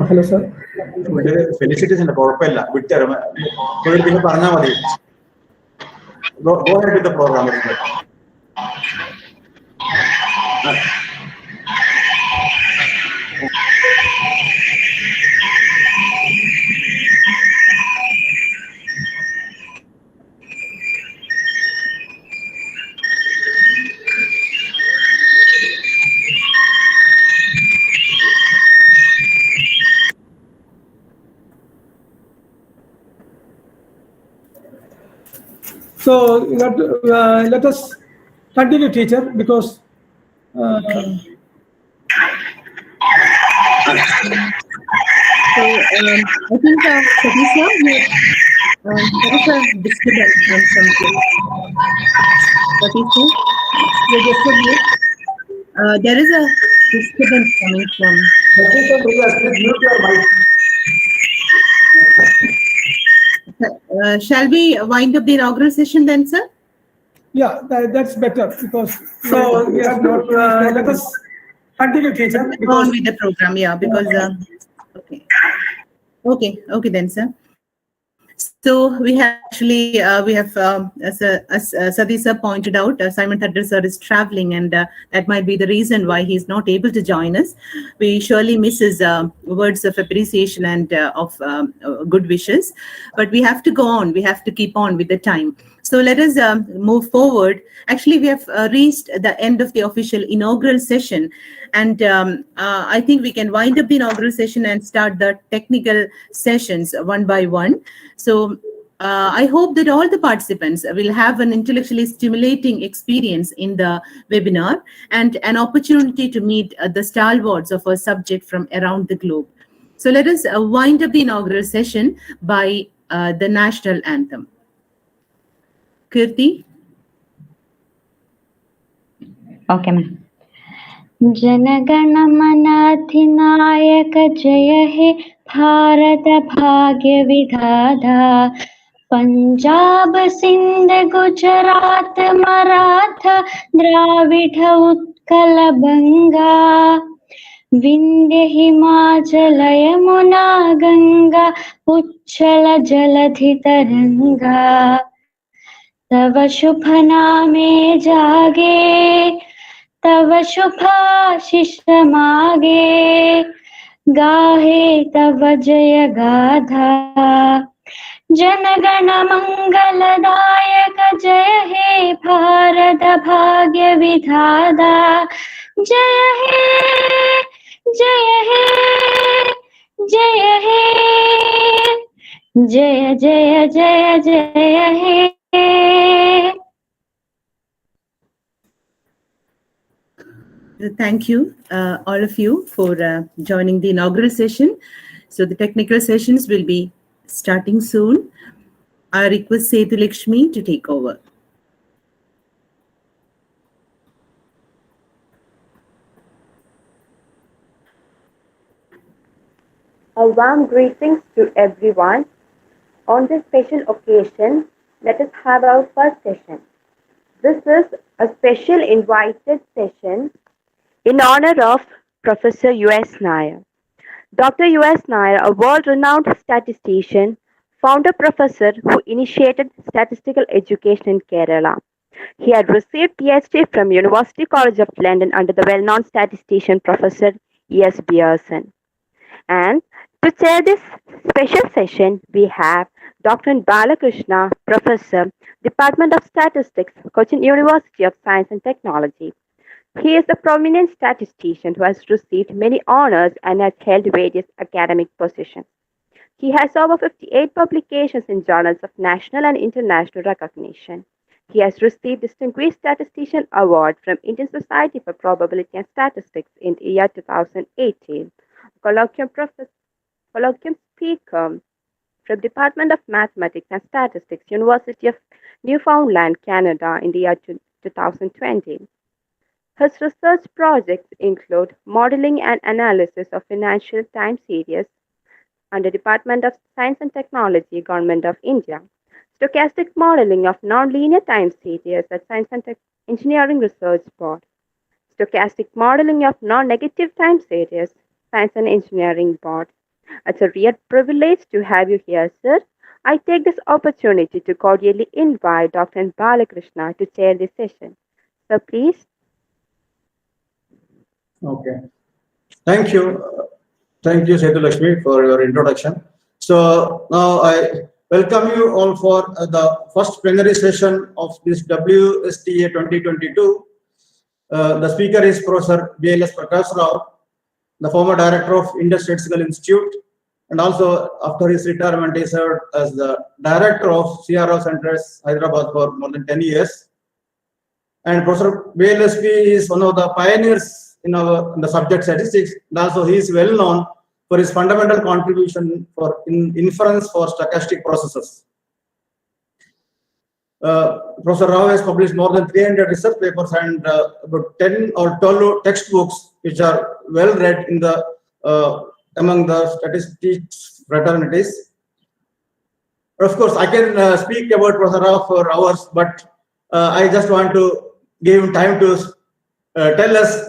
Hello, sir. Felicities in the Corpella. Go ahead with the program. So let us continue, teacher, because So I think, Satisha, there is a disturbance from some place. Satisha, there is a disturbance coming from. Shall we wind up the inaugural session then, sir? Yeah, that's better because let us continue, teacher. Go on with the program, yeah, because okay then, sir. So we have actually as Sati sir pointed out, Simon Thaddar sir is traveling, and that might be the reason why he's not able to join us. We surely miss his words of appreciation and of good wishes, but we have to go on. We have to keep on with the time. So let us move forward. Actually, we have reached the end of the official inaugural session, and I think we can wind up the inaugural session and start the technical sessions one by one. So I hope that all the participants will have an intellectually stimulating experience in the webinar and an opportunity to meet the stalwarts of our subject from around the globe. So let us wind up the inaugural session by the national anthem. Kirti? Okay, ma'am. जनगण मन अधिनायक जय हे भारत भाग्य विधाता पंजाब सिंध गुजरात मराठा द्राविड़ उत्कल बंगा विंध्य हिमाचल यमुना गंगा उच्छल जलधि तरंगा तव शुभ नामे जागे तव शुभाशिष मागे गाहे तव जय गाथा जनगण मंगलदायक जय हे भारत भाग्य विधाता जय हे जय हे जय हे जय जय जय जय हे. Thank you, all of you, for joining the inaugural session. So the technical sessions will be starting soon. I request Sethu Lakshmi to take over. A warm greetings to everyone. On this special occasion, let us have our first session. This is a special invited session in honor of Professor U.S. Nair. Dr. U.S. Nair, a world-renowned statistician, founder professor who initiated statistical education in Kerala. He had received PhD from University College of London under the well-known statistician Professor E.S. Beerson. And to chair this special session, we have Dr. Balakrishna, Professor, Department of Statistics, Cochin University of Science and Technology. He is a prominent statistician who has received many honors and has held various academic positions. He has over 58 publications in journals of national and international recognition. He has received Distinguished Statistician Award from Indian Society for Probability and Statistics in the year 2018. Colloquium speaker from Department of Mathematics and Statistics, University of Newfoundland, Canada in the year 2020. His research projects include modeling and analysis of financial time series under Department of Science and Technology, Government of India, stochastic modeling of nonlinear time series at Science and Engineering Research Board, Stochastic Modeling of Non-Negative Time Series, Science and Engineering Board. It's a real privilege to have you here, sir. I take this opportunity to cordially invite Dr. N. Balakrishna to chair this session. So please. Okay. Thank you. Thank you, Setu Lakshmi, for your introduction. So now I welcome you all for the first plenary session of this WSTA 2022. The speaker is Professor B.L.S. Prakash Rao, the former director of Indian Statistical Institute, and also after his retirement, he served as the director of CRO Centers, Hyderabad, for more than 10 years. And Professor B.L.S.P. is one of the pioneers in the subject statistics, and also he is well known for his fundamental contribution for inference for stochastic processes. Professor Rao has published more than 300 research papers and about 10 or 12 textbooks which are well read in the among the statistics fraternities. Of course, I can speak about Professor Rao for hours, but I just want to give him time to tell us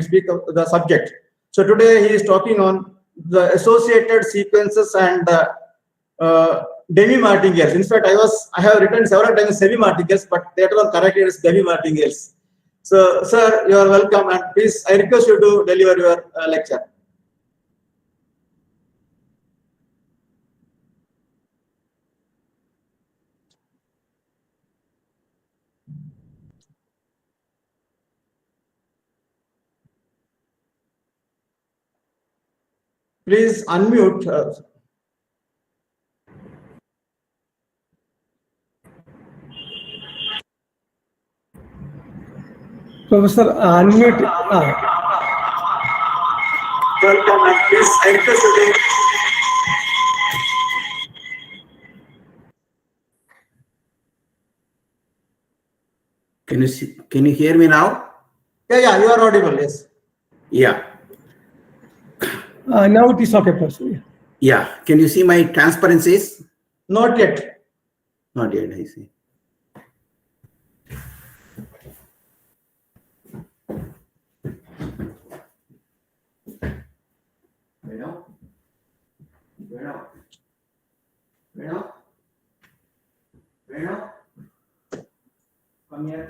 speak of the subject. So today he is talking on the associated sequences and demi-martingales. In fact, I have written several times semi-martingales, but later on corrected as demi-martingales. So, sir, you are welcome, and please, I request you to deliver your lecture. Please unmute. Professor, unmute. Welcome, and please, I request you to. Can you hear me now? Yeah, you are audible. Yes. Yeah. Now it is okay, Professor. Yeah. Can you see my transparencies? Not yet. Not yet, I see. Come here.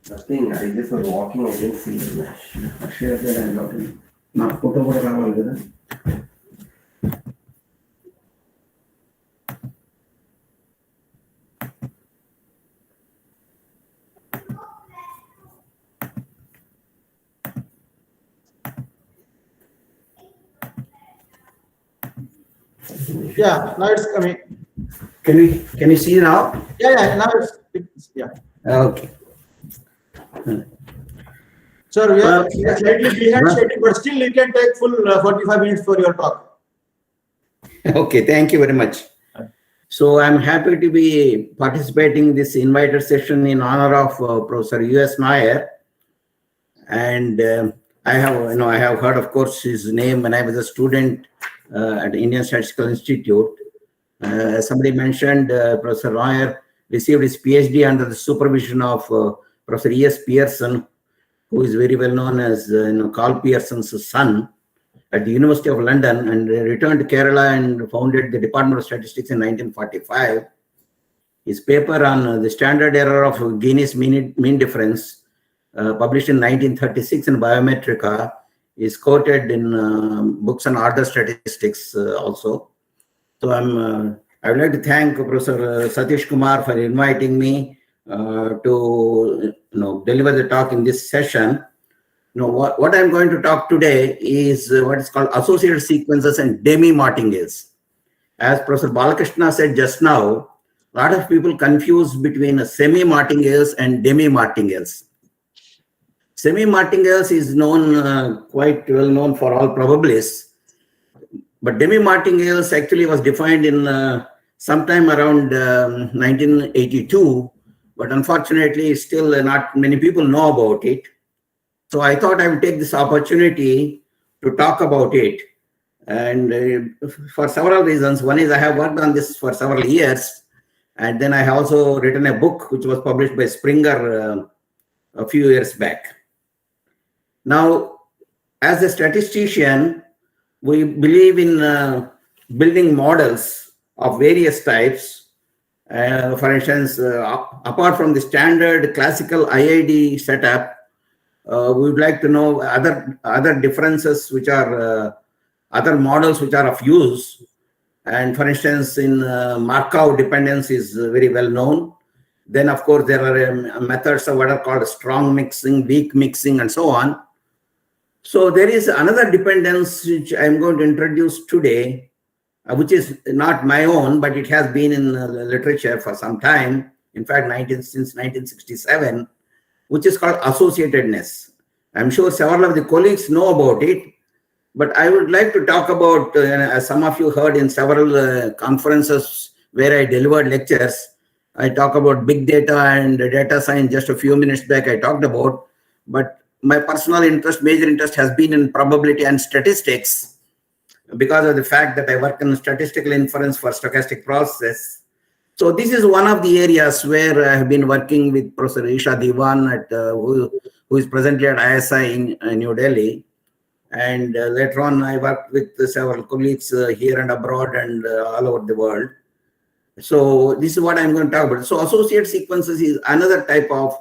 Nothing. I just was walking. I didn't see the mesh. I shared that I'm not in. Not photo kada. Yeah, now it's coming. Can you see now? Yeah, now it's yeah. Okay. Sir, we are slightly behind schedule, but still you can take full 45 minutes for your talk. Okay, thank you very much. So I'm happy to be participating in this invited session in honor of Professor U.S. Nair. And I have heard, of course, his name when I was a student at the Indian Statistical Institute. As somebody mentioned, Professor Nair received his PhD under the supervision of Professor E.S. Pearson, who is very well known as Carl Pearson's son, at the University of London, and returned to Kerala and founded the Department of Statistics in 1945. His paper on the standard error of Gini's mean difference, published in 1936 in Biometrica, is quoted in books on order statistics also. So I would like to thank Professor Satish Kumar for inviting me to deliver the talk in this session. What I'm going to talk today is what is called associated sequences and demi-martingales. As Professor Balakrishna said just now, a lot of people confuse between semi-martingales and demi-martingales. Semi-martingales is known, quite well known for all probabilists. But demi-martingales actually was defined in sometime around 1982, but unfortunately still not many people know about it. So I thought I would take this opportunity to talk about it. And for several reasons. One is I have worked on this for several years. And then I have also written a book which was published by Springer a few years back. Now, as a statistician, we believe in building models of various types. For instance, apart from the standard classical IID setup, we would like to know other differences which are other models which are of use. And for instance, in Markov dependence is very well known. Then, of course, there are methods of what are called strong mixing, weak mixing, and so on. So there is another dependence which I'm going to introduce today, which is not my own, but it has been in literature for some time. In fact, since 1967, which is called associatedness. I'm sure several of the colleagues know about it, but I would like to talk about, as some of you heard in several conferences where I delivered lectures, I talk about big data and data science just a few minutes back I talked about, but my personal interest, major interest has been in probability and statistics because of the fact that I work in statistical inference for stochastic process. So this is one of the areas where I have been working with Professor Isha Diwan, who is presently at ISI in New Delhi. And later on, I worked with several colleagues here and abroad and all over the world. So this is what I'm going to talk about. So associated sequences is another type of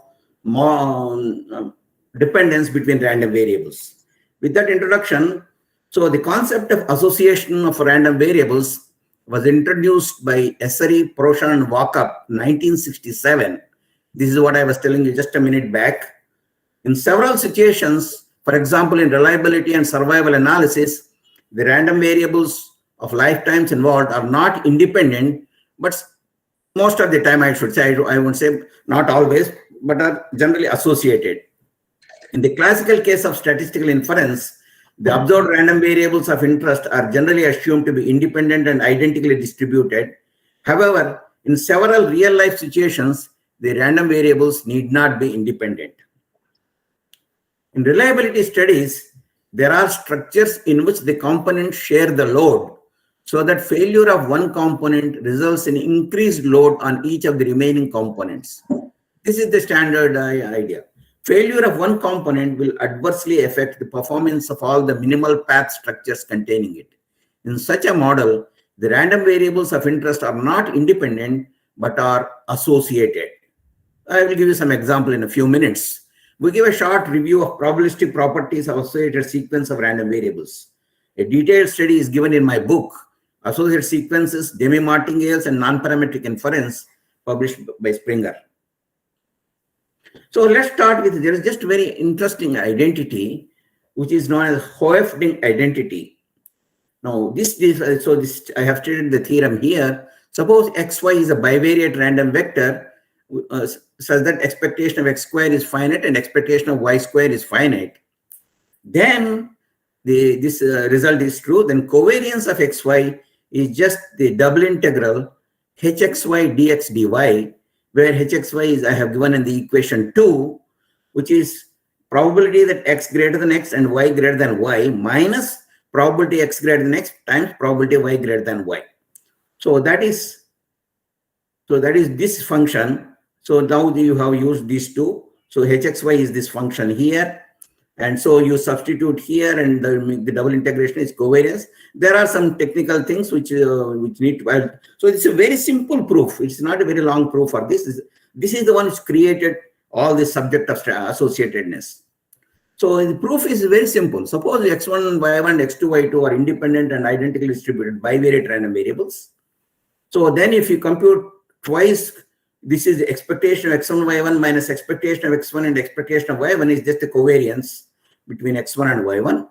dependence between random variables. With that introduction, so the concept of association of random variables was introduced by Essary, Proshan, and Walkup, 1967. This is what I was telling you just a minute back. In several situations, for example, in reliability and survival analysis, the random variables of lifetimes involved are not independent, but most of the time, I should say, I won't say not always, but are generally associated. In the classical case of statistical inference, the observed random variables of interest are generally assumed to be independent and identically distributed. However, in several real-life situations, the random variables need not be independent. In reliability studies, there are structures in which the components share the load so that failure of one component results in increased load on each of the remaining components. This is the standard idea. Failure of one component will adversely affect the performance of all the minimal path structures containing it. In such a model, the random variables of interest are not independent, but are associated. I will give you some example in a few minutes. We give a short review of probabilistic properties of associated sequence of random variables. A detailed study is given in my book, Associated Sequences, Demi-martingales, and Non-Parametric Inference, published by Springer. So let's start with, there is just a very interesting identity, which is known as Hoeffding identity. Now, I have stated the theorem here. Suppose xy is a bivariate random vector such that expectation of x square is finite and expectation of y square is finite. Then this result is true. Then covariance of xy is just the double integral hxy dx dy, where hxy is I have given in the equation 2, which is probability that x greater than x and y greater than y minus probability x greater than x times probability y greater than y. So that is this function. So now you have used these two. So hxy is this function here. And so you substitute here and the double integration is covariance. There are some technical things which need to, so it's a very simple proof. It's not a very long proof for this. This is the one which created all the subject of associatedness. So the proof is very simple. Suppose x1, y1, x2, y2 are independent and identically distributed bivariate random variables. So then if you compute twice, this is the expectation of x1, y1 minus expectation of x1 and expectation of y1 is just the covariance between x1 and y1.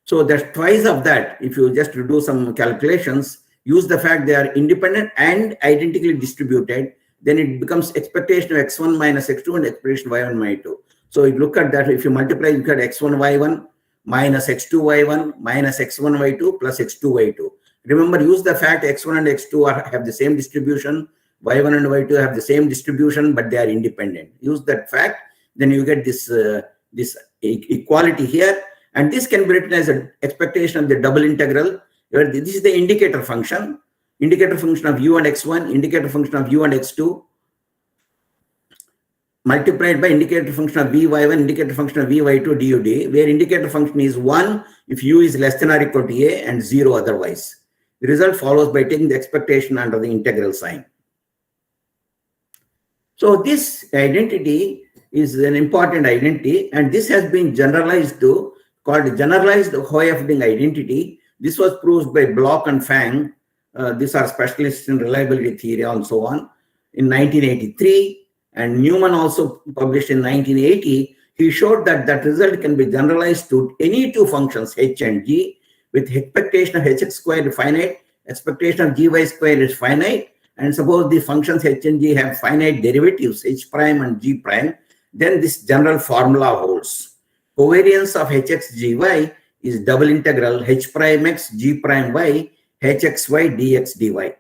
So there's twice of that. If you just do some calculations, use the fact they are independent and identically distributed, then it becomes expectation of x1 minus x2 and expectation of y1 minus 2. So you look at that, if you multiply, you get x1, y1 minus x2y1 minus x1y2 plus x2y2. Remember, use the fact x1 and x2 have the same distribution, y1 and y2 have the same distribution, but they are independent. Use that fact, then you get this equality here, and this can be written as an expectation of the double integral, where this is the indicator function of u and x1, indicator function of u and x2, multiplied by indicator function of vy1, indicator function of vy2 dud, where indicator function is 1 if u is less than or equal to a and 0 otherwise. The result follows by taking the expectation under the integral sign. So this identity is an important identity, and this has been generalized to, called generalized Hoeffding identity. This was proved by Bloch and Fang. These are specialists in reliability theory and so on in 1983, and Newman also published in 1980. He showed that that result can be generalized to any two functions h and g, with expectation of hx squared is finite, expectation of gy squared is finite, and suppose the functions h and g have finite derivatives h prime and g prime, then this general formula holds. Covariance of hx gy is double integral h prime x g prime y hxy dx dy.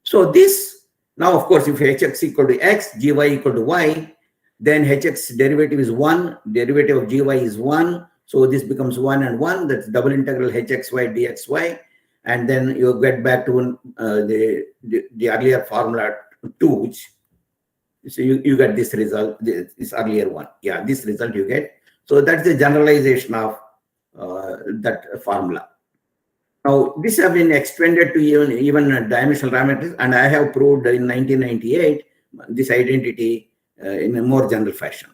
So this, now of course if hx equal to x, gy equal to y, then hx derivative is 1, derivative of gy is 1, so this becomes 1 and 1, that's double integral hxy dxy, and then you get back to the earlier formula 2, which, so you get this result, this earlier one. Yeah, this result you get. So that's the generalization of that formula. Now, this has been extended to even dimensional parameters, and I have proved in 1998 this identity in a more general fashion.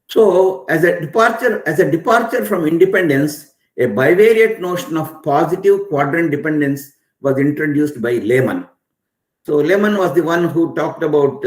So, as a departure from independence, a bivariate notion of positive quadrant dependence was introduced by Lehmann. So Lehmann was the one who talked about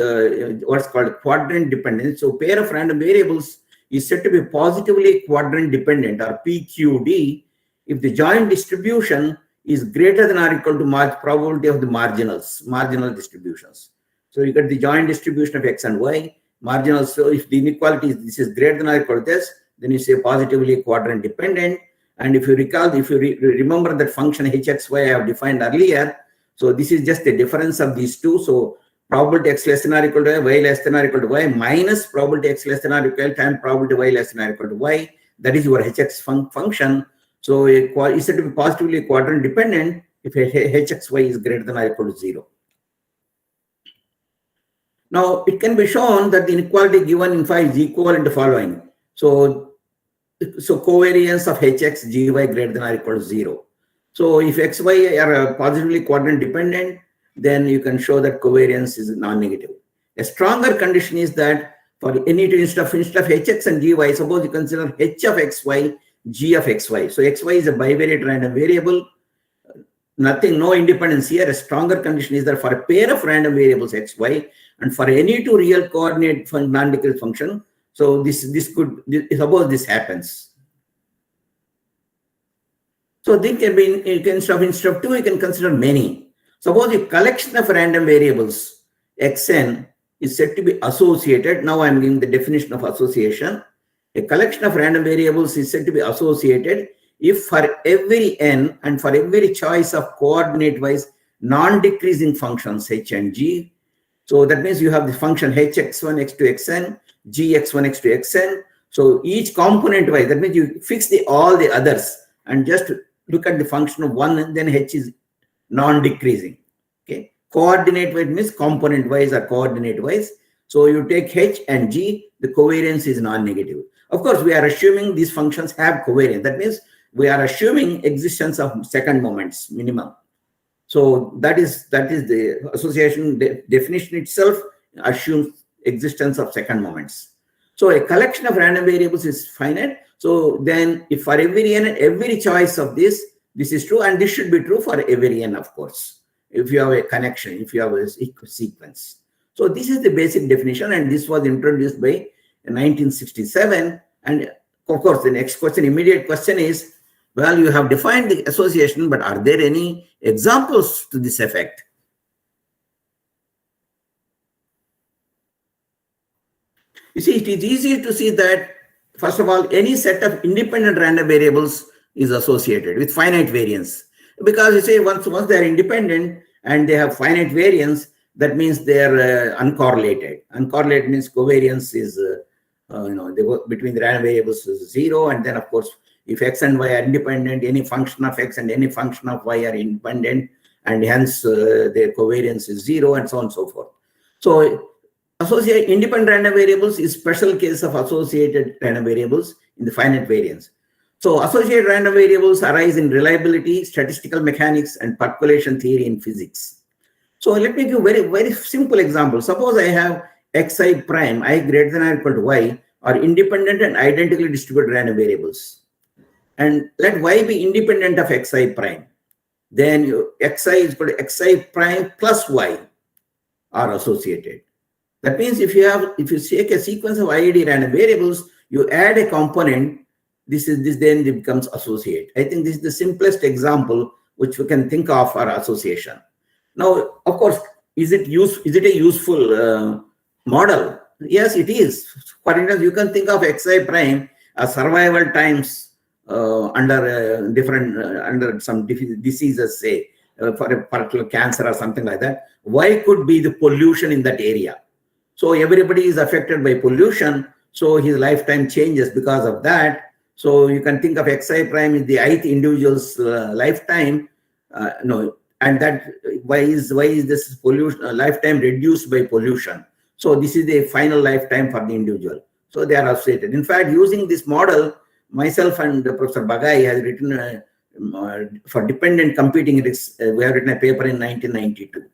what's called quadrant dependence. So pair of random variables is said to be positively quadrant dependent, or PQD, if the joint distribution is greater than or equal to probability of the marginal distributions. So you get the joint distribution of x and y, marginal. So if the inequality is this is greater than or equal to this, then you say positively quadrant dependent. And if you recall, if you remember that function hxy I have defined earlier, so this is just the difference of these two. So probability x less than or equal to y less than or equal to y minus probability x less than or equal to times probability y less than or equal to y. That is your hx function. So it's said to be positively quadrant dependent if hxy is greater than or equal to 0. Now it can be shown that the inequality given in phi is equivalent to following. So covariance of hx gy greater than or equal to 0. So if xy are positively quadrant dependent, then you can show that covariance is non-negative. A stronger condition is that for any two instead of hx and gy, suppose you consider h of xy, g of xy. So xy is a bivariate random variable. No independence here. A stronger condition is that for a pair of random variables xy and for any two real coordinate non-decreasing function. So suppose this happens. So they can be instead of 2, you can consider many. Suppose a collection of random variables xn is said to be associated. Now I'm giving the definition of association. A collection of random variables is said to be associated if for every n and for every choice of coordinate-wise non-decreasing functions h and g. So that means you have the function hx1, x2, xn, gx1, x2, xn. So each component-wise, that means you fix all the others and just look at the function of one, and then h is non-decreasing. Okay, coordinate-wise means component-wise or coordinate-wise. So you take h and g, the covariance is non-negative. Of course, we are assuming these functions have covariance. That means we are assuming existence of second moments minimum. So that is the association definition itself assumes existence of second moments. So a collection of random variables is finite. So then if for every n, every choice of this is true, and this should be true for every n, of course, if you have a connection, if you have a sequence. So this is the basic definition, and this was introduced by 1967. And of course, the next question, immediate question is, well, you have defined the association, but are there any examples to this effect? You see, it is easy to see that first of all, any set of independent random variables is associated with finite variance. Because you say once they are independent and they have finite variance, that means they are uncorrelated. Uncorrelated means covariance is, between the random variables is 0. And then, of course, if x and y are independent, any function of x and any function of y are independent, and hence their covariance is 0, and so on and so forth. So, associate independent random variables is special case of associated random variables in the finite variance. So, associated random variables arise in reliability, statistical mechanics, and percolation theory in physics. So, let me give a very simple example. Suppose I have xi prime, I greater than or equal to y, are independent and identically distributed random variables. And let y be independent of xi prime. Then xi is equal to xi prime plus y are associated. That means if you take a sequence of IID random variables, you add a component, this then it becomes associate. I think this is the simplest example which we can think of for association. Now, of course, is it a useful model? Yes, it is. For instance, you can think of xi prime as survival times under under some diseases, say for a particular cancer or something like that. Y could be the pollution in that area. So everybody is affected by pollution. So his lifetime changes because of that. So you can think of xi prime is the ith individual's lifetime. And that why is this pollution lifetime reduced by pollution? So this is the final lifetime for the individual. So they are associated. In fact, using this model, myself and Professor Bagai has written for dependent competing risks. We have written a paper in 1992.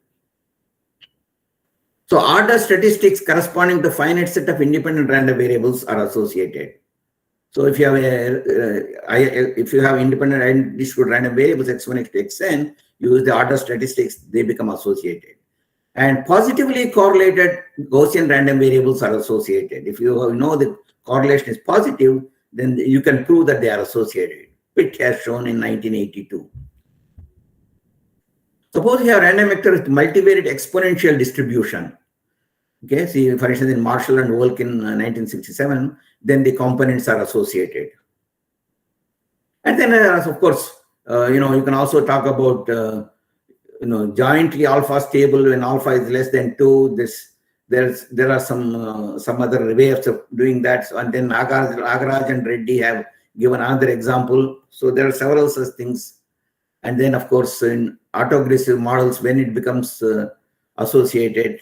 So order statistics corresponding to finite set of independent random variables are associated. So if you have independent and distributed random variables x1, x2, xn, use the order statistics, they become associated. And positively correlated Gaussian random variables are associated. If you know the correlation is positive, then you can prove that they are associated. Pitt has shown in 1982. Suppose you have random vector with multivariate exponential distribution. Okay, see, for instance, in Marshall and Wolk in 1967, then the components are associated. And then, of course, you can also talk about, jointly alpha stable when alpha is less than 2. There are some other ways of doing that. So, and then Agaraj and Reddy have given another example. So there are several such things. And then, of course, in autoaggressive models, when it becomes associated.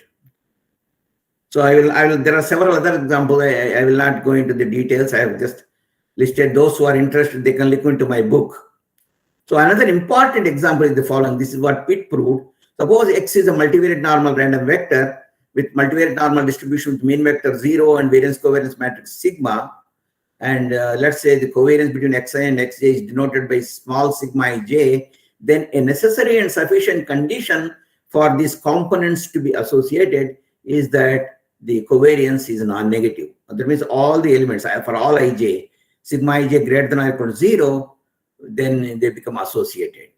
So there are several other examples. I will not go into the details. I have just listed those who are interested. They can look into my book. So another important example is the following. This is what Pitt proved. Suppose X is a multivariate normal random vector with multivariate normal distribution with mean vector 0 and variance covariance matrix sigma. And let's say the covariance between xi and xj is denoted by small sigma ij. Then a necessary and sufficient condition for these components to be associated is that the covariance is non-negative. That means all the elements for all ij, sigma ij greater than or equal to 0, then they become associated.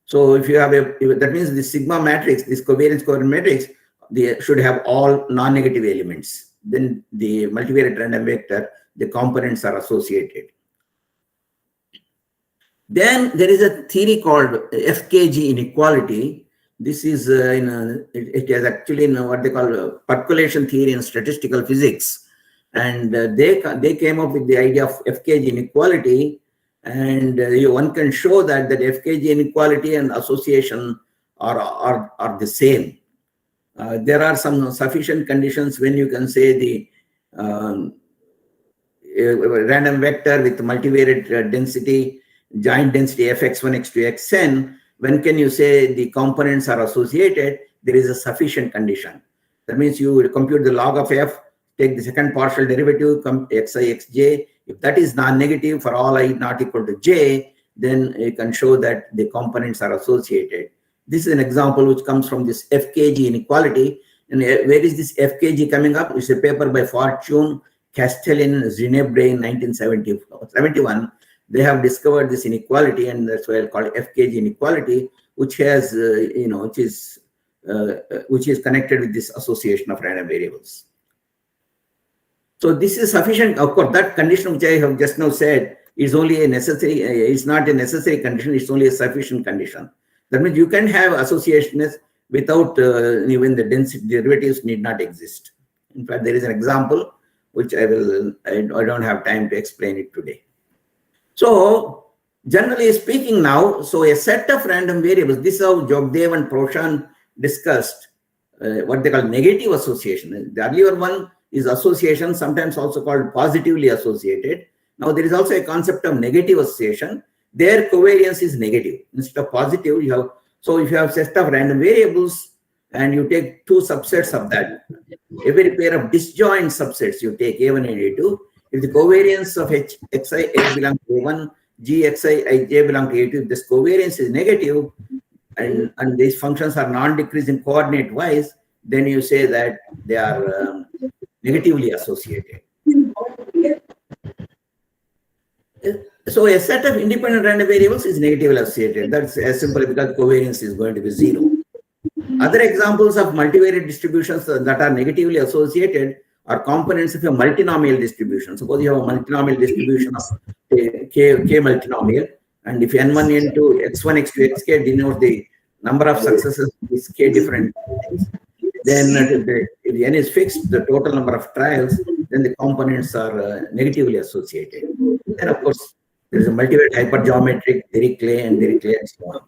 So if you have that means the sigma matrix, this covariance matrix, they should have all non-negative elements. Then the multivariate random vector, the components are associated. Then there is a theory called FKG inequality. This is it is actually what they call percolation theory in statistical physics, and they came up with the idea of FKG inequality, and one can show that FKG inequality and association are the same. There are some sufficient conditions when you can say the random vector with multivariate density, joint density fx1, x2, xn. When can you say the components are associated? There is a sufficient condition. That means you compute the log of f, take the second partial derivative, xi, xj. If that is non-negative for all I not equal to j, then you can show that the components are associated. This is an example which comes from this FKG inequality. And where is this FKG coming up? It's a paper by Fortune, Castellin, Zinebre in 1971. They have discovered this inequality, and that's why I call it FKG inequality, which has, which is connected with this association of random variables. So this is sufficient. Of course, that condition which I have just now said is only a necessary, it's not a necessary condition, it's only a sufficient condition. That means you can have associationists without even the density derivatives need not exist. In fact, there is an example which I don't have time to explain it today. So generally speaking now, so a set of random variables, this is how Jogdev and Proshan discussed what they call negative association. The earlier one is association, sometimes also called positively associated. Now there is also a concept of negative association. Their covariance is negative. Instead of positive, you have, so if you have a set of random variables and you take two subsets of that, every pair of disjoint subsets you take A1 and A2, if the covariance of xi A belongs to A1, gxi ij belongs to A2, if this covariance is negative and these functions are non-decreasing coordinate wise, then you say that they are negatively associated. So a set of independent random variables is negatively associated. That's as simple because covariance is going to be 0. Other examples of multivariate distributions that are negatively associated are components of a multinomial distribution. Suppose you have a multinomial distribution of k multinomial, and if n1, n2, x1, x2, xk denotes the number of successes is k different things, then if n is fixed, the total number of trials, then the components are negatively associated. And of course, there is a multivariate hypergeometric, Dirichlet, and so on.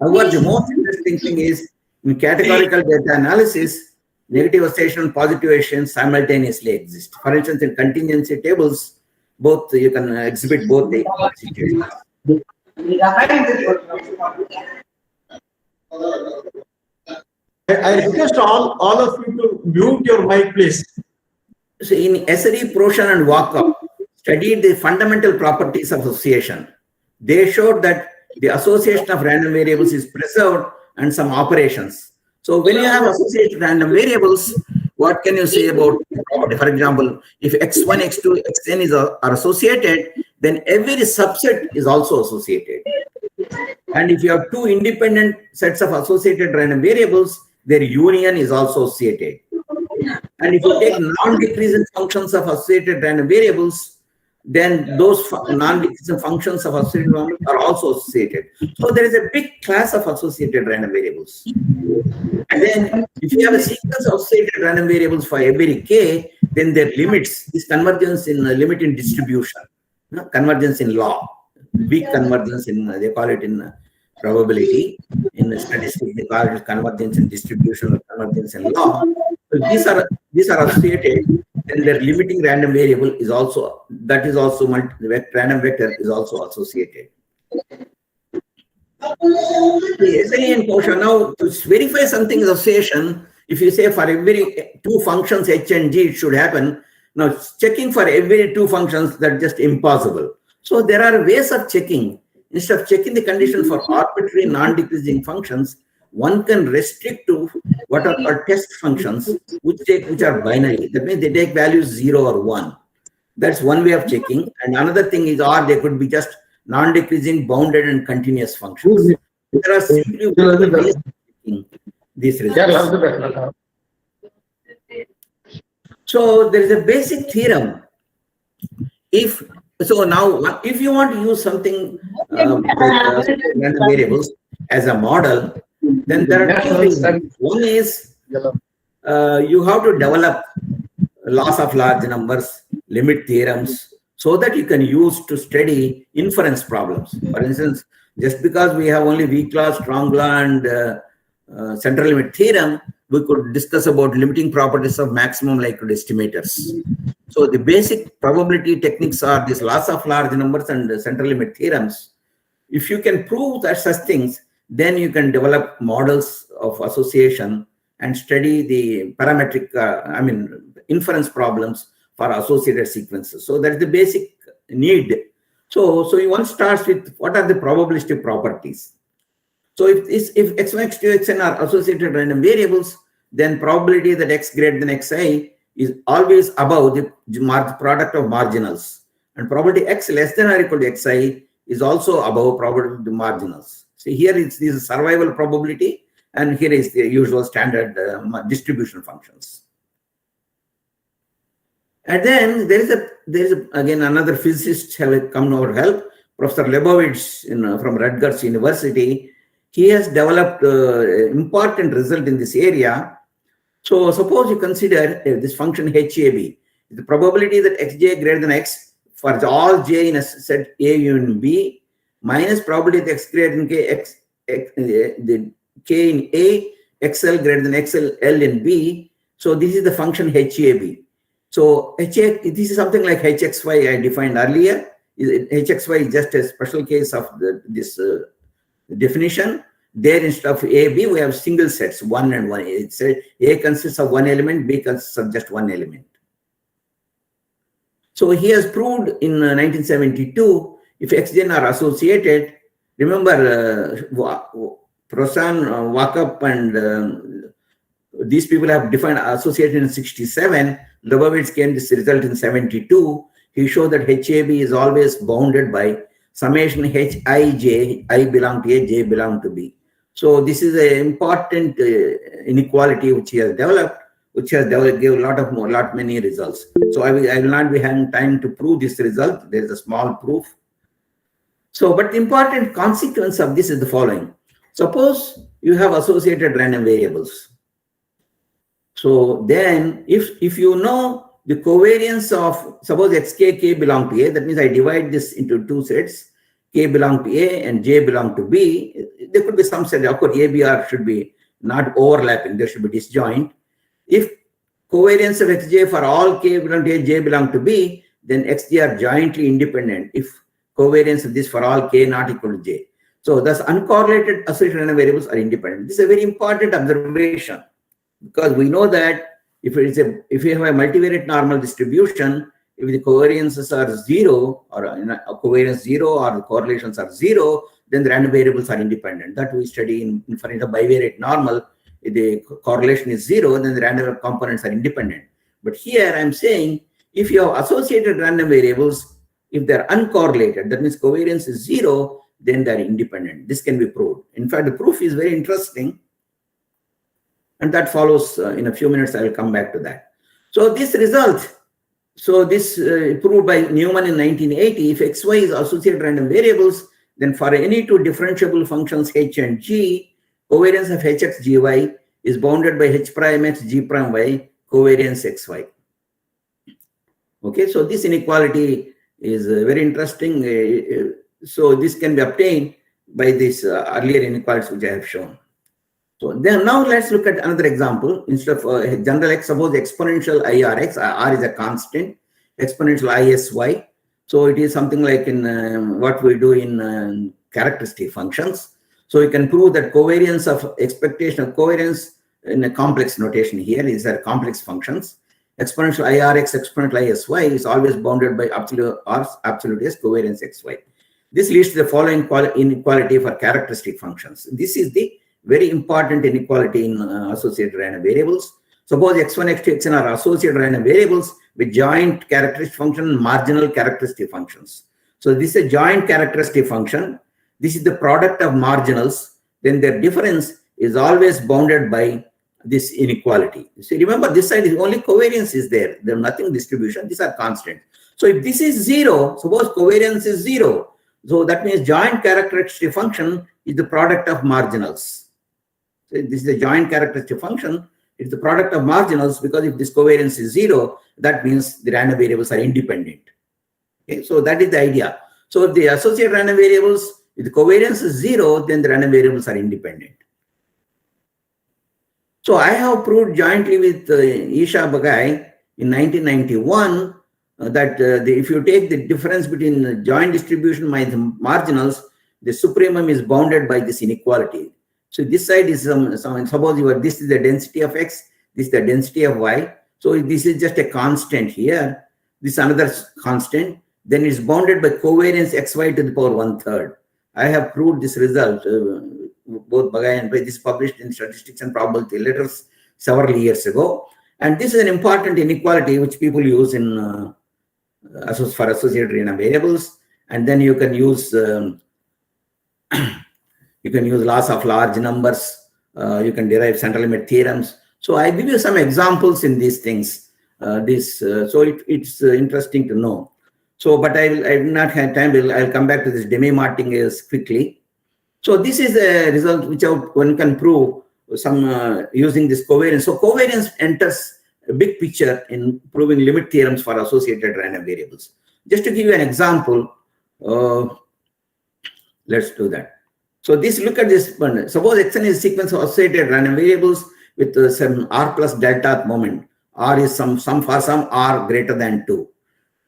However, the most interesting thing is in categorical data analysis, negative association and positive association simultaneously exist. For instance, in contingency tables, both you can exhibit both the situations. I request all of you to mute your mic, please. So in SRE, Proshan, and Walkup studied the fundamental properties of association. They showed that the association of random variables is preserved and some operations. So when you have associated random variables, what can you say about the property? For example, if x1, x2, xn are associated, then every subset is also associated. And if you have two independent sets of associated random variables, their union is also associated. And if you take non-decreasing functions of associated random variables, then those non-decreasing functions of associated variables are also associated. So there is a big class of associated random variables. And then if you have a sequence of associated random variables for every k, then their limits is convergence in limit in distribution, convergence in law, weak convergence in, they call it in probability. In statistics, they call it convergence in distribution or convergence in law. So these are associated, and their limiting random variable is also, that is also random vector is also associated. The SRE and Proshan, now to verify something is association, if you say for every two functions h and g it should happen, now checking for every two functions, that's just impossible. So there are ways of checking. Instead of checking the condition for arbitrary non-decreasing functions, one can restrict to what are called test functions, which are binary. That means they take values 0 or 1. That's one way of checking. And another thing is, or they could be just non-decreasing, bounded, and continuous functions. There are simply ways of checking these results. So there is a basic theorem. So now, if you want to use something random variables as a model, then there are two reasons. One is you have to develop laws of large numbers, limit theorems, so that you can use to study inference problems. For instance, just because we have only weak law, strong law, and central limit theorem, we could discuss about limiting properties of maximum likelihood estimators. So the basic probability techniques are these laws of large numbers and central limit theorems. If you can prove that such things, then you can develop models of association and study the parametric, inference problems for associated sequences. So that's the basic need. So one starts with what are the probabilistic properties. So if x1, x2, xn are associated random variables, then probability that x greater than xi is always above the product of marginals. And probability x less than or equal to xi is also above probability of the marginals. So here this is survival probability, and here is the usual standard distribution functions. And then there is again another physicist have come to our help, Professor Lebowitz from Rutgers University. He has developed important result in this area. So suppose you consider this function HAB, the probability that xj greater than x for all j in a set A, U, and B, minus probability that x greater than the k in A, xl greater than xl, L in B. So this is the function HAB. So this is something like hxy I defined earlier. Hxy is just a special case of this definition. There instead of A, B, we have single sets, 1 and 1. It's A consists of one element, B consists of just one element. So he has proved in 1972, if xgen are associated, remember Prosan, Wakap, and these people have defined associated in 67. Lebowitz came this result in 72. He showed that HAB is always bounded by summation Hij, I belong to A, J belong to B. So this is an important inequality which he has developed, which has gave many results. So I will not be having time to prove this result. There is a small proof. So, but the important consequence of this is the following. Suppose you have associated random variables. So then if you know the covariance of, suppose xk, k belong to A, that means I divide this into two sets, k belong to A and j belong to B. There could be some set, of course, A, B, R should be not overlapping, there should be disjoint. If covariance of xj for all k belong to A, j belong to B, then xj are jointly independent if covariance of this for all k not equal to j. So thus uncorrelated associated random variables are independent. This is a very important observation, because we know that if you have a multivariate normal distribution, if the covariances are 0 or covariance 0 or the correlations are 0, then the random variables are independent. That we study for a bivariate normal. If the correlation is 0, then the random components are independent. But here I'm saying if you have associated random variables, if they're uncorrelated, that means covariance is 0, then they're independent. This can be proved. In fact, the proof is very interesting. And that follows in a few minutes. I will come back to that. So this result, this proved by Newman in 1980, if xy is associated random variables, then for any two differentiable functions h and g, covariance of hx gy is bounded by h prime x g prime y covariance xy. Okay, so this inequality is very interesting. So this can be obtained by this earlier inequalities which I have shown. So then now let's look at another example. Instead of general x, suppose exponential IRx, R is a constant, exponential ISY. So it is something like in what we do in characteristic functions. So you can prove that covariance of expectation of covariance in a complex notation here is a complex functions. Exponential IRx, exponential ISY is always bounded by absolute R, absolute S covariance XY. This leads to the following inequality for characteristic functions. This is the very important inequality in associated random variables. Suppose x1, x2, xn are associated random variables with joint characteristic function and marginal characteristic functions. So this is a joint characteristic function. This is the product of marginals. Then their difference is always bounded by this inequality. So remember, this side is only covariance is there. There's nothing distribution. These are constant. So if this is 0, suppose covariance is 0. So that means joint characteristic function is the product of marginals. So this is a joint characteristic function. It's the product of marginals, because if this covariance is 0, that means the random variables are independent. Okay, so that is the idea. So if the associated random variables, if the covariance is 0, then the random variables are independent. So I have proved jointly with Isha Bagai in 1991 that if you take the difference between the joint distribution minus marginals, the supremum is bounded by this inequality. So this side is suppose this is the density of x, this is the density of y. So this is just a constant here. This is another constant. Then it's bounded by covariance xy to the power 1/3. I have proved this result. Both Bagai and this is published in Statistics and Probability Letters several years ago. And this is an important inequality which people use in for associated random variables. And then you can use loss of large numbers. You can derive central limit theorems. So I give you some examples in these things. it's interesting to know. So, but I will not have time. I'll come back to this demi martingales quickly. So this is a result which one can prove some using this covariance. So covariance enters a big picture in proving limit theorems for associated random variables. Just to give you an example, let's do that. So look at this one. Suppose Xn is a sequence of associated random variables with some r plus delta moment. R is some for some r greater than 2.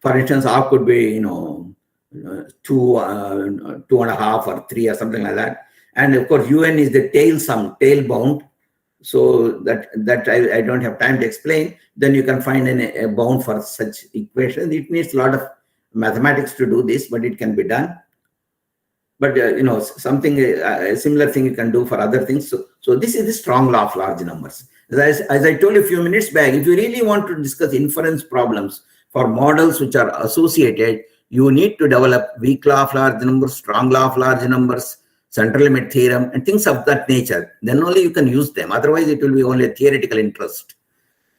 For instance, r could be 2, 2.5 or 3 or something like that. And of course, un is the tail bound. So that I don't have time to explain. Then you can find a bound for such equation. It needs a lot of mathematics to do this, but it can be done. But something a similar thing you can do for other things. So this is the strong law of large numbers. As I told you a few minutes back, if you really want to discuss inference problems for models which are associated, you need to develop weak law of large numbers, strong law of large numbers, central limit theorem, and things of that nature. Then only you can use them. Otherwise, it will be only a theoretical interest.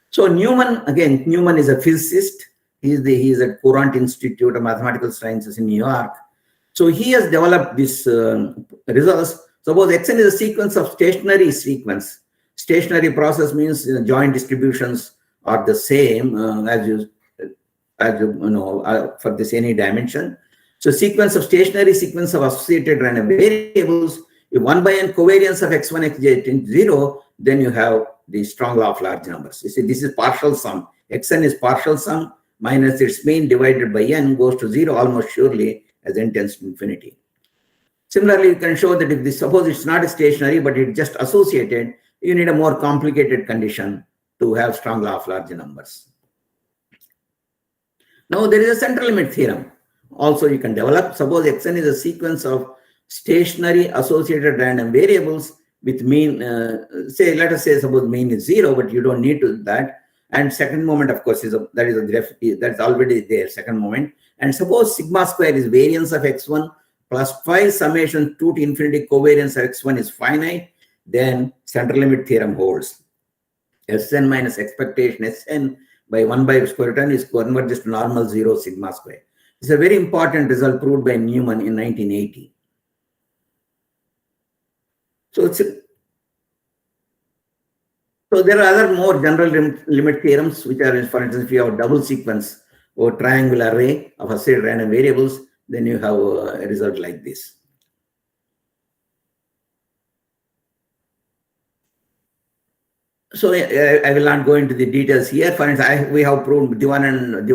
So Newman is a physicist. He is at Courant Institute of Mathematical Sciences in New York. So he has developed this results. Suppose Xn is a sequence of stationary sequence. Stationary process means joint distributions are the same for this any dimension. So sequence of stationary sequence of associated random variables. If 1 by n covariance of x1, xj tends to 0, then you have the strong law of large numbers. You see, this is partial sum. Xn is partial sum minus its mean divided by n goes to 0 almost surely as n tends to infinity. Similarly, you can show that if suppose it's not a stationary, but it's just associated, you need a more complicated condition to have strong law of large numbers. Now there is a central limit theorem. Also you can develop. Suppose Xn is a sequence of stationary associated random variables with mean, let us say suppose mean is 0, but you don't need to that. And second moment, of course, that's already there, second moment. And suppose sigma square is variance of x1 plus 5 summation 2 to infinity covariance of x1 is finite, then central limit theorem holds. Sn minus expectation Sn by 1 by square root n is converges to normal 0 sigma square. It's a very important result proved by Newman in 1980. So there are other more general limit theorems which are, for instance, if you have a double sequence or triangular array of associated random variables, then you have a result like this. So I will not go into the details here. For instance, we have proved Divan and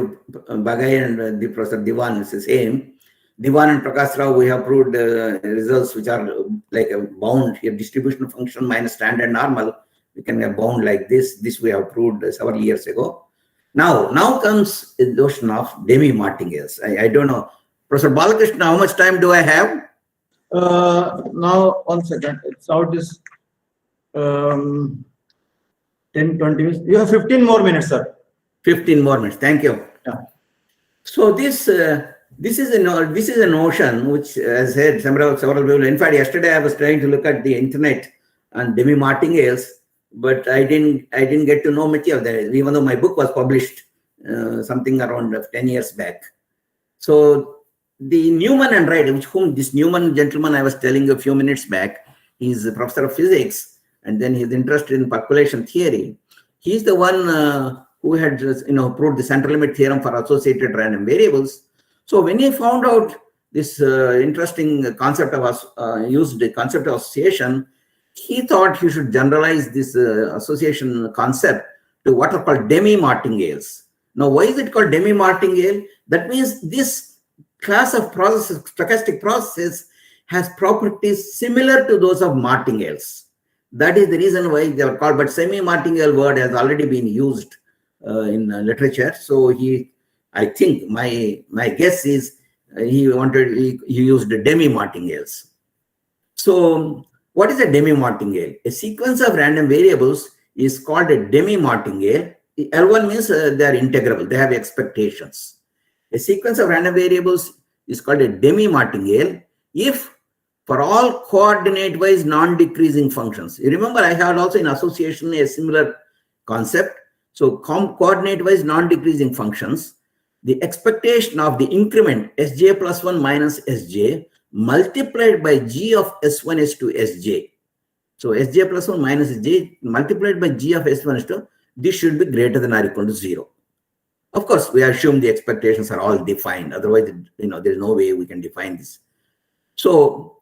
Bagay and the Professor Divan is the same. Divan and Prakash Rao, we have proved results which are like a bound here, distribution function minus standard normal. We can have bound like this. This we have proved several years ago. Now comes the notion of demi-martingales. I don't know. Professor Balakrishna, how much time do I have? Now, 1 second. It's out this 10, 20 minutes. You have 15 more minutes, sir. 15 more minutes. Thank you. Yeah. So this is a notion which, as I said, several people. In fact, yesterday I was trying to look at the internet on demi-martingales, but I didn't get to know much of that, even though my book was published something around 10 years back. So the Newman and Wright, whom this Newman gentleman I was telling you a few minutes back, he's a professor of physics, and then he's interested in percolation theory. He's the one who had proved the central limit theorem for associated random variables. So when he found out this interesting concept of used the concept of association, he thought he should generalize this association concept to what are called demi-martingales. Now, why is it called demi-martingale? That means this class of processes, stochastic processes, has properties similar to those of martingales. That is the reason why they are called, but semi-martingale word has already been used in literature. So I think my guess is he used demi-martingales. So what is a demi-martingale? A sequence of random variables is called a demi-martingale. L1 means they are integrable, they have expectations. A sequence of random variables is called a demi-martingale if for all coordinate-wise non-decreasing functions. You remember I had also in association a similar concept. So coordinate-wise non-decreasing functions, the expectation of the increment Sj plus 1 minus Sj multiplied by G of S1, S2, Sj. So Sj plus 1 minus Sj multiplied by G of S1, S2, this should be greater than or equal to 0. Of course, we assume the expectations are all defined. Otherwise, there's no way we can define this. So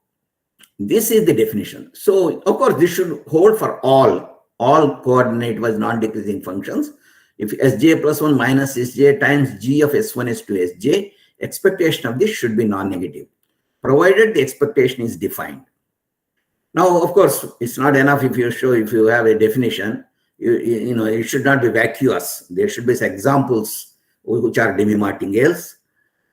this is the definition. So of course, this should hold for all coordinate-wise non-decreasing functions. If Sj plus 1 minus Sj times G of S1, S2, Sj, expectation of this should be non-negative, provided the expectation is defined. Now, of course, it's not enough if you have a definition. It should not be vacuous. There should be some examples which are demi-martingales,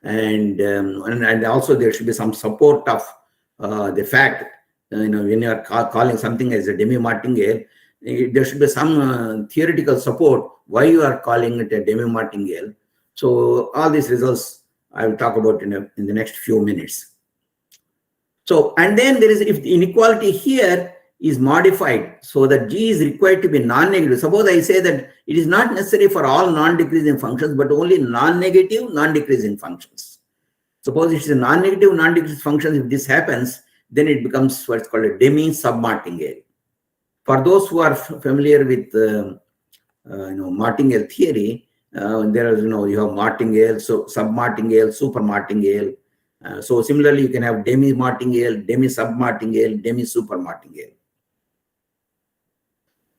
and also there should be some support of the fact. When you are calling something as a demi-martingale, there should be some theoretical support why you are calling it a demi-martingale. So all these results I will talk about in the next few minutes. So, and then there is, if the inequality here is modified so that G is required to be non-negative. Suppose I say that it is not necessary for all non-decreasing functions, but only non-negative, non-decreasing functions. Suppose it is a non-negative, non-decreasing function. If this happens, then it becomes what's called a demi-submartingale. For those who are familiar with martingale theory, there are, you have martingale, so submartingale, supermartingale. So similarly, you can have demi-martingale, demi-submartingale, demi-supermartingale.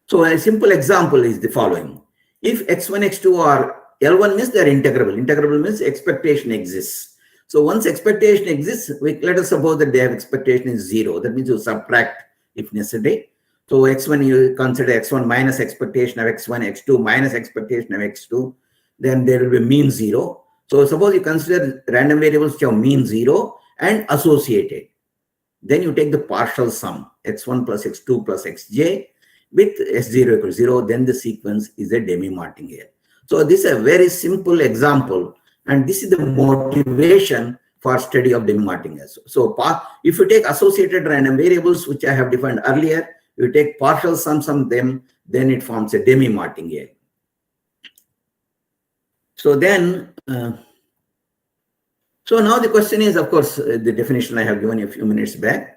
So a simple example is the following. If x1, x2 are L1 means they are integrable. Integrable means expectation exists. So once expectation exists, let us suppose that their expectation is 0. That means you subtract if necessary. So x1, you consider x1 minus expectation of x1, x2 minus expectation of x2. Then there will be mean 0. So suppose you consider random variables which have mean 0 and associated. Then you take the partial sum, x1 plus x2 plus xj with s0 equals 0. Then the sequence is a demi-martingale. So this is a very simple example. And this is the motivation for study of demi-martingales. So if you take associated random variables, which I have defined earlier, you take partial sums of them, then it forms a demi-martingale. So then, so now the question is, of course, the definition I have given you a few minutes back.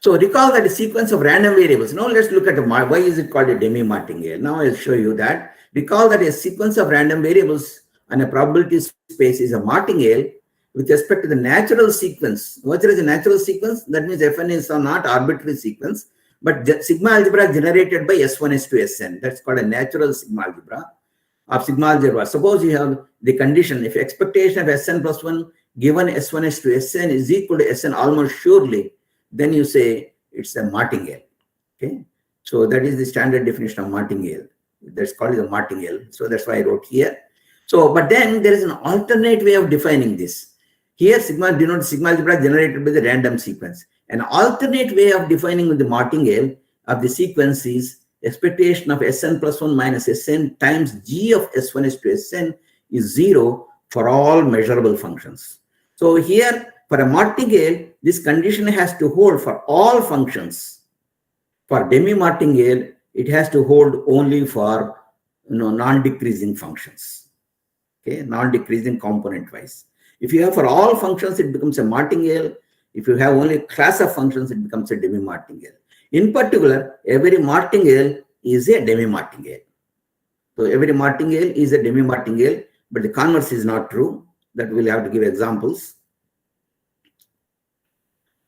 So recall that a sequence of random variables. Now let's look at why is it called a demi-martingale. Now I'll show you that. Recall that a sequence of random variables on a probability space is a martingale with respect to the natural sequence. What is a natural sequence? That means Fn is not arbitrary sequence, but sigma algebra generated by S1, S2, Sn. That's called a natural sigma algebra of sigma algebra. Suppose you have the condition, if expectation of Sn plus 1 given S1, S2, Sn is equal to Sn almost surely, then you say it's a martingale. Okay, so that is the standard definition of martingale. That's called a martingale. So that's why I wrote here. So, but then there is an alternate way of defining this. Here, sigma denotes sigma algebra generated by the random sequence. An alternate way of defining the martingale of the sequence is expectation of Sn plus 1 minus Sn times G of S1, S2, Sn is 0 for all measurable functions. So here, for a martingale, this condition has to hold for all functions. For demi-martingale, it has to hold only for non-decreasing functions. Okay, non-decreasing component-wise. If you have for all functions, it becomes a martingale. If you have only a class of functions, it becomes a demi-martingale. In particular, every martingale is a demi-martingale. So every martingale is a demi-martingale, but the converse is not true. That we'll have to give examples.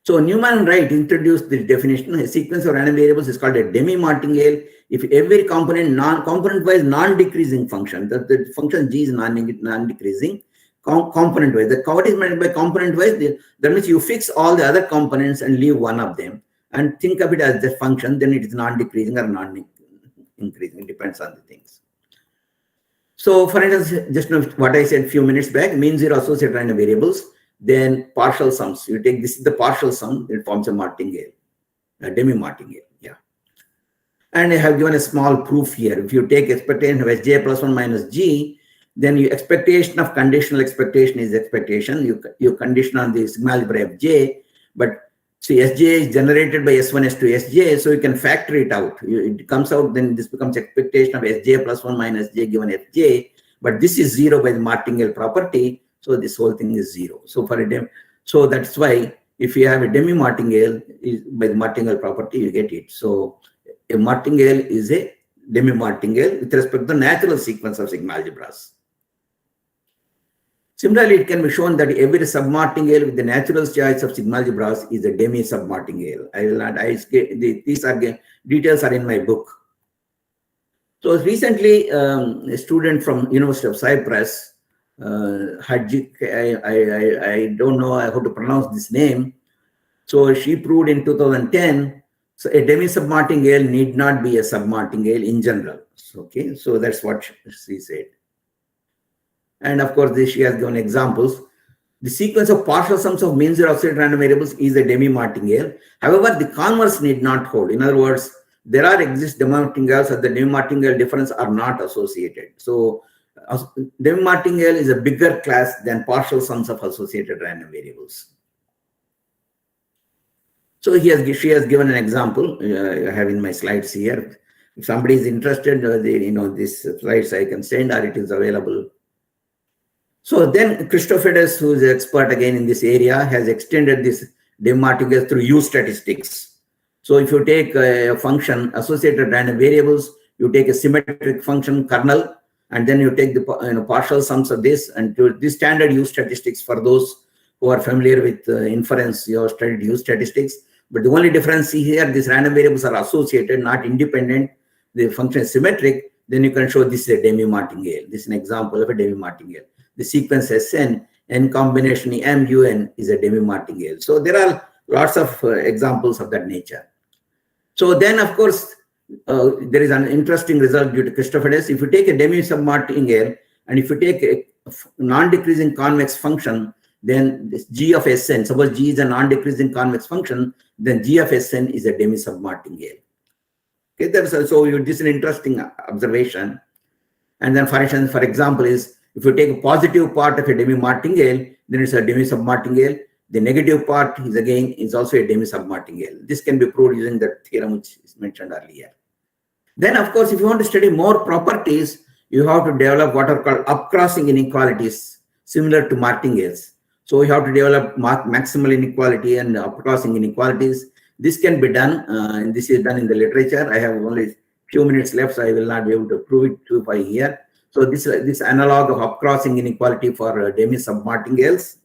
So Newman and Wright introduced the definition. A sequence of random variables is called a demi-martingale if every component, component-wise non-decreasing function, the function G is non-decreasing, component-wise. What is meant by component-wise? That means you fix all the other components and leave one of them and think of it as the function, then it is non-decreasing or non-increasing. It depends on the things. So for instance, just what I said a few minutes back, mean zero associated random variables, then partial sums. You take this is the partial sum, it forms a martingale, a demi-martingale. Yeah. And I have given a small proof here. If you take expectation of Sj plus 1 minus G, then your expectation of conditional expectation is expectation. You condition on the sigma algebra of J, but See, Sj is generated by S1, S2, Sj, so you can factor it out. It comes out, then this becomes expectation of Sj plus 1 minus j given Fj, but this is 0 by the martingale property, so this whole thing is 0. So for a so that's why if you have a demi-martingale by the martingale property, you get it. So a martingale is a demi-martingale with respect to the natural sequence of sigma algebras. Similarly, it can be shown that every submartingale with the natural choice of sigma algebras is a demi-submartingale. I will not. These are details are in my book. So recently, a student from University of Cyprus, Hadjik, I don't know how to pronounce this name. So she proved in 2010. So a demi-submartingale need not be a submartingale in general. Okay, so that's what she said. And of course, she has given examples. The sequence of partial sums of mean zero offset random variables is a demi-martingale. However, the converse need not hold. In other words, there exist demi-martingales and the demi-martingale difference are not associated. So demi-martingale is a bigger class than partial sums of associated random variables. So she has given an example. I have in my slides here. If somebody is interested, these slides I can send, or it is available. So then Christophidis, who is an expert again in this area, has extended this demi-martingale through U statistics. So if you take a function associated random variables, you take a symmetric function kernel, and then you take the partial sums of this, and this standard U statistics for those who are familiar with inference, you have studied U statistics. But the only difference here, these random variables are associated, not independent. The function is symmetric. Then you can show this is a demi-martingale. This is an example of a demi-martingale. The sequence Sn, n combination mun is a demi-martingale. So there are lots of examples of that nature. So then, of course, there is an interesting result due to Christophidis. If you take a demi-submartingale and if you take a non-decreasing convex function, then this g of Sn, suppose g is a non-decreasing convex function, then g of Sn is a demi-submartingale. Okay, this is an interesting observation. And then, for example, is if you take a positive part of a demi-martingale, then it's a demi-submartingale. The negative part is also a demi-submartingale. This can be proved using the theorem which is mentioned earlier. Then, of course, if you want to study more properties, you have to develop what are called upcrossing inequalities, similar to martingales. So you have to develop maximal inequality and upcrossing inequalities. This can be done, and this is done in the literature. I have only few minutes left, so I will not be able to prove it to by here. So this analog of upcrossing inequality for demi-submartingales.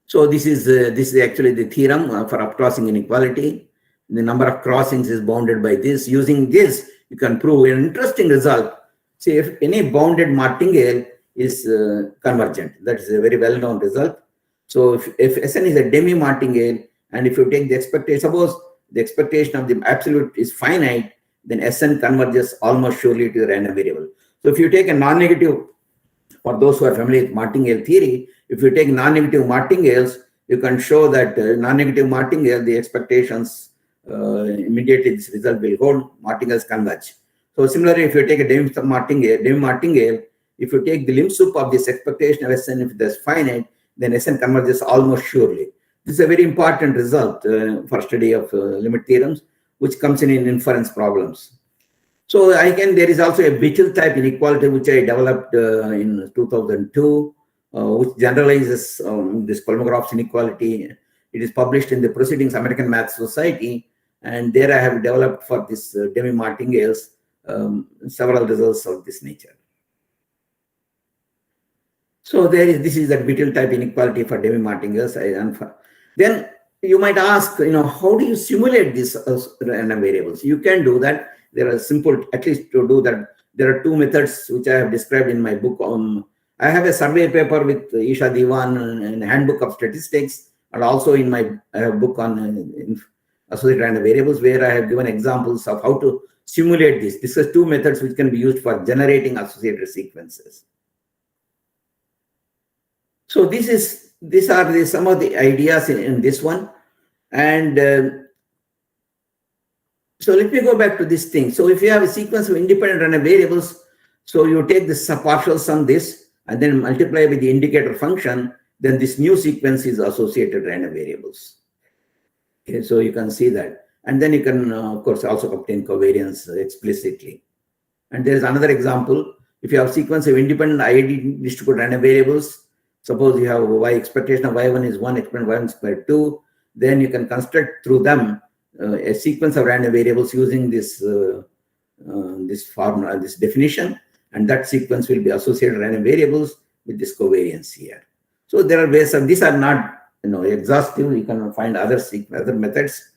So this is actually the theorem for upcrossing inequality. The number of crossings is bounded by this. Using this, you can prove an interesting result. See, if any bounded martingale is convergent, that is a very well-known result. So if Sn is a demi-martingale, and if you take the expectation, suppose the expectation of the absolute is finite, then Sn converges almost surely to the random variable. So if you take a non-negative, for those who are familiar with martingale theory, if you take non-negative martingales, you can show that non-negative martingale, the expectations immediately this result will hold, martingales converge. So similarly, if you take a demi-martingale, if you take the lim sup of this expectation of Sn, if that's finite, then Sn converges almost surely. This is a very important result for study of limit theorems, which comes in inference problems. So there is also a Bichel type inequality which I developed in 2002, which generalizes this Kolmogorov's inequality. It is published in the Proceedings American Math Society, and there I have developed for this demi-martingales several results of this nature. So this is the Bichel type inequality for demi-martingales. Then you might ask, how do you simulate these random variables? You can do that. There are simple, at least to do that. There are two methods which I have described in my book. I have a survey paper with Isha Diwan and Handbook of Statistics, and also in my book on associated random variables, where I have given examples of how to simulate this. These are two methods which can be used for generating associated sequences. So these are some of the ideas in this one. And so let me go back to this thing. So if you have a sequence of independent random variables, so you take this partial sum this, and then multiply with the indicator function, then this new sequence is associated random variables. Okay, so you can see that. And then you can, of course, also obtain covariance explicitly. And there is another example. If you have a sequence of independent ID distributed random variables, suppose you have y expectation of y1 is 1, expectation of y1 squared 2, then you can construct through them a sequence of random variables using this this formula, this definition, and that sequence will be associated random variables with this covariance here. So there are ways of, these are not exhaustive. You can find other methods.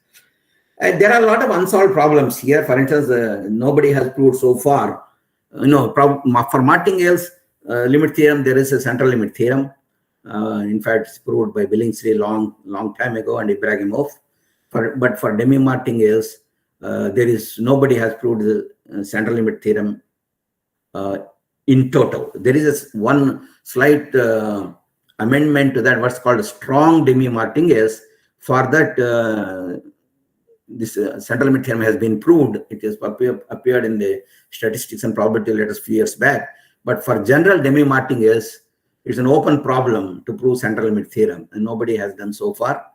And there are a lot of unsolved problems here. For instance, nobody has proved so far. For martingale's limit theorem, there is a central limit theorem. In fact, it's proved by Billingsley long time ago and Ibrahimov. But for demi-martingales, nobody has proved the central limit theorem in total. There is one slight amendment to that, what's called strong demi-martingales. For that, this central limit theorem has been proved. It has appeared in the Statistics and Probability letters a few years back. But for general demi-martingales, it's an open problem to prove central limit theorem, and nobody has done so far.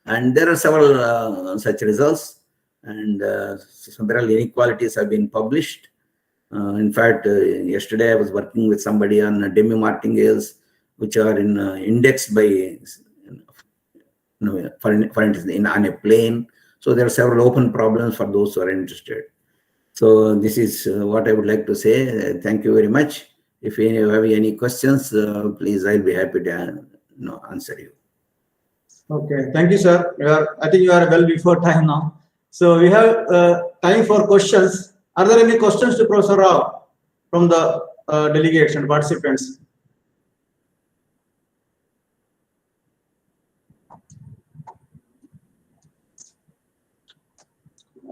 And there are several such results, and several inequalities have been published. In fact, yesterday I was working with somebody on demi-martingales, which are indexed by, for instance, on a plane. So there are several open problems for those who are interested. So this is what I would like to say. Thank you very much. If you have any questions, please, I'll be happy to answer you. Okay, thank you, sir. I think you are well before time now. So we have time for questions. Are there any questions to Professor Rao from the delegates and participants?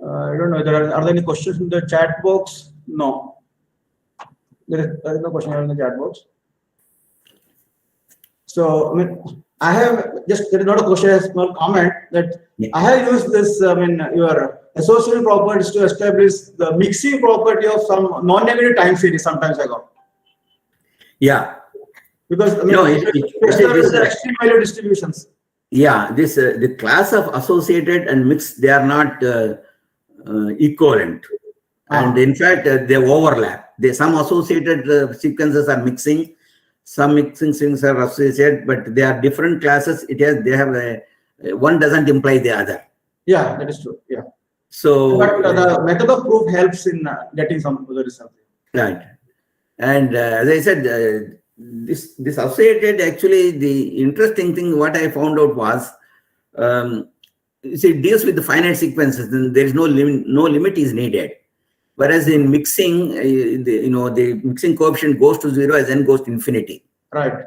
I don't know. Are there any questions in the chat box? No. There is no question in the chat box. So, I have just, there is not a question, a small comment that I have used this, your associative properties to establish the mixing property of some non-negative time series sometimes ago. Yeah. Because, it's extreme value distributions. Yeah, the class of associated and mixed, they are not equivalent. And in fact, they overlap. Some associated sequences are mixing, some mixing strings are associated, but they are different classes. They have one doesn't imply the other. Yeah, that is true. Yeah. So, but the method of proof helps in getting some result. Right. And as I said, this associated, actually, the interesting thing what I found out was, it deals with the finite sequences. Then there is no limit is needed. Whereas in mixing, the mixing coefficient goes to 0 as n goes to infinity. Right.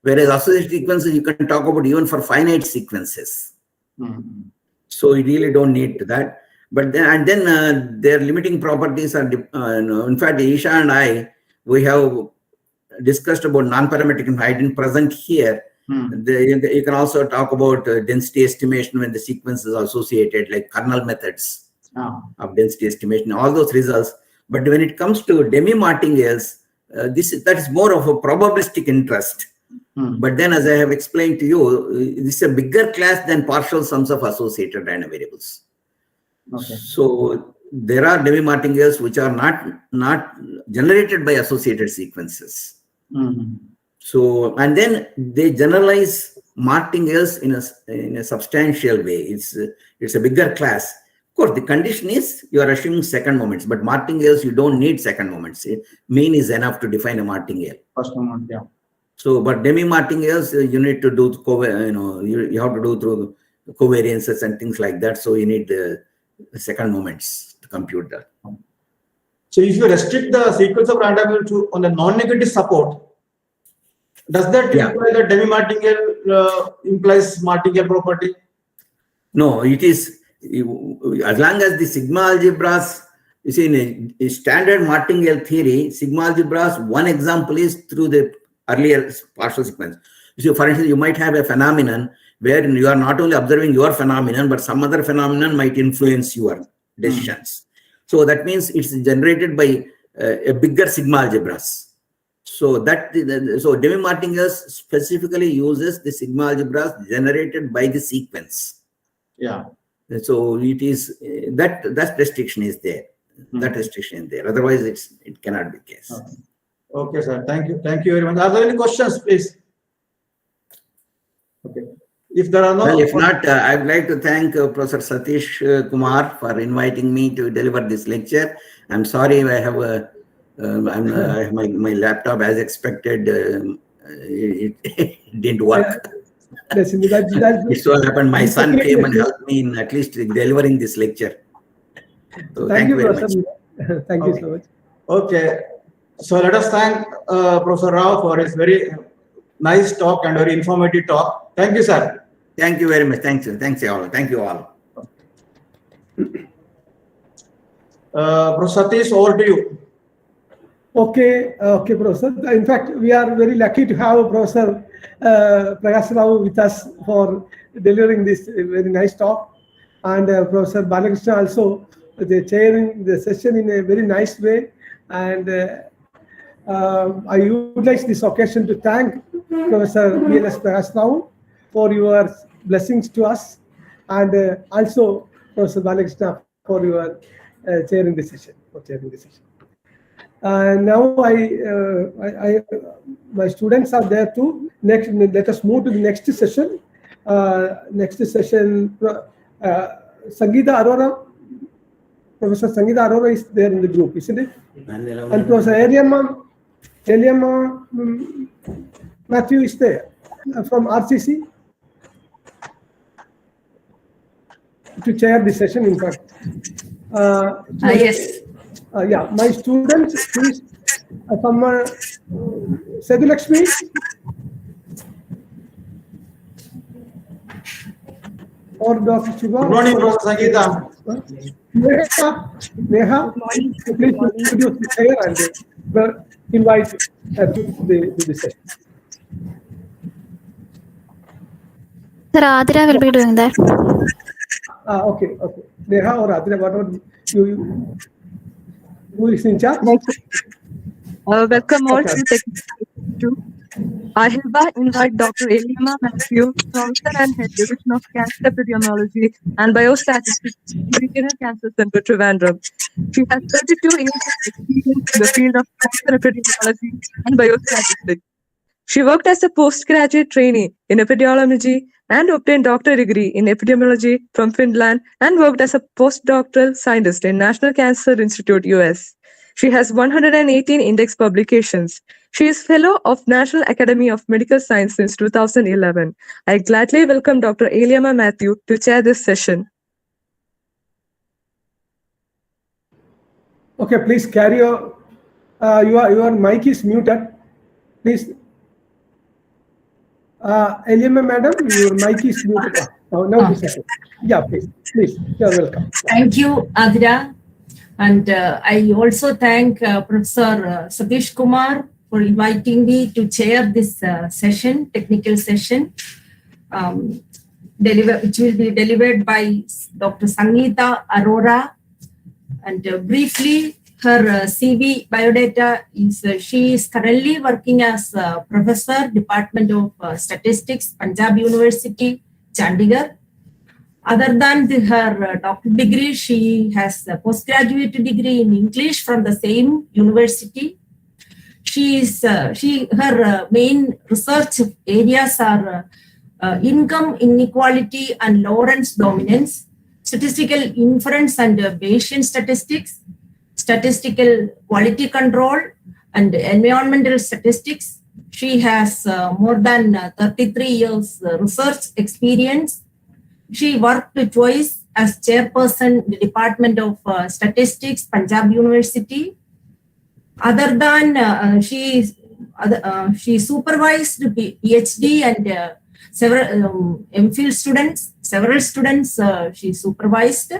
Whereas associated sequences, you can talk about even for finite sequences. Mm-hmm. So you really don't need that. But then, their limiting properties are, in fact, Isha and I, we have discussed about non-parametric. I didn't present here. You can also talk about density estimation when the sequence is associated, like kernel methods of density estimation, all those results. But when it comes to demi-martingales, that is more of a probabilistic interest. But then, as I have explained to you, this is a bigger class than partial sums of associated random variables. Okay. So there are demi-martingales which are not generated by associated sequences. So, and then they generalize martingales in a substantial way. It's a bigger class. Of course, the condition is you are assuming second moments, but martingales, you don't need second moments. Mean is enough to define a martingale. First moment, yeah. So, but demi-martingales, you need to do, you have to do through covariances and things like that. So you need the second moments to compute that. So if you restrict the sequence of random variables to on the non-negative support, does that imply that demi-martingale implies martingale property? No, it is, as long as the sigma algebras, you see, in a standard martingale theory, sigma algebras, one example is through the earlier partial sequence. So, for instance, you might have a phenomenon where you are not only observing your phenomenon, but some other phenomenon might influence your decisions. So that means it's generated by a bigger sigma algebras. So so Demi-Martinez specifically uses the sigma algebras generated by the sequence. Yeah. So it is that restriction is there. That restriction is there. Otherwise, it cannot be the case. Okay, sir. Thank you. Thank you very much. Are there any questions, please? Okay. If there are no. Well, if not, I would like to thank Professor Satish Kumar for inviting me to deliver this lecture. I'm sorry I have I have my laptop as expected. It didn't work. It so happened my son came and helped me in at least delivering this lecture. So thank you very much. Thank you so much. Okay. So let us thank Professor Rao for his very nice talk and very informative talk. Thank you, sir. Thank you very much. Thanks all. Thank you all. Professor Satish, over to you. Okay, Professor. In fact, we are very lucky to have Professor Prakash Rao with us for delivering this very nice talk, and Professor Balakrishna also chairing the session in a very nice way. And I utilize this occasion to thank Professor B.L.S. Prakash Rao for your blessings to us, and also Professor Balakrishna for your chairing the session. Now my students are there too. Next, let us move to the next session. Sangeeta Arora, Professor Sangeeta Arora is there in the group, isn't it? And Professor Eliama Matthew is there from RCC to chair the session. In fact, yes. Yeah, my students, please, Sedhu Lakshmi. Or Dr. Shiva. Good morning, Professor Sangeeta. Neha, please introduce the chair and invite her to the session. Sir, Adira will be doing that. Okay. Neha or Adira, whatever you who is in charge? Welcome all to Technical. I hereby invite Dr. Eliama Matthew, Professor and Head Division of Cancer Epidemiology and Biostatistics, Regional Cancer Center, Trivandrum. She has 32 years of experience in the field of cancer epidemiology and biostatistics. She worked as a postgraduate trainee in epidemiology and obtained doctorate degree in epidemiology from Finland and worked as a postdoctoral scientist in National Cancer Institute, US. She has 118 index publications. She is fellow of National Academy of Medical Science since 2011. I gladly welcome Dr. Eliama Matthew to chair this session. Okay, please carry your mic is muted. Please. Eliama madam, your mic is muted. Now this is it. Yeah, please, you are welcome. Thank you, Adira. And I also thank Professor Satish Kumar for inviting me to chair this session, technical session, which will be delivered by Dr. Sangeeta Arora. And briefly, her CV biodata is she is currently working as a professor, Department of Statistics, Punjab University, Chandigarh. Other than her doctorate degree, she has a postgraduate degree in English from the same university. Her main research areas are income inequality and Lorentz dominance, statistical inference and Bayesian statistics, statistical quality control, and environmental statistics. She has more than 33 years research experience. She worked twice as chairperson in the Department of Statistics, Punjab University. Other than she supervised PhD and several MPhil students. Several students she supervised.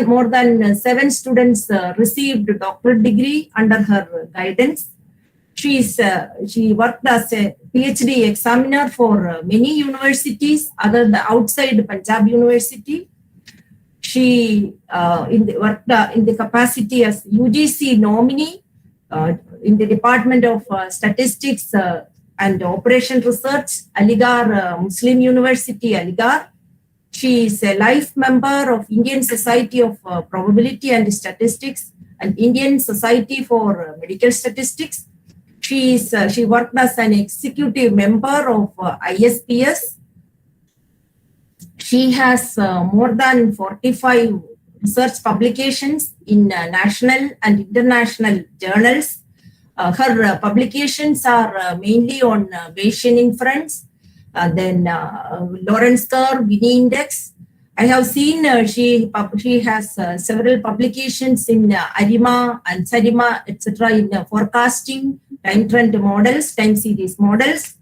More than 7 students received doctorate degree under her guidance. She worked as a PhD examiner for many universities outside Punjab University. She worked in the capacity as UGC nominee in the Department of Statistics and Operation Research, Aligarh Muslim University, Aligarh. She is a life member of Indian Society of Probability and Statistics and Indian Society for Medical Statistics. She worked as an executive member of ISPS. She has more than 45 research publications in national and international journals. Her publications are mainly on Bayesian inference, then Lorentz curve, Gini index. I have seen she has several publications in ARIMA and SARIMA, etc. in forecasting, time trend models, time series models.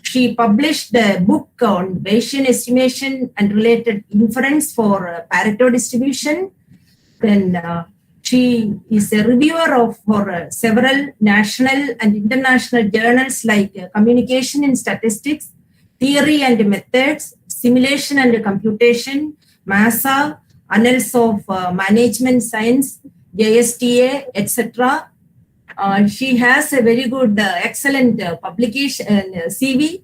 She published a book on Bayesian estimation and related inference for Pareto distribution. Then she is a reviewer for several national and international journals like Communication in Statistics, Theory and Methods, Simulation and Computation, MASA, Annals of Management Science, JSTA, etc. She has a very good, excellent publication CV.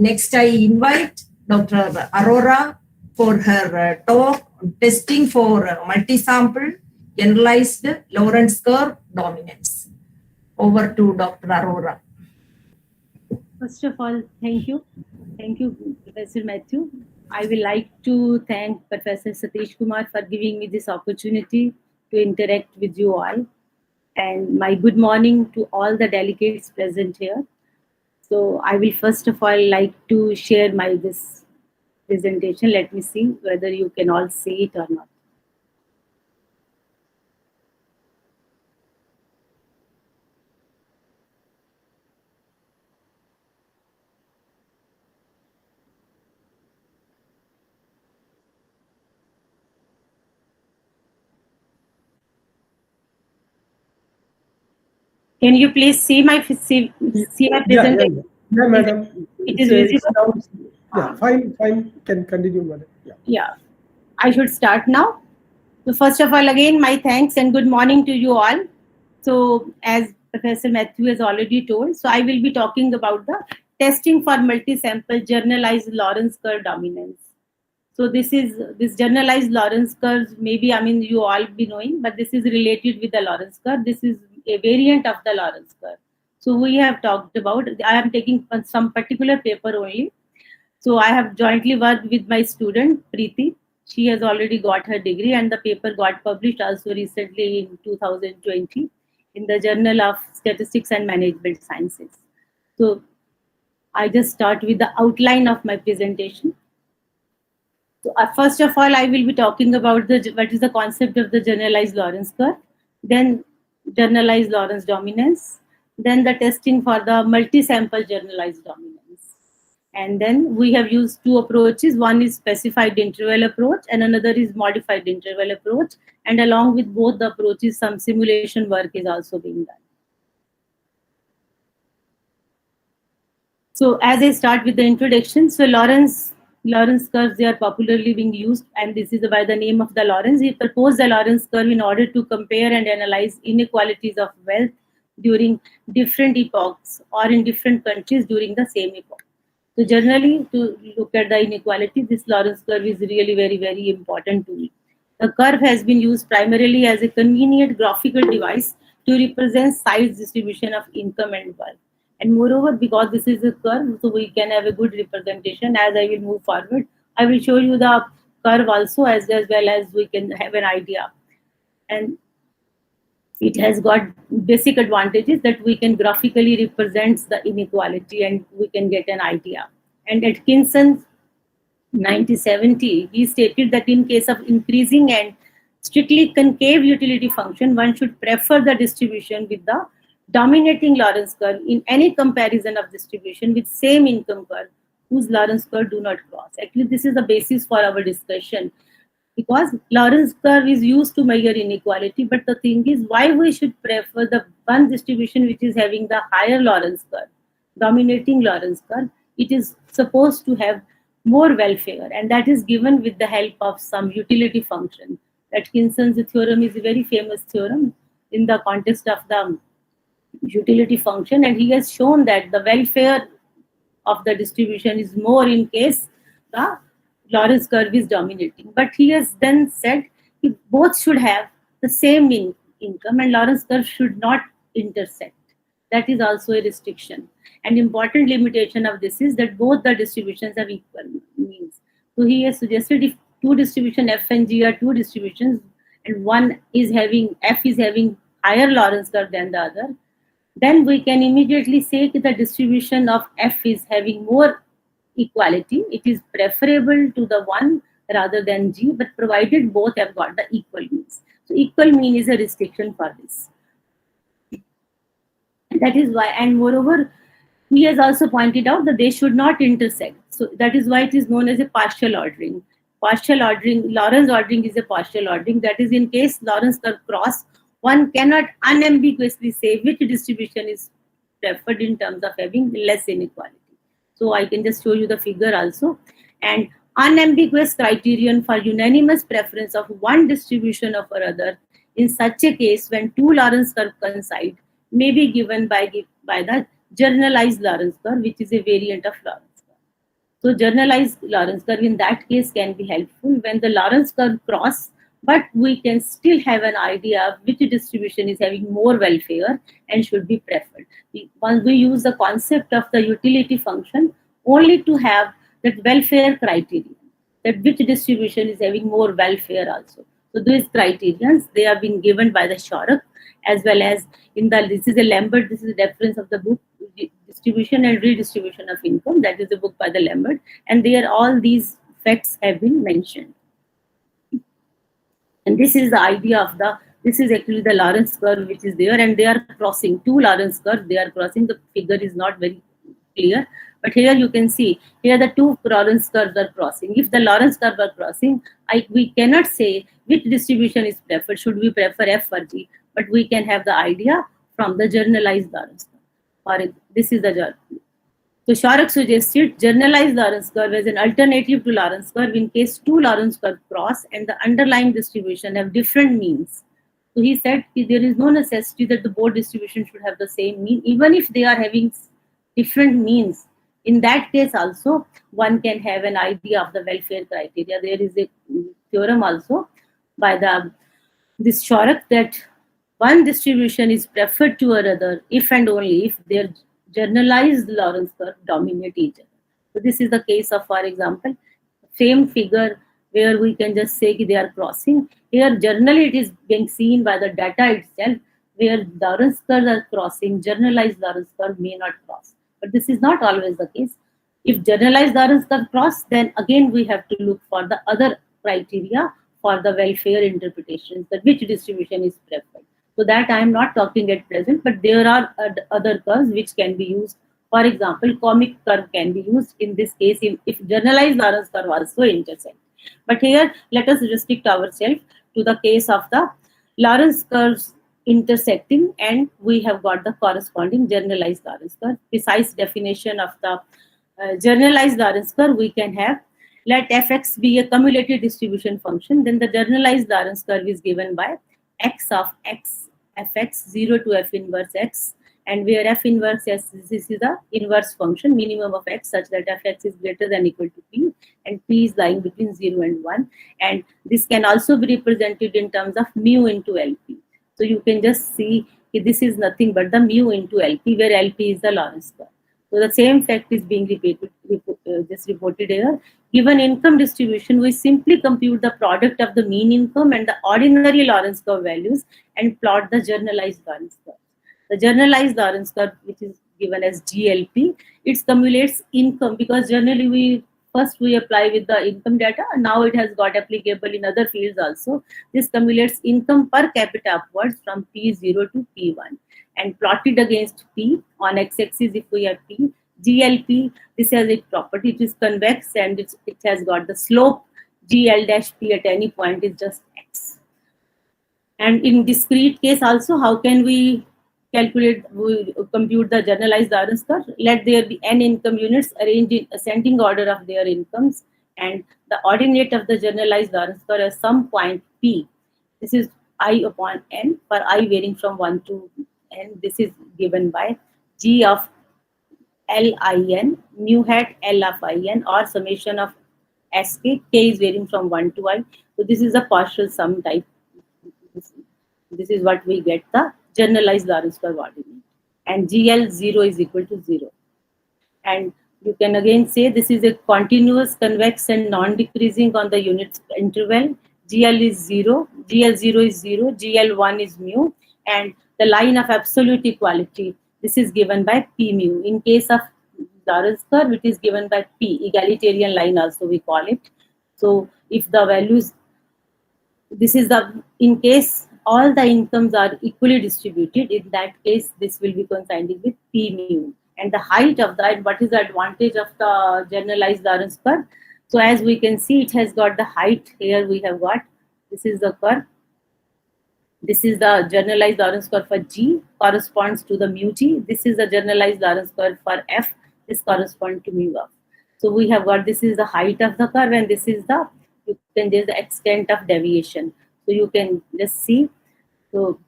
Next, I invite Dr. Arora for her talk on testing for multi-sample generalized Lorentz curve dominance. Over to Dr. Arora. First of all, thank you. Thank you, Professor Matthew. I would like to thank Professor Satish Kumar for giving me this opportunity to interact with you all. And my good morning to all the delegates present here. So I will first of all like to share this presentation. Let me see whether you can all see it or not. Can you please see my presentation? Yeah, madam. It is visible. Yeah, fine. Can continue, madam. Yeah. I should start now. So first of all, again, my thanks and good morning to you all. So as Professor Matthew has already told, so I will be talking about the testing for multi-sample generalized Lorentz curve dominance. So this generalized Lorentz curves, maybe, you all be knowing, but this is related with the Lorentz curve. This is a variant of the Lorentz curve. So we have talked about, I am taking some particular paper only. So I have jointly worked with my student, Preeti. She has already got her degree and the paper got published also recently in 2020 in the Journal of Statistics and Management Sciences. So I just start with the outline of my presentation. So first of all, I will be talking about what is the concept of the generalized Lorentz curve, then generalized Lorentz dominance, then the testing for the multi-sample generalized dominance. And then we have used two approaches. One is specified interval approach and another is modified interval approach. And along with both the approaches, some simulation work is also being done. So as I start with the introduction, so Lorentz curves, they are popularly being used, and this is by the name of the Lorentz. He proposed the Lorentz curve in order to compare and analyze inequalities of wealth during different epochs or in different countries during the same epoch. So generally, to look at the inequality, this Lorentz curve is really very, very important tool. The curve has been used primarily as a convenient graphical device to represent size distribution of income and wealth. And moreover, because this is a curve, so we can have a good representation. As I will move forward, I will show you the curve also as well as we can have an idea. And it has got basic advantages that we can graphically represent the inequality and we can get an idea. And Atkinson, 1970, he stated that in case of increasing and strictly concave utility function, one should prefer the distribution with the dominating Lorentz curve in any comparison of distribution with same income curve whose Lorentz curve do not cross. Actually, this is the basis for our discussion because Lorentz curve is used to measure inequality, but the thing is why we should prefer the one distribution which is having the higher Lorentz curve, dominating Lorentz curve. It is supposed to have more welfare, and that is given with the help of some utility function. Atkinson's theorem is a very famous theorem in the context of the utility function, and he has shown that the welfare of the distribution is more in case the Lorentz curve is dominating. But he has then said both should have the same income and Lorentz curve should not intersect. That is also a restriction. An important limitation of this is that both the distributions have equal means. So he has suggested if two distribution F and G are two distributions and one is having, F is having higher Lorentz curve than the other, then we can immediately say that the distribution of F is having more equality. It is preferable to the one rather than G, but provided both have got the equal means. So equal mean is a restriction for this. That is why, and moreover, he has also pointed out that they should not intersect. So that is why it is known as a partial ordering. Partial ordering, Lorentz ordering is a partial ordering. That is, in case Lorentz curve cross, one cannot unambiguously say which distribution is preferred in terms of having less inequality. So I can just show you the figure also. And unambiguous criterion for unanimous preference of one distribution over other in such a case when two Lorentz curve coincide may be given by the generalized Lorentz curve, which is a variant of Lorentz curve. So generalized Lorentz curve in that case can be helpful when the Lorentz curve cross, but we can still have an idea of which distribution is having more welfare and should be preferred. Once we use the concept of the utility function only to have that welfare criterion, that which distribution is having more welfare also. So these criterions, they have been given by the Shorak, as well as in the, this is a Lambert, this is a reference of the book, Distribution and Redistribution of Income, that is a book by the Lambert, and there all these facts have been mentioned. And this is the idea of the, this is actually the Lorentz curve which is there, and they are crossing, two Lorentz curve, they are crossing, the figure is not very clear, but here you can see, here the two Lorentz curves are crossing. If the Lorentz curve are crossing, we cannot say which distribution is preferred, should we prefer F or G, but we can have the idea from the generalized Lorentz curve. Or this is the, so Shorak suggested generalized Lorentz curve as an alternative to Lorentz curve in case two Lorentz curve cross and the underlying distribution have different means. So he said there is no necessity that the both distribution should have the same mean, even if they are having different means. In that case also, one can have an idea of the welfare criteria. There is a theorem also by this Shorak that one distribution is preferred to another if and only if their generalized Lorentz curve dominate each other. So this is the case of, for example, same figure where we can just say they are crossing. Here generally it is being seen by the data itself, where Lorentz curves are crossing, generalized Lorentz curve may not cross. But this is not always the case. If generalized Lorentz curve cross, then again we have to look for the other criteria for the welfare interpretations, that which distribution is preferred. So that I am not talking at present, but there are other curves which can be used. For example, comic curve can be used in this case if generalized Lorentz curve also intersect. But here, let us restrict ourselves to the case of the Lorentz curves intersecting, and we have got the corresponding generalized Lorentz curve. Precise definition of the generalized Lorentz curve we can have. Let fx be a cumulative distribution function, then the generalized Lorentz curve is given by x of x fx 0 to f inverse x, and where f inverse s, this is the inverse function minimum of x such that fx is greater than equal to p and p is lying between 0 and 1, and this can also be represented in terms of mu into lp. So you can just see this is nothing but the mu into lp, where lp is the Lorentz curve. So the same fact is being reported here. Given income distribution, we simply compute the product of the mean income and the ordinary Lorentz curve values and plot the generalized Lorentz curve. The generalized Lorentz curve, which is given as GLP, it cumulates income, because generally we apply with the income data, and now it has got applicable in other fields also. This cumulates income per capita upwards from P0 to P1 and plotted against P on x-axis if we have P. GLP, this has a property, it is convex and it has got the slope GL-P at any point is just x. And in discrete case also, how can we compute the generalized Lorentz curve? Let there be n income units arranged in ascending order of their incomes, and the ordinate of the generalized Lorentz curve at some point P. This is I upon n, for I varying from 1 to and this is given by G of Lin, mu hat L of In, or summation of Sk. K is varying from 1 to I. So this is a partial sum type. This is what we get the generalized Lorentz curve ordinate. And GL 0 is equal to 0. And you can again say this is a continuous, convex and non-decreasing on the unit interval. GL is 0, GL 0 is 0, GL 1 is mu, and the line of absolute equality, this is given by P mu. In case of Lorentz curve, it is given by P, egalitarian line also we call it. So if the values, this is the, in case all the incomes are equally distributed, in that case this will be coinciding with P mu. And the height of that, what is the advantage of the generalized Lorentz curve? So as we can see, it has got the height here. We have got, this is the curve. This is the generalized Lorentz curve for G, corresponds to the mu G. This is the generalized Lorentz curve for F. This corresponds to mu F. So we have got, this is the height of the curve, and this is the, you can just the extent of deviation. So you can just see. So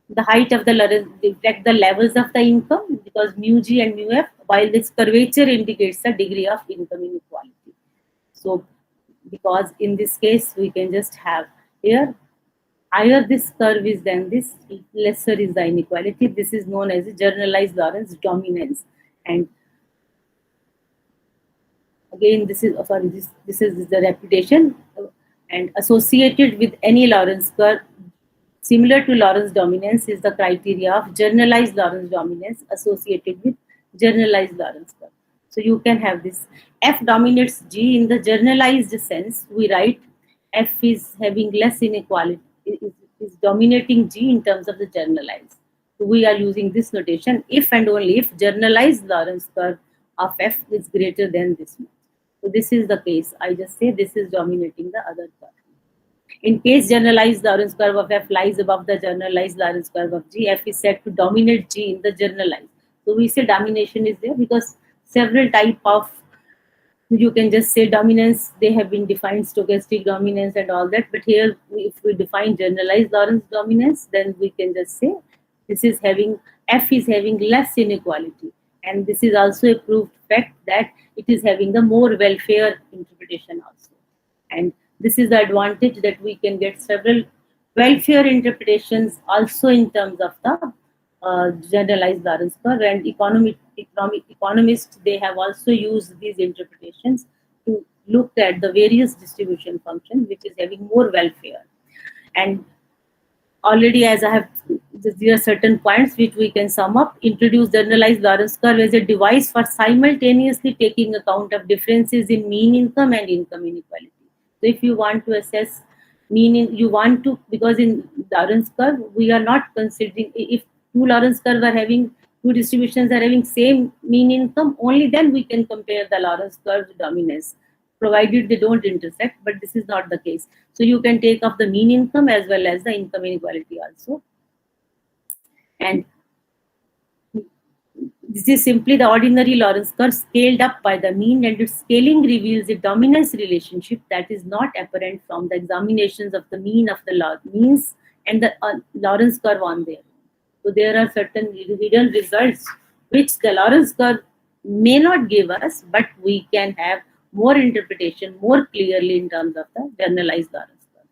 the height of the Lorentz reflect the levels of the income, because mu G and mu F, while this curvature indicates the degree of income inequality. So because in this case, we can just have here, higher this curve is than this, lesser is the inequality. This is known as a generalized Lorentz dominance. And again, this is, sorry, this is the reputation, and associated with any Lorentz curve similar to Lorentz dominance is the criteria of generalized Lorentz dominance associated with generalized Lorentz curve. So you can have this F dominates G in the generalized sense. We write F is having less inequality, is dominating G in terms of the generalized. So we are using this notation if and only if generalized Lorentz curve of F is greater than this much. So this is the case. I just say this is dominating the other curve. In case generalized Lorentz curve of F lies above the generalized Lorentz curve of G, F is said to dominate G in the generalized. So we say domination is there because several type of, you can just say dominance, they have been defined, stochastic dominance and all that. But here, if we define generalized Lorentz dominance, then we can just say this is having, F is having less inequality. And this is also a proved fact that it is having the more welfare interpretation also. And this is the advantage that we can get several welfare interpretations also in terms of the generalized Lorentz curve, and economists, they have also used these interpretations to look at the various distribution functions which is having more welfare. And already, as I have, there are certain points which we can sum up. Introduce generalized Lorentz curve as a device for simultaneously taking account of differences in mean income and income inequality. So if you want to assess mean, you want to, because in Lorentz curve, we are not considering, if two Lorentz curve are having, two distributions are having same mean income, only then we can compare the Lorentz curve dominance, provided they don't intersect, but this is not the case. So you can take off the mean income as well as the income inequality also. And this is simply the ordinary Lorentz curve scaled up by the mean, and its scaling reveals a dominance relationship that is not apparent from the examinations of the mean of the means and the Lorentz curve on there. So there are certain hidden results which the Lorentz curve may not give us, but we can have more interpretation more clearly in terms of the generalized Lorentz curve.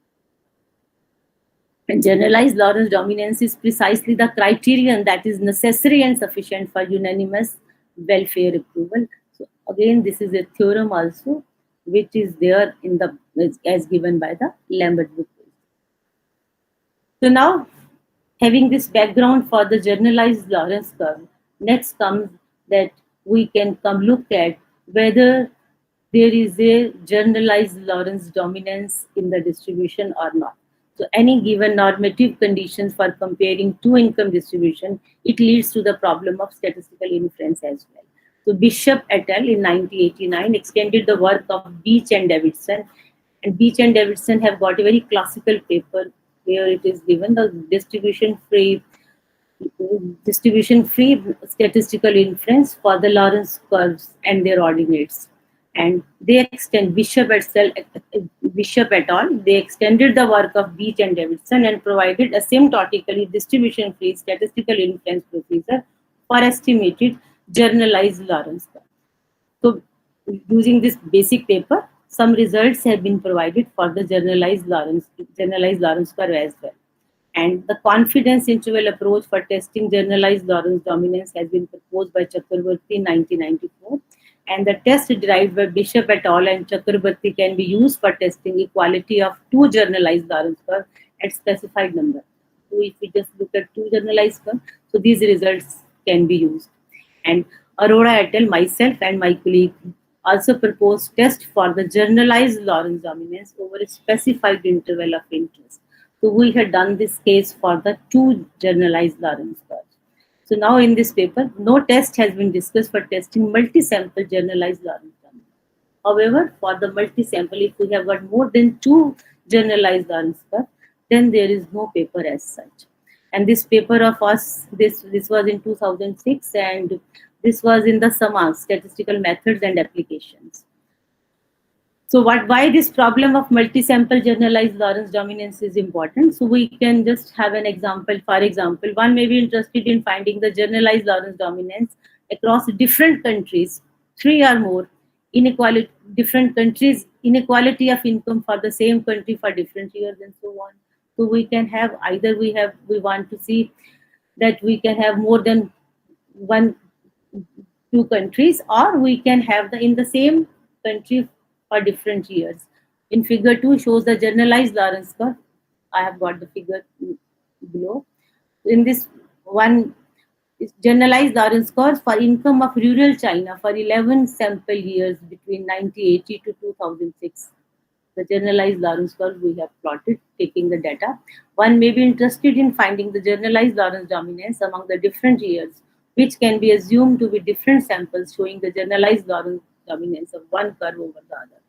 And generalized Lorentz dominance is precisely the criterion that is necessary and sufficient for unanimous welfare approval. So again, this is a theorem also which is there in the, as given by the Lambert book. So now, having this background for the generalized Lorentz curve, next comes that we can come look at whether there is a generalized Lorentz dominance in the distribution or not. So any given normative conditions for comparing two income distribution, it leads to the problem of statistical inference as well. So Bishop et al. In 1989 extended the work of Beach and Davidson, and Beach and Davidson have got a very classical paper where it is given the distribution-free statistical inference for the Lorentz curves and their ordinates. And they extend, Bishop et al. Bishop et al., they extended the work of Beach and Davidson and provided asymptotically distribution-free statistical inference procedure for estimated generalized Lorentz curve. So, using this basic paper, some results have been provided for the generalized Lorentz curve as well. And the confidence interval approach for testing generalized Lorentz dominance has been proposed by Chakraborty in 1994. And the test derived by Bishop et al. And Chakraborty can be used for testing equality of two generalized Lorentz curves at specified number. So if we just look at two generalized curves, so these results can be used. And Arora et al., myself and my colleague also proposed test for the generalized Lorentz dominance over a specified interval of interest. So we had done this case for the two generalized Lorentz curves. So now in this paper, no test has been discussed for testing multi-sample generalized Lorentz dominance. However, for the multi-sample, if we have got more than two generalized Lorentz curves, then there is no paper as such. And this paper of us, this was in 2006, and this was in the SAMA, Statistical Methods and Applications. So why this problem of multi-sample generalized Lorentz dominance is important? So we can just have an example. For example, one may be interested in finding the generalized Lorentz dominance across different countries, 3 or more, inequality, different countries, inequality of income for the same country for different years and so on. So we can have either we want to see that we can have more than two countries, or we can have in the same country for different years. In figure 2 shows the generalized Lorentz curve. I have got the figure below. In this one is generalized Lorentz curve for income of rural China for 11 sample years between 1980 to 2006. The generalized Lorentz curve we have plotted taking the data. One may be interested in finding the generalized Lorentz dominance among the different years, which can be assumed to be different samples showing the generalized Lorentz dominance of one curve over the other.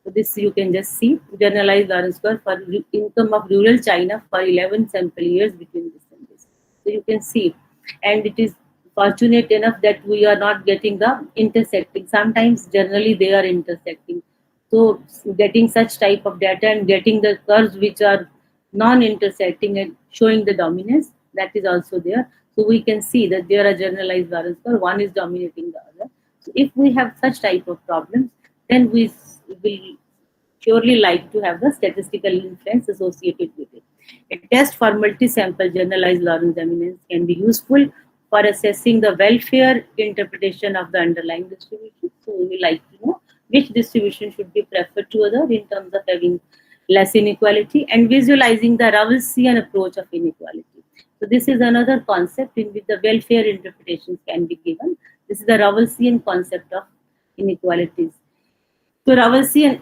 So this you can just see generalized Lorentz curve for income of rural China for 11 sample years between this and this. So you can see, and it is fortunate enough that we are not getting the intersecting. Sometimes generally they are intersecting. So getting such type of data and getting the curves which are non-intersecting and showing the dominance, that is also there. So we can see that there are generalized Lorentz curve, one is dominating the other. So if we have such type of problems, then we will surely like to have the statistical inference associated with it. A test for multi-sample generalized Lorentz dominance can be useful for assessing the welfare interpretation of the underlying distribution. So we like to know which distribution should be preferred to other in terms of having less inequality and visualizing the Rawlsian approach of inequality. So this is another concept in which the welfare interpretations can be given. This is the Rawlsian concept of inequalities. So Rawlsian,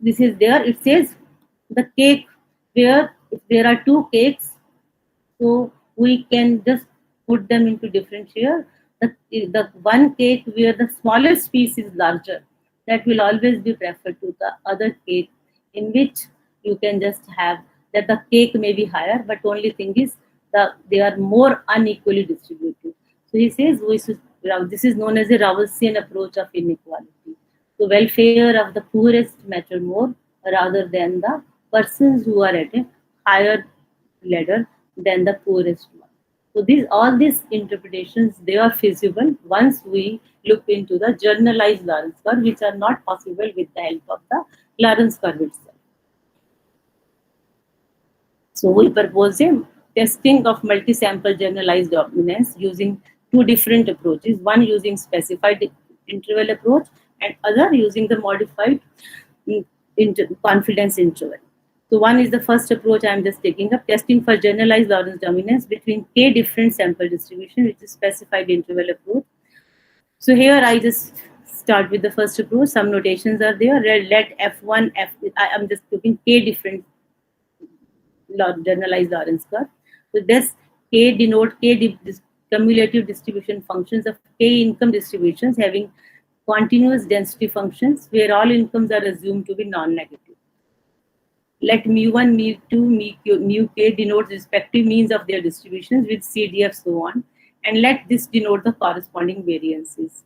this is there. It says the cake where if there are two cakes, so we can just put them into different tiers. The one cake where the smallest piece is larger, that will always be preferred to the other cake, in which you can just have that the cake may be higher, but only thing is they are more unequally distributed. So he says this is known as a Rawlsian approach of inequality. The welfare of the poorest matter more rather than the persons who are at a higher ladder than the poorest one. So all these interpretations, they are feasible once we look into the generalized Lorentz curve, which are not possible with the help of the Lorentz curve itself. So we propose a testing of multi-sample generalized dominance using two different approaches, one using specified interval approach and other using the modified confidence interval. So one is the first approach I am just taking up, testing for generalized Lorentz dominance between k different sample distribution, which is specified interval approach. So here I just start with the first approach. Some notations are there. Let F1, I am just taking k different generalized Lorentz curve. So this k denote cumulative distribution functions of k income distributions having continuous density functions where all incomes are assumed to be non-negative. Let mu1, mu2, mu k denote respective means of their distributions with CDF so on, and let this denote the corresponding variances.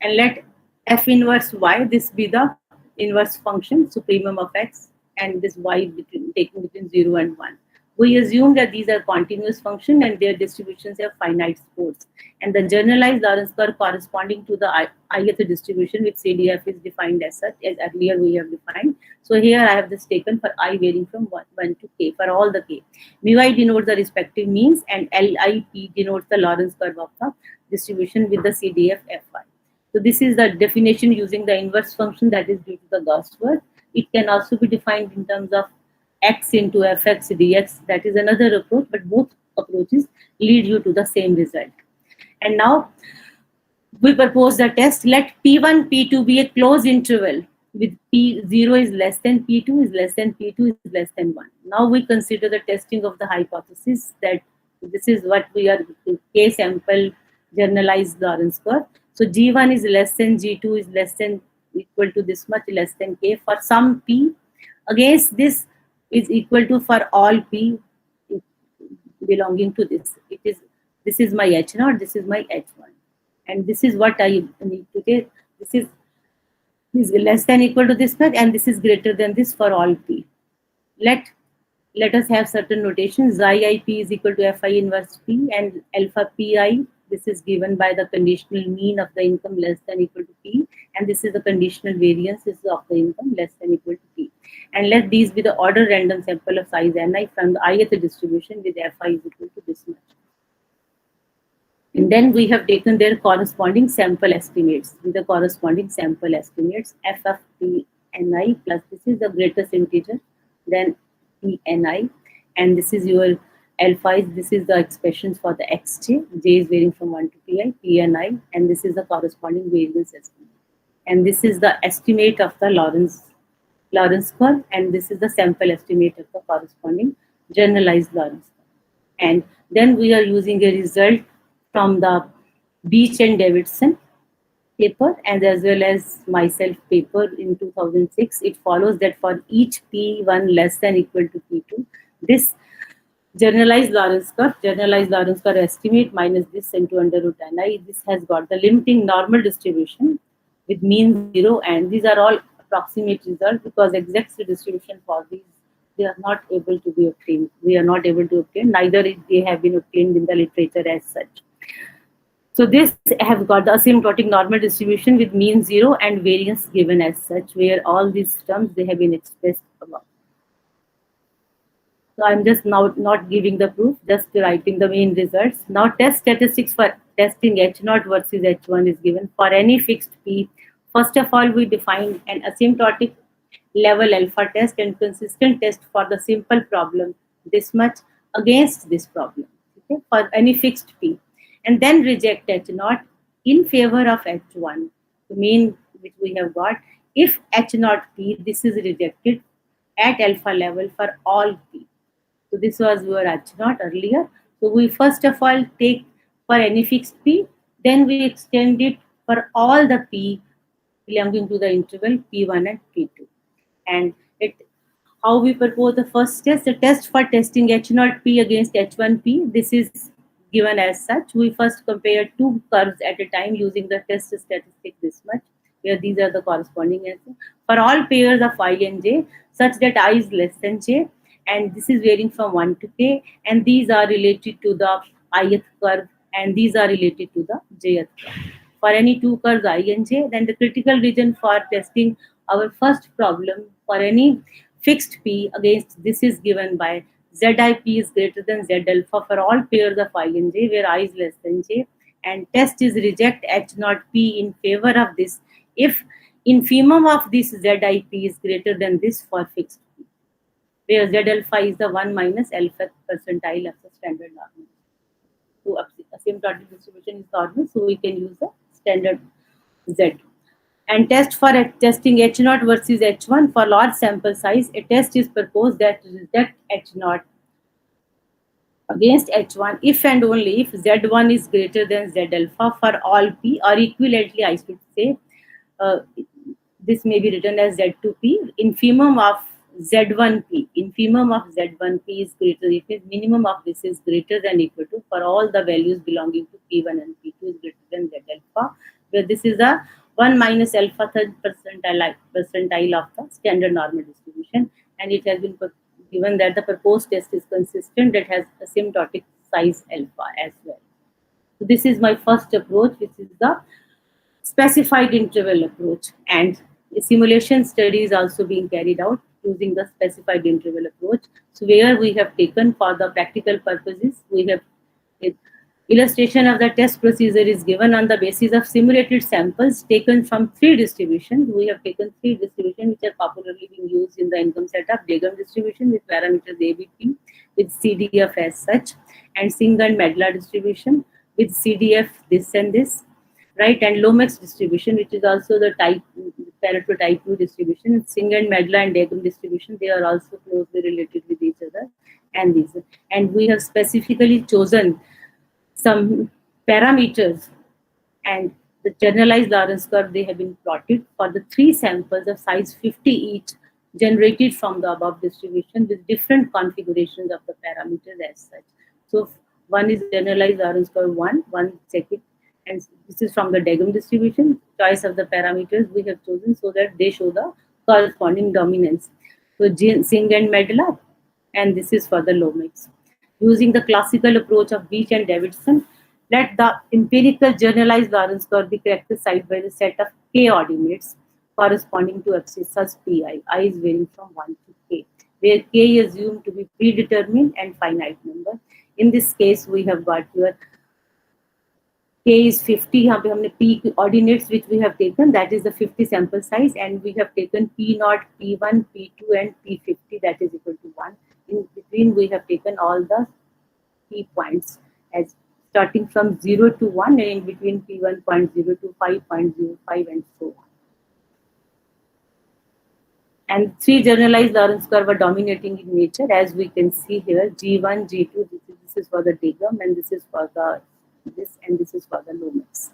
And let F inverse y, this be the inverse function, supremum of x, and this y taking between 0 and 1. We assume that these are continuous function and their distributions have finite scores. And the generalized Lorentz curve corresponding to the ith distribution with CDF is defined as such, as earlier we have defined. So here I have this taken for I varying from 1 to k, for all the k. Mu I denotes the respective means and LIP denotes the Lorentz curve of the distribution with the CDF Fy. So this is the definition using the inverse function that is due to the Gauss-Worth. It can also be defined in terms of x into fx dx. That is another approach, but both approaches lead you to the same result. And now we propose the test. Let P1, P2 be a closed interval with P0 is less than P2 is less than P2 is less than 1. Now we consider the testing of the hypothesis that this is what we are K sample generalized Lorentz curve. So G1 is less than G2 is less than equal to this much less than K for some P. Against this is equal to for all P belonging to this. This is my H0, this is my H1. And this is what I need to take. This is less than equal to this much and this is greater than this for all P. Let us have certain notations. Xi I P is equal to Fi inverse P and alpha Pi. This is given by the conditional mean of the income less than equal to P, and this is the conditional variances of the income less than equal to P. And let these be the order random sample of size Ni from the ith distribution with Fi is equal to this much. And then we have taken their corresponding sample estimates with the corresponding sample estimates F of P Ni plus this is the greatest integer, then P Ni, and this is your alpha is, this is the expressions for the xj, j is varying from 1 to pi, Pni, and this is the corresponding variance estimate. And this is the estimate of the Lorentz curve, and this is the sample estimate of the corresponding generalized Lorentz curve. And then we are using a result from the Beach and Davidson paper and as well as myself paper in 2006. It follows that for each P1 less than equal to P2, this generalized Lorentz curve estimate minus this into under root Ni, this has got the limiting normal distribution with mean 0, and these are all approximate results because exact distribution for these they are not able to be obtained. We are not able to obtain, neither they have been obtained in the literature as such. So this have got the asymptotic normal distribution with mean 0 and variance given as such, where all these terms they have been expressed above. So I'm just now not giving the proof, just writing the main results. Now test statistics for testing H0 versus H1 is given for any fixed P. First of all, we define an asymptotic level alpha test and consistent test for the simple problem this much against this problem, okay, for any fixed P. And then reject H0 in favor of H1, the mean which we have got. If H0 P, this is rejected at alpha level for all P. So this was your H0 earlier. So we first of all take for any fixed P, then we extend it for all the P belonging to the interval P1 and P2. And how we propose the first test, the test for testing H0 P against H1 P, this is given as such. We first compare two curves at a time using the test statistic this much, where these are the corresponding answers. For all pairs of I and J, such that I is less than J, and this is varying from 1 to k, and these are related to the ith curve and these are related to the jth curve. For any two curves I and j, then the critical region for testing our first problem for any fixed p against this is given by zip is greater than z alpha for all pairs of I and j where I is less than j, and test is reject H0 p in favor of this if infimum of this zip is greater than this for fixed p, where Z alpha is the 1 minus alpha percentile of the standard normal. So asymptotic distribution is normal, so we can use the standard Z. And test for testing H0 versus H1 for large sample size, a test is proposed that reject H0 against H1 if and only if Z1 is greater than Z alpha for all P, or equivalently I should say, this may be written as Z2P, infimum of Z1P. Infimum of Z1P is greater, it means minimum of this is greater than equal to for all the values belonging to P1 and P2 is greater than Z alpha, where this is a 1 minus alpha third percentile of the standard normal distribution, and it has been given that the proposed test is consistent, that has asymptotic size alpha as well. So this is my first approach, which is the specified interval approach, and a simulation study is also being carried out using the specified interval approach. So where we have taken for the practical purposes, we have illustration of the test procedure is given on the basis of simulated samples taken from 3 distributions. We have taken 3 distributions which are popularly being used in the income setup: Degam distribution with parameters ABP with CDF as such, and Singh and Medla distribution with CDF this and this, right? And Lomax distribution, which is also the Pareto type 2 distribution. Singh and Medla and Degam distribution, they are also closely related with each other, and these. And we have specifically chosen some parameters, and the generalized Lorentz curve, they have been plotted for the 3 samples of size 50 each generated from the above distribution with different configurations of the parameters as such. So one is generalized Lorentz curve 1, second, and this is from the Degam distribution. Choice of the parameters we have chosen so that they show the corresponding dominance. So Singh and Medla, and this is for the Lomax. Using the classical approach of Beach and Davidson, let the empirical generalized Lorentz curve be characterized by the set of k ordinates corresponding to abscissas pi. I is varying from 1 to k, where k is assumed to be predetermined and finite number. In this case, we have got your k is 50. Here we have p ordinates which we have taken, that is the 50 sample size, and we have taken p0, p1, p2, and p50, that is equal to 1. In between, we have taken all the p points as starting from 0 to 1, and in between p1.0 to 5.05 and so on. And 3 generalized Lorentz curve are dominating in nature, as we can see here: G1, G2. This is for the Degam, and this is for the and this is for the Lomax.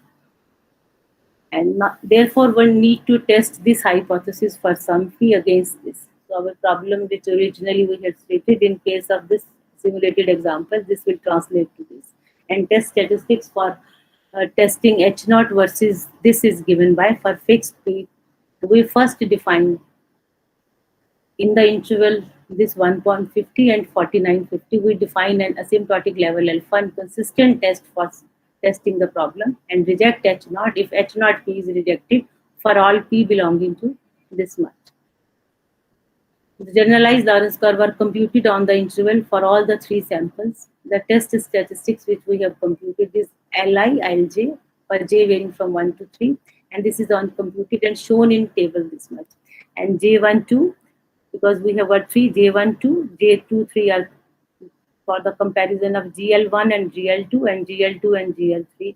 And therefore, one need to test this hypothesis for some phi against this. So our problem, which originally we had stated in case of this simulated example, this will translate to this. And test statistics for testing H0 versus this is given by, for fixed p, we first define in the interval this 1.50 and 4950, we define an asymptotic level alpha and consistent test for testing the problem, and reject H0 if H0 p is rejected for all p belonging to this much. The generalized Lorentz curve are computed on the interval for all the 3 samples. The test statistics which we have computed is Li, Lj, for j varying from 1 to 3, and this is on computed and shown in table this much. And J12, because we have got 3, J12, J23 are for the comparison of GL1 and GL2 and GL2 and GL3.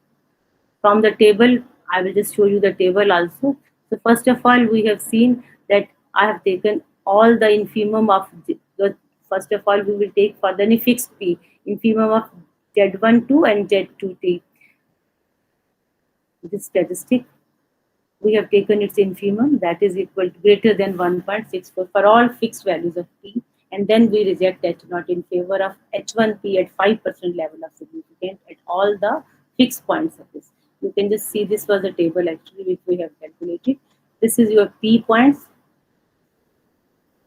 From the table, I will just show you the table also. So first of all, we have seen that I have taken all the infimum of first of all, we will take for the fixed p, infimum of Z12 and Z2t. This statistic, we have taken its infimum, that is equal to greater than 1.64 for all fixed values of p, and then we reject H0 in favor of H1p at 5% level of significance at all the fixed points of this. You can just see this was the table actually which we have calculated. This is your p points.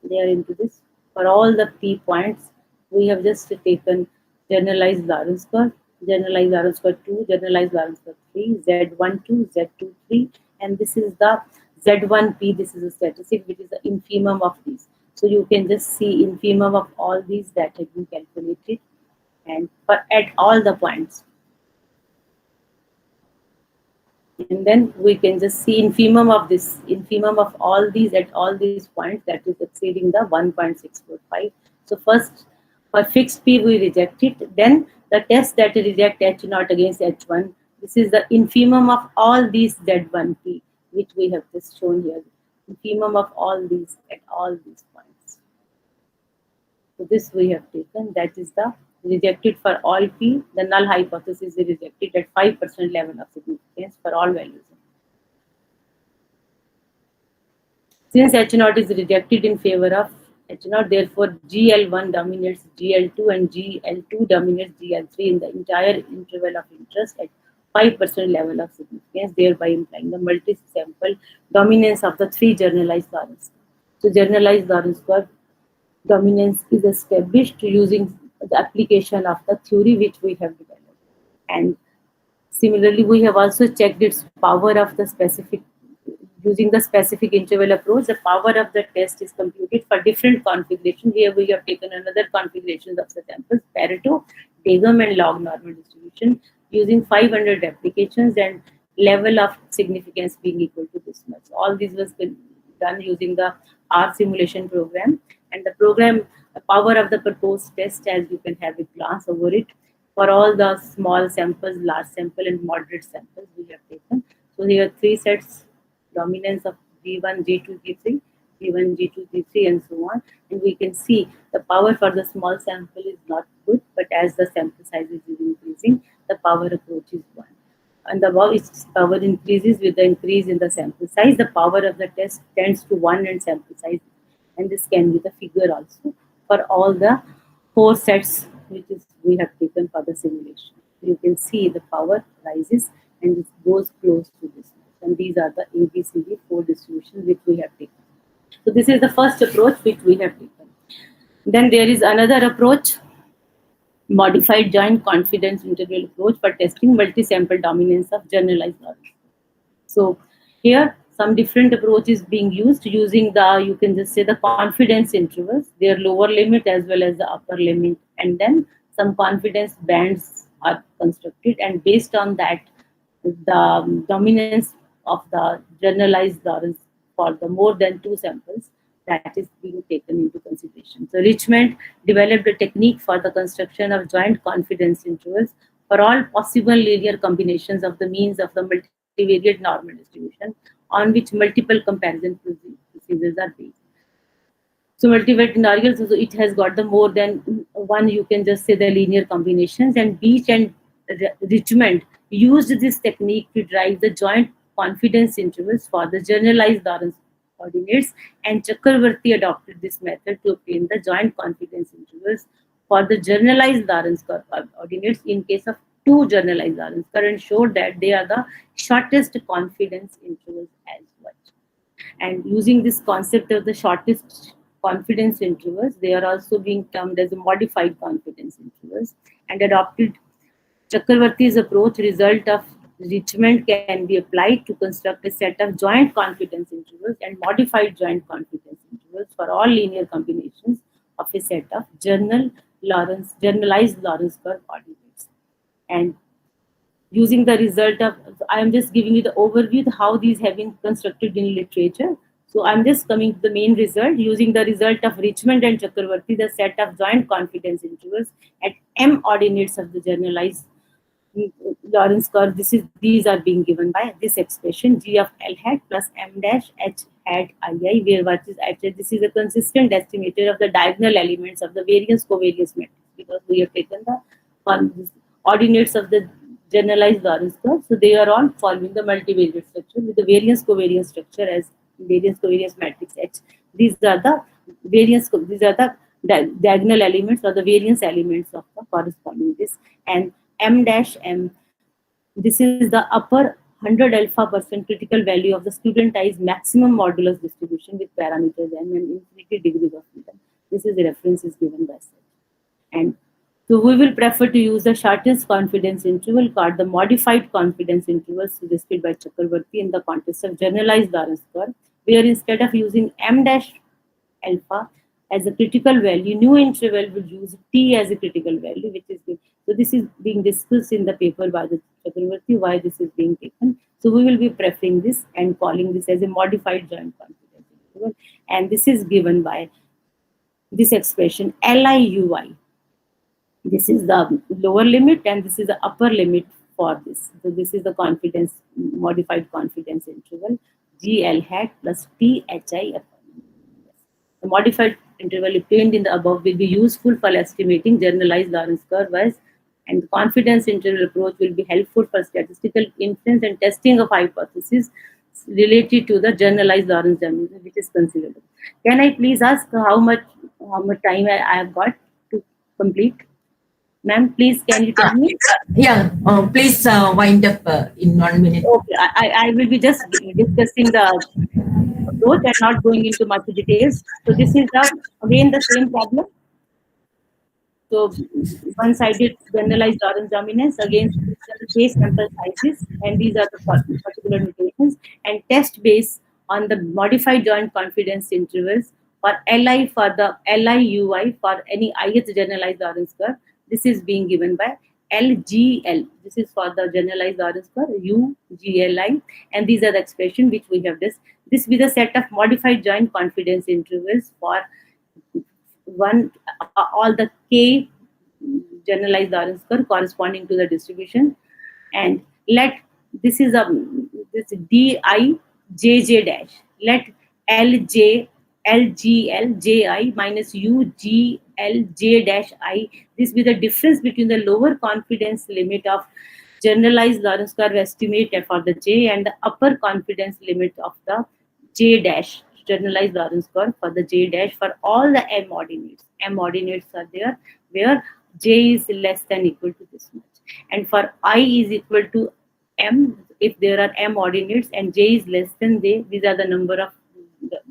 They are into this. For all the p points, we have just taken generalized Lorentz curve, generalized Lorentz curve 2, generalized Lorentz curve 3, Z12, Z23, and this is the Z1p. This is a statistic which is the infimum of these. So you can just see infimum of all these that have been calculated, and at all the points. And then we can just see infimum of this, infimum of all these at all these points, that is exceeding the 1.645. So first, for fixed p, we reject it. Then the test that reject H0 against H1, this is the infimum of all these Z1p, which we have just shown here. Infimum of all these at all these points. So this we have taken, that is the rejected for all p. The null hypothesis is rejected at 5% level of significance for all values. Since H0 is rejected in favor of H0, therefore GL1 dominates GL2 and GL2 dominates GL3 in the entire interval of interest at 5% level of significance, thereby implying the multi-sample dominance of the 3 generalized Lorentz. So generalized Lorentz curve dominance is established using the application of the theory which we have developed. And similarly, we have also checked its power of the specific, using the specific interval approach. The power of the test is computed for different configurations. Here we have taken another configurations of the samples, Pareto, Degum and log normal distribution, using 500 replications and level of significance being equal to this much. All this was done using the R simulation program, and the program, the power of the proposed test, as you can have a glance over it, for all the small samples, large sample and moderate samples we have taken. So here 3 sets, dominance of G1, G2, G3, G1, G2, G3 and so on. And we can see the power for the small sample is not good, but as the sample size is increasing, the power approach is 1. And the power increases with the increase in the sample size. The power of the test tends to 1 and sample size. And this can be the figure also for all the 4 sets which is we have taken for the simulation. You can see the power rises and it goes close to this. And these are the ABCD 4 distributions which we have taken. So this is the first approach which we have taken. Then there is another approach, modified joint confidence interval approach for testing multi-sample dominance of generalized Lorentz. So here some different approaches being used using the, you can just say the confidence intervals, their lower limit as well as the upper limit, and then some confidence bands are constructed, and based on that the dominance of the generalized Lorentz for the more than 2 samples, that is being taken into consideration. So Richmond developed a technique for the construction of joint confidence intervals for all possible linear combinations of the means of the multivariate normal distribution on which multiple comparison procedures are based. So multivariate, so it has got the more than 1, you can just say the linear combinations, and Beach and Richmond used this technique to derive the joint confidence intervals for the generalized Lorentz coordinates, and Chakravarti adopted this method to obtain the joint confidence intervals for the generalized Lorentz coordinates in case of 2 generalized Lorentz curves, and showed that they are the shortest confidence intervals as well. And using this concept of the shortest confidence intervals, they are also being termed as a modified confidence intervals, and adopted Chakravarti's approach. Result of Richmond can be applied to construct a set of joint confidence intervals and modified joint confidence intervals for all linear combinations of a set of generalized Lorentz curve coordinates. And using the result of, I am just giving you the overview of how these have been constructed in literature. So I'm just coming to the main result. Using the result of Richmond and Chakravarti, the set of joint confidence intervals at m ordinates of the generalized Lorentz curve, these are being given by this expression G of L hat plus m dash H hat II, where what is H, this is a consistent estimator of the diagonal elements of the variance covariance matrix, because we have taken the ordinates of the generalized Lorentz curve. So they are all following the multivariate structure with the variance covariance structure as variance covariance matrix H. These are the diagonal elements or the variance elements of the corresponding this. And m dash m, this is the upper 100 alpha% critical value of the studentized maximum modulus distribution with parameters m and infinity degrees of freedom. This is the reference is given by set. And so we will prefer to use the shortest confidence interval called the modified confidence interval suggested by Chakravarti in the context of generalized Lorentz curve, where instead of using m dash alpha as a critical value, new interval will use t as a critical value, which is good. So this is being discussed in the paper by the Chakravarti, why this is being taken. So we will be preferring this and calling this as a modified joint confidence interval. And this is given by this expression LIUI. This is the lower limit and this is the upper limit for this. So this is the confidence, modified confidence interval, GL hat plus THI. The modified interval obtained in the above will be useful for estimating generalized Lorentz curves, and the confidence interval approach will be helpful for statistical inference and testing of hypotheses related to the generalized Lorentz dimension, which is considerable. Can I please ask how much time I have got to complete? Ma'am, please, can you tell me? Yeah, please wind up in 1 minute. Okay, I will be just discussing the approach and not going into much details. So this is again the same problem. So one-sided generalized Lorentz dominance against case sample sizes, and these are the particular notations, and test based on the modified joint confidence intervals for Li for the LI-UI for any ith generalized Lorentz curve. This is being given by LGL. This is for the generalized Lorentz curve, UGLI, and these are the expression which we have this. This will be the set of modified joint confidence intervals for all the k generalized Lorentz curve corresponding to the distribution, and let this is this Dijj dash, let LGL minus UGLJ dash I, this be the difference between the lower confidence limit of generalized Lorentz curve estimate for the J and the upper confidence limit of the J dash generalized Lorentz curve for the J dash for all the M ordinates. M ordinates are there where J is less than equal to this much, and for I is equal to M if there are M ordinates and J is less than J. These are the number of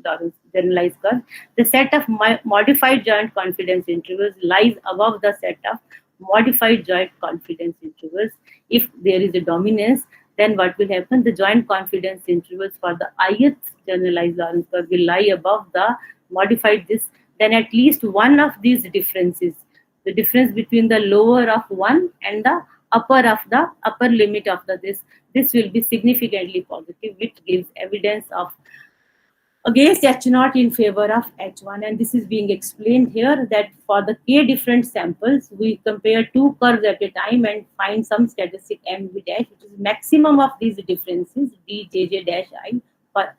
the generalized curve. The set of modified joint confidence intervals lies above the set of modified joint confidence intervals. If there is a dominance, then what will happen? The joint confidence intervals for the ith generalized Lorentz curve will lie above the modified this. Then at least one of these differences, the difference between the lower of one and the upper limit of this will be significantly positive, which gives evidence of against H0 in favor of H1, and this is being explained here that for the k different samples, we compare two curves at a time and find some statistic MV dash, which is maximum of these differences Dijj dash I for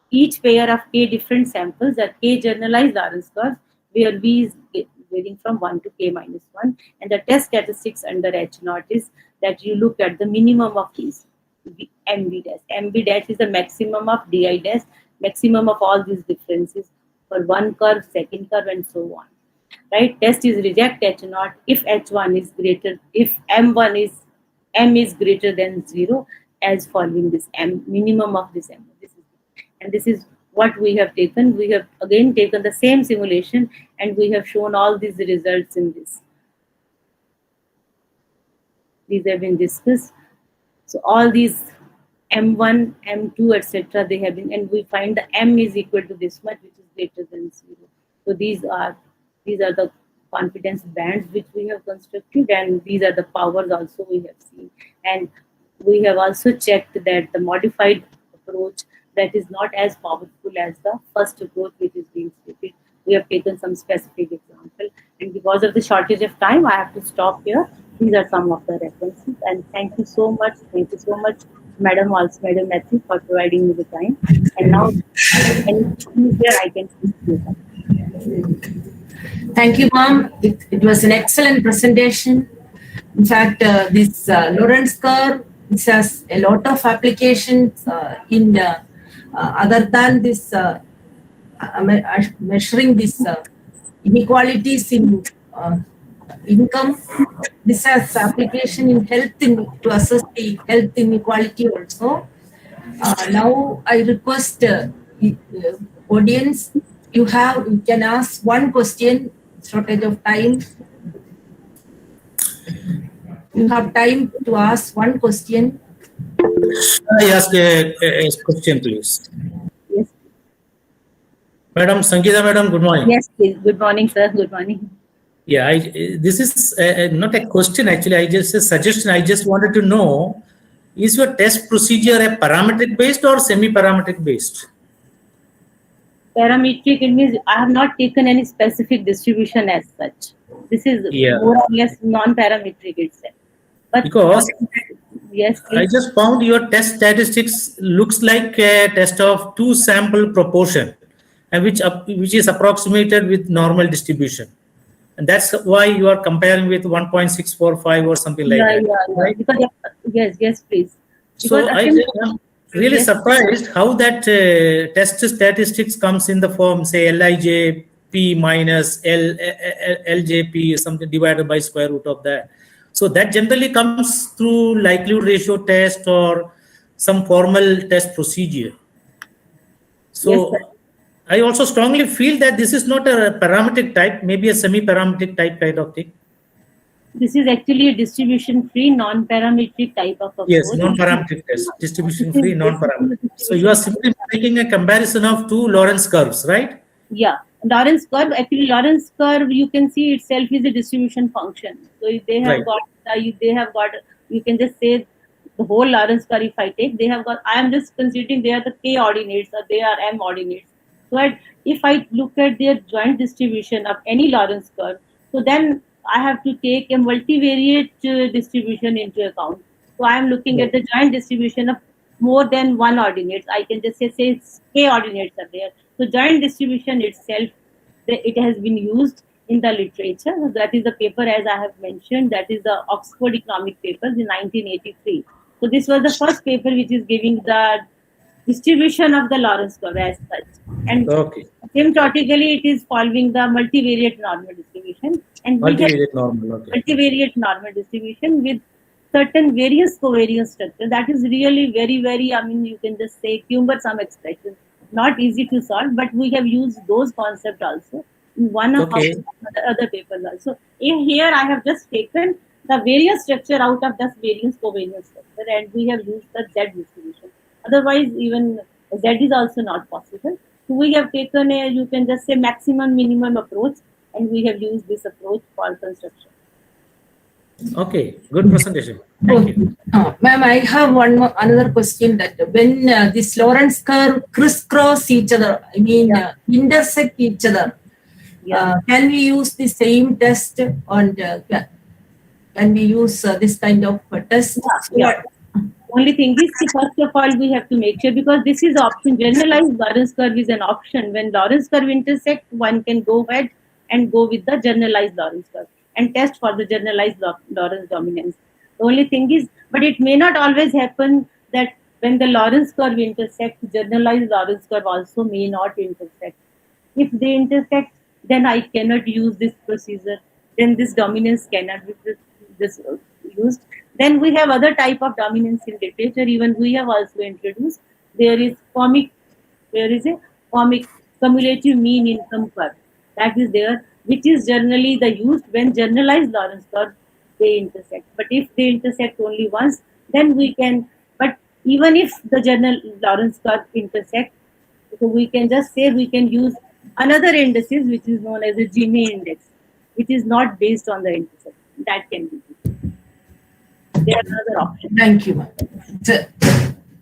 each pair of k different samples at k generalized Lorentz curves, where V is varying from 1 to k minus 1, and the test statistics under H0 is that you look at the minimum of these MV dash. MV dash is the maximum of Di dash, maximum of all these differences for one curve, second curve, and so on. Right? Test is reject H0 if H1 is greater, if M is greater than 0, as following this M minimum of this M. This is what we have taken. We have again taken the same simulation and we have shown all these results in this. These have been discussed. So all these M1, M2, etc. they have been, and we find the M is equal to this much, which is greater than 0. So these are the confidence bands which we have constructed, and these are the powers also we have seen. And we have also checked that the modified approach that is not as powerful as the first approach which is being stated. We have taken some specific example, and because of the shortage of time, I have to stop here. These are some of the references, and thank you so much, Madam Matthew, for providing me the time. And now, here I can speak to you. Thank you, ma'am. It was an excellent presentation. In fact, this Lorentz curve, this has a lot of applications in other than this measuring this inequalities in income. This has application in health, to assess the health inequality also. Now I request audience, you can ask one question. Shortage of time. You have time to ask one question. I ask a question, please. Yes. Madam Sangeeta, madam, good morning. Yes, please. Good morning, sir. Good morning. Yeah, this is not a question actually. I just a suggestion. I just wanted to know: is your test procedure a parametric based or semi-parametric based? Parametric, it means I have not taken any specific distribution as such. This is more or less non-parametric itself. But because yes, please. I just found your test statistics looks like a test of two sample proportion, and which is approximated with normal distribution, and that's why you are comparing with 1.645 or something like that. Yeah. Right? Because, yes, please. So I am really surprised how that test statistics comes in the form, say, Lij P minus LJP something divided by square root of that. So that generally comes through likelihood ratio test or some formal test procedure. So Yes, sir. I also strongly feel that this is not a parametric type, maybe a semi-parametric type kind of thing. This is actually a distribution-free, non-parametric type of approach. Yes, non-parametric test, distribution-free, non-parametric. So you are simply making a comparison of two Lorentz curves, right? Yeah, Lorentz curve. Actually, Lorentz curve, you can see itself is a distribution function. So if they have got, you can just say the whole Lorentz curve. If I take, they have got. I am just considering they are the k ordinates or they are m ordinates. So if I look at their joint distribution of any Lorentz curve, so then I have to take a multivariate distribution into account. So I am looking at the joint distribution of more than one ordinates. I can just say it's k ordinates are there. So joint distribution itself, it has been used in the literature. That is the paper, as I have mentioned, that is the Oxford Economic Papers in 1983. So this was the first paper which is giving the distribution of the Lorentz curve as such. And symptotically, it is following the multivariate normal distribution. And multivariate normal, multivariate normal distribution with certain variance covariance structure. That is really very, very, I mean, you can just say cumbersome expression. Not easy to solve, but we have used those concepts also in one of our other papers also. Here I have just taken the variance structure out of this variance covariance structure, and we have used the Z distribution. Otherwise, even Z is also not possible. So we have taken a, you can just say maximum minimum approach, and we have used this approach for construction. Okay, good presentation. Thank you. Ma'am, I have another question that when this Lorentz curve crisscross each other, I mean intersect each other, can we use the same test and can we use this kind of test? Yeah. Only thing is, first of all, we have to make sure, because this is option. Generalized Lorentz curve is an option. When Lorentz curve intersect, one can go ahead and go with the generalized Lorentz curve and test for the generalized Lorentz dominance. The only thing is, but it may not always happen that when the Lorentz curve intersects, generalized Lorentz curve also may not intersect. If they intersect, then I cannot use this procedure. Then this dominance cannot be used. Then we have other type of dominance in literature. Even we have also introduced. There is a comic cumulative mean income curve. That is there, which is generally the used when generalized Lorentz curve they intersect. But if they intersect only once, then we can. But even if the general Lorentz curve intersect, so we can just say we can use another indices which is known as a Gini index, which is not based on the intersection. That can be used. There are other options. Thank you, ma'am.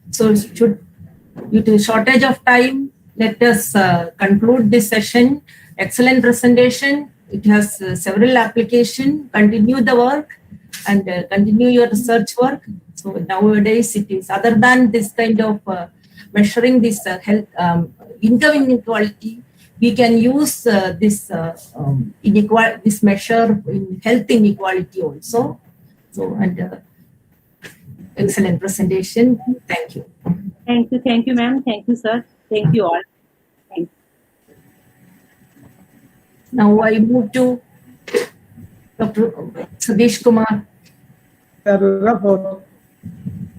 So due to shortage of time, let us conclude this session. Excellent presentation. It has several applications. Continue the work and continue your research work. So nowadays it is, other than this kind of measuring this health income inequality, we can use this measure in health inequality also. So, and excellent presentation. Thank you. Thank you, ma'am. Thank you, sir. Thank you all. Thank you. Now I move to Dr. Sadish Kumar. For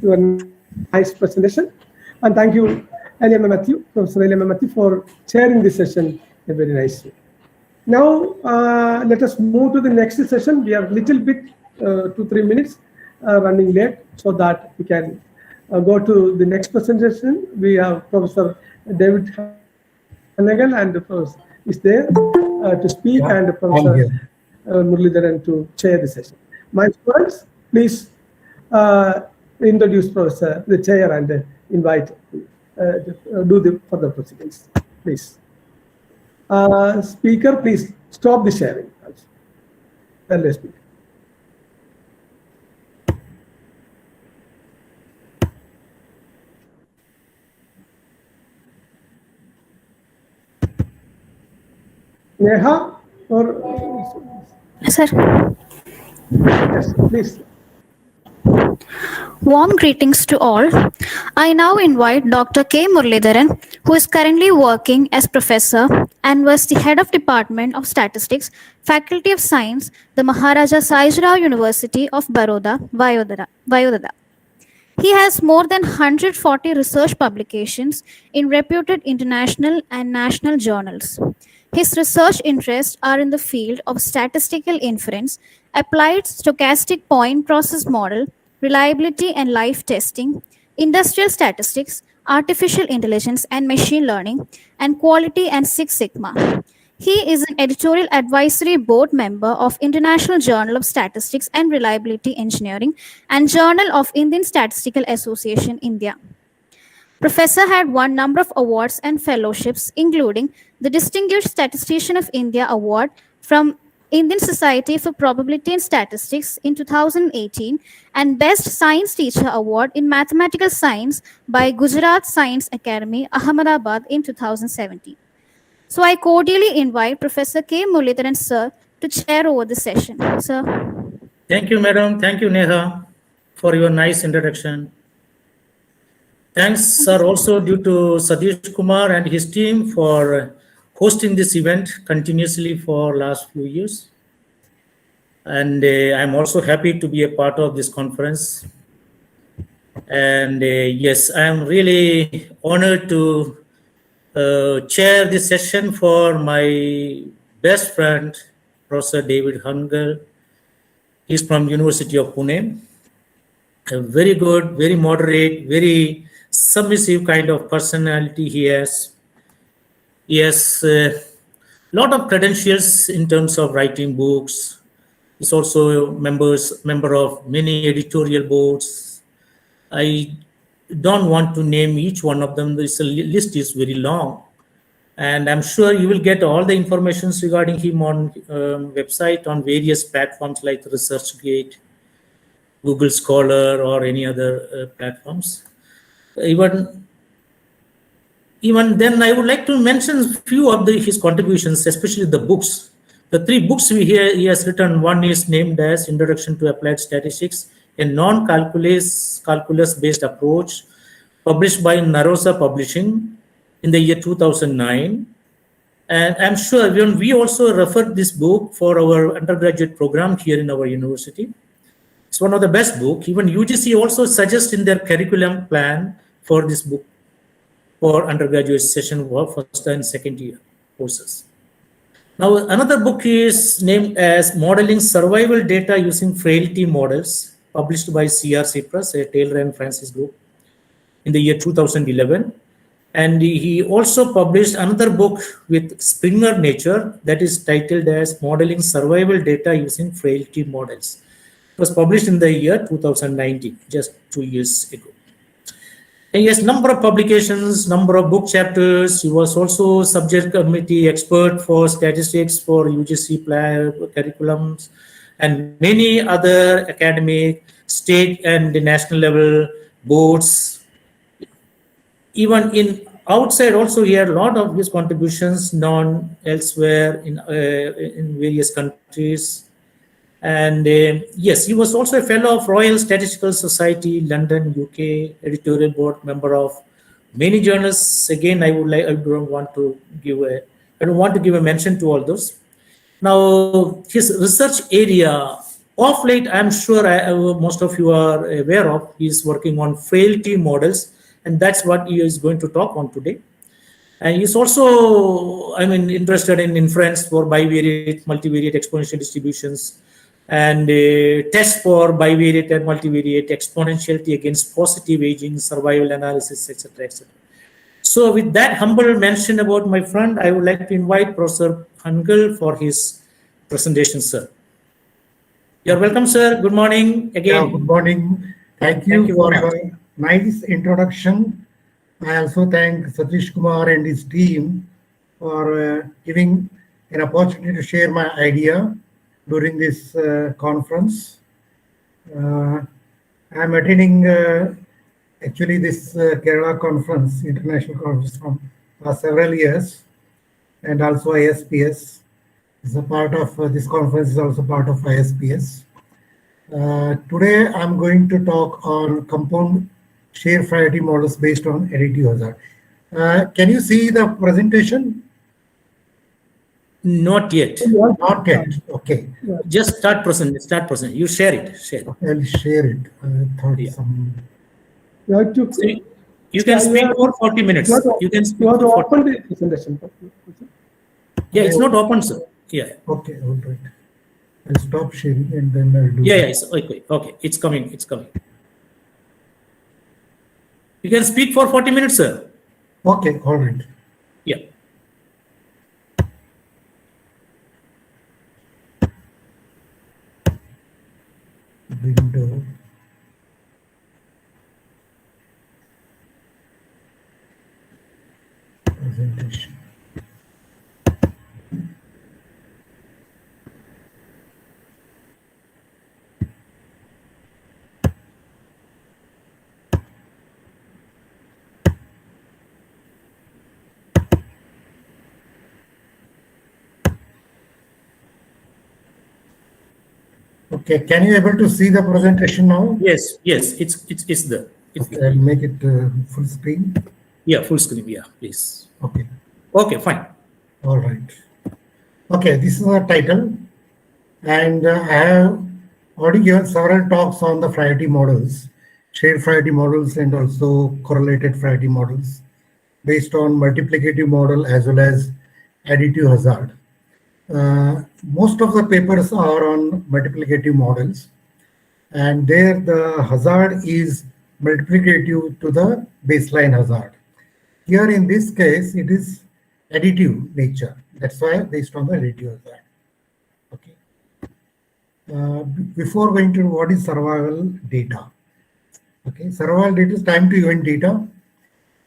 your nice presentation, and thank you, Professor Eliam Matthew, for chairing this session very nicely. Now, let us move to the next session. We are a little bit 2-3 minutes running late, so that we can go to the next presentation. We have Professor David Hanagel and Professor is there to speak, and Professor Muralidharan to chair the session. My students, please introduce Professor, the chair, and invite do the further proceedings, please. Speaker, please stop the sharing. Let's speak. Neha or Sir. Yes, please. Warm greetings to all. I now invite Dr. K. Muralidharan, who is currently working as professor and was the head of Department of Statistics, Faculty of Science, the Maharaja Sahajirao University of Baroda, Vayodhara. He has more than 140 research publications in reputed international and national journals. His research interests are in the field of statistical inference, applied stochastic point process model, reliability and life testing, industrial statistics, artificial intelligence and machine learning, and quality and Six Sigma. He is an editorial advisory board member of International Journal of Statistics and Reliability Engineering and Journal of Indian Statistical Association, India. Professor had won number of awards and fellowships, including the Distinguished Statistician of India Award from Indian Society for Probability and Statistics in 2018 and Best Science Teacher Award in Mathematical Science by Gujarat Science Academy, Ahmedabad in 2017. So I cordially invite Professor K. Muralidharan sir to chair over the session. Sir. Thank you, madam. Thank you, Neha, for your nice introduction. Thanks are also due to Satish Kumar and his team for hosting this event continuously for last few years. And I'm also happy to be a part of this conference. And yes, I'm really honored to chair this session for my best friend, Professor David Hangal. He's from University of Pune. A very good, very moderate, very submissive kind of personality he has. He has a lot of credentials in terms of writing books. He's also member of many editorial boards. I don't want to name each one of them. This list is very long. And I'm sure you will get all the information regarding him on website on various platforms like ResearchGate, Google Scholar, or any other platforms. Even then, I would like to mention a few of his contributions, especially the books. The 3 books he has written, one is named as Introduction to Applied Statistics, a non-calculus-based approach, published by Narosa Publishing in the year 2009. And I'm sure we also referred this book for our undergraduate program here in our university. It's one of the best books. Even UGC also suggests in their curriculum plan for this book for undergraduate session work, first and second year courses. Now, another book is named as Modeling Survival Data Using Frailty Models, published by CRC Press, a Taylor and Francis group, in the year 2011. And he also published another book with Springer Nature that is titled as Modeling Survival Data Using Frailty Models. It was published in the year 2019, just 2 years ago. And he has number of publications, number of book chapters. He was also subject committee expert for statistics for UGC curriculums and many other academic, state and national level boards. Even in outside also, he had a lot of his contributions known elsewhere in various countries. And yes, he was also a fellow of Royal Statistical Society, London, UK, editorial board member of many journals. Again, I don't want to give a mention to all those. Now, his research area, of late, I'm sure most of you are aware of, he's working on frailty models, and that's what he is going to talk on today. And he's also, interested in inference for bivariate, multivariate exponential distributions, and tests for bivariate and multivariate exponentiality against positive aging, survival analysis, etc., etc. So with that humble mention about my friend, I would like to invite Professor Hangal for his presentation, sir. You're welcome, sir. Good morning again. Yeah, good morning. Thank you for your nice introduction. I also thank Satish Kumar and his team for giving an opportunity to share my idea during this conference. I'm attending actually this Kerala conference, international conference from several years, and also ISPS is a part of this conference is also part of ISPS. Today I'm going to talk on compound shared variety models based on additive hazard. Can you see the presentation? Not yet. Not yet. Okay. Just start present. Start present. You share it. Share. I'll share it. I thought some. You have to. So you can speak for 40 minutes. You can speak You have to for 40. open the presentation. Yeah, it's not open, sir. Yeah. Okay, all right. I'll stop sharing and then I'll do. Yeah, it's okay. Okay, it's coming. It's coming. You can speak for 40 minutes, sir. Okay, all right. Yeah. Window. Presentation. Okay, can you able to see the presentation now? Yes, yes, it's there. Okay, I'll make it full screen. Yeah, full screen. Yeah, please. Okay. Okay, fine. All right. Okay, this is the title, and I have already given several talks on the variety models, shared variety models, and also correlated variety models based on multiplicative model as well as additive hazard. Most of the papers are on multiplicative models, and there the hazard is multiplicative to the baseline hazard. Here in this case, it is additive nature. That's why based on the additive hazard. Okay. Before going to what is survival data. Okay, survival data is time to event data.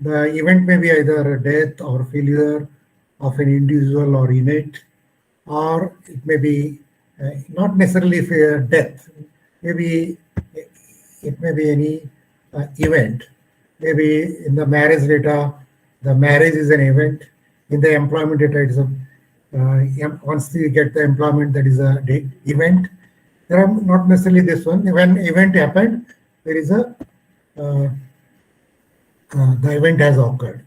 The event may be either death or failure of an individual or unit, or it may be not necessarily death. Maybe it may be any event. Maybe in the marriage data, the marriage is an event. In the employment data, it's a once you get the employment, that is a event. There are not necessarily this one. When event happened, there is a the event has occurred.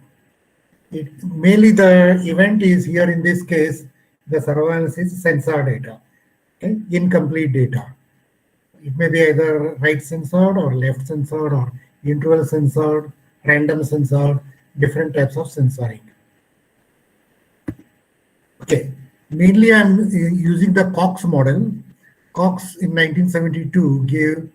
Mainly the event is here in this case, the surveillance is sensor data, okay? Incomplete data. It may be either right censored or left censored or interval censored, random censored, different types of censoring. Okay, mainly I'm using the Cox model. Cox in 1972 gave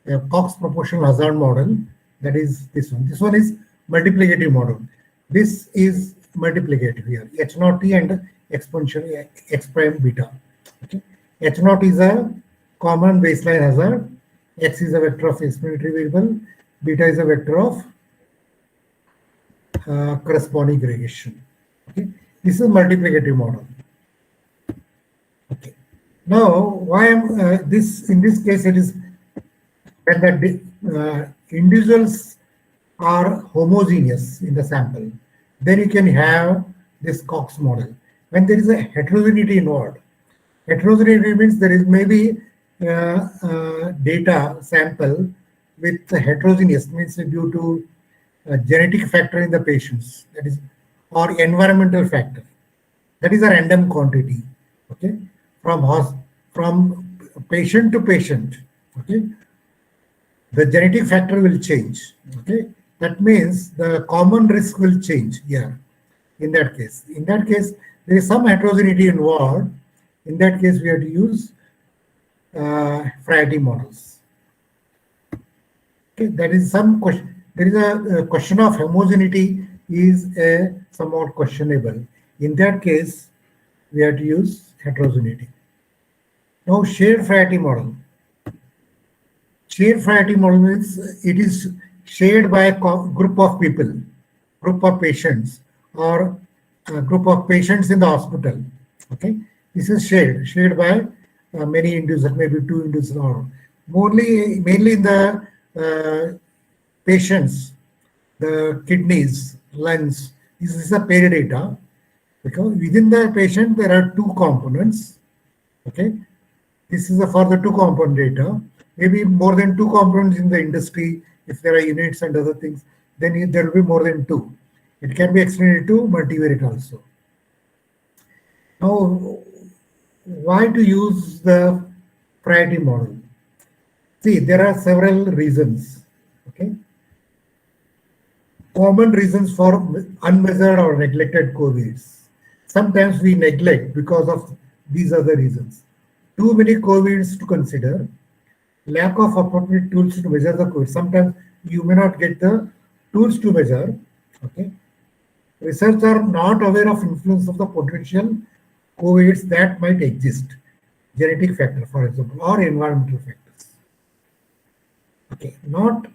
a Cox proportional hazard model. That is this one. This one is multiplicative model. This is multiplicative here. H0 T and exponential X prime beta. Okay. H0 is a common baseline hazard. X is a vector of explanatory variable. Beta is a vector of corresponding gradation. Okay. This is multiplicative model. Okay. Now, why am this? In this case, it is when the individuals are homogeneous in the sample, then you can have this Cox model. When there is a heterogeneity involved, heterogeneity means there is maybe data sample with heterogeneous, means due to a genetic factor in the patients, that is, or environmental factor. That is a random quantity. Okay, from patient to patient. Okay, the genetic factor will change. Okay, that means the common risk will change here. In that case, there is some heterogeneity involved. In that case, we have to use variety models. Okay, that is some question. There is a question of homogeneity is somewhat questionable. In that case, we have to use heterogeneity. Now, shared variety model. Shared variety model means it is shared by a group of people, group of patients, or a group of patients in the hospital. Okay, this is shared by many individuals, maybe two individuals, or mainly in the patients, the kidneys, lungs. This is a pair data, because within the patient there are two components. Okay, this is for the two component data. Maybe more than two components in the industry, if there are units and other things, then there will be more than 2. It can be extended to multivariate also. Now, why to use the priority model? See, there are several reasons. Okay. Common reasons for unmeasured or neglected covariates. Sometimes we neglect because of these other reasons. Too many covariates to consider, lack of appropriate tools to measure the covariates. Sometimes you may not get the tools to measure. Okay. Researchers are not aware of influence of the potential covariates that might exist. Genetic factor, for example, or environmental factors. Okay. Not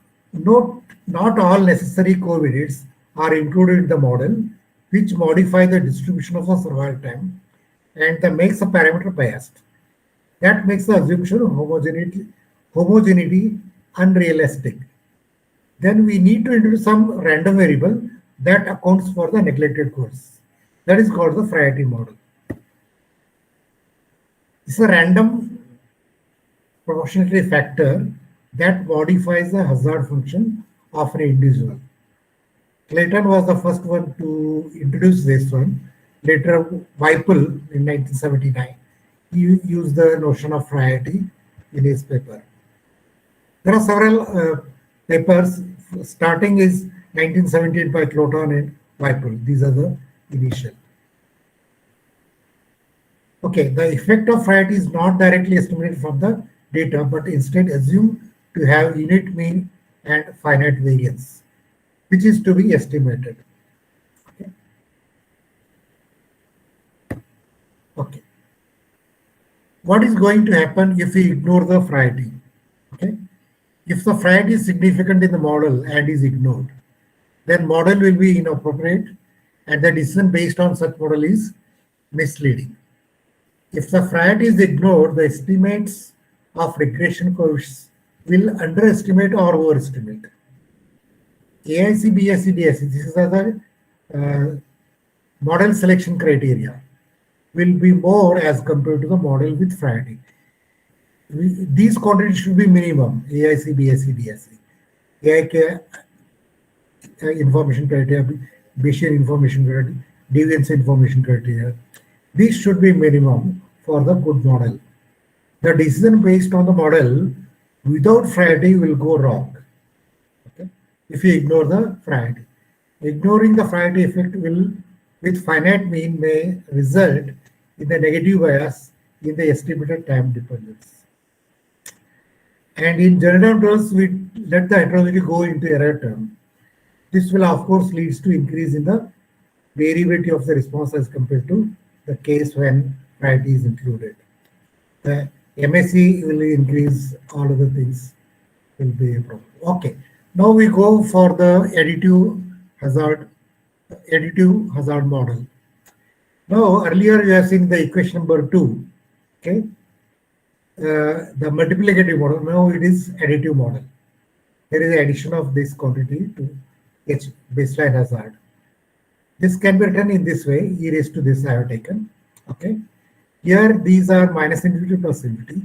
all necessary covariates are included in the model, which modify the distribution of the survival time, and that makes the parameter biased. That makes the assumption of homogeneity unrealistic. Then we need to introduce some random variable that accounts for the neglected covariates. That is called the Fraternity model. It's a random proportionality factor that modifies the hazard function of an individual. Clayton was the first one to introduce this one. Later, Whipple in 1979, he used the notion of priority in his paper. There are several papers. Starting is 1978 by Clayton and Whipple. These are the initial. Okay, the effect of priority is not directly estimated from the data, but instead assumed to have unit mean and finite variance, which is to be estimated. Okay. Okay. What is going to happen if we ignore the priority? Okay. If the priority is significant in the model and is ignored, then model will be inappropriate and the decision based on such model is misleading. If the priority is ignored, the estimates of regression coefficients will underestimate or overestimate. AIC, BSc, DSc, these are the model selection criteria, will be more as compared to the model with priority. These quantities should be minimum, AIC, BSc, DSc. AIK information criteria, Bayesian information criteria, deviance information criteria. These should be minimum for the good model. The decision based on the model without priority will go wrong. Okay? If you ignore the priority. Ignoring the priority effect will, with finite mean, may result in the negative bias in the estimated time dependence. And in general terms, we let the heterogeneity go into error term. This will, of course, leads to increase in the variability of the response as compared to the case when priority is included. The MSE will increase, all other things will be a problem. Okay, now we go for the additive hazard model. Now, earlier you have seen the equation number 2, okay? The multiplicative model, now it is additive model. There is addition of this quantity to H baseline hazard. This can be written in this way, e raised to this I have taken, okay? Here these are minus infinity plus infinity,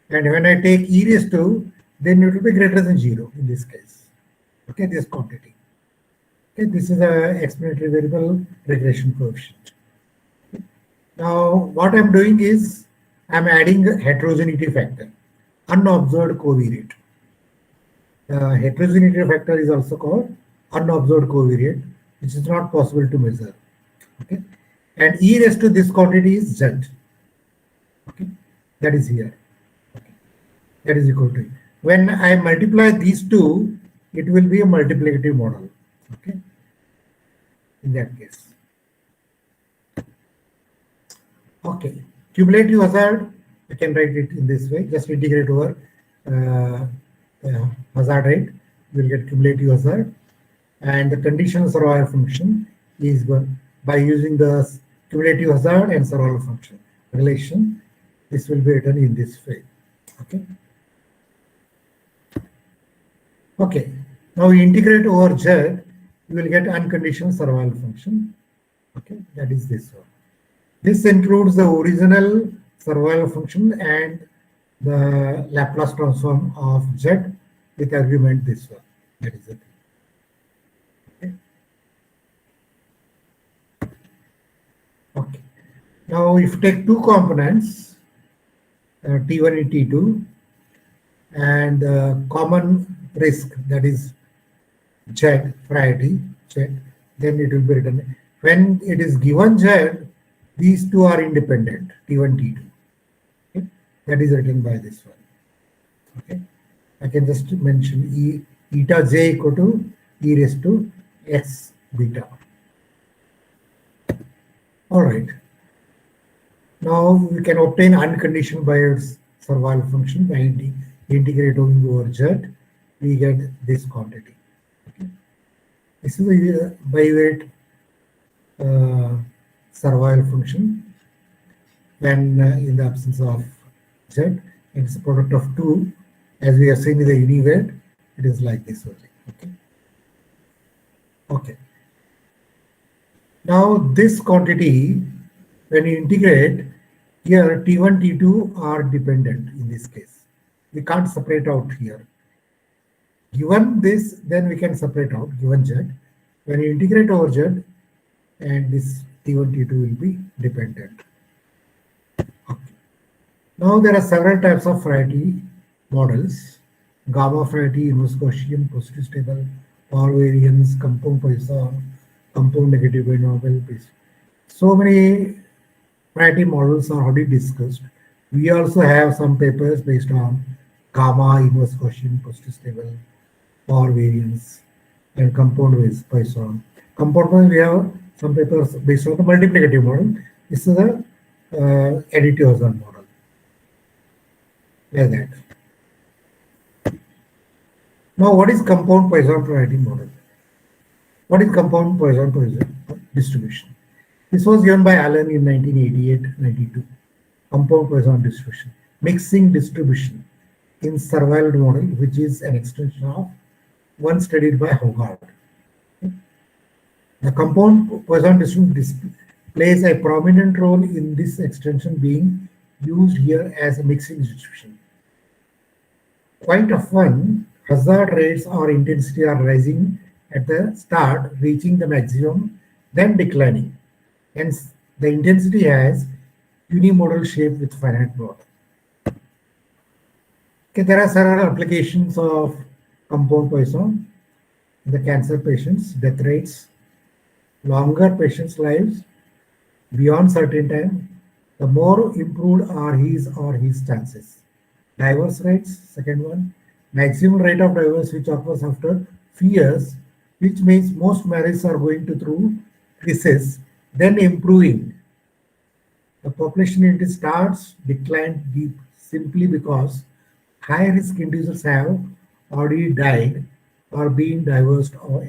and when I take e raised to, then it will be greater than 0 in this case, okay, this quantity. Okay, this is a explanatory variable regression coefficient. Okay. Now what I'm doing is I'm adding a heterogeneity factor, unobserved covariate. Heterogeneity factor is also called unobserved covariate, which is not possible to measure. Okay, and e raised to this quantity is z. Okay, that is here. Okay. That is equal to. When I multiply these two, it will be a multiplicative model. Okay, in that case. Okay, cumulative hazard, I can write it in this way. Just integrate over hazard rate. You will get cumulative hazard, and the conditional survival function is by using the cumulative hazard and survival function relation. This will be written in this way. Okay. Okay. Now we integrate over Z, you will get unconditional survival function. Okay, that is this one. This includes the original survival function and the Laplace transform of Z with argument this one. That is it. Okay. Okay. Now, if you take two components, T1 and T2, and common risk, that is Z, priority, Z, then it will be written. When it is given Z, these two are independent, T1, T2. Okay? That is written by this one. Okay. I can just mention eta j equal to e raised to x beta. All right. Now we can obtain unconditional Bayes survival function by integrating over Z. We get this quantity. Okay. This is a bivariate survival function when in the absence of Z, and it's a product of two. As we have seen in the univariate, it is like this only. Okay. Okay. Now this quantity, when you integrate, here T1, T2 are dependent in this case. We can't separate out here. Given this, then we can separate out, given Z. When you integrate over Z, and this T1, T2 will be dependent. Okay. Now there are several types of Fraternity models: gamma Fraternity, inverse Gaussian, positive stable, power variance, compound Poisson, compound negative binomial. So many Fraternity models are already discussed. We also have some papers based on gamma, inverse Gaussian, positive stable, power variance, and compound with Poisson. Compound, we have some papers based on the multiplicative model. This is the additive model. Like that. Now, what is compound Poisson priority model? What is compound Poisson distribution? This was given by Allen in 1988-92. Compound Poisson distribution, mixing distribution in survival model, which is an extension of one studied by Hogarth. The compound Poisson distribution plays a prominent role in this extension being used here as a mixing distribution. Quite often, hazard rates or intensity are rising at the start, reaching the maximum, then declining. Hence, the intensity has unimodal shape with finite plot. Okay, there are several applications of compound Poisson in the cancer patients, death rates, longer patients' lives beyond certain time, the more improved are his or his chances. Divorce rates, second one, maximum rate of divorce which occurs after few years, which means most marriages are going to through crisis, then improving. The population it starts decline deep simply because high risk individuals have already died or been divorced or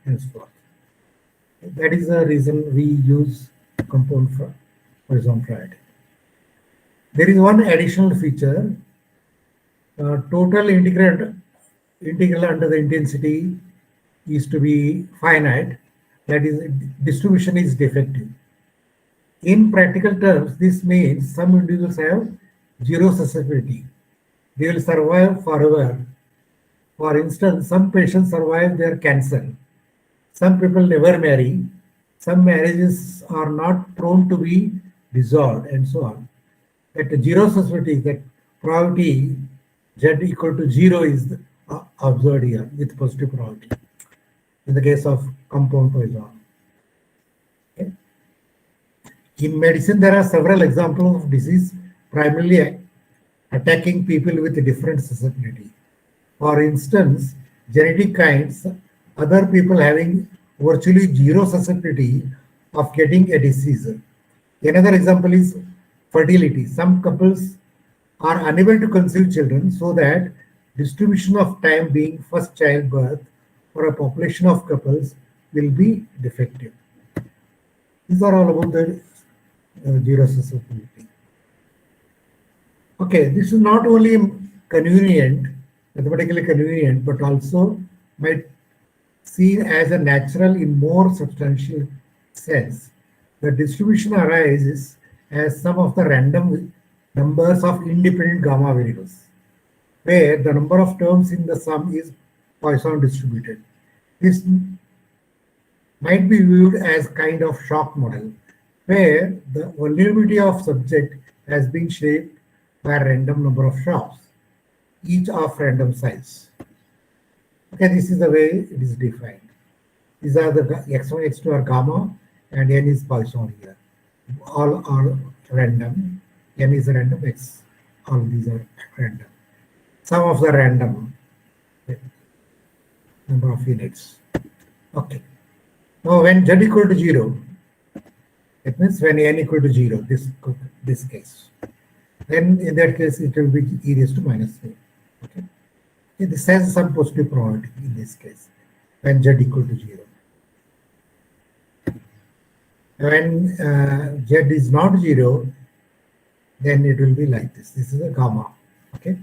henceforth. That is the reason we use compound Poisson priority. There is one additional feature. Total integral under the intensity is to be finite. That is, distribution is defective. In practical terms, this means some individuals have zero susceptibility. They will survive forever. For instance, some patients survive their cancer. Some people never marry. Some marriages are not prone to be dissolved, and so on. At zero susceptibility, that probability Z equal to 0 is observed here with positive probability in the case of compound Poisson. Okay. In medicine, there are several examples of disease primarily attacking people with different susceptibility. For instance, genetic kinds, other people having virtually zero susceptibility of getting a disease. Another example is fertility. Some couples are unable to conceive children, so that distribution of time being first childbirth for a population of couples will be defective. These are all about the zero susceptibility. Okay, this is not only convenient, mathematically convenient, but also might seen as a natural in more substantial sense. The distribution arises as sum of the random numbers of independent gamma variables, where the number of terms in the sum is Poisson distributed. This might be viewed as kind of shock model, where the vulnerability of subject has been shaped by a random number of shocks, each of random size. Okay, this is the way it is defined. These are the x1, x2 are gamma, and n is Poisson here. All are random. N is random, x, all these are random. Some of the random number of units. Okay. Now when z equal to 0, it means when n equal to 0, this case. Then in that case it will be e raised to minus 3. Okay. This has some positive probability in this case when z equal to 0. When z is not 0, then it will be like this. This is a gamma. Okay.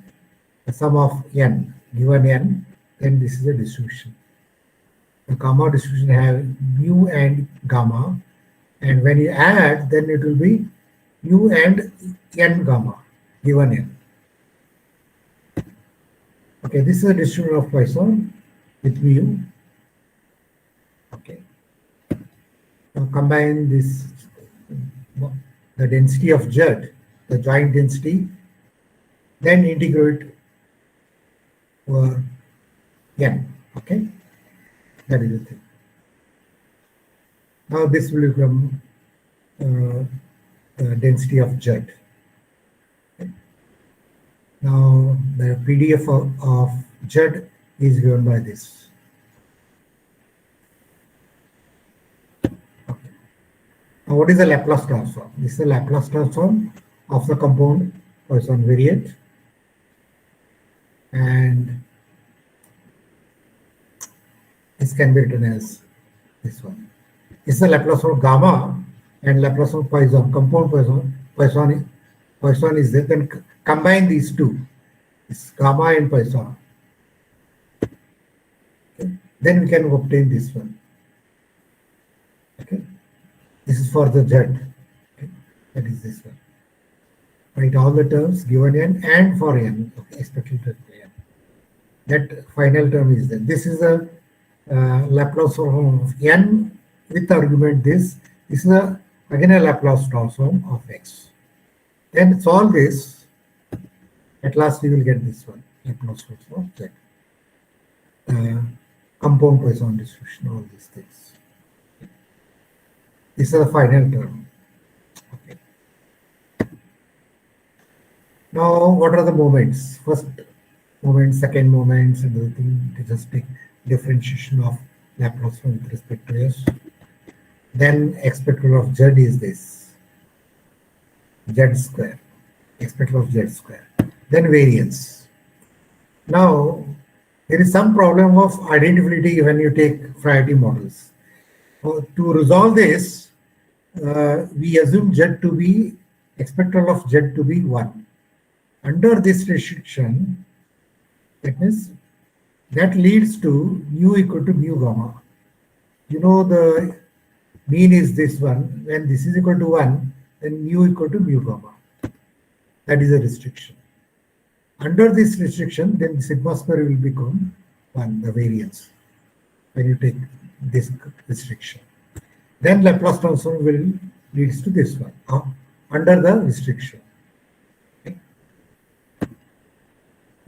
The sum of n, given n, then this is a distribution. The gamma distribution have mu and gamma, and when you add, then it will be mu and n gamma, given n. Okay, this is a distribution of Poisson with mu. Okay. Now combine this, the density of Z, the joint density, then integrate over n. Okay, that is the thing. Now this will become the density of Z. Okay. Now the PDF of Z is given by this. Okay. Now what is the Laplace transform? This is the Laplace transform of the compound Poisson variant, and this can be written as this one. This is the Laplace of gamma and Laplace of Poisson, compound Poisson is there. Then combine these two, it's gamma and Poisson. Okay. Then we can obtain this one. Okay. This is for the Z. Okay. That is this one. Write all the terms given n and for n. Okay. Expected to n. That final term is there. This is a Laplace of n with argument this. This is again a Laplace transform of x. Then solve this. At last we will get this one. Laplace transform of z. Compound Poisson distribution, all these things. This is the final term. Okay. Now what are the moments? First moment, second moments, and everything. Just take differentiation of Laplace with respect to s. Then expected of z is this, z square, expected of z square. Then variance. Now there is some problem of identifiability when you take Fraternity models. To resolve this, we assume z to be, expected of z to be 1. Under this restriction, that means that leads to mu equal to mu gamma. You know the mean is this one. When this is equal to 1, then mu equal to mu gamma. That is a restriction. Under this restriction, then sigma square will become 1, the variance, when you take this restriction. Then Laplace transform will leads to this one, under the restriction.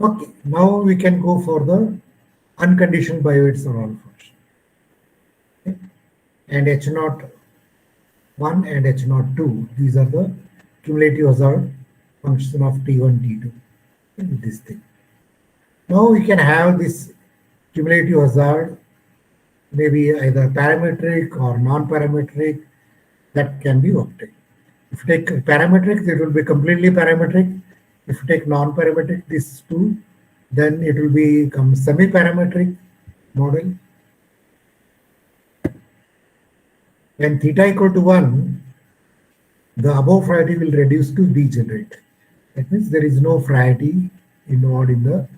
Okay, now we can go for the unconditioned Biot-Savart function. Okay. And H0 1 and H0 2, these are the cumulative hazard function of T1, T2. Okay, this thing. Now we can have this cumulative hazard, maybe either parametric or non-parametric, that can be obtained. If you take parametric, it will be completely parametric. If you take non-parametric, these two, then it will become semi-parametric model. When theta equal to 1, the above Fraternity will reduce to degenerate. That means there is no Fraternity involved in the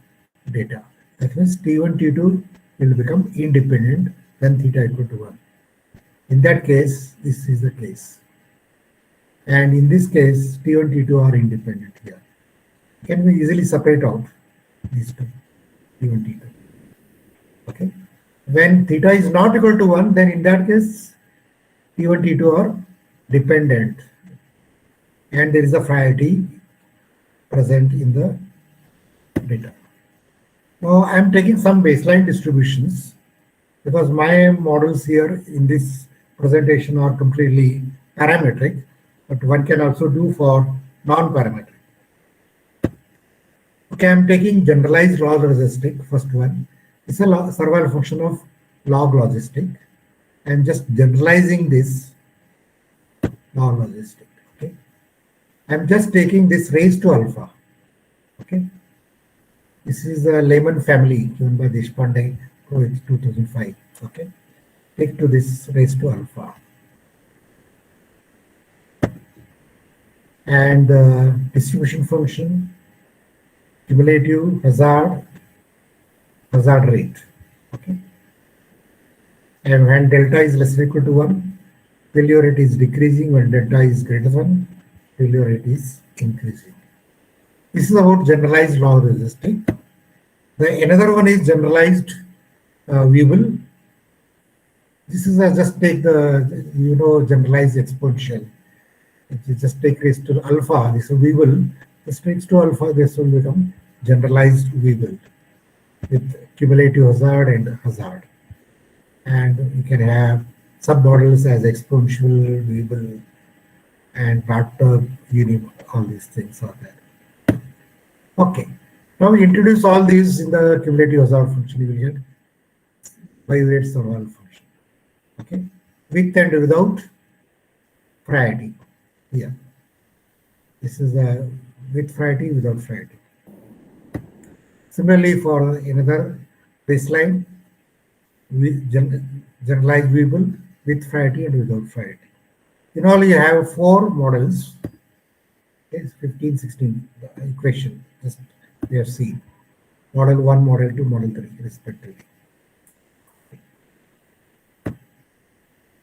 data. That means T1, T2 will become independent when theta equal to 1. In that case, this is the case. And in this case, T1, T2 are independent here. Can we easily separate out these two, T1, T2. Okay. When theta is not equal to 1, then in that case, T1, T2 are dependent. And there is a priority present in the data. Now I am taking some baseline distributions because my models here in this presentation are completely parametric, but one can also do for non-parametric. Okay, I am taking generalized log logistic, first one. It's a survival function of log logistic. I am just generalizing this log logistic. Okay, I am just taking this raised to alpha. Okay, this is a Lehman family given by Deshpande, 2005. Okay, take to this raised to alpha. And the distribution function, cumulative hazard rate. Okay, and when delta is less than or equal to 1, failure rate is decreasing. When delta is greater than 1, failure rate is increasing. This is about generalized log logistic. The another one is generalized Weibull. This is just take the generalized exponential. If you just take raised to alpha, this is Weibull. Just raised to alpha, this will become generalized Weibull with cumulative hazard and hazard. And you can have submodels as exponential, Weibull, and bathtub, all these things are there. Okay. Now we introduce all these in the cumulative hazard function. You will get bivariate survival function. Okay, with and without priority. Here, this is a with priority, without priority. Similarly, for another baseline, with generalized Weibull with priority and without priority. In all, you have 4 models. Okay, 15, 16 the equation. Just we have seen model 1, model 2, model 3 respectively.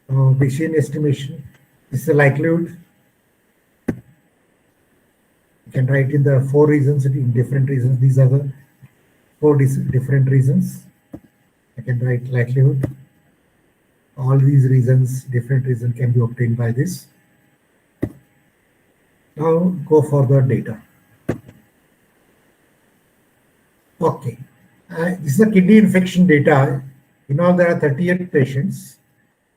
Bayesian estimation is the likelihood. You can write in the 4 reasons in different reasons. These are the 4 different reasons. I can write likelihood. All these reasons, different reasons can be obtained by this. Now go for the data. Okay, this is a kidney infection data. In all, there are 38 patients,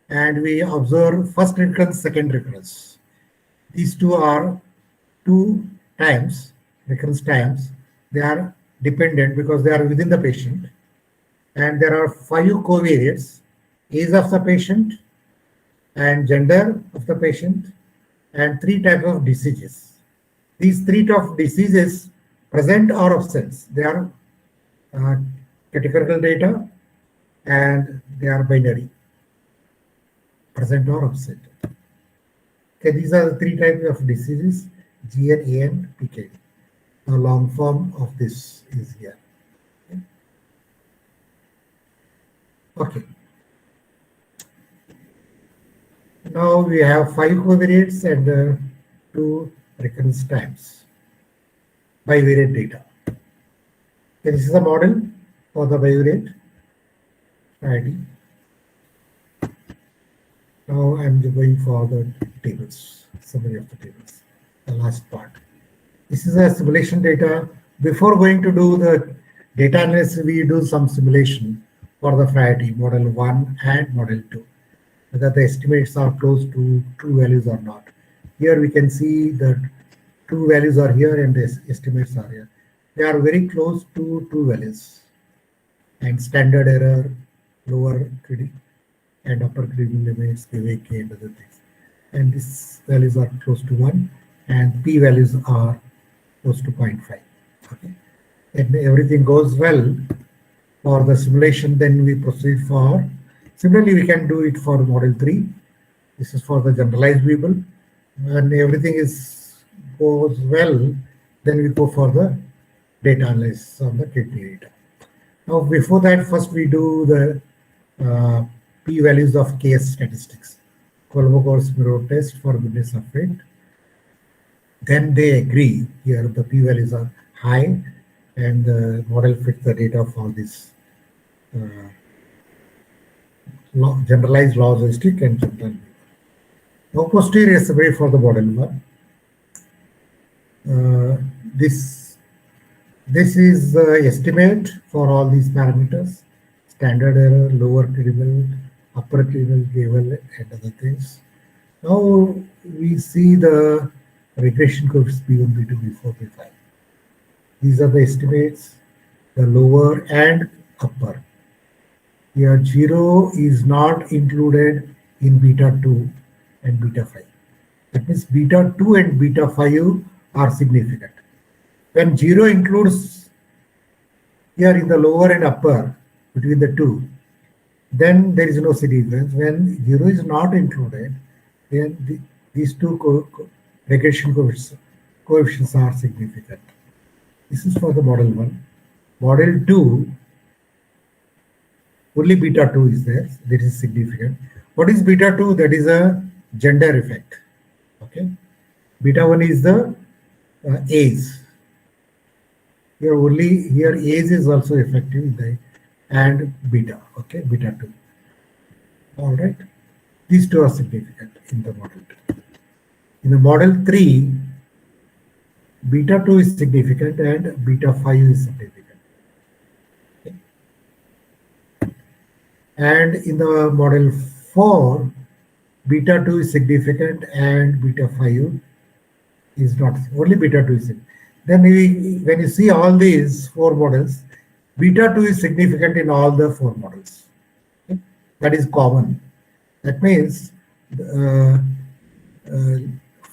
and we observe first recurrence, second recurrence. These two are 2 times, recurrence times. They are dependent because they are within the patient. And there are 5 covariates: age of the patient, and gender of the patient, and 3 types of diseases. These 3 types of diseases present or absent. They are categorical data, and they are binary, present or absent. Okay, these are the 3 types of diseases: GN, AN, PKD. The long form of this is here. Okay. Now we have 5 covariates and 2 recurrence times. Bivariate data. Okay, this is a model for the bivariate ID. Now I'm going for the tables, summary of the tables, the last part. This is a simulation data. Before going to do the data analysis, we do some simulation for the priority, model 1 and model 2, whether the estimates are close to true values or not. Here we can see that true values are here and the estimates are here. They are very close to true values. And standard error, lower critical and upper critical limits, KVK and other things. And these values are close to 1 and P values are close to 0.5. Okay. And everything goes well for the simulation, then we proceed for, similarly we can do it for model 3. This is for the generalized Weibull. When everything goes well, then we go for the data analysis on the kidney data. Now before that, first we do the P values of case statistics. Kolmogor's mirror test for goodness of it. Then they agree here the P values are high and the model fits the data for this generalized logistic and general. Now posterior is way for the model 1. This is the estimate for all these parameters: standard error, lower credible, upper credible, and other things. Now we see the regression curves B1, B2, B4, B5. These are the estimates, the lower and upper. Here 0 is not included in beta 2 and beta 5. That means beta 2 and beta 5 are significant. When 0 includes here in the lower and upper between the two, then there is no significance. When 0 is not included, then these two regression coefficients are significant. This is for the model 1. Model 2, only beta 2 is there. That is significant. What is beta 2? That is a gender effect. Okay. Beta 1 is the age. Here age is also effective and beta. Okay, beta 2. All right. These two are significant in the model 2. In the model 3, beta 2 is significant and beta 5 is significant. Okay. And in the model 4, beta 2 is significant and beta 5 is not. Only beta 2 is significant. Then when you see all these 4 models, beta 2 is significant in all the 4 models. Okay. That is common. That means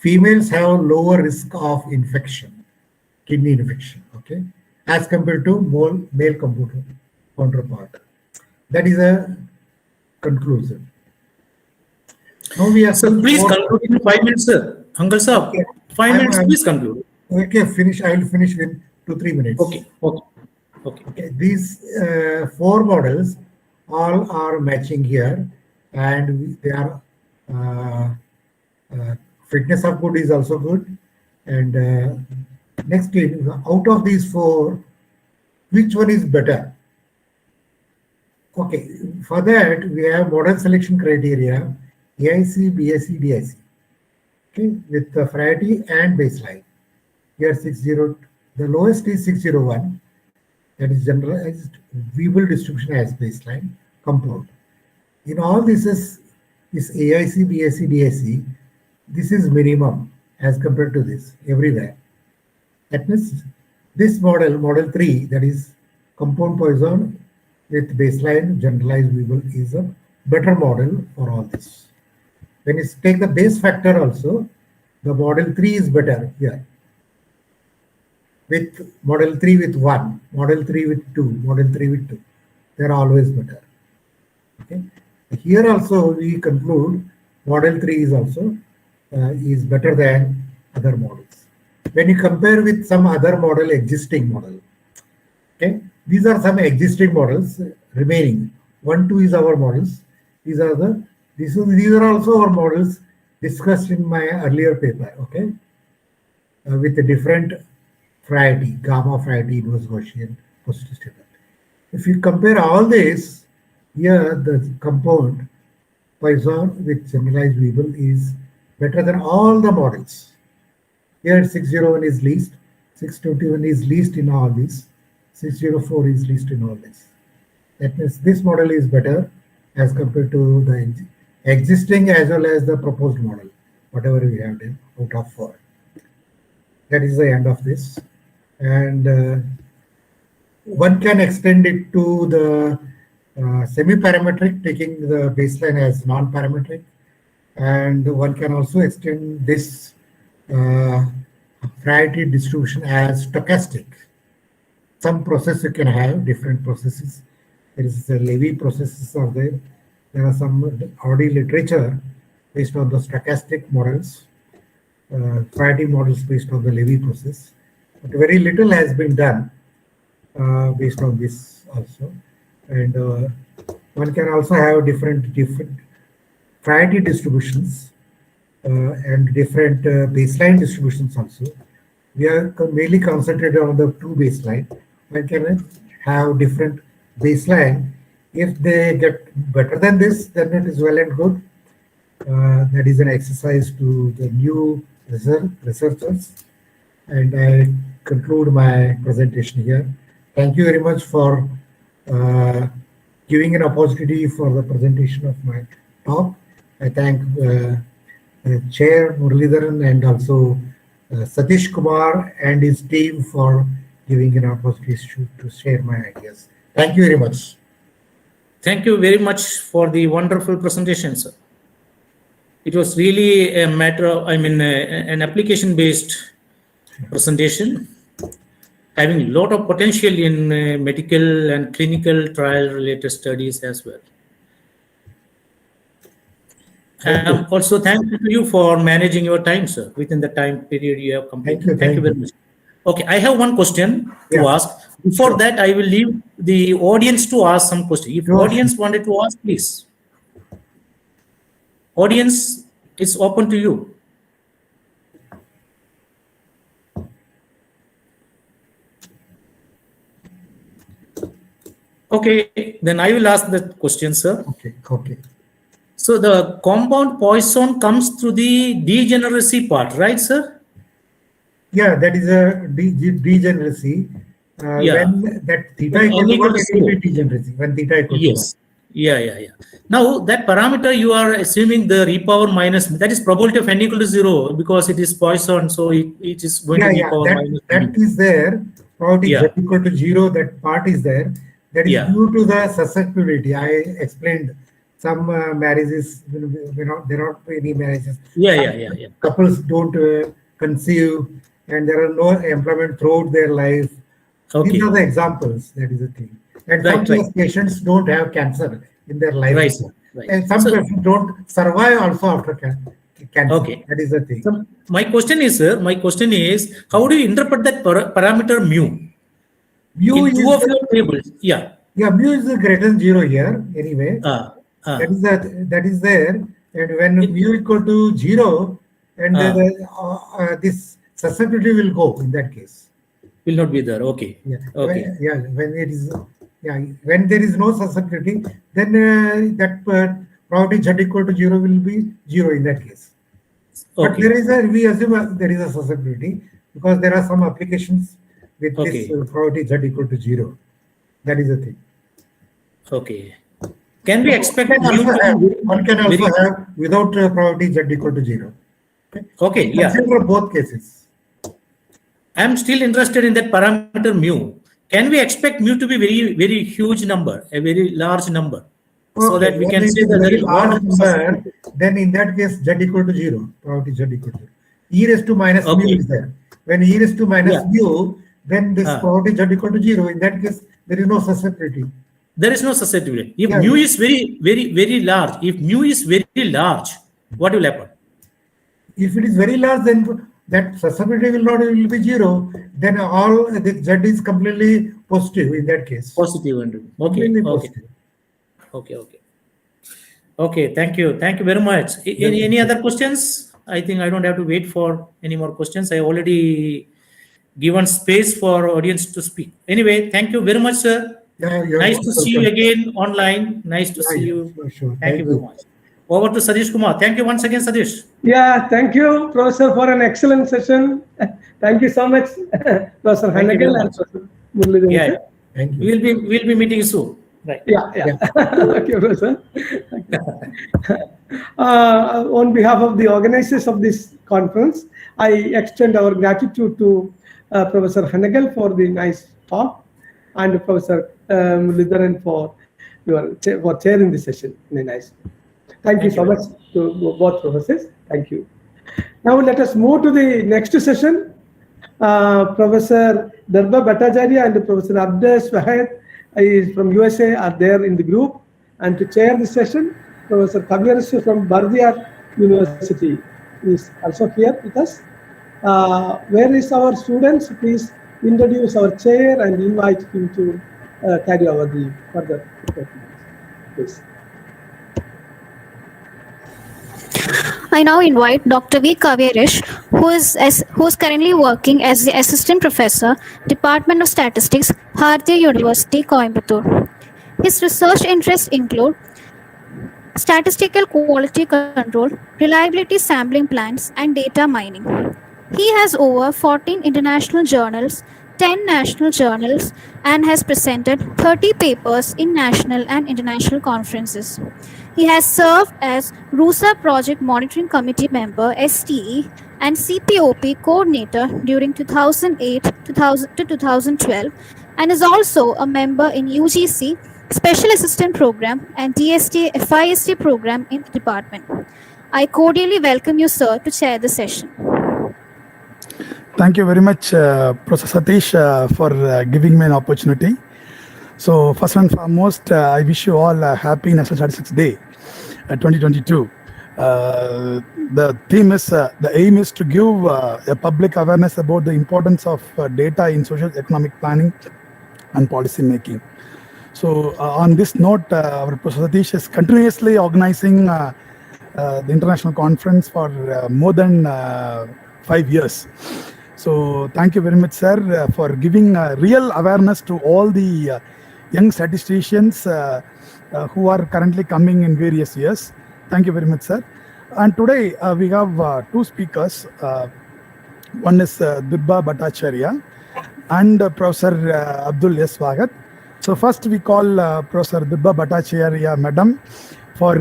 females have lower risk of infection, kidney infection, okay, as compared to male counterpart. That is a conclusion. Now we have. So please conclude in 5 minutes, sir. Uncle sir, okay. 5 minutes, please conclude. Okay, finish. I will finish in 2-3 minutes. Okay. These 4 models all are matching here, and they are fitness of good is also good. And next, out of these 4, which one is better? Okay, for that we have model selection criteria: AIC, BIC, DIC. Okay, with the Fraternity and baseline. Here 60, the lowest is 601. That is generalized Weibull distribution as baseline compound. In all this is AIC, BIC, DIC. This is minimum as compared to this everywhere. That means this model 3, that is compound Poisson with baseline generalized Weibull, is a better model for all this. When you take the base factor also, the model 3 is better here. With model 3 with 1, model 3 with 2, model 3 with 2. They are always better. Okay. Here also we conclude model 3 is also is better than other models. When you compare with some other existing model, okay, these are some existing models remaining. 1, 2 is our models. These are also our models discussed in my earlier paper. Okay, with a different Fraternity, gamma Fraternity, inverse Gaussian, positive stable. If you compare all this, here the compound Poisson with generalized Weibull is better than all the models. Here 601 is least, 621 is least in all this, 604 is least in all this. That means this model is better as compared to the existing as well as the proposed model, whatever we have done out of 4. That is the end of this. And one can extend it to the semi-parametric, taking the baseline as non-parametric. And one can also extend this Fraternity distribution as stochastic. Some process you can have, different processes. There is the Levy processes are there. There are some already literature based on the stochastic models, Fraternity models based on the Levy process. But very little has been done based on this also. And one can also have different Fraternity distributions and different baseline distributions also. We are mainly concentrated on the 2 baseline. One can have different baseline If they get better than this, then it is well and good. That is an exercise to the new researchers. And I conclude my presentation here. Thank you very much for giving an opportunity for the presentation of my talk. I thank Chair Muralidharan and also Satish Kumar and his team for giving an opportunity to share my ideas. Thank you very much. Thank you very much for the wonderful presentation, sir. It was really a matter of, an application-based presentation, having a lot of potential in medical and clinical trial-related studies as well. Also, thank you to you for managing your time, sir, within the time period you have completed. Thank you very much. Okay, I have one question to ask. Before that, I will leave the audience to ask some questions. If audience wanted to ask, please. Audience, it's open to you. Okay, then I will ask the question, sir. Okay. So the compound Poisson comes through the degeneracy part, right, sir? Yeah, that is a degeneracy. When that theta equal to 1, it will be degeneracy. When theta equal to 1. Yeah. Now that parameter you are assuming the repower minus, that is probability of n equal to 0 because it is Poisson, so it is going to be power minus. That is there. Probability z equal to 0, that part is there. That is due to the susceptibility. I explained some marriages, there are not any marriages. Couples don't conceive and there are no employment throughout their life. These are the examples. That is the thing. And some patients don't have cancer in their life. And some patients don't survive also after cancer. That is the thing. So my question is, sir, how do you interpret that parameter mu? Mu in two of your tables. Yeah, mu is greater than 0 here anyway. That is there. And when mu equal to 0, and this susceptibility will go in that case. Will not be there. Okay. When there is no susceptibility, then that probability z equal to 0 will be 0 in that case. But we assume there is a susceptibility because there are some applications with this probability z equal to 0. That is the thing. Okay. Can we expect one can also have without probability z equal to 0. Okay. Consider both cases. I am still interested in that parameter mu. Can we expect mu to be very huge number, a very large number, so that we can say that there is large number? Then in that case, z equal to 0, probability z equal to 0. E raised to minus mu is there. When e raised to minus mu, then this probability z equal to 0. In that case, there is no susceptibility. There is no susceptibility. If mu is very large, what will happen? If it is very large, then that susceptibility will be 0. Then all the z is completely positive in that case. Positive. Okay. Thank you very much. Any other questions? I think I don't have to wait for any more questions. I already given space for audience to speak. Anyway, thank you very much, sir. Nice to see you again online. Nice to see you. Sure. Thank you very much. Over to Satish Kumar. Thank you once again, Satish. Yeah, thank you, Professor, for an excellent session. Thank you so much, Professor Hanagel and Professor Muralidharan. Thank you. We'll be meeting soon. Right. Yeah. Okay, Professor. On behalf of the organizers of this conference, I extend our gratitude to Professor Hanagel for the nice talk and Professor Muralidharan for chairing the session in a nice way. Thank you so much to both professors. Thank you. Now let us move to the next session. Professor Darba Bhattacharya and Professor Abdes Wahed is from USA are there in the group. And to chair the session, Professor Kavyaresu from Bardiyar University is also here with us. Where is our students? Please introduce our chair and invite him to carry over the further please. I now invite Dr. V. Kavyaresh, who is currently working as the Assistant Professor, Department of Statistics, Bharatiya University, Coimbatore. His research interests include statistical quality control, reliability sampling plans, and data mining. He has over 14 international journals, 10 national journals, and has presented 30 papers in national and international conferences. He has served as RUSA Project Monitoring Committee member STE and CPOP coordinator during 2008 to 2012 and is also a member in UGC Special Assistant Program and DST FIST program in the department. I cordially welcome you, sir, to chair the session. Thank you very much, Professor Satish, for giving me an opportunity. So first and foremost, I wish you all a happy National Statistics Day 2022. The theme is, the aim is to give a public awareness about the importance of data in social economic planning and policy making. So on this note, our Professor Satish is continuously organizing the international conference for more than 5 years. So thank you very much, sir, for giving real awareness to all the young statisticians who are currently coming in various years. Thank you very much, sir. And today we have two speakers. One is Dibba Bhattacharya and Professor Abdul S. Vagat. So first we call Professor Dibba Bhattacharya Madam for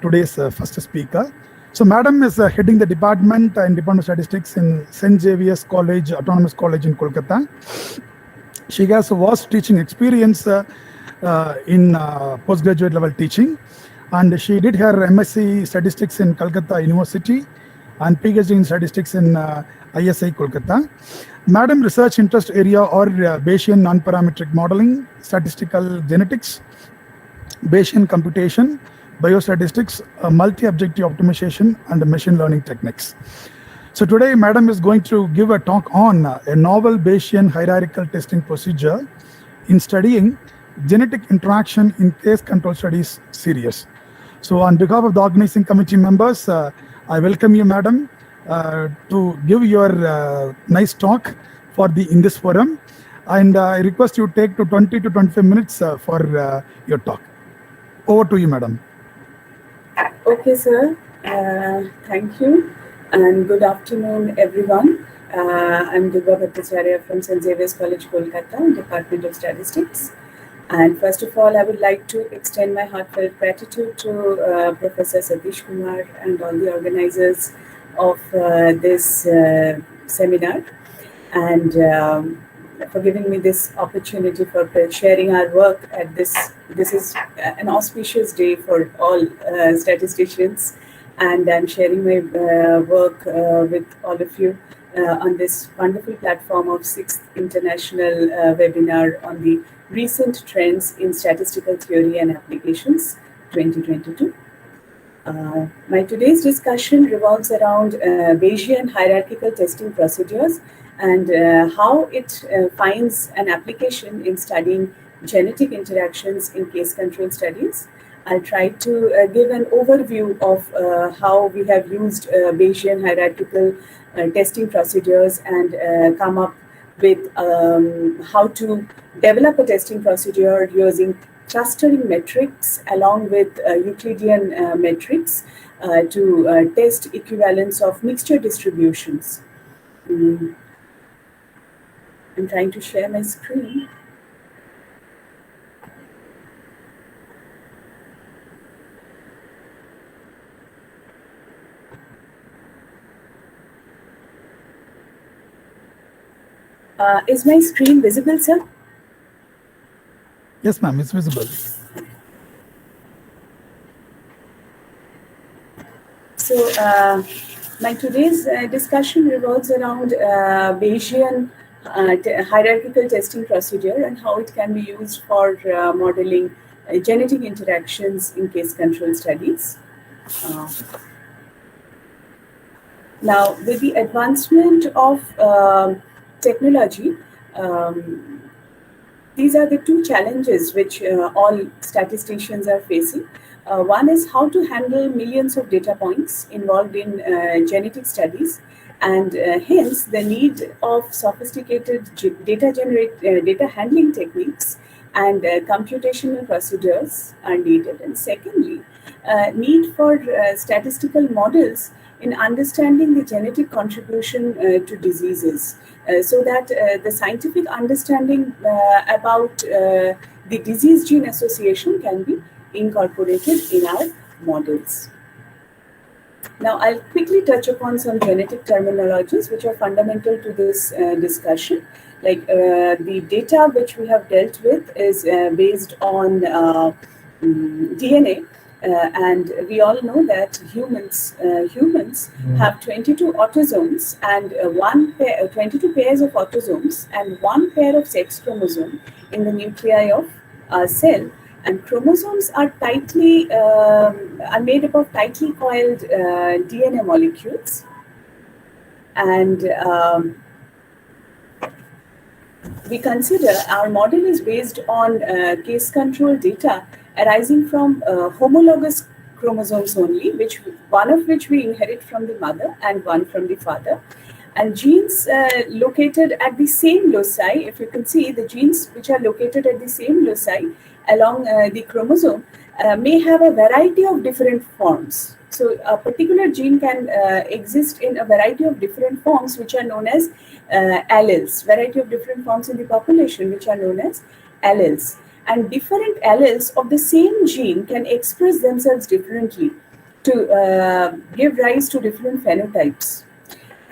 today's first speaker. So Madam is heading the department in Department of Statistics in St. Xavier's College, Autonomous College in Kolkata. She has vast teaching experience in postgraduate level teaching, and she did her MSc Statistics in Calcutta University and PhD in Statistics in ISI Kolkata. Madam research interest area are Bayesian non-parametric modeling, statistical genetics, Bayesian computation, biostatistics, multi-objective optimization, and machine learning techniques. So today, Madam is going to give a talk on a novel Bayesian hierarchical testing procedure in studying genetic interaction in case control studies series. So on behalf of the organizing committee members, I welcome you, Madam, to give your nice talk in this forum. And I request you take to 20 to 25 minutes for your talk. Over to you, Madam. Okay, sir. Thank you. And good afternoon, everyone. I'm Dibba Bhattacharya from St. Xavier's College, Kolkata, Department of Statistics. And first of all, I would like to extend my heartfelt gratitude to Professor Satish Kumar and all the organizers of this seminar, and for giving me this opportunity for sharing our work at this. This is an auspicious day for all statisticians, and I'm sharing my work with all of you on this wonderful platform of 6th International Webinar on the Recent Trends in Statistical Theory and Applications 2022. My today's discussion revolves around Bayesian hierarchical testing procedures and how it finds an application in studying genetic interactions in case control studies. I'll try to give an overview of how we have used Bayesian hierarchical testing procedures and come up with how to develop a testing procedure using clustering metrics along with Euclidean metrics to test equivalence of mixture distributions. I'm trying to share my screen. Is my screen visible, sir? Yes, ma'am, it's visible. So my today's discussion revolves around Bayesian hierarchical testing procedure and how it can be used for modeling genetic interactions in case control studies. Now, with the advancement of technology, these are the two challenges which all statisticians are facing. One is how to handle millions of data points involved in genetic studies, and hence the need of sophisticated data handling techniques and computational procedures are needed. And secondly, need for statistical models in understanding the genetic contribution to diseases, so that the scientific understanding about the disease gene association can be incorporated in our models. Now, I'll quickly touch upon some genetic terminologies which are fundamental to this discussion. Like the data which we have dealt with is based on DNA, and we all know that humans have 22 autosomes and 22 pairs of autosomes and 1 pair of sex chromosome in the nuclei of a cell. And chromosomes are tightly are made up of tightly coiled DNA molecules, and we consider our model is based on case control data arising from homologous chromosomes only, one of which we inherit from the mother and one from the father. And genes located at the same loci, if you can see, the genes which are located at the same loci along the chromosome may have a variety of different forms. So a particular gene can exist in a variety of different forms which are known as alleles, variety of different forms in the population which are known as alleles. And different alleles of the same gene can express themselves differently to give rise to different phenotypes.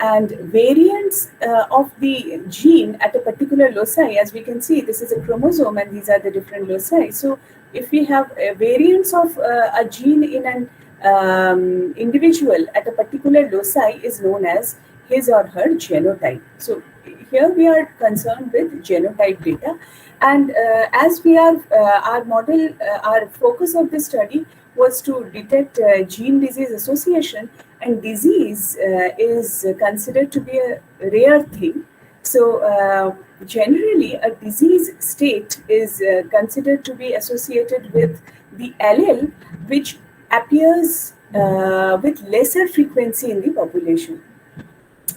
And variants of the gene at a particular loci, as we can see, this is a chromosome and these are the different loci. So if we have variants of a gene in an individual at a particular loci is known as his or her genotype. So here we are concerned with genotype data. And as we are, our model, our focus of this study was to detect gene disease association, and disease is considered to be a rare thing. So generally a disease state is considered to be associated with the allele which appears with lesser frequency in the population.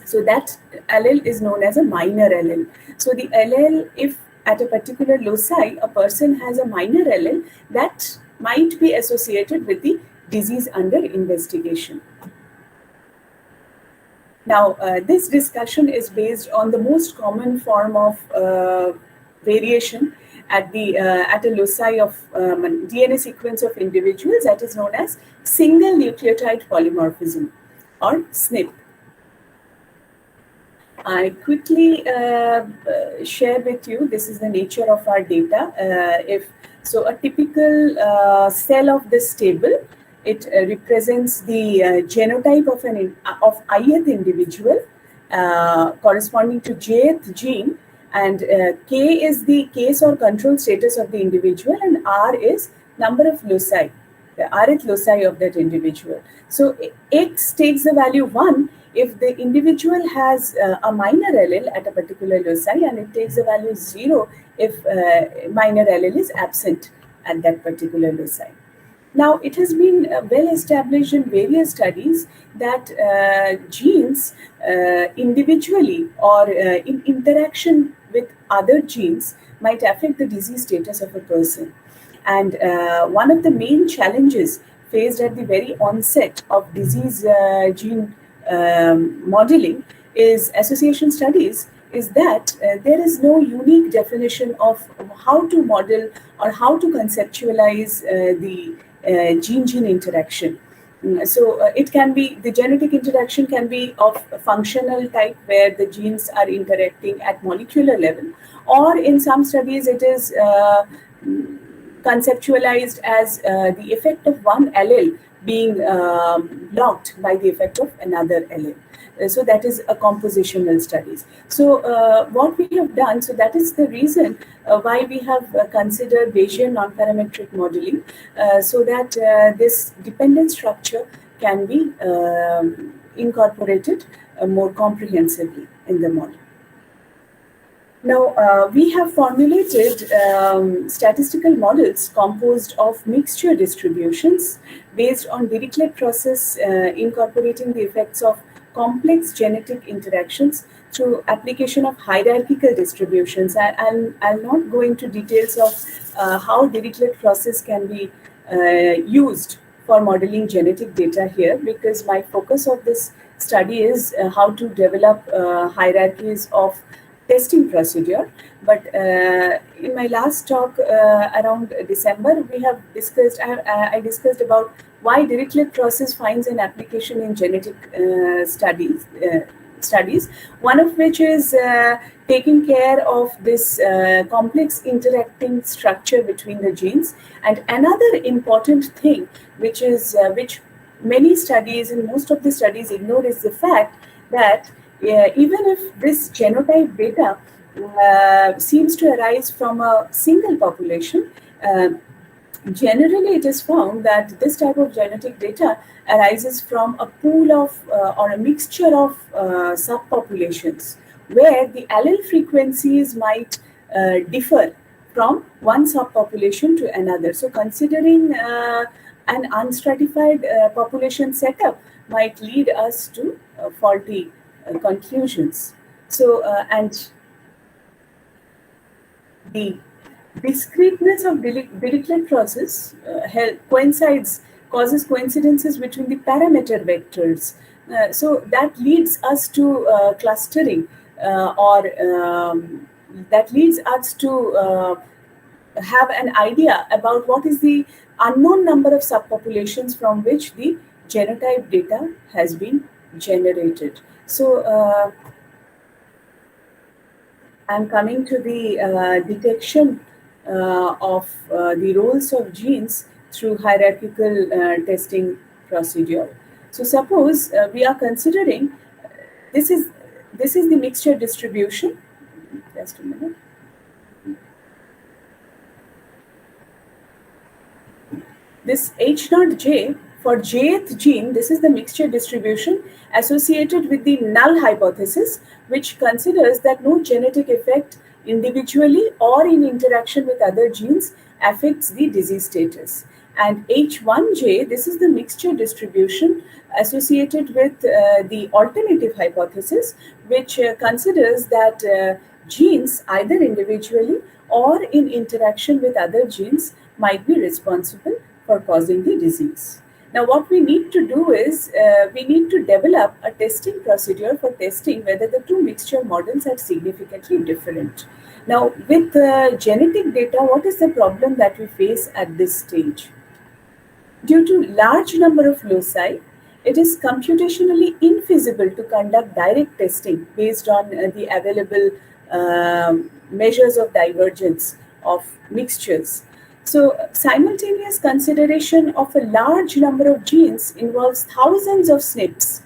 So that allele is known as a minor allele. So the allele, if at a particular loci a person has a minor allele, that might be associated with the disease under investigation. Now, this discussion is based on the most common form of variation at a loci of DNA sequence of individuals, that is known as single nucleotide polymorphism or SNP. I quickly share with you, this is the nature of our data. So a typical cell of this table, it represents the genotype of ith individual corresponding to jth gene, and K is the case or control status of the individual, and R is number of loci, the rth loci of that individual. So X takes the value 1 if the individual has a minor allele at a particular loci, and it takes the value 0 if minor allele is absent at that particular loci. Now, it has been well established in various studies that genes individually or in interaction with other genes might affect the disease status of a person. And one of the main challenges faced at the very onset of disease gene modeling is association studies, is that there is no unique definition of how to model or how to conceptualize the gene-gene interaction. So it can be, the genetic interaction can be of a functional type where the genes are interacting at molecular level, or in some studies it is conceptualized as the effect of one allele being blocked by the effect of another allele. So that is a compositional studies. So what we have done, so that is the reason why we have considered Bayesian non-parametric modeling, so that this dependent structure can be incorporated more comprehensively in the model. Now, we have formulated statistical models composed of mixture distributions based on Dirichlet process incorporating the effects of complex genetic interactions to application of hierarchical distributions. I'll not go into details of how Dirichlet process can be used for modeling genetic data here, because my focus of this study is how to develop hierarchies of testing procedure. But in my last talk around December, we have discussed, I discussed about why Dirichlet process finds an application in genetic studies, one of which is taking care of this complex interacting structure between the genes. And another important thing, which is which many studies and most of the studies ignore, is the fact that even if this genotype data seems to arise from a single population, generally it is found that this type of genetic data arises from a pool of or a mixture of subpopulations, where the allele frequencies might differ from one subpopulation to another. So considering an unstratified population setup might lead us to faulty conclusions. So and the discreteness of Dirichlet process causes coincidences between the parameter vectors. So that leads us to clustering, or that leads us to have an idea about what is the unknown number of subpopulations from which the genotype data has been generated. So I'm coming to the detection of the roles of genes through hierarchical testing procedure. So suppose we are considering this is the mixture distribution. Just a minute. This H0J for jth gene, this is the mixture distribution associated with the null hypothesis, which considers that no genetic effect individually or in interaction with other genes affects the disease status. And H1J, this is the mixture distribution associated with the alternative hypothesis, which considers that genes either individually or in interaction with other genes might be responsible for causing the disease. Now, what we need to do is we need to develop a testing procedure for testing whether the two mixture models are significantly different. Now, with genetic data, what is the problem that we face at this stage? Due to large number of loci, it is computationally infeasible to conduct direct testing based on the available measures of divergence of mixtures. So simultaneous consideration of a large number of genes involves thousands of SNPs.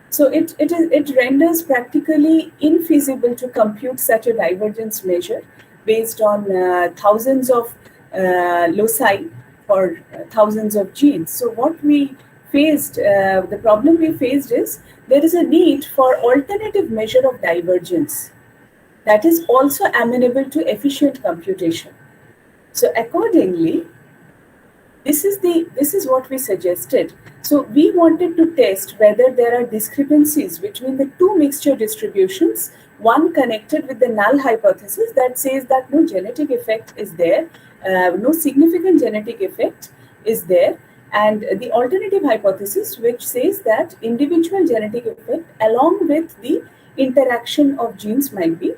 So it renders practically infeasible to compute such a divergence measure based on thousands of loci for thousands of genes. So what we faced, the problem we faced is there is a need for alternative measure of divergence that is also amenable to efficient computation. So accordingly, this is what we suggested. So we wanted to test whether there are discrepancies between the two mixture distributions, one connected with the null hypothesis that says that no genetic effect is there, no significant genetic effect is there, and the alternative hypothesis which says that individual genetic effect along with the interaction of genes might be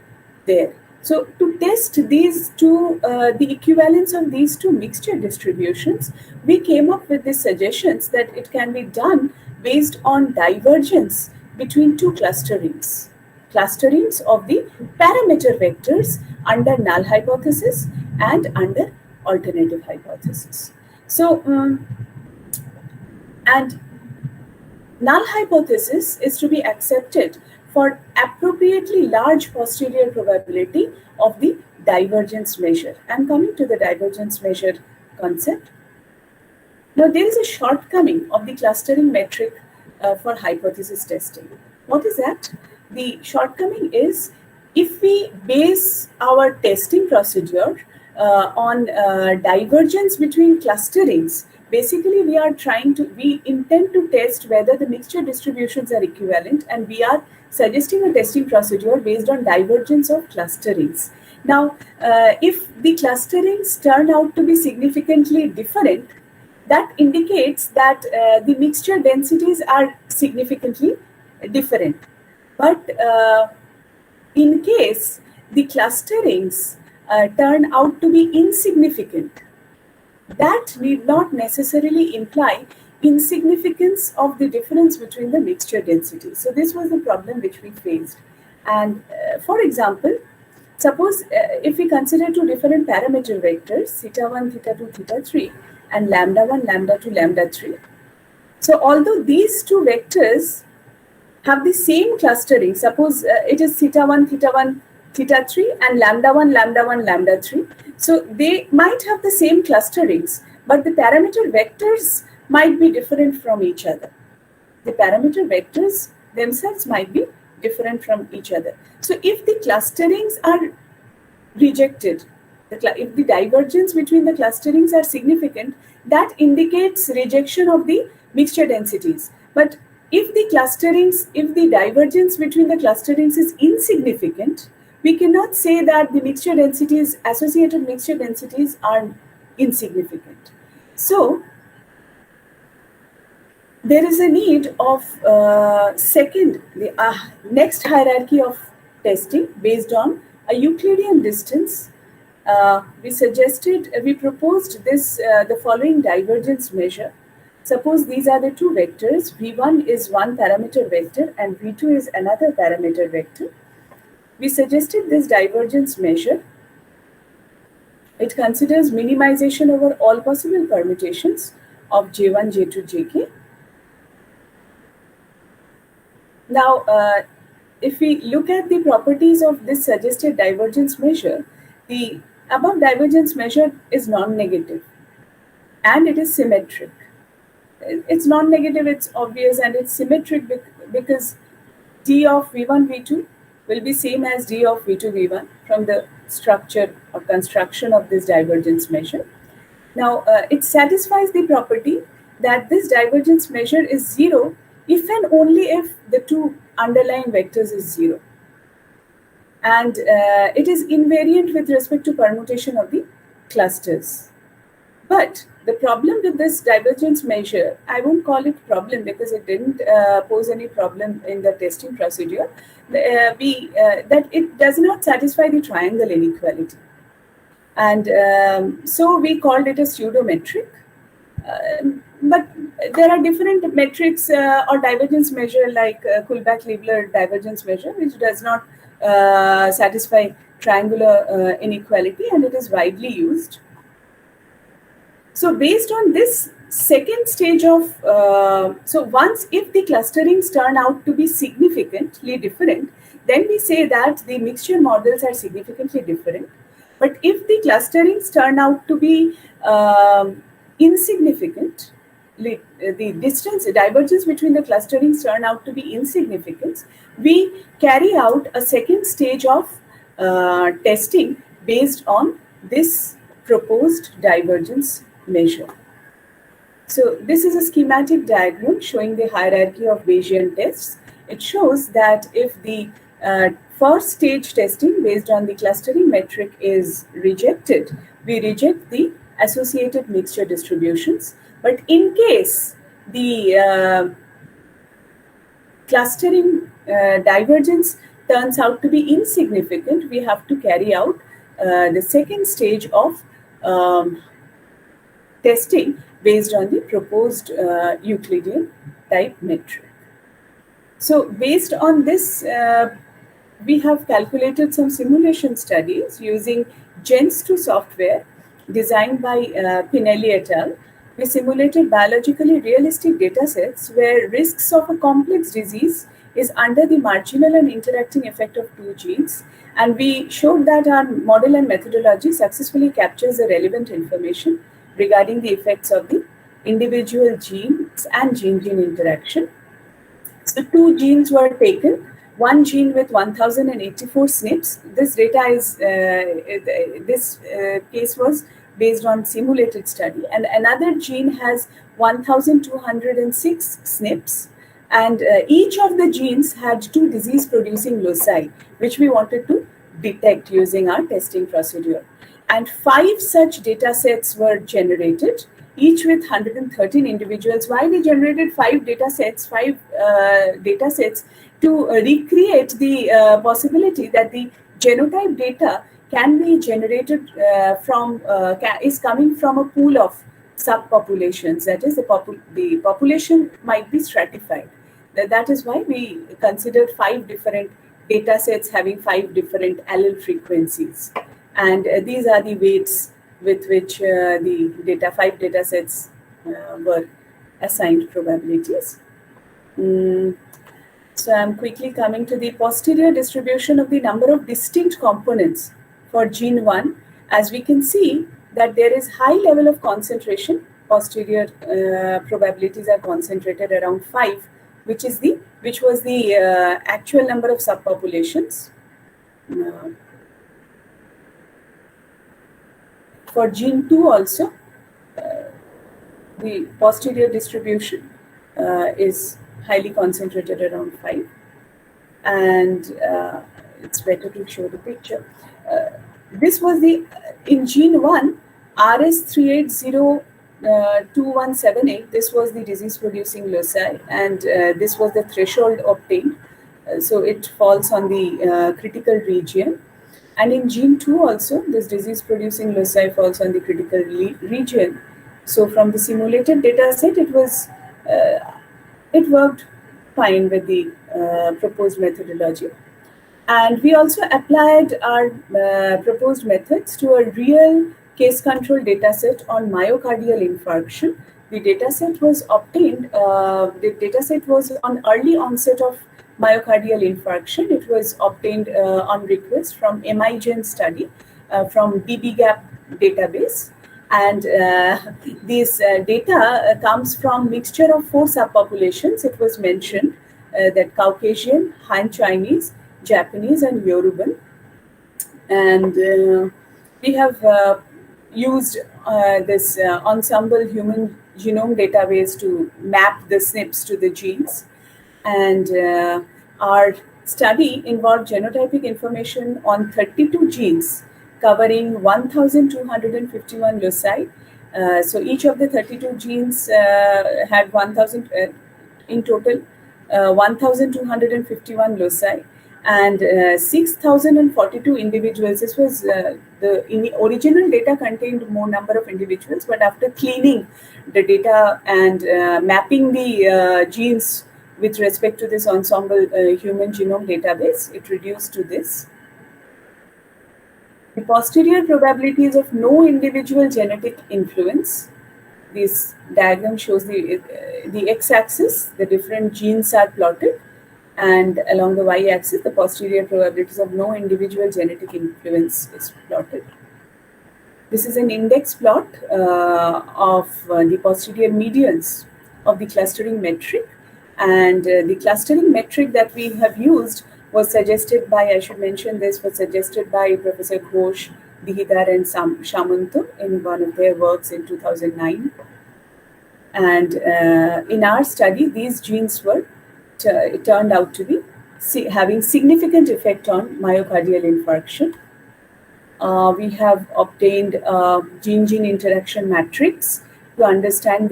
there. So to test these two, the equivalence of these two mixture distributions, we came up with the suggestions that it can be done based on divergence between two clusterings of the parameter vectors under null hypothesis and under alternative hypothesis. So, and null hypothesis is to be accepted for appropriately large posterior probability of the divergence measure. I'm coming to the divergence measure concept. Now, there is a shortcoming of the clustering metric for hypothesis testing. What is that? The shortcoming is if we base our testing procedure on divergence between clusterings, basically we intend to test whether the mixture distributions are equivalent, and we are suggesting a testing procedure based on divergence of clusterings. Now, if the clusterings turn out to be significantly different, that indicates that the mixture densities are significantly different. But in case the clusterings turn out to be insignificant, that need not necessarily imply insignificance of the difference between the mixture densities. So this was the problem which we faced. And for example, suppose if we consider two different parameter vectors, theta 1, theta 2, theta 3, and lambda 1, lambda 2, lambda 3. So although these two vectors have the same clustering, suppose it is theta 1, theta 3, and lambda 1, lambda 1, lambda 3. So they might have the same clusterings, but the parameter vectors might be different from each other. The parameter vectors themselves might be different from each other. So if the clusterings are rejected, if the divergence between the clusterings are significant, that indicates rejection of the mixture densities. But if the divergence between the clusterings is insignificant, we cannot say that the mixture densities, associated mixture densities, are insignificant. So there is a need of next hierarchy of testing based on a Euclidean distance. We proposed this the following divergence measure. Suppose these are the two vectors. V1 is one parameter vector and V2 is another parameter vector. We suggested this divergence measure. It considers minimization over all possible permutations of J1, J2, Jk. Now, if we look at the properties of this suggested divergence measure, the above divergence measure is non-negative and it is symmetric. It's non-negative, it's obvious, and it's symmetric because D of V1, V2 will be same as D of V2, V1 from the structure or construction of this divergence measure. Now, it satisfies the property that this divergence measure is zero if and only if the two underlying vectors is zero. And it is invariant with respect to permutation of the clusters. But the problem with this divergence measure, I won't call it problem because it didn't pose any problem in the testing procedure, that it does not satisfy the triangle inequality. And so we called it a pseudometric. But there are different metrics or divergence measure like Kullback-Leibler divergence measure, which does not satisfy triangular inequality, and it is widely used. So based on this second stage of, if the clusterings turn out to be significantly different, then we say that the mixture models are significantly different. But if the clusterings turn out to be insignificant, the divergence between the clusterings turn out to be insignificant, we carry out a second stage of testing based on this proposed divergence measure. So this is a schematic diagram showing the hierarchy of Bayesian tests. It shows that if the first stage testing based on the clustering metric is rejected, we reject the associated mixture distributions. But in case the clustering divergence turns out to be insignificant, we have to carry out the second stage of testing based on the proposed Euclidean type metric. So based on this, we have calculated some simulation studies using Gens2 software designed by Pinelli et al. We simulated biologically realistic data sets where risks of a complex disease is under the marginal and interacting effect of two genes. And we showed that our model and methodology successfully captures the relevant information regarding the effects of the individual genes and gene-gene interaction. So two genes were taken, one gene with 1084 SNPs. This data is, this case was based on simulated study, and another gene has 1,206 SNPs, and each of the genes had 2 disease-producing loci, which we wanted to detect using our testing procedure. And 5 such data sets were generated, each with 113 individuals. Why we generated 5 data sets to recreate the possibility that the genotype data can be generated is coming from a pool of subpopulations. That is, the population might be stratified. That is why we considered 5 different data sets having 5 different allele frequencies. And these are the weights with which the 5 data sets were assigned probabilities. So I'm quickly coming to the posterior distribution of the number of distinct components for gene 1. As we can see that there is high level of concentration. Posterior probabilities are concentrated around 5, which was the actual number of subpopulations. For gene 2 also, the posterior distribution is highly concentrated around 5, and it's better to show the picture. This was in gene 1, RS3802178, this was the disease-producing loci, and this was the threshold obtained. So it falls on the critical region. And in gene 2 also, this disease-producing loci falls on the critical region. So from the simulated data set, it worked fine with the proposed methodology. And we also applied our proposed methods to a real case control data set on myocardial infarction. The data set was obtained, the data set was on early onset of myocardial infarction. It was obtained on request from MIGen study from dbGaP database. And this data comes from mixture of 4 subpopulations. It was mentioned that Caucasian, Han Chinese, Japanese, and Yoruban. And we have used this ensemble human genome database to map the SNPs to the genes. And our study involved genotypic information on 32 genes covering 1,251 loci. So each of the 32 genes had 1,000 in total, 1,251 loci, and 6,042 individuals. This was the original data contained more number of individuals, but after cleaning the data and mapping the genes with respect to this ensemble human genome database, it reduced to this. The posterior probabilities of no individual genetic influence. This diagram shows the x-axis, the different genes are plotted, and along the y-axis, the posterior probabilities of no individual genetic influence is plotted. This is an index plot of the posterior medians of the clustering metric. And the clustering metric that we have used was suggested by, I should mention this, was suggested by Professor Ghosh, Dihidar, and Shamanto in one of their works in 2009. And in our study, these genes were turned out to be having significant effect on myocardial infarction. We have obtained gene-gene interaction matrix to understand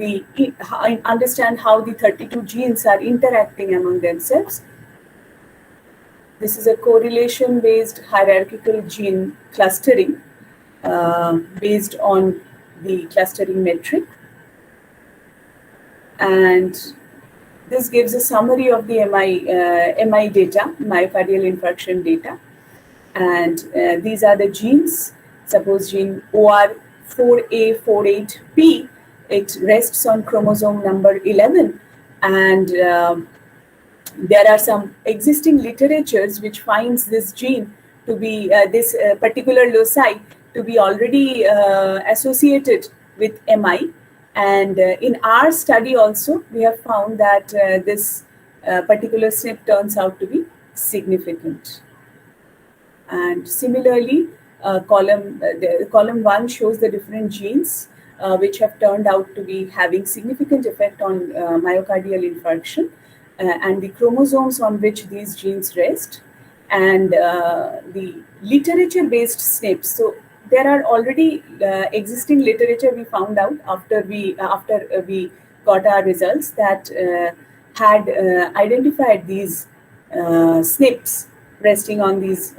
how the 32 genes are interacting among themselves. This is a correlation-based hierarchical gene clustering based on the clustering metric. And this gives a summary of the MI data, myocardial infarction data. And these are the genes. Suppose gene OR4A48P, it rests on chromosome number 11. And there are some existing literatures which finds this gene to be, this particular loci to be already associated with MI. And in our study also, we have found that this particular SNP turns out to be significant. And similarly, column 1 shows the different genes which have turned out to be having significant effect on myocardial infarction, and the chromosomes on which these genes rest, and the literature-based SNPs. So there are already existing literature we found out after we got our results that had identified these SNPs resting on these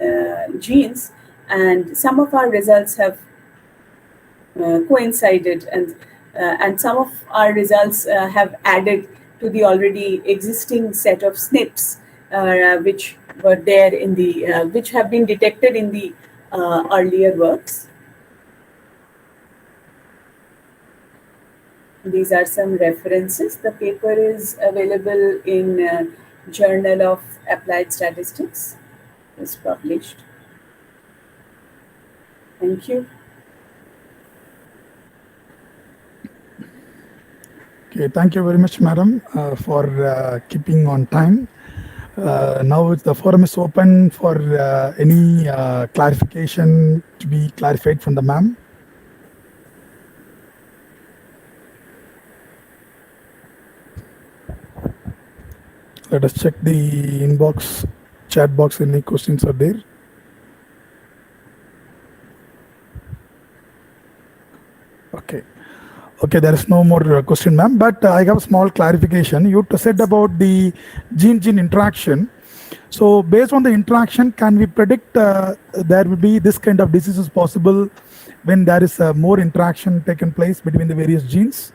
genes, and some of our results have coincided, and some of our results have added to the already existing set of SNPs which were there in the which have been detected in the earlier works. These are some references. The paper is available in Journal of Applied Statistics. It's published. Thank you. Okay, thank you very much, madam, for keeping on time. Now the forum is open for any clarification to be clarified from the ma'am. Let us check the inbox, chat box, any questions are there. Okay. Okay, there is no more question, ma'am, but I have a small clarification. You said about the gene-gene interaction. So based on the interaction, can we predict there will be this kind of diseases possible when there is more interaction taken place between the various genes?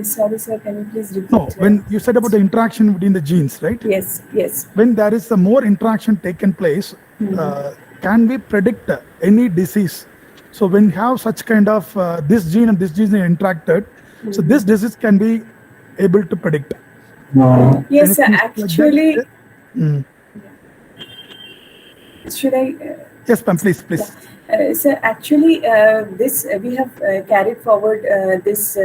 Sorry, sir, can you please repeat? No, when you said about the interaction between the genes, right? Yes, yes. When there is more interaction taken place, can we predict any disease? So when you have such kind of this gene and this gene are interacted, so this disease can be able to predict. Yes, sir, actually. Should I? Yes, ma'am, please, please. So actually, this we have carried forward this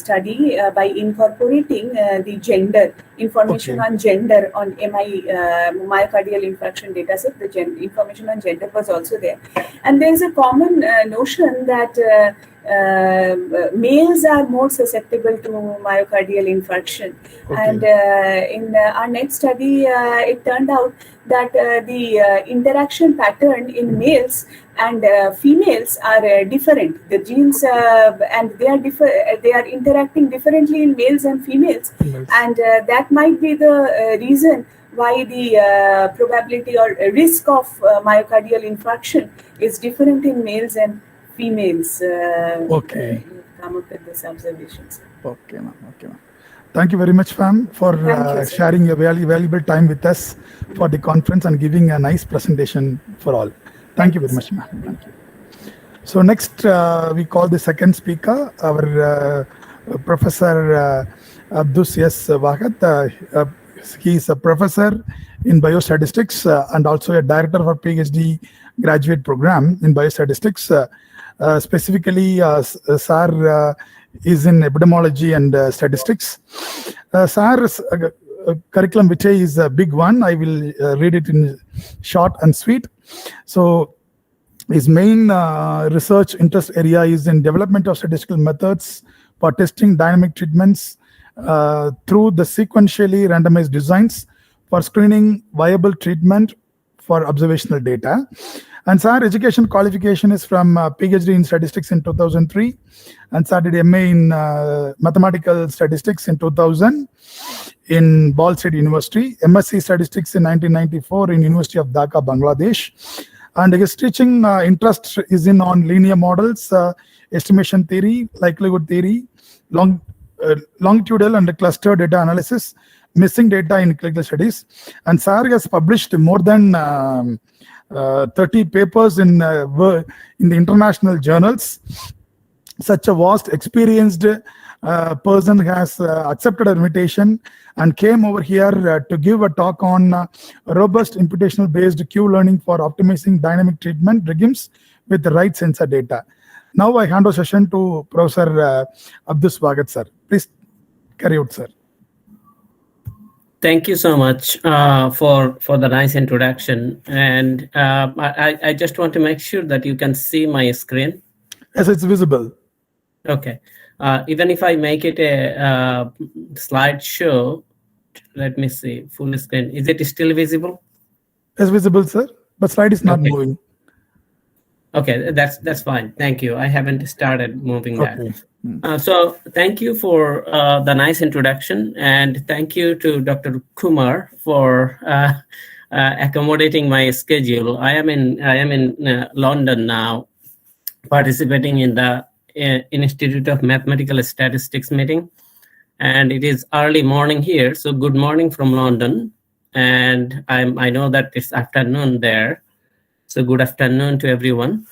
study by incorporating the gender information on gender on myocardial infarction dataset. The information on gender was also there, and there is a common notion that males are more susceptible to myocardial infarction. And in our next study, it turned out that the interaction pattern in males and females are different. The genes and they are interacting differently in males and females, and that might be the reason why the probability or risk of myocardial infarction is different in males and females. Okay. Come up with these observations. Okay, ma'am. Okay, ma'am. Thank you very much, ma'am, for sharing your valuable time with us for the conference and giving a nice presentation for all. Thank you very much, ma'am. Thank you. So next, we call the second speaker, our Professor Abdus S. Wagat. He is a professor in biostatistics and also a director of a PhD graduate program in biostatistics. Specifically, SAR is in epidemiology and statistics. SAR's curriculum vitae is a big one. I will read it in short and sweet. So his main research interest area is in development of statistical methods for testing dynamic treatments through the sequentially randomized designs for screening viable treatment for observational data. And SAR education qualification is from PhD in statistics in 2003 and started MA in mathematical statistics in 2000 in Ball State University, MSc statistics in 1994 in University of Dhaka, Bangladesh. And his teaching interest is in on linear models, estimation theory, likelihood theory, longitudinal and cluster data analysis, missing data in clinical studies. And SAR has published more than 30 papers in the international journals. Such a vast, experienced person has accepted an invitation and came over here to give a talk on robust imputational-based Q-learning for optimizing dynamic treatment regimes with the right sensor data. Now I hand over session to Professor Abdus Wagat, sir. Please carry out, sir. Thank you so much for the nice introduction. And I just want to make sure that you can see my screen. Yes, it's visible. Okay. Even if I make it a slideshow, let me see, full screen. Is it still visible? It's visible, sir, but slide is not moving. Okay, that's fine. Thank you. I haven't started moving that. Okay. So thank you for the nice introduction, and thank you to Dr. Kumar for accommodating my schedule. I am in London now, participating in the Institute of Mathematical Statistics meeting, and it is early morning here. So good morning from London, and I know that it's afternoon there. So good afternoon to everyone.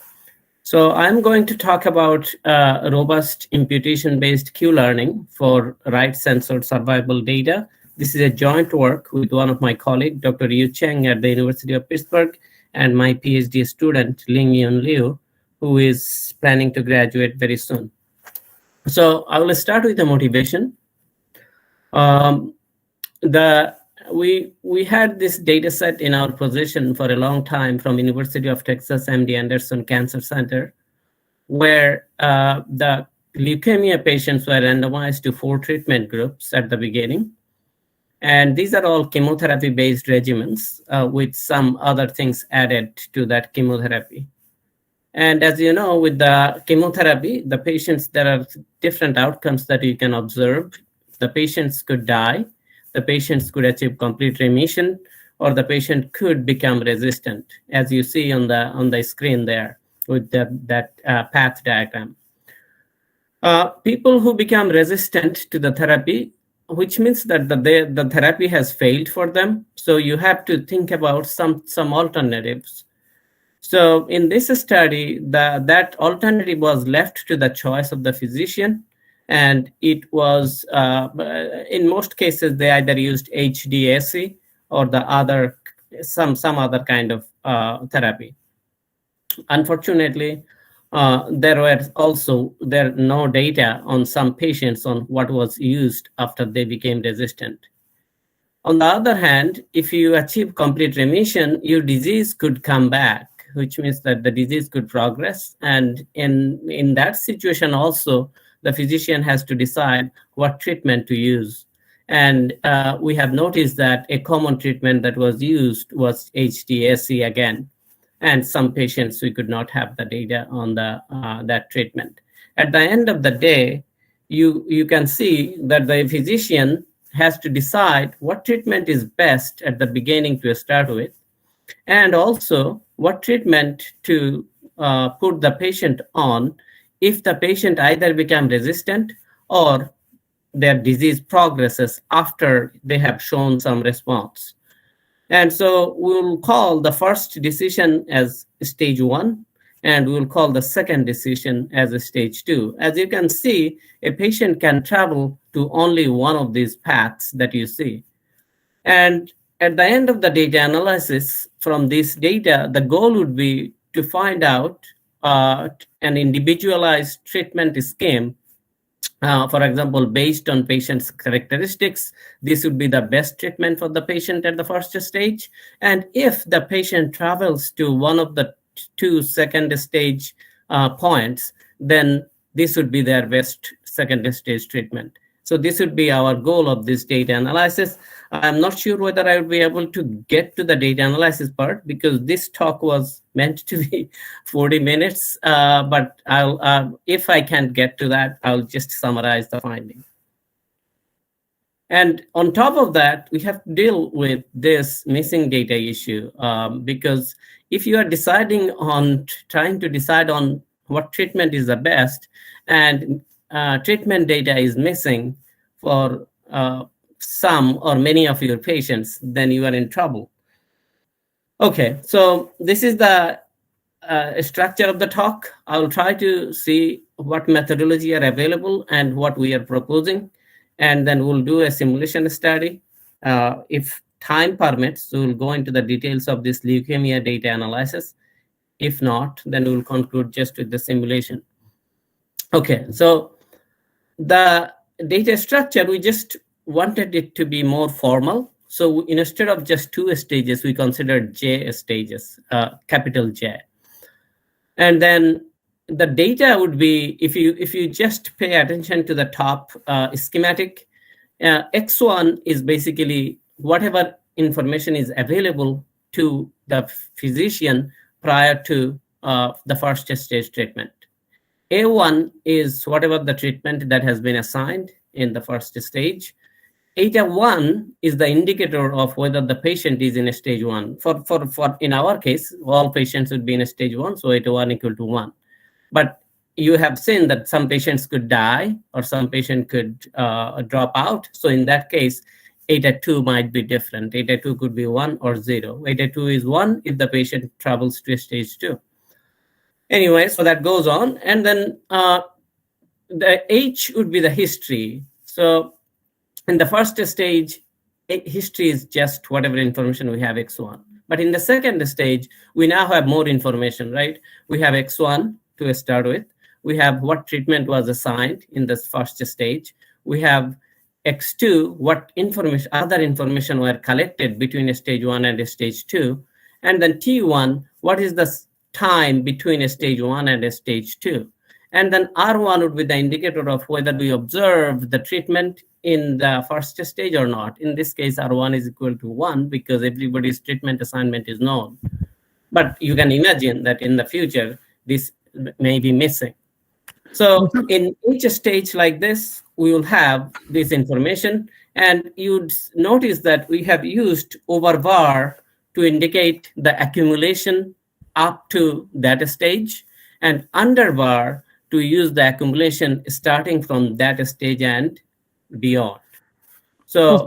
So I'm going to talk about robust imputation-based Q-learning for right-censored survival data. This is a joint work with one of my colleagues, Dr. Yu Cheng at the University of Pittsburgh, and my PhD student, Ling Yun Liu, who is planning to graduate very soon. So I will start with the motivation. We had this data set in our possession for a long time from University of Texas MD Anderson Cancer Center, where the leukemia patients were randomized to 4 treatment groups at the beginning. And these are all chemotherapy-based regimens with some other things added to that chemotherapy. And as you know, with the chemotherapy, the patients, there are different outcomes that you can observe. The patients could die. The patients could achieve complete remission, or the patient could become resistant, as you see on the screen there with that path diagram. People who become resistant to the therapy, which means that the therapy has failed for them. So you have to think about some alternatives. So in this study, that alternative was left to the choice of the physician. And it was, in most cases, they either used HDAC or some other kind of therapy. Unfortunately, there were no data on some patients on what was used after they became resistant. On the other hand, if you achieve complete remission, your disease could come back, which means that the disease could progress. And in that situation also, the physician has to decide what treatment to use. And we have noticed that a common treatment that was used was HDAC again. And some patients, we could not have the data on that treatment. At the end of the day, you can see that the physician has to decide what treatment is best at the beginning to start with, and also what treatment to put the patient on if the patient either become resistant or their disease progresses after they have shown some response. And so we'll call the first decision as stage 1, and we'll call the second decision as a stage 2. As you can see, a patient can travel to only one of these paths that you see. And at the end of the data analysis from this data, the goal would be to find out an individualized treatment scheme. For example, based on patient's characteristics, this would be the best treatment for the patient at the first stage. And if the patient travels to one of the 2 second stage points, then this would be their best second stage treatment. So this would be our goal of this data analysis. I'm not sure whether I would be able to get to the data analysis part, because this talk was meant to be 40 minutes, but if I can't get to that, I'll just summarize the finding. And on top of that, we have to deal with this missing data issue, because if you are trying to decide on what treatment is the best, and treatment data is missing for some or many of your patients, then you are in trouble. Okay, so this is the structure of the talk. I'll try to see what methodology are available and what we are proposing, and then we'll do a simulation study. If time permits, we'll go into the details of this leukemia data analysis. If not, then we'll conclude just with the simulation. Okay, so the data structure, we just wanted it to be more formal. So instead of just 2 stages, we considered J stages, capital J. And then the data would be, if you just pay attention to the top schematic, X1 is basically whatever information is available to the physician prior to the first stage treatment. A1 is whatever the treatment that has been assigned in the first stage. Eta 1 is the indicator of whether the patient is in a stage 1. For in our case, all patients would be in a stage 1, so eta 1 equal to 1. But you have seen that some patients could die or some patient could drop out. So in that case, eta 2 might be different. Eta 2 could be 1 or 0. Eta 2 is 1 if the patient travels to a stage 2. Anyway, so that goes on. And then the H would be the history. So in the first stage, history is just whatever information we have X1. But in the second stage, we now have more information, right? We have X1 to start with. We have what treatment was assigned in the first stage. We have X2, what information, other information were collected between a stage 1 and a stage 2. And then T1, what is the time between a stage 1 and a stage 2. And then R1 would be the indicator of whether we observe the treatment in the first stage or not. In this case, R1 is equal to 1 because everybody's treatment assignment is known. But you can imagine that in the future, this may be missing. So in each stage like this, we will have this information. And you'd notice that we have used overbar to indicate the accumulation up to that stage, and underbar to use the accumulation starting from that stage and beyond. So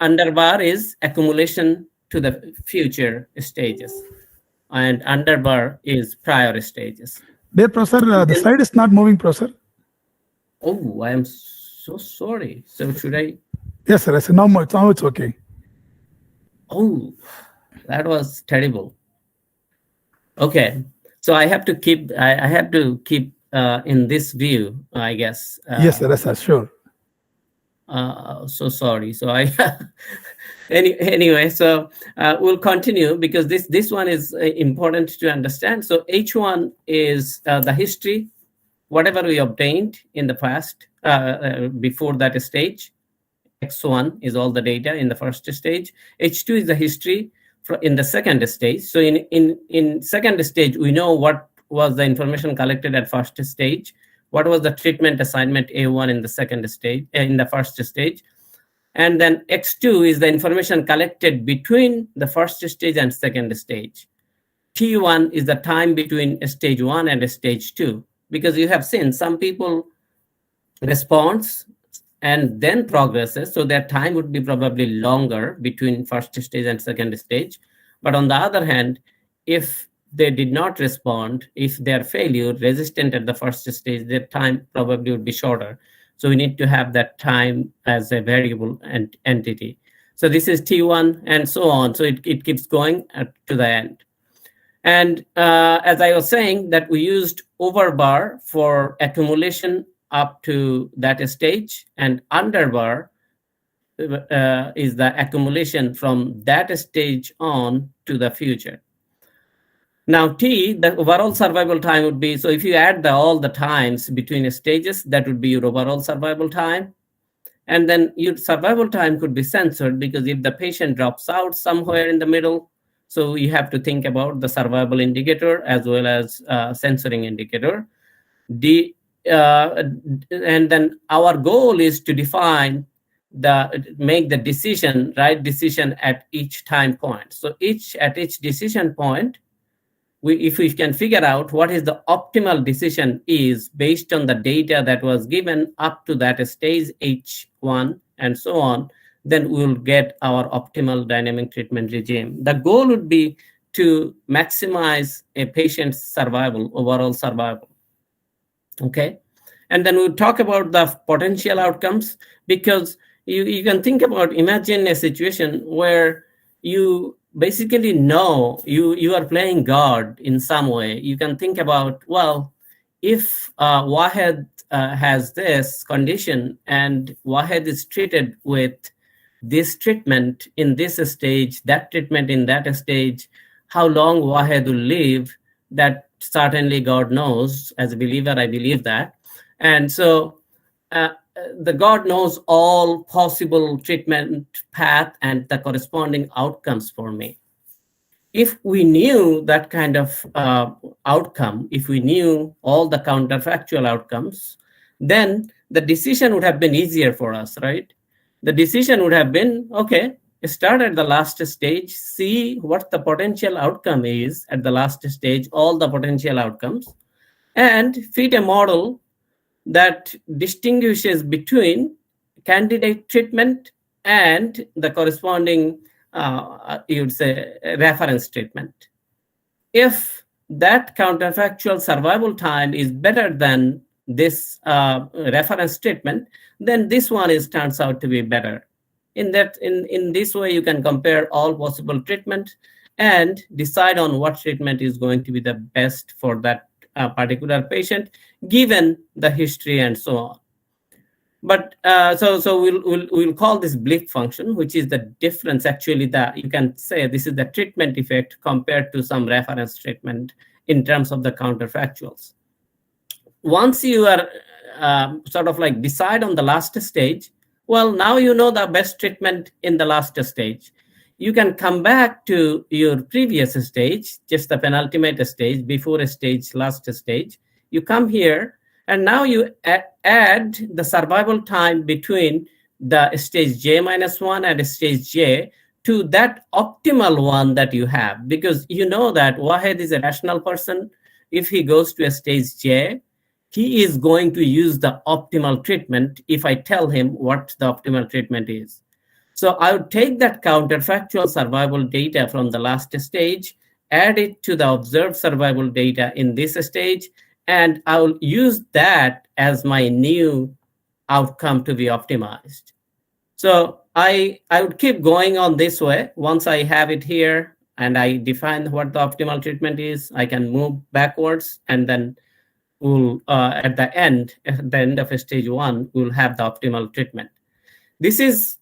underbar is accumulation to the future stages, and underbar is prior stages. Dear Professor, the slide is not moving, Professor. Oh, I am so sorry. So should I? Yes, sir. Now it's okay. Oh, that was terrible. Okay, so I have to keep. I have to keep in this view, I guess. Yes, sir. Yes, sir. Sure. So sorry. So I. Anyway, so we'll continue because this one is important to understand. So H1 is the history, whatever we obtained in the past before that stage. X1 is all the data in the first stage. H2 is the history in the second stage. So in second stage, we know what was the information collected at first stage, what was the treatment assignment A1 in the second stage, in the first stage. And then X2 is the information collected between the first stage and second stage. T1 is the time between stage 1 and stage 2, because you have seen some people responds and then progresses, so their time would be probably longer between first stage and second stage. But on the other hand, if they did not respond, if they are failure resistant at the first stage, their time probably would be shorter. So we need to have that time as a variable entity. So this is T1 and so on. So it keeps going to the end. And as I was saying, that we used overbar for accumulation up to that stage, and underbar is the accumulation from that stage on to the future. Now T, the overall survival time would be, so if you add all the times between stages, that would be your overall survival time. And then your survival time could be censored, because if the patient drops out somewhere in the middle, so you have to think about the survival indicator as well as censoring indicator. And then our goal is to make the decision, right decision at each time point. So at each decision point, if we can figure out what is the optimal decision is based on the data that was given up to that stage H1 and so on, then we will get our optimal dynamic treatment regime. The goal would be to maximize a patient's survival, overall survival. Okay, and then we'll talk about the potential outcomes, because you can think about, imagine a situation where you basically know you are playing God in some way. You can think about, well, if Wahed has this condition and Wahed is treated with this treatment in this stage, that treatment in that stage, how long Wahed will live, that certainly God knows. As a believer, I believe that. And so the God knows all possible treatment path and the corresponding outcomes for me. If we knew that kind of outcome, if we knew all the counterfactual outcomes, then the decision would have been easier for us, right? The decision would have been, okay, start at the last stage, see what the potential outcome is at the last stage, all the potential outcomes, and fit a model that distinguishes between candidate treatment and the corresponding, you would say, reference treatment. If that counterfactual survival time is better than this reference treatment, then this one turns out to be better. In this way, you can compare all possible treatment and decide on what treatment is going to be the best for that particular patient, given the history and so on. But so we'll call this blip function, which is the difference. Actually, that you can say this is the treatment effect compared to some reference treatment in terms of the counterfactuals. Once you are sort of like decide on the last stage, well, now you know the best treatment in the last stage. You can come back to your previous stage, just the penultimate stage, before a stage, last stage. You come here, and now you add the survival time between the stage J-1 and stage J to that optimal one that you have, because you know that Wahed is a rational person. If he goes to a stage J, he is going to use the optimal treatment if I tell him what the optimal treatment is. So I would take that counterfactual survival data from the last stage, add it to the observed survival data in this stage, and I will use that as my new outcome to be optimized. So I would keep going on this way. Once I have it here and I define what the optimal treatment is, I can move backwards, and then we'll at the end of stage 1, we'll have the optimal treatment. This is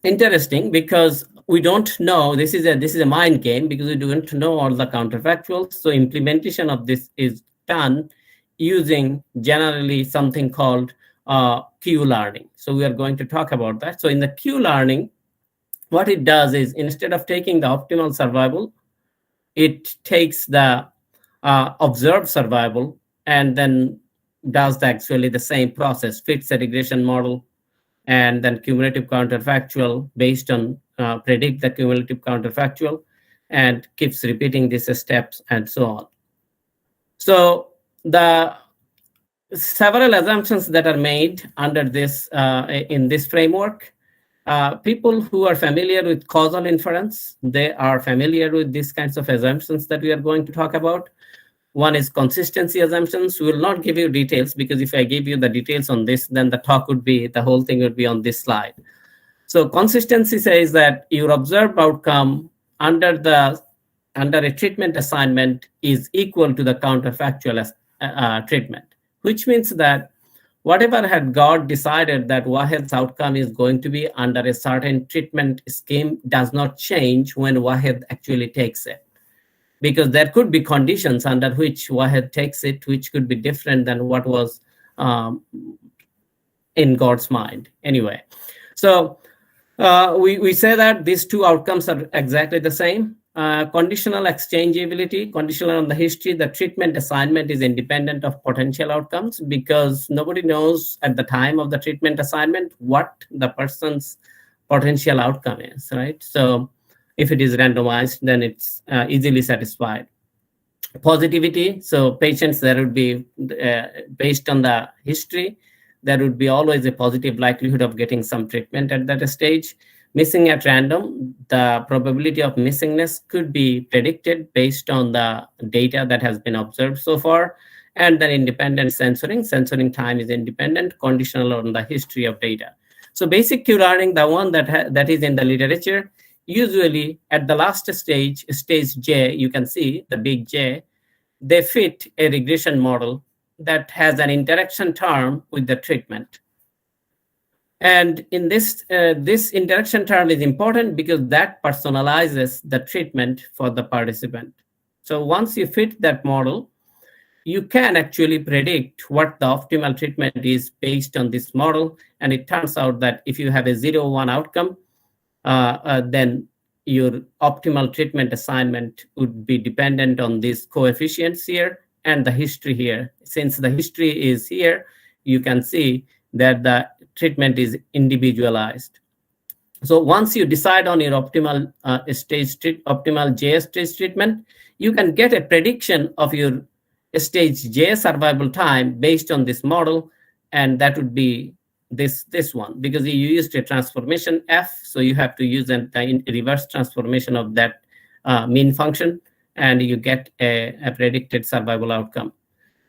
interesting because we don't know. This is a mind game because we don't know all the counterfactuals. So implementation of this is done using generally something called Q-learning. So we are going to talk about that. So in the Q-learning, what it does is instead of taking the optimal survival, it takes the observed survival and then does actually the same process, fits a regression model, and then cumulative counterfactual based on predict the cumulative counterfactual, and keeps repeating these steps and so on. So the several assumptions that are made under this in this framework, people who are familiar with causal inference, they are familiar with these kinds of assumptions that we are going to talk about. One is consistency assumptions. We will not give you details because if I give you the details on this, then the whole thing would be on this slide. So consistency says that your observed outcome under a treatment assignment is equal to the counterfactual treatment, which means that whatever had God decided that Wahed's outcome is going to be under a certain treatment scheme does not change when Wahed actually takes it. Because there could be conditions under which Wahed takes it, which could be different than what was in God's mind. Anyway, so we say that these two outcomes are exactly the same. Conditional exchangeability, conditional on the history, the treatment assignment is independent of potential outcomes because nobody knows at the time of the treatment assignment what the person's potential outcome is, right? So if it is randomized, then it's easily satisfied. Positivity, so patients, there would be, based on the history, there would be always a positive likelihood of getting some treatment at that stage. Missing at random, the probability of missingness could be predicted based on the data that has been observed so far. And then independent censoring time is independent, conditional on the history of data. So basic Q-learning, the one that is in the literature, usually at the last stage, stage J, you can see the big J, they fit a regression model that has an interaction term with the treatment. And in this, this interaction term is important because that personalizes the treatment for the participant. So once you fit that model, you can actually predict what the optimal treatment is based on this model. And it turns out that if you have a 0-1 outcome, then your optimal treatment assignment would be dependent on these coefficients here and the history here. Since the history is here, you can see that the treatment is individualized. So once you decide on your optimal optimal J stage treatment, you can get a prediction of your stage J survival time based on this model, and that would be this one, because you used a transformation F, so you have to use a reverse transformation of that mean function, and you get a predicted survival outcome.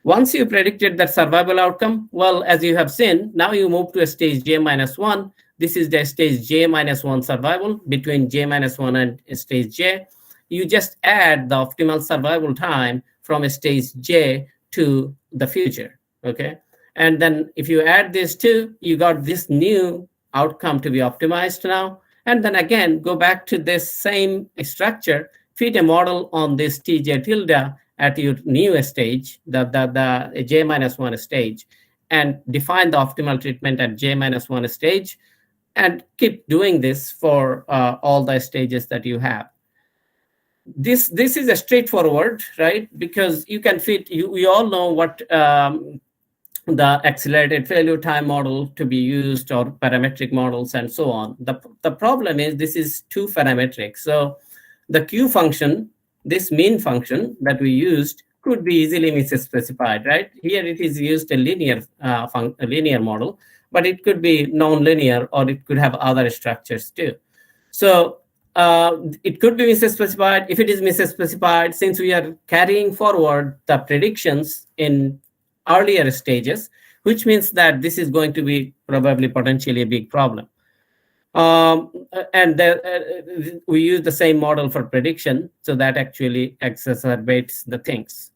Once you predicted that survival outcome, well, as you have seen, now you move to a stage J-1. This is the stage J-1 survival between J-1 and stage J. You just add the optimal survival time from a stage J to the future, okay? And then if you add these two, you got this new outcome to be optimized now. And then again, go back to this same structure, fit a model on this TJ tilde at your new stage, the J-1 stage, and define the optimal treatment at J-1 stage, and keep doing this for all the stages that you have. This is a straightforward, right? Because you can fit, we all know what the accelerated failure time model to be used, or parametric models and so on. The problem is this is too parametric. So the Q function, this mean function that we used, could be easily misspecified, right? Here it is used a linear model, but it could be non-linear, or it could have other structures too. So it could be misspecified. If it is misspecified, since we are carrying forward the predictions in earlier stages, which means that this is going to be probably potentially a big problem. And we use the same model for prediction, so that actually exacerbates the things.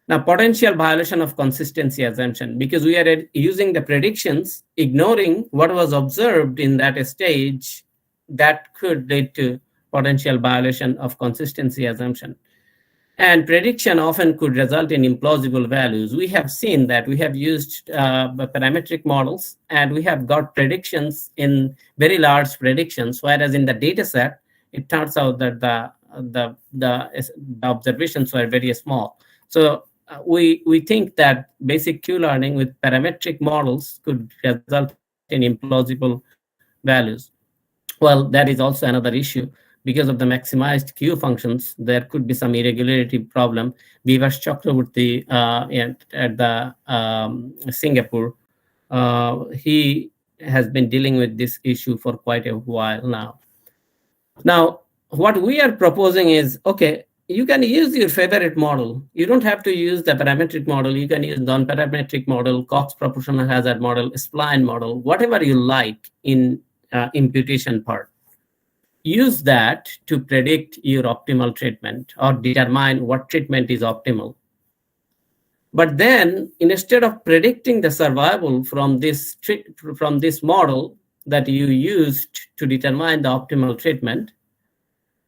Now, potential violation of consistency assumption, because we are using the predictions, ignoring what was observed in that stage, that could lead to potential violation of consistency assumption. And prediction often could result in implausible values. We have seen that we have used parametric models, and we have got predictions in very large predictions, whereas in the data set, it turns out that the observations were very small. So we think that basic Q-learning with parametric models could result in implausible values. Well, that is also another issue. Because of the maximized Q functions, there could be some irregularity problem. Vivash Chakraborty at the Singapore, he has been dealing with this issue for quite a while now. Now, what we are proposing is, okay, you can use your favorite model. You don't have to use the parametric model. You can use non-parametric model, Cox proportional hazard model, spline model, whatever you like in imputation part. Use that to predict your optimal treatment or determine what treatment is optimal. But then, instead of predicting the survival from this model that you used to determine the optimal treatment,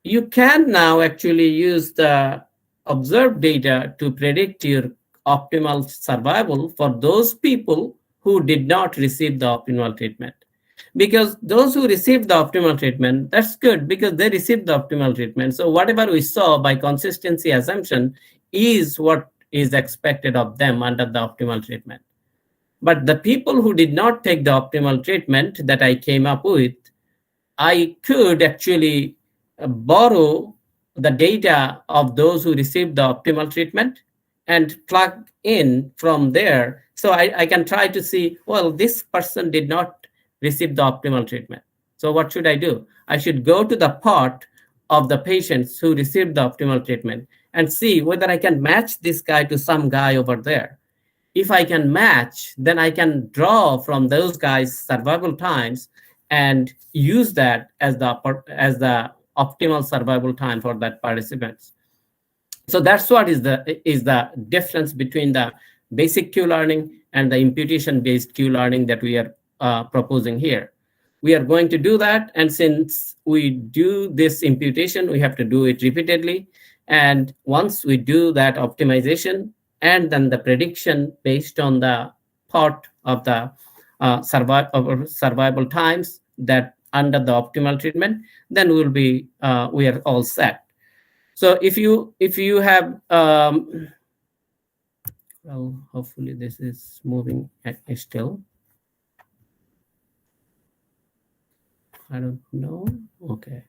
you can now actually use the observed data to predict your optimal survival for those people who did not receive the optimal treatment. Because those who received the optimal treatment, that's good, because they received the optimal treatment. So whatever we saw by consistency assumption is what is expected of them under the optimal treatment. But the people who did not take the optimal treatment that I came up with, I could actually borrow the data of those who received the optimal treatment and plug in from there. So I can try to see, well, this person did not receive the optimal treatment. So what should I do? I should go to the part of the patients who received the optimal treatment and see whether I can match this guy to some guy over there. If I can match, then I can draw from those guys' survival times and use that as the optimal survival time for that participants. So that's what is the difference between the basic Q-learning and the imputation-based Q-learning that we are proposing here. we are going to do that. And since we do this imputation, we have to do it repeatedly. And once we do that optimization and then the prediction based on the part of the survival times that under the optimal treatment, then we are all set. So if you have well, hopefully this is moving still. I don't know. Okay.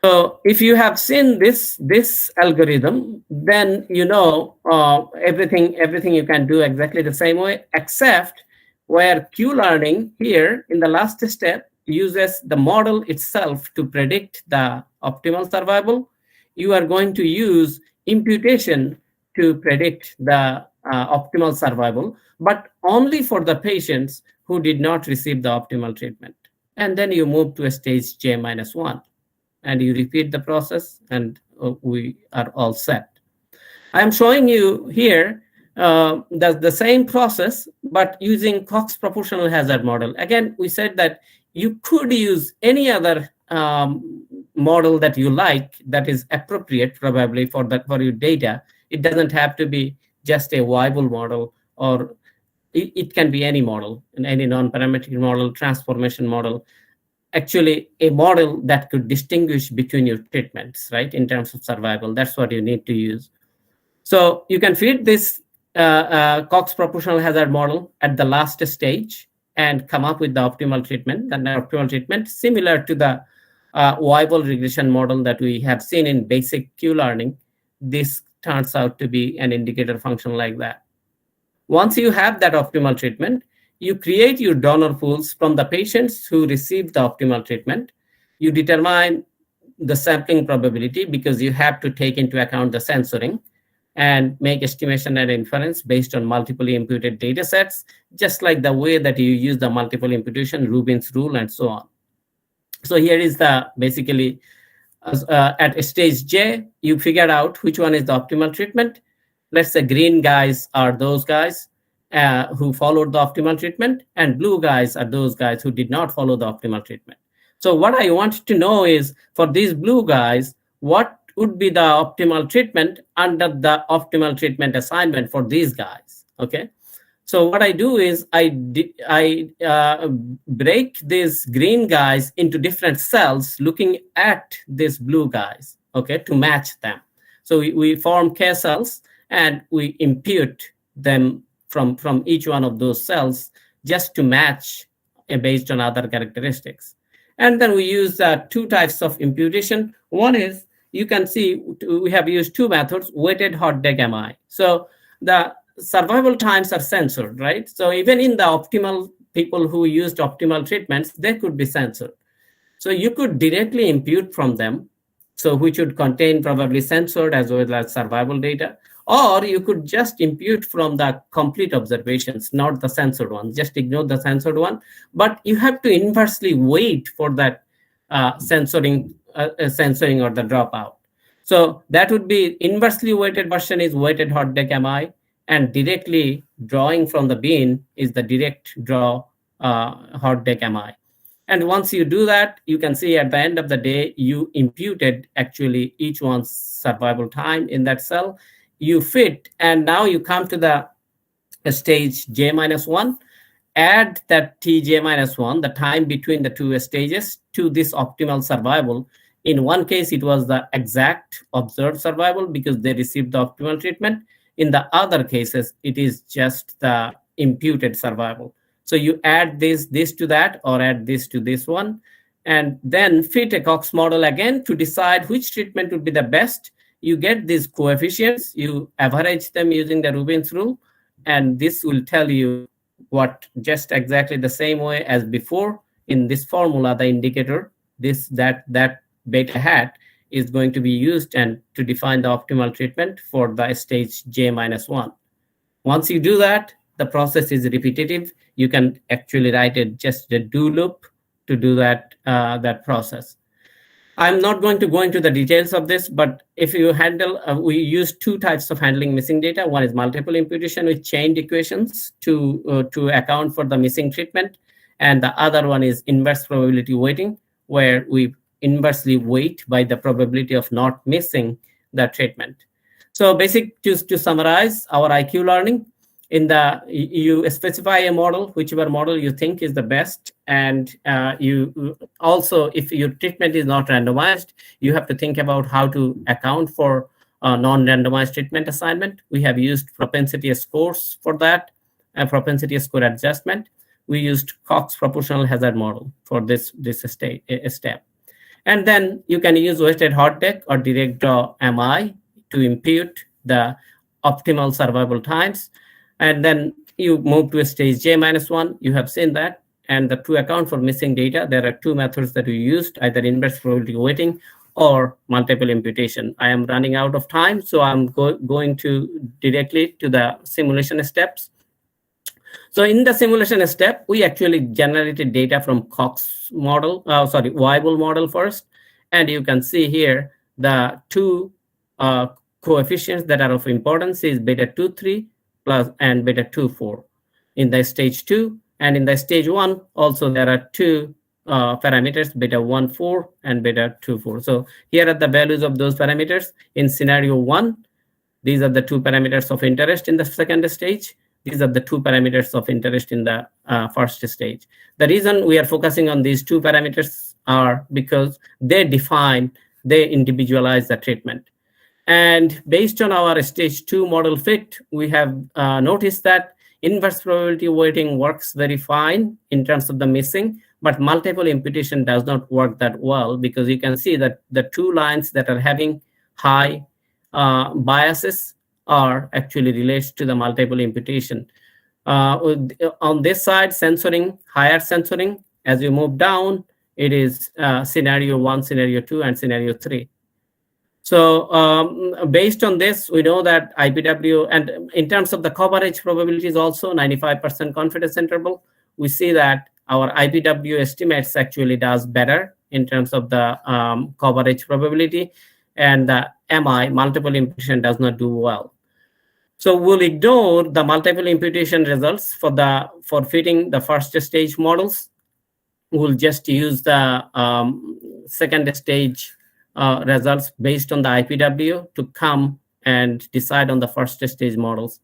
So if you have seen this algorithm, then you know everything you can do exactly the same way, except where Q-learning here in the last step uses the model itself to predict the optimal survival. You are going to use imputation to predict the optimal survival, but only for the patients who did not receive the optimal treatment. And then you move to a stage J-1, and you repeat the process, and we are all set. I'm showing you here the same process, but using Cox proportional hazard model. Again, we said that you could use any other model that you like that is appropriate probably for your data. It doesn't have to be just a Weibull model, or it can be any model, any non-parametric model, transformation model. Actually, a model that could distinguish between your treatments, right, in terms of survival. That's what you need to use. So you can feed this Cox proportional hazard model at the last stage and come up with the optimal treatment. And the optimal treatment, similar to the Weibull regression model that we have seen in basic Q-learning, this turns out to be an indicator function like that. Once you have that optimal treatment, you create your donor pools from the patients who received the optimal treatment. You determine the sampling probability because you have to take into account the censoring and make estimation and inference based on multiply imputed data sets, just like the way that you use the multiple imputation, Rubin's rule, and so on. So here is the basically at stage J, you figured out which one is the optimal treatment. Let's say green guys are those guys who followed the optimal treatment, and blue guys are those guys who did not follow the optimal treatment. So what I want to know is, for these blue guys, what would be the optimal treatment under the optimal treatment assignment for these guys? Okay. So what I do is I break these green guys into different cells looking at these blue guys, okay, to match them. So we form K cells and we impute them from each one of those cells just to match based on other characteristics. And then we use two types of imputation. One is, you can see we have used two methods, weighted hot deck MI. So the survival times are censored, right? So even in the optimal people who used optimal treatments, they could be censored. So you could directly impute from them, so which would contain probably censored as well as survival data. Or you could just impute from the complete observations, not the censored ones. Just ignore the censored one. But you have to inversely wait for that censoring or the dropout. So that would be inversely weighted version is weighted hot deck MI, and directly drawing from the bin is the direct draw hot deck MI. And once you do that, you can see at the end of the day, you imputed actually each one's survival time in that cell. You fit, and now you come to the stage J-1, add that Tj-1, the time between the two stages, to this optimal survival. In one case, it was the exact observed survival because they received the optimal treatment. In the other cases, it is just the imputed survival. So you add this to that, or add this to this one, and then fit a Cox model again to decide which treatment would be the best. You get these coefficients, you average them using the Rubin's rule, and this will tell you what, just exactly the same way as before in this formula, the indicator, that beta hat is going to be used and to define the optimal treatment for the stage J-1. Once you do that, the process is repetitive. You can actually write it just a do loop to do that process. I'm not going to go into the details of this, but if you handle, we use two types of handling missing data. One is multiple imputation with chained equations to account for the missing treatment. And the other one is inverse probability weighting, where we inversely weight by the probability of not missing the treatment. So to summarize our IQ learning, you specify a model, whichever model you think is the best, and you also, if your treatment is not randomized, you have to think about how to account for non-randomized treatment assignment. We have used propensity scores for that, and propensity score adjustment. We used Cox proportional hazard model for this step. And then you can use weighted hot deck or direct draw MI to impute the optimal survival times. And then you move to a stage J-1. You have seen that. And to account for missing data, there are two methods that we used, either inverse probability weighting or multiple imputation. I am running out of time, so I'm going to directly to the simulation steps. So in the simulation step, we actually generated data from Cox model, Weibull model first. And you can see here the two coefficients that are of importance is beta 2,3 plus and beta 2,4 in the stage 2. And in the stage 1, also there are two parameters, beta 1,4 and beta 2,4. So here are the values of those parameters. In scenario 1, these are the two parameters of interest in the second stage. These are the two parameters of interest in the first stage. The reason we are focusing on these two parameters are because they individualize the treatment. And based on our stage 2 model fit, we have noticed that inverse probability weighting works very fine in terms of the missing, but multiple imputation does not work that well, because you can see that the two lines that are having high biases are actually related to the multiple imputation. On this side, censoring, higher censoring, as you move down, it is scenario 1, scenario 2, and scenario 3. So based on this, we know that IPW, and in terms of the coverage probabilities also, 95% confidence interval, we see that our IPW estimates actually does better in terms of the coverage probability, and the MI, multiple imputation, does not do well. So we'll ignore the multiple imputation results for fitting the first stage models. We'll just use the second stage results based on the IPW to come and decide on the first stage models.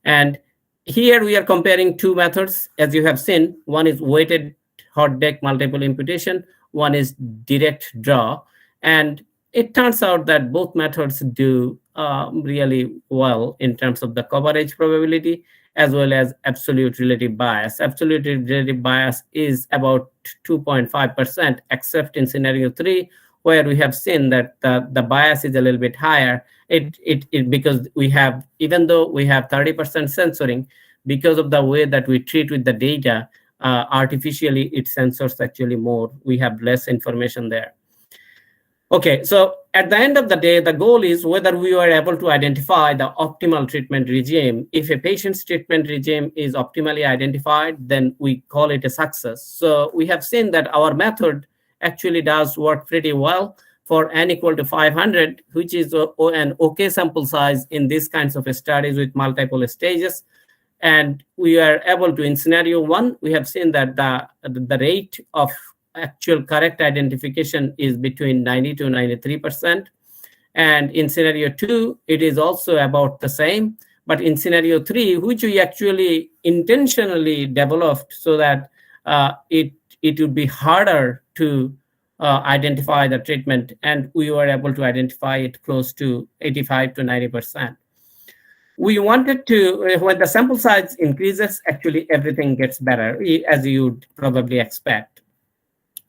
And here we are comparing two methods, as you have seen. One is weighted hot deck multiple imputation, one is direct draw. And it turns out that both methods do really well in terms of the coverage probability as well as absolute relative bias. Absolute relative bias is about 2.5%, except in scenario 3, where we have seen that the bias is a little bit higher. Because we have, even though we have 30% censoring, because of the way that we treat with the data, artificially it censors actually more. We have less information there. Okay, so at the end of the day, the goal is whether we are able to identify the optimal treatment regime. If a patient's treatment regime is optimally identified, then we call it a success. So we have seen that our method actually does work pretty well for n equal to 500, which is an okay sample size in these kinds of studies with multiple stages. And we are able to, in scenario 1, we have seen that the rate of actual correct identification is between 90 to 93%. And in scenario 2, it is also about the same. But in scenario 3, which we actually intentionally developed so that it would be harder to identify the treatment, and we were able to identify it close to 85 to 90%. We wanted to, when the sample size increases, actually everything gets better, as you'd probably expect.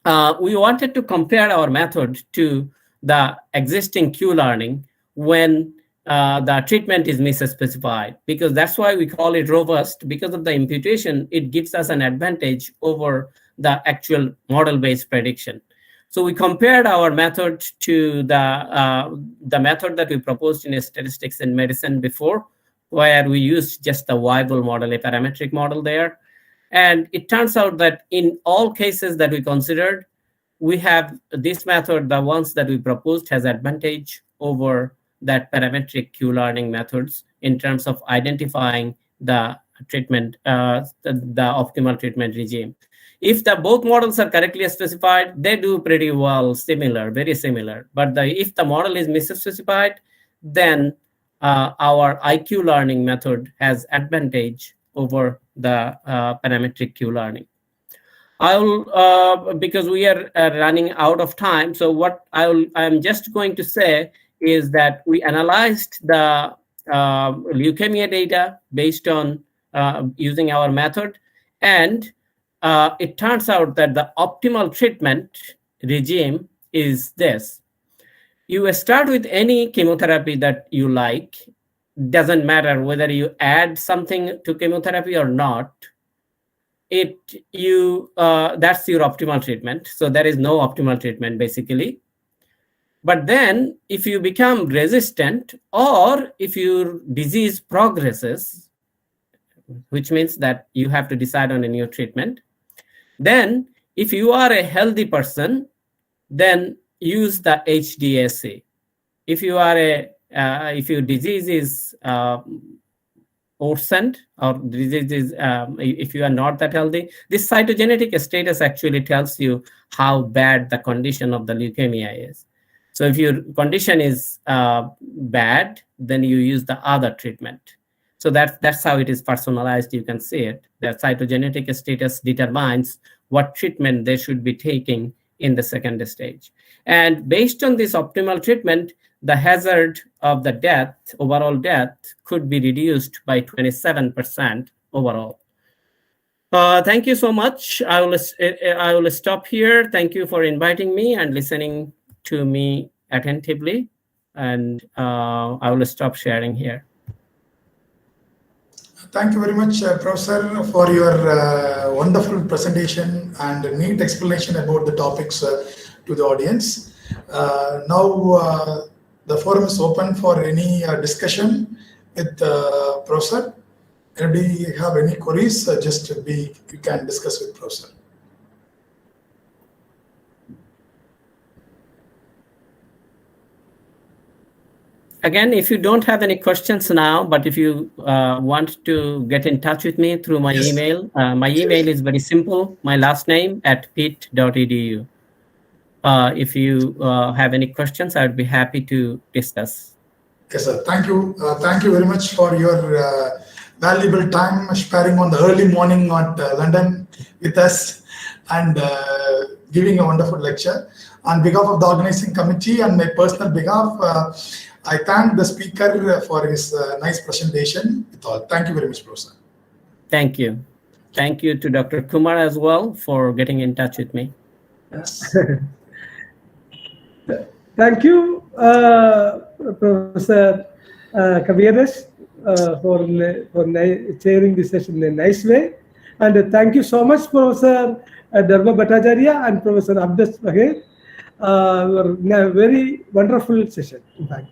We wanted to compare our method to the existing Q-learning when the treatment is misspecified, because that's why we call it robust. Because of the imputation, it gives us an advantage over the actual model-based prediction. So we compared our method to the method that we proposed in statistics in medicine before, where we used just the Weibull model, a parametric model there. And it turns out that in all cases that we considered, we have this method, the ones that we proposed, has advantage over that parametric Q-learning methods in terms of identifying the treatment, the optimal treatment regime. If the both models are correctly specified, they do pretty well, similar, very similar. But if the model is misspecified, then our IQ learning method has advantage over the parametric Q learning. I'll because we are running out of time. So what I'm just going to say is that we analyzed the leukemia data based on using our method, and it turns out that the optimal treatment regime is this. You start with any chemotherapy that you like. Doesn't matter whether you add something to chemotherapy or not. That's your optimal treatment. So there is no optimal treatment basically. But then if you become resistant or if your disease progresses, which means that you have to decide on a new treatment, then if you are a healthy person, then use the HDSA. If you are if your disease is worsened or disease is if you are not that healthy, this cytogenetic status actually tells you how bad the condition of the leukemia is. So if your condition is bad, then you use the other treatment. So that's how it is personalized. You can see it. The cytogenetic status determines what treatment they should be taking in the second stage. And based on this optimal treatment, the hazard of the death, overall death, could be reduced by 27% overall. Thank you so much. I will stop here. Thank you for inviting me and listening to me attentively. And I will stop sharing here. Thank you very much, Professor, for your wonderful presentation and neat explanation about the topics to the audience. Now, the forum is open for any discussion with Professor. Anybody have any queries? You can discuss with Professor. Again, if you don't have any questions now, but if you want to get in touch with me through my email, my email is very simple, my last name @pit.edu. If you have any questions, I would be happy to discuss. Yes, sir. Thank you. Thank you very much for your valuable time sparing on the early morning at London with us and giving a wonderful lecture. On behalf of the organizing committee and my personal behalf, I thank the speaker for his nice presentation. Thank you very much, Professor. Thank you. Thank you to Dr. Kumar as well for getting in touch with me. Yes. Thank you, Professor Kaviyanesh, for chairing this session in a nice way. And thank you so much, Professor Dharma Bhattacharya and Professor Abdas Bahir. A very wonderful session, in fact.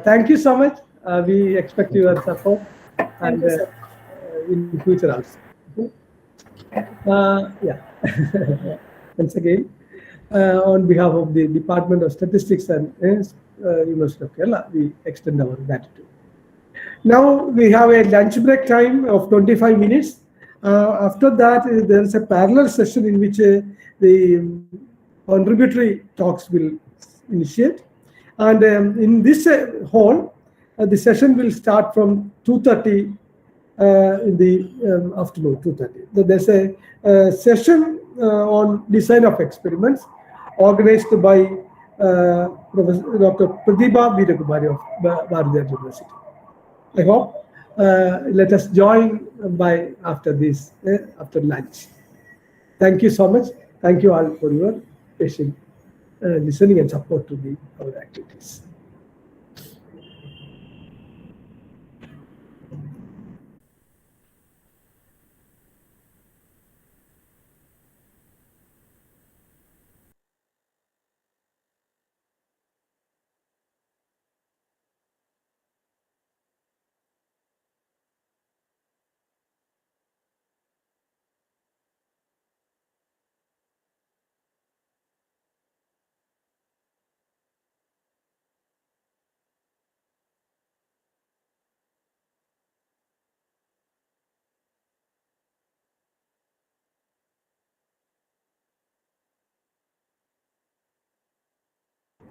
Thank you so much. We expect your support and in future also. Yeah. Once again, on behalf of the Department of Statistics and University of Kerala, we extend our gratitude. Now we have a lunch break time of 25 minutes. After that, there is a parallel session in which the contributory talks will initiate. And in this hall, the session will start from 2:30 in the afternoon, 2:30. So there's a session on design of experiments organized by Professor Dr. Pratibha Veerakumari of Bharathiar University. I hope let us join after this, after lunch. Thank you so much. Thank you all for your patient listening and support to our activities.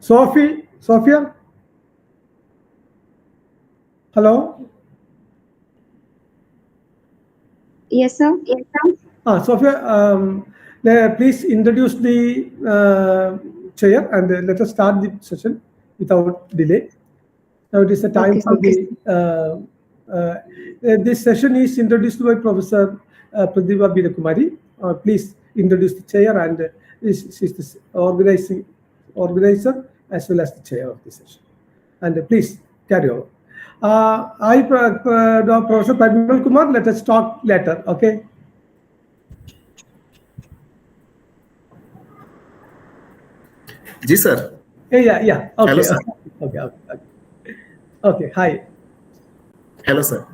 Sophia? Hello? Yes, sir. Sophia, please introduce the chair and let us start the session without delay. Now it is the time for this session is introduced by Professor Pratibha Veerakumari. Please introduce the chair, and she's the organizer as well as the chair of the session. And please carry on. Professor Pratibha Kumar, let us talk later, okay? Ji sir. Yeah. Okay. Hello, sir. Okay. Hi. Hello, sir.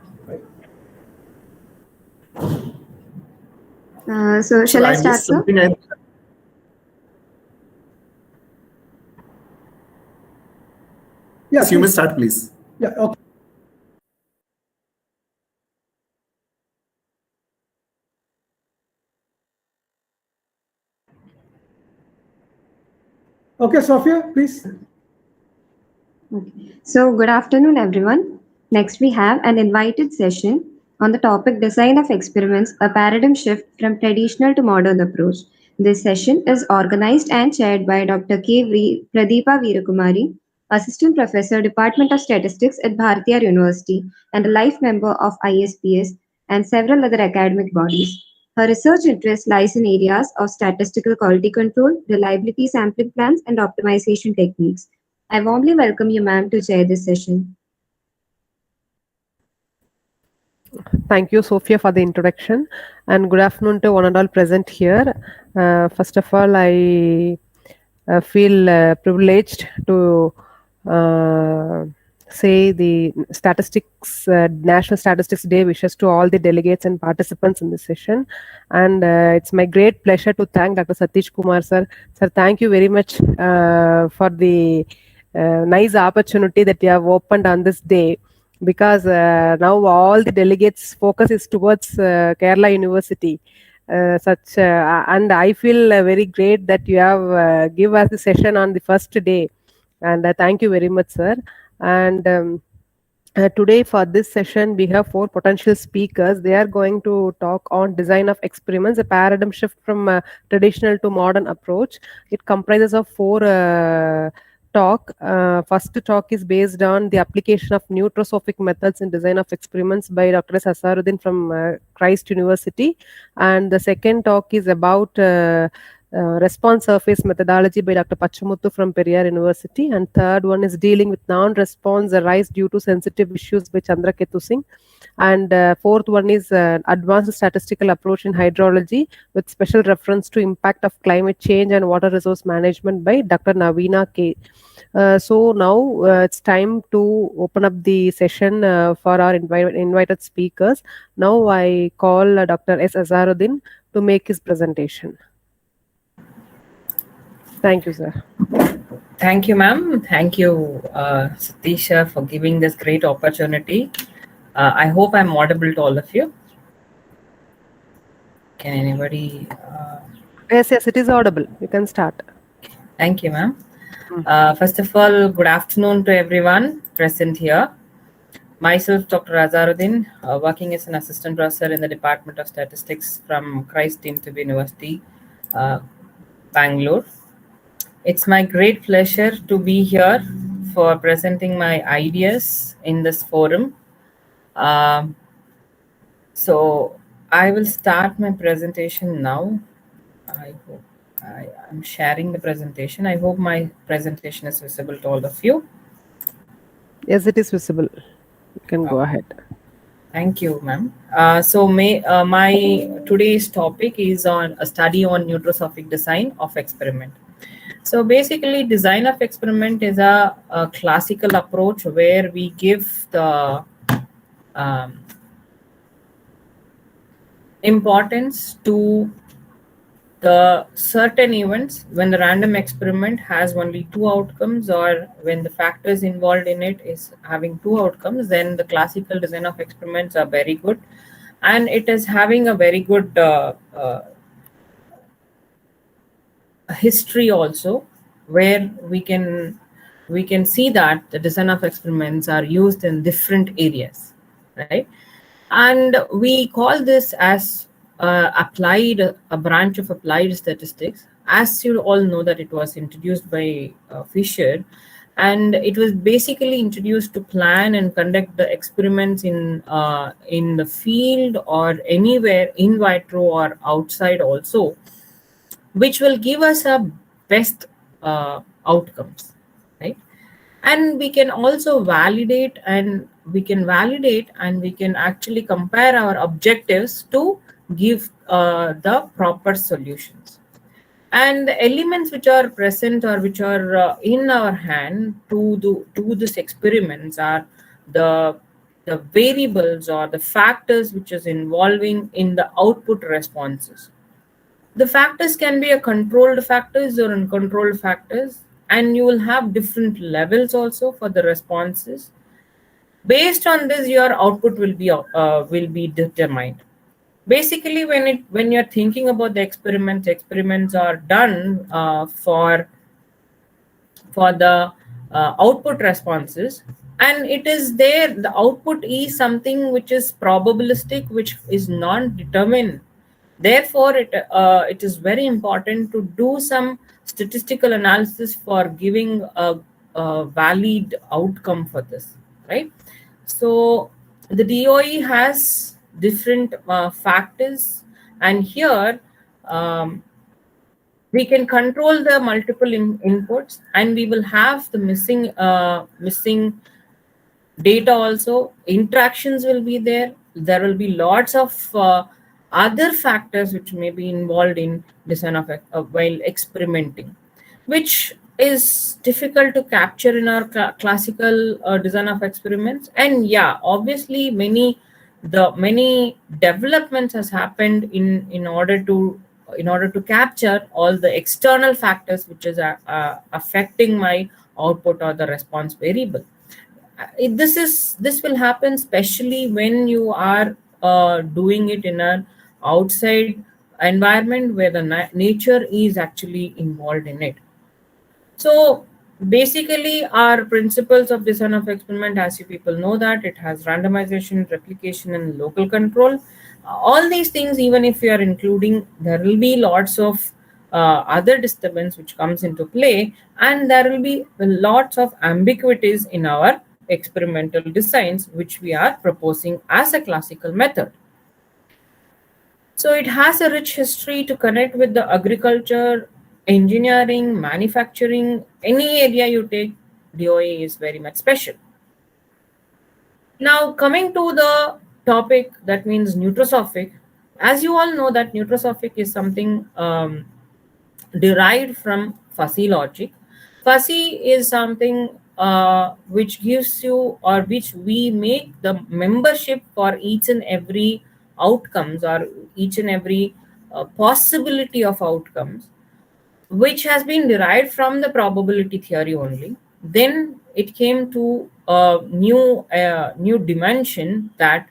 So shall I start, sir? Yes, you may start, please. Yeah. Okay. Okay, Sophia, please. Okay. So good afternoon, everyone. Next, we have an invited session on the topic Design of Experiments, a Paradigm Shift from Traditional to Modern Approach. This session is organized and chaired by Dr. Pratibha Veerakumari, Assistant Professor, Department of Statistics at Bharatiya University, and a life member of ISPS and several other academic bodies. Her research interest lies in areas of statistical quality control, reliability sampling plans, and optimization techniques. I warmly welcome you, ma'am, to chair this session. Thank you, Sophia, for the introduction, and good afternoon to one and all present here. First of all, I feel privileged to say the statistics National Statistics Day wishes to all the delegates and participants in this session. And it's my great pleasure to thank Dr. Satish Kumar sir. Sir, thank you very much for the nice opportunity that you have opened on this day, because now all the delegates' focus is towards Kerala University. And I feel very great that you have give us the session on the first day, and thank you very much, sir. And today for this session we have 4 potential speakers. They are going to talk on design of experiments, a paradigm shift from traditional to modern approach. It comprises of 4 talk. First talk is based on the application of nutrosophic methods in design of experiments by Dr. Azaruddin from Christ University, and the second talk is about response surface methodology by Dr. Pachamuthu from Periyar University, and third one is dealing with non-response arise due to sensitive issues by Chandraketu Singh, and fourth one is advanced statistical approach in hydrology with special reference to impact of climate change and water resource management by Dr. Navina K. So now it's time to open up the session for our invited speakers. Now I call Dr. S. Azaruddin to make his presentation. Thank you, sir. Thank you, ma'am. Thank you, Satisha, for giving this great opportunity. I hope I'm audible to all of you. Can anybody? Yes, it is audible. You can start. Thank you, ma'am. First of all, good afternoon to everyone present here. Myself, Dr. Azaruddin, working as an assistant professor in the Department of Statistics from Christ University, Bangalore. It's my great pleasure to be here for presenting my ideas in this forum. So I will start my presentation now. I hope I'm sharing the presentation. I hope my presentation is visible to all of you. Yes, it is visible. You can go ahead. Thank you, ma'am. So my today's topic is on a study on nutrosophic design of experiment. So basically, design of experiment is a classical approach where we give the importance to the certain events when the random experiment has only 2 outcomes, or when the factors involved in it is having 2 outcomes, then the classical design of experiments are very good, and it is having a very good history also. where we can see that the design of experiments are used in different areas, right? And we call this as a branch of applied statistics. As you all know that it was introduced by Fisher, and it was basically introduced to plan and conduct the experiments in the field or anywhere, in vitro or outside also, which will give us a best outcomes, right? And we can also validate, and we can actually compare our objectives to give the proper solutions. And the elements which are present or which are in our hand to do this experiments are the variables or the factors which is involving in the output responses. The factors can be a controlled factors or uncontrolled factors, and you will have different levels also for the responses. Based on this, your output will be determined. Basically, when you're thinking about the experiments are done for the output responses, and it is there. The output is something which is probabilistic, which is non-determined. Therefore, it is very important to do some statistical analysis for giving a valid outcome for this, right? So the DOE has different factors, and here we can control the multiple inputs, and we will have the missing data also. Interactions will be there. There will be lots of other factors which may be involved in design of while experimenting, which is difficult to capture in our classical design of experiments. And yeah, obviously many developments has happened in order to capture all the external factors which is affecting my output or the response variable. This will happen especially when you are doing it in an outside environment where the nature is actually involved in it. So basically, our principles of design of experiment, as you people know, that it has randomization, replication, and local control. All these things, even if you are including, there will be lots of other disturbance which comes into play, and there will be lots of ambiguities in our experimental designs which we are proposing as a classical method. So it has a rich history to connect with the agriculture, engineering, manufacturing, any area you take, DOE is very much special. Now coming to the topic, that means nutrosophic. As you all know that nutrosophic is something derived from fuzzy logic. Fuzzy is something which gives you, or which we make the membership for each and every outcomes, or each and every possibility of outcomes, which has been derived from the probability theory only. Then it came to a new dimension, that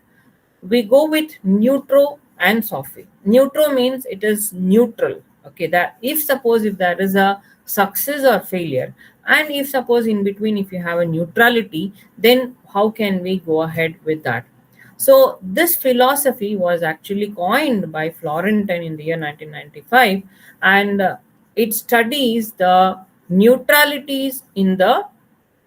we go with neutro and sophic. Neutro means it is neutral. Okay, that if there is a success or failure, and if suppose in between if you have a neutrality, then how can we go ahead with that? So this philosophy was actually coined by Florentine in the year 1995, and it studies the neutralities in the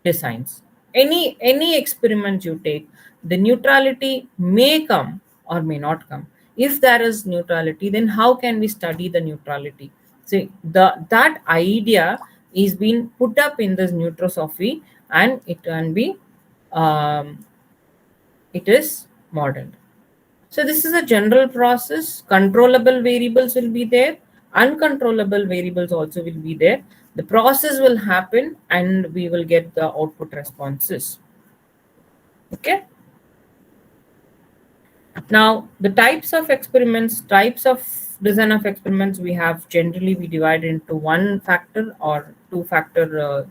designs. Any experiment you take, the neutrality may come or may not come. If there is neutrality, then how can we study the neutrality? So that idea is being put up in this nutrosophy, and it can be it is modeled. So this is a general process. Controllable variables will be there. Uncontrollable variables also will be there. The process will happen, and we will get the output responses. Okay. Now, the types of experiments, types of design of experiments, we divide into one factor or two factor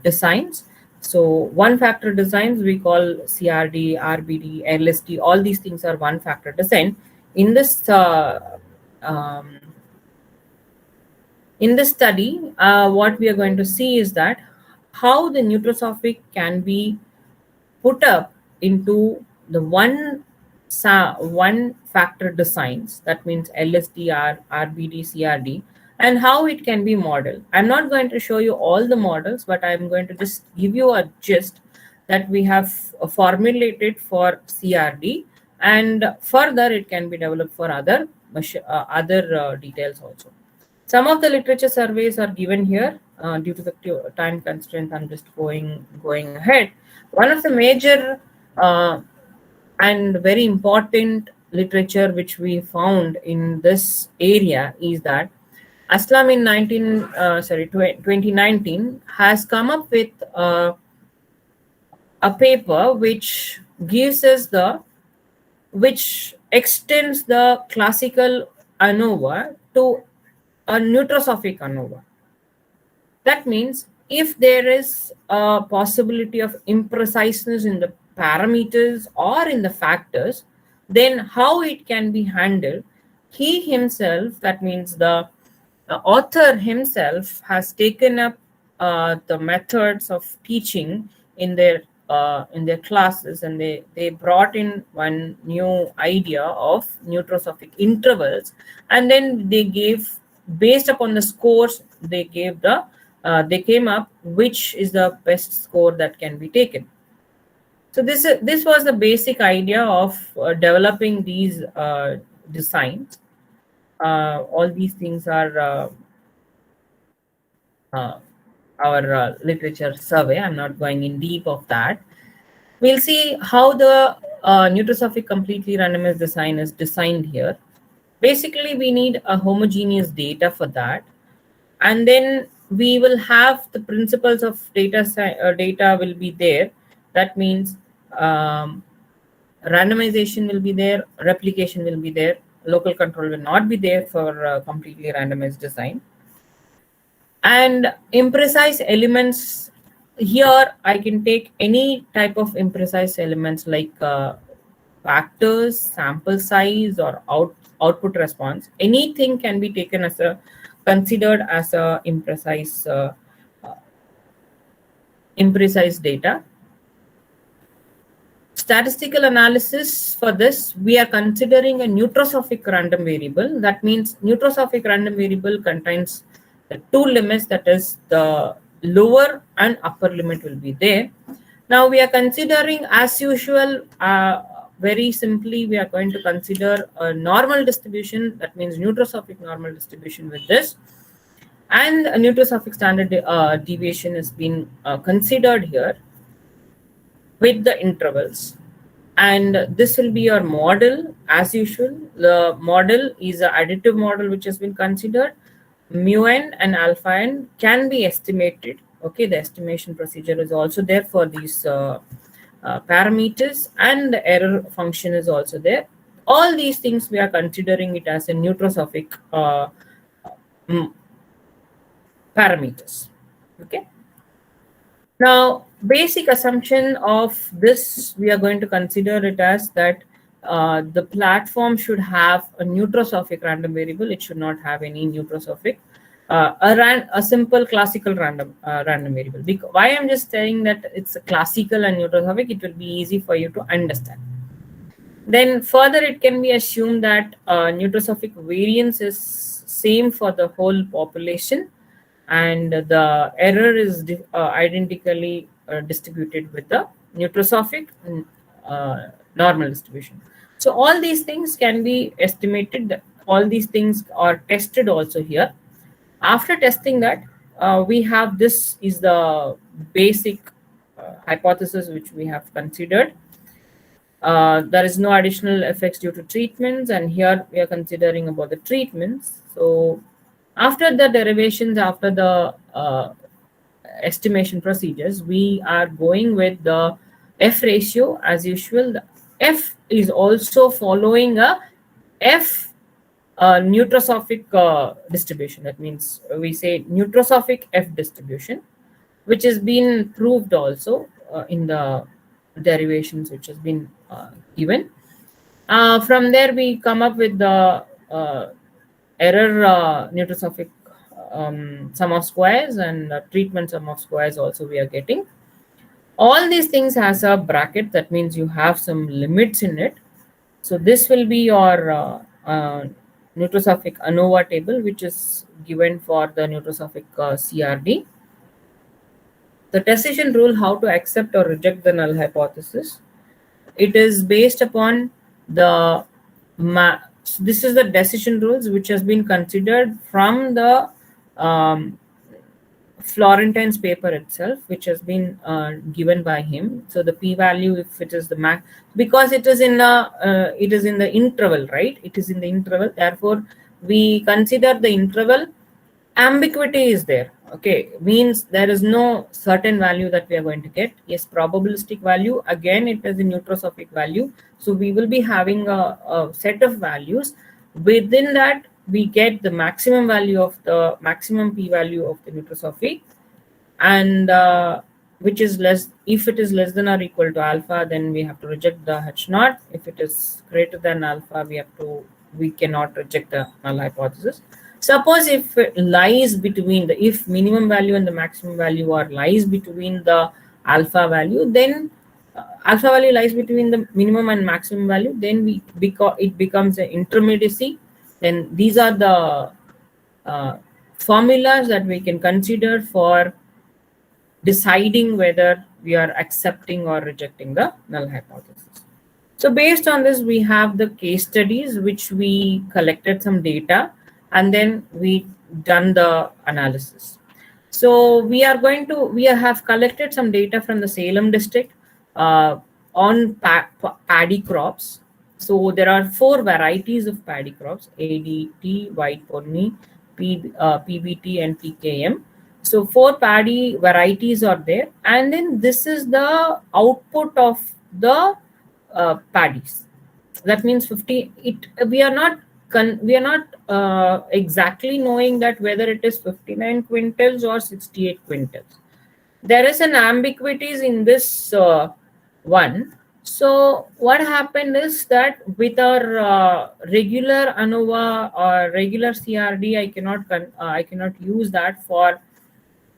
designs. So one factor designs we call CRD, RBD, LSD. All these things are one factor design. In this In this study, what we are going to see is that how the nutrosophic can be put up into the one factor designs, that means LSD, RBD, CRD, and how it can be modeled. I'm not going to show you all the models, but I'm going to just give you a gist that we have formulated for CRD, and further it can be developed for other details also. Some of the literature surveys are given here. Due to the time constraint, I'm just going ahead. One of the major and very important literature which we found in this area is that Aslam in 2019 has come up with a paper which gives us which extends the classical ANOVA to a nutrosophic ANOVA. That means if there is a possibility of impreciseness in the parameters or in the factors, then how it can be handled. He himself, that means the author himself, has taken up the methods of teaching in their classes, and they brought in one new idea of nutrosophic intervals, and then they gave, based upon the scores, they gave they came up which is the best score that can be taken. So this was the basic idea of developing these designs. All these things are our literature survey. I'm not going in deep of that. We'll see how the nutrosophic completely randomized design is designed here. Basically, we need a homogeneous data for that. And then we will have the principles of data will be there. That means randomization will be there, replication will be there, local control will not be there for completely randomized design. And imprecise elements, here I can take any type of imprecise elements like factors, sample size, or output response. Anything can be taken as considered as a imprecise data. Statistical analysis, for this we are considering a nutrosophic random variable. That means nutrosophic random variable contains the two limits, that is the lower and upper limit will be there. Now we are considering, as usual, very simply we are going to consider a normal distribution, that means nutrosophic normal distribution with this, and a nutrosophic standard deviation has been considered here with the intervals. And this will be your model as usual. The model is an additive model which has been considered. Mu n and alpha n can be estimated. Okay, the estimation procedure is also there for these parameters, and the error function is also there. All these things we are considering it as a nutrosophic parameters. Okay. Now, basic assumption of this, we are going to consider it as that the platform should have a nutrosophic random variable. It should not have any nutrosophic, a simple classical random variable. Why I'm just saying that it's a classical and nutrosophic, it will be easy for you to understand. Then further, it can be assumed that nutrosophic variance is same for the whole population, and the error is identically distributed with the nutrosophic normal distribution. So all these things can be estimated. All these things are tested also here. After testing that, we have, this is the basic hypothesis which we have considered. There is no additional effects due to treatments, and here we are considering about the treatments. So after the derivations, after the estimation procedures, we are going with the F ratio as usual. The F is also following a F nutrosophic distribution. That means we say nutrosophic F distribution, which has been proved also in the derivations which has been given. From there, we come up with the error nutrosophic sum of squares, and treatment sum of squares also we are getting. All these things has a bracket, that means you have some limits in it. So this will be your nutrosophic ANOVA table, which is given for the nutrosophic CRD. The decision rule, how to accept or reject the null hypothesis. It is based upon the this is the decision rules which has been considered from the Florentine's paper itself, which has been given by him. So the p-value, if it is the max, because it is in the interval, right? It is in the interval. Therefore, we consider the interval. Ambiguity is there. Okay, means there is no certain value that we are going to get. Yes, probabilistic value. Again, it is a nutrosophic value. So we will be having a set of values. Within that, we get the maximum value of the maximum p-value of the nutrosophic, and which is less. If it is less than or equal to alpha, then we have to reject the H0. If it is greater than alpha, we cannot reject the null hypothesis. Suppose if it lies between the, if minimum value and the maximum value are lies between the alpha value, then alpha value lies between the minimum and maximum value, then it becomes an intermediacy. Then these are the formulas that we can consider for deciding whether we are accepting or rejecting the null hypothesis. So based on this, we have the case studies which we collected some data, and then we done the analysis. So we have collected some data from the Salem district on paddy crops. So there are 4 varieties of paddy crops: ADT, white ponni, PBT, and PKM. So 4 paddy varieties are there, and then this is the output of the paddies. That means 50. We are not exactly knowing that whether it is 59 quintals or 68 quintals. There is an ambiguities in this one. So what happened is that with our regular ANOVA or regular CRD, I cannot use that for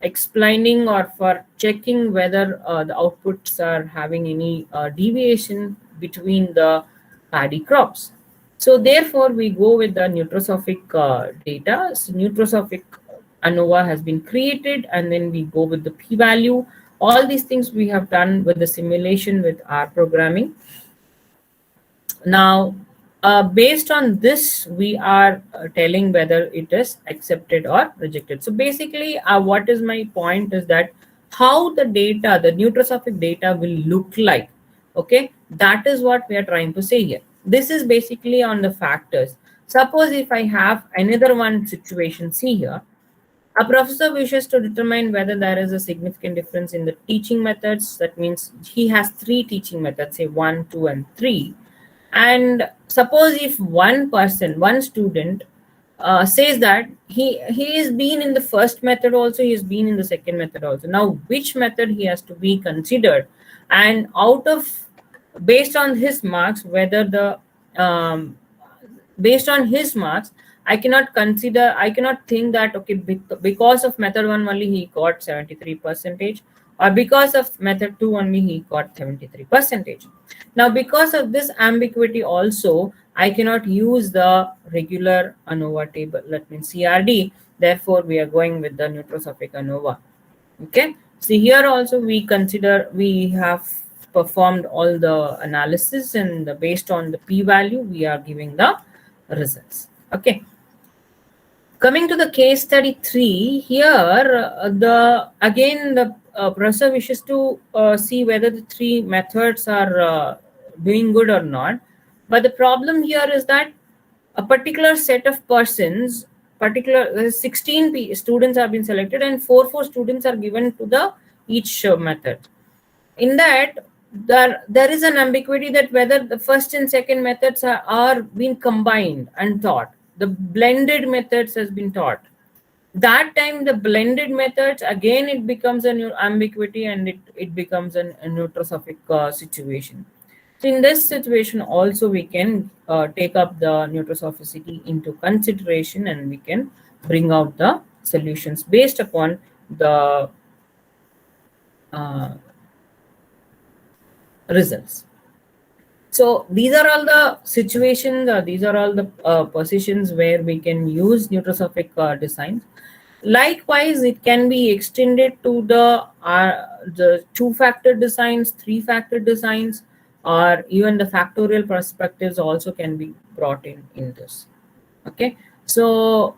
explaining or for checking whether the outputs are having any deviation between the paddy crops. So therefore, we go with the nutrosophic data. So nutrosophic ANOVA has been created, and then we go with the p-value. All these things we have done with the simulation with R programming. Now, based on this, we are telling whether it is accepted or rejected. So basically, what is my point is that how the data, the nutrosophic data will look like. Okay, that is what we are trying to say here. This is basically on the factors. Suppose if I have another one situation, see here, a professor wishes to determine whether there is a significant difference in the teaching methods. That means he has 3 teaching methods, say 1, 2, and 3. And suppose if one student says that he has been in the first method also, he has been in the second method also. Now, which method he has to be considered? And based on his marks, whether the based on his marks, I cannot think that, okay, because of method 1 only he got 73%, or because of method 2 only he got 73%. Now, because of this ambiguity also, I cannot use the regular ANOVA table, that means CRD. Therefore, we are going with the nutrosophic ANOVA. Okay. See, here also we have performed all the analysis, and based on the p-value, we are giving the results. Okay. Coming to the case study 3, here the professor wishes to see whether the 3 methods are doing good or not. But the problem here is that a particular set of persons, 16 students have been selected, and 4 students are given to each method. In that, there is an ambiguity that whether the first and second methods are being combined and taught. The blended methods has been taught. That time, the blended methods, again, it becomes an ambiguity, and it becomes a nutrosophic situation. So in this situation, also we can take up the nutrosophicity into consideration, and we can bring out the solutions based upon the results. So these are all the situations, these are all the positions where we can use nutrosophic designs. Likewise, it can be extended to the two-factor designs, three-factor designs, or even the factorial perspectives also can be brought in this. Okay, so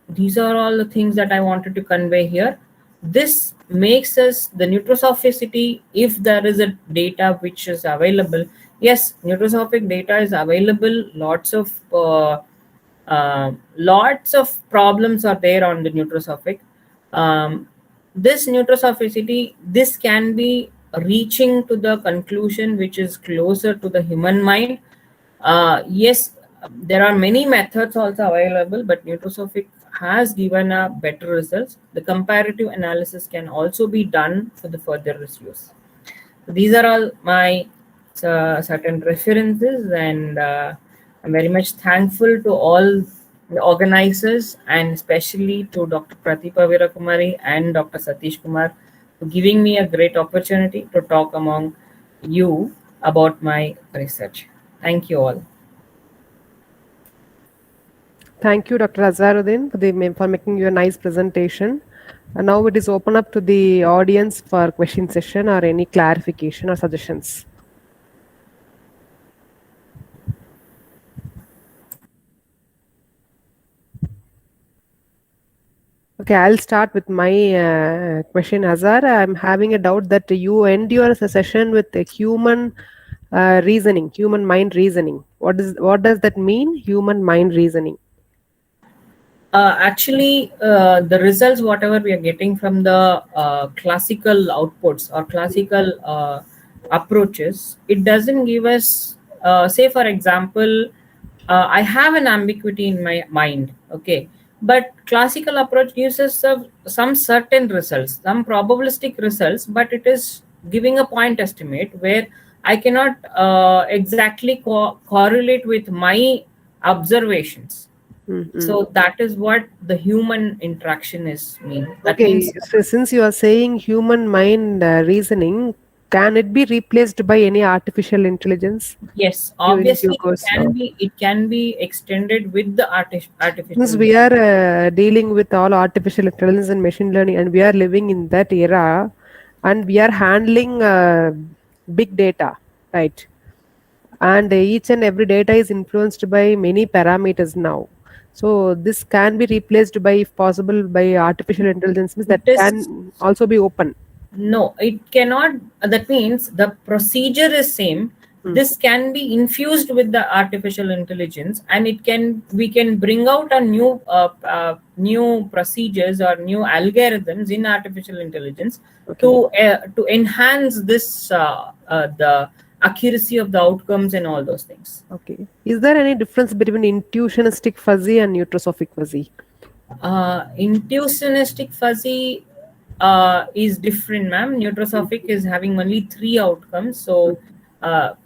these are all the things that I wanted to convey here. This makes us the nutrosophicity, if there is a data which is available. Yes, nutrosophic data is available. Lots of problems are there on the nutrosophic. This nutrosophicity, this can be reaching to the conclusion which is closer to the human mind. Yes, there are many methods also available, but nutrosophic has given a better results. The comparative analysis can also be done for the further use. These are all my certain references, and I'm very much thankful to all the organizers, and especially to Dr. Pratibha Veerakumari and Dr. Satish Kumar for giving me a great opportunity to talk among you about my research. Thank you all. Thank you, Dr. Azharuddin, for making you a nice presentation. And now it is open up to the audience for question session or any clarification or suggestions. Okay, I'll start with my question, Azhar. I'm having a doubt that you end your session with the human reasoning, human mind reasoning. What does that mean, human mind reasoning? Actually, the results, whatever we are getting from the classical outputs or classical approaches, it doesn't give us, say for example, I have an ambiguity in my mind, okay, but classical approach gives us some certain results, some probabilistic results, but it is giving a point estimate where I cannot exactly correlate with my observations. So that is what the human interaction is mean. That means, so since you are saying human mind reasoning, can it be replaced by any artificial intelligence? yes, obviously it can be extended with the artificial. Since we are dealing with all artificial intelligence and machine learning, and we are living in that era, and we are handling big data, right? And each and every data is influenced by many parameters now. So this can be replaced by, if possible, by artificial intelligence. Means that can also be open. No, it cannot. That means the procedure is same. This can be infused with the artificial intelligence, and we can bring out a new procedures or new algorithms in artificial intelligence to enhance this the accuracy of the outcomes and all those things. Okay. Is there any difference between intuitionistic fuzzy and nutrosophic fuzzy? Intuitionistic fuzzy is different, ma'am. Nutrosophic is having only 3 outcomes. So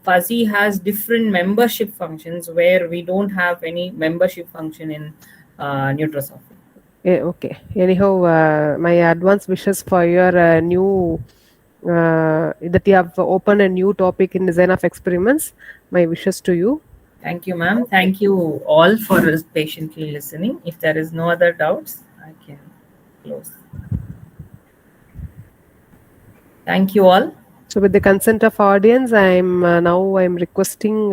fuzzy has different membership functions where we don't have any membership function in nutrosophic. Yeah, okay. Anyhow, my advance wishes for your new that you have opened a new topic in design of experiments. My wishes to you. Thank you, ma'am. Thank you all for patiently listening. If there is no other doubts, I can close. Thank you all. So with the consent of audience, I'm requesting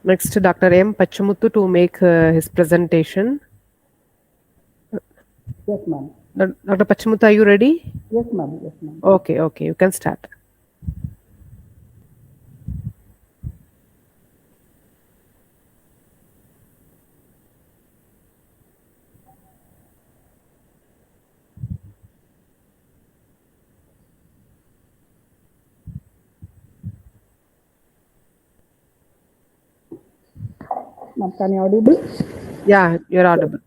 next to Dr. M. Pachamuthu to make his presentation. Yes, ma'am. Dr. Pachamuthu, are you ready? Yes, ma'am. Yes, ma'am. Okay, you can start. Ma'am, can you audible? Yeah, you're audible.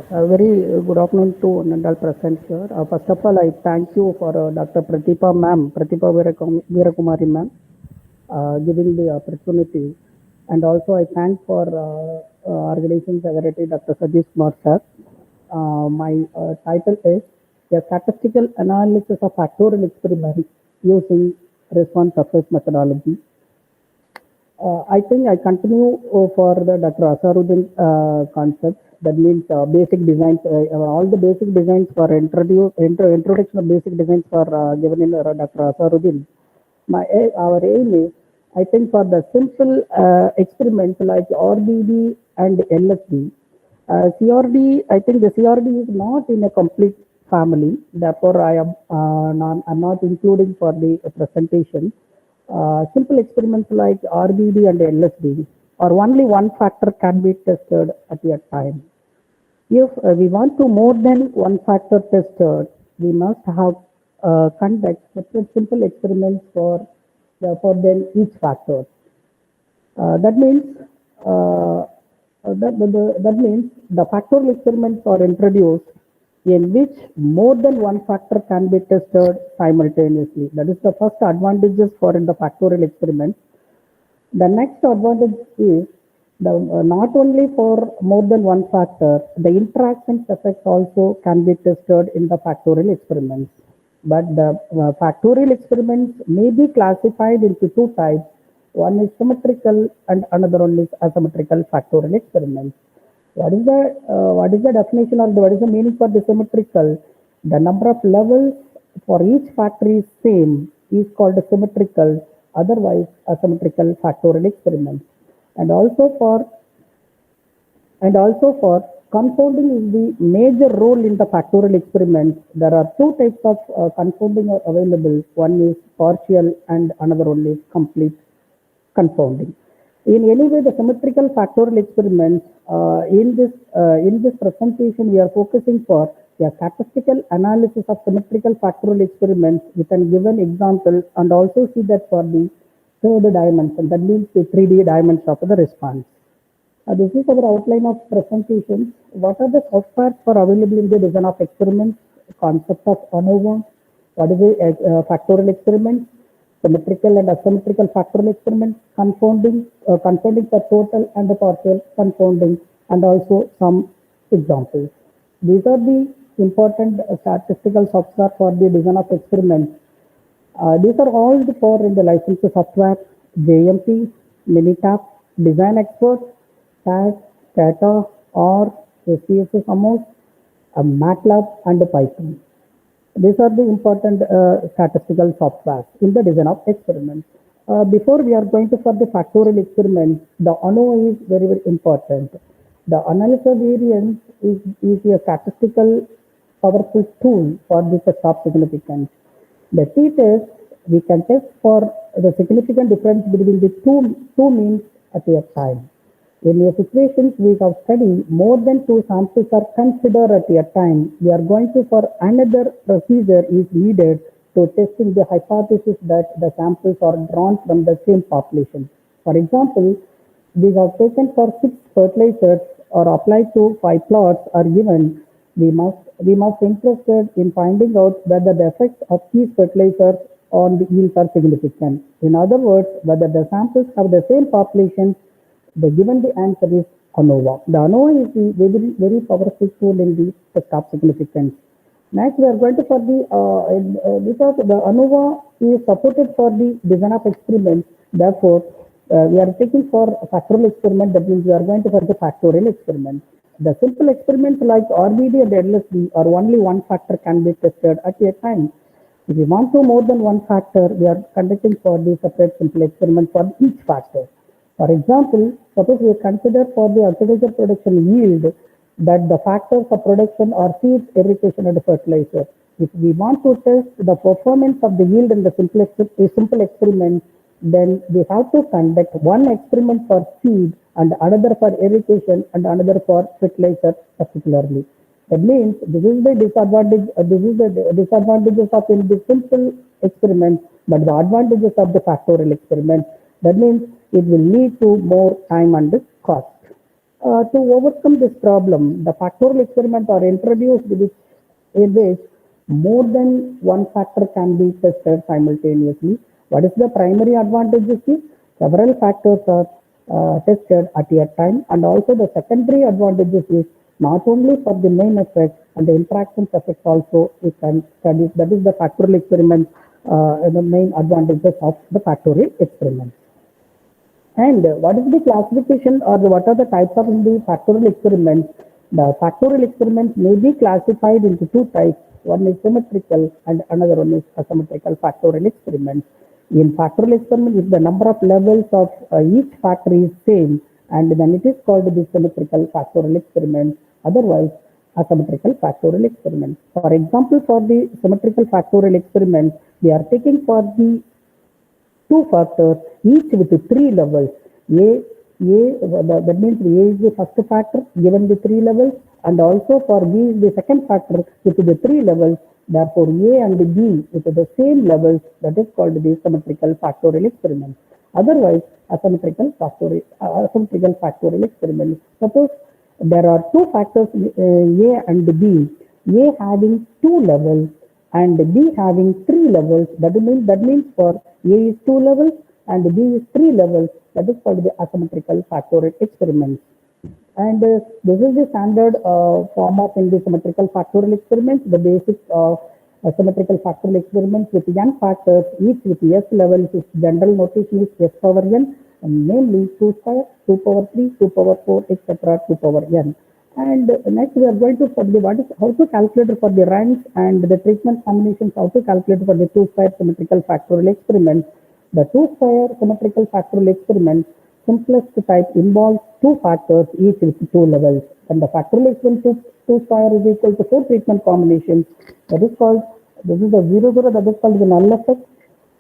A very good afternoon to all present here. First of all, I thank you for Dr. Pratibha Veerakumari ma'am giving the opportunity, and also I thank for Organization Secretary Dr. Satish Kumar sir. My title is a statistical analysis of factorial experiments using response surface methodology. I think I continue for the Dr. Asaruddin concept. That means basic designs, all the basic designs for introduction of basic designs for given in Dr. Asaruddin. Our aim is, I think, for the simple experiments like RBD and LSD. CRD, I think the CRD is not in a complete family. Therefore, I'm not including for the presentation. Simple experiments like RBD and LSD, or only one factor can be tested at a time. If we want to more than one factor tested, we must have conduct separate simple experiments for then each factor. That means the factorial experiments are introduced in which more than one factor can be tested simultaneously. That is the first advantages for in the factorial experiments. The next advantage is not only for more than one factor, the interactions effects also can be tested in the factorial experiments. But the factorial experiments may be classified into two types. One is symmetrical and another one is asymmetrical factorial experiments. What is the definition or what is the meaning for the symmetrical? The number of levels for each factor is same is called symmetrical, otherwise asymmetrical factorial experiments. And also for confounding is the major role in the factorial experiments. There are two types of confounding are available. One is partial and another one is complete confounding. In any way, the symmetrical factorial experiments, in this presentation, we are focusing for a statistical analysis of symmetrical factorial experiments with a given example, and also see that for the third dimension, that means the 3D dimension of the response. This is our outline of presentation. What are the softwares for available in the design of experiments? Concept of ANOVA. What is a factorial experiment? Symmetrical and asymmetrical factorial experiments, confounding the total and the partial confounding, and also some examples. These are the important statistical software for the design of experiments. These are all for in the licensed software: JMP, Minitab, Design Expert, SAS, Stata, or SPSS Amos, MATLAB, and Python. These are the important statistical software in the design of experiments. Before we are going to for the factorial experiments, the ANOVA is very, very important. The analysis variance is a statistical powerful tool for the test of significance. The t-test, we can test for the significant difference between the two means at a time. In a situation we have studied, more than two samples are considered at a time. We are going to for another procedure is needed to testing the hypothesis that the samples are drawn from the same population. For example, we have taken for 6 fertilizers or applied to 5 plots are given. We must interested in finding out whether the effects of these fertilizers on the yields are significant. In other words, whether the samples have the same population. The given the answer is ANOVA. The ANOVA is the very, very powerful tool in the test of significance. Next, we are going to for the because the ANOVA is supported for the design of experiments. Therefore, we are taking for a factorial experiment. That means we are going to for the factorial experiment. The simple experiments like RBD and LSD are only one factor can be tested at a time. If we want to more than one factor, we are conducting for the separate simple experiment for each factor. For example, suppose we consider for the agriculture production yield that the factors of production are seeds, irrigation, and fertilizer. If we want to test the performance of the yield in the simple experiment, then we have to conduct one experiment for seed and another for irrigation and another for fertilizer particularly. That means this is the disadvantage. This is the disadvantages of in the simple experiment, but the advantages of the factorial experiment. That means it will lead to more time and cost. To overcome this problem, the factorial experiments are introduced in which more than one factor can be tested simultaneously. What is the primary advantages is several factors are tested at a time, and also the secondary advantages is not only for the main effect and the interactions effect also we can study. That is the factorial experiment, the main advantages of the factorial experiment. And what is the classification or what are the types of the factorial experiments? The factorial experiments may be classified into two types. One is symmetrical and another one is asymmetrical factorial experiments. In factorial experiment, if the number of levels of each factor is same, and then it is called the symmetrical factorial experiment. Otherwise, asymmetrical factorial experiment. For example, for the symmetrical factorial experiment, we are taking for the two factors, each with three levels. That means A is the first factor given the three levels, and also for B is the second factor with the three levels. Therefore, A and B with the same levels, that is called the symmetrical factorial experiment. Otherwise, asymmetrical factorial experiment. Suppose there are two factors A and B, A having two levels and B having three levels. That means for A is two levels and B is three levels. That is called the asymmetrical factorial experiment. And this is the standard format in the symmetrical factorial experiment. The basic symmetrical factorial experiments with n factors, each with s levels, its general notation is s power n, and namely 2 square, 2 power 3, 2 power 4, etc., 2 power n. And next we are going to study how to calculate for the ranks and the treatment combinations, how to calculate for the 2 square symmetrical factorial experiment. The 2 square symmetrical factorial experiment, simplest type, involves two factors, each with two levels. And the factorial experiment 2 square is equal to 4 treatment combinations. That is called, this is the 0, 0, that is called the null effect.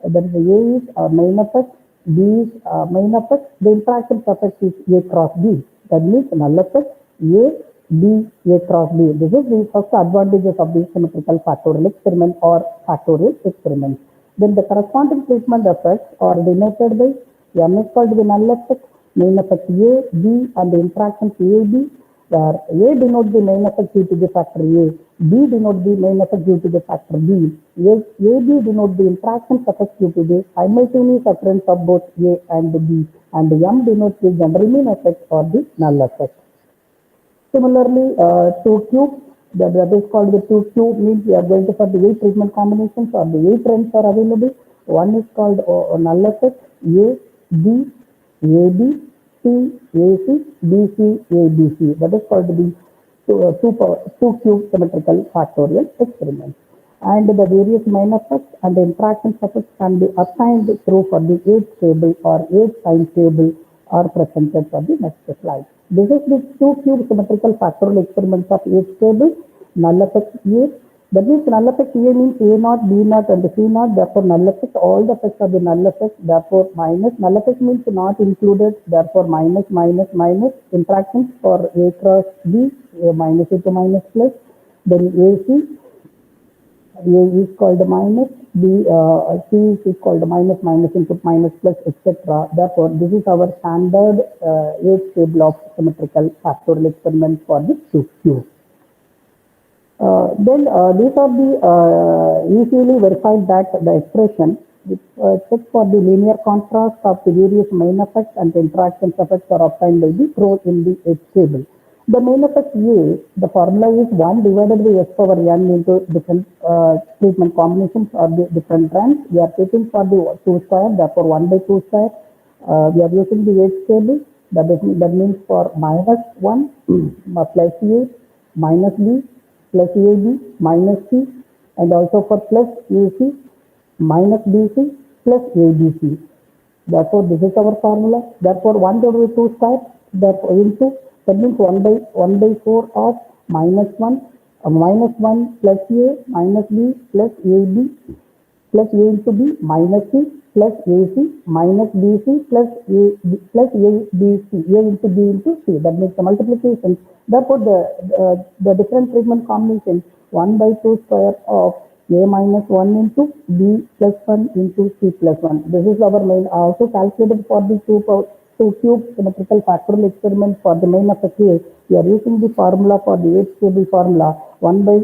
That is the A is main effect, B is main effect. The interaction effect is A cross B. That means null effect, A, B, A cross B. This is the first advantages of the symmetrical factorial experiment or factorial experiment. Then the corresponding treatment effects are denoted by M is called the null effect, main effect A, B, and the interactions A, B, where A denotes the main effect due to the factor A, B denotes the main effect due to the factor B, A, B denotes the interactions effect due to the simultaneous occurrence of both A and B, and M denotes the general mean effect or the null effect. Similarly, 2 cube, that is called the 2 cube, means we are going to for the 8 treatment combinations or the 8 ranks are available. One is called null effect, A, B, AB, C, AC, BC, ABC. That is called the 2 cube symmetrical factorial experiment. And the various main effects and the interaction effects can be assigned through for the 8 table or 8 sign table are presented for the next slide. This is the 2 cube symmetrical factorial experiments of 8 table, null effect A. That means null effect A means A naught, B naught, and C naught. Therefore, null effect, all the effects are the null effect. Therefore, minus, null effect means not included. Therefore, minus, minus, minus. Interactions for A cross B, A minus A to minus plus. Then AC, A is called minus, B, C is called minus, minus into minus plus, etc. Therefore, this is our standard 8 table of symmetrical factorial experiment for the 2 cube. Then these are the easily verified that the expression which checks for the linear contrast of the various main effects and the interactions effects are obtained by the row in the H table. The main effect A, the formula is 1 divided by s power n into different treatment combinations or the different ranks. We are taking for the 2 square, therefore 1 by 2 square. We are using the H table, that means for minus 1 plus A minus B plus AB minus C, and also for plus AC minus BC plus ABC. Therefore, this is our formula. Therefore, 1 divided by 2 square, therefore into, that means 1 by 4 of minus 1, minus 1 plus A minus B plus AB plus A into B minus C plus AC minus BC plus ABC, A into B into C. That makes the multiplication. Therefore, the different treatment combinations 1 by 2 square of A minus 1 into B plus 1 into C plus 1. This is our main, also calculated for the 2 cube symmetrical factorial experiment for the main effect A. We are using the formula for the H table formula 1 by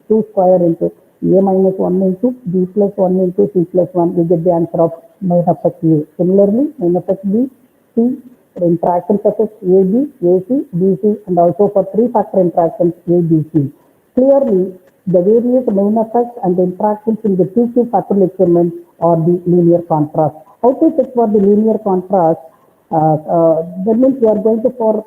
2 square into A minus 1 into B plus 1 into C plus 1. We get the answer of main effect A. Similarly, main effect B, C, interactions such as AB, AC, BC, and also for three-factor interactions ABC. Clearly, the various main effects and the interactions in the 2Q factorial experiments are the linear contrast. How to check for the linear contrast? That means we are going to for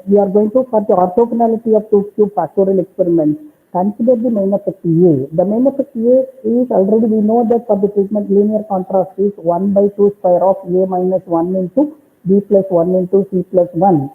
the orthogonality of 2Q factorial experiments. Consider the main effect A. The main effect A is already we know that for the treatment linear contrast is 1 by 2 square of A minus 1 into B plus 1 into C plus 1.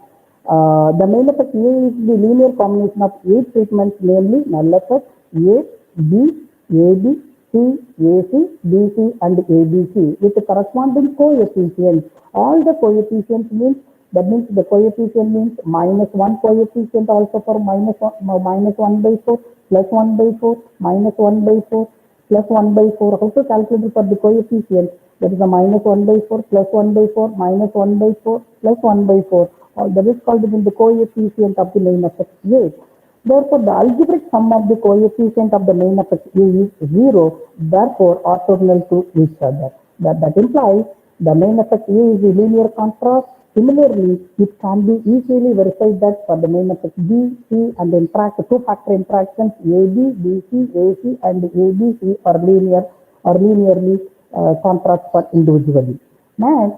The main effect A is the linear combination of 8 treatments, namely null effect A, B, AB, C, AC, BC, and ABC with the corresponding coefficients. All the coefficients means the coefficient means minus 1 coefficient also for minus 1 by 4, plus 1 by 4, minus 1 by 4, plus 1 by 4. How to calculate for the coefficient? That is a minus 1 by 4, plus 1 by 4, minus 1 by 4, plus 1 by 4. That is called the coefficient of the main effect A. Therefore, the algebraic sum of the coefficient of the main effect A is 0, therefore orthogonal to each other. That implies the main effect A is a linear contrast. Similarly, it can be easily verified that for the main effect B, C, and two-factor interactions AB, BC, AC, and ABC are linearly contrast for individually. Next,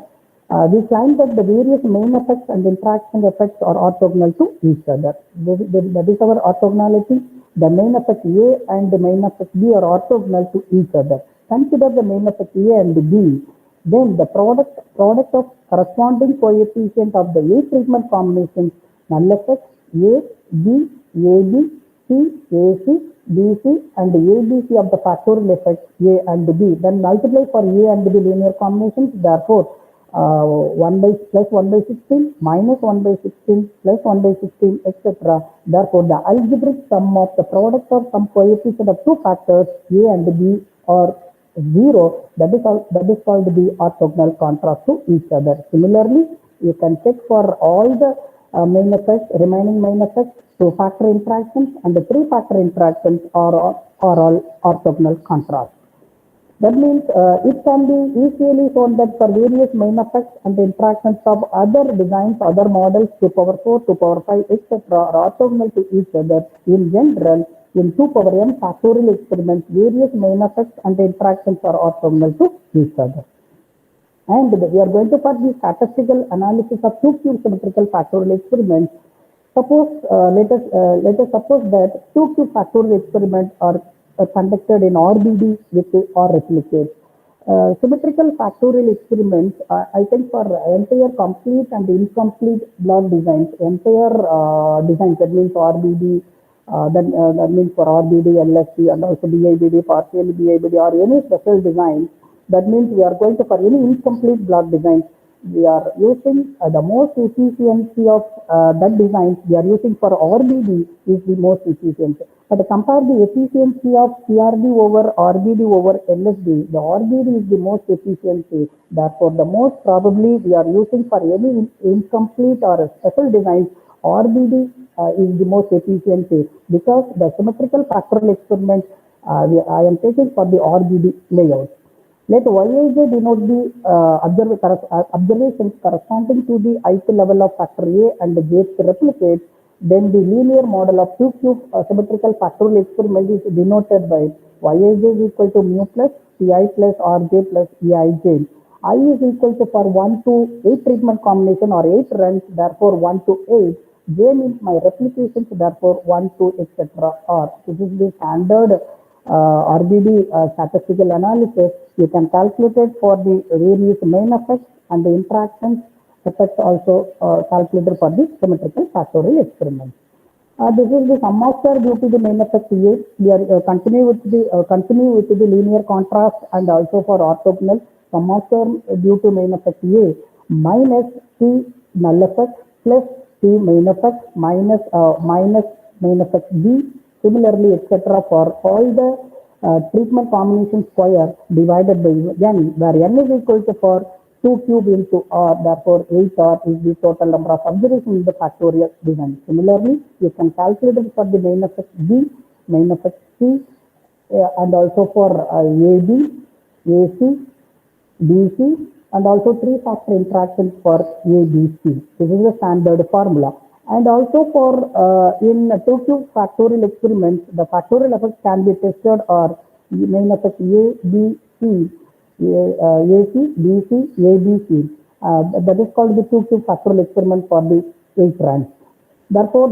we find that the various main effects and interaction effects are orthogonal to each other. That is our orthogonality. The main effect A and the main effect B are orthogonal to each other. Consider the main effect A and B. Then the product of corresponding coefficient of the A treatment combinations, null effect A, B, AB, C, AC, BC, and ABC of the factorial effects A and B. Then multiply for A and B linear combinations. Therefore, 1 by plus 1 by 16, minus 1 by 16, plus 1 by 16, etc. Therefore, the algebraic sum of the product of some coefficient of two factors A and B are 0. That is called the orthogonal contrast to each other. Similarly, you can check for all the remaining main effects, two-factor interactions and the three-factor interactions are all orthogonal contrast. That means it can be easily shown that for various main effects and the interactions of other designs, other models, 2 power 4, 2 power 5, etc. are orthogonal to each other. In general, in 2 power n factorial experiments, various main effects and the interactions are orthogonal to each other. And we are going to put the statistical analysis of 2-cube symmetrical factorial experiments. Suppose, let us suppose that 2-cube factorial experiments are conducted in RBD with or replicates. Symmetrical factorial experiments, I think for entire complete and incomplete block designs, designs, that means RBD, that means for RBD, LSC, and also BIBD, partial BIBD, or any special design. That means we are going to, for any incomplete block designs, we are using the most efficiency of that design. We are using for RBD is the most efficient. But compare the efficiency of CRD over RBD over LSD. The RBD is the most efficiency. Therefore, the most probably we are using for any incomplete or special designs, RBD is the most efficiency, because the symmetrical factorial experiment I am taking for the RBD layout. Let Yij denote the observations corresponding to the ith level of factor A and the jth replicate. Then the linear model of 2-cube symmetrical factorial experiment is denoted by Yij is equal to mu plus Pi plus Rj plus Eij. I is equal to for 1 to 8 treatment combination or 8 runs, therefore 1 to 8. J means my replications, therefore 1 to etc. R. This is the standard RBD statistical analysis. You can calculate it for the various main effects and the interactions effects also calculated for the symmetrical factorial experiment. This is the sum of square due to the main effect A. We are continue with the linear contrast and also for orthogonal sum of square due to main effect A minus C null effect plus C main effect minus main effect B. Similarly, etc. for all the treatment combination square divided by n, where n is equal to for 2 cube into R, therefore 8R is the total number of observations in the factorial design. Similarly, you can calculate it for the main effect B, main effect C, and also for AB, AC, BC, and also three-factor interactions for ABC. This is the standard formula. And also for in 2Q factorial experiments, the factorial effects can be tested or main effect A, B, C, AC, BC, ABC. That is called the 2Q factorial experiment for the 8 runs. Therefore,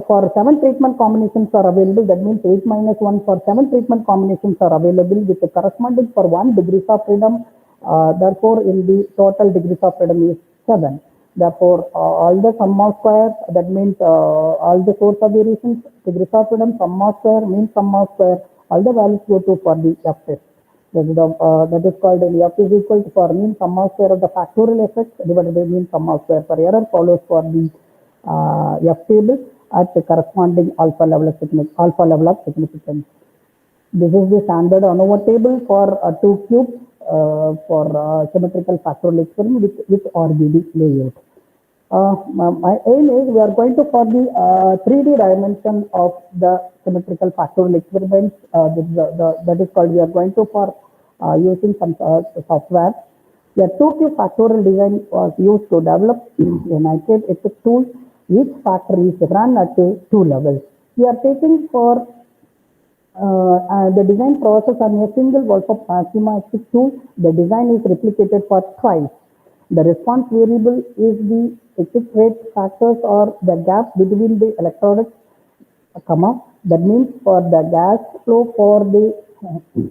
for 7 treatment combinations are available. That means 8 minus 1 for 7 treatment combinations are available with the corresponding for 1 degrees of freedom. Therefore, in the total degrees of freedom is 7. Therefore, all the sum of squares, that means all the source of variations, degrees of freedom, sum of square, mean sum of square, all the values go to for the F test. That is called F is equal to for mean sum of square of the factorial effect divided by mean sum of square for error follows for the F table at the corresponding alpha level of significance. This is the standard ANOVA table for 2 cubes for symmetrical factorial experiment with RGB layout. My aim is we are going to for the 3D dimension of the symmetrical factorial experiments. That is called we are going to for using some software. The 2Q factorial design was used to develop a nitrate ethics tool. Each factor is run at 2 levels. We are taking for the design process on a single Wolfram schema ethics tool. The design is replicated for twice. The response variable is the ethics rate factors or the gap between the electrodes, that means for the gas flow for the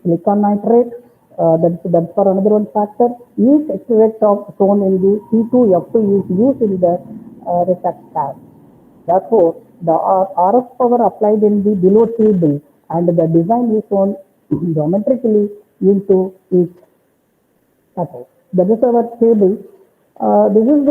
silicon nitrate, that's for another one factor. Each extrude shown in the C2, F2 is used in the reflex gas. Therefore, the RF power applied in the below table and the design is shown geometrically into each cutout. That is our table. This is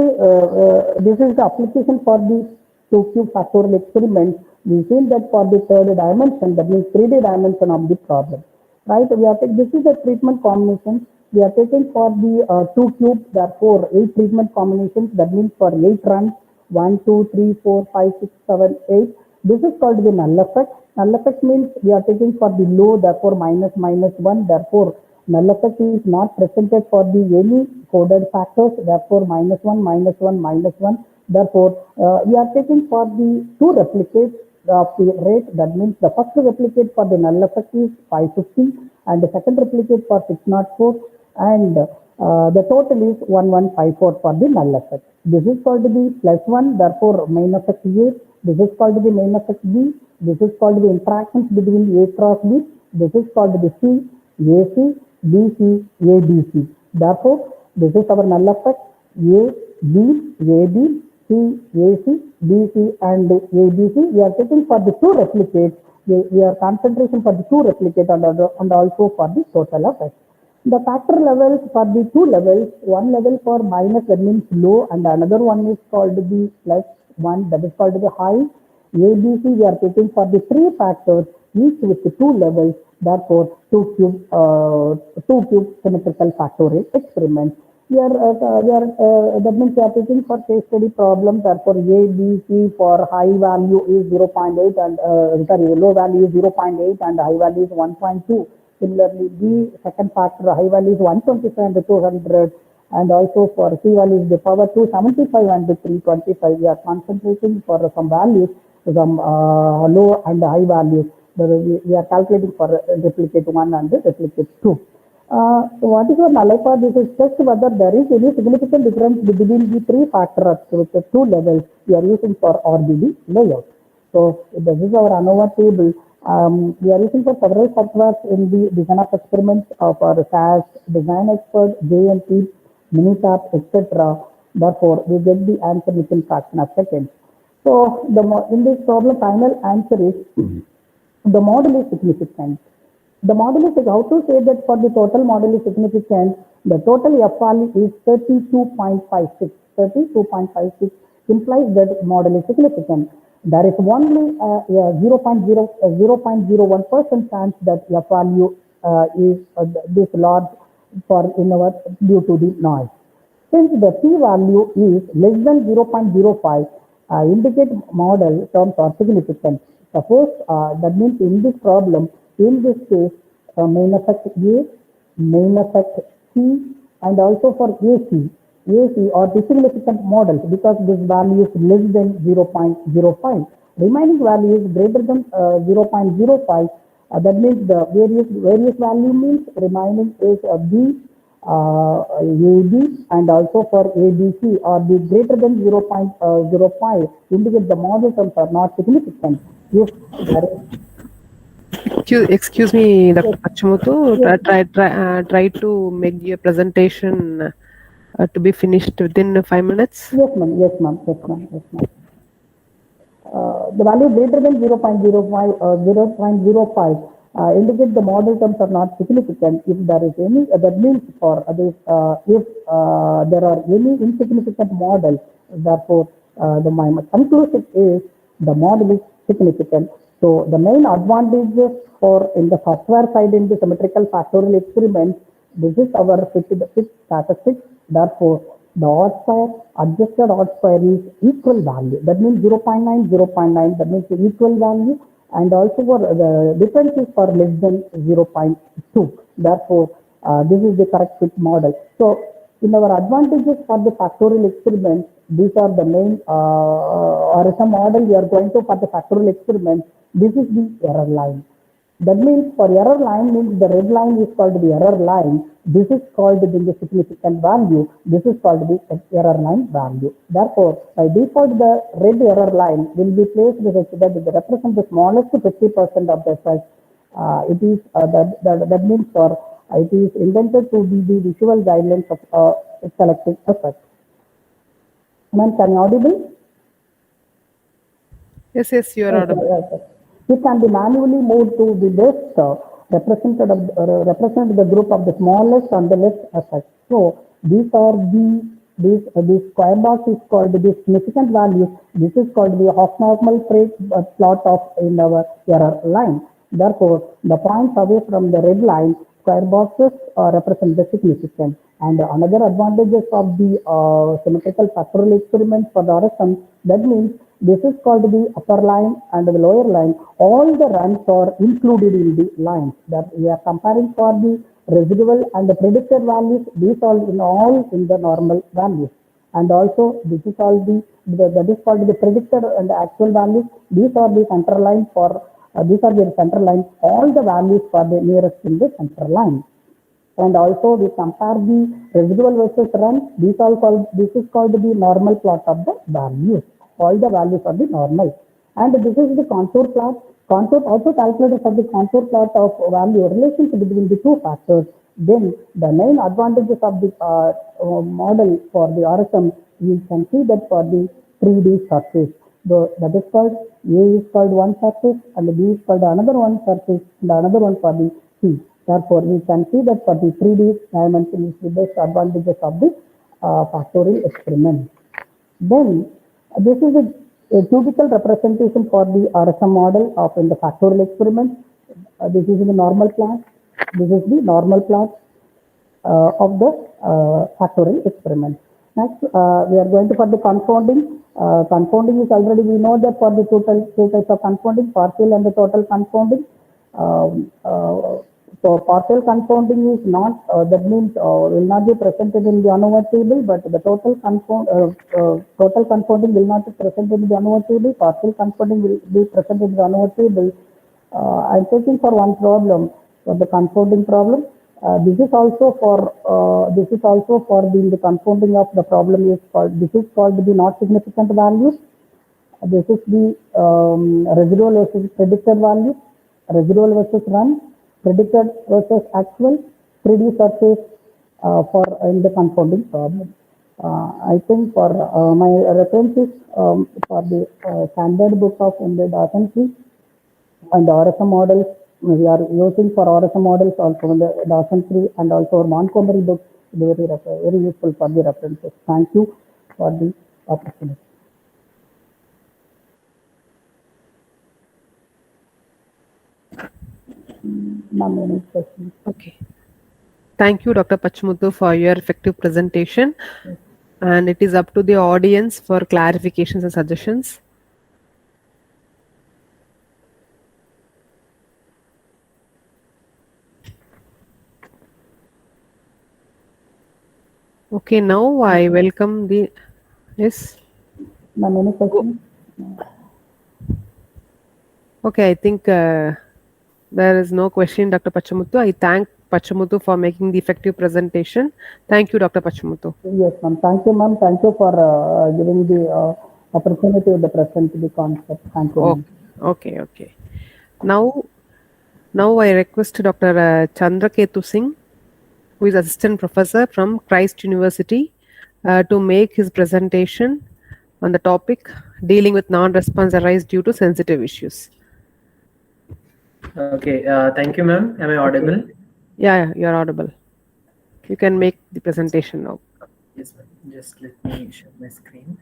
the application for the 2Q factorial experiment. We feel that for the third dimension, that means 3D dimension of the problem. Right? This is the treatment combination. We are taking for the 2 cubes, therefore 8 treatment combinations. That means for 8 runs, 1, 2, 3, 4, 5, 6, 7, 8. This is called the null effect. Null effect means we are taking for the low, therefore minus 1. Therefore, null effect is not presented for the any coded factors. Therefore, minus 1. Therefore, we are taking for the 2 replicates of the rate. That means the first replicate for the null effect is 550 and the second replicate for 604 and the total is 1154 for the null effect. This is called the plus 1. Therefore, main effect A. This is called the main effect B. This is called the interactions between A cross B. This is called the C, AC, BC, ABC. Therefore, this is our null effect A, B, AB, C, AC, BC and ABC. We are taking for the 2 replicates. We are concentration for the 2 replicates and also for the total effect. The factor levels for the 2 levels, one level for minus, that means low, and another one is called the plus 1, that is called the high. ABC, we are taking for the 3 factors, each with the 2 levels. Therefore, 2 cube symmetrical factorial experiment. That means we are taking for case study problem. Therefore, A, B, C for high value is 0.8 and low value is 0.8 and high value is 1.2. Similarly, B second factor high value is 125 and 200 and also for C value is the power 275 and 325. We are concentrating for some values, some low and high values. We are calculating for replicate 1 and replicate 2. What is your null for this is just whether there is any significant difference between the 3 factors with the 2 levels we are using for RGB layout. So this is our ANOVA table. We are using for several softwares in the design of experiments for SAS, Design Expert, JNT, Minitab, etc. Therefore, we get the answer within fraction of seconds. So in this problem, final answer is the model is significant. The model is how to say that for the total model is significant, the total F value is 32.56. 32.56 implies that model is significant. There is only 0.01% chance that F value is this large due to the noise. Since the P value is less than 0.05, indicate model terms are significant. Suppose that means in this problem, in this case, main effect A, main effect C, and also for AC or the significant models, because this value is less than 0.05. Remaining value is greater than 0.05. That means the various value means remaining is B, AB, and also for ABC or the greater than 0.05 indicate the model terms are not significant. If there is Excuse me, Dr. Pachmuthu. Try to make your presentation to be finished within 5 minutes. Yes, ma'am. Yes, ma'am. Yes, ma'am. Yes, ma'am. The value greater than 0.05 indicate the model terms are not significant. If there is any, that means for this, if there are any insignificant models, therefore my conclusion is the model is significant. So the main advantages for in the software side in the symmetrical factorial experiments, this is our fit statistics. Therefore, the odd square, adjusted odd square is equal value. That means 0.9, 0.9, that means equal value. And also for the difference is for less than 0.2. Therefore, this is the correct fit model. So, in our advantages for the factorial experiment, these are the main RSM model we are going to for the factorial experiment. This is the error line. That means for error line means the red line is called the error line. This is called the significant value. This is called the error line value. Therefore, by default, the red error line will be placed such that it represents the smallest 50% of the effect. It is that means for it is intended to be the visual guidelines of selecting effect. Ma'am, can you audible? Yes, you are audible. Yes. It can be manually moved to the left, represent the group of the smallest on the left effect. So these are this square box is called the significant values. This is called the half normal plot of in our error line. Therefore, the points away from the red line, square boxes represent the significant. And another advantages of the symmetrical factorial experiment for the RSM, that means this is called the upper line and the lower line. All the runs are included in the lines that we are comparing for the residual and the predicted values. These are all in the normal values. And also this is all that is called the predicted and the actual values. These are the center line for these are the center line. All the values for the nearest in the center line. And also we compare the residual versus run. This is called the normal plot of the values. All the values are the normal. And this is the contour plot. Contour also calculated for the contour plot of value relationship between the two factors. Then the main advantages of the model for the RSM, you can see that for the 3D surface. That is called A is called one surface and B is called another one surface and another one for the C. Therefore, we can see that for the 3D dimension is the best advantages of the factorial experiment. Then, this is a cubical representation for the RSM model of in the factorial experiment. This is in the normal plot. This is the normal plot of the factorial experiment. Next, we are going to for the confounding. Confounding is already we know that for the two types of confounding, partial and the total confounding. So partial confounding is not, that means will not be presented in the ANOVA table, but the total confounding will not be presented in the ANOVA table. Partial confounding will be presented in the ANOVA table. I'm taking for one problem, for the confounding problem. This is also for the confounding of the problem is called, this is called the not significant values. This is the residual versus predicted value, residual versus run, predicted versus actual, 3D surface for in the confounding problem. I think for my references for the standard book of the Dawson tree and the RSM models, we are using for RSM models also in the Dawson tree and also our Montgomery book, very useful for the references. Thank you for the opportunity. Okay. Thank you, Dr. Pachmuthu, for your effective presentation. And it is up to the audience for clarifications and suggestions. Okay, now I welcome the, yes. Ma'am, any question? Okay, I think there is no question, Dr. Pachamuthu. I thank Pachamuthu for making the effective presentation. Thank you, Dr. Pachamuthu. Yes, ma'am. Thank you, ma'am. Thank you for giving the opportunity to present the concept. Thank you, ma'am. Okay. Now I request Dr. Chandraketu Singh, who is assistant professor from Christ University, to make his presentation on the topic dealing with non-response arise due to sensitive issues. Okay, thank you, ma'am. Am I audible? Okay. Yeah, you're audible. You can make the presentation now. Yes, ma'am. Just let me share my screen.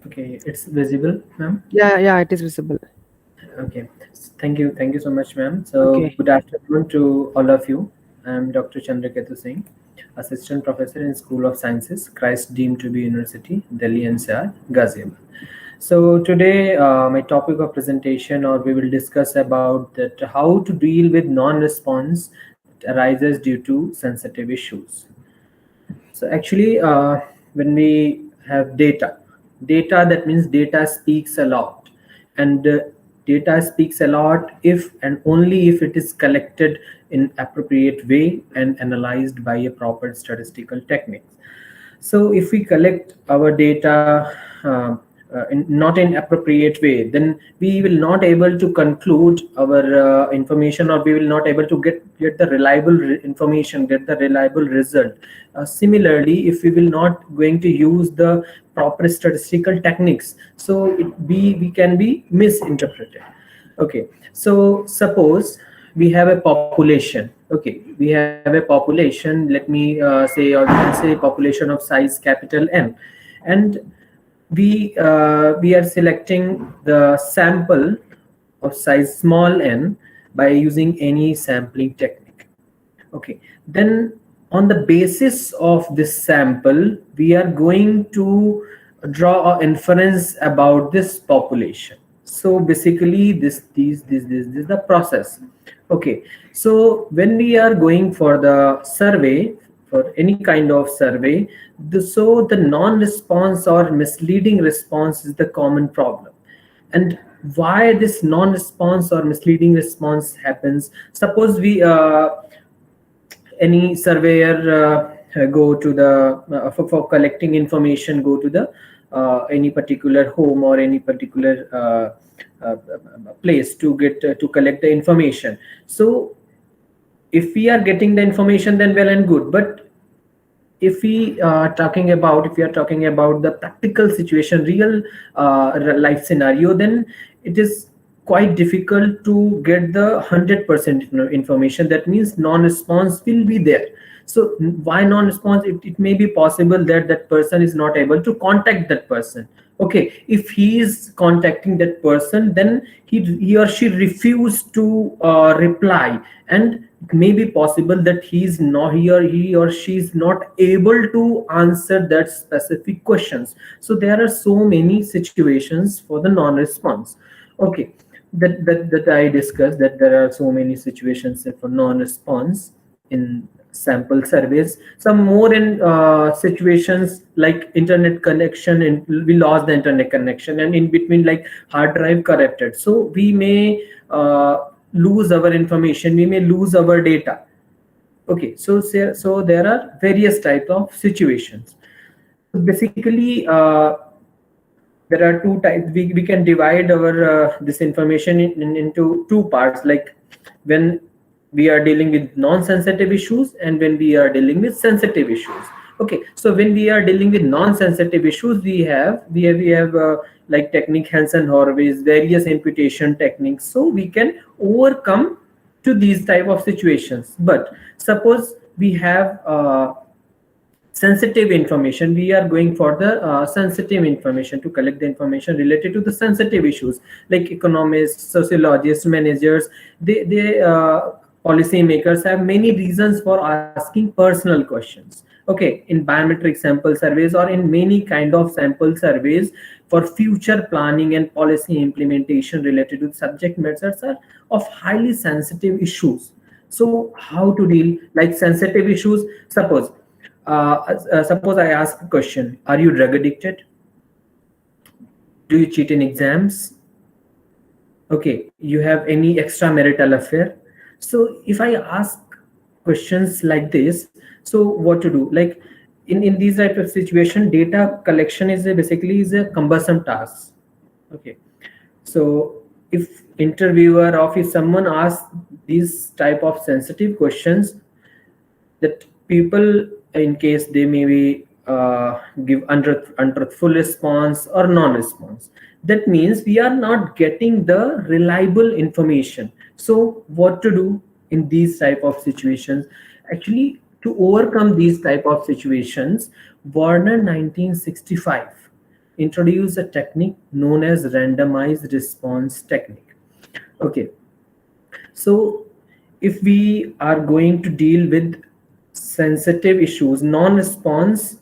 Okay, it's visible, ma'am? Yeah, it is visible. Okay, thank you so much, ma'am. So Okay. good afternoon to all of you. I'm Dr. Chandraketu Singh, Assistant Professor in School of Sciences, Christ deemed to be University, Delhi NCR, Ghaziabad. So today, my topic of presentation, or we will discuss about that how to deal with non-response that arises due to sensitive issues. So actually, when we have data, that means data speaks a lot, and data speaks a lot if and only if it is collected in appropriate way and analyzed by a proper statistical techniques. So if we collect our data not in appropriate way, then we will not able to conclude our information, or we will not able to get the reliable information, get the reliable result. Similarly, if we will not going to use the proper statistical techniques, so we can be misinterpreted. Okay, so suppose we have a population. Okay, we have a population, let me say, or we can say population of size capital N, and we are selecting the sample of size small n by using any sampling technique. Okay, then on the basis of this sample, we are going to draw an inference about this population. So basically this is the process. Okay, so when we are going for the survey, for any kind of survey, so the non-response or misleading response is the common problem. And why this non-response or misleading response happens? Suppose we any surveyor go to the for collecting information, go to the any particular home or any particular place to get to collect the information. So if we are getting the information, then well and good, but if we are talking about the practical situation, real life scenario, then it is quite difficult to get the 100% information. That means non-response will be there. So why non-response? It may be possible that that person is not able to contact that person. Okay, if he is contacting that person, then he or she refused to reply, and it may be possible that he or she is not able to answer that specific questions. So there are so many situations for the non-response. Okay, that I discussed, that there are so many situations for non-response in sample surveys. Some more in situations like internet connection, and we lost the internet connection, and in between, like hard drive corrupted, so we may lose our information, we may lose our data. Okay, so there are various types of situations. Basically there are two types. We can divide our this information into two parts, like when we are dealing with non-sensitive issues and when we are dealing with sensitive issues. Okay, so when we are dealing with non-sensitive issues, we have like technique Hansen-Horowitz, various imputation techniques, so we can overcome to these type of situations. But suppose we have sensitive information, we are going for the sensitive information, to collect the information related to the sensitive issues, like economists, sociologists, managers, they policymakers have many reasons for asking personal questions. Okay, in biometric sample surveys or in many kind of sample surveys for future planning and policy implementation related to subject matters are of highly sensitive issues. So how to deal like sensitive issues? Suppose I ask a question: are you drug addicted? Do you cheat in exams? Okay, you have any extramarital affair? So if I ask questions like this, so what to do? Like in these type of situation, data collection is basically a cumbersome task. Okay, so if interviewer or if someone asks these type of sensitive questions, that people, in case they maybe give untruthful response or non-response, that means we are not getting the reliable information. So what to do in these type of situations? Actually, to overcome these type of situations, Warner 1965 introduced a technique known as randomized response technique. Okay, so if we are going to deal with sensitive issues, non-response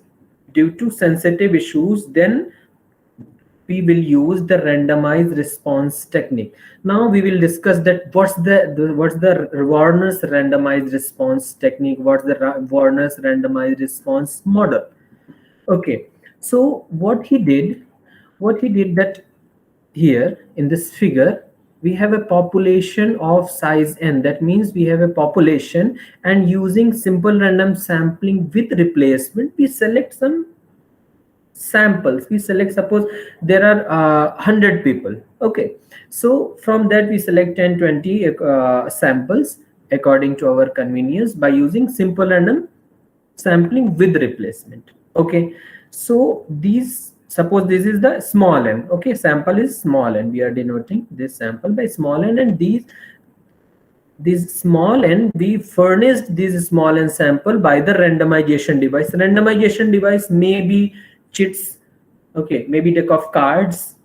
due to sensitive issues, then we will use the randomized response technique. Now we will discuss that what's the Warner's randomized response technique, what's the Warner's randomized response model. Okay, so what he did that here in this figure, we have a population of size n. That means we have a population, and using simple random sampling with replacement, we select some samples. We select, suppose there are 100 people. Okay, so from that we select 10, 20 samples according to our convenience by using simple random sampling with replacement. Okay, so these, suppose this is the small n. Okay, sample is small n. We are denoting this sample by small n, and these small n, we furnished this small n sample by the randomization device. Randomization device may be chits, okay, maybe deck of cards,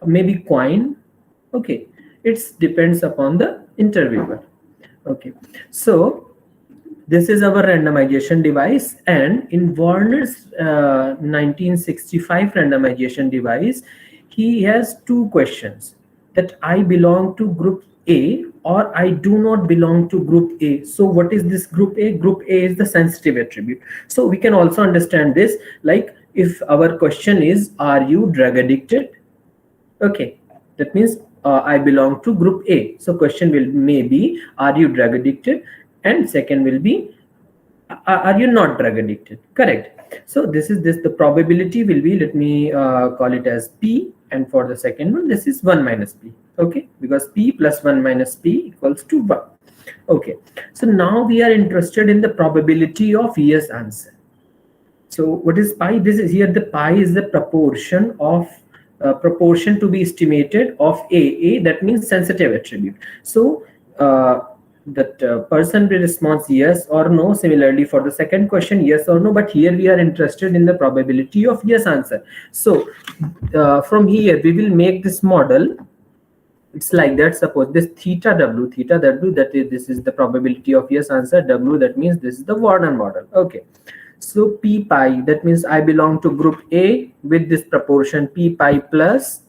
maybe coin. Okay, it depends upon the interviewer. Okay, so this is our randomization device, and in Warner's 1965 randomization device, he has two questions: that I belong to group A or I do not belong to group A. So what is this group A? Group A is the sensitive attribute. So we can also understand this like if our question is, are you drug addicted? Okay, that means I belong to group A. So question will maybe, are you drug addicted? And second will be, are you not drug addicted? Correct. So this the probability will be, let me call it as P, and for the second one this is 1 minus P. Okay, because P plus 1 minus P equals to 1. Okay, so now we are interested in the probability of yes answer. So what is pi? This is here, the pi is the proportion of proportion to be estimated of A, that means sensitive attribute. So that person will respond yes or no. Similarly for the second question, yes or no, but here we are interested in the probability of yes answer. So from here we will make this model. It's like that. Suppose this theta w, that is, this is the probability of yes answer. W, that means this is the Warner model. Okay, so P pi, that means I belong to group A with this proportion P pi plus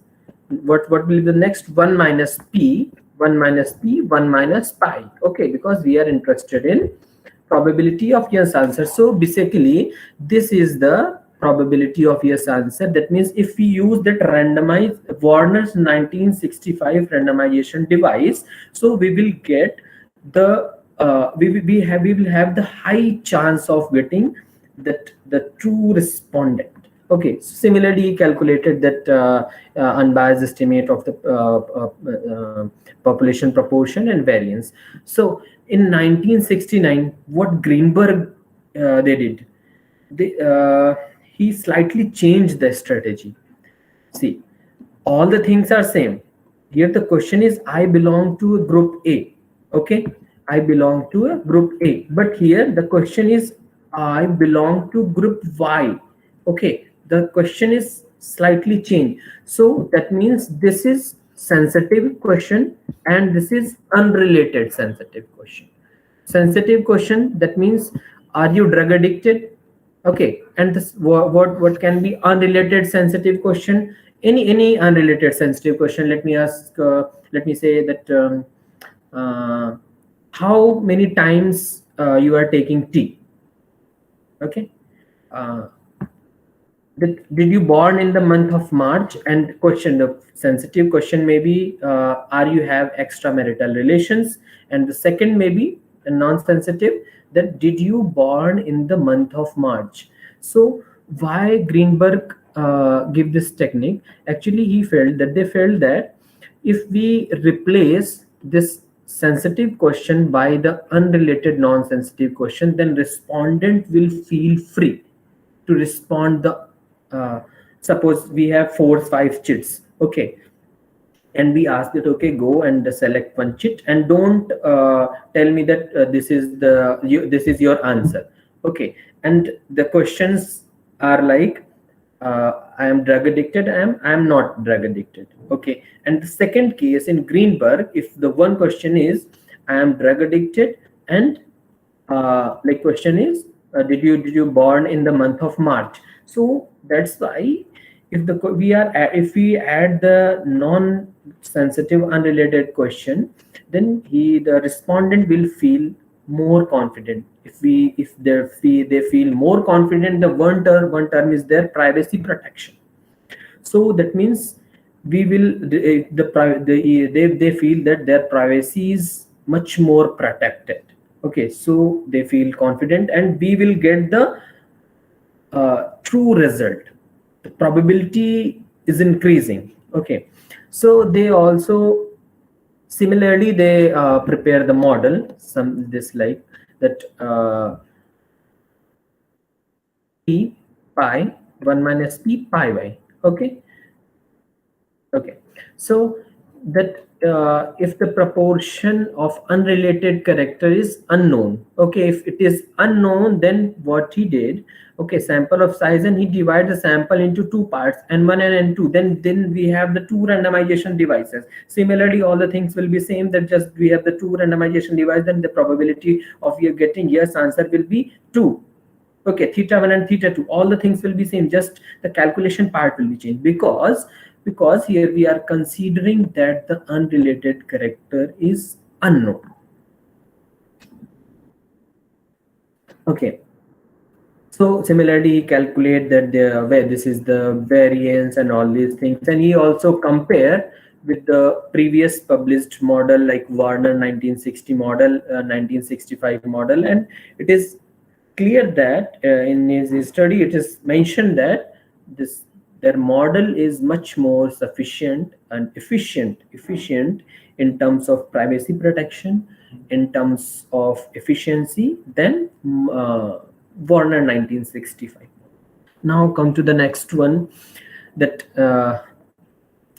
what will be the next 1 minus P, 1 minus P, 1 minus pi. Okay, because we are interested in probability of yes answer. So basically this is the probability of yes answer. That means if we use that randomized Warner's 1965 randomization device, so we will get the we will have the high chance of getting the true respondent. Okay, so similarly he calculated that unbiased estimate of the population proportion and variance. So in 1969, what Greenberg they did, he slightly changed the strategy. See, all the things are same. Here the question is, I belong to a group A. Okay, I belong to a group A. But here the question is, I belong to group Y. Okay, the question is slightly changed. So that means this is sensitive question, and this is unrelated sensitive question. Sensitive question, that means, are you drug addicted? Okay, and this what can be unrelated sensitive question? Any unrelated sensitive question. Let me ask. Let me say that how many times you are taking tea? Okay. Did you born in the month of March? And question, the sensitive question may be, are you have extramarital relations? And the second may be a non-sensitive, that did you born in the month of March? So why Greenberg give this technique? Actually, they felt that if we replace this sensitive question by the unrelated non-sensitive question, then respondent will feel free to respond the suppose we have 4 or 5 chits, okay, and we ask that, okay, go and select one chit and don't tell me that this is your answer, okay. And the questions are like, I am drug addicted, I am not drug addicted, okay. And the second case in Greenberg, if the one question is I am drug addicted, and like question is did you born in the month of March? So that's why if we add the non-sensitive unrelated question, then the respondent will feel more confident. If they feel more confident, the one term is their privacy protection. So that means we will they feel that their privacy is much more protected. Okay, so they feel confident, and we will get the true result. The probability is increasing. Okay, so they also similarly they prepare the model. This like that p pi 1 minus p pi y. Okay. Okay. So that if the proportion of unrelated character is unknown, okay, if it is unknown, then what he did, okay, sample of size, and he divides the sample into 2 parts, N1 and N2. Then we have the 2 randomization devices. Similarly, all the things will be same, that just we have the 2 randomization device, then the probability of you getting yes answer will be 2. Okay, theta 1 and theta 2, all the things will be same, just the calculation part will be changed, because here we are considering that the unrelated character is unknown. Okay, so similarly he calculate that where this is the variance and all these things, and he also compare with the previous published model like Warner 1960 model, 1965 model, and it is clear that in his study it is mentioned that their model is much more sufficient and efficient in terms of privacy protection, in terms of efficiency than Warner 1965. Now come to the next one, that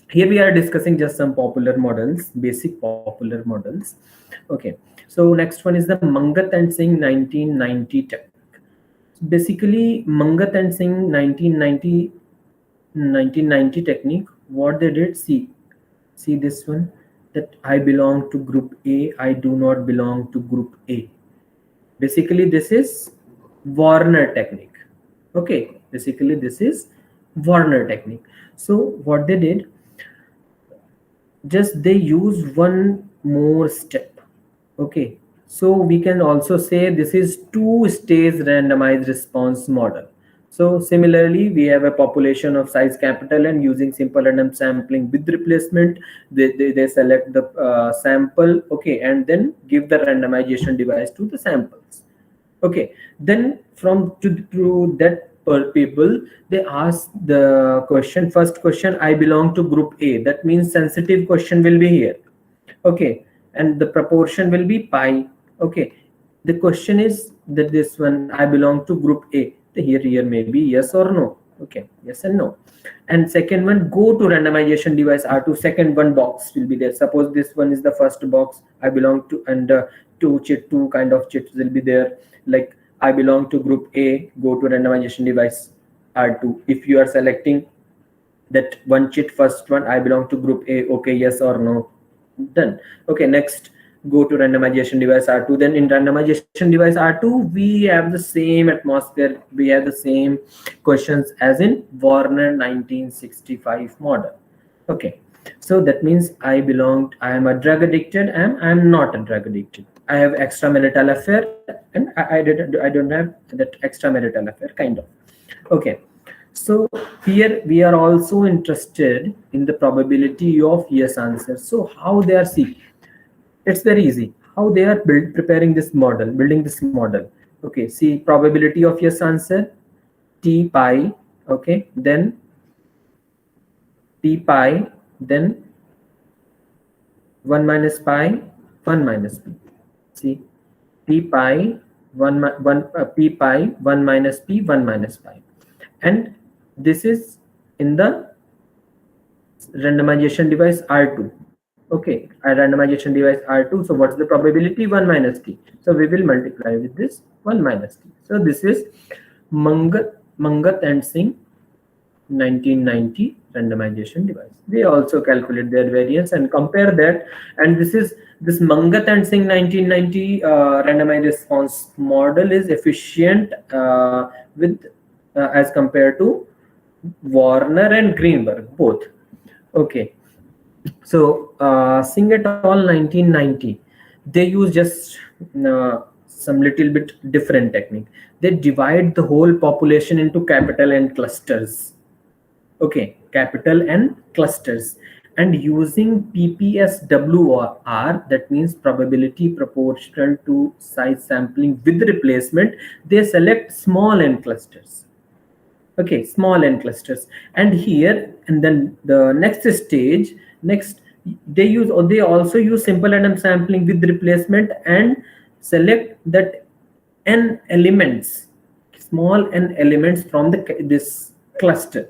here we are discussing just some popular models, basic popular models. Okay, so next one is the Mangat and Singh 1990 technique. Basically, Mangat and Singh 1990 technique, what they did, see this one, that I belong to group A, I do not belong to group A. Basically, this is Warner technique. Okay, basically this is Warner technique. So what they did, just they use one more step. Okay, so we can also say this is 2-stage randomized response model. So similarly, we have a population of size capital, and using simple random sampling with replacement, they select the sample, okay, and then give the randomization device to the samples. Okay, then through that people, they ask the question, first question, I belong to group A. That means sensitive question will be here. Okay, and the proportion will be pi. Okay, the question is that this one, I belong to group A. Here may be yes or no. Okay, yes and no. And second one, go to randomization device R2. Second one box will be there. Suppose this one is the first box, I belong to, and two kind of chits will be there. Like I belong to group A, go to randomization device R2. If you are selecting that one cheat, first one, I belong to group A. Okay, yes or no. Done. Okay, next go to randomization device R2. Then in randomization device R2, we have the same atmosphere, we have the same questions as in Warner 1965 model. Okay, so that means I am a drug addicted, and I'm not a drug addicted. I have extramarital affair, and I don't have that extramarital affair, kind of. Okay, so here we are also interested in the probability of yes answer. So how they are seeing? It's very easy. How they are preparing this model, building this model. Okay, see, probability of yes answer, T pi. Okay, then P pi, then 1 minus pi, 1 minus p. See, P pi, P pi, 1 minus p, 1 minus pi. And this is in the randomization device R2. Okay, a randomization device R2. So what's the probability? 1 minus t. So we will multiply with this 1 minus t. So this is Mangat and Singh 1990 randomization device. They also calculate their variance and compare that. And this Mangat and Singh 1990 randomized response model is efficient as compared to Warner and Greenberg both. Okay, so Singh et al. 1990, they use just some little bit different technique. They divide the whole population into capital and clusters. Okay, capital and clusters, and using PPSWR, that means probability proportional to size sampling with replacement, they select small n clusters. Okay, small n clusters, and here, and then the next stage, they also use simple random sampling with replacement and select that n elements, small n elements from this cluster.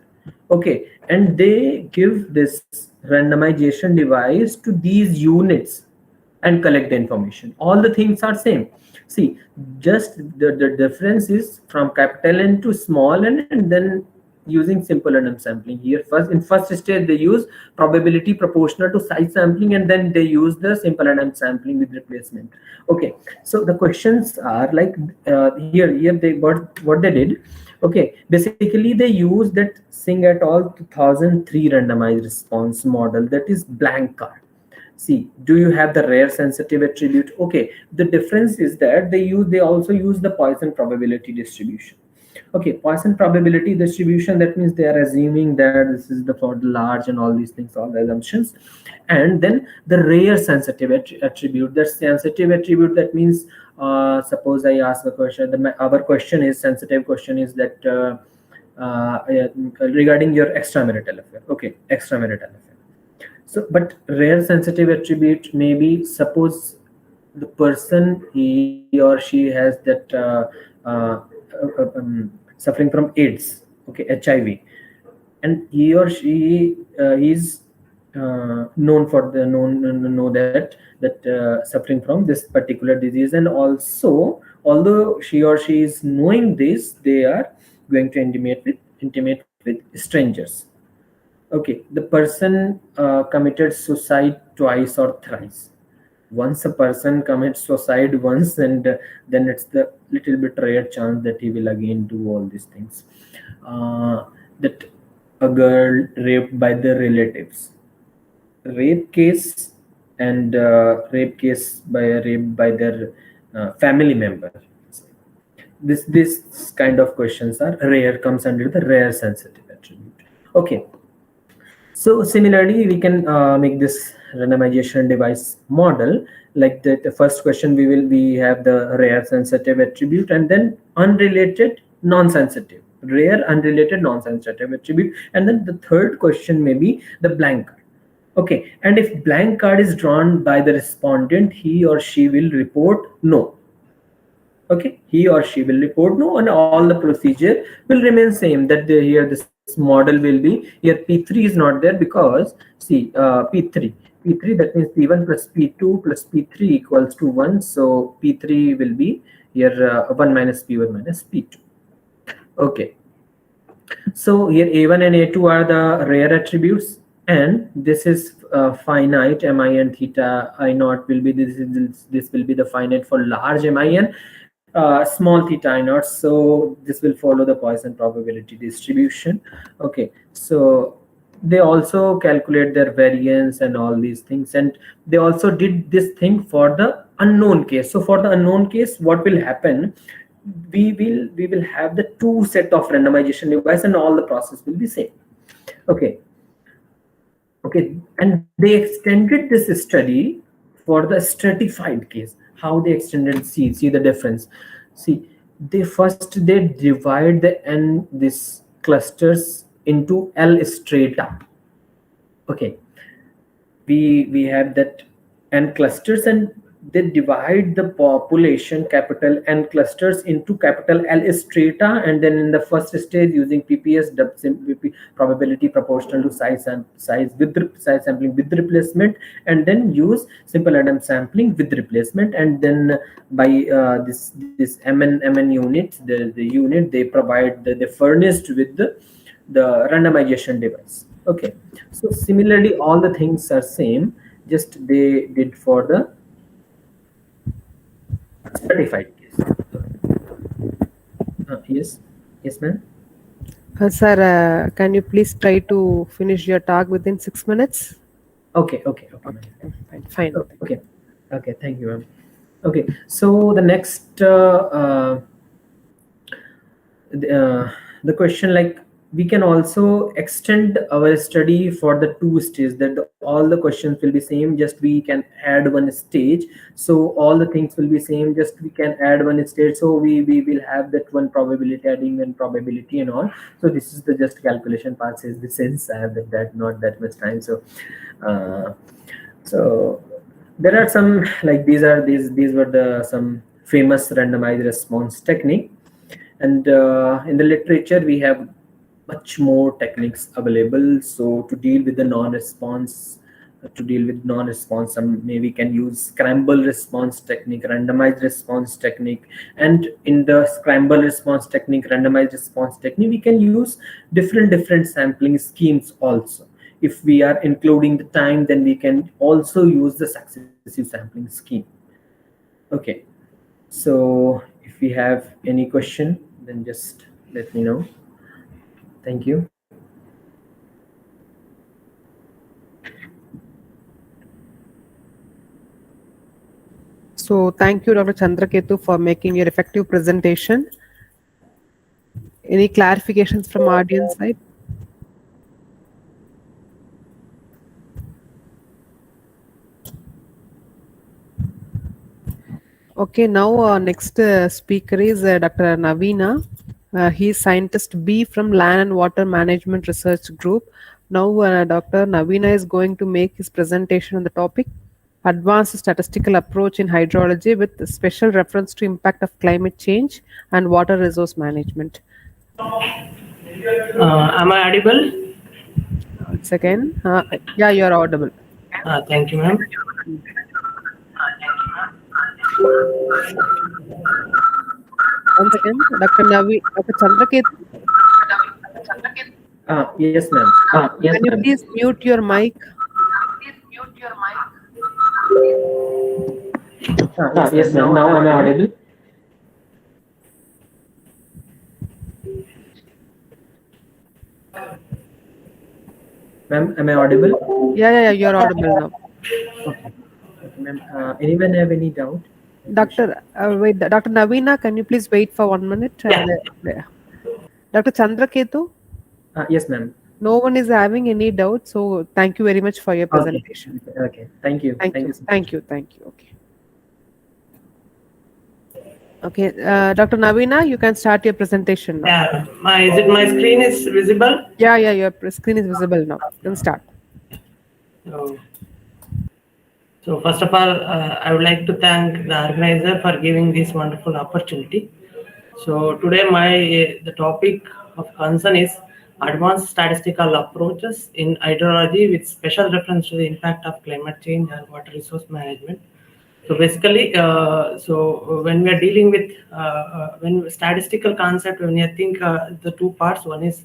Okay, and they give this randomization device to these units and collect the information. All the things are same. See, just the difference is from capital N to small n, and then using simple random sampling. Here in first stage they use probability proportional to size sampling, and then they use the simple random sampling with replacement. Okay, so the questions are like here they what they did. Okay, basically they use that Singh et al. 2003 randomized response model, that is blank card. See, do you have the rare sensitive attribute? Okay, the difference is that they also use the Poisson probability distribution. Okay, Poisson probability distribution, that means they are assuming that this is for the large and all these things, all the assumptions. And then the rare sensitive attribute, that sensitive attribute, that means suppose I ask a question, our question is, sensitive question is that regarding your extramarital affair. Okay, extramarital affair. So, but rare sensitive attribute maybe, suppose the person, he or she has that suffering from AIDS, okay, HIV, and he or she is known for the know that suffering from this particular disease, and also although she or she is knowing this, they are going to intimate with strangers. Okay, the person committed suicide twice or thrice. Once a person commits suicide once, and then it's the little bit rare chance that he will again do all these things. That a girl raped by the relatives, rape case, and rape case raped by their family member. This kind of questions are rare, comes under the rare sensitive attribute. Okay, so similarly we can make this randomization device model like that. The first question we have the rare sensitive attribute, and then unrelated non-sensitive, rare unrelated non-sensitive attribute, and then the third question may be the blank card. Okay, and if blank card is drawn by the respondent, he or she will report no. Okay, he or she will report no, and all the procedure will remain same. That here this model will be here, P3 is not there because see P3, that means P1 plus P2 plus P3 equals to 1. So P3 will be here 1 minus P1 minus P2. Okay, So here A1 and A2 are the rare attributes, and this is finite mi and theta I naught will be this will be the finite for large mi and small theta I naught. So this will follow the Poisson probability distribution. Okay, so they also calculate their variance and all these things, and they also did this thing for the unknown case. So for the unknown case, what will happen? We will have the two set of randomization device, and all the process will be same. Okay, and they extended this study for the stratified case. How they extended? See the difference. See, they divide this clusters into L strata. Okay, we have that n clusters, and they divide the population capital N clusters into capital L strata, and then in the first stage using PPS probability proportional to size sampling with replacement, and then use simple random sampling with replacement, and then by this MN unit, the unit they provide they furnished with the randomization device. Okay, so similarly all the things are same, just they did for the stratified case. Yes ma'am. Sir, can you please try to finish your talk within 6 minutes? Okay. Fine. Okay, thank you ma'am. Okay, so the next the question, like, we can also extend our study for the two stages, that all the questions will be same, just we can add one stage. So all the things will be same, just we can add one stage. So we will have that one probability, adding one probability and all. So this is the just calculation part, says the sense I have that not that much time. So so there are some, like, these were the some famous randomized response technique, and in the literature we have much more techniques available. So to deal with the non-response, maybe we can use scramble response technique, randomized response technique, and in the scramble response technique, randomized response technique, we can use different sampling schemes also. If we are including the time, then we can also use the successive sampling scheme. Okay, so if we have any question, then just let me know. Thank you. So thank you, Dr. Chandraketu, for making your effective presentation. Any clarifications from audience side? Okay, now our next speaker is Dr. Navina. He is scientist B from Land and Water Management Research Group. Now Dr. Navina is going to make his presentation on the topic Advanced Statistical Approach in Hydrology with special reference to impact of climate change and water resource management. Am I audible? Once again, yeah, you are audible. Thank you, ma'am. Once again, Dr. Chandraketu. Yes, ma'am. Can you please mute your mic? Yes, ma'am. Now am I audible? Ma'am, am I audible? Yeah, you are audible now. Okay, ma'am. Anyone have any doubt? Dr. Dr. Navina, can you please wait for 1 minute? Dr. Chandraketu? Yes, ma'am. No one is having any doubt, so thank you very much for your presentation. Okay. Thank you. Thank you. Okay, Dr. Navina, you can start your presentation now. Yeah, my screen is visible? Yeah, your screen is visible now. You can start. So first of all, I would like to thank the organizer for giving this wonderful opportunity. So today the topic of concern is advanced statistical approaches in hydrology with special reference to the impact of climate change and water resource management. So basically, so when we are dealing with when statistical concept, when you think the two parts, one is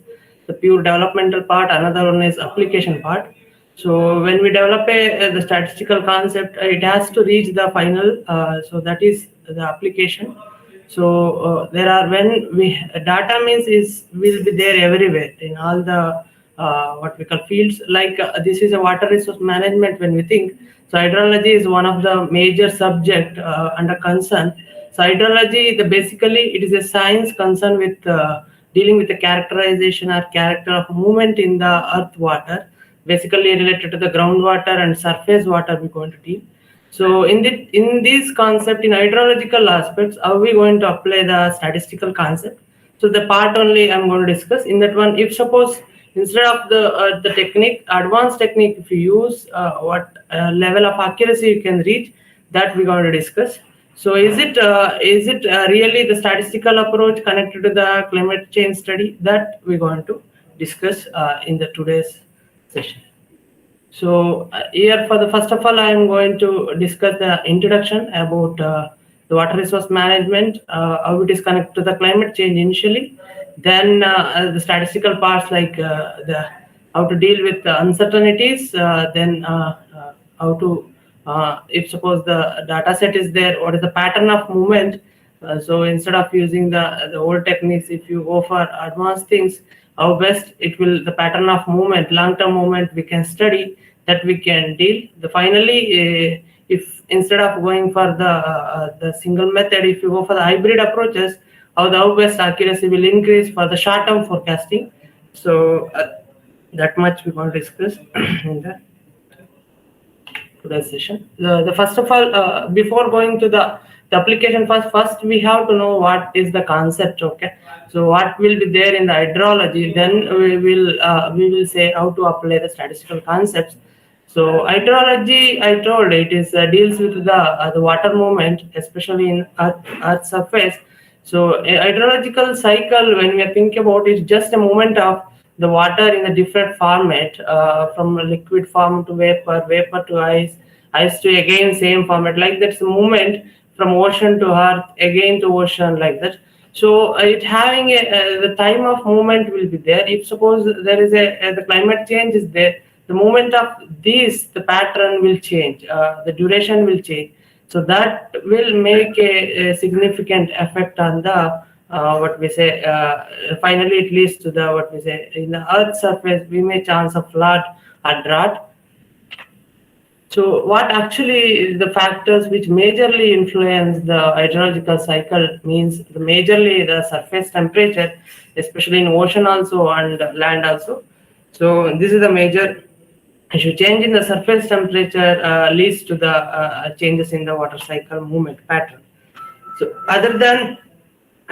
the pure developmental part, another one is application part. So when we develop the statistical concept, it has to reach the final, so that is the application. So there are, when we data means will be there everywhere in all the what we call fields, like this is a water resource management. When we think, so hydrology is one of the major subject under concern. So hydrology, basically it is a science concerned with dealing with the characterization or character of movement in the earth water, basically related to the groundwater and surface water we're going to deal. So in this concept, in hydrological aspects, how are we going to apply the statistical concept? So the part only I'm going to discuss. In that one, if suppose instead of the technique, advanced technique, if you use what level of accuracy you can reach, that we're going to discuss. So is it really the statistical approach connected to the climate change study? That we're going to discuss in the today's session. So here, for the first of all, I am going to discuss the introduction about the water resource management, how it is connected to the climate change initially. Then the statistical parts, like how to deal with the uncertainties. Then how to, if suppose the data set is there, what is the pattern of movement? So instead of using the old techniques, if you go for advanced things, how best it will, the pattern of movement, long-term movement we can study, that we can deal. Finally, if instead of going for the single method, if you go for the hybrid approaches, how the best accuracy will increase for the short-term forecasting. So that much we want to discuss in the today's session. The first of all, before going to the application, first we have to know what is the concept. Okay, so what will be there in the hydrology, then we will say how to apply the statistical concepts. So hydrology, I told it is deals with the water movement, especially in earth surface. So a hydrological cycle, when we think about it, is just a movement of the water in a different format, from liquid form to vapor, vapor to ice, ice to again same format. Like that's a movement from ocean to earth, again to ocean, like that. So it having the time of movement will be there. If suppose there is the climate change is there, the movement of this, the pattern will change, the duration will change. So that will make a significant effect on the what we say. Finally, it leads to the what we say, in the earth surface we may chance of flood or drought. So what actually is the factors which majorly influence the hydrological cycle means majorly the surface temperature, especially in ocean also and land also. So this is the major issue. Change in the surface temperature leads to the changes in the water cycle movement pattern. So other than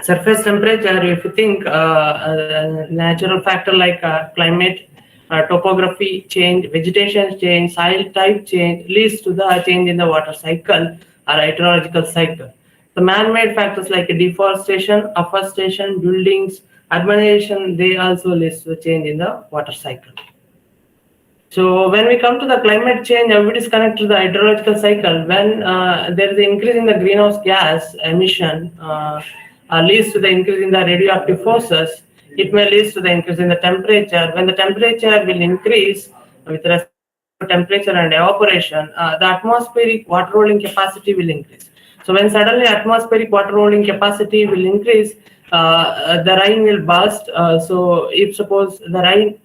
surface temperature, if you think natural factor like climate, topography change, vegetation change, soil type change leads to the change in the water cycle or hydrological cycle. The man-made factors like deforestation, afforestation, buildings, urbanization, they also leads to change in the water cycle. So when we come to the climate change, how it is connected to the hydrological cycle. When there is an increase in the greenhouse gas emission, leads to the increase in the radioactive forces. It may lead to the increase in the temperature. When the temperature will increase with respect to temperature and evaporation, the atmospheric water holding capacity will increase. So when suddenly atmospheric water holding capacity will increase, the rain will burst. So if suppose the rain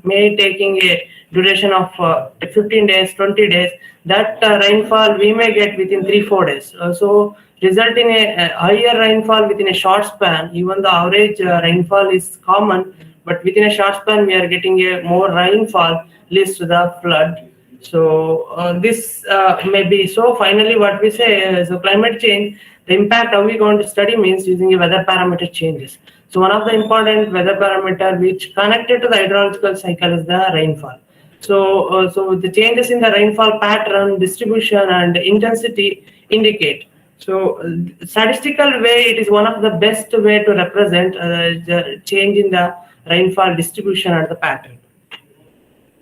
may taking a duration of 15 days, 20 days, that rainfall we may get within 3-4 days. So result in a higher rainfall within a short span. Even the average rainfall is common, but within a short span we are getting a more rainfall leads to the flood. So this may be. So finally what we say, so climate change, the impact how we going to study means using a weather parameter changes. So one of the important weather parameter which connected to the hydrological cycle is the rainfall. So so the changes in the rainfall pattern, distribution and intensity indicate. So statistical way, it is one of the best way to represent the change in the rainfall distribution and the pattern.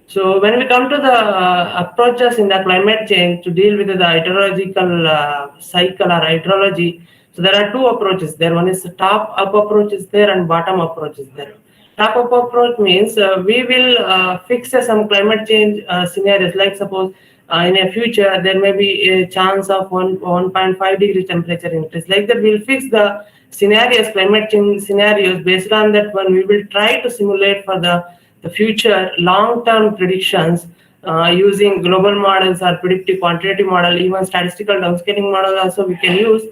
So when we come to the approaches in the climate change to deal with the hydrological cycle or hydrology, so there are two approaches there. One is the top-up approach is there and bottom approach is there. top-up approach means we will fix some climate change scenarios. Like suppose in a future there may be a chance of 1.5 degree temperature increase. Like that, we'll fix the scenarios, climate change scenarios. Based on that one, we will try to simulate for the future long-term predictions using global models or predictive quantitative model, even statistical downscaling model also we can use,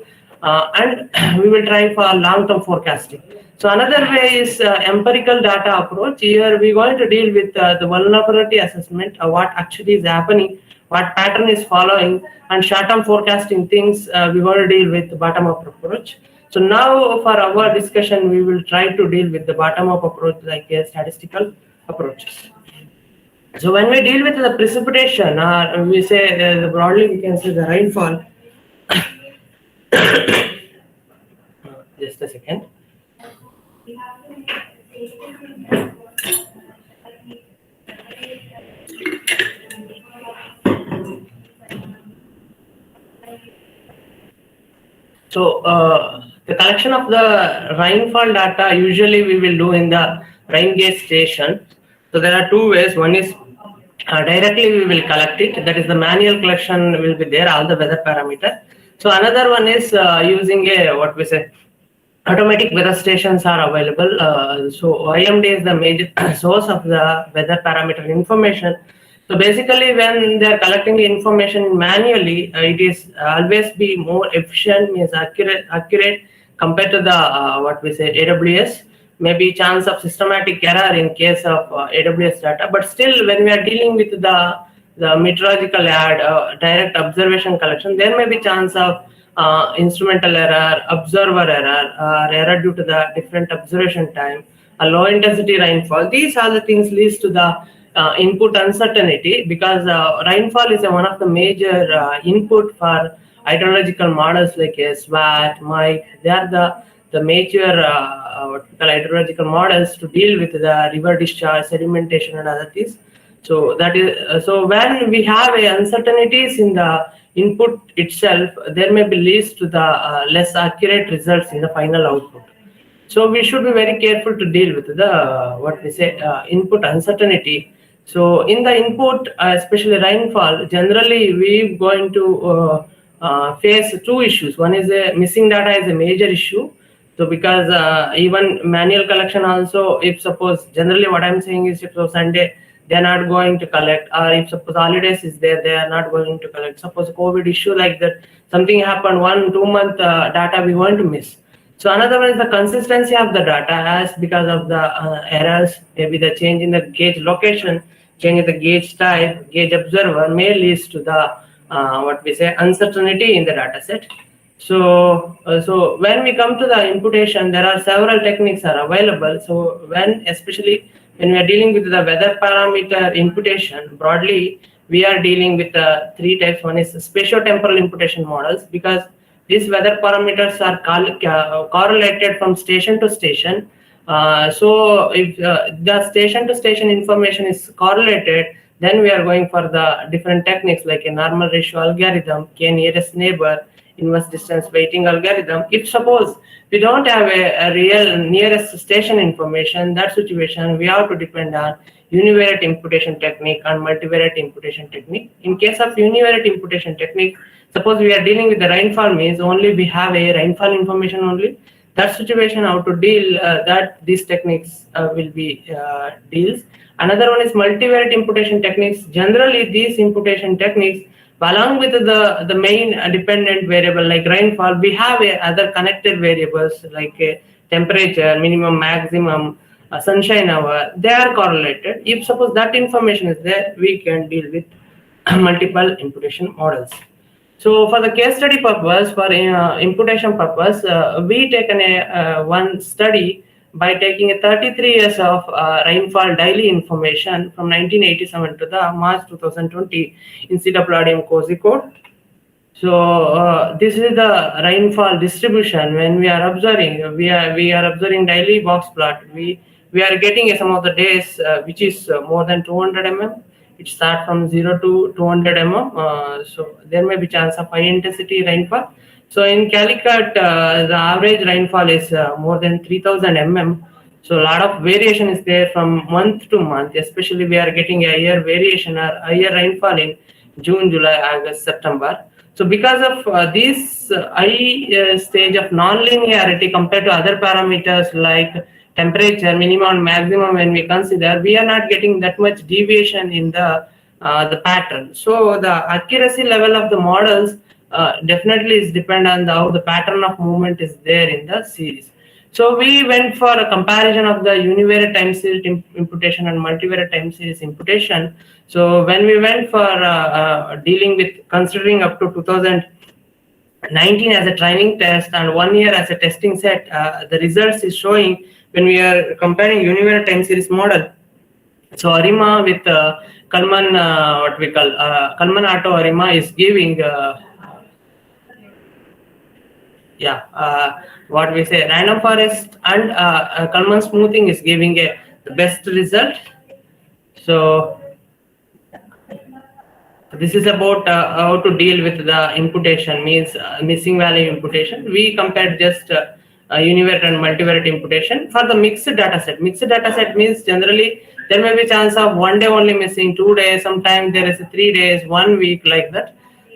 and we will try for long-term forecasting. So another way is empirical data approach. Here we're going to deal with the vulnerability assessment, what actually is happening, what pattern is following, and short-term forecasting things we're going to deal with the bottom-up approach. So now for our discussion, we will try to deal with the bottom-up approach like statistical approaches. So when we deal with the precipitation, or we say broadly we can say the rainfall. Just a second. So the collection of the rainfall data usually we will do in the rain gauge station. So there are two ways. One is directly we will collect it. That is the manual collection will be there, all the weather parameters. So another one is using a what we say automatic weather stations are available. So IMD is the major source of the weather parameter information. So basically, when they are collecting the information manually, it is always be more efficient, means accurate compared to the what we say AWS. Maybe chance of systematic error in case of AWS data, but still when we are dealing with the meteorological ad, direct observation collection, there may be chance of instrumental error, observer error, or error due to the different observation time, a low intensity rainfall. These are the things leads to the input uncertainty, because rainfall is one of the major input for hydrological models like SWAT, MIC. They are the major what we call hydrological models to deal with the river discharge, sedimentation, and other things. So that is so when we have uncertainties in the input itself, there may be leads to the less accurate results in the final output. So we should be very careful to deal with the what we say input uncertainty. So in the input, especially rainfall, generally we're going to face two issues. One is missing data is a major issue. So because even manual collection also, if suppose generally what I'm saying is if so Sunday they're not going to collect, or if suppose holidays is there, they are not going to collect. Suppose COVID issue like that, something happened 1-2 month data we want to miss. So another one is the consistency of the data, as because of the errors, maybe the change in the gauge location, change in the gauge type, gauge observer may lead to the what we say uncertainty in the data set. So when we come to the imputation, there are several techniques are available. So especially when we are dealing with the weather parameter imputation, broadly we are dealing with three types. One is spatiotemporal imputation models, because these weather parameters are correlated from station to station. So if the station to station information is correlated, then we are going for the different techniques like a normal ratio algorithm, k nearest neighbor, inverse distance weighting algorithm. If suppose we don't have a real nearest station information, that situation we have to depend on univariate imputation technique and multivariate imputation technique. In case of univariate imputation technique, suppose we are dealing with the rainfall, means only we have a rainfall information only. That situation, how to deal that these techniques will be deals. Another one is multivariate imputation techniques. Generally, these imputation techniques, along with the main dependent variable like rainfall, we have other connected variables like temperature, minimum, maximum, sunshine hour. They are correlated. If suppose that information is there, we can deal with multiple imputation models. So for the case study purpose, for imputation purpose, we taken one study by taking 33 years of rainfall daily information from 1987 to the March 2020 in CWRDM COSI code. So this is the rainfall distribution. When we are observing, we are observing daily box plot. We are getting some of the days which is more than 200 mm. It starts from 0 to 200 mm. So there may be chance of high intensity rainfall. So in Calicut, the average rainfall is more than 3000 mm. So a lot of variation is there from month to month, especially we are getting a higher variation or higher rainfall in June, July, August, September. So because of this high stage of non-linearity compared to other parameters like temperature, minimum and maximum, when we consider, we are not getting that much deviation in the pattern. So the accuracy level of the models definitely is dependent on how the pattern of movement is there in the series. So we went for a comparison of the univariate time series imputation and multivariate time series imputation. So when we went for dealing with considering up to 2019 as a training test and 1 year as a testing set, the results is showing when we are comparing univariate time series model. So ARIMA with Kalman, what we call Kalman Auto ARIMA is giving what we say random forest and Kalman smoothing is giving the best result. So this is about how to deal with the imputation, means missing value imputation. We compared just univariate and multivariate imputation for the mixed data set. Mixed data set means generally there may be chance of 1 day only missing, 2 days, sometimes there is 3 days, 1 week, like that.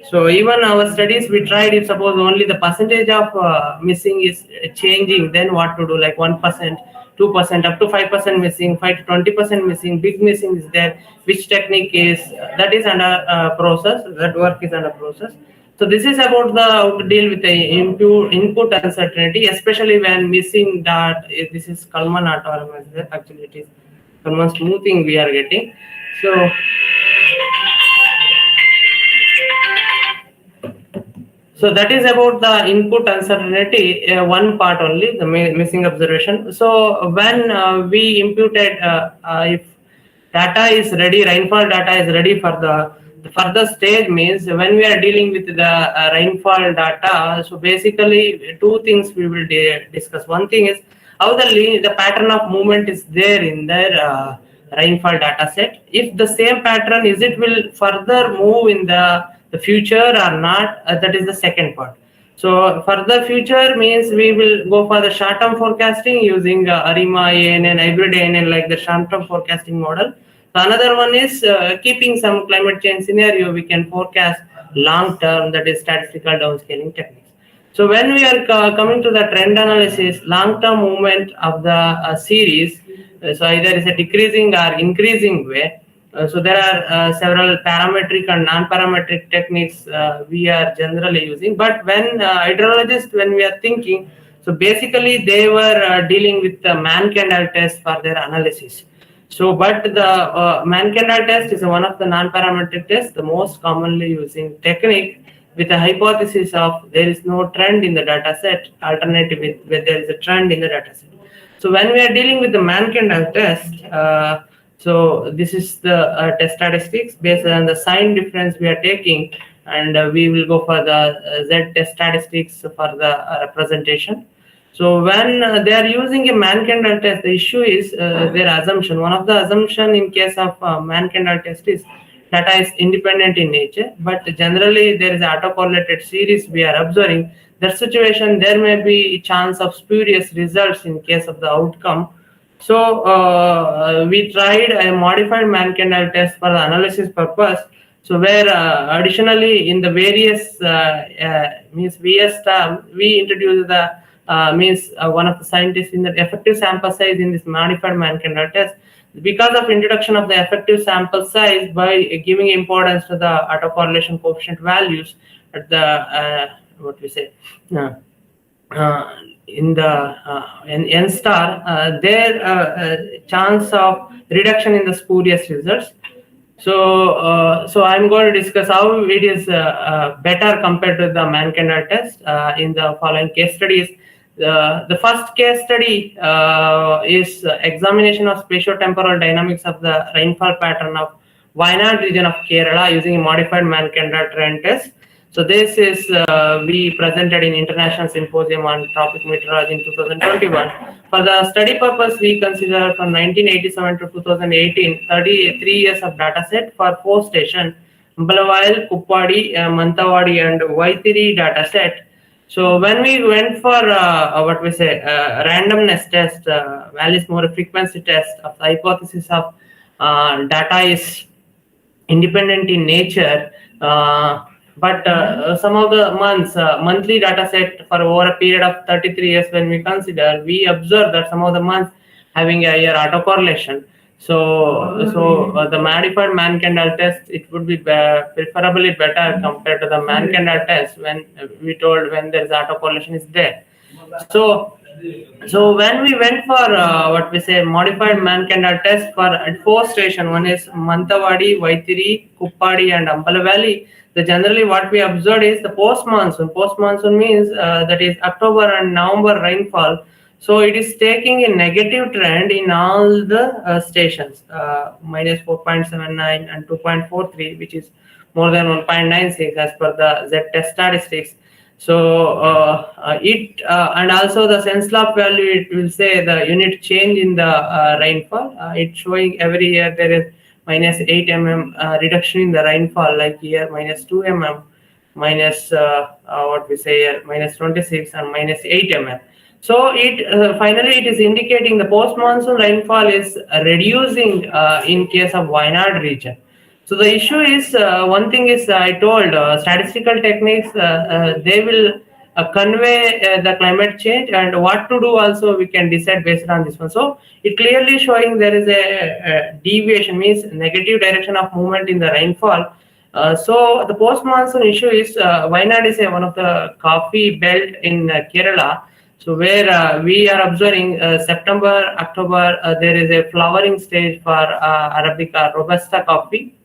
So even our studies, we tried, if suppose only the percentage of missing is changing, then what to do, like 1%, 2%, up to 5% missing, 5 to 20% missing, big missing is there, which technique is, that is under process, that work is under process. So this is about the how to deal with the input uncertainty, especially when missing that, this is Kalman autonomous, actually it is Kalman smoothing we are getting. So that is about the input uncertainty, one part only, the missing observation. So when we imputed, if data is ready, rainfall data is ready for the further stage, means when we are dealing with the rainfall data, so basically two things we will discuss. One thing is how the pattern of movement is there in their rainfall data set. If the same pattern, is it will further move in the future or not, that is the second part. So for the future means we will go for the short-term forecasting using ARIMA, ANN, hybrid ANN, like the short-term forecasting model. So another one is keeping some climate change scenario, we can forecast long-term, that is statistical downscaling techniques. So when we are coming to the trend analysis, long-term movement of the series, so either is a decreasing or increasing way. So there are several parametric and non-parametric techniques we are generally using. But when hydrologists, when we are thinking, so basically they were dealing with the Mann-Kendall test for their analysis. So, but the Mann-Kendall test is one of the non-parametric tests, the most commonly using technique, with a hypothesis of there is no trend in the data set, alternative with where there is a trend in the data set. So when we are dealing with the Mann-Kendall test, so this is the test statistics based on the sign difference we are taking, and we will go for the Z test statistics for the representation. So when they are using a Mann-Kendall test, the issue is their assumption. One of the assumption in case of Mann-Kendall test is data is independent in nature, but generally there is autocorrelated series we are observing. That situation, there may be chance of spurious results in case of the outcome. So we tried a modified Mann-Kendall test for the analysis purpose. So where additionally in the various means Wsta, we introduced the one of the scientists in the effective sample size in this modified Mann-Kendall test. Because of introduction of the effective sample size, by giving importance to the autocorrelation coefficient values at the what we say in the n star, their chance of reduction in the spurious results. So so I'm going to discuss how it is better compared to the Mann-Kendall test in the following case studies. The first case study is examination of spatiotemporal dynamics of the rainfall pattern of Wayanad region of Kerala using a modified Mann-Kendall trend test. So this is we presented in International Symposium on Tropic Meteorology in 2021. For the study purpose, we consider from 1987 to 2018, 33 years of data set for 4 stations, Mbalawayal, Kuppadi, Mantawadi and Vaitiri data set. So when we went for what we say randomness test, val is more a frequency test of the hypothesis of data is independent in nature, but some of the months, monthly data set for over a period of 33 years when we consider, we observe that some of the months having a higher autocorrelation. So the modified Mann-Kendall test, it would be preferably better compared to the Mann-Kendall test when we told when there is autocorrelation is there. So when we went for what we say modified Mann-Kendall test for at 4 stations, one is Mantavadi, Vaitiri, Kuppadi and Ambala Valley. The generally what we observed is the post-monsoon. Post-monsoon means that is October and November rainfall. So it is taking a negative trend in all the stations, minus 4.79 and 2.43, which is more than 1.96 as per the Z-test statistics. So and also the Senslop value, it will say the unit change in the rainfall. It's showing every year there is minus 8 mm reduction in the rainfall, like here minus 2 mm, minus what we say here minus 26 and minus 8 mm. So it finally it is indicating the post-monsoon rainfall is reducing in case of Wayanad region. So the issue is one thing is I told statistical techniques they will convey the climate change, and what to do also we can decide based on this one. So it clearly showing there is a deviation, means negative direction of movement in the rainfall. So the post-monsoon issue is Wayanad is one of the coffee belt in Kerala. So where we are observing September, October, there is a flowering stage for Arabica Robusta coffee.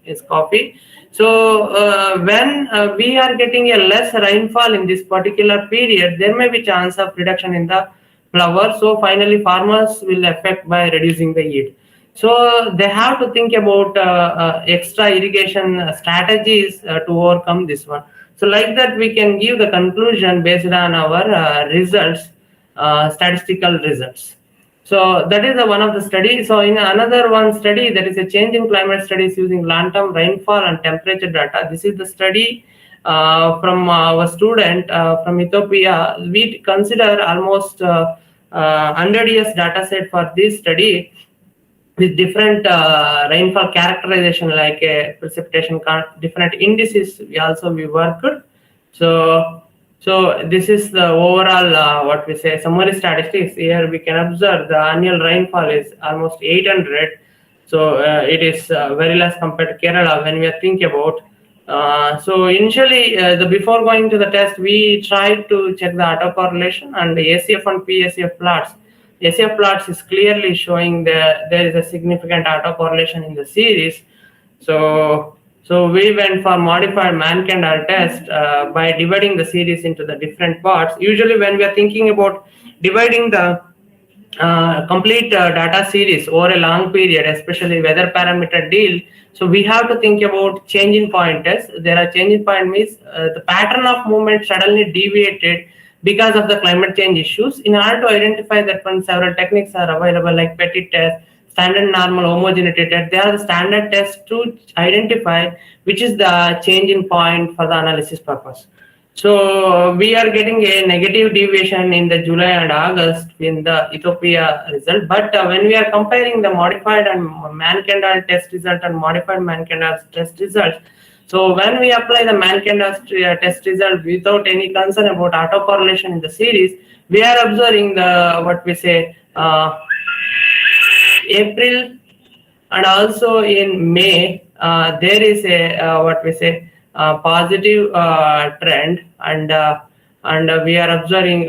So when we are getting a less rainfall in this particular period, there may be chance of reduction in the flower. So finally farmers will affect by reducing the yield. So they have to think about extra irrigation strategies to overcome this one. So like that we can give the conclusion based on our results, statistical results. So that is one of the studies. So in another one study, there is a change in climate studies using long-term rainfall and temperature data. This is the study from our student from Ethiopia. We consider almost 100 years data set for this study with different rainfall characterization, like precipitation, different indices. We worked. So this is the overall what we say summary statistics. Here we can observe the annual rainfall is almost 800. So it is very less compared to Kerala when we are thinking about. So initially, before going to the test, we tried to check the autocorrelation and the ACF and PACF plots. ACF plots is clearly showing that there is a significant autocorrelation in the series. So we went for modified Mann-Kendall test by dividing the series into the different parts. Usually when we are thinking about dividing the complete data series over a long period, especially weather parameter deal, so we have to think about changing point test. There are changing point means the pattern of movement suddenly deviated because of the climate change issues. In order to identify that one, several techniques are available like Petit test, standard normal homogeneity test. They are the standard tests to identify which is the change in point for the analysis purpose. So we are getting a negative deviation in the July and August in the Ethiopia result. But when we are comparing the modified and Mann-Kendall test result and modified Mann-Kendall test results, so when we apply the Mann-Kendall test result without any concern about autocorrelation in the series, we are observing the what we say April and also in May there is a what we say positive trend, and we are observing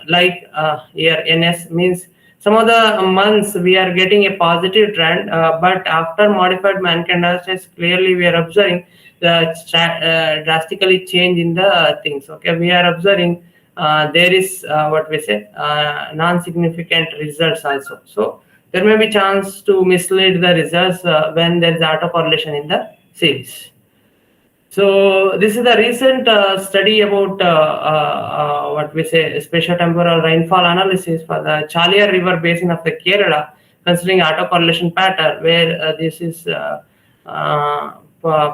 like here NS means some of the months we are getting a positive trend, but after modified Mann-Kendall test, clearly we are observing the drastically change in the things. Okay, we are observing there is what we say non-significant results also. So there may be chance to mislead the results when there is autocorrelation in the series. So this is the recent study about what we say spatiotemporal rainfall analysis for the Chaliyar River basin of the Kerala, considering autocorrelation pattern, where this is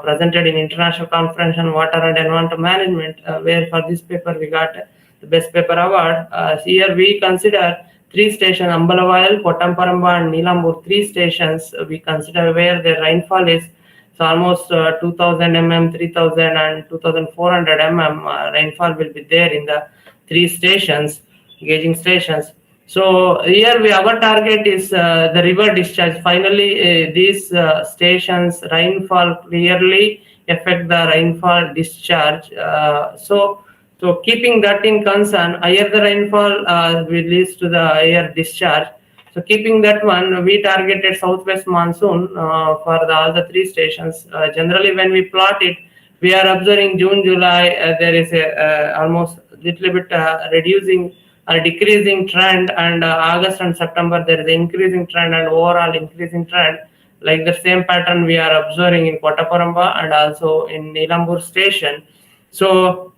presented in International Conference on Water and Environmental Management, where for this paper we got the best paper award. Here we consider three stations, Ambalavayal, Pottamparamba and Neelambur, three stations we consider where the rainfall is. So almost 2000 mm, 3000 and 2400 mm rainfall will be there in the three stations, gauging stations. So here our target is the river discharge. Finally, these stations rainfall clearly affect the rainfall discharge. So keeping that in concern, higher the rainfall will lead to the higher discharge. So keeping that one, we targeted southwest monsoon for all the three stations. Generally, when we plot it, we are observing June, July, there is a almost little bit reducing or decreasing trend, and August and September there is an increasing trend and overall increasing trend. Like the same pattern we are observing in Pottamparamba and also in Neelambur station. So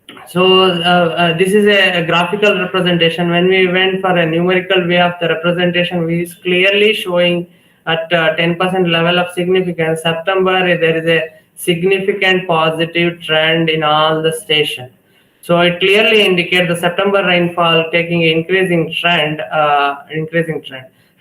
this is a graphical representation. When we went for a numerical way of the representation, we is clearly showing at 10% level of significance. September, there is a significant positive trend in all the stations. So it clearly indicates the September rainfall taking an increasing trend.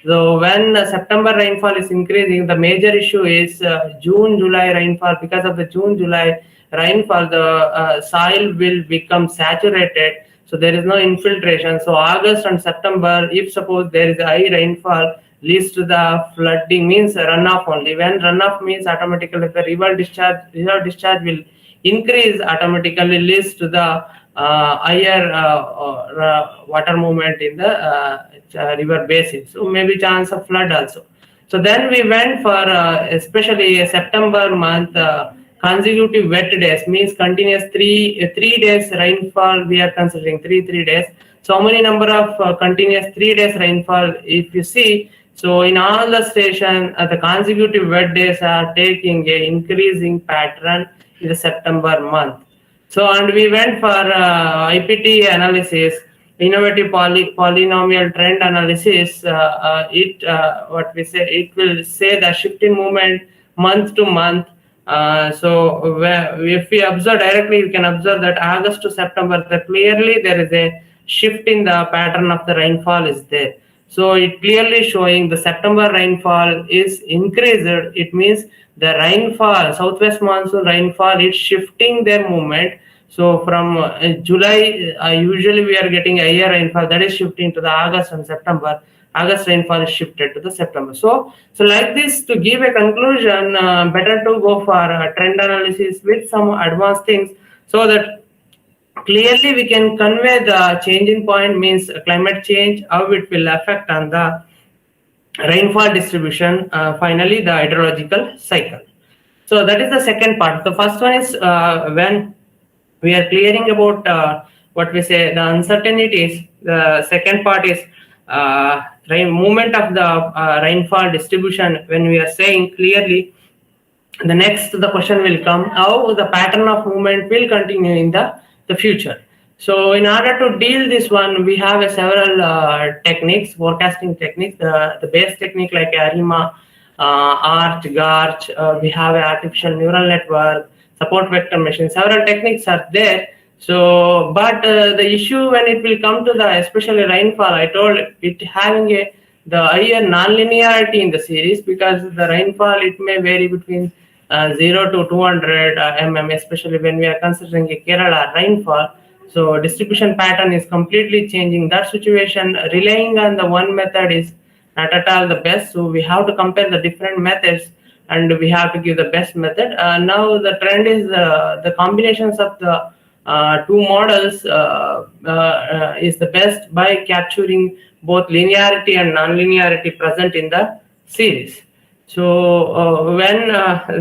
So when September rainfall is increasing, the major issue is June, July rainfall. Because of the June, July rainfall, the soil will become saturated. So there is no infiltration. So August and September, if suppose there is a high rainfall, leads to the flooding, means runoff only. When runoff means automatically the river discharge will increase, automatically leads to the higher water movement in the river basin. So maybe chance of flood also. So then we went for especially September month, consecutive wet days, means continuous three days rainfall we are considering, three days. So how many number of continuous 3 days rainfall if you see? So in all the station, the consecutive wet days are taking a increasing pattern in the September month. So and we went for IPT analysis, innovative polynomial trend analysis. It will say the shifting movement month to month. So if we observe directly, we can observe that August to September, clearly there is a shift in the pattern of the rainfall is there. So it clearly showing the September rainfall is increased. It means the rainfall, southwest monsoon rainfall is shifting their movement. So from July, usually we are getting a higher rainfall, that is shifting to the August and September. August rainfall is shifted to the September. So like this, to give a conclusion, better to go for trend analysis with some advanced things, so that clearly we can convey the changing point, means climate change, how it will affect on the rainfall distribution, finally the hydrological cycle. So that is the second part. The first one is when we are clearing about what we say the uncertainties. The second part is movement of the rainfall distribution. When we are saying clearly, the question will come, how the pattern of movement will continue in the future. So in order to deal this one, we have several techniques, forecasting techniques. The base technique like ARIMA, ARCH, GARCH, we have an artificial neural network, support vector machine, several techniques are there. So, but the issue when it will come to the especially rainfall, I told it having the higher non-linearity in the series, because the rainfall, it may vary between 0 to 200 mm, especially when we are considering a Kerala rainfall. So distribution pattern is completely changing. That situation, relying on the one method is not at all the best. So we have to compare the different methods and we have to give the best method. Now the trend is the combinations of the two models is the best by capturing both linearity and non-linearity present in the series. So when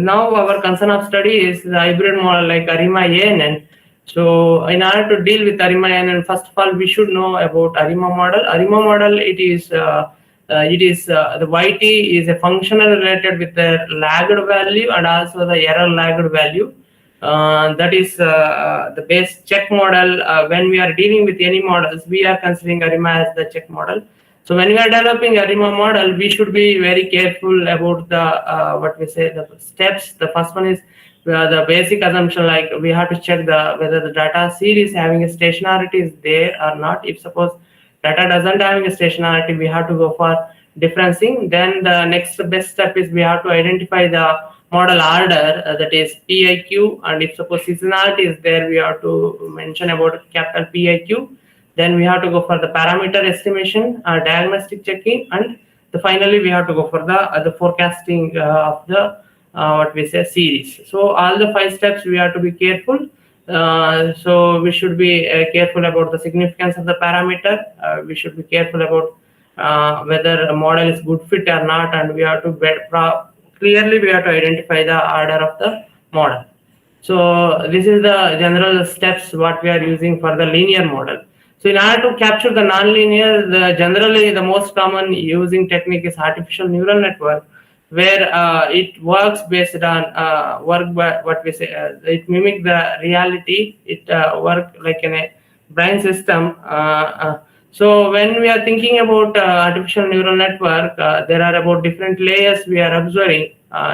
now our concern of study is the hybrid model like ARIMA ANN. So in order to deal with ARIMA ANN, first of all we should know about ARIMA model. ARIMA model, it is the YT is a functional related with the lagged value and also the error lagged value. That is the base check model. When we are dealing with any models, we are considering ARIMA as the check model. So when we are developing ARIMA model, we should be very careful about the what we say the steps. The first one is the basic assumption, like we have to check whether the data series having a stationarity is there or not. If suppose data doesn't have a stationarity, we have to go for differencing. Then the next best step is we have to identify the model order, that is PIQ, and if suppose seasonality is there, we have to mention about capital PIQ. Then we have to go for the parameter estimation, diagnostic checking, and finally we have to go for the forecasting of the what we say series. So all the 5 steps we have to be careful. So we should be careful about the significance of the parameter. We should be careful about whether a model is good fit or not, and we have to clearly we have to identify the order of the model. So this is the general steps what we are using for the linear model. So in order to capture the nonlinear, generally the most common using technique is artificial neural network, where it works based on what we say, it mimics the reality. It works like in a brain system. So when we are thinking about artificial neural network, there are about different layers we are observing: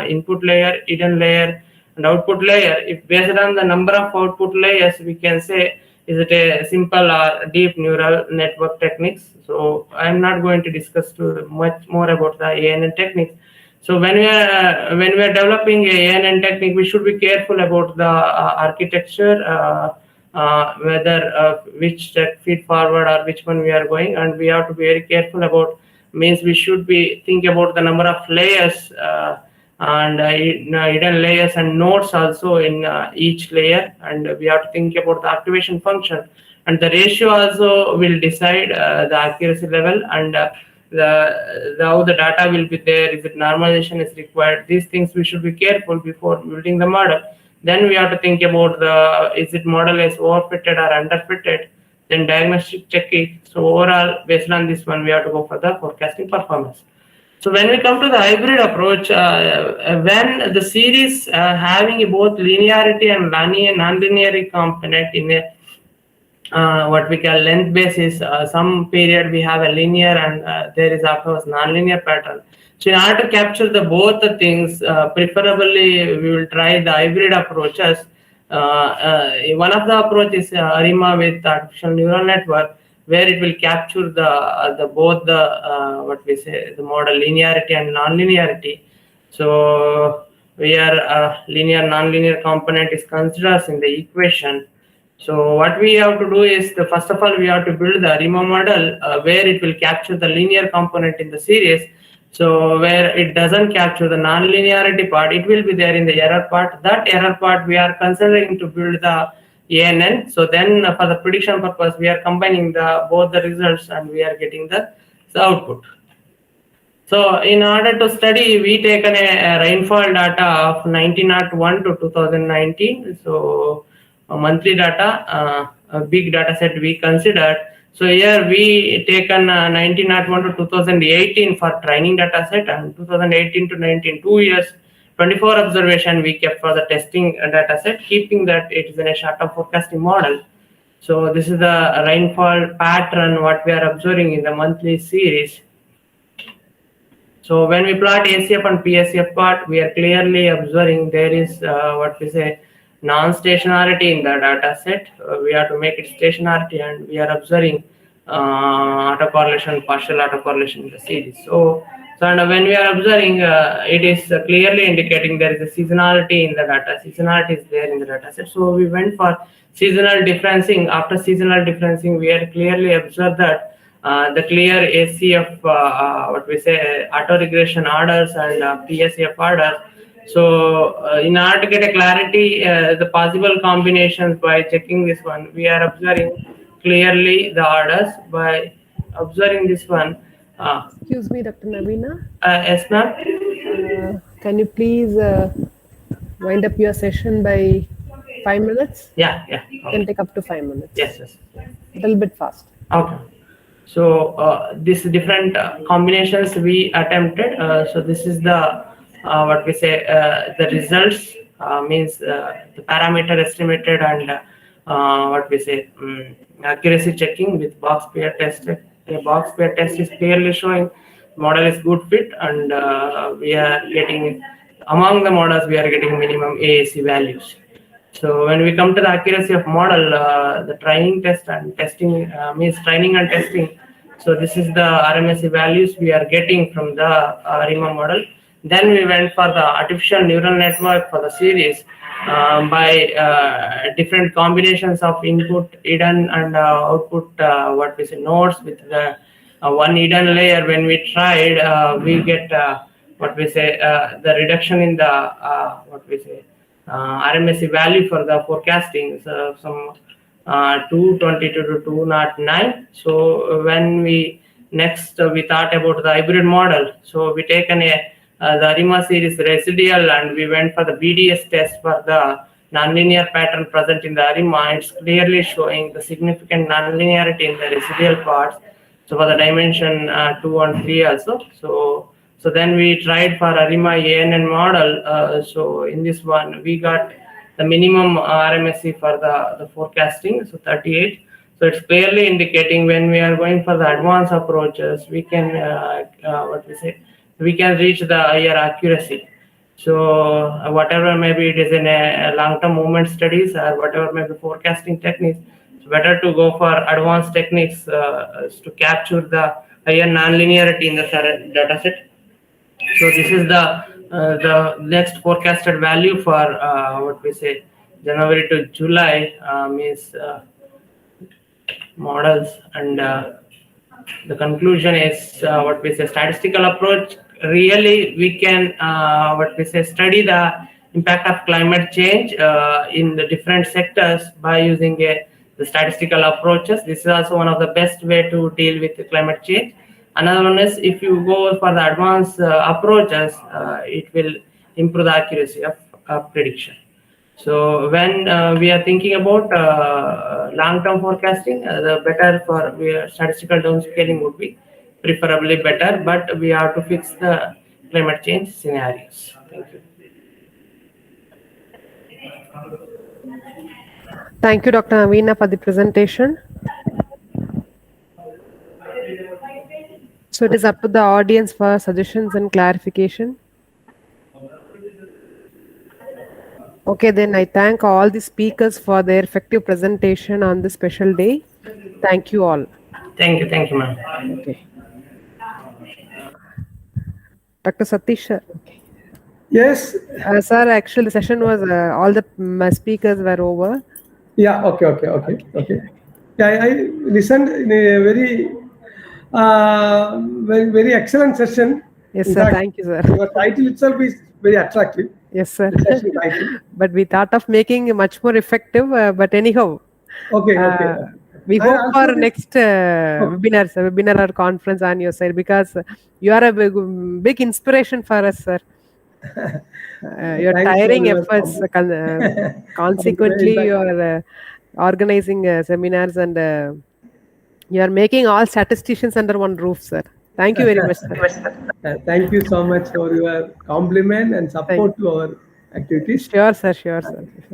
input layer, hidden layer, and output layer. If based on the number of output layers, we can say is it a simple or deep neural network techniques. So I'm not going to discuss too much more about the ANN techniques. So when we are developing a ANN technique, we should be careful about the architecture, whether which step feed forward or which one we are going, and we have to be very careful about, means we should be think about the number of layers and hidden layers and nodes also in each layer, and we have to think about the activation function, and the ratio also will decide the accuracy level, and how the data will be there. Is it normalization is required? These things we should be careful before building the model. Then we have to think about the is it model is overfitted or underfitted. Then diagnostic checking. So overall, based on this one, we have to go for the forecasting performance. So when we come to the hybrid approach, when the series having both linearity and non-linearity component in a what we call length basis, some period we have a linear and there is afterwards non-linear pattern. So in order to capture the both the things, preferably we will try the hybrid approaches. One of the approaches is ARIMA with artificial neural network, where it will capture the both the what we say the model linearity and non-linearity. So where linear non-linear component is considered in the equation. So what we have to do is first of all we have to build the ARIMA model where it will capture the linear component in the series. So where it doesn't capture the non-linearity part, it will be there in the error part. That error part we are considering to build the ANN. So then for the prediction purpose, we are combining both the results and we are getting the output. So in order to study, we taken a rainfall data of 1901 to 2019. So monthly data, a big data set we considered. So here we taken 1901 to 2018 for training data set, and 2018 to 19, 2 years, 24 observation we kept for the testing data set, keeping that it is in a short-term forecasting model. So this is the rainfall pattern what we are observing in the monthly series. So when we plot ACF and PSF part, we are clearly observing there is what we say non-stationarity in the data set. We have to make it stationarity, and we are observing autocorrelation, partial autocorrelation in the series. So and when we are observing, it is clearly indicating there is a seasonality in the data. Seasonality is there in the data set. So we went for seasonal differencing. After seasonal differencing, we are clearly observed that the clear ACF, what we say, autoregression orders and PSF orders. So in order to get a clarity, the possible combinations by checking this one, we are observing clearly the orders by observing this one. Excuse me, Dr. Navina. Yes, ma'am. Can you please wind up your session by 5 minutes? Yeah. You can take up to 5 minutes. Yes. A little bit fast. Okay. So these different combinations we attempted. So this is the what we say the results means the parameter estimated and what we say accuracy checking with box pair test. A box pair test is clearly showing model is good fit, and we are getting among the models we are getting minimum AAC values. So when we come to the accuracy of model, the training test and testing means training and testing. So this is the RMSE values we are getting from the ARIMA model. Then we went for the artificial neural network for the series by different combinations of input hidden and output what we say nodes with the one hidden layer. When we tried, we get what we say the reduction in the what we say RMSE value for the forecasting. So some 222 to 209. So when we next we thought about the hybrid model. So we taken the ARIMA series residual and we went for the BDS test for the nonlinear pattern present in the ARIMA. It's clearly showing the significant nonlinearity in the residual parts. So for the dimension 2 and 3 also. So then we tried for ARIMA ANN model. So in this one we got the minimum RMSE for the forecasting, so 38. So it's clearly indicating when we are going for the advanced approaches, we can what we say, we can reach the higher accuracy. So whatever maybe it is in a long-term movement studies or whatever maybe forecasting techniques, it's better to go for advanced techniques to capture the higher nonlinearity in the data set. So this is the next forecasted value for what we say January to July means models, and the conclusion is what we say statistical approach. Really, we can what we say study the impact of climate change in the different sectors by using the statistical approaches. This is also one of the best way to deal with the climate change. Another one is if you go for the advanced approaches, it will improve the accuracy of prediction. So when we are thinking about long-term forecasting, the better for statistical downscaling would be preferably better, but we have to fix the climate change scenarios. Thank you. Thank you, Dr. Navina, for the presentation. So it is up to the audience for suggestions and clarification. Okay, then I thank all the speakers for their effective presentation on this special day. Thank you all. Thank you, ma'am. Okay. Dr. Satish, sir. Okay. Yes. Sir, actually the session was, all the speakers were over. Yeah, okay. Yeah, I listened in a very excellent session. Yes, In sir. fact, Thank you, sir. Your title itself is very attractive. Yes, sir. The session title. But we thought of making it much more effective. But anyhow, Okay. We And hope also for next webinar or conference on your side, because you are a big inspiration for us, sir. Your Thanks for tiring your efforts. compliment. Consequently, you are organizing seminars and you are making all statisticians under one roof, sir. Thank you very much, sir. Thank you so much for your compliment and support to our activities. Sure, sir.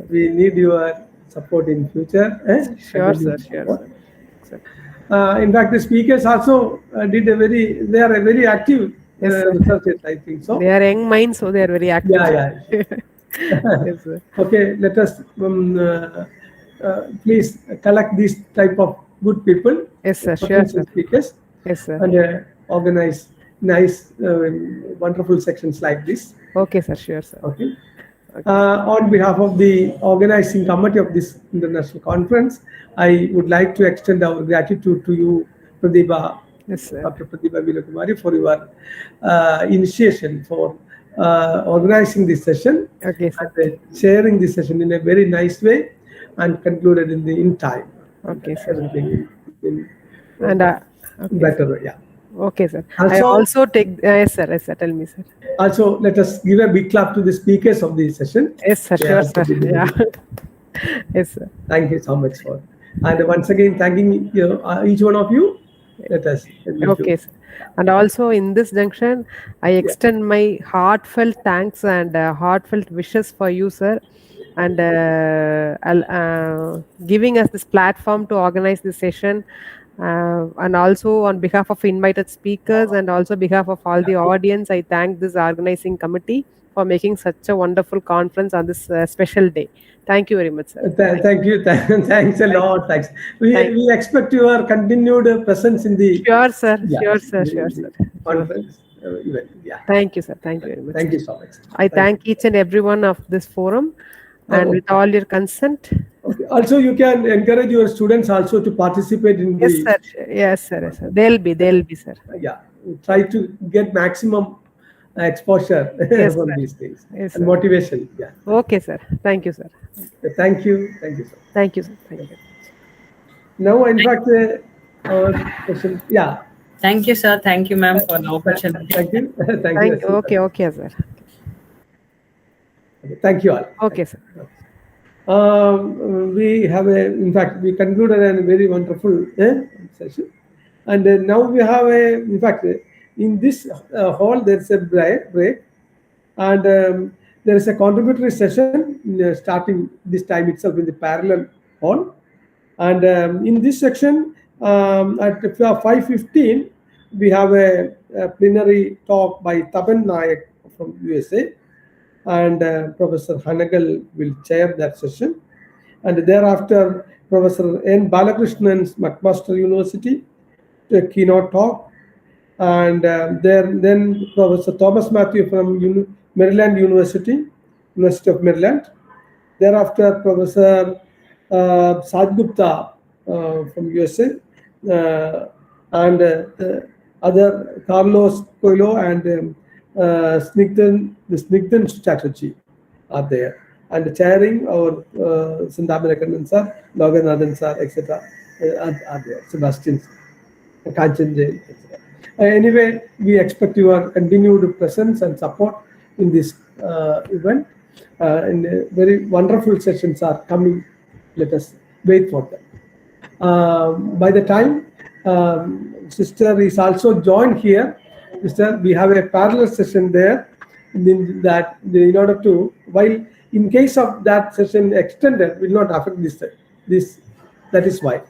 We need your support in future. Sure, sir. In fact, the speakers also they are very active researchers, I think so. They are young minds, so they are very active. Yeah. Yes, sir. Okay, let us please collect this type of good people. Yes, sir. Sure, sir. Speakers. Yes, sir. And organize nice, wonderful sections like this. Okay, sir. Sure, sir. Okay. On behalf of the organizing committee of this international conference, I would like to extend our gratitude to you, Pratibha, yes, sir. Dr. Pratibha Vilakumari, for your initiation for organizing this session, okay, and sharing this session in a very nice way and concluded in time. Okay, sir. And okay, better, yeah. Okay, sir. I also take, yes, sir. Tell me, sir. Also, let us give a big clap to the speakers of the session. Yes, sir. Sure, sir. Yeah. Yes, sir. Thank you so much for, and once again thanking each one of you. Let us. Okay, sir. And also in this junction, I extend my heartfelt thanks and heartfelt wishes for you, sir, and giving us this platform to organize this session. And also on behalf of invited speakers and also behalf of all the audience, I thank this organizing committee for making such a wonderful conference on this special day. Thank you very much, sir. Thank you. Thanks a lot. Thanks. We expect your continued presence in the. Sure, sir. Yeah, Sure, sir. Sure, sir. Conference. Event. Yeah. Thank you, sir. Thank you very much. Thank you so much. I thank each and every one of this forum, and with all your consent. Okay. Also, you can encourage your students also to participate in Yes, the. sir. Yes, sir. Yes, sir. They'll be, sir. Yeah. Try to get maximum exposure Yes, from sir. these things. Yes, And sir. motivation. Yeah. Okay, sir. Thank you, sir. Thank you. Thank you, sir. Thank you, sir. Thank you. Now, in fact, our question. Yeah. Thank you, sir. Thank you, ma'am, for the opportunity. Thank you. Thank you. Okay, sir. Thank you all. Okay, sir. We have in fact, we concluded a very wonderful session. And now we have in fact, in this hall, there's a break. And there is a contributory session starting this time itself in the parallel hall. And in this section, at 5:15, we have a plenary talk by Tapan Nayak from USA. And Professor Hanagal will chair that session. And thereafter, Professor N. Balakrishnan, McMaster University, a keynote talk. And then Professor Thomas Matthew from Maryland University of Maryland. Thereafter, Professor Saj Gupta from USA, and other Carlos Coelho and Snigdhan Chatterjee are there. And chairing our Sindhamanakandan sir, Loganathan sir, etc. Are there. Sebastian, Kanchan Jain, etc. Anyway, we expect your continued presence and support in this event. And very wonderful sessions are coming. Let us wait for them. By the time sister is also joined here, sister, we have a parallel session there. In order to, while in case of that session extended, will not affect this. That is why.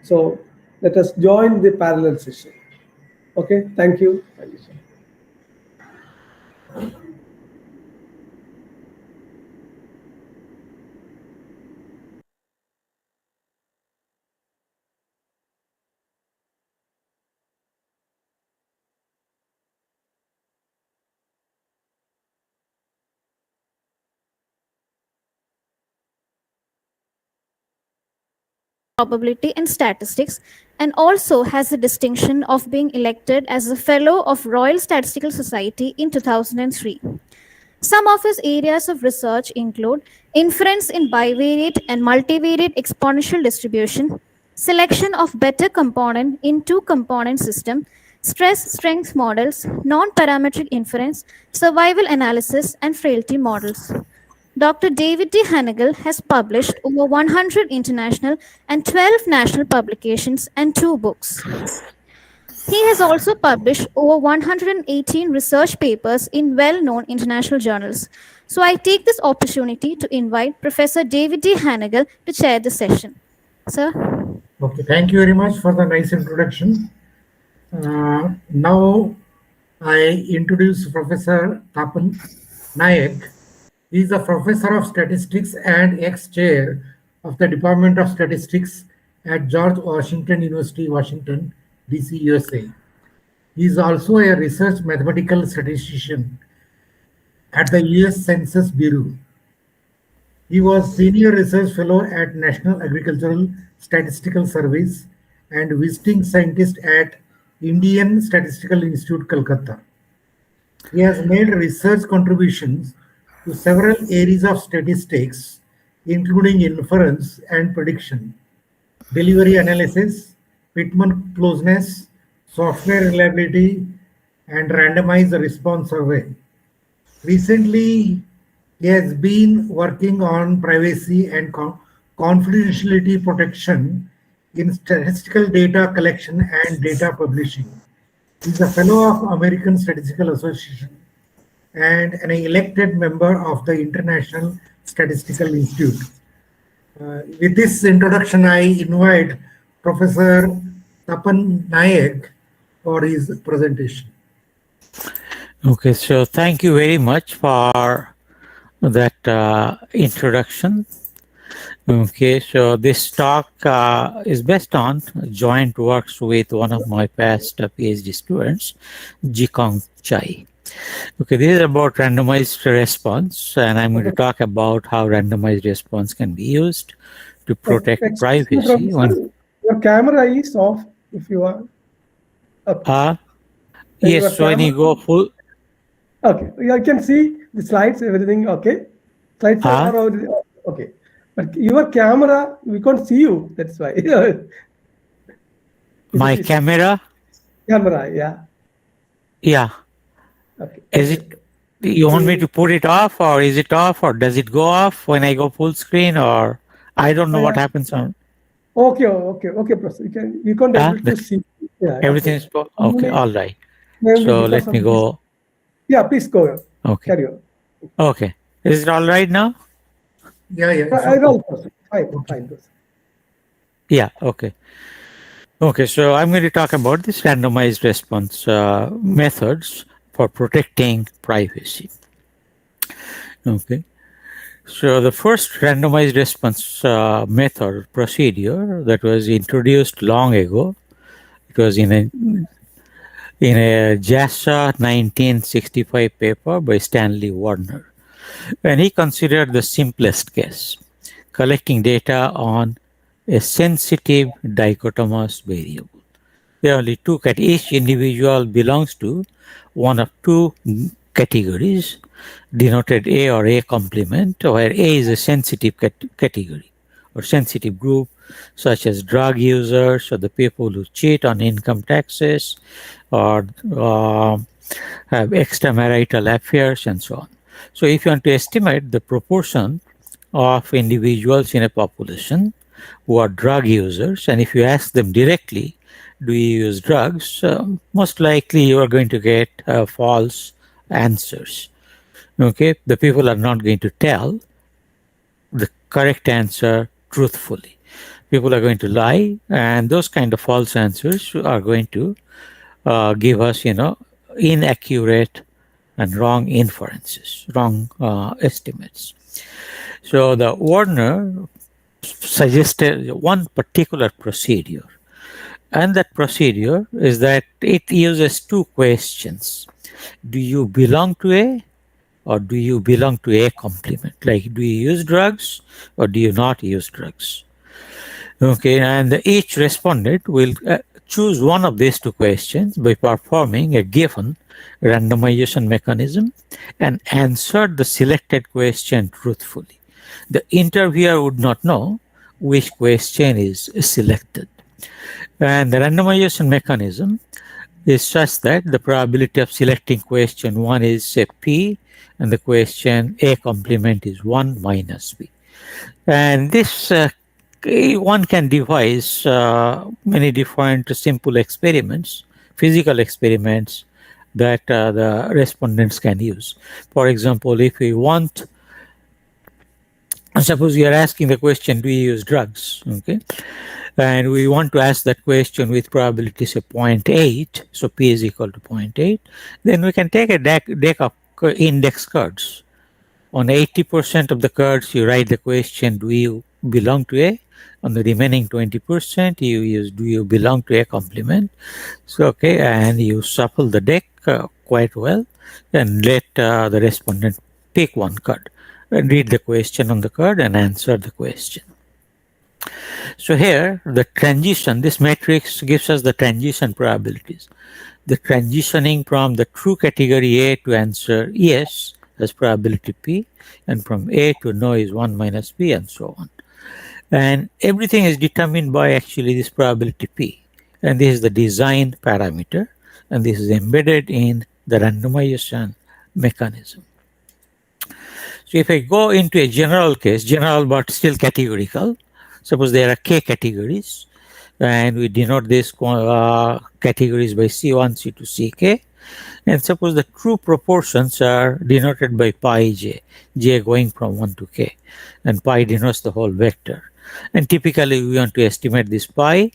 So let us join the parallel session. Okay. Thank you. Thank you, sir. Probability and statistics, and also has the distinction of being elected as a Fellow of Royal Statistical Society in 2003. Some of his areas of research include inference in bivariate and multivariate exponential distribution, selection of better component in two-component system, stress strength models, non-parametric inference, survival analysis, and frailty models. Dr. David D. Hanagal has published over 100 international and 12 national publications and 2 books. He has also published over 118 research papers in well-known international journals. So I take this opportunity to invite Professor David D. Hanagal to chair the session. Sir? Okay, thank you very much for the nice introduction. Now I introduce Professor Tapan Nayak. He is a professor of statistics and ex-chair of the Department of Statistics at George Washington University, Washington, D.C., USA. He is also a research mathematical statistician at the U.S. Census Bureau. He was Senior Research Fellow at National Agricultural Statistical Service and Visiting Scientist at Indian Statistical Institute, Calcutta. He has made research contributions to several areas of statistics, including inference and prediction, delivery analysis, fitment closeness, software reliability, and randomized response survey. Recently, he has been working on privacy and confidentiality protection in statistical data collection and data publishing. He is a fellow of American Statistical Association and an elected member of the International Statistical Institute. With this introduction, I invite Professor Tapan Nayak for his presentation. Okay, so thank you very much for that introduction. Okay, so this talk is based on joint works with one of my past PhD students, Jikong Chai. Okay, this is about randomized response, and I'm going to talk about how randomized response can be used to protect privacy. Your camera is off if you are. Okay. Yes, when you go full. Okay, I can see the slides, everything okay. Slides are already okay. But your camera, we can't see you. That's why. My camera? Camera, yeah. Yeah. Okay. Is it? You want me to put it off, or is it off, or does it go off when I go full screen, or I don't know what happens on. Okay, Professor. You can't able to see. Yeah, everything is okay. All right. Maybe So because let me of go. Yeah, please go. Okay. Carry on. Okay. Is it all right now? Yeah. Fine. Yeah. Okay. Okay. So I'm going to talk about this randomized response methods for protecting privacy. Okay. So the first randomized response method procedure that was introduced long ago, it was in a JASA 1965 paper by Stanley Warner. And he considered the simplest case, collecting data on a sensitive dichotomous variable. There are only two categories. Each individual belongs to one of two categories, denoted A or A complement, where A is a sensitive category or sensitive group, such as drug users or the people who cheat on income taxes or have extramarital affairs and so on. So if you want to estimate the proportion of individuals in a population who are drug users, and if you ask them directly, do you use drugs, most likely you are going to get false answers. Okay, the people are not going to tell the correct answer truthfully. People are going to lie, and those kind of false answers are going to give us, inaccurate and wrong inferences, wrong estimates. So the Warner suggested one particular procedure, and that procedure is that it uses two questions. Do you belong to A, or do you belong to A complement? Like, do you use drugs or do you not use drugs? Okay, and each respondent will choose one of these two questions by performing a given randomization mechanism and answer the selected question truthfully. The interviewer would not know which question is selected. And the randomization mechanism is such that the probability of selecting question 1 is say P, and the question A complement is 1 minus P. And this one can devise many different simple experiments, physical experiments that the respondents can use. For example, if we want, suppose we are asking the question, do you use drugs? Okay. And we want to ask that question with probability say 0.8, so P is equal to 0.8, then we can take a deck of index cards. On 80% of the cards, you write the question, do you belong to A? On the remaining 20%, you use, do you belong to A complement? So, okay, and you shuffle the deck quite well and let the respondent pick one card and read the question on the card and answer the question. So here, the transition, this matrix gives us the transition probabilities. The transitioning from the true category A to answer yes has probability P, and from A to no is 1 minus P, and so on. And everything is determined by actually this probability P. And this is the design parameter, and this is embedded in the randomization mechanism. So if I go into a general case, general but still categorical, suppose there are K categories, and we denote these categories by C1, C2, Ck. And suppose the true proportions are denoted by pi j, j going from 1 to k, and pi denotes the whole vector. And typically we want to estimate this pi,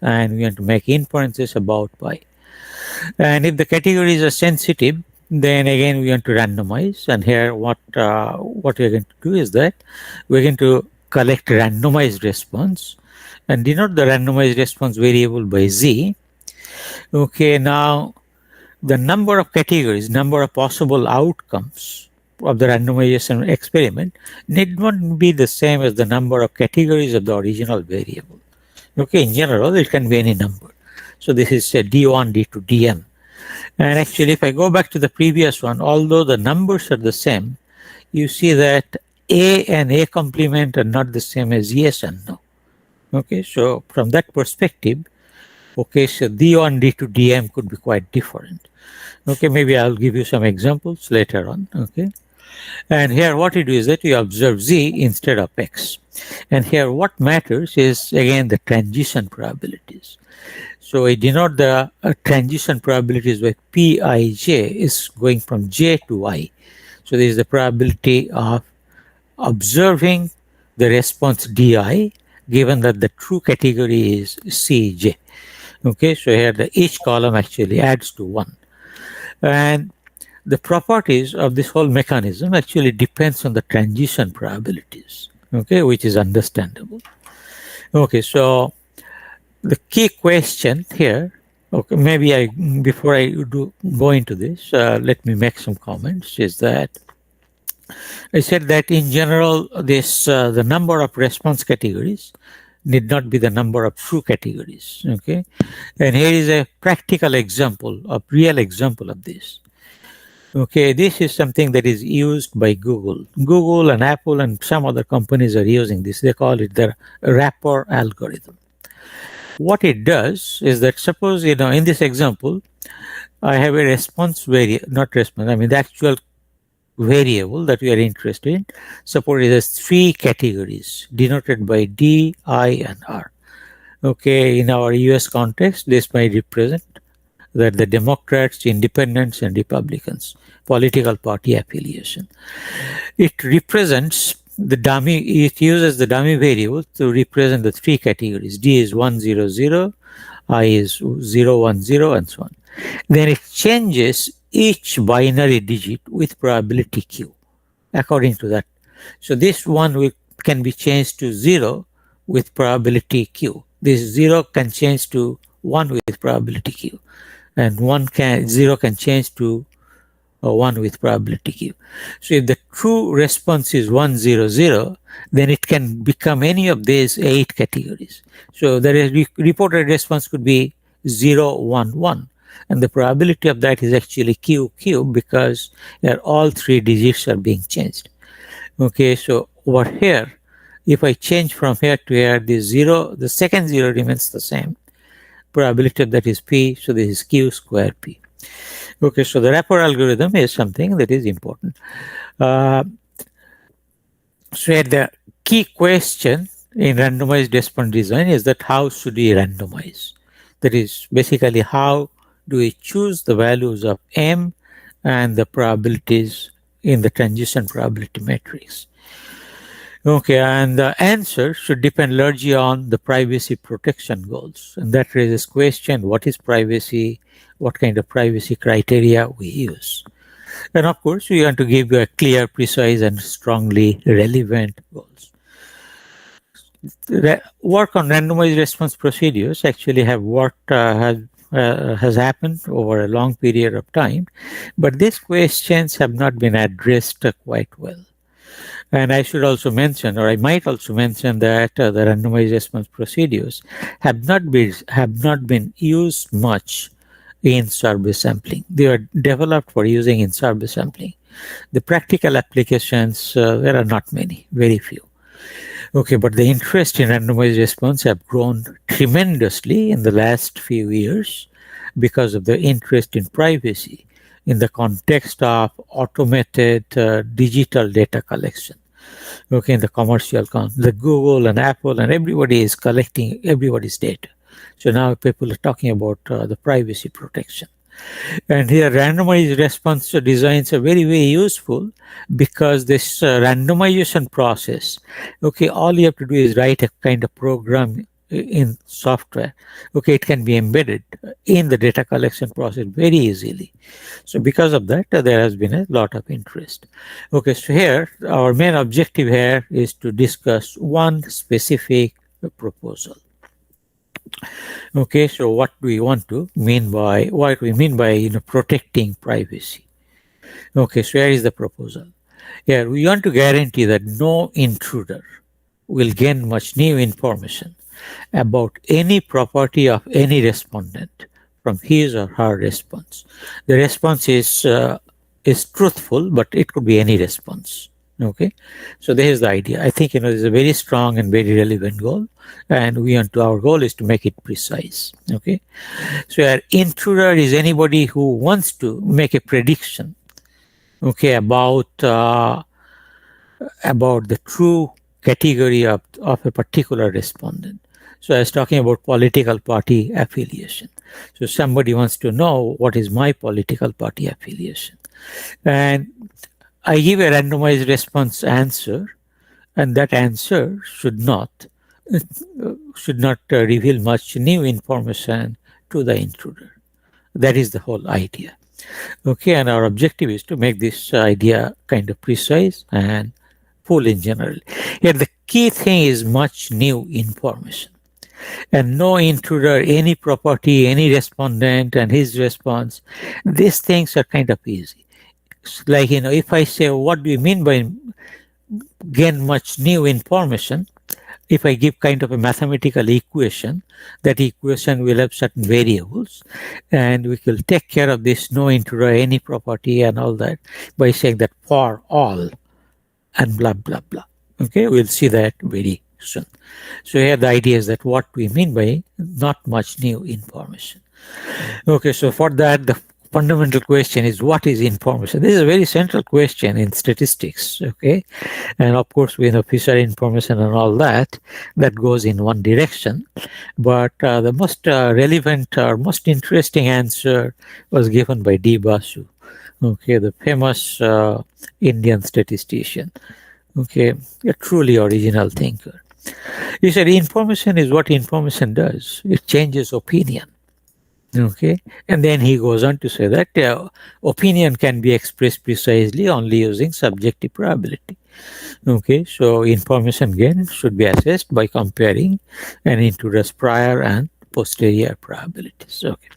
and we want to make inferences about pi. And if the categories are sensitive, then again we want to randomize. And here what we are going to do is that we're going to collect randomized response and denote the randomized response variable by z. Okay, now the number of categories, number of possible outcomes of the randomization experiment need not be the same as the number of categories of the original variable. Okay, in general, it can be any number. So this is D1, D2, Dm. And actually, if I go back to the previous one, although the numbers are the same, you see that A and A complement are not the same as yes and no. Okay, so from that perspective, okay, so D1, D2, Dm could be quite different. Okay, maybe I'll give you some examples later on. Okay, and here what you do is that you observe z instead of x. And here what matters is again the transition probabilities. So I denote the transition probabilities where Pij is going from j to I. So this is the probability of observing the response di given that the true category is Cj. Okay, so here each column actually adds to 1. And the properties of this whole mechanism actually depends on the transition probabilities, okay, which is understandable. Okay, so the key question here, okay, maybe before I go into this, let me make some comments, is that I said that in general, this the number of response categories need not be the number of true categories, okay? And here is a practical example, a real example of this. Okay, this is something that is used by Google. Google and Apple and some other companies are using this. They call it the wrapper algorithm. What it does is that suppose, in this example, I have a response variable, not response, I mean the actual variable that we are interested in. Suppose it has 3 categories denoted by D, I, and R. Okay, in our US context, this might represent that the Democrats, Independents, and Republicans, political party affiliation. It represents the dummy, it uses the dummy variable to represent the 3 categories. D is 100, I is 010, and so on. Then it changes each binary digit with probability Q according to that. So this one can be changed to 0 with probability Q. This 0 can change to 1 with probability Q. And 0 can change to 1 with probability Q. So if the true response is 100, then it can become any of these 8 categories. So the reported response could be 011, and the probability of that is actually QQ because all 3 digits are being changed. Okay, so over here, if I change from here to here, the second 0 remains the same. Probability of that is P, so this is Q square P. Okay, so the wrapper algorithm is something that is important. So the key question in randomized response design is that how should we randomize? That is basically how do we choose the values of M and the probabilities in the transition probability matrix. Okay, and the answer should depend largely on the privacy protection goals. And that raises question, what is privacy? What kind of privacy criteria we use? And of course, we want to give you a clear, precise, and strongly relevant goals. Work on randomized response procedures actually have worked, has happened over a long period of time, but these questions have not been addressed quite well. And I should also mention, or I might also mention, that the randomized response procedures have not been used much in survey sampling. They are developed for using in survey sampling. The practical applications, there are not many, very few. Okay, but the interest in randomized response have grown tremendously in the last few years because of the interest in privacy in the context of automated digital data collection. Okay, in the commercial the Google and Apple and everybody is collecting everybody's data. So now people are talking about the privacy protection. And here randomized response designs are very, very useful because this randomization process, okay, all you have to do is write a kind of program in software. Okay, it can be embedded in the data collection process very easily. So because of that, there has been a lot of interest. Okay, so here, our main objective here is to discuss one specific proposal. Okay, so what do we mean by protecting privacy? Okay, so here is the proposal. Here we want to guarantee that no intruder will gain much new information about any property of any respondent from his or her response. The response is truthful, but it could be any response. Okay, so this is the idea. I think this is a very strong and very relevant goal, and our goal is to make it precise. Okay, so our intruder is anybody who wants to make a prediction, okay, about the true category of a particular respondent. So I was talking about political party affiliation. So somebody wants to know what is my political party affiliation, and I give a randomized response answer, and that answer should not reveal much new information to the intruder. That is the whole idea. Okay, and our objective is to make this idea kind of precise and full in general. Here, the key thing is much new information. And no intruder, any property, any respondent, and his response, these things are kind of easy. Like, if I say, what do you mean by gain much new information? If I give kind of a mathematical equation, that equation will have certain variables, and we will take care of this no intruder, any property, and all that by saying that for all, and blah, blah, blah. Okay, we'll see that very soon. So here the idea is that what we mean by not much new information. Okay, so for that, the fundamental question is, what is information? This is a very central question in statistics, okay? And of course, we know Fisher information and all that goes in one direction. But the most relevant or most interesting answer was given by D. Basu, okay, the famous Indian statistician, okay, a truly original thinker. He said information is what information does. It changes opinion. Okay, and then he goes on to say that opinion can be expressed precisely only using subjective probability. Okay, so information gain should be assessed by comparing an intruder's prior and posterior probabilities. Okay,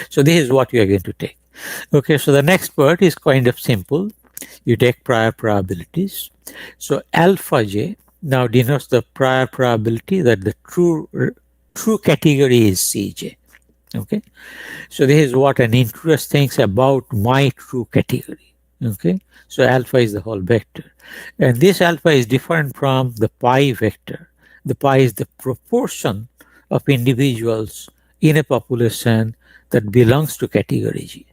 so this is what you are going to take. Okay, so the next part is kind of simple. You take prior probabilities. So alpha j now denotes the prior probability that the true category is Cj. Okay, so this is what an intruder thinks about my true category. Okay, so alpha is the whole vector, and this alpha is different from the pi vector. The pi is the proportion of individuals in a population that belongs to category G.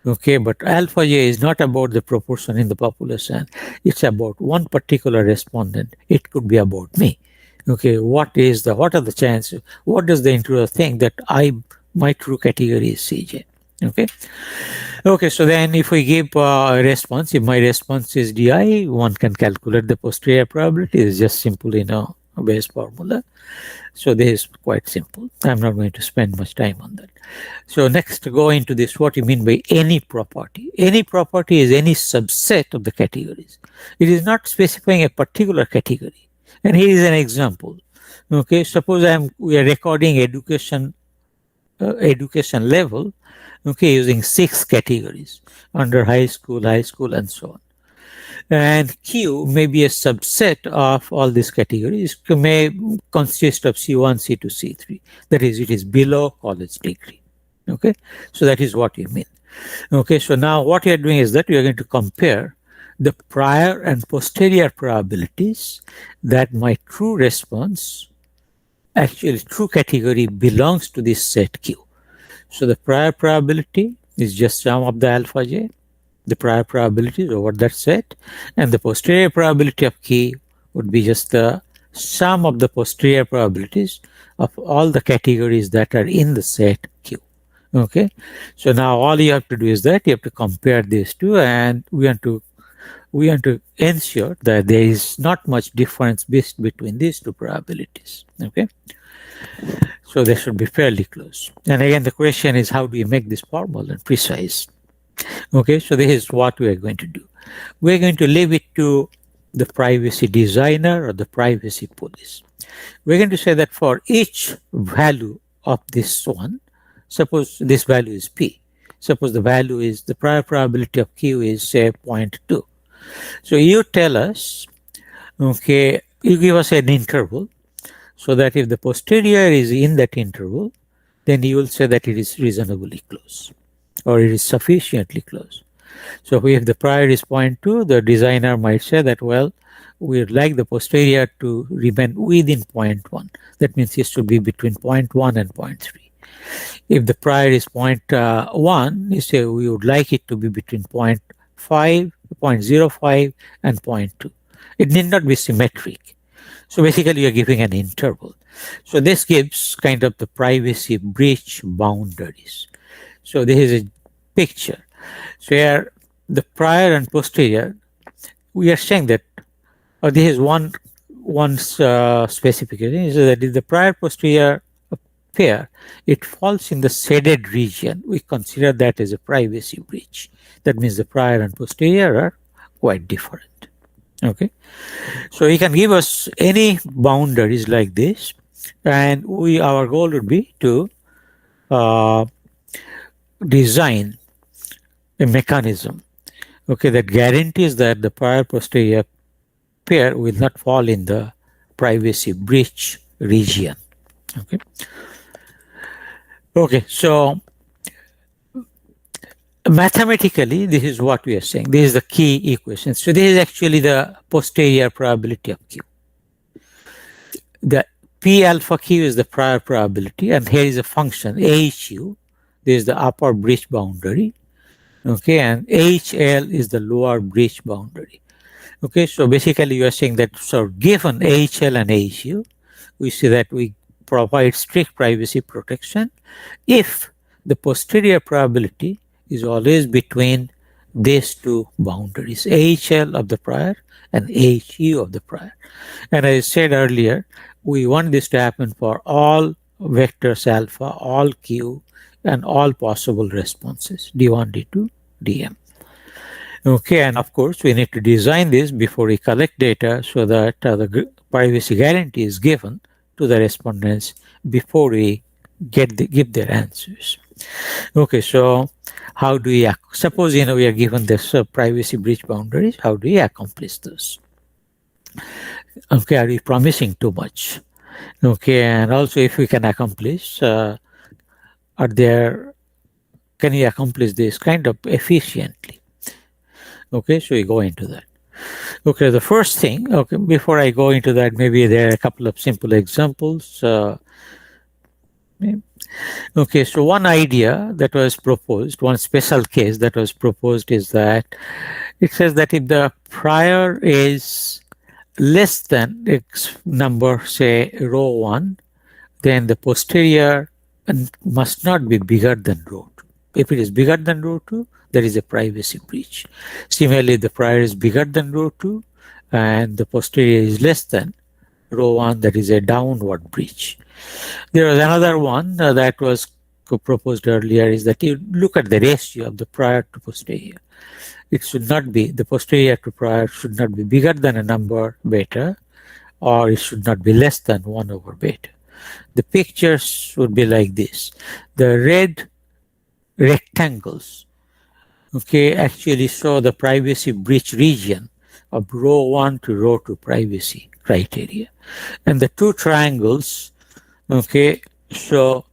Okay, but alpha j is not about the proportion in the population. It's about one particular respondent. It could be about me. Okay, what are the chances? What does the intruder think that my true category is Cj? Okay, so then if we give a response, if my response is di, one can calculate the posterior probability. It's just simple, a base formula. So this is quite simple. I'm not going to spend much time on that. So next, go into this, what you mean by any property. Any property is any subset of the categories. It is not specifying a particular category. And here is an example. Okay, suppose we are recording education level, okay, using 6 categories under high school, and so on. And Q may be a subset of all these categories. Q may consist of C1, C2, C3. That is, it is below college degree. Okay, so that is what you mean. Okay, so now what you are doing is that you are going to compare the prior and posterior probabilities that my true response, actually true category, belongs to this set Q. So the prior probability is just sum of the alpha j, the prior probabilities over that set, and the posterior probability of K would be just the sum of the posterior probabilities of all the categories that are in the set Q. Okay, so now all you have to do is that you have to compare these two, and we want to ensure that there is not much difference between these two probabilities. Okay, so they should be fairly close. And again, the question is, how do you make this formal and precise? Okay, so this is what we are going to do. We're going to leave it to the privacy designer or the privacy police. We're going to say that for each value of this one, suppose this value is P. Suppose the value is, the prior probability of Q is say 0.2. So you tell us, okay, you give us an interval, so that if the posterior is in that interval, then you will say that it is reasonably close, or it is sufficiently close. So if the prior is 0.2, the designer might say that, well, we would like the posterior to remain within 0.1. That means it should be between 0.1 and 0.3. If the prior is 0.1, you say we would like it to be between 0.5, 0.05 and 0.2. It need not be symmetric. So basically you are giving an interval. So this gives kind of the privacy breach boundaries. So this is a picture. So here the prior and posterior, we are saying that, this is one specification, is that if the prior posterior pair, it falls in the shaded region, we consider that as a privacy breach. That means the prior and posterior are quite different. Okay, so you can give us any boundaries like this, and our goal would be to design a mechanism, okay, that guarantees that the prior posterior pair will not fall in the privacy breach region. Okay. Okay, so mathematically, this is what we are saying. This is the key equation. So this is actually the posterior probability of Q. The P alpha Q is the prior probability, and here is a function AHU. This is the upper breach boundary. Okay, and HL is the lower breach boundary. Okay, so basically you are saying that, so given AHL and AHU, we see that we provide strict privacy protection if the posterior probability is always between these two boundaries, AHL of the prior and AHU of the prior. And as I said earlier, we want this to happen for all vectors alpha, all Q, and all possible responses, D1, D2, DM. Okay, and of course, we need to design this before we collect data so that the privacy guarantee is given to the respondents before we give their answers. Okay, so how do we, suppose we are given this privacy breach boundaries, how do we accomplish this? Okay, are we promising too much? Okay, and also if we can accomplish, can we accomplish this kind of efficiently? Okay, so we go into that. Okay, the first thing, okay, before I go into that, maybe there are a couple of simple examples. Okay, so one idea that was proposed, one special case that was proposed is that it says that if the prior is less than X number, say row 1, then the posterior must not be bigger than row 2. If it is bigger than row 2, there is a privacy breach. Similarly, the prior is bigger than row 2 and the posterior is less than row 1, that is a downward breach. There was another one that was proposed earlier, is that you look at the ratio of the prior to posterior. It should not be, the posterior to prior should not be bigger than a number beta, or it should not be less than 1 over beta. The pictures would be like this. The red rectangles, okay, actually show the privacy breach region of row 1 to row 2 privacy criteria. And the two triangles, okay, show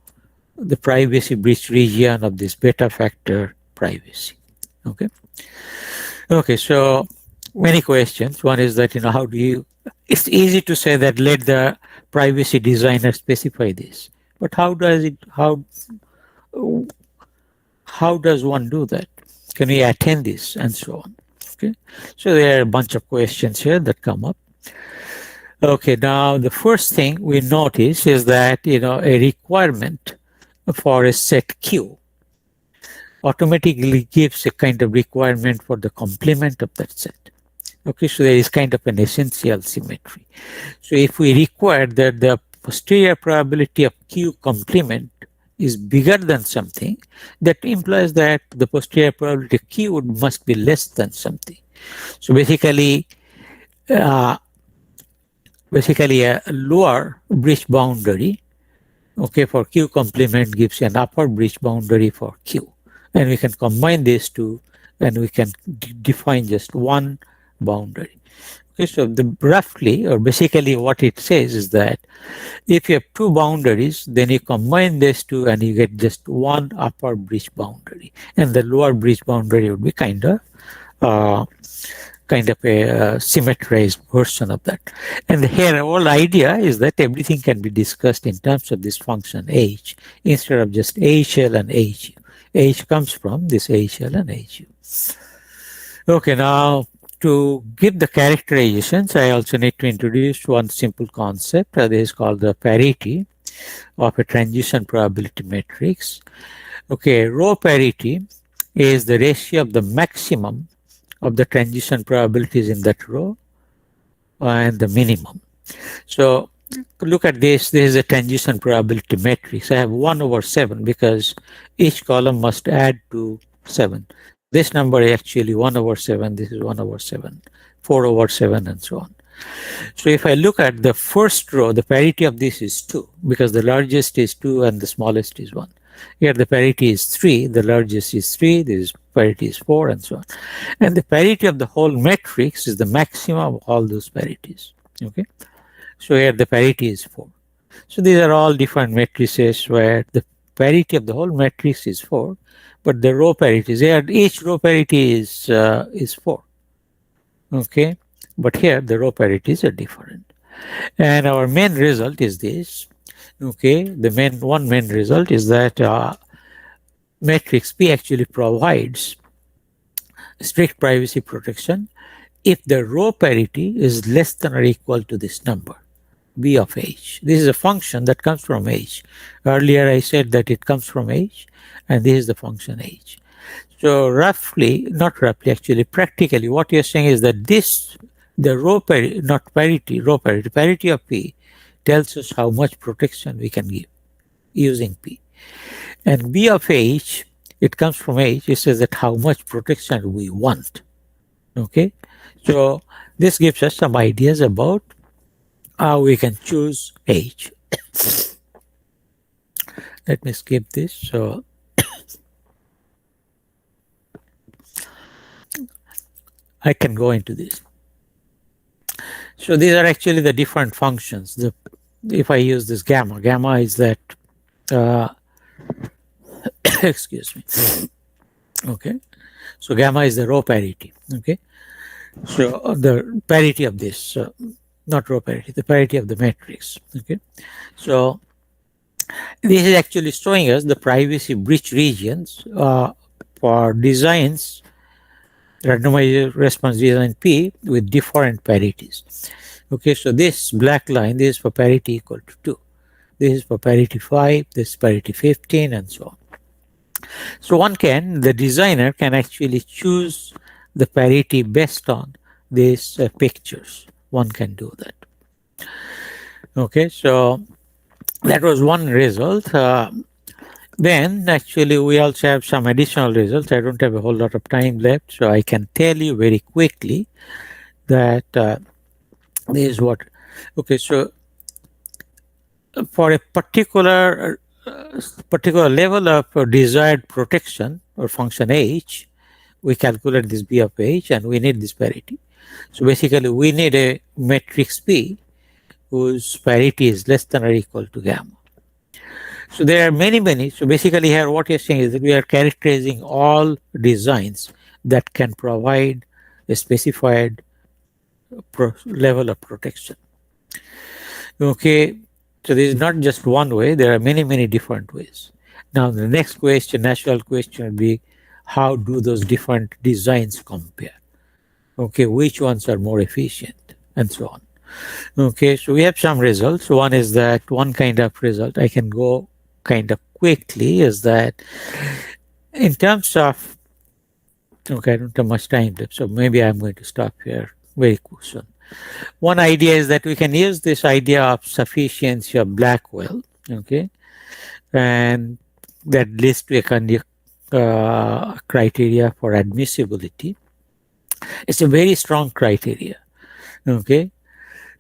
the privacy breach region of this beta factor privacy. Okay. Okay, so many questions. One is that, how do you, it's easy to say that let the privacy designer specify this, but how does one do that? Can we attain this and so on? Okay, so there are a bunch of questions here that come up. Okay, now the first thing we notice is that a requirement for a set Q automatically gives a kind of requirement for the complement of that set. Okay, so there is kind of an essential symmetry. So if we require that the posterior probability of Q complement is bigger than something, that implies that the posterior probability of Q must be less than something. So basically a lower breach boundary, okay, for Q complement gives an upper breach boundary for Q. And we can combine these two and we can define just one boundary. Okay, so roughly or basically what it says is that if you have two boundaries, then you combine these two and you get just one upper breach boundary, and the lower breach boundary would be kind of a symmetrized version of that. And here, the whole idea is that everything can be discussed in terms of this function h instead of just HL and HU. H comes from this HL and HU. Okay, now to give the characterizations, I also need to introduce one simple concept. This is called the parity of a transition probability matrix. Okay, row parity is the ratio of the maximum of the transition probabilities in that row and the minimum. So look at this. This is a transition probability matrix. I have 1 over 7 because each column must add to 7. This number is actually 1 over 7. This is 1 over 7, 4 over 7, and so on. So if I look at the first row, the parity of this is 2 because the largest is 2 and the smallest is 1. Here the parity is 3, the largest is 3, this parity is 4, and so on. And the parity of the whole matrix is the maximum of all those parities. Okay, so here the parity is 4. So these are all different matrices where the parity of the whole matrix is 4, but the row parities, here each row parity is 4. Okay, but here the row parities are different. And our main result is this. Okay, the main result is that matrix P actually provides strict privacy protection if the row parity is less than or equal to this number, B of H. This is a function that comes from H. Earlier I said that it comes from H, and this is the function H. So roughly, not roughly, actually practically, what you're saying is that this, the row parity, not parity, row parity, parity of P tells us how much protection we can give using P. And B of H, it comes from H, it says that how much protection we want. Okay, so this gives us some ideas about how we can choose H. Let me skip this. So I can go into this. So these are actually the different functions. If I use this gamma, gamma is that excuse me. Okay, so gamma is the row parity. Okay, so the parity of this, not row parity, the parity of the matrix. Okay, so this is actually showing us the privacy breach regions for designs, randomized response design P with different parities. Okay, so this black line, this is for parity equal to 2. This is for parity 5, this is parity 15, and so on. So the designer can actually choose the parity based on these pictures. One can do that. Okay, so that was one result. Then actually we also have some additional results. I don't have a whole lot of time left, so I can tell you very quickly that this is what. Okay, so for a particular level of desired protection or function H, we calculate this B of H and we need this parity. So basically we need a matrix P whose parity is less than or equal to gamma. So there are many. So basically here what you're saying is that we are characterizing all designs that can provide a specified level of protection. Okay, so this is not just one way, there are many different ways. Now the next question, natural question would be, how do those different designs compare? Okay, which ones are more efficient, and so on. Okay, so we have some results. One is that one kind of result, I can go kind of quickly, is that in terms of, okay, I don't have much time left, so maybe I'm going to stop here very soon. One idea is that we can use this idea of sufficiency of Blackwell, okay, and that leads to a kind of criteria for admissibility. It's a very strong criteria, okay.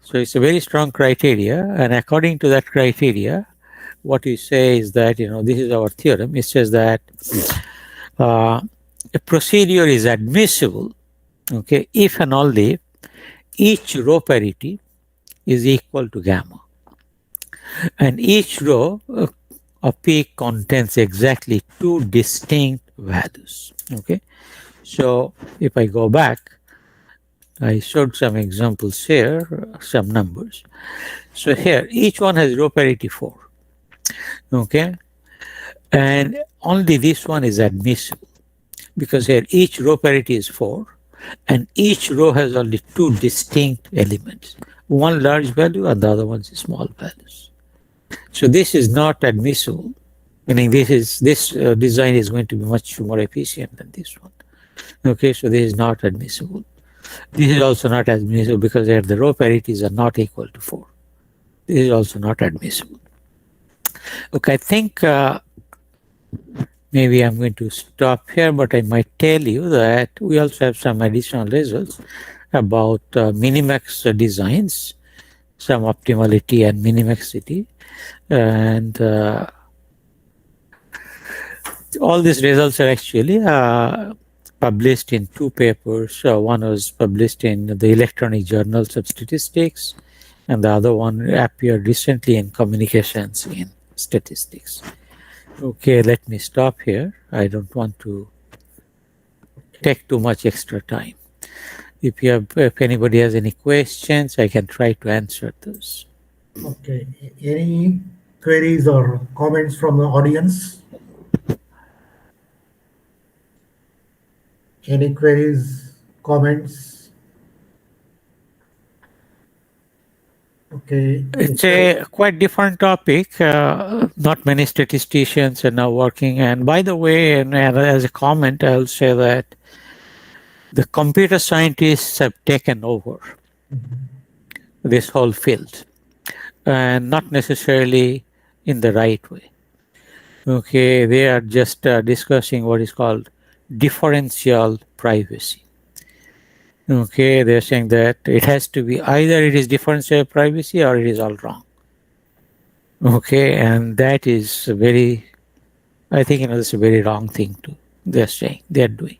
So it's a very strong criteria, and according to that criteria, what we say is that, this is our theorem. It says that a procedure is admissible, okay, if and only each row parity is equal to gamma, and each row of P contains exactly two distinct values, okay. So if I go back, I showed some examples here, some numbers. So here, each one has row parity 4, okay, and only this one is admissible, because here each row parity is 4, and each row has only two distinct elements, one large value and the other one is small values. So this is not admissible, meaning this design is going to be much more efficient than this one. Okay, so this is not admissible. This is also not admissible because here the row parities are not equal to 4. This is also not admissible. Okay, I think maybe I'm going to stop here, but I might tell you that we also have some additional results about minimax designs, some optimality and minimexity, and all these results are actually published in 2 papers. One was published in the Electronic Journals of Statistics, and the other one appeared recently in Communications in Statistics. Okay, let me stop here. I don't want to take too much extra time. If anybody has any questions, I can try to answer those. Okay. Any queries or comments from the audience? Any queries, comments? Okay. It's a quite different topic. Not many statisticians are now working. And by the way, and as a comment, I'll say that the computer scientists have taken over this whole field, and not necessarily in the right way. Okay, they are just discussing what is called differential privacy. Okay, they're saying that it has to be either it is differential privacy or it is all wrong. Okay, and that is I think that's a very wrong thing they're doing.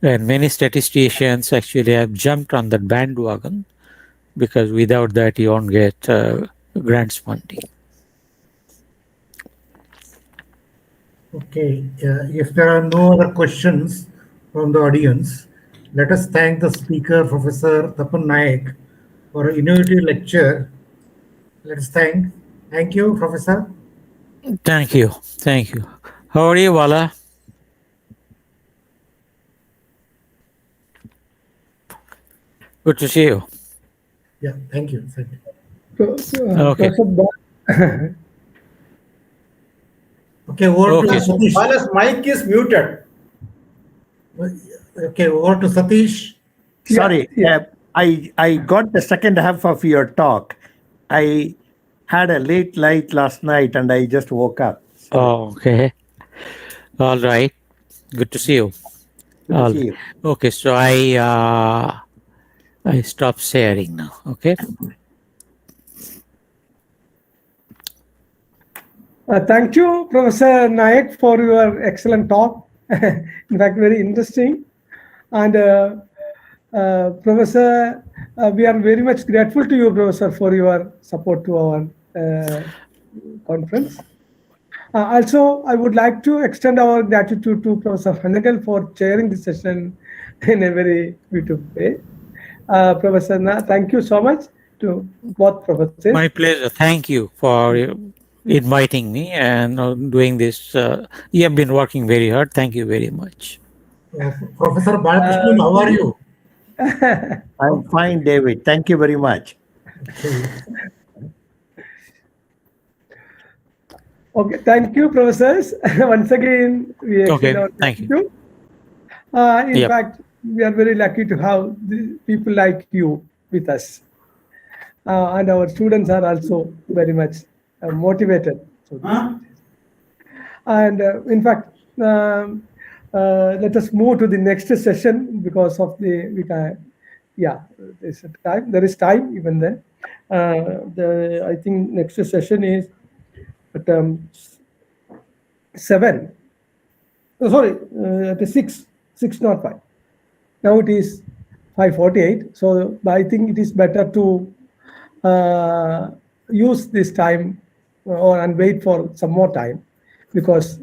And many statisticians actually have jumped on that bandwagon, because without that you won't get grants funding. Okay, if there are no other questions from the audience, let us thank the speaker, Professor Tapan Naik, for an innovative lecture. Let us thank you, Professor. Thank you. How are you, Wala? Good to see you. Yeah, thank you. Okay. Okay, over to Satish. Wala's mic is muted. Okay, over to Satish. Sorry, I got the second half of your talk. I had a late night last night and I just woke up. Oh, okay. All right. Good to see you. Good to see you. Okay, so I stopped sharing now. Okay. Thank you, Professor Naik, for your excellent talk. In fact, very interesting. And Professor, we are very much grateful to you, Professor, for your support to our conference. Also, I would like to extend our gratitude to Professor Hanagal for chairing this session in a very beautiful way. Professor Na, thank you so much to both professors. My pleasure. Thank you for inviting me and doing this. You have been working very hard. Thank you very much. Professor Balakrishnan, how are you? I'm fine, David. Thank you very much. Okay, thank you, professors. Once again, we extend our Thank you. gratitude. In Yep. fact, we are very lucky to have the people like you with us. And our students are also very much motivated. And in fact, let us move to the next session because of the, there's a time. There is time even then. I think next session is at 7. Oh, sorry, at 6, 6 not 5. Now it is 5:48. So I think it is better to use this time and wait for some more time, because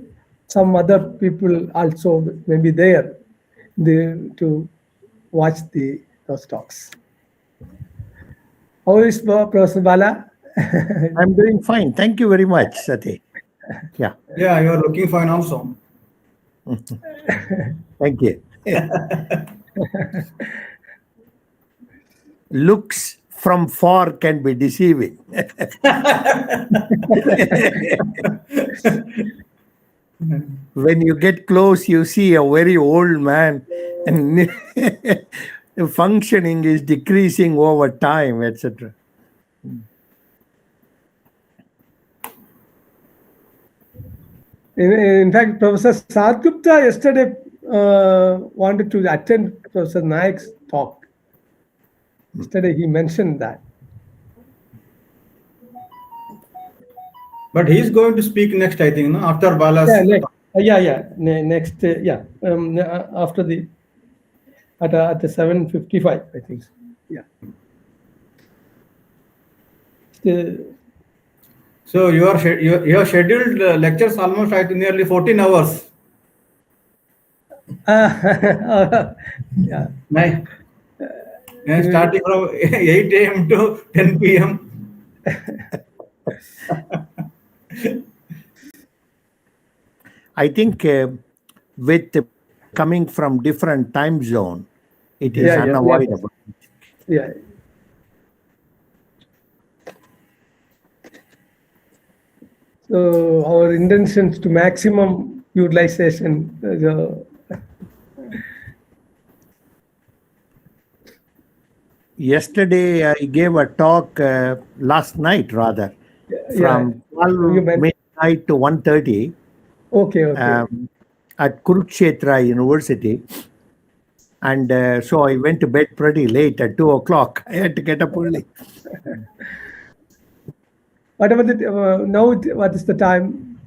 some other people also may be there to watch those talks. How is Professor Bala? I'm doing fine. Thank you very much, Sati. Yeah. Yeah, you are looking fine also. Thank you. Looks from far can be deceiving. When you get close, you see a very old man, and functioning is decreasing over time, etc. In fact, Professor Sadgupta yesterday wanted to attend Professor Naik's talk. Yesterday he mentioned that. But he's going to speak next, I think, no? After Bala's. Next, after the at the 7:55, I think. Yeah. So you have scheduled lectures almost at nearly 14 hours. Yeah. Nice. Starting from 8 a.m. to 10 p.m. I think with coming from different time zone, it is unavoidable. Yeah. So our intentions to maximum utilization. Yesterday, I gave a talk last night, rather, from 12 midnight to 1:30. Okay. At Kurukshetra University. And so I went to bed pretty late at 2 o'clock. I had to get up early. What about now? What is the time,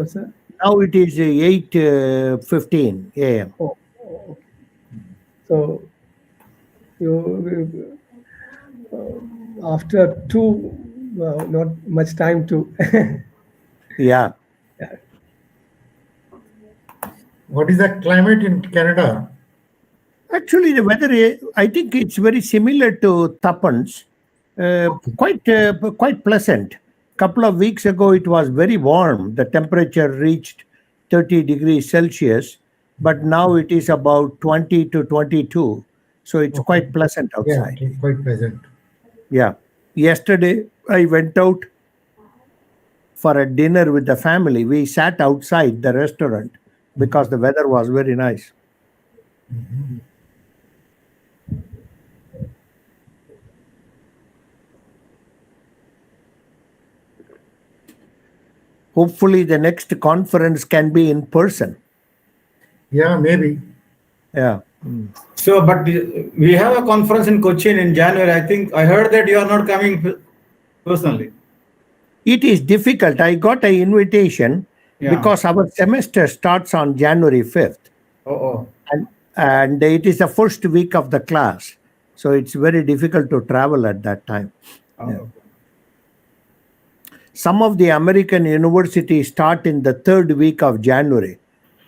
sir? Now it is 8:15 a.m. Oh, okay. So you after 2, not much time to. Yeah. What is the climate in Canada? Actually, the weather, I think it's very similar to Tapan's. Quite pleasant. Couple of weeks ago, it was very warm. The temperature reached 30 degrees Celsius, but now it is about 20 to 22. So it's quite pleasant outside. Yeah, quite pleasant. Yeah. Yesterday, I went out for a dinner with the family. We sat outside the restaurant because the weather was very nice. Mm-hmm. Hopefully, the next conference can be in person. Yeah, maybe. Yeah. So, but we have a conference in Cochin in January. I think I heard that you are not coming personally. It is difficult. I got an invitation because our semester starts on January 5th. And it is the first week of the class. So it's very difficult to travel at that time. Yeah. Some of the American universities start in the third week of January.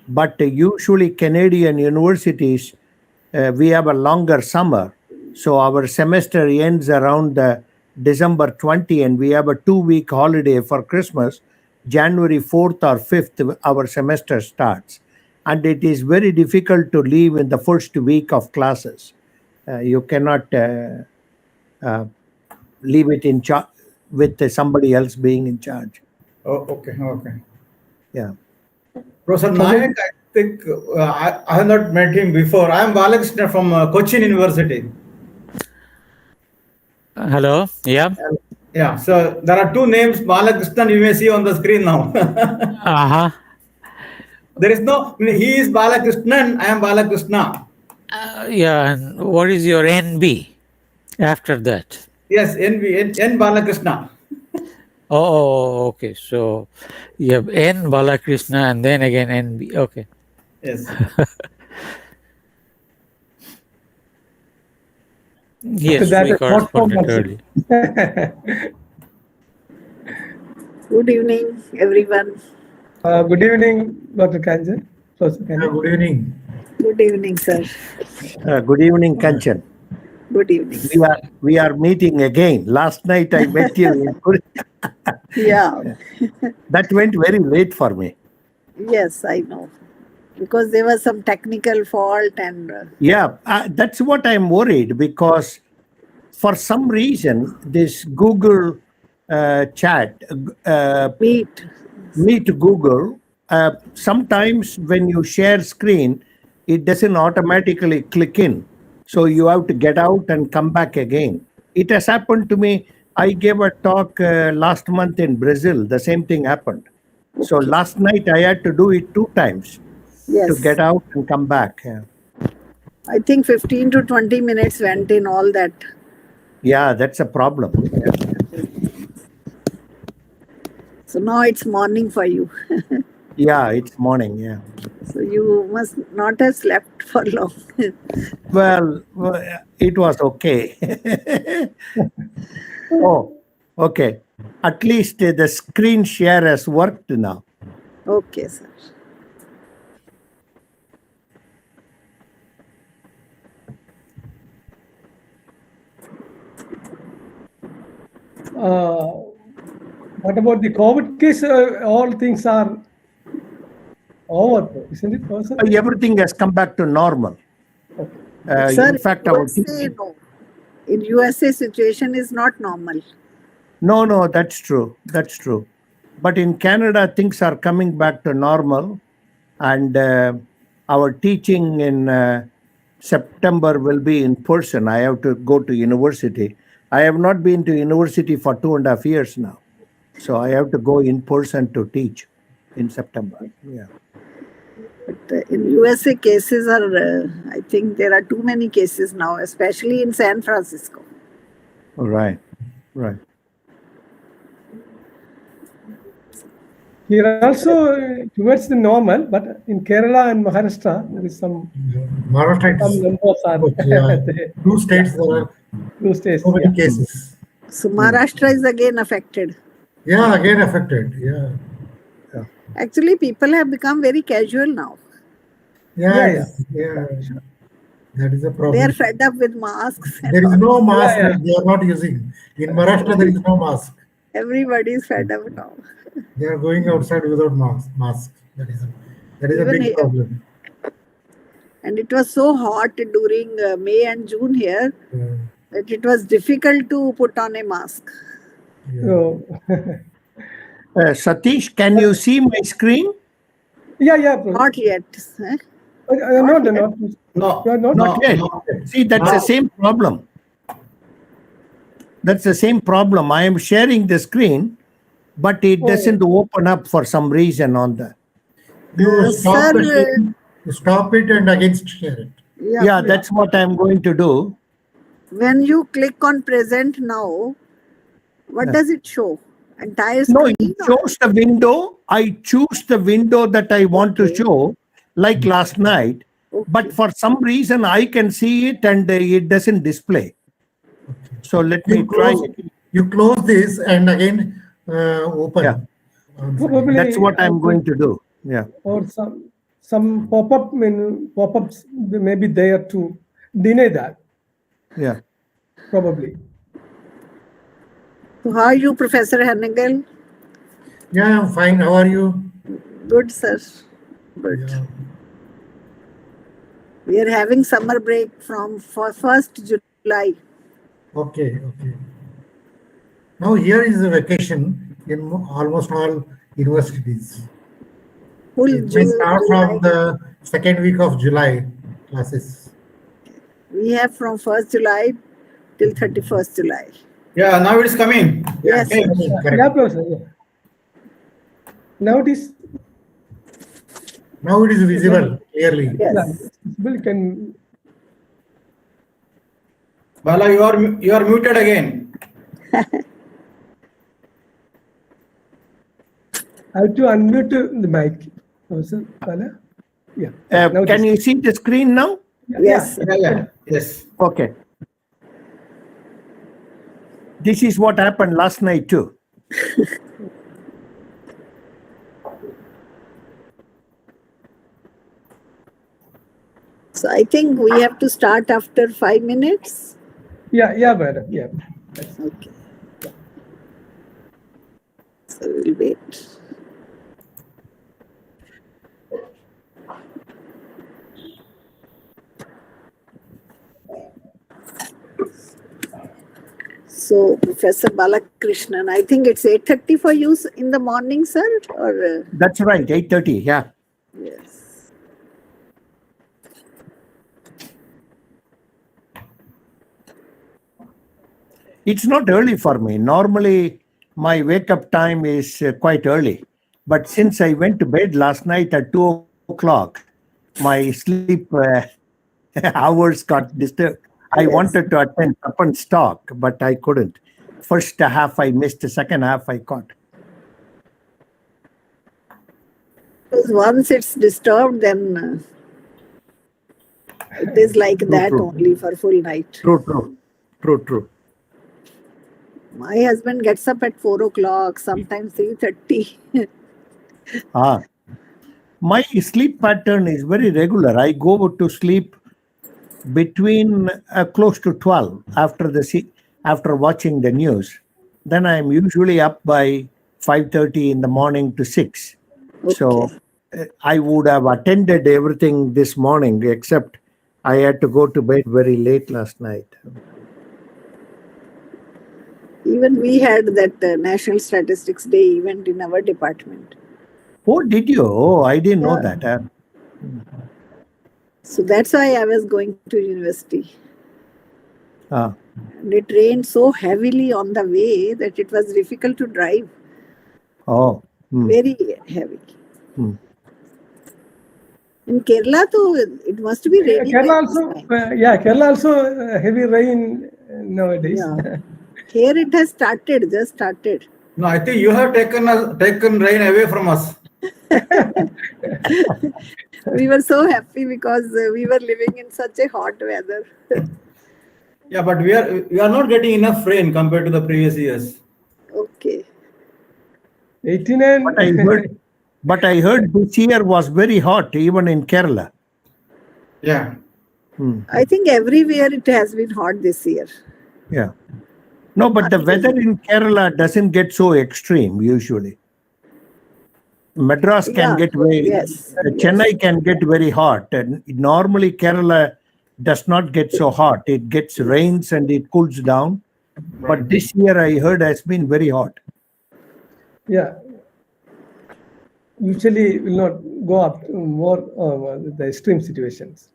But usually Canadian universities, we have a longer summer. So our semester ends around December 20, and we have a 2-week holiday for Christmas. January 4th or 5th, our semester starts. And it is very difficult to leave in the first week of classes. You cannot leave it in charge with somebody else being in charge. Oh, okay. Yeah. Professor Nayak, I think I have not met him before. I am Balakrishna from Cochin University. Hello. Yeah. Yeah. So there are two names Balakrishnan you may see on the screen now. There is no. He is Balakrishnan. I am Balakrishna. Yeah. And what is your NB after that? Yes, N Balakrishna. Oh, okay. So you have N Balakrishna and then again NB. Okay. Yes. Yes, That we is not corresponded so early. Good evening, everyone. Good evening, Dr. Kanchan. Good evening. Good evening, sir. Good evening, Kanchan. Good evening. We are meeting again. Last night I met you in Yeah. That went very late for me. Yes, I know. Because there was some technical fault and... Yeah, that's what I'm worried, because for some reason this Google chat, Meet Google, sometimes when you share screen, it doesn't automatically click in. So you have to get out and come back again. It has happened to me. I gave a talk last month in Brazil. The same thing happened. So last night I had to do it 2 times to get out and come back. Yeah. I think 15 to 20 minutes went in all that. Yeah, that's a problem. Yeah. So now it's morning for you. Yeah, it's morning. Yeah. So you must not have slept for long. Well, it was okay. Oh, okay. At least the screen share has worked now. Okay, sir. What about the COVID case? All things are over, isn't it, Professor? Everything has come back to normal. Sir, in fact, no. In USA, situation is not normal. No, that's true. That's true. But in Canada, things are coming back to normal, and our teaching in September will be in person. I have to go to university. I have not been to university for 2.5 years now, so I have to go in person to teach in September. Yeah. But in USA, cases are, I think there are too many cases now, especially in San Francisco. Right. Here also towards the normal, but in Kerala and Maharashtra, there is some numbers are 2 states there are 2 states. so many cases. So Maharashtra is again affected. Yeah, again affected. Yeah. Actually, people have become very casual now. Yeah. That is a problem. They are fed up with masks. There is no mask they are not using. In Maharashtra, there is no mask. Everybody is fed up now. They are going outside without mask. That is a big problem. And it was so hot during May and June here that it was difficult to put on a mask. Satish, can you see my screen? Yeah. Not yet. Not yet. See, that's the same problem. That's the same problem. I am sharing the screen, but it doesn't open up for some reason on the. You stop it and again share it. Yeah, that's what I'm going to do. When you click on present now, what does it show? Entire screen? No, it shows the window. I choose the window that I want to show, like last night. But for some reason, I can see it and it doesn't display. So let me try. You close this and again open. Yeah. That's what I'm going to do. Yeah. Or some pop-ups may be there to deny that. Yeah. Probably. So how are you, Professor Hennigal? Yeah, I'm fine. How are you? Good, sir. Good. Yeah. We are having summer break from 1st July. Okay. Now here is a vacation in almost all universities. Full It may start from the second week of July classes. We have from 1st July till 31st July. Yeah, now it is coming. Yes. Okay. Yeah, Professor. Yeah. Now it is. Now it is visible clearly. Yes. Visible can. Bala, you are muted again. I have to unmute the mic. Professor Bala? Yeah. Can you see the screen now? Yes. Yes. Okay. This is what happened last night too. So I think we have to start after 5 minutes. Yeah, madam. Yeah. Okay. So we'll wait. So, Professor Balakrishnan, I think it's 8:30 for you in the morning, sir? Or That's right, 8:30. Yeah. yes. It's not early for me. Normally, my wake up time is quite early. But since I went to bed last night at 2 o'clock, my sleep hours got disturbed. I wanted to attend up and stock, but I couldn't. First half I missed, the second half I caught. Because once it's disturbed, then it is like that only for full night. True. My husband gets up at 4 o'clock, sometimes 3:30. My sleep pattern is very regular. I go to sleep between close to 12 after watching the news. Then I am usually up by 5:30 in the morning to 6. Okay. So I would have attended everything this morning, except I had to go to bed very late last night. Even we had that National Statistics Day event in our department. Oh, did you? Oh, I didn't know that. So that's why I was going to university. And it rained so heavily on the way that it was difficult to drive. Oh. Very heavy. In Kerala, too, it must be raining. Kerala also heavy rain nowadays. Yeah. Here it has just started. No, I think you have taken rain away from us. We were so happy because we were living in such a hot weather. Yeah, but we are not getting enough rain compared to the previous years. Okay. 89. But I heard this year was very hot, even in Kerala. Yeah. I think everywhere it has been hot this year. Yeah. No, but the weather in Kerala doesn't get so extreme usually. Madras can get very, Chennai can get very hot. And normally Kerala does not get so hot. It gets rains and it cools down. But this year I heard has been very hot. Yeah. Usually will not go up to more the extreme situations.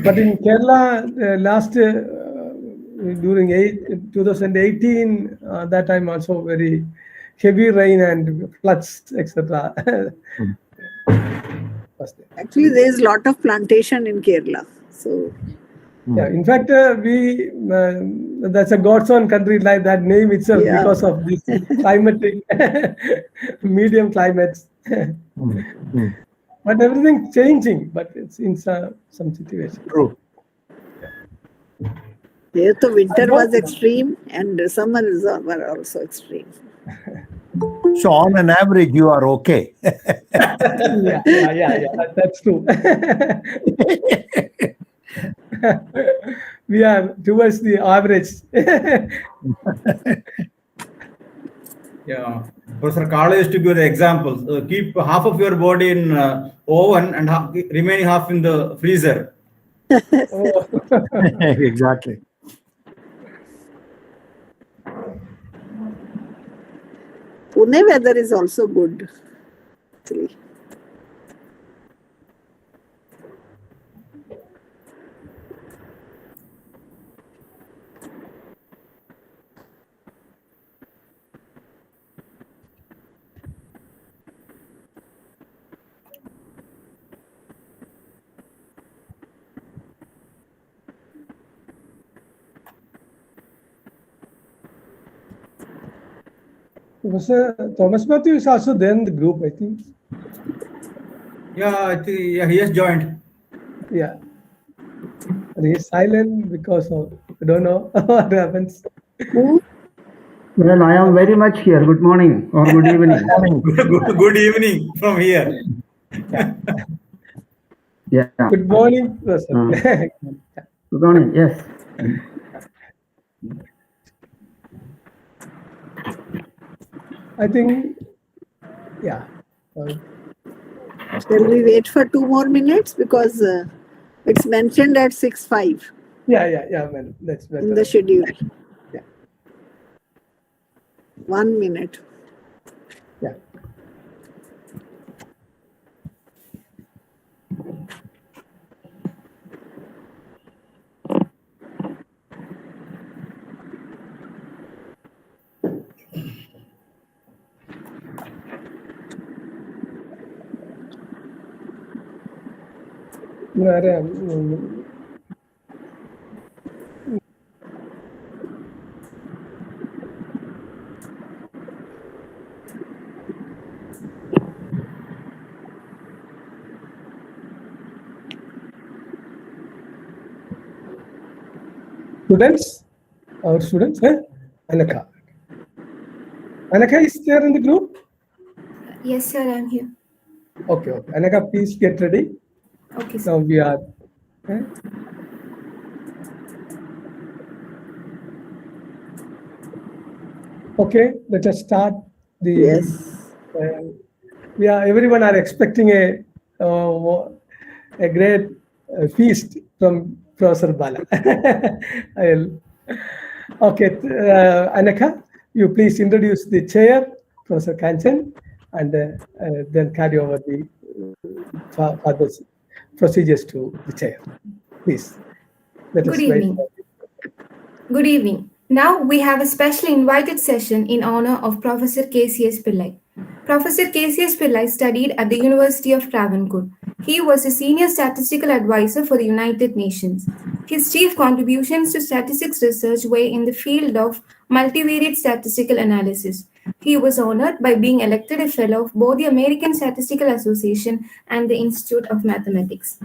But in Kerala, last during 2018, that time also very heavy rain and floods, etc. Actually, there is a lot of plantation in Kerala. So, yeah, in fact, that's a God's own country, like that name itself, because of this climatic medium climates. But everything's changing, but it's in some situation. True. Here the winter was extreme and summers were also extreme. So on an average, you are okay. Yeah, that's true. We are towards the average. Yeah. Professor Kala used to give the example. Keep half of your body in oven and remaining half in the freezer. Exactly. Pune weather is also good, actually. Professor Thomas Matthew is also there in the group, I think. Yeah, I think he has joined. Yeah. And he's silent because of, I don't know what happens. Well, I am very much here. Good morning or good evening. Good evening from here. Yeah. Good morning, Professor. Good morning. Yes. I think, yeah. Shall we wait for 2 more minutes? Because it's mentioned at 6:05. Yeah, man. That's better. In the schedule. Yeah. 1 minute. Yeah. Students, our students, Anaka. Anaka is there in the group? Yes, sir, I'm here. Okay. Anaka, please get ready. Okay, sir. Now we are. Okay, let us start the. Yes. Everyone are expecting a great feast from Professor Bala. Okay, Anaka, you please introduce the chair, Professor Kanchan, and then carry over the further procedures to the chair. Please, let us Good evening. Good evening. Now we have a special invited session in honor of Professor KCS Pillai. Professor KCS Pillai studied at the University of Travancore. He was a senior statistical advisor for the United Nations. His chief contributions to statistics research were in the field of multivariate statistical analysis. He was honored by being elected a fellow of both the American Statistical Association and the Institute of Mathematics.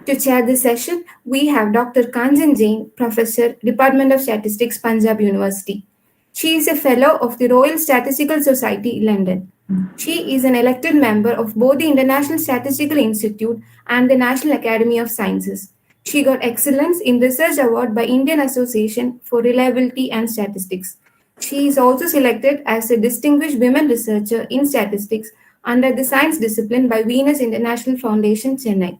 To chair this session, we have Dr. Kanchan Jain, Professor, Department of Statistics, Punjab University. She is a fellow of the Royal Statistical Society, London. She is an elected member of both the International Statistical Institute and the National Academy of Sciences. She got Excellence in Research Award by Indian Association for Reliability and Statistics. She is also selected as a Distinguished Women Researcher in Statistics under the Science Discipline by Venus International Foundation, Chennai.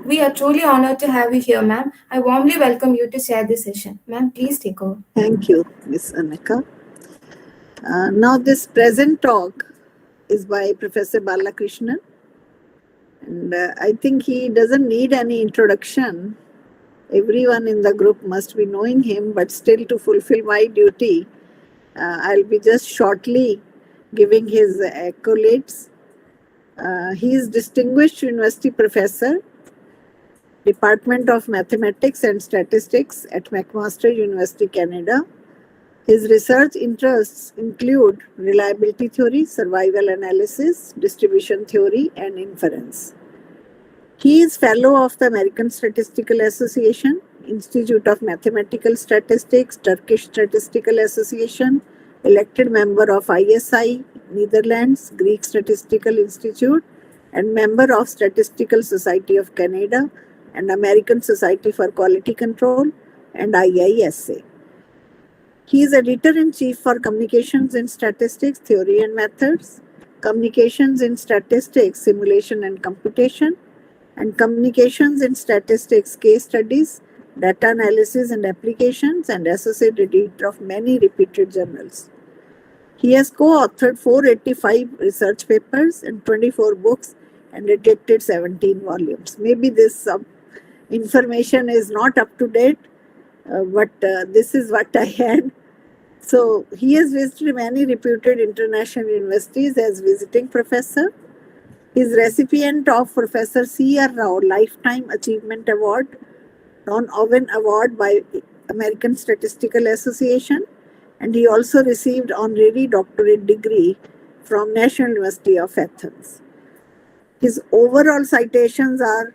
We are truly honored to have you here, ma'am. I warmly welcome you to share this session. Ma'am, please take over. Thank you, Ms. Anaka. Now this present talk is by Professor Balakrishnan. And I think he doesn't need any introduction. Everyone in the group must be knowing him, but still to fulfill my duty, I'll be just shortly giving his accolades. He is Distinguished University Professor, Department of Mathematics and Statistics at McMaster University, Canada. His research interests include reliability theory, survival analysis, distribution theory, and inference. He is fellow of the American Statistical Association, Institute of Mathematical Statistics, Turkish Statistical Association, elected member of ISI, Netherlands, Greek Statistical Institute, and member of Statistical Society of Canada and American Society for Quality Control and IISA. He is editor-in-chief for Communications in Statistics, Theory and Methods, Communications in Statistics, Simulation and Computation, and Communications in Statistics, Case Studies, Data Analysis and Applications, and associate editor of many repeated journals. He has co-authored 485 research papers and 24 books and edited 17 volumes. Maybe this information is not up to date, but this is what I had. So he has visited many reputed international universities as visiting professor. He is recipient of Professor C.R. Rao Lifetime Achievement Award, non-Owen Award by American Statistical Association, and he also received honorary doctorate degree from National University of Athens. His overall citations are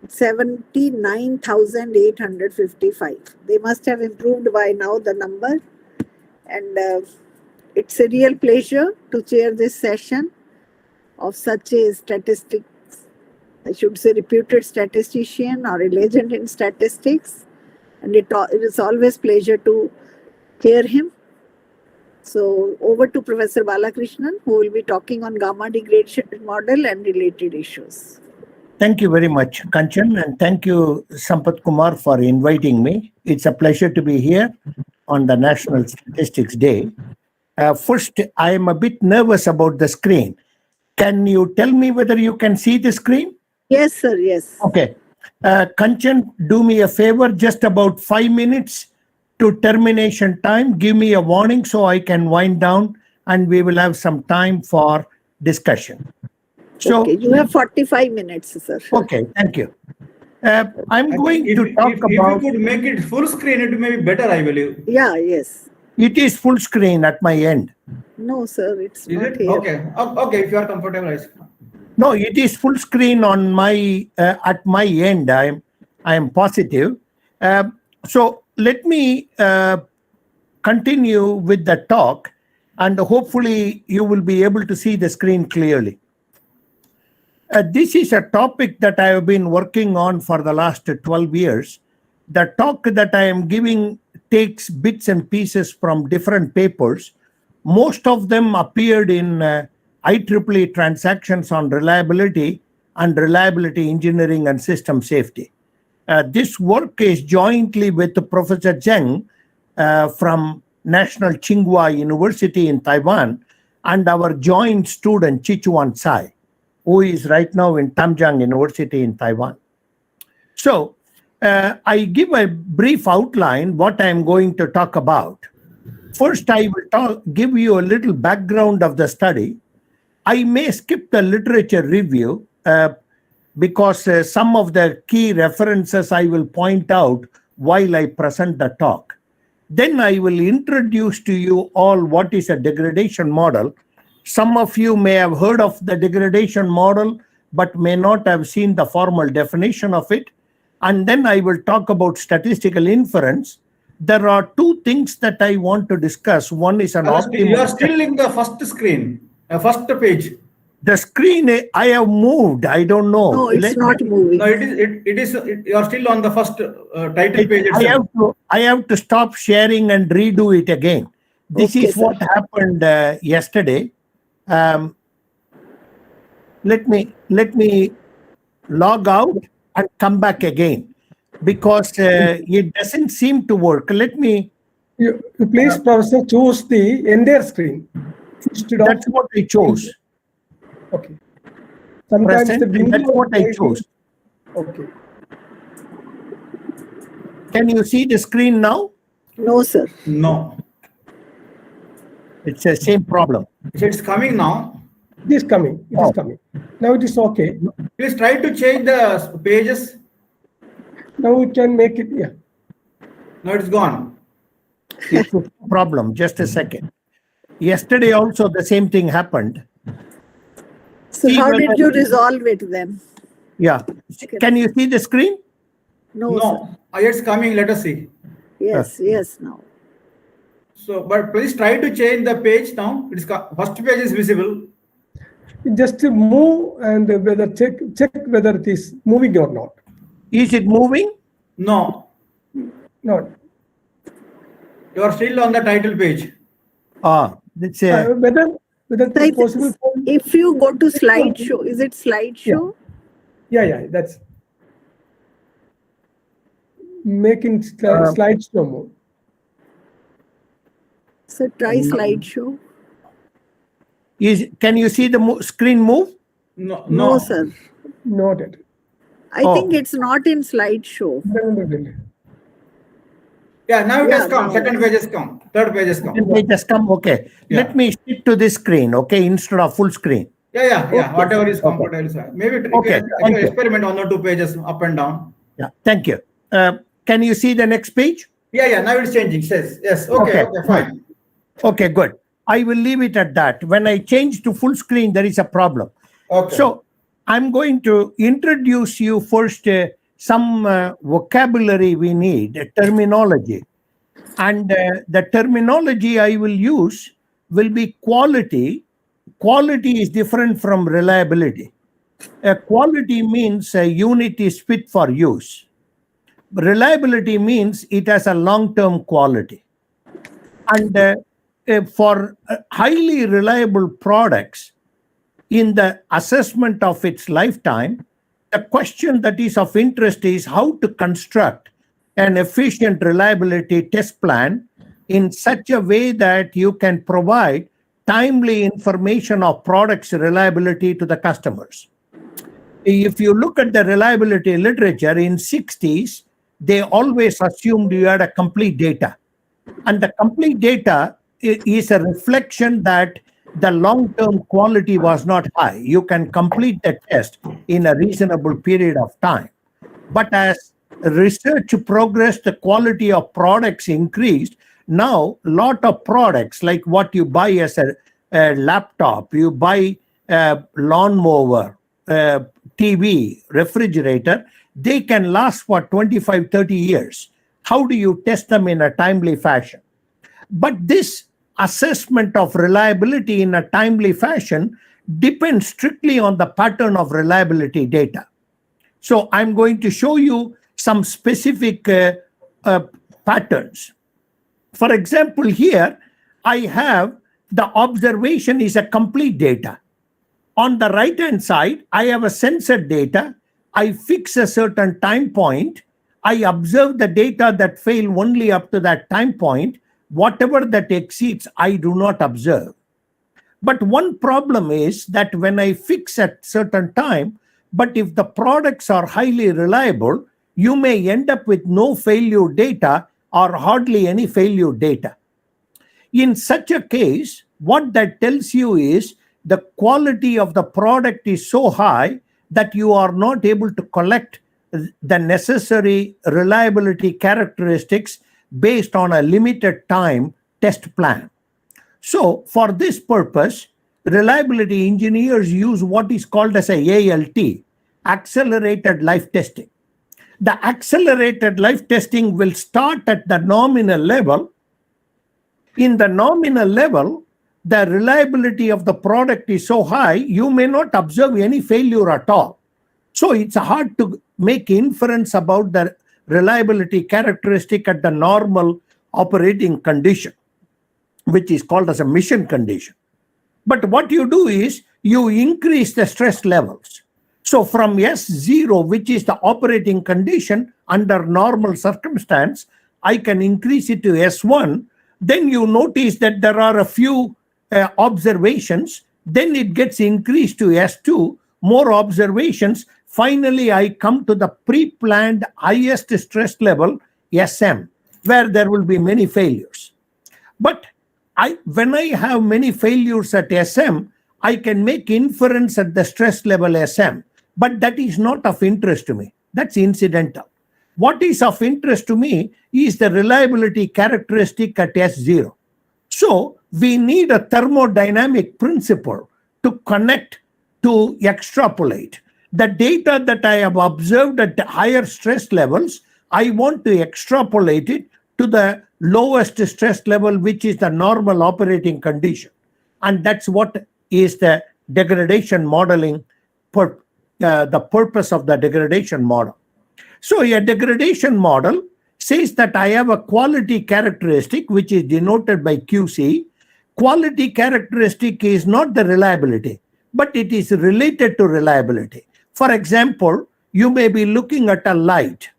79,855. They must have improved by now, the number. And it's a real pleasure to chair this session of such a I should say reputed statistician or a legend in statistics. And it is always pleasure to hear him. So over to Professor Balakrishnan, who will be talking on gamma degradation model and related issues. Thank you very much, Kanchan, and thank you, Sampath Kumar, for inviting me. It's a pleasure to be here on the National Statistics Day. First, I am a bit nervous about the screen. Can you tell me whether you can see the screen? Yes, sir, yes. Okay. Kanchan, do me a favor, just about 5 minutes to termination time. Give me a warning so I can wind down and we will have some time for discussion. So, okay, you have 45 minutes, sir. Okay, thank you. I'm going to talk about... If you could make it full screen, it may be better, I believe. Yeah, yes. It is full screen at my end. No, sir, it's Is not it? here. Okay. Okay, if you are comfortable. No, it is full screen on my at my end. I am positive. So let me continue with the talk, and hopefully you will be able to see the screen clearly. This is a topic that I have been working on for the last 12 years. The talk that I am giving takes bits and pieces from different papers. Most of them appeared in IEEE Transactions on Reliability and Reliability Engineering and System Safety. This work is jointly with Professor Zheng from National Tsinghua University in Taiwan and our joint student Chichuan Tsai, who is right now in Tamjiang University in Taiwan. So I give a brief outline what I am going to talk about. First, I will give you a little background of the study. I may skip the literature review because some of the key references I will point out while I present the talk. Then I will introduce to you all what is a degradation model. Some of you may have heard of the degradation model, but may not have seen the formal definition of it. And then I will talk about statistical inference. There are two things that I want to discuss. One is an optimal... You are still in the first screen, first page. The screen I have moved. I don't know. No, it's not moving. No, it is. You are still on the first title page itself. I have to stop sharing and redo it again. This Okay, is what happened yesterday. Let me log out and come back again because it doesn't seem to work. Let me. You please, Professor, choose the entire screen. That's what I chose. Okay. Sometimes that's what I chose. Okay. Can you see the screen now? No, sir. No. It's the same problem. It's coming now. It is coming. It is coming. Now it is okay. Please try to change the pages. Now we can make it. Yeah. No, it's gone. It's a problem. Just a second. Yesterday also the same thing happened. So how did you resolve it then? Yeah. Can you see the screen? No. It's coming. Let us see. Yes, yes, now. So, but please try to change the page now. It's first page is visible. Just to move and whether check whether it is moving or not. Is it moving? No. No. You are still on the title page. That's whether it's possible. If you go to slideshow, is it slideshow? Yeah, that's making slideshow mode. So try slideshow. Can you see the screen move? No, No, sir. Noted. I think it's not in slideshow. Yeah, now it has come. now. Second page has come. Third page has come. Second page has come. Okay. Yeah. Let me stick to this screen, okay, instead of full screen. Yeah. Okay. Whatever is comfortable. Is fine. Maybe you Okay, can thank you. experiment 1 or 2 pages up and down. Yeah, thank you. Can you see the next page? Yeah. Now it's changing. Says yes. Okay. Fine. Okay, good. I will leave it at that. When I change to full screen, there is a problem. Okay. So I'm going to introduce you first some vocabulary we need, terminology. And the terminology I will use will be quality. Quality is different from reliability. Quality means a unit is fit for use. Reliability means it has a long-term quality. And for highly reliable products, in the assessment of its lifetime, the question that is of interest is how to construct an efficient reliability test plan in such a way that you can provide timely information of products' reliability to the customers. If you look at the reliability literature in 60s, they always assumed you had a complete data. And the complete data is a reflection that the long-term quality was not high. You can complete the test in a reasonable period of time. But as research progressed, the quality of products increased. Now, a lot of products, like what you buy as a laptop, you buy a lawnmower, TV, refrigerator, they can last for 25, 30 years. How do you test them in a timely fashion? But this assessment of reliability in a timely fashion depends strictly on the pattern of reliability data. So I'm going to show you some specific patterns. For example, here I have the observation is a complete data. On the right-hand side, I have a sensor data. I fix a certain time point. I observe the data that fail only up to that time point. Whatever that exceeds, I do not observe. But one problem is that when I fix at certain time, but if the products are highly reliable, you may end up with no failure data or hardly any failure data. In such a case, what that tells you is the quality of the product is so high that you are not able to collect the necessary reliability characteristics based on a limited time test plan. So for this purpose, reliability engineers use what is called as a ALT, accelerated life testing. The accelerated life testing will start at the nominal level. In the nominal level, the reliability of the product is so high, you may not observe any failure at all. So it's hard to make inference about the reliability characteristic at the normal operating condition, which is called as a mission condition. But what you do is you increase the stress levels. So from S0, which is the operating condition under normal circumstance, I can increase it to S1. Then you notice that there are a few observations. Then it gets increased to S2, more observations. Finally, I come to the pre-planned highest stress level, SM, where there will be many failures. But when I have many failures at SM, I can make inference at the stress level SM. But that is not of interest to me. That's incidental. What is of interest to me is the reliability characteristic at S0. So we need a thermodynamic principle to connect, to extrapolate. The data that I have observed at the higher stress levels, I want to extrapolate it to the lowest stress level, which is the normal operating condition. And that's what is the degradation modeling, the purpose of the degradation model. So a degradation model says that I have a quality characteristic, which is denoted by QC. Quality characteristic is not the reliability, but it is related to reliability. For example, you may be looking at a light.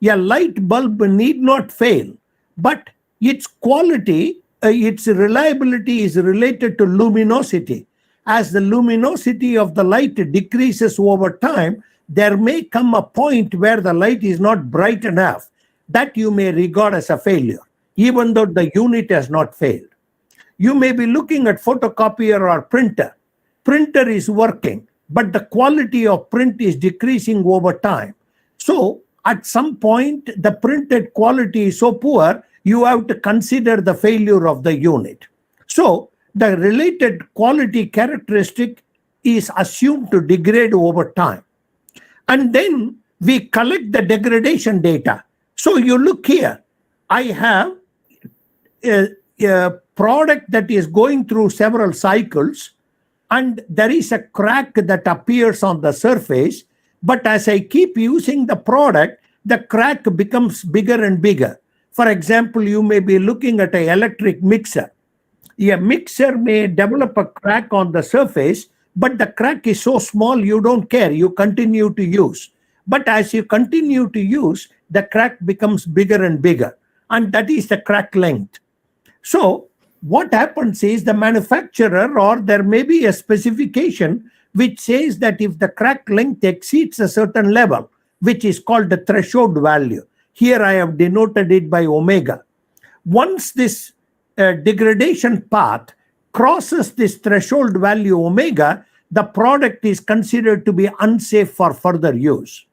A light bulb need not fail, but its quality, its reliability is related to luminosity. as the luminosity of the light decreases over time, there may come a point where the light is not bright enough that you may regard as a failure, even though the unit has not failed. You may be looking at photocopier or printer. Printer is working, but the quality of print is decreasing over time. So at some point, the printed quality is so poor, you have to consider the failure of the unit. So the related quality characteristic is assumed to degrade over time. And then we collect the degradation data. So you look here, I have a product that is going through several cycles, and there is a crack that appears on the surface. But as I keep using the product, the crack becomes bigger and bigger. For example, you may be looking at an electric mixer. A mixer may develop a crack on the surface, but the crack is so small you don't care. You continue to use. But as you continue to use, the crack becomes bigger and bigger. And that is the crack length. So what happens is the manufacturer, or there may be a specification which says that if the crack length exceeds a certain level, which is called the threshold value. Here I have denoted it by omega. Once this degradation path crosses this threshold value omega, the product is considered to be unsafe for further use.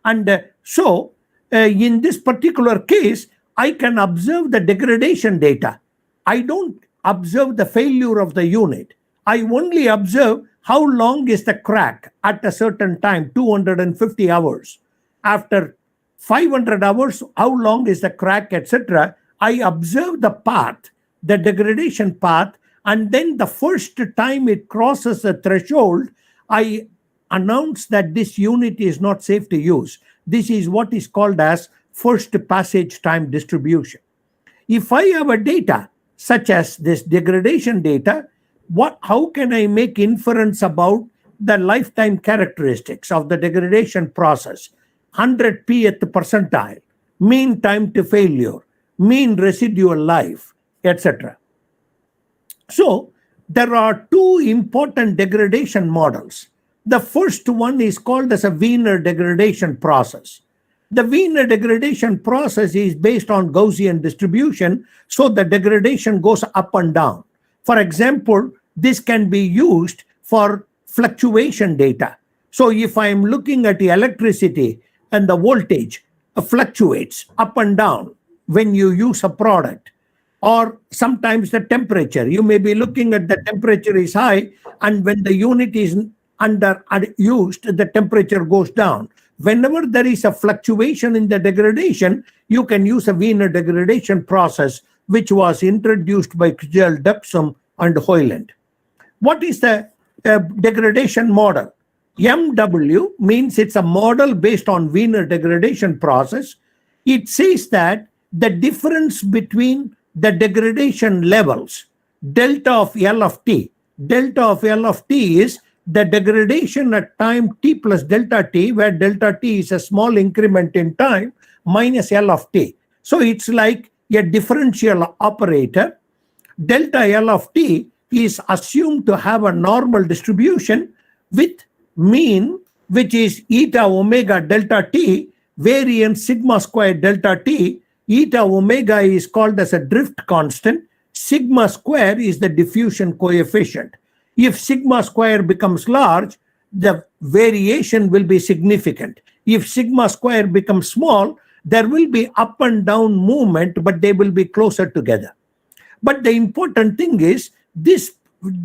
And so in this particular case, I can observe the degradation data. I don't observe the failure of the unit. I only observe how long is the crack at a certain time, 250 hours. After 500 hours, how long is the crack, etc. I observe the path, the degradation path, and then the first time it crosses the threshold, I announce that this unit is not safe to use. This is what is called as first passage time distribution. If I have a data such as this degradation data, how can I make inference about the lifetime characteristics of the degradation process? 100th percentile, mean time to failure, mean residual life, etc. So there are two important degradation models. The first one is called as a Wiener degradation process. The Wiener degradation process is based on Gaussian distribution, so the degradation goes up and down. For example, this can be used for fluctuation data. So if I am looking at the electricity and the voltage fluctuates up and down when you use a product, or sometimes the temperature, you may be looking at the temperature is high, and when the unit is underused, the temperature goes down. Whenever there is a fluctuation in the degradation, you can use a Wiener degradation process, which was introduced by Kjell, Duxum, and Hoyland. What is the degradation model? MW means it's a model based on Wiener degradation process. It says that the difference between the degradation levels, delta of L of t is the degradation at time t plus delta t, where delta t is a small increment in time, minus L of t. So it's like a differential operator. Delta L of t is assumed to have a normal distribution with mean, which is eta omega delta t, variance sigma square delta t. Eta omega is called as a drift constant. Sigma square is the diffusion coefficient. If sigma square becomes large, the variation will be significant. If sigma square becomes small, there will be up and down movement, but they will be closer together. But the important thing is, this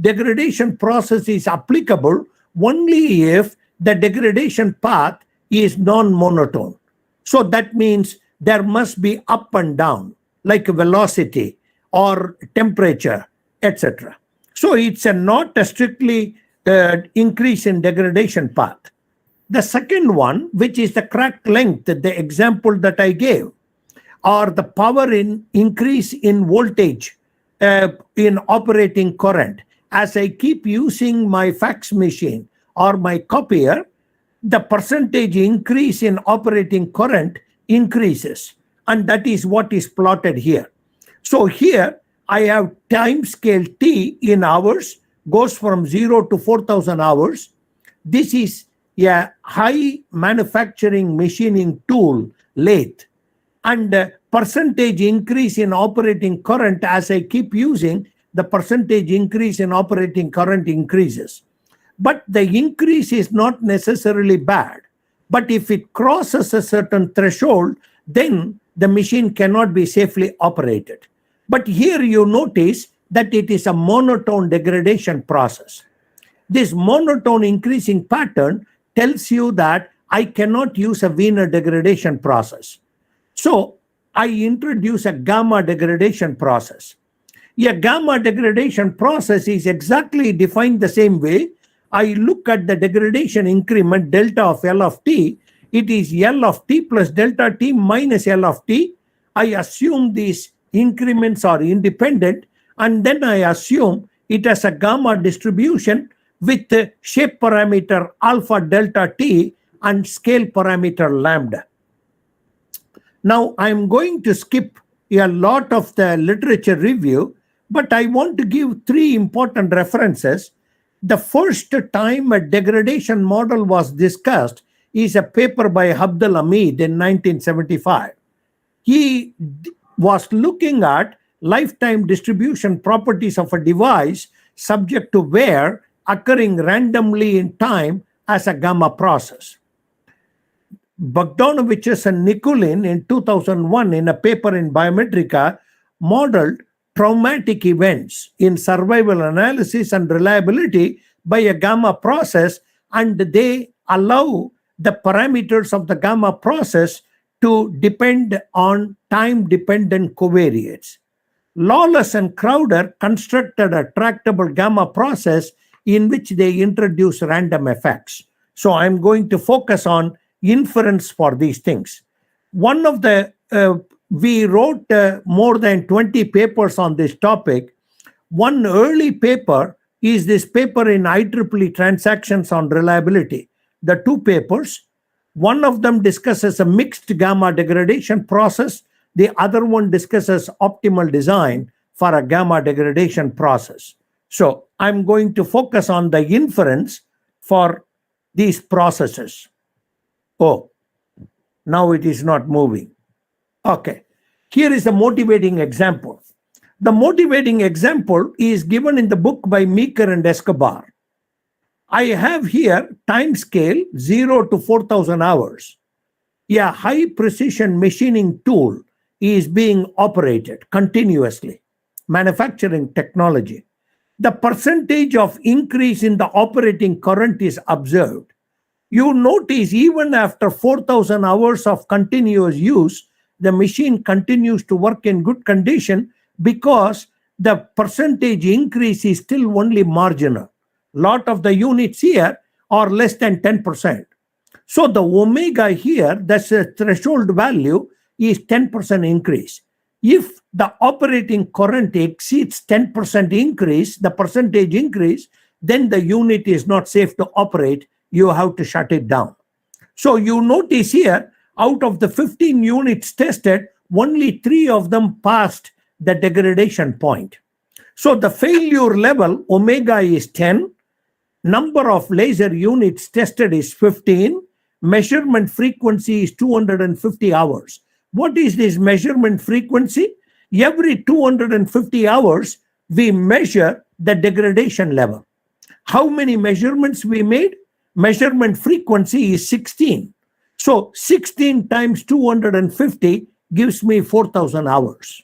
degradation process is applicable only if the degradation path is non-monotone. So that means there must be up and down, like velocity or temperature, etc. So it's not a strictly increase in degradation path. The second one, which is the crack length, the example that I gave, or the power increase in voltage in operating current. As I keep using my fax machine or my copier, the percentage increase in operating current increases. And that is what is plotted here. So here I have time scale t in hours, goes from 0 to 4,000 hours. This is a high manufacturing machining tool, lathe, and percentage increase in operating current. As I keep using, the percentage increase in operating current increases. But the increase is not necessarily bad. But if it crosses a certain threshold, then the machine cannot be safely operated. But here you notice that it is a monotone degradation process. This monotone increasing pattern tells you that I cannot use a Wiener degradation process. So I introduce a gamma degradation process. A gamma degradation process is exactly defined the same way. I look at the degradation increment delta of L of t. It is L of t plus delta t minus L of t. I assume these increments are independent, and then I assume it has a gamma distribution with shape parameter alpha delta t and scale parameter lambda. Now I'm going to skip a lot of the literature review, but I want to give 3 important references. The first time a degradation model was discussed is a paper by Abdul Hamid in 1975. He was looking at lifetime distribution properties of a device subject to wear occurring randomly in time as a gamma process. Bogdanovich and Nikulin in 2001 in a paper in Biometrica modeled traumatic events in survival analysis and reliability by a gamma process, and they allow the parameters of the gamma process to depend on time-dependent covariates. Lawless and Crowder constructed a tractable gamma process in which they introduce random effects. So I'm going to focus on inference for these things. One of the we wrote more than 20 papers on this topic. One early paper is this paper in IEEE Transactions on Reliability. The 2 papers, one of them discusses a mixed gamma degradation process. The other one discusses optimal design for a gamma degradation process. So I'm going to focus on the inference for these processes. Oh, now it is not moving. Okay, here is a motivating example. The motivating example is given in the book by Meeker and Escobar. I have here time scale 0 to 4,000 hours. A high precision machining tool is being operated continuously. Manufacturing technology. The percentage of increase in the operating current is observed. You notice even after 4,000 hours of continuous use, the machine continues to work in good condition because the percentage increase is still only marginal. Lot of the units here are less than 10%. So the omega here, that's a threshold value, is 10% increase. If the operating current exceeds 10% increase, the percentage increase, then the unit is not safe to operate. You have to shut it down. So you notice here, out of the 15 units tested, only 3 of them passed the degradation point. So the failure level, omega is 10, number of laser units tested is 15, measurement frequency is 250 hours. What is this measurement frequency? Every 250 hours, we measure the degradation level. How many measurements we made? Measurement frequency is 16. So 16 times 250 gives me 4,000 hours.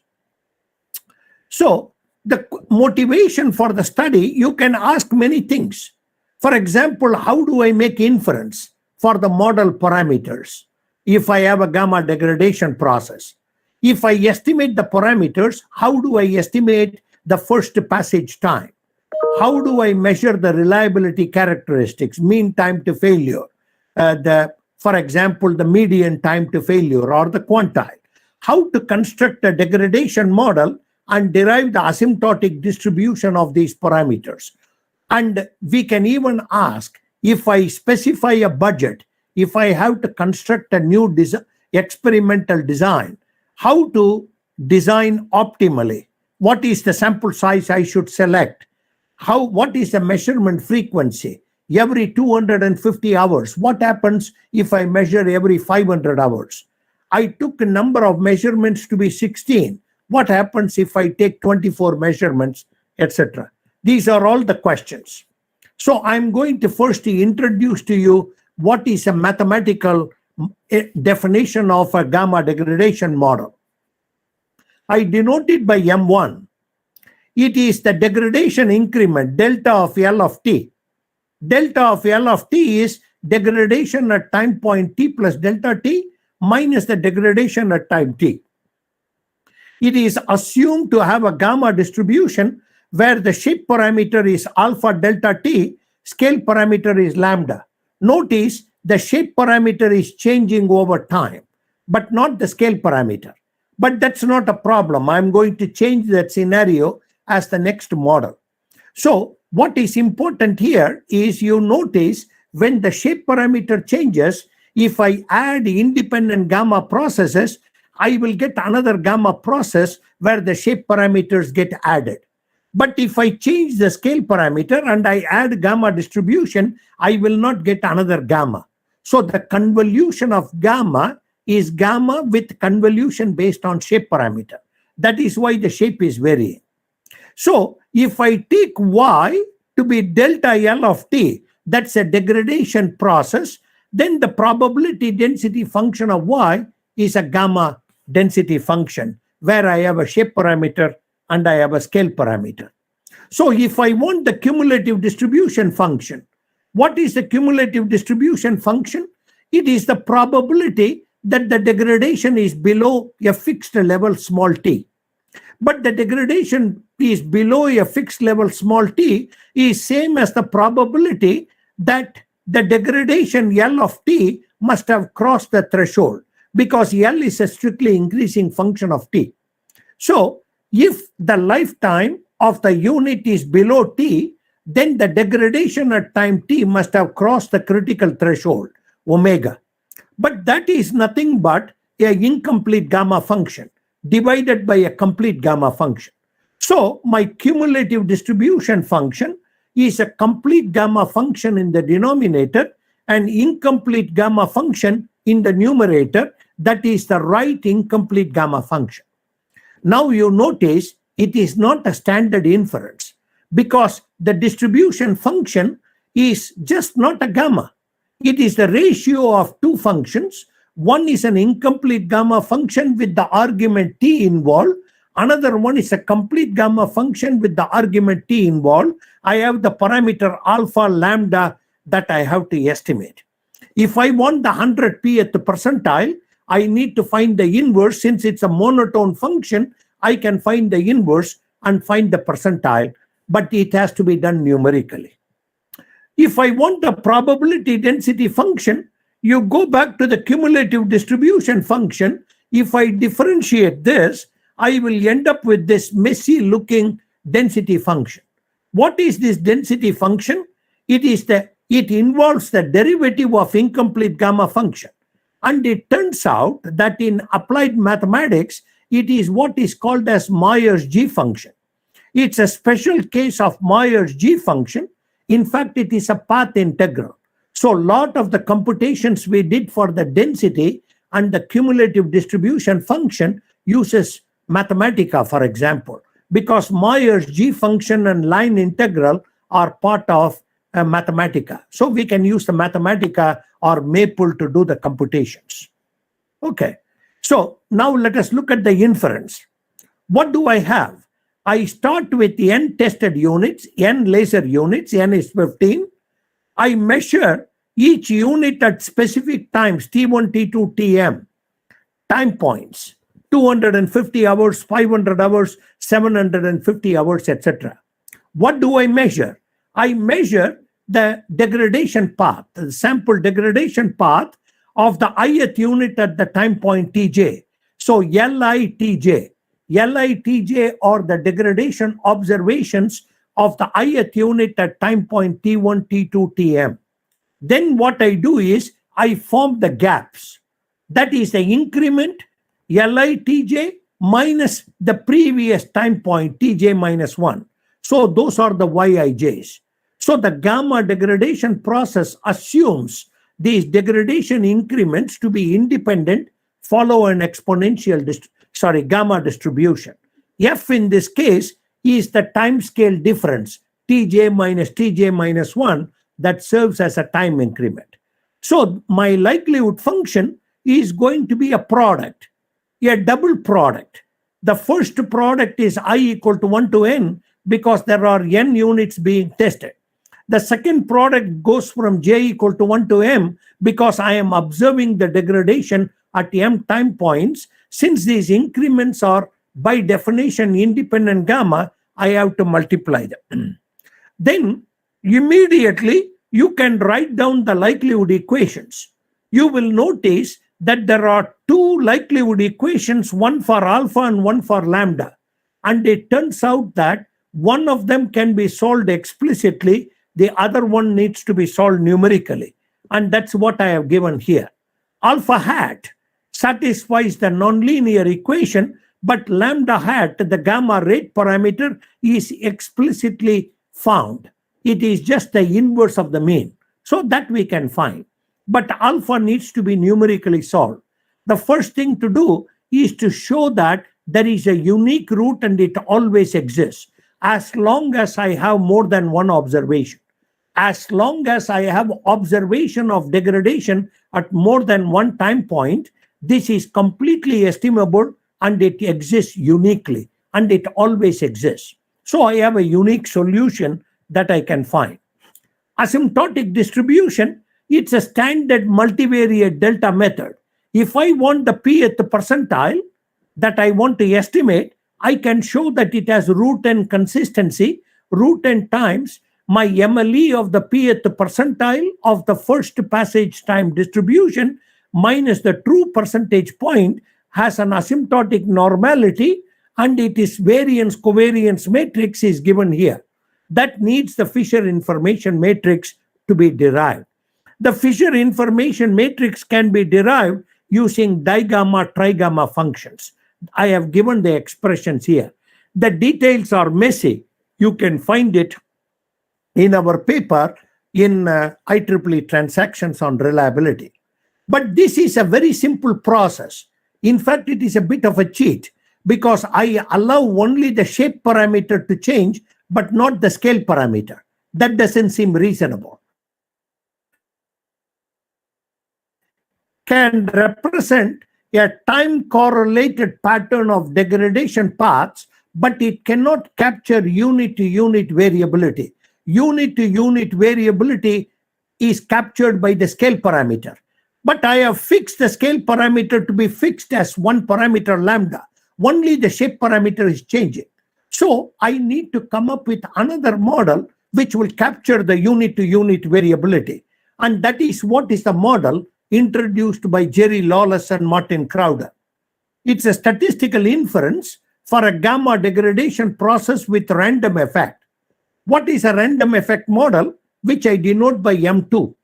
So the motivation for the study, you can ask many things. For example, how do I make inference for the model parameters if I have a gamma degradation process? If I estimate the parameters, how do I estimate the first passage time? How do I measure the reliability characteristics, mean time to failure, for example, the median time to failure or the quantile? How to construct a degradation model and derive the asymptotic distribution of these parameters. And we can even ask, if I specify a budget, if I have to construct a new experimental design, how to design optimally? What is the sample size I should select? what is the measurement frequency? Every 250 hours. What happens if I measure every 500 hours? I took a number of measurements to be 16. What happens if I take 24 measurements, etc.? These are all the questions. So I'm going to first introduce to you what is a mathematical definition of a gamma degradation model. I denote it by M1. It is the degradation increment, delta of L of t. Delta of L of t is degradation at time point t plus delta t minus the degradation at time t. It is assumed to have a gamma distribution where the shape parameter is alpha delta t, scale parameter is lambda. Notice the shape parameter is changing over time, but not the scale parameter. But that's not a problem. I'm going to change that scenario as the next model. So what is important here is you notice when the shape parameter changes, if I add independent gamma processes, I will get another gamma process where the shape parameters get added. But if I change the scale parameter and I add gamma distribution, I will not get another gamma. So the convolution of gamma is gamma with convolution based on shape parameter. That is why the shape is varying. So if I take y to be delta L of t, that's a degradation process, then the probability density function of y is a gamma density function where I have a shape parameter and I have a scale parameter. So if I want the cumulative distribution function, what is the cumulative distribution function? It is the probability that the degradation is below a fixed level small t. But the degradation is below a fixed level small t is same as the probability that the degradation L of t must have crossed the threshold, because L is a strictly increasing function of t. So if the lifetime of the unit is below t, then the degradation at time t must have crossed the critical threshold, omega. But that is nothing but an incomplete gamma function divided by a complete gamma function. So my cumulative distribution function is a complete gamma function in the denominator and incomplete gamma function in the numerator. That is the right incomplete gamma function. Now you notice it is not a standard inference because the distribution function is just not a gamma. It is the ratio of two functions. One is an incomplete gamma function with the argument t involved. Another one is a complete gamma function with the argument t involved. I have the parameter alpha lambda that I have to estimate. If I want the 100th percentile, I need to find the inverse. Since it's a monotone function, I can find the inverse and find the percentile, but it has to be done numerically. If I want the probability density function, you go back to the cumulative distribution function. If I differentiate this, I will end up with this messy looking density function. What is this density function? It involves the derivative of incomplete gamma function. And it turns out that in applied mathematics, it is what is called as Myers G function. It's a special case of Myers G function. In fact, it is a path integral. So a lot of the computations we did for the density and the cumulative distribution function uses Mathematica, for example, because Myers G function and line integral are part of Mathematica. So we can use the Mathematica or Maple to do the computations. Okay, so now let us look at the inference. What do I have? I start with n tested units, n laser units, n is 15. I measure each unit at specific times, T1, T2, Tm, time points, 250 hours, 500 hours, 750 hours, etc. What do I measure? I measure the degradation path, the sample degradation path of the ith unit at the time point Tj. So LITJ. LITJ are the degradation observations of the ith unit at time point T1, T2, Tm. Then what I do is I form the gaps. That is the increment LITJ minus the previous time point Tj minus 1. So those are the Yij's. So the gamma degradation process assumes these degradation increments to be independent, follow an exponential gamma distribution. F in this case is the time scale difference, Tj minus 1, that serves as a time increment. So my likelihood function is going to be a product, a double product. The first product is I equal to 1 to n because there are n units being tested. The second product goes from j equal to 1 to m because I am observing the degradation at m time points. Since these increments are by definition independent gamma, I have to multiply them. Then immediately you can write down the likelihood equations. You will notice that there are two likelihood equations, one for alpha and one for lambda. And it turns out that one of them can be solved explicitly, the other one needs to be solved numerically. And that's what I have given here. Alpha hat satisfies the nonlinear equation, but lambda hat, the gamma rate parameter, is explicitly found. It is just the inverse of the mean. So that we can find. But alpha needs to be numerically solved. The first thing to do is to show that there is a unique root and it always exists, as long as I have more than one observation. As long as I have observation of degradation at more than one time point, this is completely estimable and it exists uniquely and it always exists. So I have a unique solution that I can find. Asymptotic distribution, it's a standard multivariate delta method. If I want the pth percentile that I want to estimate, I can show that it has root n consistency, root n times my MLE of the pth percentile of the first passage time distribution minus the true percentage point has an asymptotic normality, and it is variance covariance matrix is given here. That needs the Fisher information matrix to be derived. The Fisher information matrix can be derived using digamma, trigamma functions. I have given the expressions here. The details are messy. You can find it in our paper in IEEE Transactions on Reliability. But this is a very simple process. In fact, it is a bit of a cheat because I allow only the shape parameter to change, but not the scale parameter. That doesn't seem reasonable. Can represent a time correlated pattern of degradation paths, but it cannot capture unit to unit variability. Unit to unit variability is captured by the scale parameter. But I have fixed the scale parameter to be fixed as one parameter lambda. Only the shape parameter is changing. So I need to come up with another model which will capture the unit to unit variability. And that is what is the model introduced by Jerry Lawless and Martin Crowder. It's a statistical inference for a gamma degradation process with random effect. What is a random effect model, which I denote by M2?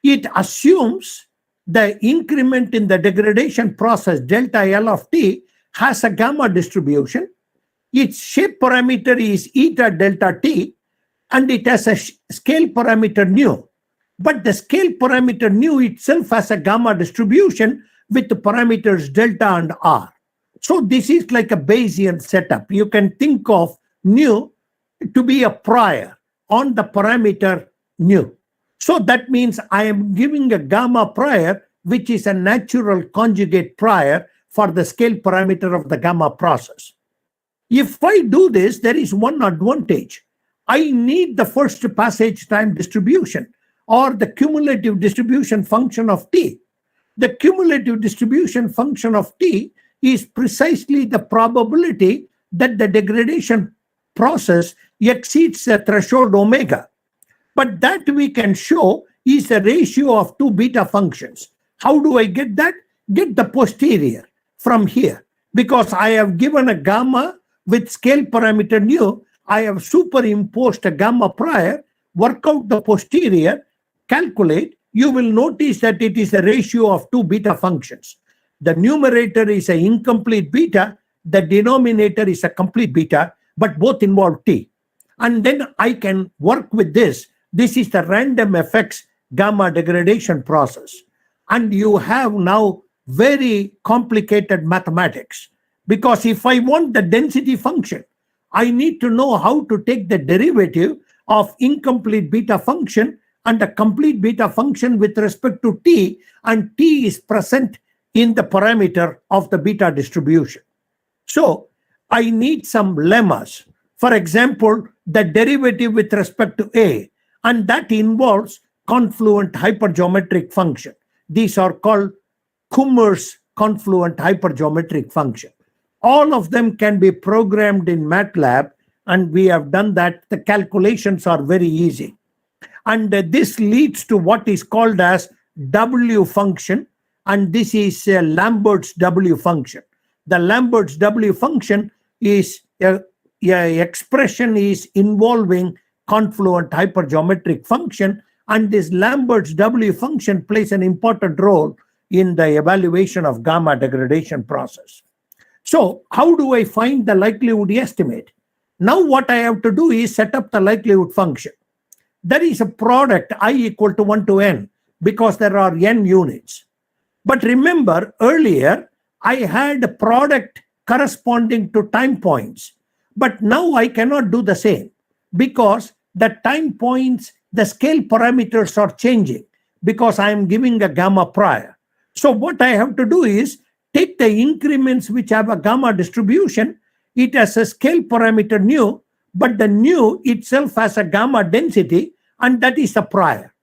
It assumes the increment in the degradation process delta L of t has a gamma distribution. Its shape parameter is eta delta t, and it has a scale parameter nu. But the scale parameter nu itself has a gamma distribution with the parameters delta and r. So this is like a Bayesian setup. You can think of nu to be a prior on the parameter nu. So that means I am giving a gamma prior, which is a natural conjugate prior for the scale parameter of the gamma process. If I do this, there is one advantage. I need the first passage time distribution or the cumulative distribution function of t. The cumulative distribution function of t is precisely the probability that the degradation process exceeds the threshold omega. But that we can show is a ratio of two beta functions. How do I get that? Get the posterior from here. Because I have given a gamma with scale parameter nu, I have superimposed a gamma prior, work out the posterior, calculate, you will notice that it is a ratio of two beta functions. The numerator is an incomplete beta, the denominator is a complete beta, but both involve t. And then I can work with this. This is the random effects gamma degradation process. And you have now very complicated mathematics, because if I want the density function, I need to know how to take the derivative of incomplete beta function and a complete beta function with respect to t, and t is present in the parameter of the beta distribution. So I need some lemmas. For example, the derivative with respect to a, and that involves confluent hypergeometric function. These are called Kummer's confluent hypergeometric function. All of them can be programmed in MATLAB, and we have done that. The calculations are very easy. And this leads to what is called as W function, and this is Lambert's W function. The Lambert's W function is expression is involving confluent hypergeometric function, and this Lambert's W function plays an important role in the evaluation of gamma degradation process. So how do I find the likelihood estimate? Now what I have to do is set up the likelihood function. There is a product I equal to 1 to n because there are n units. But remember, earlier I had a product corresponding to time points. But now I cannot do the same because the time points, the scale parameters are changing because I am giving a gamma prior. So what I have to do is take the increments which have a gamma distribution. It has a scale parameter nu, but the nu itself has a gamma density, and that is the prior.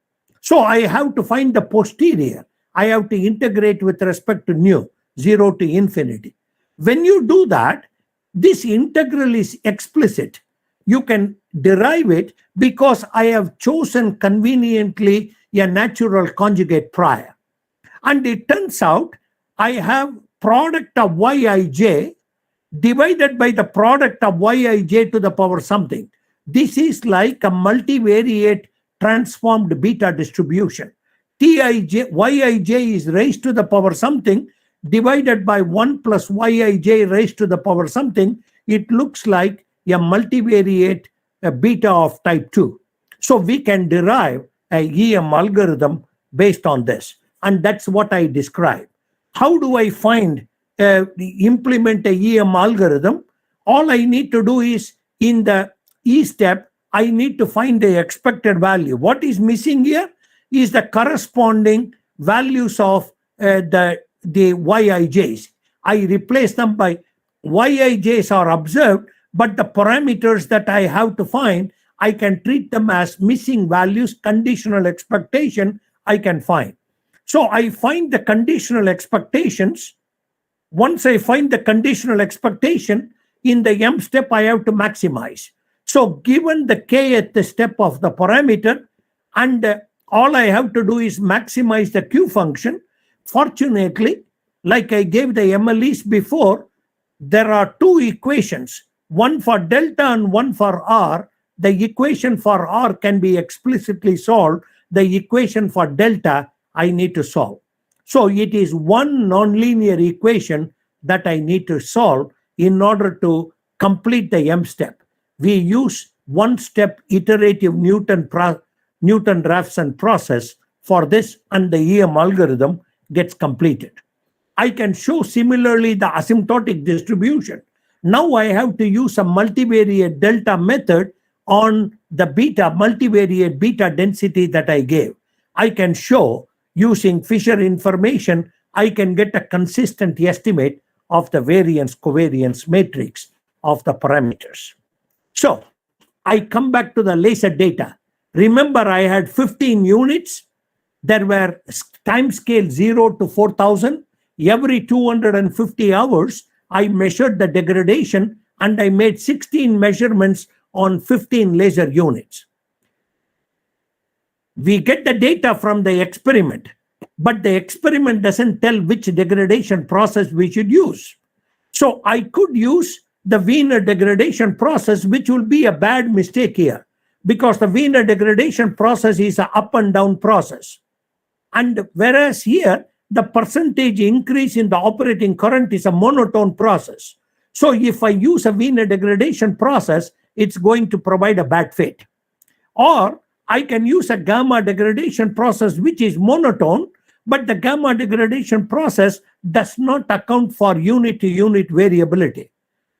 So I have to find the posterior. I have to integrate with respect to nu, 0 to infinity. When you do that, this integral is explicit. You can derive it because I have chosen conveniently a natural conjugate prior. And it turns out I have product of yij divided by the product of yij to the power something. This is like a multivariate transformed beta distribution. Yij is raised to the power something divided by 1 plus yij raised to the power something. It looks like a multivariate beta of type 2. So we can derive a EM algorithm based on this. And that's what I described. How do I implement a EM algorithm? All I need to do is in the E step, I need to find the expected value. What is missing here is the corresponding values of the yijs. I replace them by yijs are observed, but the parameters that I have to find, I can treat them as missing values, conditional expectation I can find. So I find the conditional expectations. Once I find the conditional expectation, in the M step, I have to maximize. So given the kth step of the parameter, and all I have to do is maximize the Q function. Fortunately, like I gave the MLEs before, there are two equations, one for delta and one for R. The equation for R can be explicitly solved. The equation for delta, I need to solve. So it is one nonlinear equation that I need to solve in order to complete the M step. We use one-step iterative Newton-Raphson process for this, and the EM algorithm gets completed. I can show similarly the asymptotic distribution. Now I have to use a multivariate delta method on the multivariate beta density that I gave. I can show using Fisher information, I can get a consistent estimate of the variance-covariance matrix of the parameters. So I come back to the laser data. Remember, I had 15 units. There were time scale 0 to 4,000. Every 250 hours, I measured the degradation, and I made 16 measurements on 15 laser units. We get the data from the experiment, but the experiment doesn't tell which degradation process we should use. So I could use the Wiener degradation process, which will be a bad mistake here, because the Wiener degradation process is an up and down process. And whereas here, the percentage increase in the operating current is a monotone process. So if I use a Wiener degradation process, it's going to provide a bad fit. Or I can use a gamma degradation process which is monotone, but the gamma degradation process does not account for unit-to-unit variability.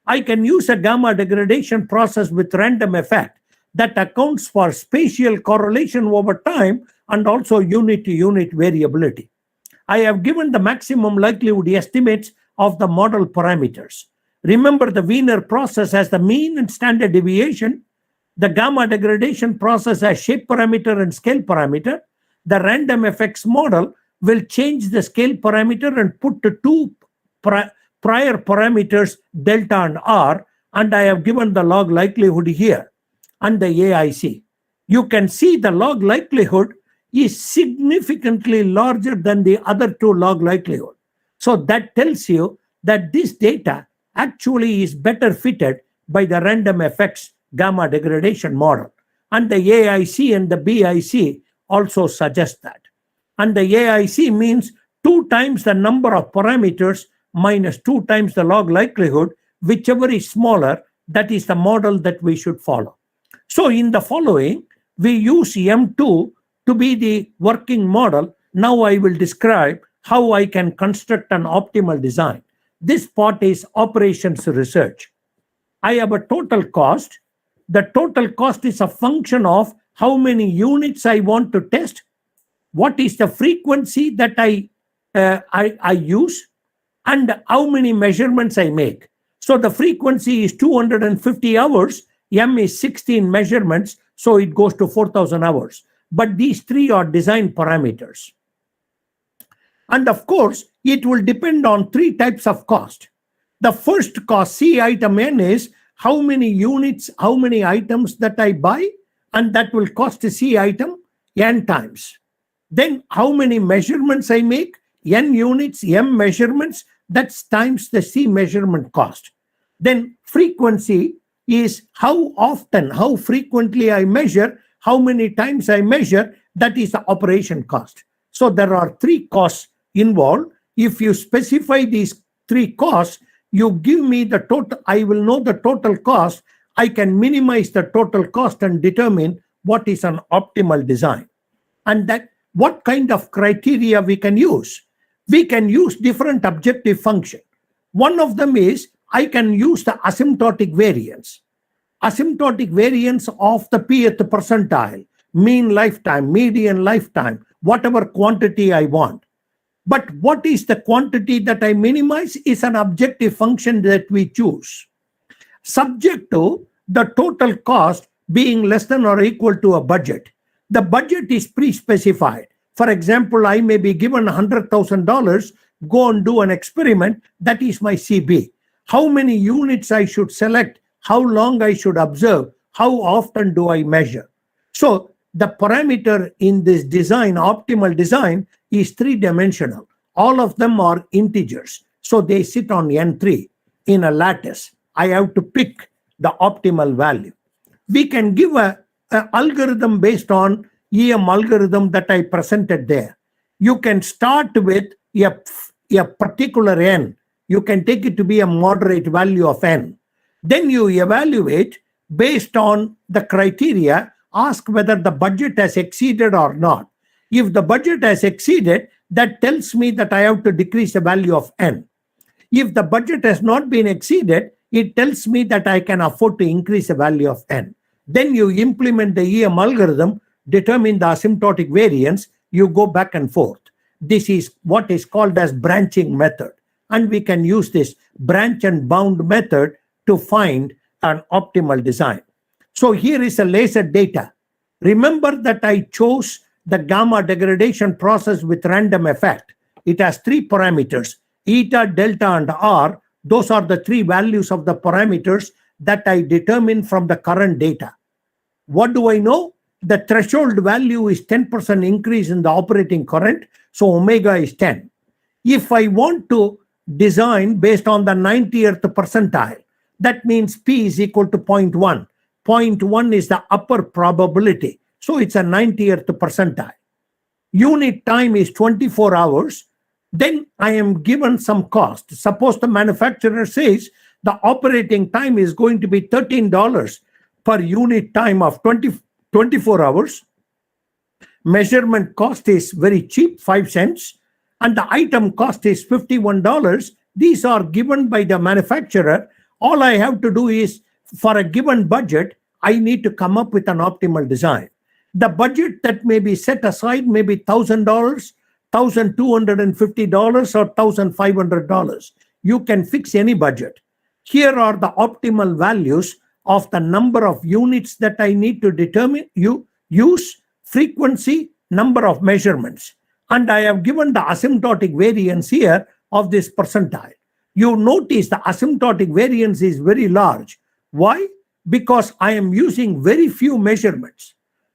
I can use a gamma degradation process with random effect that accounts for spatial correlation over time and also unit-to-unit variability. I have given the maximum likelihood estimates of the model parameters. Remember, the Wiener process has the mean and standard deviation. The gamma degradation process has shape parameter and scale parameter. The random effects model will change the scale parameter and put the two prior parameters, delta and R, and I have given the log likelihood here and the AIC. You can see the log likelihood is significantly larger than the other two log likelihood. So that tells you that this data actually is better fitted by the random effects gamma degradation model. And the AIC and the BIC also suggest that. And the AIC means 2 times the number of parameters minus 2 times the log likelihood, whichever is smaller, that is the model that we should follow. So in the following, we use M2 to be the working model. Now I will describe how I can construct an optimal design. This part is operations research. I have a total cost. The total cost is a function of how many units I want to test, what is the frequency that I use, and how many measurements I make. So the frequency is 250 hours, M is 16 measurements, so it goes to 4,000 hours. But these 3 are design parameters. And of course, it will depend on 3 types of cost. The first cost, C item N, is how many units, how many items that I buy, and that will cost a C item N times. Then how many measurements I make, N units, M measurements, that's times the C measurement cost. Then frequency is how often, how frequently I measure, how many times I measure, that is the operation cost. So there are 3 costs involved. If you specify these 3 costs, you give me the total, I will know the total cost. I can minimize the total cost and determine what is an optimal design. And that what kind of criteria we can use. We can use different objective function. One of them is I can use the asymptotic variance. Asymptotic variance of the pth percentile, mean lifetime, median lifetime, whatever quantity I want. But what is the quantity that I minimize is an objective function that we choose, subject to the total cost being less than or equal to a budget. The budget is pre-specified. For example, I may be given $100,000, go and do an experiment, that is my CB. How many units I should select, how long I should observe, how often do I measure. So the parameter in this design, optimal design, is 3-dimensional. All of them are integers. So they sit on N3 in a lattice. I have to pick the optimal value. We can give an algorithm based on EM algorithm that I presented there. You can start with a particular N. You can take it to be a moderate value of N. Then you evaluate based on the criteria, ask whether the budget has exceeded or not. If the budget has exceeded, that tells me that I have to decrease the value of N. If the budget has not been exceeded, it tells me that I can afford to increase the value of N. Then you implement the EM algorithm, determine the asymptotic variance, you go back and forth. This is what is called as branching method. And we can use this branch and bound method to find an optimal design. So here is a laser data. Remember that I chose the gamma degradation process with random effect. It has 3 parameters, eta, delta, and R. Those are the 3 values of the parameters that I determine from the current data. What do I know? The threshold value is 10% increase in the operating current, so omega is 10. If I want to design based on the 90th percentile, that means P is equal to 0.1. 0.1 is the upper probability, so it's a 90th percentile. Unit time is 24 hours. Then I am given some cost. Suppose the manufacturer says the operating time is going to be $13. per unit time of 24 hours. Measurement cost is very cheap, 5 cents, and the item cost is $51. These are given by the manufacturer. All I have to do is, for a given budget, I need to come up with an optimal design. The budget that may be set aside may be $1,000, $1,250, or $1,500. You can fix any budget. Here are the optimal values of the number of units that I need to determine, use, frequency, number of measurements. And I have given the asymptotic variance here of this percentile. You notice the asymptotic variance is very large. Why? Because I am using very few measurements.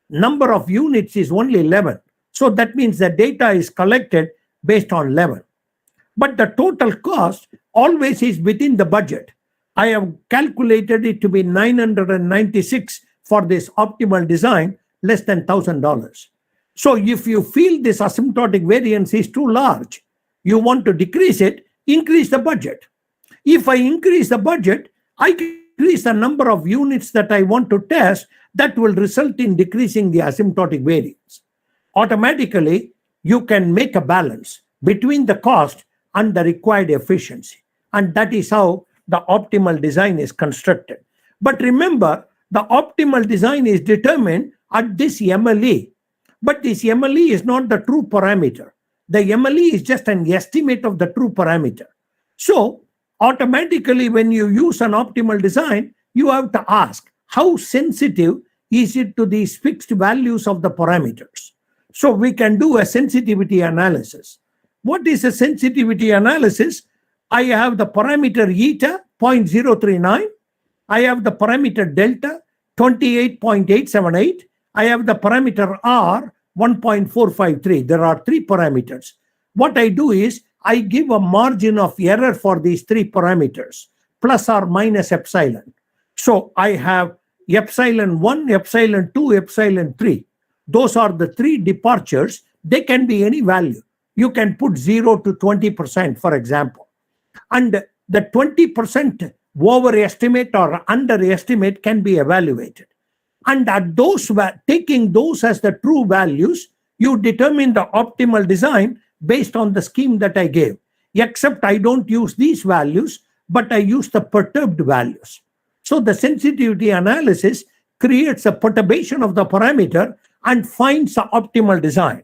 Number of units is only 11. So that means the data is collected based on 11. But the total cost always is within the budget. I have calculated it to be $996 for this optimal design, less than $1,000. So if you feel this asymptotic variance is too large, you want to decrease it, increase the budget. If I increase the budget, I increase the number of units that I want to test. That will result in decreasing the asymptotic variance. Automatically, you can make a balance between the cost and the required efficiency. And that is how the optimal design is constructed. But remember, the optimal design is determined at this MLE. But this MLE is not the true parameter. The MLE is just an estimate of the true parameter. So automatically, when you use an optimal design, you have to ask, how sensitive is it to these fixed values of the parameters? So we can do a sensitivity analysis. What is a sensitivity analysis? I have the parameter eta, 0.039. I have the parameter delta, 28.878. I have the parameter R, 1.453. There are 3 parameters. What I do is, I give a margin of error for these 3 parameters, plus or minus epsilon. So I have epsilon 1, epsilon 2, epsilon 3. Those are the 3 departures. They can be any value. You can put 0 to 20%, for example. And the 20% overestimate or underestimate can be evaluated. And at those, taking those as the true values, you determine the optimal design based on the scheme that I gave. Except I don't use these values, but I use the perturbed values. So the sensitivity analysis creates a perturbation of the parameter and finds the optimal design.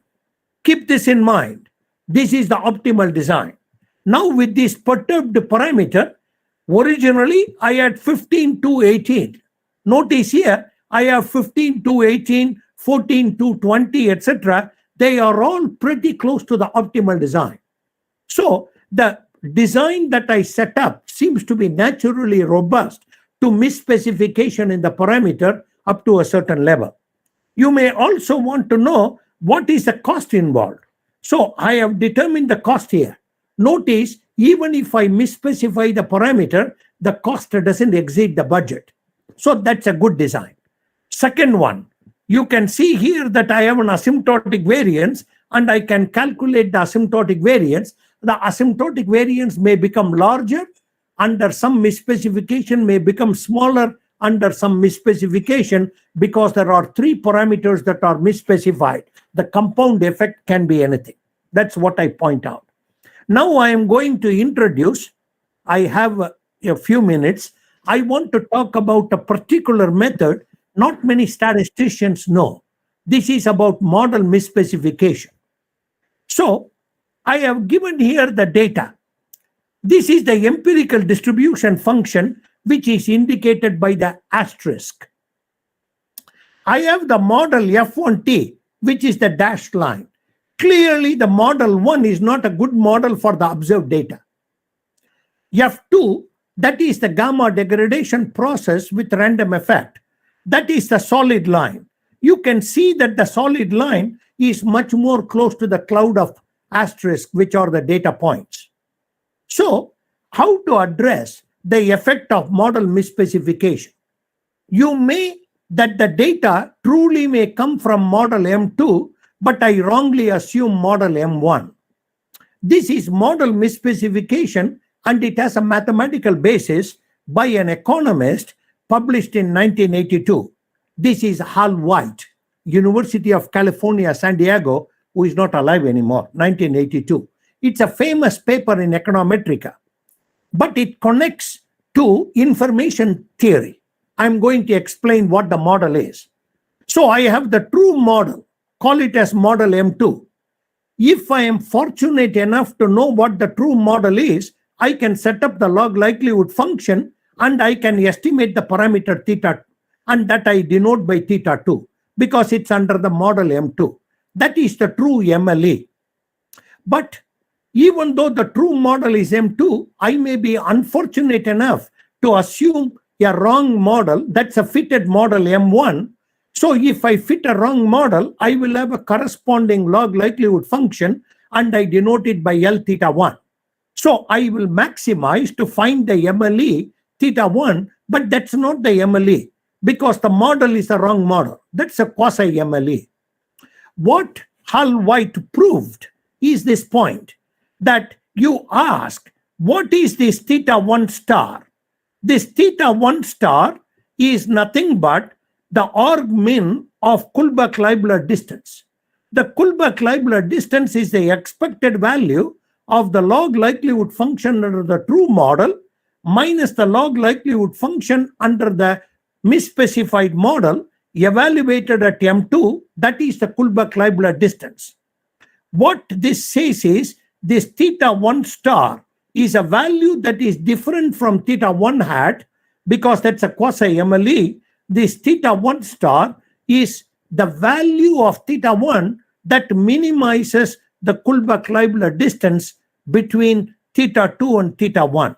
Keep this in mind. This is the optimal design. Now with this perturbed parameter, originally I had 15 to 18. Notice here, I have 15 to 18, 14 to 20, etc. They are all pretty close to the optimal design. So the design that I set up seems to be naturally robust to misspecification in the parameter up to a certain level. You may also want to know what is the cost involved. So I have determined the cost here. Notice, even if I misspecify the parameter, the cost doesn't exceed the budget. So that's a good design. Second one, you can see here that I have an asymptotic variance and I can calculate the asymptotic variance. The asymptotic variance may become larger under some misspecification, may become smaller under some misspecification, because there are 3 parameters that are misspecified. The compound effect can be anything. That's what I point out. Now I am going to introduce, I have a few minutes. I want to talk about a particular method not many statisticians know. This is about model misspecification. So I have given here the data. This is the empirical distribution function, which is indicated by the asterisk. I have the model F1T, which is the dashed line. Clearly, the model 1 is not a good model for the observed data. F2, that is the gamma degradation process with random effect. That is the solid line. You can see that the solid line is much more close to the cloud of asterisk, which are the data points. So, how to address the effect of model misspecification? You may, that the data truly may come from model M2, but I wrongly assume model M1. This is model misspecification, and it has a mathematical basis by an economist, published in 1982. This is Hal White, University of California, San Diego, who is not alive anymore, 1982. It's a famous paper in Econometrica, but it connects to information theory. I'm going to explain what the model is. So I have the true model, call it as model M2. If I am fortunate enough to know what the true model is, I can set up the log likelihood function and I can estimate the parameter theta, and that I denote by theta2 because it's under the model M2. That is the true MLE. But even though the true model is M2, I may be unfortunate enough to assume a wrong model. That's a fitted model M1. So if I fit a wrong model, I will have a corresponding log likelihood function and I denote it by L theta 1. So I will maximize to find the MLE theta 1, but that's not the MLE because the model is a wrong model. That's a quasi MLE. What Hal White proved is this point that you ask, what is this theta 1 star? This theta 1 star is nothing but the org min of Kullback-Leibler distance. The Kullback-Leibler distance is the expected value of the log likelihood function under the true model minus the log likelihood function under the misspecified model evaluated at M2, that is the Kullback-Leibler distance. What this says is this theta 1 star is a value that is different from theta 1 hat because that's a quasi MLE. This theta 1 star is the value of theta 1 that minimizes the Kullback-Leibler distance between theta 2 and theta 1.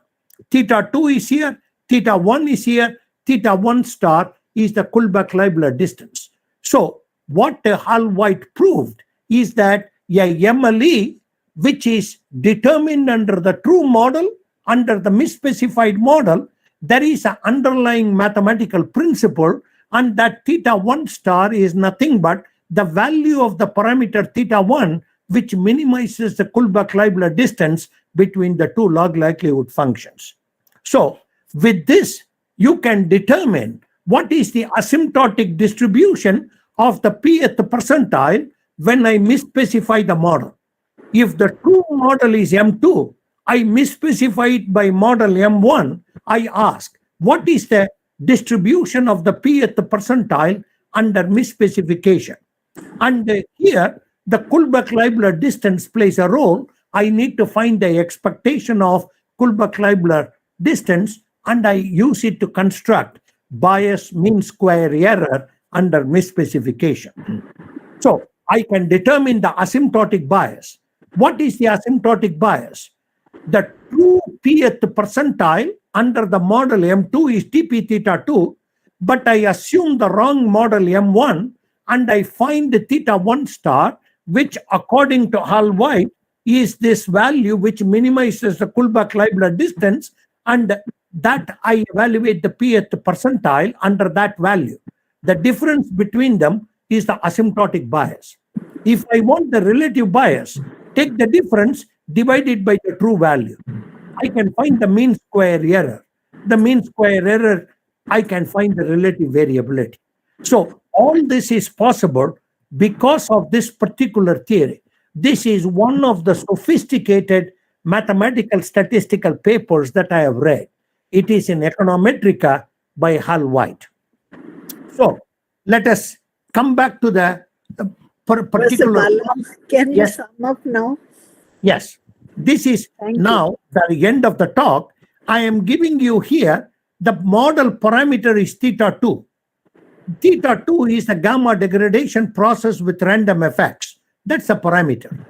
Theta 2 is here, theta 1 is here, theta 1 star is the Kullback-Leibler distance. So what Hal White proved is that a MLE which is determined under the true model, under the misspecified model, there is an underlying mathematical principle, and that theta 1 star is nothing but the value of the parameter theta 1, which minimizes the Kullback-Leibler distance between the two log likelihood functions. So with this, you can determine what is the asymptotic distribution of the pth percentile when I misspecify the model. If the true model is M2, I misspecify it by model M1, I ask, what is the distribution of the pth percentile under misspecification? And here, the Kullback-Leibler distance plays a role. I need to find the expectation of Kullback-Leibler distance, and I use it to construct bias mean square error under misspecification. So I can determine the asymptotic bias. What is the asymptotic bias? The true pth percentile under the model M2 is TP theta 2, but I assume the wrong model M1 and I find the theta 1 star, which according to Hal White is this value which minimizes the Kullback-Leibler distance, and that I evaluate the pth percentile under that value. The difference between them is the asymptotic bias. If I want the relative bias, take the difference, divide it by the true value. I can find the mean square error. The mean square error, I can find the relative variability. So all this is possible because of this particular theory. This is one of the sophisticated mathematical statistical papers that I have read. It is in Econometrica by Hal White. So let us come back to the particular. Can you sum up now? Yes. This is now the end of the talk. I am giving you here the model parameter is theta 2. Theta 2 is the gamma degradation process with random effects. That's a parameter.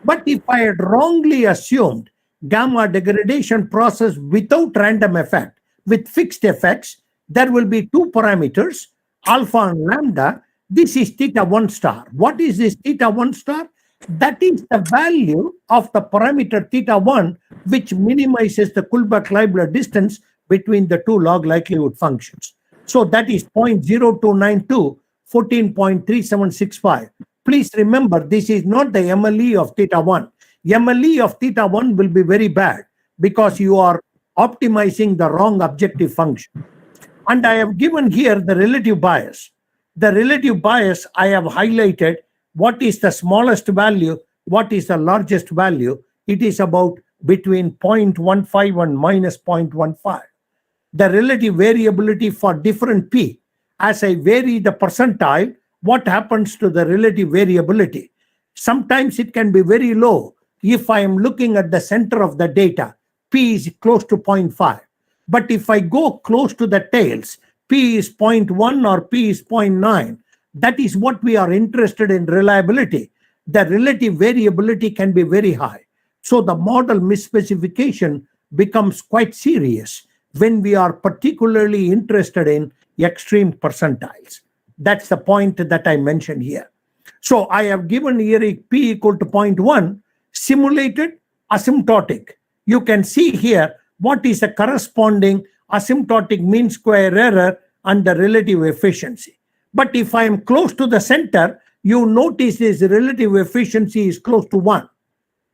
But if I had wrongly assumed gamma degradation process without random effect, with fixed effects, there will be two parameters, alpha and lambda. This is theta 1 star. What is this theta 1 star? That is the value of the parameter theta 1, which minimizes the Kullback-Leibler distance between the two log likelihood functions. So that is 0.0292, 14.3765. Please remember, this is not the MLE of theta 1. MLE of theta 1 will be very bad because you are optimizing the wrong objective function. And I have given here the relative bias. The relative bias, I have highlighted what is the smallest value, what is the largest value. It is about between 0.15 and minus 0.15. The relative variability for different P. As I vary the percentile, what happens to the relative variability? Sometimes it can be very low. If I am looking at the center of the data, P is close to 0.5. But if I go close to the tails, P is 0.1 or P is 0.9. That is what we are interested in reliability. The relative variability can be very high. So the model misspecification becomes quite serious when we are particularly interested in extreme percentiles. That's the point that I mentioned here. So I have given here a P equal to 0.1, simulated asymptotic. You can see here what is the corresponding asymptotic mean square error and the relative efficiency. But if I am close to the center, you notice this relative efficiency is close to 1.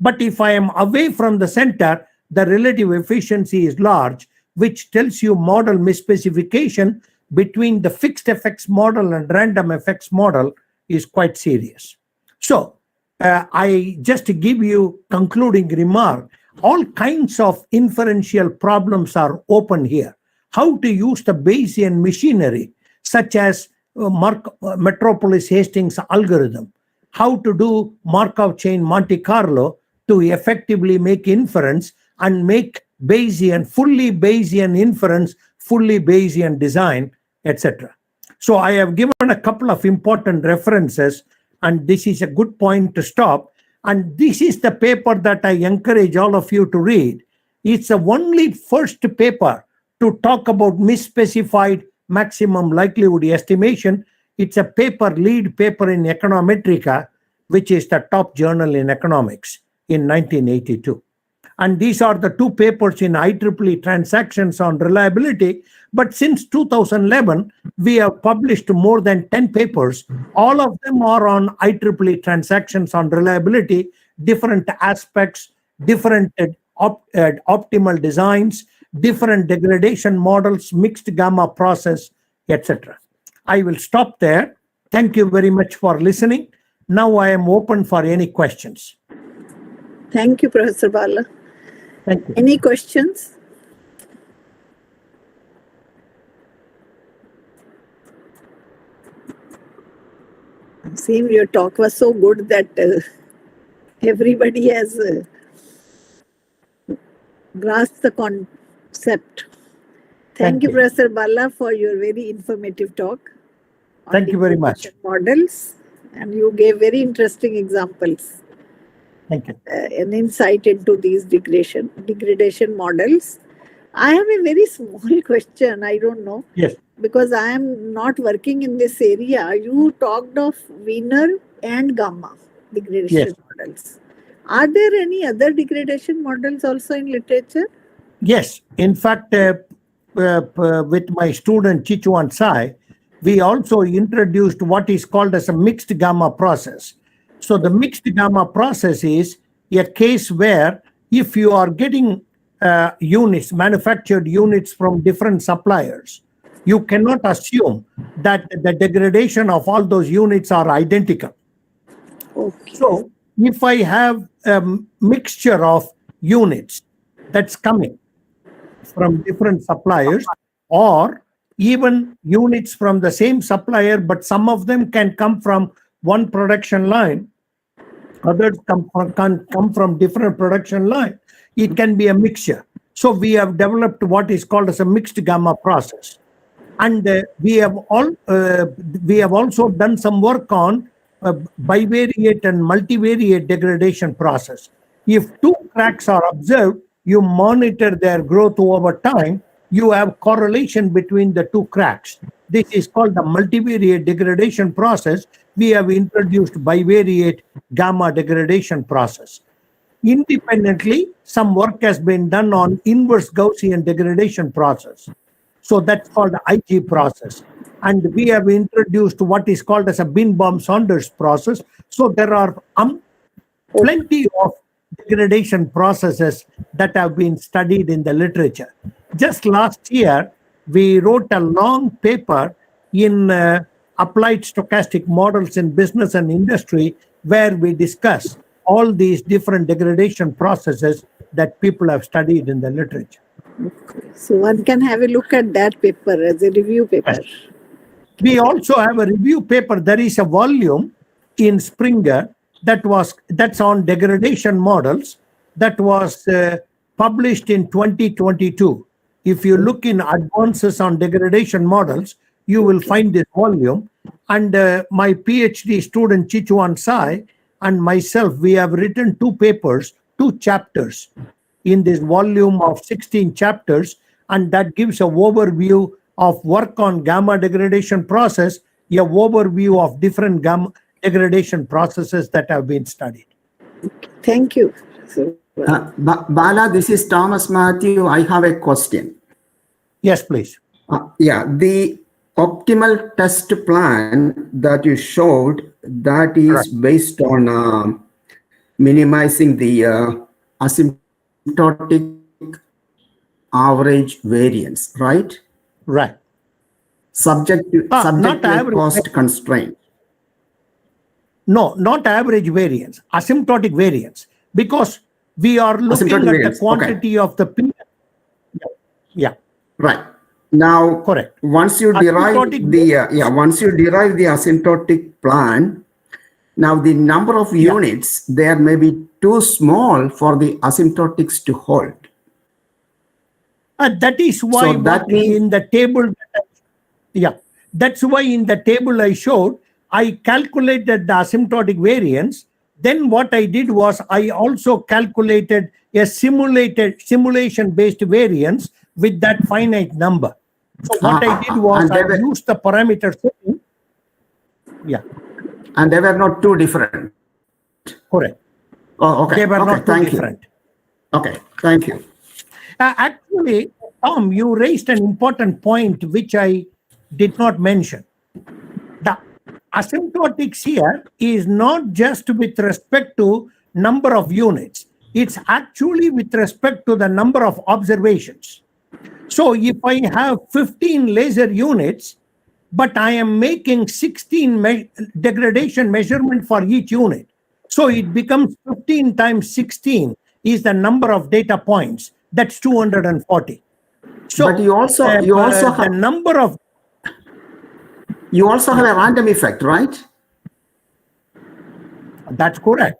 But if I am away from the center, the relative efficiency is large, which tells you model misspecification between the fixed effects model and random effects model is quite serious. So I just give you concluding remark. All kinds of inferential problems are open here. How to use the Bayesian machinery, such as Metropolis Hastings algorithm, how to do Markov chain Monte Carlo to effectively make inference and make Bayesian, fully Bayesian inference, fully Bayesian design, etc. So I have given a couple of important references, and this is a good point to stop. And this is the paper that I encourage all of you to read. It's the only first paper to talk about misspecified maximum likelihood estimation. It's a lead paper in Econometrica, which is the top journal in economics in 1982. And these are the two papers in IEEE Transactions on Reliability. But since 2011, we have published more than 10 papers. All of them are on IEEE Transactions on Reliability, different aspects, different optimal designs, different degradation models, mixed gamma process, etc. I will stop there. Thank you very much for listening. Now I am open for any questions. Thank you, Professor Bala. Thank you. Any questions? It seems your talk was so good that everybody has grasped the concept. Thank you, Professor Bala, for your very informative talk. Thank you very much. Models, and you gave very interesting examples. Thank you. An insight into these degradation models. I have a very small question. I don't know. Yes. Because I am not working in this area. You talked of Wiener and gamma degradation models. Are there any other degradation models also in literature? Yes. In fact, with my student Chichuan Sai, we also introduced what is called as a mixed gamma process. So the mixed gamma process is a case where if you are getting units, manufactured units from different suppliers, you cannot assume that the degradation of all those units are identical. Okay. So if I have a mixture of units that's coming from different suppliers, or even units from the same supplier, but some of them can come from one production line, others can come from different production line. It can be a mixture. So we have developed what is called as a mixed gamma process. And we have also done some work on bivariate and multivariate degradation process. If two cracks are observed, you monitor their growth over time, you have correlation between the two cracks. This is called the multivariate degradation process. We have introduced bivariate gamma degradation process. Independently, some work has been done on inverse Gaussian degradation process. So that's called the IG process. And we have introduced what is called as a Binbaum-Saunders process. So there are plenty of degradation processes that have been studied in the literature. Just last year, we wrote a long paper in applied stochastic models in business and industry, where we discuss all these different degradation processes that people have studied in the literature. So one can have a look at that paper as a review paper. Yes. We also have a review paper. There is a volume in Springer that's on degradation models that was published in 2022. If you look in advances on degradation models, you will find this volume. And my PhD student Chichuan Sai and myself, we have written 2 papers, 2 chapters in this volume of 16 chapters, and that gives an overview of work on gamma degradation process, a overview of different gamma degradation processes that have been studied. Thank you. Bala, this is Thomas Matthew. I have a question. Yes, please. Yeah, the optimal test plan that you showed, that is based on minimizing the asymptotic average variance, right? Right. Subject to cost constraint. No, not average variance, asymptotic variance, because we are looking at the quantity of the P. Yeah. Right. Now, correct. Once you derive the asymptotic plan, now the number of units there may be too small for the asymptotics to hold. That is why in the table, that's why in the table I showed, I calculated the asymptotic variance. Then what I did was I also calculated a simulation-based variance with that finite number. So what I did was I used the parameter setting. Yeah. And they were not too different. Correct. Oh, okay. They were not too thank different. You. Okay, thank you. Actually, Tom, you raised an important point which I did not mention. The asymptotics here is not just with respect to number of units. It's actually with respect to the number of observations. So if I have 15 laser units, but I am making 16 degradation measurement for each unit, so it becomes 15 times 16 is the number of data points. That's 240. So but you also have the number of. You also have a random effect, right? That's correct.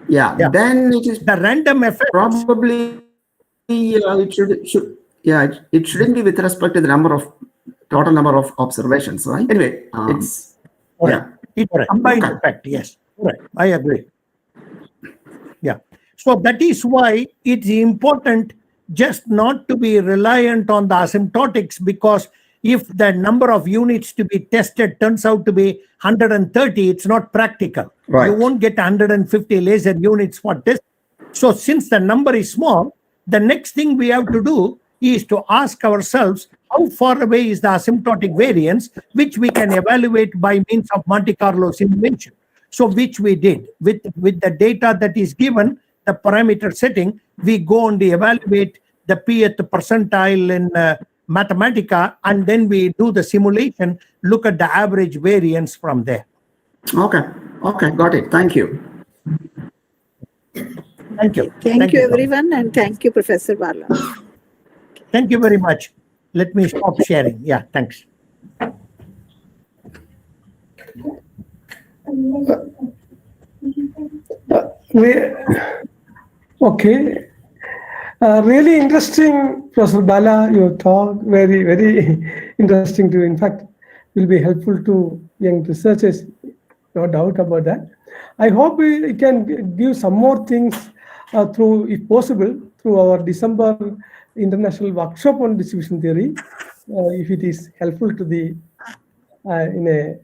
Yeah. Then it is the random effect. Probably it shouldn't be with respect to the total number of observations, right? Anyway, it's It's a combined effect. Yes, correct. I agree. Yeah. So that is why it's important just not to be reliant on the asymptotics, because if the number of units to be tested turns out to be 130, it's not practical. Right. You won't get 150 laser units for test. So since the number is small, the next thing we have to do is to ask ourselves how far away is the asymptotic variance, which we can evaluate by means of Monte Carlo simulation. So which we did with the data that is given, the parameter setting, we go and evaluate the pth percentile in Mathematica, and then we do the simulation, look at the average variance from there. Okay, got it. Thank you. Thank you. Thank you, everyone, and thank you, Professor Bala. Thank you very much. Let me stop sharing. Yeah, thanks. Okay. Really interesting, Professor Bala, your talk. Very, very interesting too. In fact, will be helpful to young researchers, no doubt about that. I hope we can give some more things through, if possible, through our December international workshop on distribution theory, if it is helpful to the in a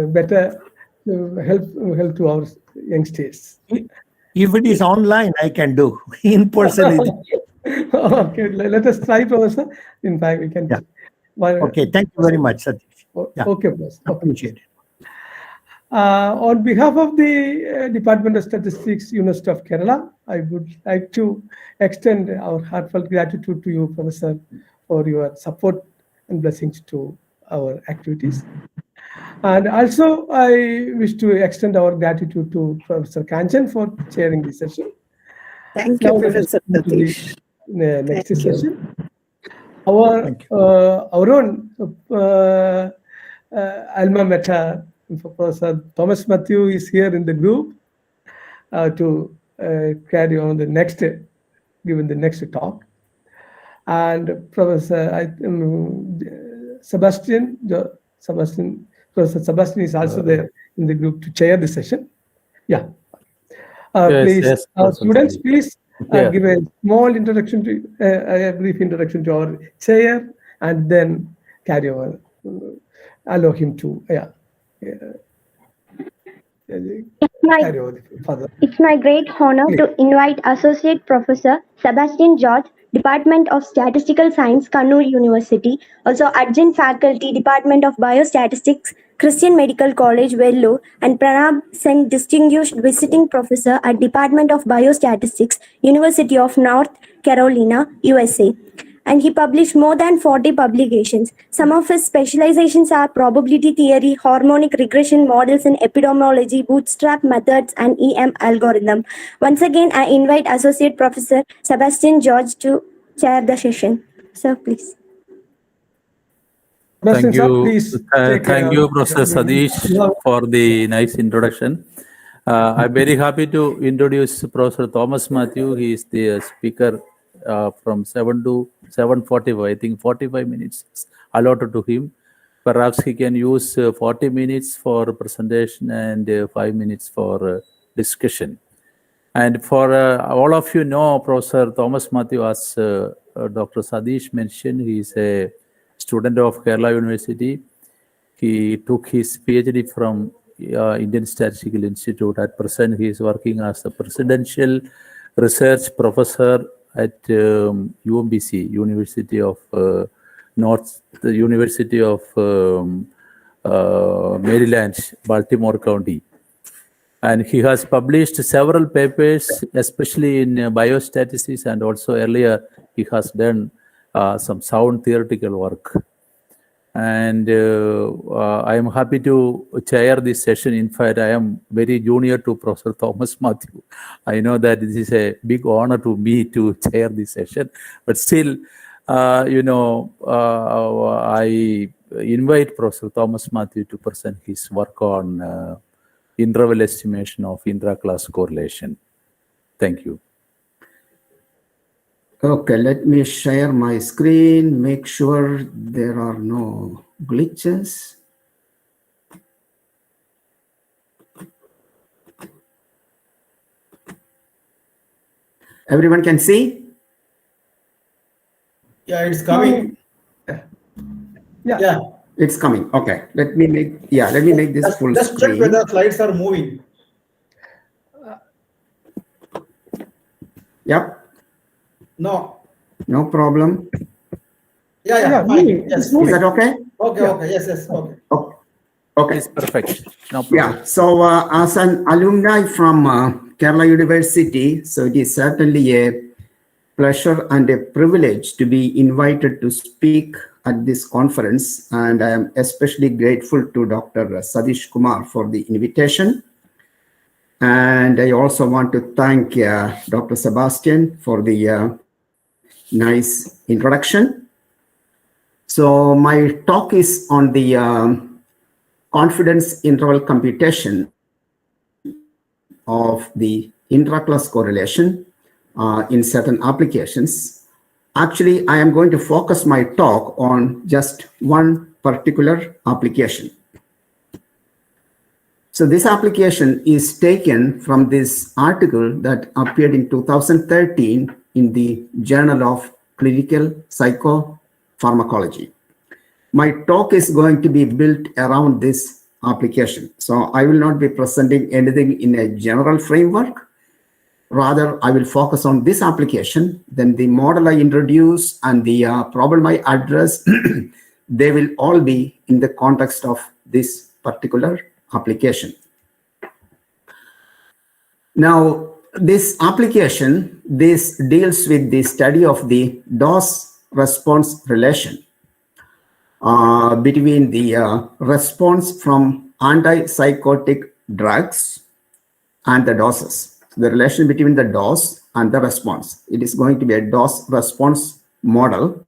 better help to our youngsters. If it is online, I can do. In person. Okay, let us try, Professor. In fact, we can. Yeah. Okay, thank you very much, Satish. Yeah. Okay, Professor. Appreciate it. On behalf of the Department of Statistics, University of Kerala, I would like to extend our heartfelt gratitude to you, Professor, for your support and blessings to our activities. And also, I wish to extend our gratitude to Professor Kanchan for chairing this session. Thank Now you, let us Professor move to Satish. the next Thank you. session. Our own alma mater, Professor Thomas Matthew, is here in the group to carry on the next, given the next talk. And Professor Sebastian, Professor Sebastian is also there in the group to chair the session. Yeah. Please, students, please give a small introduction to, a brief introduction to our chair, and then carry on. Allow him to, carry on further. It's my great honor to invite Associate Professor Sebastian George, Department of Statistical Science, Kannur University, also Adjunct Faculty, Department of Biostatistics, Christian Medical College, Vellore, and Pranab Singh, Distinguished Visiting Professor at Department of Biostatistics, University of North Carolina, USA. And he published more than 40 publications. Some of his specializations are probability theory, harmonic regression models in epidemiology, bootstrap methods, and EM algorithm. Once again, I invite Associate Professor Sebastian George to chair the session. Sir, please. Sebastian, Thank you. Sir, please Thank you, Professor Satish, for the nice introduction. I'm very happy to introduce Professor Thomas Matthew. He is the speaker from 7 to 7:45. I think 45 minutes allotted to him. Perhaps he can use 40 minutes for presentation and 5 minutes for discussion. And for all of you know, Professor Thomas Matthew, as Dr. Satish mentioned, he is a student of Kerala University. He took his PhD from Indian Statistical Institute. At present, he is working as a presidential research professor at UMBC, University of University of Maryland, Baltimore County. And he has published several papers, especially in biostatistics, and also earlier he has done some sound theoretical work. And I am happy to chair this session. In fact, I am very junior to Professor Thomas Matthew. I know that this is a big honor to me to chair this session, but still, I invite Professor Thomas Matthew to present his work on interval estimation of intra-class correlation. Thank you. Okay, let me share my screen, make sure there are no glitches. Everyone can see? Yeah, it's coming. Yeah. It's coming. Okay. Let me make this full Just screen. check whether slides are moving. Yep. No. No problem. Yeah, fine. Yes. Is that okay? Okay. Yes. Okay. Okay. It's perfect. No problem. Yeah. So as an alumni from Kerala University, so it is certainly a pleasure and a privilege to be invited to speak at this conference. And I am especially grateful to Dr. Satish Kumar for the invitation. And I also want to thank Dr. Sebastian for the nice introduction. So my talk is on the confidence interval computation of the intra-class correlation in certain applications. Actually, I am going to focus my talk on just one particular application. So this application is taken from this article that appeared in 2013 in the Journal of Clinical Psychopharmacology. My talk is going to be built around this application. So I will not be presenting anything in a general framework. Rather, I will focus on this application. Then the model I introduce and the problem I address, they will all be in the context of this particular application. Now, this application, this deals with the study of the dose-response relation. between the response from antipsychotic drugs and the doses. The relation between the dose and the response. It is going to be a dose-response model.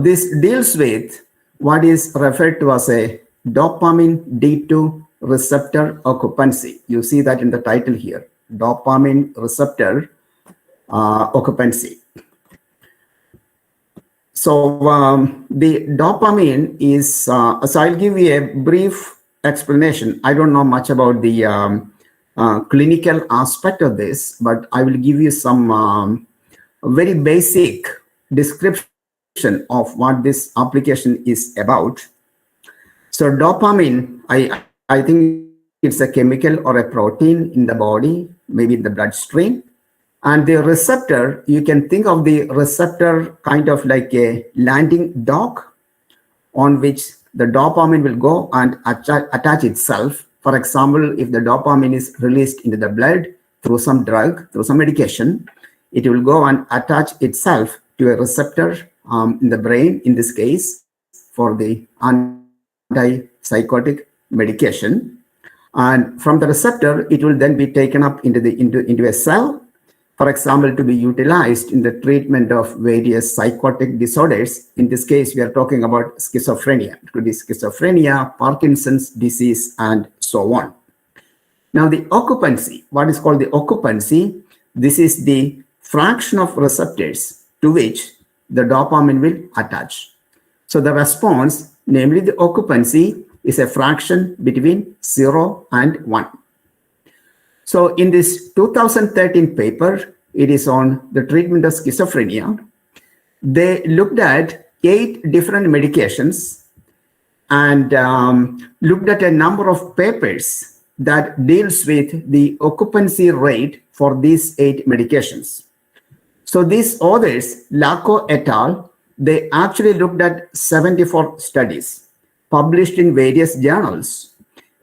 This deals with what is referred to as a dopamine D2 receptor occupancy. You see that in the title here, dopamine receptor occupancy. So the dopamine is, so I'll give you a brief explanation. I don't know much about the clinical aspect of this, but I will give you some very basic description of what this application is about. So dopamine, I think it's a chemical or a protein in the body, maybe in the bloodstream. And the receptor, you can think of the receptor kind of like a landing dock on which the dopamine will go and attach itself. For example, if the dopamine is released into the blood through some drug, through some medication, it will go and attach itself to a receptor in the brain, in this case, for the antipsychotic medication. And from the receptor, it will then be taken up into a cell, for example, to be utilized in the treatment of various psychotic disorders. In this case, we are talking about schizophrenia. It could be schizophrenia, Parkinson's disease, and so on. Now, the occupancy, what is called the occupancy, this is the fraction of receptors to which the dopamine will attach. So the response, namely the occupancy, is a fraction between 0 and 1. So in this 2013 paper, it is on the treatment of schizophrenia. They looked at 8 different medications and looked at a number of papers that deals with the occupancy rate for these 8 medications. So these authors, Laco et al., they actually looked at 74 studies published in various journals.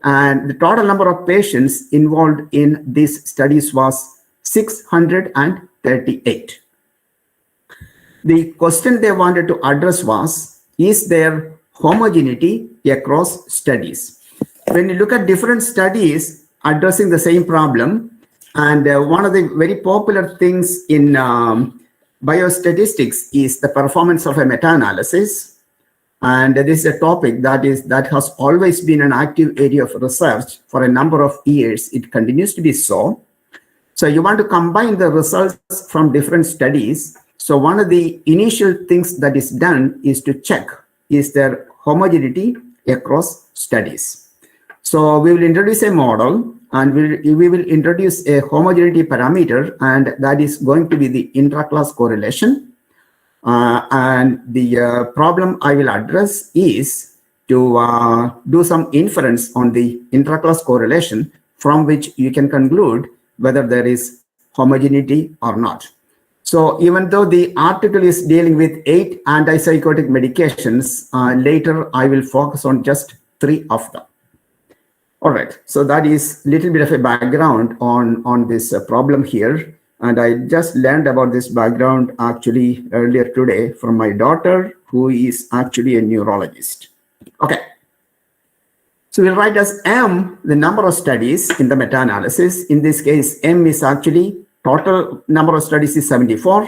And the total number of patients involved in these studies was 638. The question they wanted to address was, is there homogeneity across studies? When you look at different studies addressing the same problem, and one of the very popular things in biostatistics is the performance of a meta-analysis. And this is a topic that has always been an active area of research for a number of years. It continues to be so. So you want to combine the results from different studies. So one of the initial things that is done is to check, is there homogeneity across studies? So we will introduce a model, and we will introduce a homogeneity parameter, and that is going to be the intra-class correlation. And the problem I will address is to do some inference on the intra-class correlation from which you can conclude whether there is homogeneity or not. So even though the article is dealing with 8 antipsychotic medications, later I will focus on just 3 of them. All right, so that is a little bit of a background on this problem here. And I just learned about this background actually earlier today from my daughter, who is actually a neurologist. Okay. So we'll write as M the number of studies in the meta-analysis. In this case, M is actually total number of studies is 74.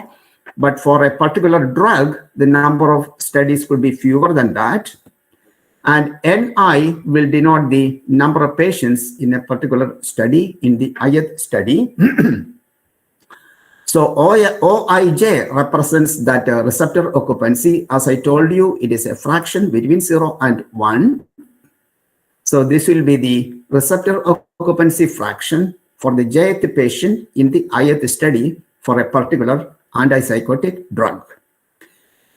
But for a particular drug, the number of studies could be fewer than that. And Ni will denote the number of patients in a particular study, in the ith study. So OIJ represents that receptor occupancy. As I told you, it is a fraction between 0 and 1. So this will be the receptor occupancy fraction for the jth patient in the ith study for a particular antipsychotic drug.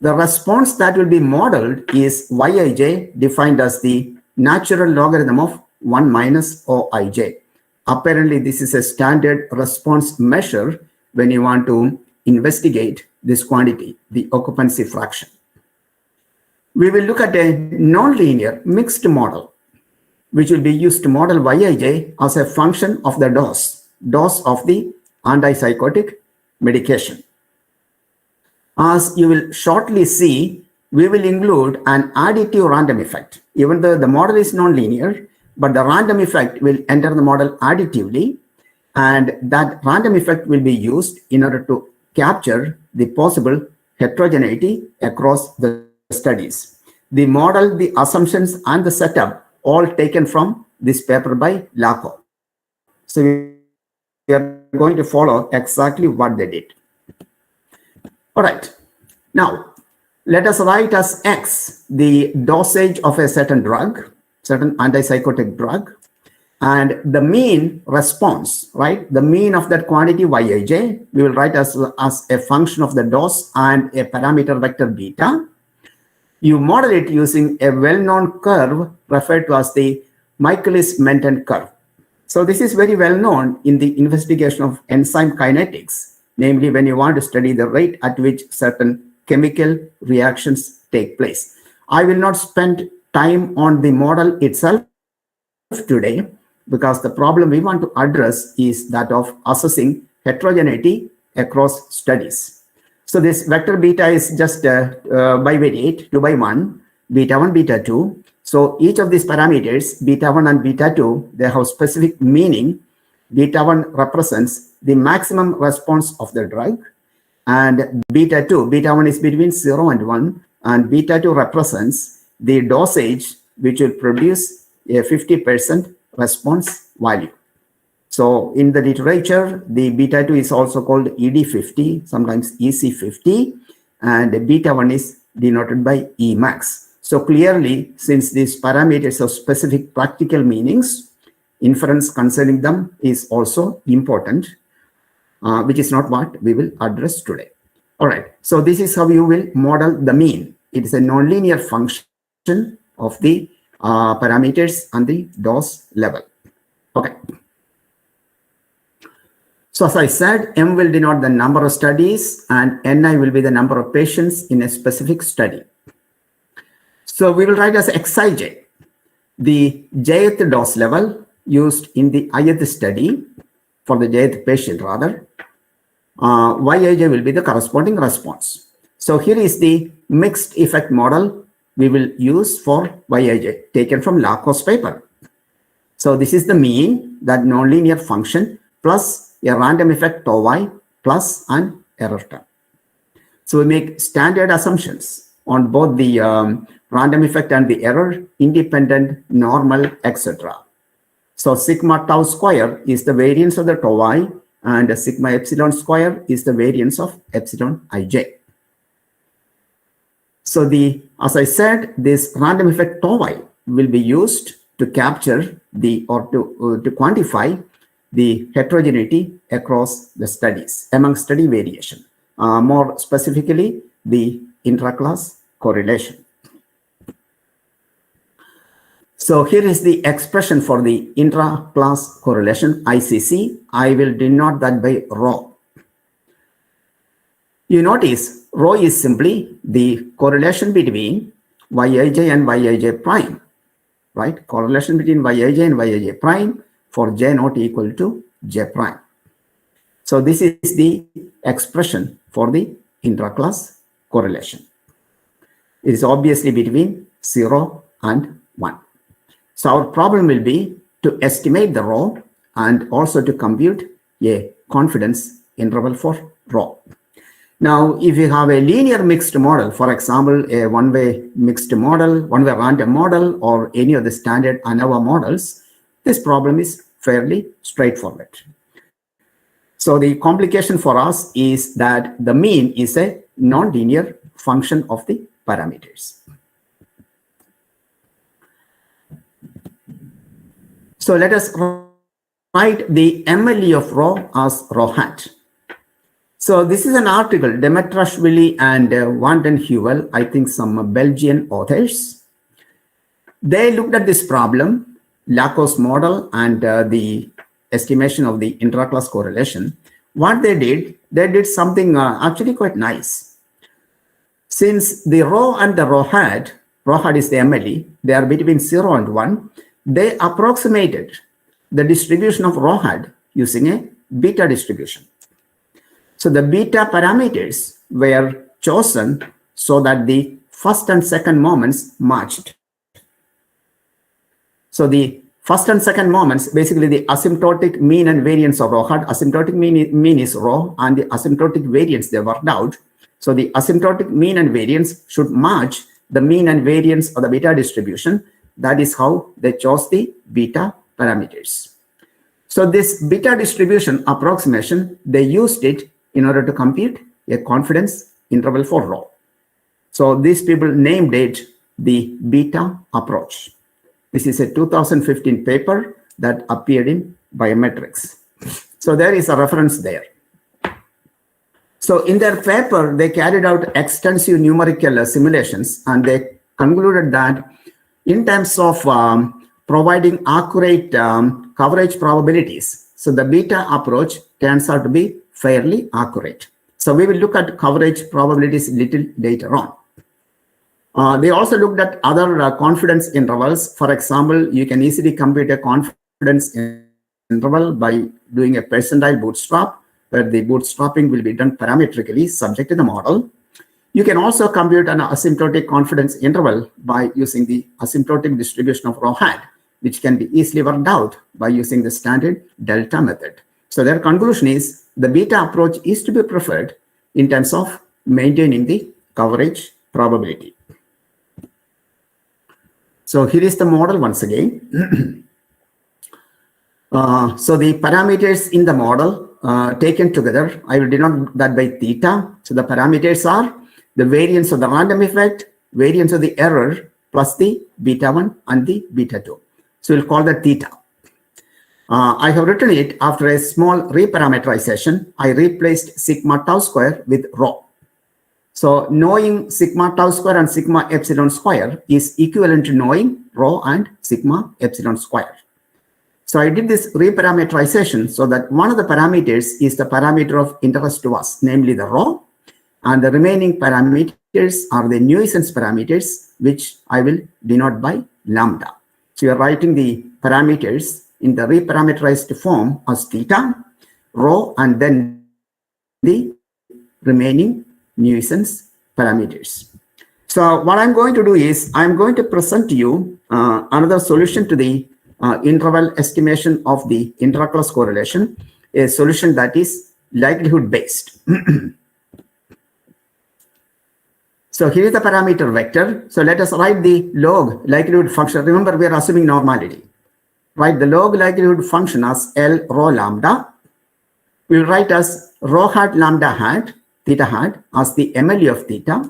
The response that will be modeled is Yij, defined as the natural logarithm of 1 minus Oj. Apparently, this is a standard response measure when you want to investigate this quantity, the occupancy fraction. We will look at a nonlinear mixed model, which will be used to model Yij as a function of the dose of the antipsychotic medication. As you will shortly see, we will include an additive random effect. Even though the model is non-linear, but the random effect will enter the model additively, and that random effect will be used in order to capture the possible heterogeneity across the studies. The model, the assumptions, and the setup all taken from this paper by Lakoff. So we are going to follow exactly what they did. All right. Now, let us write as X the dosage of a certain drug, certain antipsychotic drug, and the mean response, right? The mean of that quantity Yij, we will write as a function of the dose and a parameter vector beta. You model it using a well-known curve referred to as the Michaelis-Menten curve. So this is very well known in the investigation of enzyme kinetics, namely when you want to study the rate at which certain chemical reactions take place. I will not spend time on the model itself today, because the problem we want to address is that of assessing heterogeneity across studies. So this vector beta is just bivariate 2 by 1, beta 1, beta 2. So each of these parameters, beta 1 and beta 2, they have specific meaning. Beta 1 represents the maximum response of the drug, and beta 1 is between 0 and 1, and beta 2 represents the dosage which will produce a 50% response value. So in the literature, the beta 2 is also called ED50, sometimes EC50, and beta 1 is denoted by Emax. So clearly, since these parameters have specific practical meanings, inference concerning them is also important, which is not what we will address today. All right, so this is how you will model the mean. It is a nonlinear function of the parameters and the dose level. Okay. So as I said, M will denote the number of studies and Ni will be the number of patients in a specific study. So we will write as Xij, the jth dose level used in the ith study, for the jth patient rather. Yij will be the corresponding response. So here is the mixed effect model we will use for Yij, taken from Lakoff's paper. So this is the mean, that nonlinear function, plus a random effect tau y plus an error term. So we make standard assumptions on both the random effect and the error, independent, normal, etc. So sigma tau square is the variance of the tau y, and sigma epsilon square is the variance of epsilon ij. So as I said, this random effect tau y will be used to capture to quantify the heterogeneity across the studies, among study variation, more specifically the intra-class correlation. So here is the expression for the intra-class correlation, ICC. I will denote that by rho. You notice rho is simply the correlation between Yij and Yij prime, right? Correlation between Yij and Yij prime for j not equal to j prime. So this is the expression for the intra-class correlation. It is obviously between 0 and 1. So our problem will be to estimate the rho and also to compute a confidence interval for rho. Now, if you have a linear mixed model, for example, a one-way mixed model, one-way random model, or any of the standard ANOVA models, this problem is fairly straightforward. So the complication for us is that the mean is a nonlinear function of the parameters. So let us write the MLE of rho as rho hat. So this is an article, Demetrashvili and Van den Heuvel, I think some Belgian authors. They looked at this problem, Lakoff's model and the estimation of the intra-class correlation. What they did something actually quite nice. Since the rho and the rho hat is the MLE, they are between 0 and 1, they approximated the distribution of rho hat using a beta distribution. So the beta parameters were chosen so that the first and second moments matched. So the first and second moments, basically the asymptotic mean and variance of rho hat. Asymptotic mean is rho, and the asymptotic variance they worked out. So the asymptotic mean and variance should match the mean and variance of the beta distribution. That is how they chose the beta parameters. So this beta distribution approximation, they used it in order to compute a confidence interval for rho. So these people named it the beta approach. This is a 2015 paper that appeared in Biometrics. So there is a reference there. So in their paper, they carried out extensive numerical simulations, and they concluded that in terms of providing accurate coverage probabilities, so the beta approach turns out to be fairly accurate. So we will look at coverage probabilities a little later on. They also looked at other confidence intervals. For example, you can easily compute a confidence interval by doing a percentile bootstrap, where the bootstrapping will be done parametrically subject to the model. You can also compute an asymptotic confidence interval by using the asymptotic distribution of rho hat, which can be easily worked out by using the standard delta method. So their conclusion is the beta approach is to be preferred in terms of maintaining the coverage probability. So here is the model once again. So the parameters in the model taken together, I will denote that by theta. So the parameters are the variance of the random effect, variance of the error, plus the beta 1 and the beta 2. So we'll call that theta. I have written it after a small reparameterization. I replaced sigma tau square with rho. So knowing sigma tau square and sigma epsilon square is equivalent to knowing rho and sigma epsilon square. So I did this reparameterization so that one of the parameters is the parameter of interest to us, namely the rho, and the remaining parameters are the nuisance parameters, which I will denote by lambda. So you're writing the parameters in the reparameterized form as theta, rho, and then the remaining nuisance parameters. So what I'm going to do is I'm going to present to you another solution to the interval estimation of the intra-class correlation, a solution that is likelihood based. So here is the parameter vector. So let us write the log likelihood function. Remember, we are assuming normality. Write the log likelihood function as L rho lambda. We will write as rho hat lambda hat, theta hat, as the MLE of theta.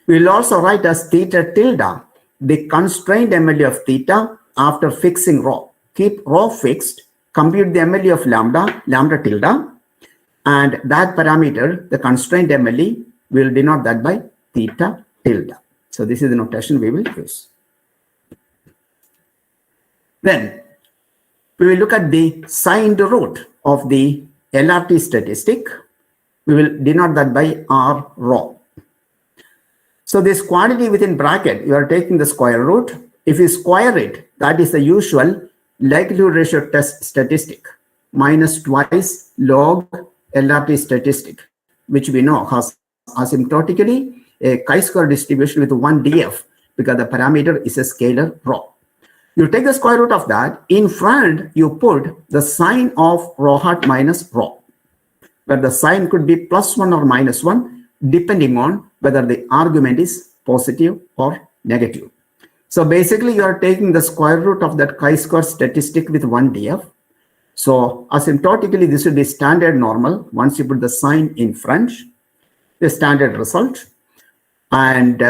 We will also write as theta tilde, the constrained MLE of theta after fixing rho. Keep rho fixed, compute the MLE of lambda, lambda tilde, and that parameter, the constrained MLE, we will denote that by theta tilde. So this is the notation we will use. Then we will look at the signed root of the LRT statistic. We will denote that by R rho. So this quantity within bracket, you are taking the square root. If you square it, that is the usual likelihood ratio test statistic minus twice log LRT statistic, which we know has asymptotically a chi-square distribution with 1 df because the parameter is a scalar rho. You take the square root of that. In front, you put the sign of rho hat minus rho, where the sign could be +1 or -1, depending on whether the argument is positive or negative. So basically, you are taking the square root of that chi-square statistic with 1 df. So asymptotically, this will be standard normal once you put the sign in front, the standard result. And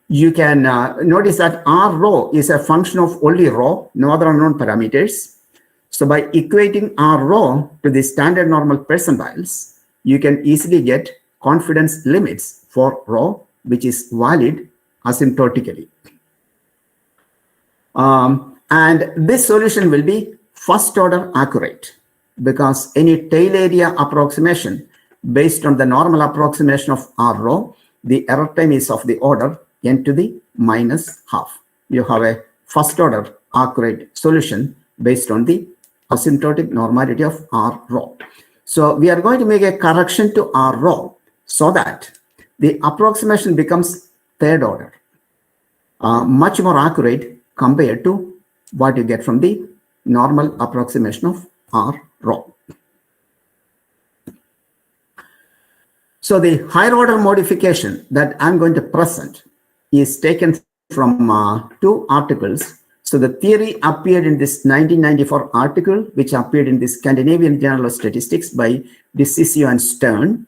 you can notice that R rho is a function of only rho, no other unknown parameters. So by equating R rho to the standard normal percentiles, you can easily get confidence limits for rho, which is valid asymptotically. And this solution will be first order accurate because any tail area approximation based on the normal approximation of R rho, the error time is of the order n to the -12. You have a first order accurate solution based on the asymptotic normality of R rho. So we are going to make a correction to R rho so that the approximation becomes third order, much more accurate compared to what you get from the normal approximation of R rho. So the higher order modification that I'm going to present is taken from two articles. So the theory appeared in this 1994 article, which appeared in the Scandinavian Journal of Statistics by DeCiccio and Stern.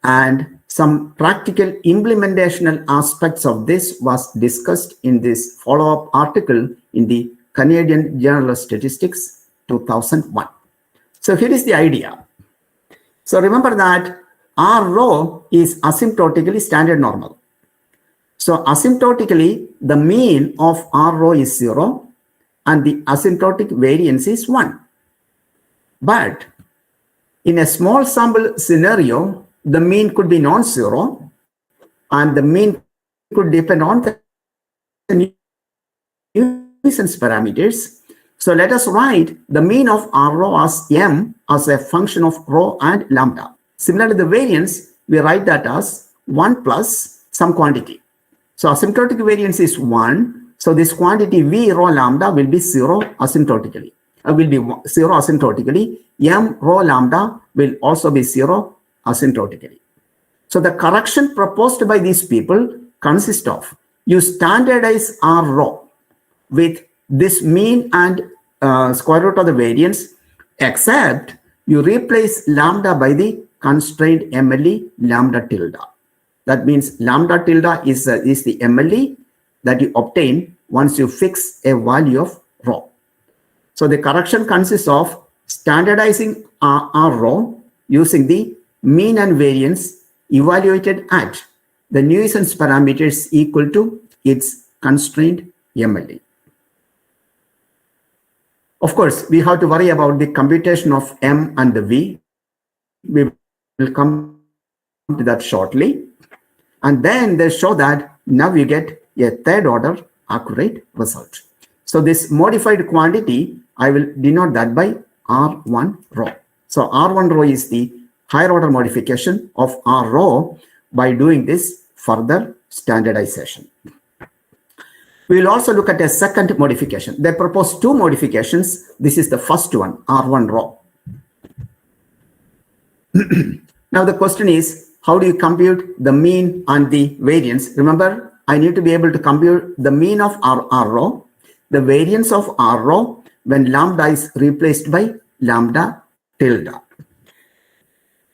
And some practical implementational aspects of this was discussed in this follow-up article in the Canadian Journal of Statistics 2001. So here is the idea. So remember that R rho is asymptotically standard normal. So asymptotically, the mean of R rho is 0 and the asymptotic variance is 1. But in a small sample scenario, the mean could be non-zero and the mean could depend on the nuisance parameters. So let us write the mean of R rho as M as a function of rho and lambda. Similarly, the variance, we write that as 1 plus some quantity. So asymptotic variance is 1. So this quantity V rho lambda will be 0 asymptotically. M rho lambda will also be 0 asymptotically. So the correction proposed by these people consists of you standardize R rho with this mean and square root of the variance, except you replace lambda by the constrained MLE lambda tilde. That means lambda tilde is the MLE that you obtain once you fix a value of rho. So the correction consists of standardizing R rho using the mean and variance evaluated at the nuisance parameters equal to its constrained MLE. Of course, we have to worry about the computation of M and the V. We will come to that shortly. And then they show that now you get a third order accurate result. So this modified quantity, I will denote that by R1 rho. So R1 rho is the higher order modification of R rho by doing this further standardization. We will also look at a second modification. They propose two modifications. This is the first one, R1 rho. Now the question is, how do you compute the mean and the variance? Remember, I need to be able to compute the mean of R rho, the variance of R rho when lambda is replaced by lambda tilde.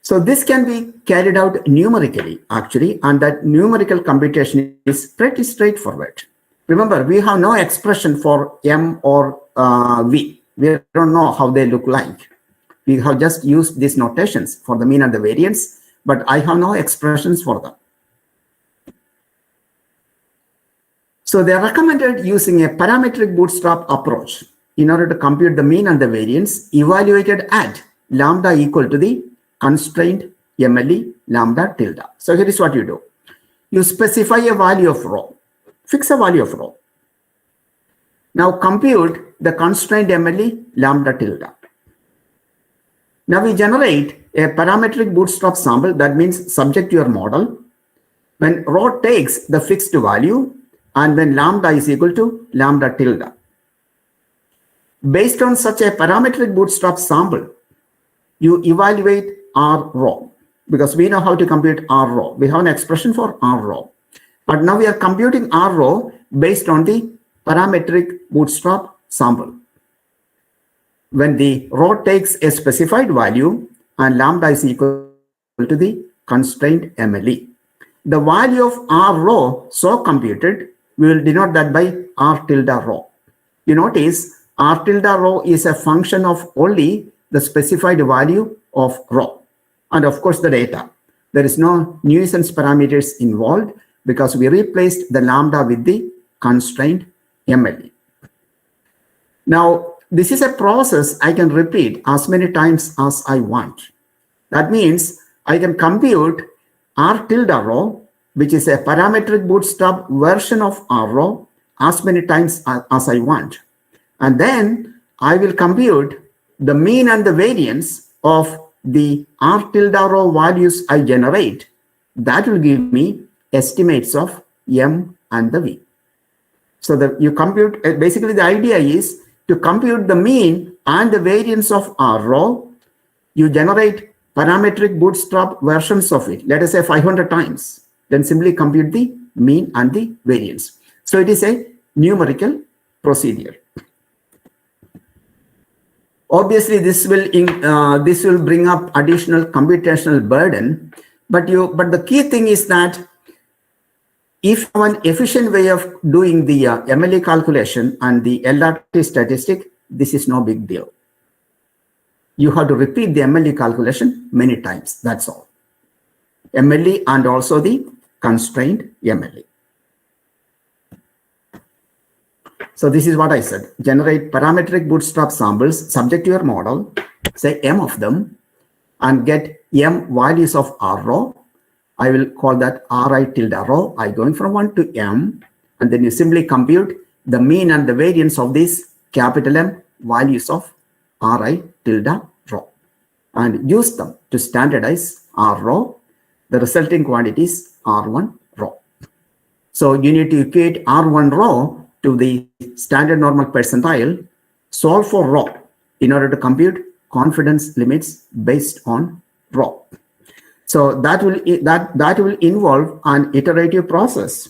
So this can be carried out numerically actually, and that numerical computation is pretty straightforward. Remember, we have no expression for M or V. We don't know how they look like. We have just used these notations for the mean and the variance, but I have no expressions for them. So they are recommended using a parametric bootstrap approach in order to compute the mean and the variance evaluated at lambda equal to the constrained MLE lambda tilde. So here is what you do. You specify a value of rho. Fix a value of rho. Now compute the constrained MLE lambda tilde. Now we generate a parametric bootstrap sample, that means subject to your model, when rho takes the fixed value and when lambda is equal to lambda tilde. Based on such a parametric bootstrap sample, you evaluate R rho, because we know how to compute R rho. We have an expression for R rho. But now we are computing R rho based on the parametric bootstrap sample. When the rho takes a specified value and lambda is equal to the constrained MLE. The value of R rho so computed, we will denote that by R tilde rho. You notice R tilde rho is a function of only the specified value of rho. And of course the data. There is no nuisance parameters involved because we replaced the lambda with the constrained MLE. Now, this is a process I can repeat as many times as I want. That means I can compute R tilde rho, which is a parametric bootstrap version of R rho, as many times as I want. And then I will compute the mean and the variance of the R tilde rho values I generate. That will give me estimates of M, and the V. So that you compute, basically the idea is to compute the mean and the variance of R row. You generate parametric bootstrap versions of it, let us say 500 times, then simply compute the mean and the variance. So it is a numerical procedure. Obviously, this will bring up additional computational burden, but the key thing is that if one efficient way of doing the MLE calculation and the LRT statistic, this is no big deal. You have to repeat the MLE calculation many times, that's all. MLE and also the constrained MLE. So this is what I said. Generate parametric bootstrap samples subject to your model, say M of them, and get M values of R row. I will call that Ri tilde row. I going from 1 to M, and then you simply compute the mean and the variance of these capital M values of Ri tilde row and use them to standardize R row. The resulting quantities R1 row. So you need to equate R1 row to the standard normal percentile, solve for row in order to compute confidence limits based on row. So that will involve an iterative process,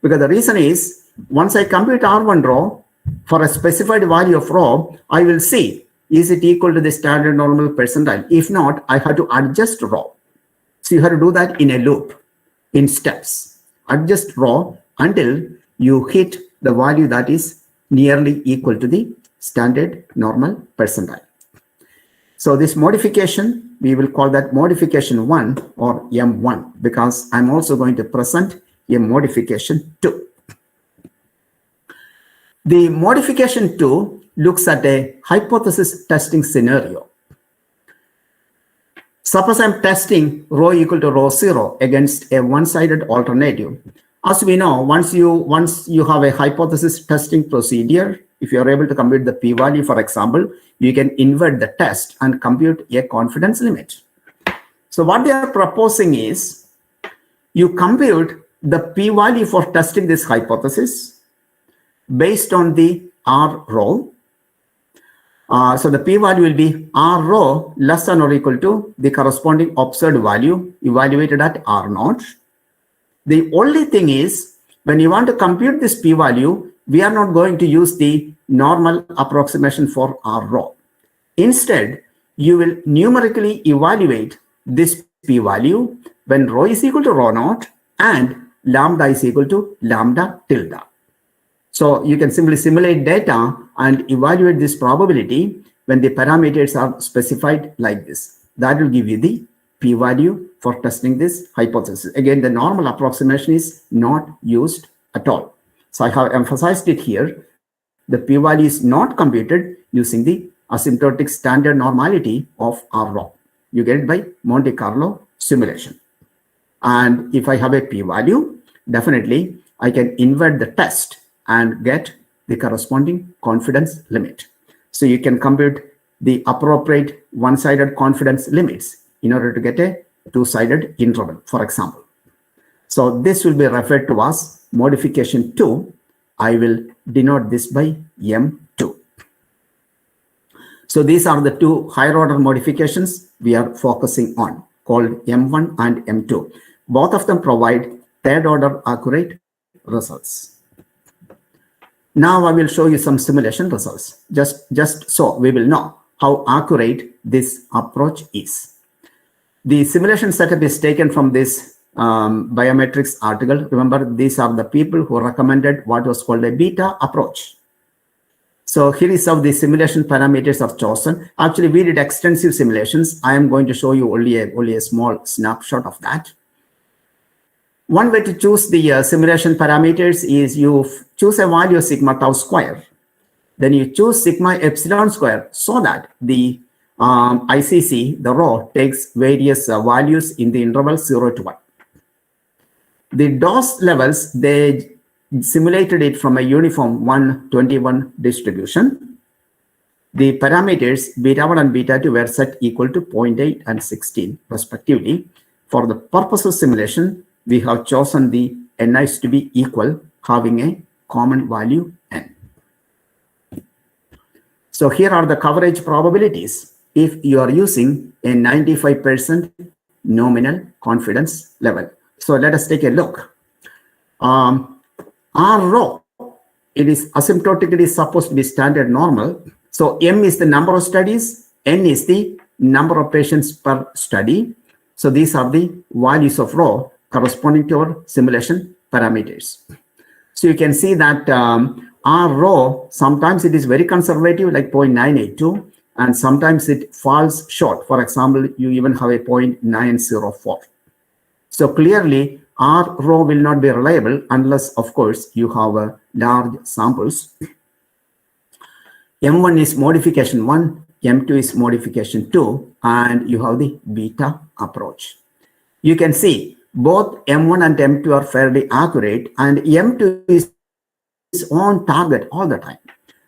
because the reason is once I compute R1 row for a specified value of row, I will see is it equal to the standard normal percentile. If not, I have to adjust row. So you have to do that in a loop, in steps. Adjust row until you hit the value that is nearly equal to the standard normal percentile. So this modification, we will call that modification 1 or M1, because I'm also going to present a modification 2. The modification 2 looks at a hypothesis testing scenario. Suppose I'm testing rho equal to rho 0 against a one-sided alternative. As we know, once you have a hypothesis testing procedure, if you are able to compute the p-value, for example, you can invert the test and compute a confidence limit. So what they are proposing is you compute the p-value for testing this hypothesis based on the R row. So the p-value will be R row less than or equal to the corresponding observed value evaluated at R naught. The only thing is, when you want to compute this p-value, we are not going to use the normal approximation for R row. Instead, you will numerically evaluate this p-value when rho is equal to rho naught and lambda is equal to lambda tilde. So you can simply simulate data and evaluate this probability when the parameters are specified like this. That will give you the p-value for testing this hypothesis. Again, the normal approximation is not used at all. So I have emphasized it here. The p-value is not computed using the asymptotic standard normality of R row. You get it by Monte Carlo simulation. And if I have a p-value, definitely I can invert the test and get the corresponding confidence limit. So you can compute the appropriate one-sided confidence limits in order to get a two-sided interval, for example. So this will be referred to as modification 2. I will denote this by M2. So these are the two higher order modifications we are focusing on, called M1 and M2. Both of them provide third order accurate results. Now I will show you some simulation results, just so we will know how accurate this approach is. The simulation setup is taken from this biometrics article. Remember, these are the people who recommended what was called a beta approach. So here is how the simulation parameters are chosen. Actually, we did extensive simulations. I am going to show you only a small snapshot of that. One way to choose the simulation parameters is you choose a value of sigma tau square. Then you choose sigma epsilon square so that the ICC, the row, takes various values in the interval 0 to 1. The dose levels, they simulated it from a uniform 1:21 distribution. The parameters beta 1 and beta 2 were set equal to 0.8 and 16 respectively. For the purpose of simulation, we have chosen the n is to be equal, having a common value n. So here are the coverage probabilities if you are using a 95% nominal confidence level. So let us take a look. R rho, it is asymptotically supposed to be standard normal. So M is the number of studies, N is the number of patients per study. So these are the values of rho corresponding to our simulation parameters. So you can see that R rho, sometimes it is very conservative, like 0.982, and sometimes it falls short. For example, you even have a 0.904. So clearly, R rho will not be reliable unless, of course, you have large samples. M1 is modification 1, M2 is modification 2, and you have the beta approach. You can see both M1 and M2 are fairly accurate, and M2 is on target all the time.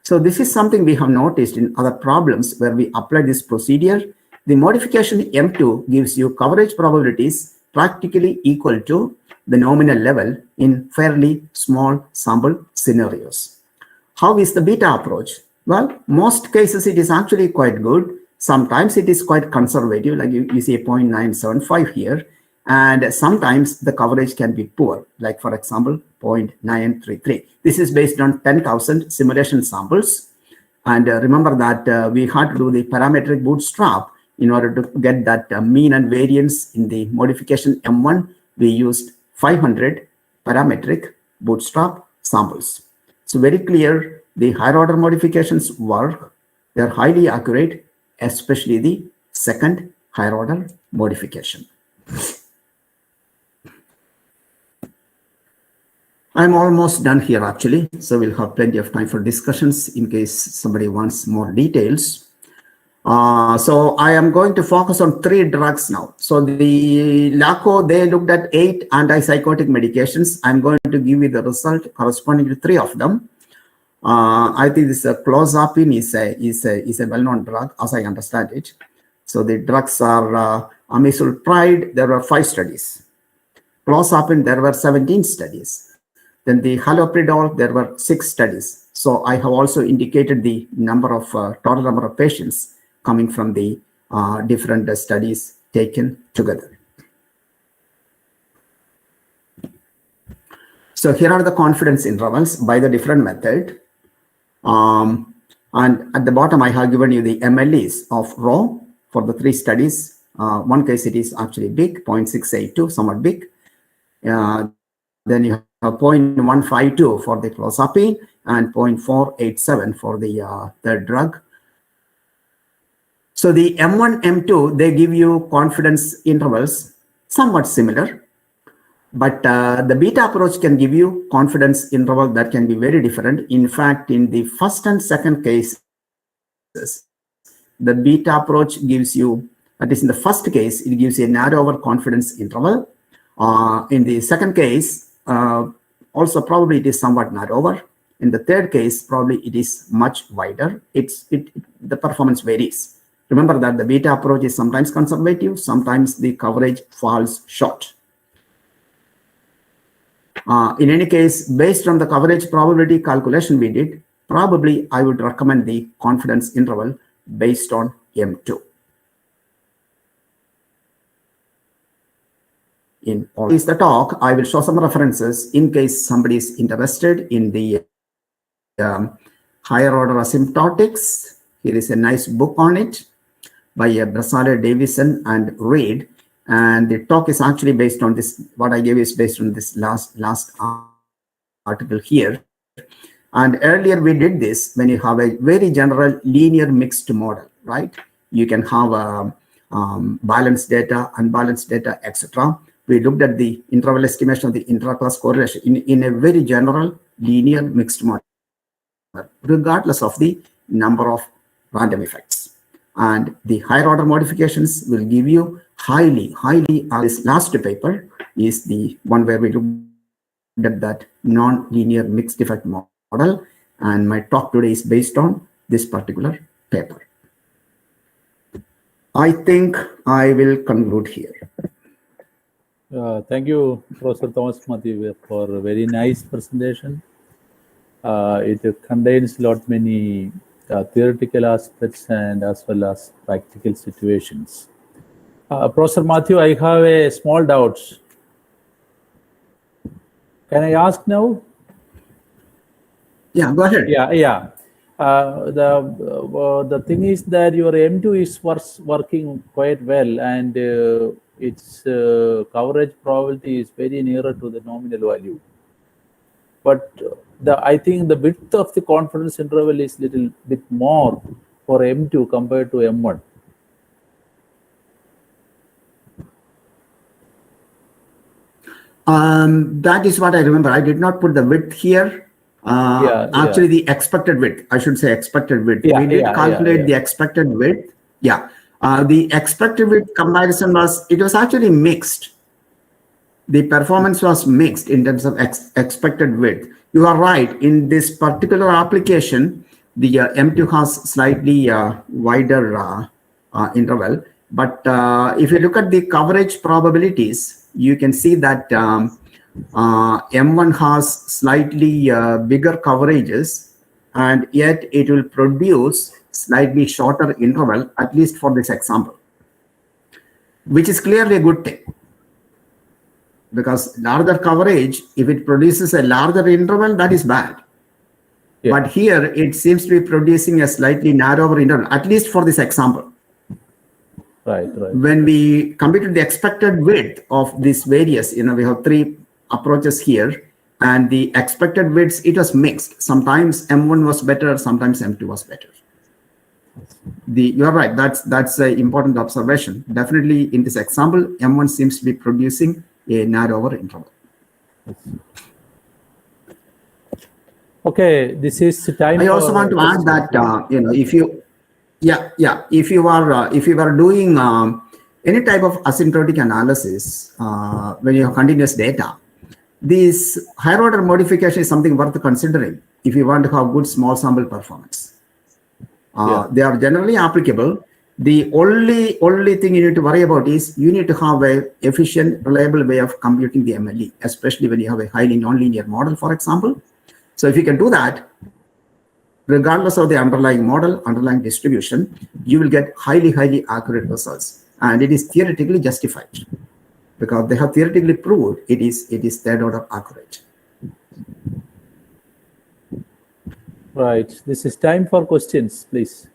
So this is something we have noticed in other problems where we apply this procedure. The modification M2 gives you coverage probabilities practically equal to the nominal level in fairly small sample scenarios. How is the beta approach? Well, most cases it is actually quite good. Sometimes it is quite conservative, like you see a 0.975 here. And sometimes the coverage can be poor, like for example, 0.933. This is based on 10,000 simulation samples. And remember that we had to do the parametric bootstrap in order to get that mean and variance in the modification M1. We used 500 parametric bootstrap samples. So very clear, the higher order modifications work. They are highly accurate, especially the second higher order modification. I'm almost done here actually, so we'll have plenty of time for discussions in case somebody wants more details. So I am going to focus on 3 drugs now. So the LACO, they looked at 8 antipsychotic medications. I'm going to give you the result corresponding to 3 of them. I think this clozapine is a well-known drug, as I understand it. So the drugs are amisulpride. There were 5 studies. Clozapine, there were 17 studies. Then the haloperidol, there were 6 studies. So I have also indicated the number of total number of patients coming from the different studies taken together. So here are the confidence intervals by the different method. And at the bottom, I have given you the MLEs of rho for the 3 studies. One case it is actually big, 0.682, somewhat big. Then you have 0.152 for the clozapine and 0.487 for the third drug. So the M1, M2, they give you confidence intervals somewhat similar, but the beta approach can give you confidence interval that can be very different. In fact, in the first and second cases, the beta approach gives you, at least in the first case, it gives you a narrower confidence interval. In the second case, also probably it is somewhat narrower. In the third case, probably it is much wider. The performance varies. Remember that the beta approach is sometimes conservative, sometimes the coverage falls short. In any case, based on the coverage probability calculation we did, probably I would recommend the confidence interval based on M2. In all is the talk, I will show some references in case somebody is interested in the higher order asymptotics. Here is a nice book on it by Brasale, Davison, and Reed. And the talk is actually based on this, what I gave is based on this last article here. And earlier we did this when you have a very general linear mixed model, right? You can have balanced data, unbalanced data, etc. We looked at the interval estimation of the intra-class correlation in a very general linear mixed model, regardless of the number of random effects. And the higher order modifications will give you highly, this last paper is the one where we looked at that non-linear mixed effect model. And my talk today is based on this particular paper. I think I will conclude here. Thank you, Professor Thomas Matthew, for a very nice presentation. It contains lot many theoretical aspects and as well as practical situations. Professor Matthew, I have a small doubts. Can I ask now? Yeah, go ahead. Yeah. The thing is that your M2 is working quite well, and its coverage probability is very nearer to the nominal value. But I think the width of the confidence interval is little bit more for M2 compared to M1. That is what I remember. I did not put the width here. Actually, the expected width, I should say expected width. We did calculate the expected width. Yeah. The expected width comparison was actually mixed. The performance was mixed in terms of expected width. You are right. In this particular application, the M2 has slightly wider interval. But if you look at the coverage probabilities, you can see that M1 has slightly bigger coverages, and yet it will produce slightly shorter interval, at least for this example, which is clearly a good thing. Because larger coverage, if it produces a larger interval, that is bad. Yeah. But here, it seems to be producing a slightly narrower interval, at least for this example. Right. When we computed the expected width of this various, we have three approaches here, and the expected widths, it was mixed. Sometimes M1 was better, sometimes M2 was better. You're right, that's an important observation. Definitely in this example, M1 seems to be producing a narrower interval. Okay, this is the time. I also want to add that if you are doing any type of asymptotic analysis when you have continuous data, this higher order modification is something worth considering if you want to have good small sample performance. They are generally applicable. The only thing you need to worry about is you need to have an efficient, reliable way of computing the MLE, especially when you have a highly nonlinear model, for example. So if you can do that, regardless of the underlying model, underlying distribution, you will get highly accurate results. And it is theoretically justified because they have theoretically proved it is third order accurate. Right. This is time for questions, please.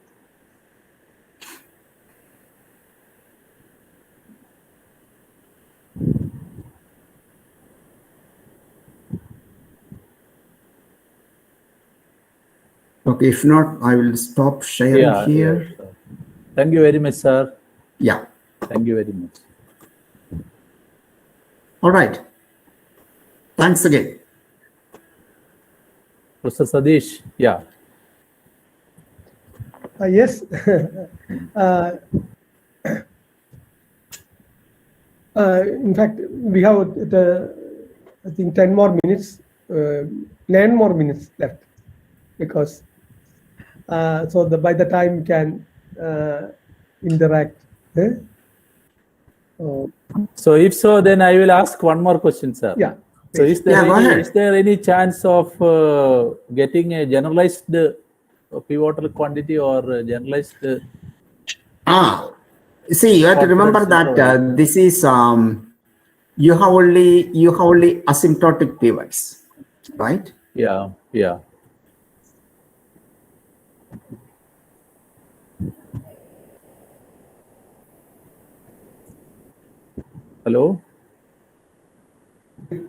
Okay, if not, I will stop sharing here. Yeah. Thank you very much, sir. Yeah. Thank you very much. All right. Thanks again. Professor Sadish, yeah. Yes. In fact, we have, I think, 10 more minutes, 9 more minutes left, because so by the time we can interact. So if so, then I will ask one more question, sir. Yeah. So is there any chance of getting a generalized pivotal quantity or generalized? See, you have to remember that this is you have only asymptotic pivots, right? Yeah. Hello?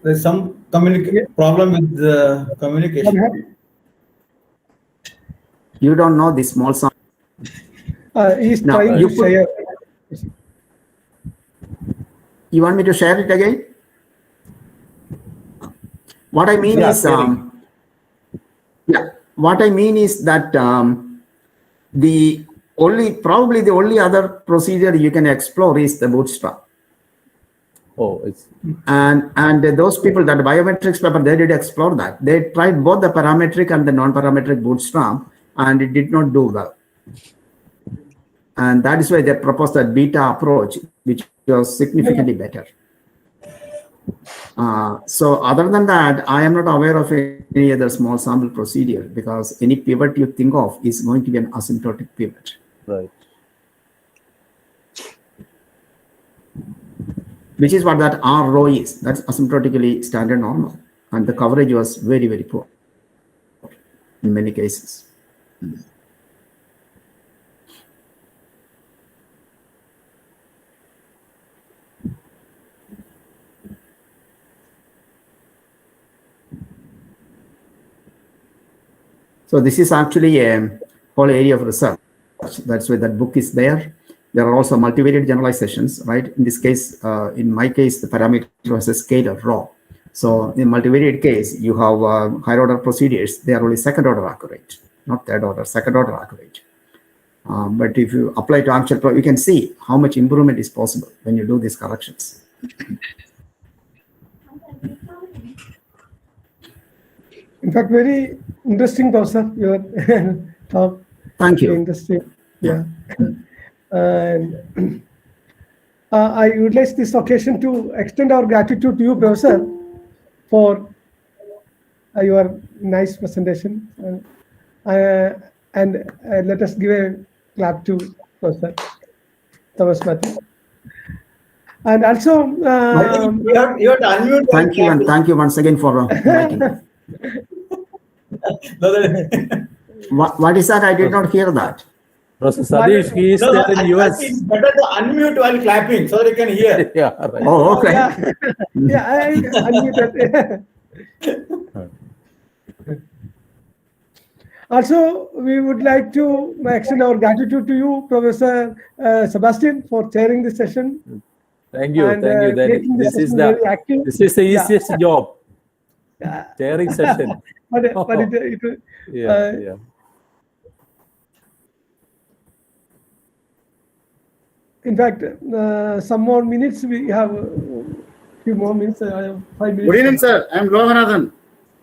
There's some problem with the communication. You don't know the small sum. He's trying to share. You want me to share it again? What I mean is, what I mean is that probably the only other procedure you can explore is the bootstrap. And those people, that biometrics paper, they did explore that. They tried both the parametric and the non-parametric bootstrap, and it did not do well. And that is why they proposed that beta approach, which was significantly better. So other than that, I am not aware of any other small sample procedure, because any pivot you think of is going to be an asymptotic pivot. Right. Which is what that R rho is. That's asymptotically standard normal. And the coverage was very, very poor in many cases. So this is actually a whole area of research. That's why that book is there. There are also multivariate generalizations, right? In this case, in my case, the parameter was a scalar rho. So in multivariate case, you have higher order procedures. They are only second order accurate, not third order, second order accurate. But if you apply to actual, you can see how much improvement is possible when you do these corrections. In fact, very interesting, Professor, your talk. Thank you. Very interesting. Yeah. And I utilize this occasion to extend our gratitude to you, Professor, for your nice presentation. And let us give a clap to Professor Thomas Matthew. And also, you have to unmute. Thank you, and thank you once again for inviting me. What is that? I did not hear that. Professor Sadish, he is there in US. It's better to unmute while clapping so that you can hear. Yeah, right. Oh, okay. Yeah, I unmuted. Also, we would like to extend our gratitude to you, Professor Sebastian, for chairing this session. Thank you, And, thank you. This is the easiest job. Chairing session. But yeah. In fact, some more minutes. We have a few more minutes. 5 minutes. Good evening, sir. I'm Loganathan.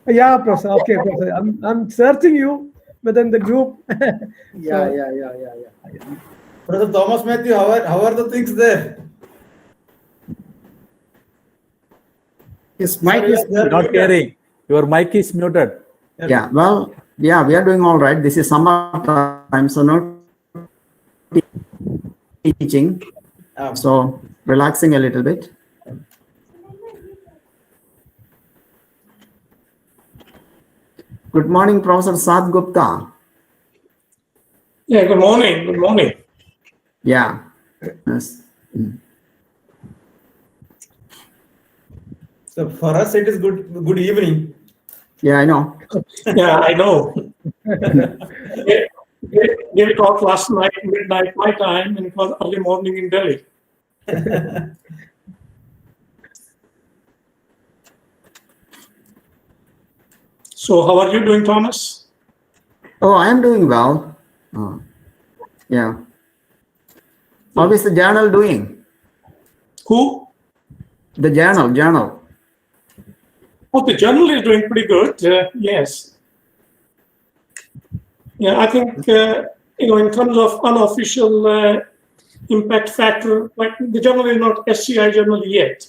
Yeah, Professor. Okay, Professor. I'm searching you within the group. Yeah. Professor Thomas Matthew, how are the things there? His mic is not carrying. Your mic is muted. Yeah, well, yeah, we are doing all right. This is summer time, so not teaching. So relaxing a little bit. Good morning, Professor Sad Gupta. Yeah, good morning. Good morning. Yeah. Yes. So for us, it is good evening. Yeah, I know. Yeah, I know. They talked last night, midnight my time, and it was early morning in Delhi. So how are you doing, Thomas? Oh, I am doing well. Yeah. How is the journal doing? Who? The journal. Oh, the journal is doing pretty good. Yes. Yeah, I think in terms of unofficial impact factor, like the journal is not SCI journal yet.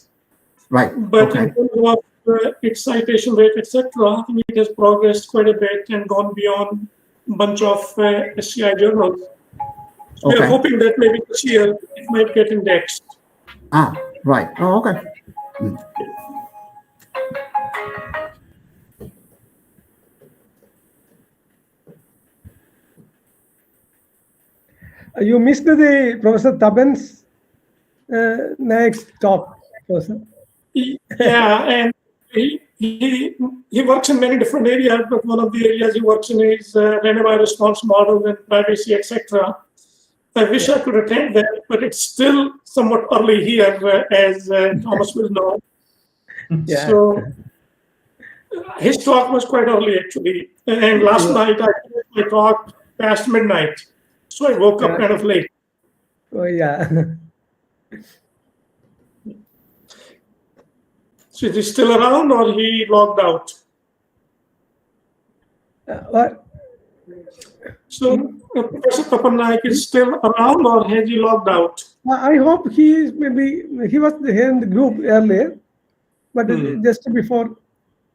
Right. But Okay. in terms of its citation rate, etc., I think it has progressed quite a bit and gone beyond a bunch of SCI journals. So we are Okay. hoping that maybe this year it might get indexed. Ah, right. Oh, okay. You missed the Professor Taban's next talk, Professor. Yeah, and he works in many different areas, but one of the areas he works in is randomized response model and privacy, etc. I wish I could attend that, but it's still somewhat early here, as Thomas will know. Yeah. So his talk was quite early, actually. And last night I talked past midnight, so I woke up kind of late. Oh, yeah. So is he still around or he logged out? What? So Professor Tapannaik is still around or has he logged out? I hope he was here in the group earlier. but just before,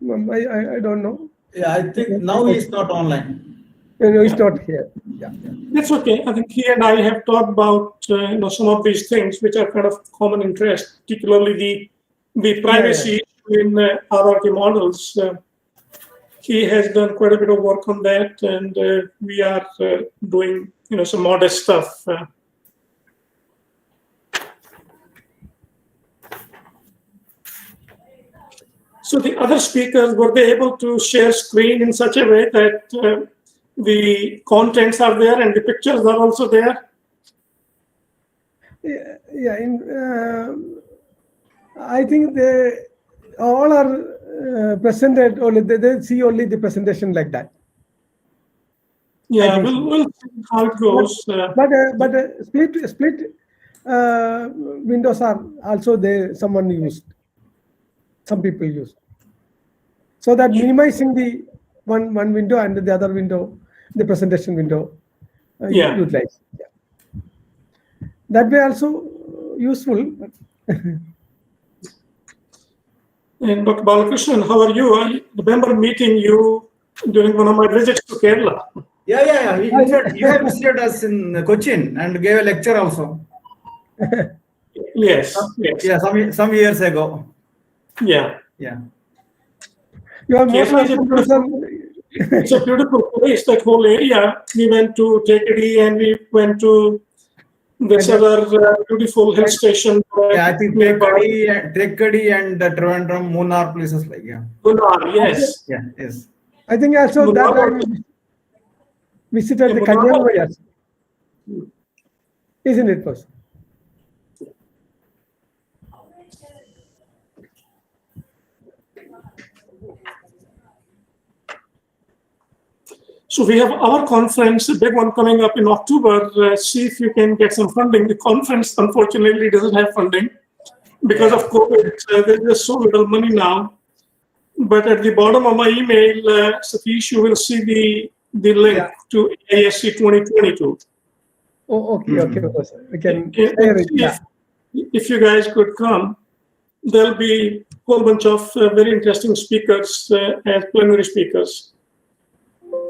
I don't know. Yeah, I think now he's not online. No, he's not here. Yeah. That's okay. I think he and I have talked about some of these things which are kind of common interest, particularly the privacy in hierarchy models. He has done quite a bit of work on that, and we are doing some modest stuff. So the other speakers, were they able to share screen in such a way that the contents are there and the pictures are also there? Yeah. I think they all are presented, only they see only the presentation like that. Yeah, we'll see how it goes. But split windows are also there. Some people use, so that minimizing the one window and the other window, the presentation window, utilize. Yeah. That way also useful. And Dr. Balakrishnan, how are you? I remember meeting you during one of my visits to Kerala. Yeah. You have visited us in Cochin and gave a lecture also. Yes. Yeah, some years ago. Yeah. You are most welcome. It's a beautiful place, that whole area. We went to Tekadi and we went to this other beautiful hill station. Yeah, I think Tekadi and Trivandrum, Munnar, places like Munnar, yes. Yeah, yes. I think also that I visited the Kanyakumari. Isn't it, boss? So we have our conference, a big one coming up in October. See if you can get some funding. The conference, unfortunately, doesn't have funding because of COVID. There's just so little money now. But at the bottom of my email, Satish, you will see the link to ASC 2022. Oh, okay. We can share it. If you guys could come, there'll be a whole bunch of very interesting speakers as plenary speakers.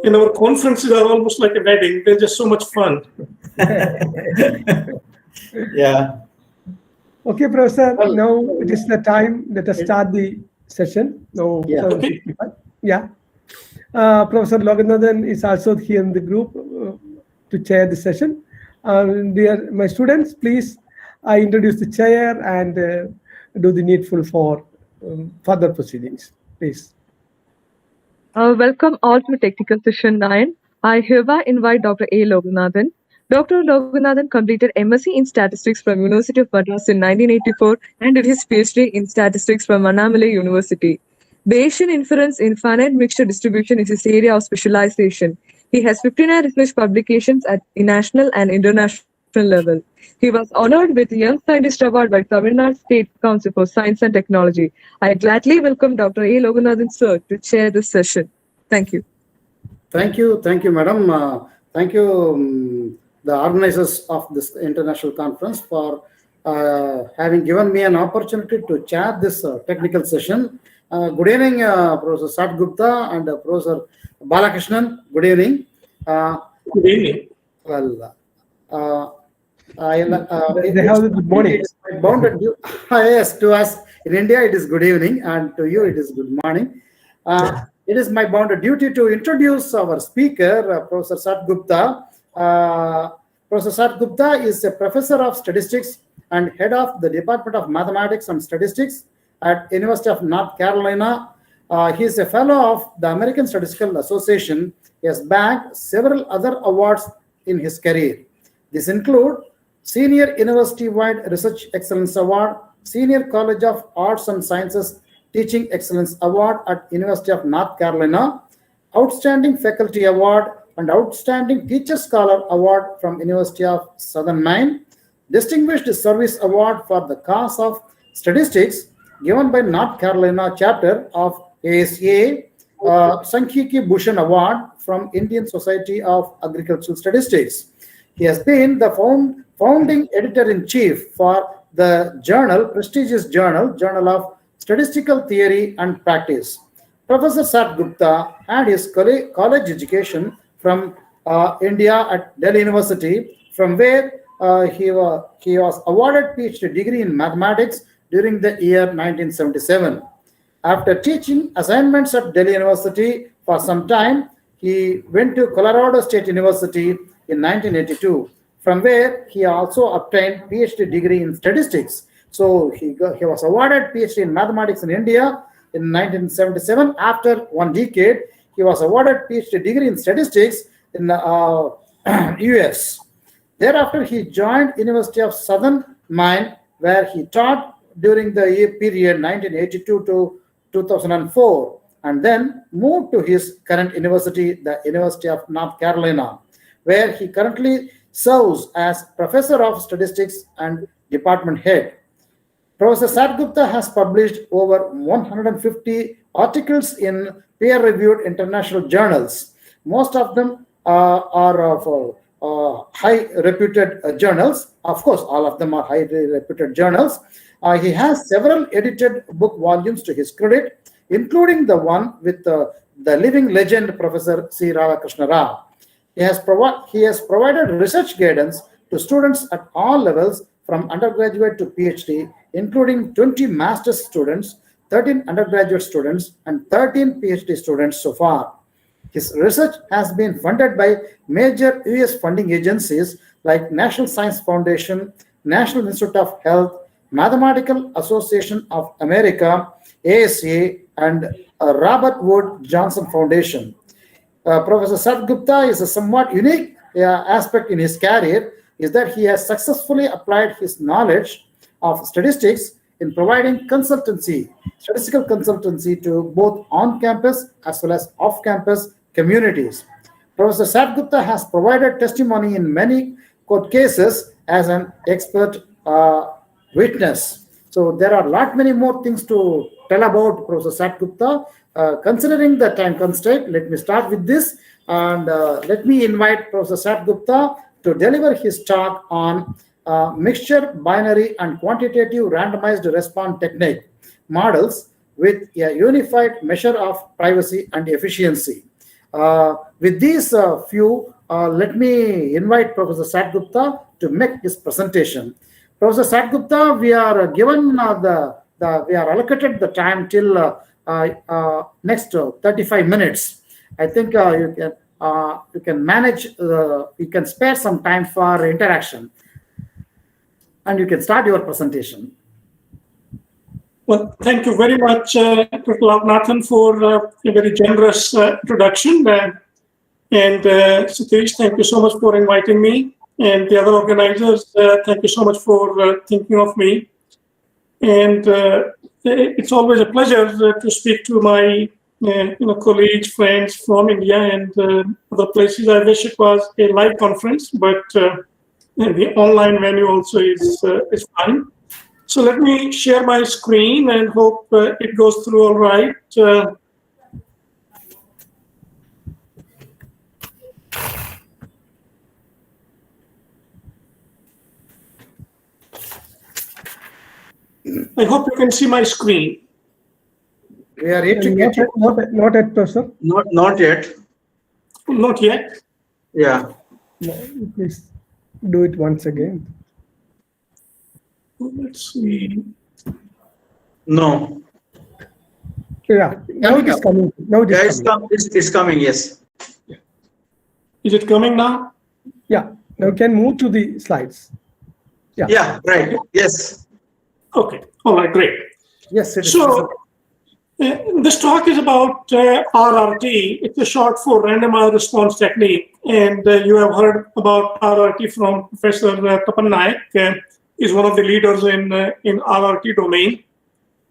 And our conferences are almost like a wedding. They're just so much fun. Yeah. Okay, Professor. Now it is the time. Let us start the session. Now, Professor Loganathan is also here in the group to chair the session. Dear my students, please introduce the chair and do the needful for further proceedings. Please. Welcome all to Technical Session 9. I hereby invite Dr. A. Loganathan. Dr. Loganathan completed MSc in Statistics from University of Madras in 1984 and did his PhD in Statistics from Annamalai University. Bayesian inference in finite mixture distribution is his area of specialization. He has 59 research publications at national and international level. He was honored with the Young Scientist Award by Tamil Nadu State Council for Science and Technology. I gladly welcome Dr. A. Loganathan, sir, to chair this session. Thank you. Thank you, madam. Thank you, the organizers of this international conference, for having given me an opportunity to chair this technical session. Good evening, Professor Sat Gupta and Professor Balakrishnan. Good evening. Good evening. Well, they have the good morning. Yes, to us in India it is good evening, and to you it is good morning. It is my bounden duty to introduce our speaker, Professor Sat Gupta. Professor Sat Gupta is a professor of statistics and head of the Department of Mathematics and Statistics at University of North Carolina. He is a fellow of the American Statistical Association. He has bagged several other awards in his career. These include Senior University-wide Research Excellence Award, Senior College of Arts and Sciences Teaching Excellence Award at University of North Carolina, Outstanding Faculty Award, and Outstanding Teacher Scholar Award from University of Southern Maine, Distinguished Service Award for the Cause of Statistics given by North Carolina chapter of ASA, Sankhiki Bhushan Award from Indian Society of Agricultural Statistics. He has been the founding editor-in-chief for the prestigious journal of Statistical Theory and Practice. Professor Sat Gupta had his college education from India at Delhi University, from where he was awarded PhD degree in mathematics during the year 1977. After teaching assignments at Delhi University for some time, he went to Colorado State University in 1982, from where he also obtained PhD degree in statistics. So he was awarded PhD in mathematics in India in 1977. After 1 decade, he was awarded PhD degree in statistics in US. Thereafter, he joined University of Southern Maine, where he taught during the period 1982 to 2004, and then moved to his current university, the University of North Carolina, where he currently serves as Professor of Statistics and Department Head. Professor Sat Gupta has published over 150 articles in peer-reviewed international journals. Most of them are of high-reputed journals. Of course, all of them are highly reputed journals. He has several edited book volumes to his credit, including the one with the living legend, Professor C. Radhakrishna Rao. He has provided research guidance to students at all levels, from undergraduate to PhD, including 20 master's students, 13 undergraduate students, and 13 PhD students so far. His research has been funded by major US funding agencies like National Science Foundation, National Institute of Health, Mathematical Association of America, ASA, and Robert Wood Johnson Foundation. Professor Sat Gupta is a somewhat unique aspect in his career, is that he has successfully applied his knowledge of statistics in providing statistical consultancy to both on-campus as well as off-campus communities. Professor Sat Gupta has provided testimony in many court cases as an expert witness. So there are many more things to tell about Professor Sat Gupta. Considering the time constraint, let me start with this, and let me invite Professor Sat Gupta to deliver his talk on mixture, binary, and quantitative randomized response technique models with a unified measure of privacy and efficiency. With these let me invite Professor Sat Gupta to make his presentation. Professor Sat Gupta, we are given we are allocated the time till next 35 minutes. I think you can manage, you can spare some time for interaction, and you can start your presentation. Well, thank you very much, Dr. Loganathan, for a very generous introduction. And Satish, thank you so much for inviting me. And the other organizers, thank you so much for thinking of me. And it's always a pleasure to speak to my colleagues, friends from India and other places. I wish it was a live conference, but the online venue also is fine. So let me share my screen and hope it goes through all right. I hope you can see my screen. We are yet to get it. Not yet, Professor. Not yet. Not yet. Yeah. No, please do it once again. Let's see. No. Yeah, now it is coming. Now it is coming. It's coming, yes. Is it coming now? Yeah, now you can move to the slides. Yeah. Yeah, right. Yes. Okay. All right, great. Yes, it is. So this talk is about RRT. It's a short for randomized response technique. And you have heard about RRT from Professor Tapan Naik. Is one of the leaders in RRT domain.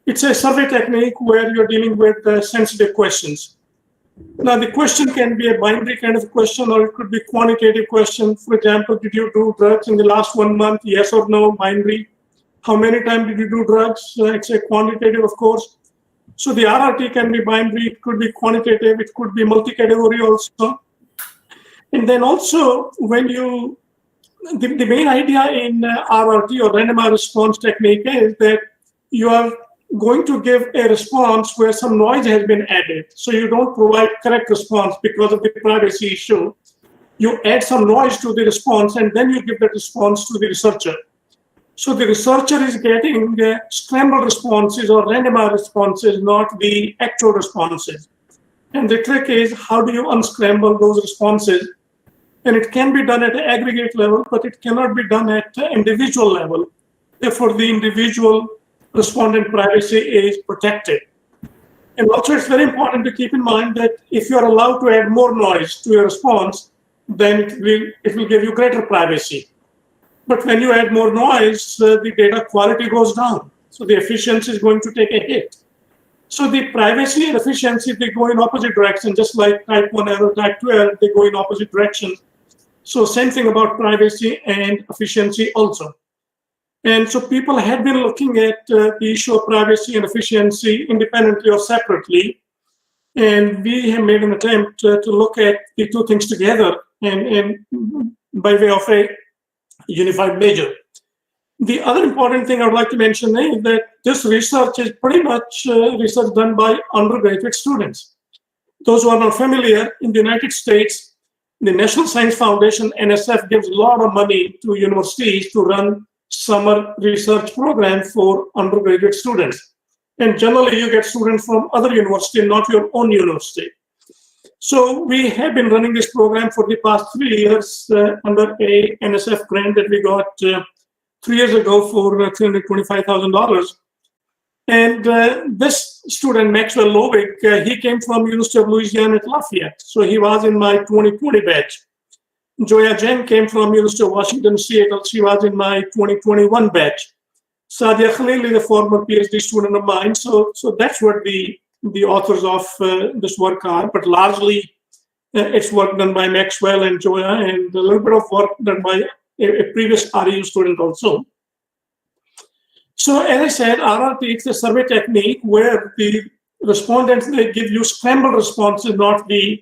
It's a survey technique where you're dealing with sensitive questions. Now, the question can be a binary kind of question, or it could be quantitative question. For example, did you do drugs in the last 1 month? Yes or no, binary. How many times did you do drugs? It's a quantitative, of course. So the RRT can be binary, it could be quantitative, it could be multi-category also. And then also, when you, the main idea in RRT or randomized response technique is that you are going to give a response where some noise has been added. So you don't provide correct response because of the privacy issue. You add some noise to the response and then you give that response to the researcher. So the researcher is getting scrambled responses or randomized responses, not the actual responses. And the trick is, how do you unscramble those responses? And it can be done at an aggregate level, but it cannot be done at an individual level. Therefore, the individual respondent privacy is protected. And also, it's very important to keep in mind that if you are allowed to add more noise to your response, then it will give you greater privacy. But when you add more noise, the data quality goes down. So the efficiency is going to take a hit. So the privacy and efficiency, they go in opposite directions, just like type 1 error, type 2 error, they go in opposite directions. So same thing about privacy and efficiency also. And so people have been looking at the issue of privacy and efficiency independently or separately. And we have made an attempt to look at the two things together and by way of a unified measure. The other important thing I would like to mention is that this research is pretty much research done by undergraduate students. Those who are not familiar, in the United States, the National Science Foundation, NSF, gives a lot of money to universities to run summer research program for undergraduate students. And generally, you get students from other universities, not your own university. So we have been running this program for the past 3 years under a NSF grant that we got 3 years ago for $325,000. And this student, Maxwell Lovick, he came from University of Louisiana at Lafayette. So he was in my 2020 batch. Joya Jen came from University of Washington, Seattle. She was in my 2021 batch. Sadia Khalil is a former PhD student of mine. So that's what the authors of this work are. But largely, it's work done by Maxwell and Joya, and a little bit of work done by a previous REU student also. So as I said, RRT is a survey technique where the respondents, they give you scrambled responses, not the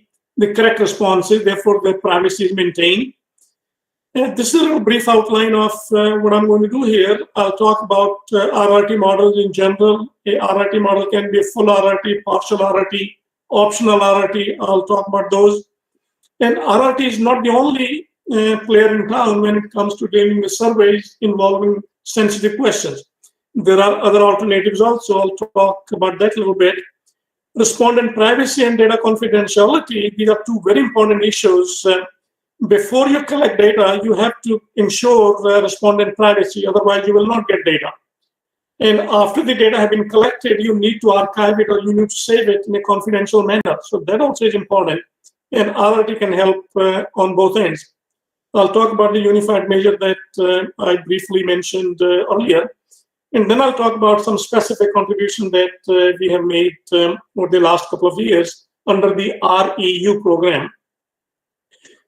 correct responses, therefore the privacy is maintained. And this is a little brief outline of what I'm going to do here. I'll talk about RRT models in general. A RRT model can be a full RRT, partial RRT, optional RRT. I'll talk about those. And RRT is not the only player in town when it comes to dealing with surveys involving sensitive questions. There are other alternatives also. I'll talk about that a little bit. Respondent privacy and data confidentiality, these are two very important issues. Before you collect data, you have to ensure respondent privacy, otherwise you will not get data. And after the data have been collected, you need to archive it or you need to save it in a confidential manner. So that also is important. And RRT can help on both ends. I'll talk about the unified measure that I briefly mentioned earlier. And then I'll talk about some specific contribution that we have made over the last couple of years under the REU program.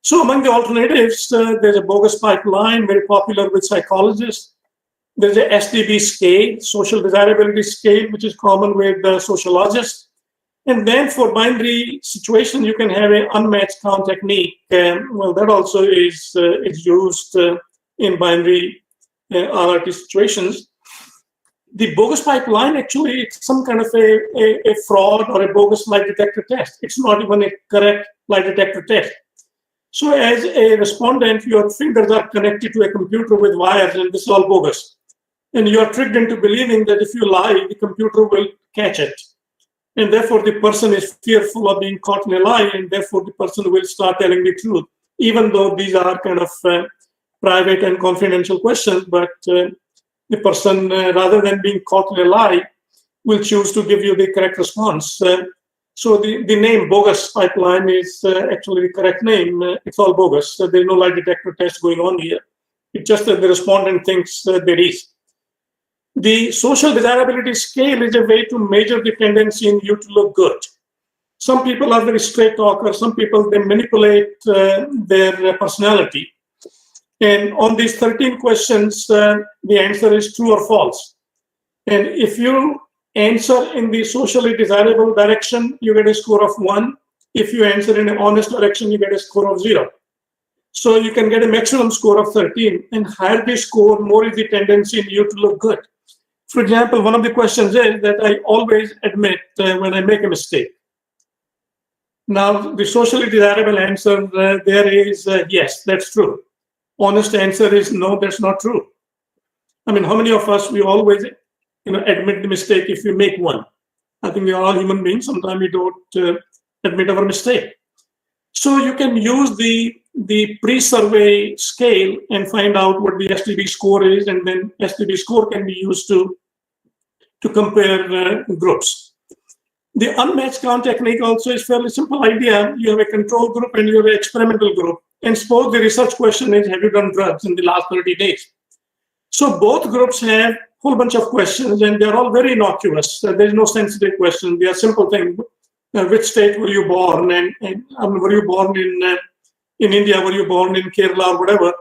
So among the alternatives, there's a bogus pipeline, very popular with psychologists. There's a SDB scale, social desirability scale, which is common with sociologists. And then for binary situation, you can have an unmatched count technique. Well, that also is used in binary RRT situations. The bogus pipeline, actually, it's some kind of a fraud or a bogus lie detector test. It's not even a correct lie detector test. So as a respondent, your fingers are connected to a computer with wires, and this is all bogus. And you are tricked into believing that if you lie, the computer will catch it. And therefore, the person is fearful of being caught in a lie, and therefore the person will start telling the truth, even though these are kind of private and confidential questions. But the person, rather than being caught in a lie, will choose to give you the correct response. So the name bogus pipeline is actually the correct name. It's all bogus. There's no lie detector test going on here. It's just that the respondent thinks there is. The social desirability scale is a way to measure the tendency in you to look good. Some people are very straight talkers. Some people, they manipulate their personality. And on these 13 questions, the answer is true or false. And if you answer in the socially desirable direction, you get a score of 1. If you answer in an honest direction, you get a score of 0. So you can get a maximum score of 13. And higher the score, more is the tendency in you to look good. For example, one of the questions is that I always admit when I make a mistake. Now, the socially desirable answer there is yes, that's true. Honest answer is no, that's not true. I mean, how many of us, we always admit the mistake if we make one? I think we are all human beings. Sometimes we don't admit our mistake. So you can use the pre-survey scale and find out what the STB score is, and then STB score can be used to compare groups. The unmatched count technique also is fairly simple idea. You have a control group and you have an experimental group. And suppose the research question is, have you done drugs in the last 30 days? So both groups have a whole bunch of questions, and they're all very innocuous. There's no sensitive question. They are simple things. Which state were you born? And were you born in India? Were you born in Kerala or whatever?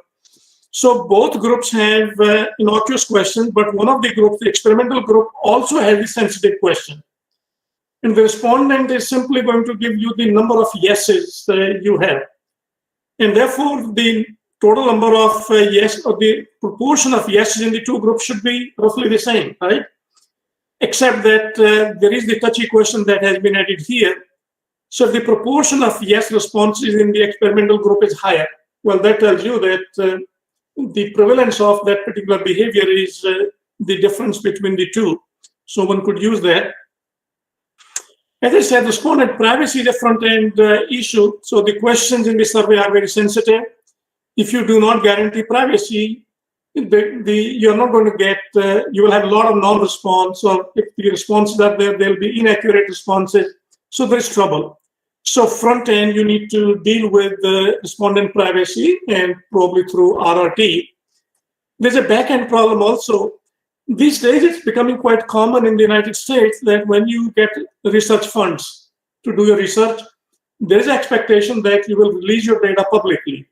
So both groups have innocuous questions, but one of the groups, the experimental group, also has a sensitive question. And the respondent is simply going to give you the number of yeses you have. And therefore, the total number of yes, or the proportion of yeses in the two groups should be roughly the same, right? Except that there is the touchy question that has been added here. So if the proportion of yes responses in the experimental group is higher, well, that tells you that the prevalence of that particular behavior is the difference between the two. So one could use that. As I said, respondent privacy is a front-end issue. So the questions in the survey are very sensitive. If you do not guarantee privacy, you're not going to get, you will have a lot of non-response, or if the responses are there, there'll be inaccurate responses. So there's trouble. So front end, you need to deal with the respondent privacy, and probably through RRT. There's a back-end problem also. These days, it's becoming quite common in the United States that when you get research funds to do your research, there's an expectation that you will release your data publicly.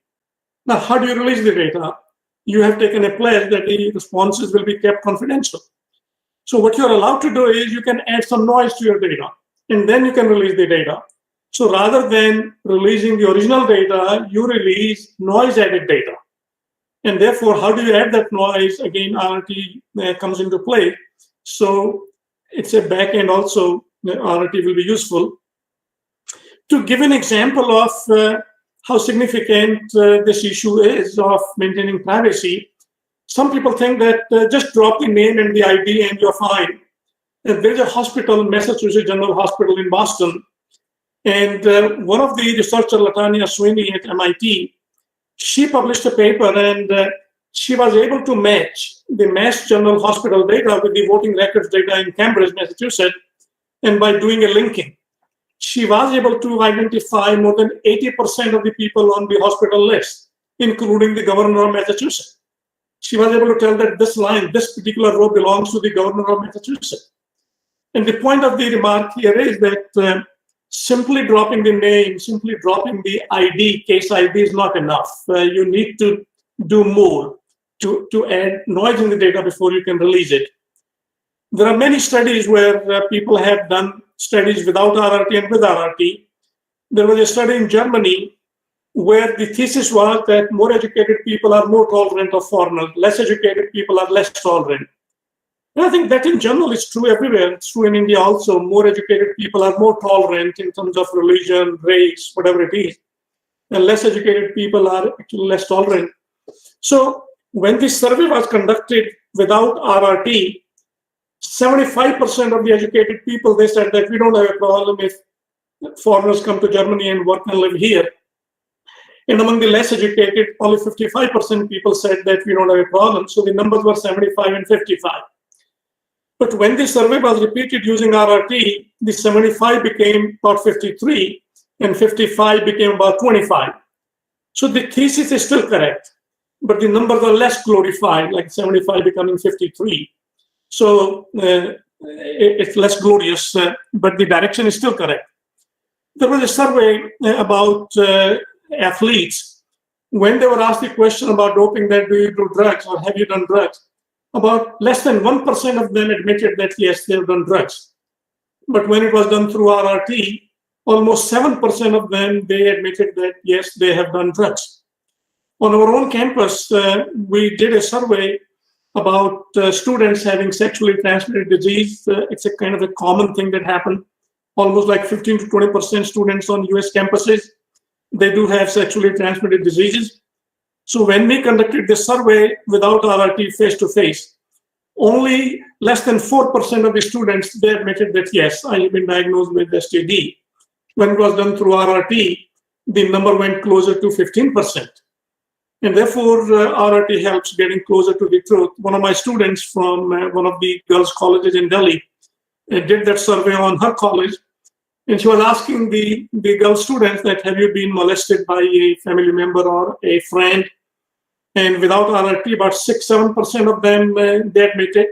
Now, how do you release the data? You have taken a pledge that the responses will be kept confidential. So what you're allowed to do is you can add some noise to your data, and then you can release the data. So rather than releasing the original data, you release noise-added data. And therefore, how do you add that noise? Again, RRT comes into play. So it's a back-end also, RRT will be useful. To give an example of how significant this issue is of maintaining privacy, some people think that just drop the name and the ID and you're fine. And there's a hospital, Massachusetts General Hospital in Boston, and one of the researchers, Latanya Sweeney at MIT, she published a paper, and she was able to match the Mass General Hospital data with the voting records data in Cambridge, Massachusetts, and by doing a linking, she was able to identify more than 80% of the people on the hospital list, including the governor of Massachusetts. She was able to tell that this line, this particular row belongs to the governor of Massachusetts. And the point of the remark here is that simply dropping the name, simply dropping the ID, case ID is not enough. You need to do more to add noise in the data before you can release it. There are many studies where people have done studies without RRT and with RRT. There was a study in Germany where the thesis was that more educated people are more tolerant of foreigners, less educated people are less tolerant. And I think that in general is true everywhere. It's true in India also. More educated people are more tolerant in terms of religion, race, whatever it is. And less educated people are actually less tolerant. So when this survey was conducted without RRT, 75% of the educated people, they said that we don't have a problem if foreigners come to Germany and work and live here. And among the less educated, only 55% people said that we don't have a problem. So the numbers were 75 and 55. But when the survey was repeated using RRT, the 75 became about 53 and 55 became about 25. So the thesis is still correct, but the numbers are less glorified, like 75 becoming 53. So it's less glorious, but the direction is still correct. There was a survey about athletes. When they were asked the question about doping, that do you do drugs or have you done drugs? About less than 1% of them admitted that yes, they've done drugs. But when it was done through RRT, almost 7% of them, they admitted that yes, they have done drugs. On our own campus, we did a survey about students having sexually transmitted disease. It's a kind of a common thing that happened. Almost like 15 to 20% students on US campuses, they do have sexually transmitted diseases. So when we conducted this survey without RRT face-to-face, only less than 4% of the students, they admitted that, yes, I have been diagnosed with STD. When it was done through RRT, the number went closer to 15%. And therefore, RRT helps getting closer to the truth. One of my students from one of the girls' colleges in Delhi did that survey on her college. And she was asking the girl students that, have you been molested by a family member or a friend? And without RRT, about 6-7% of them, they admitted.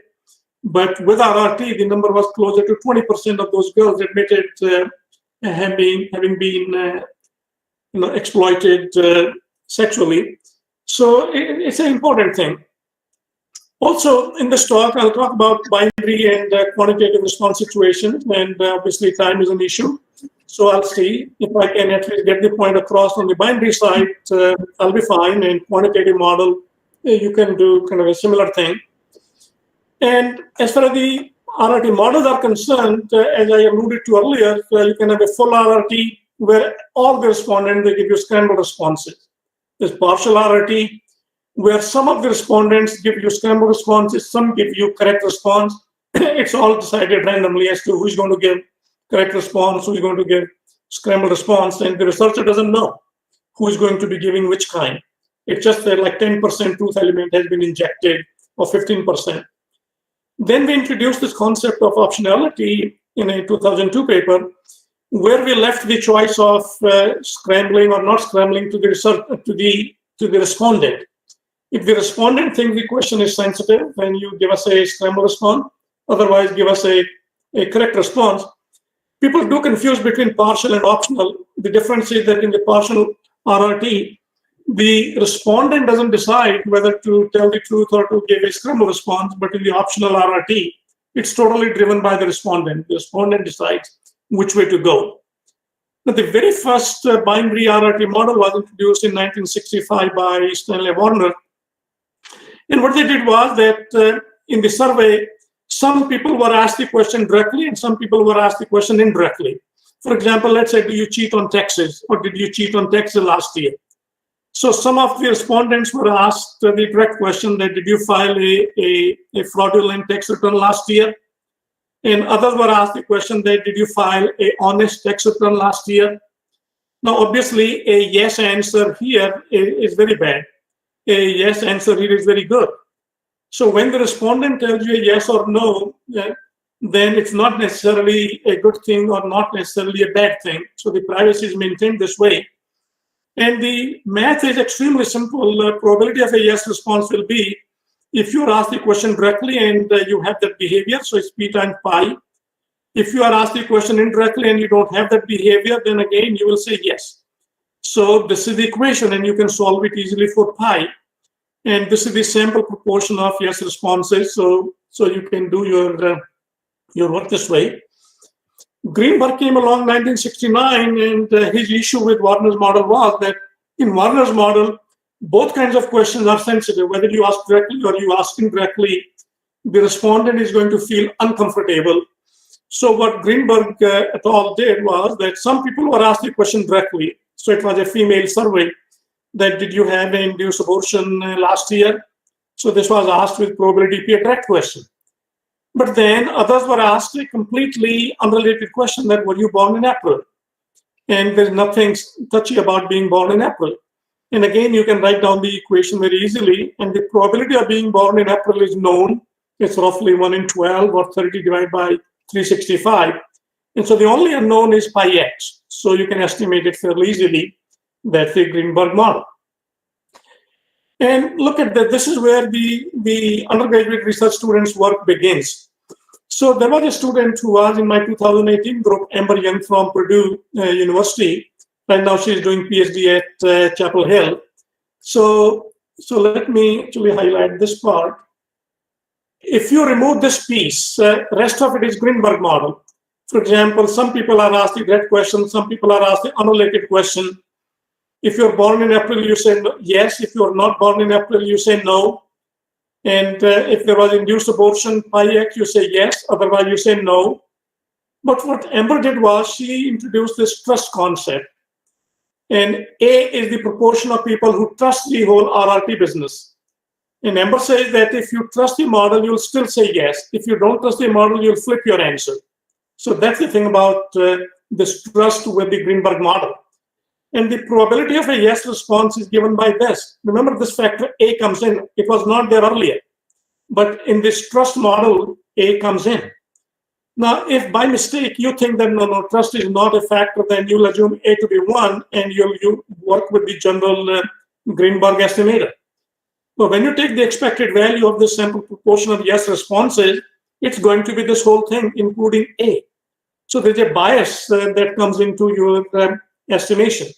But with RRT, the number was closer to 20% of those girls admitted having been exploited sexually. So it's an important thing. Also, in this talk, I'll talk about binary and quantitative response situations, and obviously time is an issue. So I'll see if I can at least get the point across on the binary side. I'll be fine. And quantitative model, you can do kind of a similar thing. And as far as the RRT models are concerned, as I alluded to earlier, you can have a full RRT where all the respondents, they give you scrambled responses. There's partial RRT, where some of the respondents give you scrambled responses, some give you correct response. It's all decided randomly as to who's going to give correct response, who's going to give scrambled response, and the researcher doesn't know who's going to be giving which kind. It's just that like 10% truth element has been injected or 15%. Then we introduced this concept of optionality in a 2002 paper, where we left the choice of scrambling or not scrambling to the research, to the respondent. If the respondent thinks the question is sensitive, then you give us a scramble response. Otherwise, give us a correct response. People do confuse between partial and optional. The difference is that in the partial RRT, the respondent doesn't decide whether to tell the truth or to give a scramble response, but in the optional RRT, it's totally driven by the respondent. The respondent decides which way to go. Now, the very first binary RRT model was introduced in 1965 by Stanley Warner. And what they did was that in the survey, some people were asked the question directly and some people were asked the question indirectly. For example, let's say, do you cheat on taxes or did you cheat on taxes last year? So some of the respondents were asked the direct question that, did you file a fraudulent tax return last year? And others were asked the question that, did you file a honest tax return last year? Now, obviously, a yes answer here is very bad. A yes answer here is very good. So when the respondent tells you a yes or no, then it's not necessarily a good thing or not necessarily a bad thing. So the privacy is maintained this way. And the math is extremely simple. The probability of a yes response will be, if you are asked the question directly and you have that behavior, so it's p times pi. If you are asked the question indirectly and you don't have that behavior, then again, you will say yes. So this is the equation and you can solve it easily for pi. And this is the sample proportion of yes responses. So you can do your work this way. Greenberg came along in 1969, and his issue with Warner's model was that in Warner's model, both kinds of questions are sensitive. Whether you ask directly or you ask indirectly, the respondent is going to feel uncomfortable. So what Greenberg et al. Did was that some people were asked the question directly. So it was a female survey that, did you have an induced abortion last year? So this was asked with probability P, a direct question. But then others were asked a completely unrelated question that, were you born in April? And there's nothing touchy about being born in April. And again, you can write down the equation very easily. And the probability of being born in April is known. It's roughly 1 in 12 or 30 divided by 365. And so the only unknown is pi x. So you can estimate it fairly easily. That's the Greenberg model. And look at that. This is where the undergraduate research students' work begins. So there was a student who was in my 2018 group, Amber Young from Purdue University. Right now she's doing PhD at Chapel Hill. So let me actually highlight this part. If you remove this piece, rest of it is Greenberg model. For example, some people are asked the direct question, some people are asked the unrelated question. If you're born in April, you say yes. If you're not born in April, you say no. And if there was induced abortion, pi x, you say yes, otherwise you say no. But what Amber did was she introduced this trust concept. And A is the proportion of people who trust the whole RRT business. And Amber says that if you trust the model, you'll still say yes. If you don't trust the model, you'll flip your answer. So that's the thing about this trust with the Greenberg model. And the probability of a yes response is given by this. Remember, this factor A comes in. It was not there earlier. But in this trust model, A comes in. Now, if by mistake you think that no, trust is not a factor, then you'll assume A to be 1 and you work with the general Greenberg estimator. But when you take the expected value of this sample proportion of yes responses, it's going to be this whole thing, including A. So there's a bias that comes into your estimation.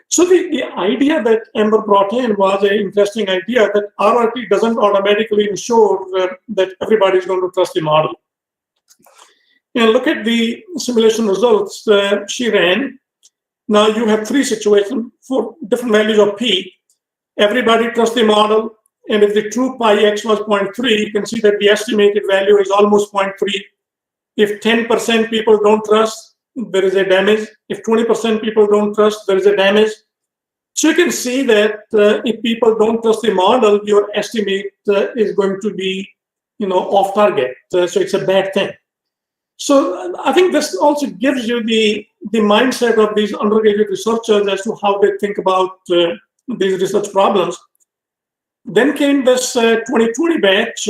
So the idea that Amber brought in was an interesting idea that RRT doesn't automatically ensure that everybody's going to trust the model. And look at the simulation results she ran. Now you have three situations for different values of P. Everybody trusts the model. And if the true pi x was 0.3, you can see that the estimated value is almost 0.3. If 10% people don't trust, there is a damage. If 20% people don't trust, there is a damage. So you can see that if people don't trust the model, your estimate is going to be, off target. So it's a bad thing. So I think this also gives you the mindset of these undergraduate researchers as to how they think about these research problems. Then came this 2020 batch,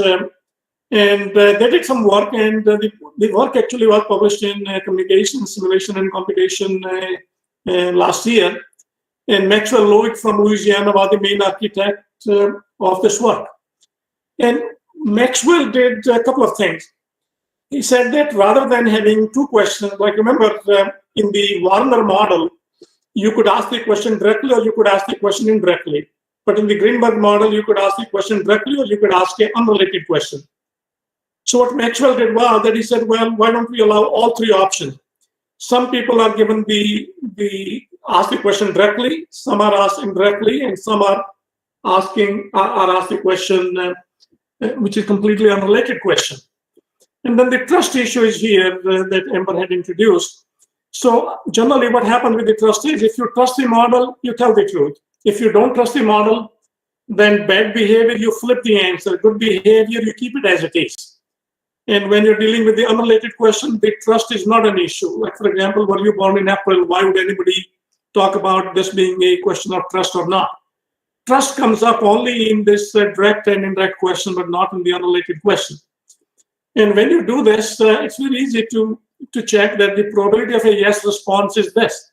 and they did some work, and the work actually was published in Communication, Simulation, and Computation last year. And Maxwell Loic from Louisiana was the main architect of this work. And Maxwell did a couple of things. He said that rather than having two questions, like remember in the Warner model, you could ask the question directly or you could ask the question indirectly. But in the Greenberg model, you could ask the question directly or you could ask an unrelated question. So what Maxwell did was that he said, well, why don't we allow all three options? Some people are given ask the question directly, some are asked indirectly, and some are asked the question which is completely unrelated question. And then the trust issue is here that Amber had introduced. So generally what happens with the trust is if you trust the model, you tell the truth. If you don't trust the model, then bad behavior, you flip the answer. Good behavior, you keep it as it is. And when you're dealing with the unrelated question, the trust is not an issue. Like, for example, were you born in April? Why would anybody talk about this being a question of trust or not? Trust comes up only in this direct and indirect question, but not in the unrelated question. And when you do this, it's very easy to check that the probability of a yes response is this.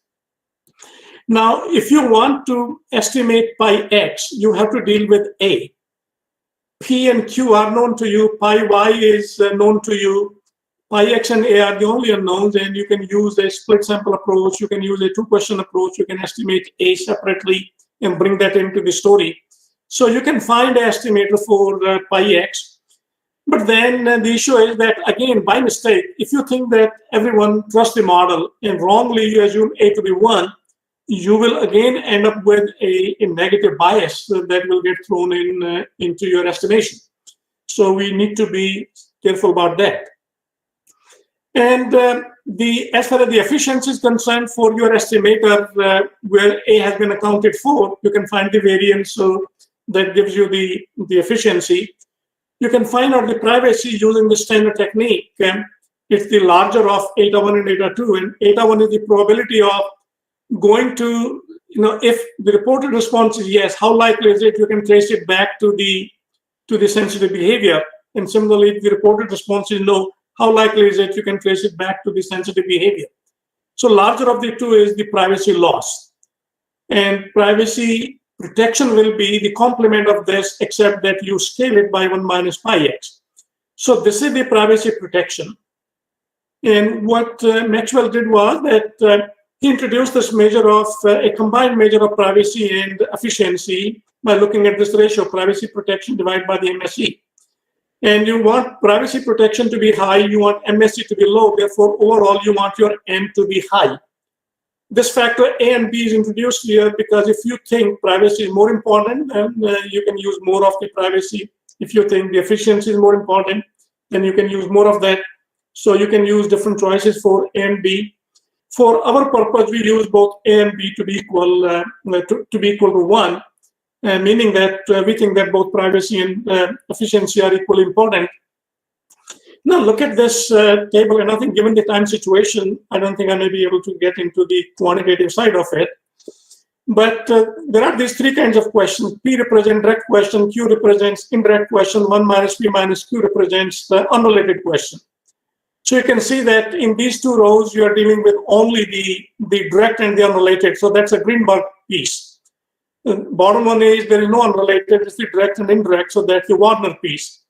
Now, if you want to estimate pi x, you have to deal with A. P and Q are known to you. Pi y is known to you. Pi x and A are the only unknowns, and you can use a split sample approach. You can use a two-question approach. You can estimate A separately and bring that into the story. So you can find an estimator for pi x. But then the issue is that, again, by mistake, if you think that everyone trusts the model and wrongly you assume A to be 1, you will again end up with a negative bias that will get thrown into your estimation. So we need to be careful about that. And as far as the efficiency is concerned for your estimator, where A has been accounted for, you can find the variance, so that gives you the efficiency. You can find out the privacy using the standard technique. It's the larger of eta 1 and eta 2, and eta 1 is the probability of going to, if the reported response is yes, how likely is it you can trace it back to the sensitive behavior? And similarly, if the reported response is no, how likely is it you can trace it back to the sensitive behavior? So larger of the two is the privacy loss. And privacy protection will be the complement of this, except that you scale it by 1 minus pi x. So this is the privacy protection. And what Maxwell did was that he introduced this measure of a combined measure of privacy and efficiency by looking at this ratio, privacy protection divided by the MSE. And you want privacy protection to be high, you want MSE to be low, therefore overall you want your M to be high. This factor A and B is introduced here because if you think privacy is more important, then you can use more of the privacy If you think the efficiency is more important, then you can use more of that. So you can use different choices for A and B. For our purpose, we use both A and B to be equal to 1, meaning that we think that both privacy and efficiency are equally important. Now look at this table, and I think given the time situation, I don't think I may be able to get into the quantitative side of it. But there are these three kinds of questions. P represents direct question, Q represents indirect question, 1 minus P minus Q represents the unrelated question. So you can see that in these two rows, you are dealing with only the direct and the unrelated. So that's a Greenberg piece. The bottom one is there is no unrelated, it's the direct and indirect, so that's the Warner piece.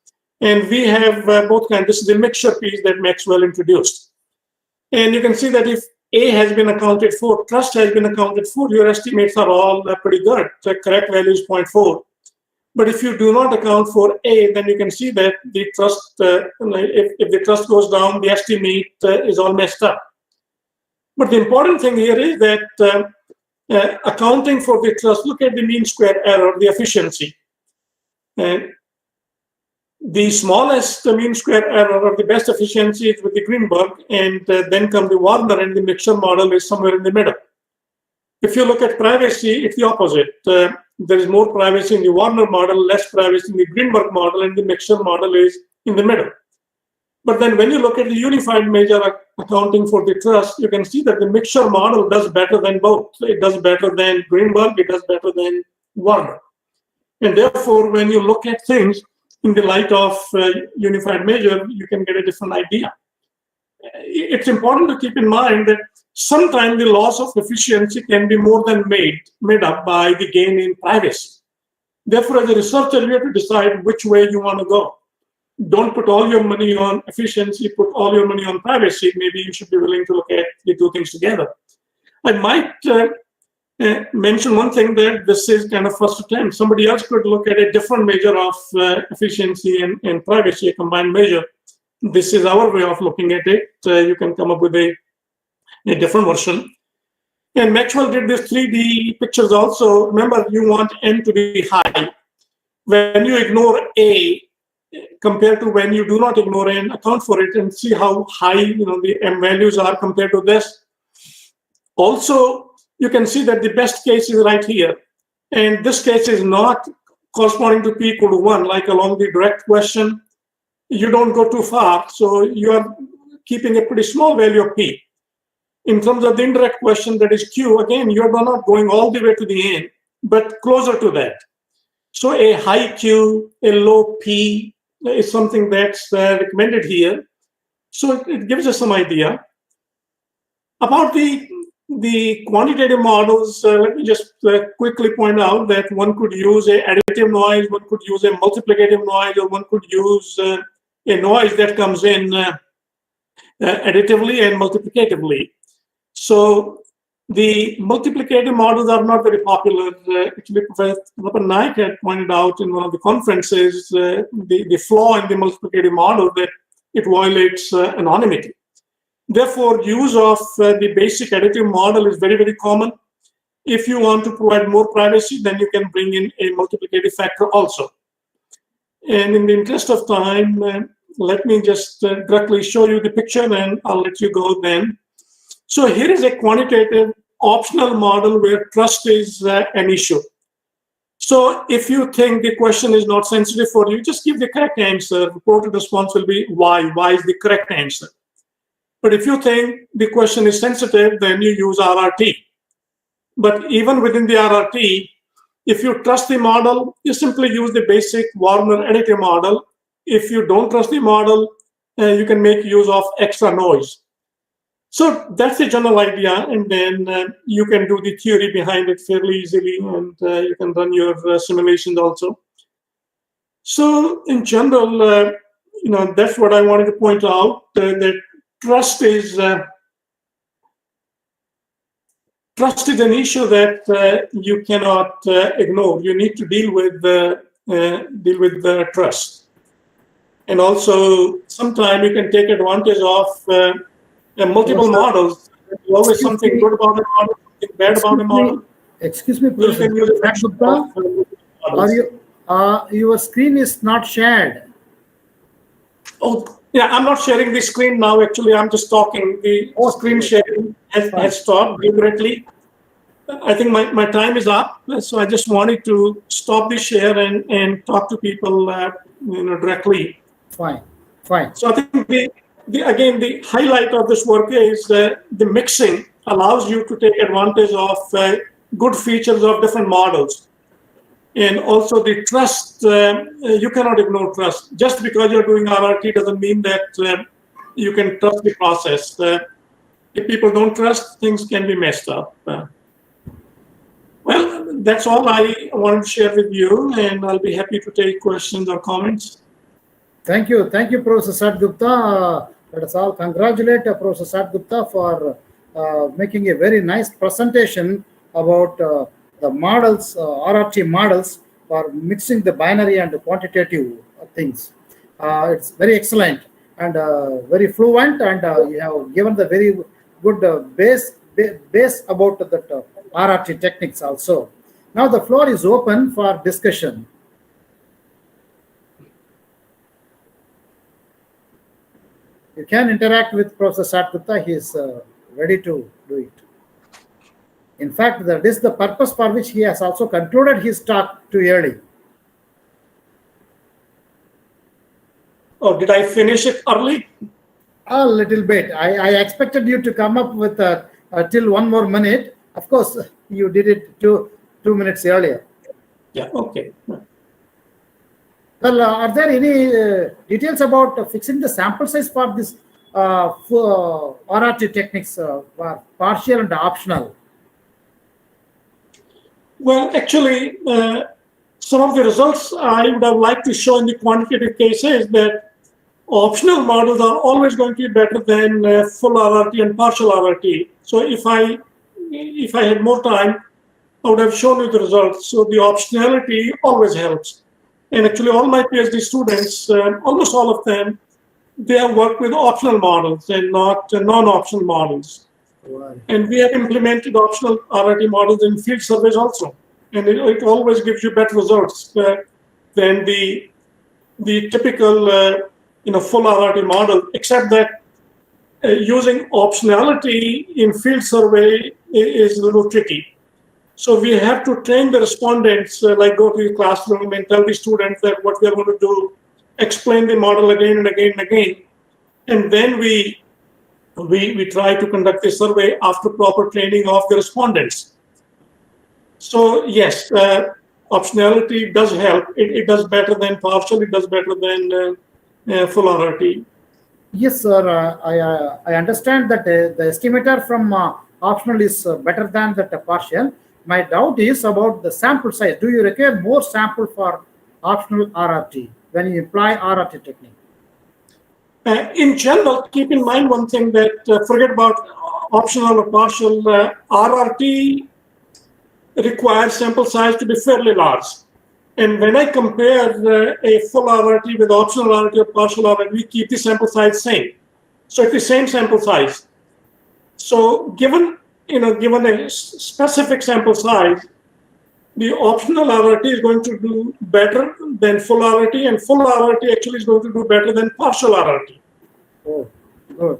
And we have both kinds. This is the mixture piece that Maxwell introduced. And you can see that if A has been accounted for, trust has been accounted for, your estimates are all pretty good. The correct value is 0.4. But if you do not account for A, then you can see that the trust, if the trust goes down, the estimate is all messed up. But the important thing here is that accounting for the trust, look at the mean square error, the efficiency. The smallest mean square error or the best efficiency is with the Greenberg, and then come the Warner, and the mixture model is somewhere in the middle. If you look at privacy, it's the opposite. There is more privacy in the Warner model, less privacy in the Greenberg model, and the mixture model is in the middle. But then when you look at the unified measure accounting for the trust, you can see that the mixture model does better than both. It does better than Greenberg, it does better than Warner. And therefore, when you look at things in the light of unified measure, you can get a different idea. It's important to keep in mind that sometimes the loss of efficiency can be more than made up by the gain in privacy. Therefore, as a researcher, you have to decide which way you want to go. Don't put all your money on efficiency, put all your money on privacy. Maybe you should be willing to look at the two things together. I might mention one thing, that this is kind of first attempt. Somebody else could look at a different measure of efficiency and privacy, a combined measure. This is our way of looking at it. You can come up with a different version. And Maxwell did this 3D pictures also. Remember, you want N to be high. When you ignore A, compared to when you do not ignore N, account for it and see how high the M values are compared to this. Also, you can see that the best case is right here. And this case is not corresponding to P equal to 1, like along the direct question. You don't go too far, so you are keeping a pretty small value of P. In terms of the indirect question, that is Q, again, you're not going all the way to the end, but closer to that. So a high Q, a low P is something that's recommended here. So it gives us some idea. About the quantitative models, let me just quickly point out that one could use a additive noise, one could use a multiplicative noise, or one could use a noise that comes in additively and multiplicatively. So the multiplicative models are not very popular. Actually, Professor Naik had pointed out in one of the conferences the flaw in the multiplicative model, that it violates anonymity. Therefore, use of the basic additive model is very, very common. If you want to provide more privacy, then you can bring in a multiplicative factor also. And in the interest of time, let me just directly show you the picture, and I'll let you go then. So here is a quantitative optional model where trust is an issue. So if you think the question is not sensitive for you, just give the correct answer. Reported response will be why. Why is the correct answer? But if you think the question is sensitive, then you use RRT. But even within the RRT, if you trust the model, you simply use the basic Warner additive model. If you don't trust the model, you can make use of extra noise. So that's the general idea, and then you can do the theory behind it fairly easily, and you can run your simulations also. So in general, that's what I wanted to point out, that trust is an issue that you cannot ignore. You need to deal with the trust, and also sometimes you can take advantage of multiple models. There's always something good about a model, something bad about a model. Excuse me, Professor. Your screen is not shared. Oh, yeah, I'm not sharing the screen now. Actually, I'm just talking. The screen sharing has stopped deliberately. I think my time is up. So I just wanted to stop the share and talk to people directly. Fine, fine. So I think the highlight of this work is the mixing allows you to take advantage of good features of different models. And also the trust, you cannot ignore trust. Just because you're doing RRT doesn't mean that you can trust the process. If people don't trust, things can be messed up. Well, that's all I wanted to share with you, and I'll be happy to take questions or comments. Thank you, Professor Sat Gupta. Let us all congratulate Professor Sat Gupta for making a very nice presentation about the models, RRT models for mixing the binary and the quantitative things. It's very excellent and very fluent, and you have given the very good base about that RRT techniques also. Now the floor is open for discussion. You can interact with Professor Sat Gupta. He is ready to do it. In fact, that is the purpose for which he has also concluded his talk too early. Oh, did I finish it early? A little bit. I expected you to come up with till 1 more minute. Of course, you did it 2 minutes earlier. Yeah, okay. Well, are there any details about fixing the sample size for this RRT techniques, for partial and optional? Well, actually, some of the results I would have liked to show in the quantitative cases that optional models are always going to be better than full RRT and partial RRT. So if I had more time, I would have shown you the results. So the optionality always helps. And actually all my PhD students, almost all of them, they have worked with optional models and not non-optional models. Right. And we have implemented optional RRT models in field surveys also. And it always gives you better results than the typical full RRT model, except that using optionality in field survey is a little tricky. So we have to train the respondents, like go to the classroom and tell the students that what we are going to do, explain the model again and again and again. And then we try to conduct the survey after proper training of the respondents. So yes, optionality does help. It does better than partial, it does better than full RRT. Yes, sir. I understand that the estimator from optional is better than that partial. My doubt is about the sample size. Do you require more sample for optional RRT when you apply RRT technique? In general, keep in mind one thing that forget about optional or partial. RRT requires sample size to be fairly large. And when I compare a full RRT with optional RRT or partial RRT, we keep the sample size same. So it's the same sample size. So given a specific sample size, the optional RRT is going to do better than full RRT, and full RRT actually is going to do better than partial RRT. Oh, good.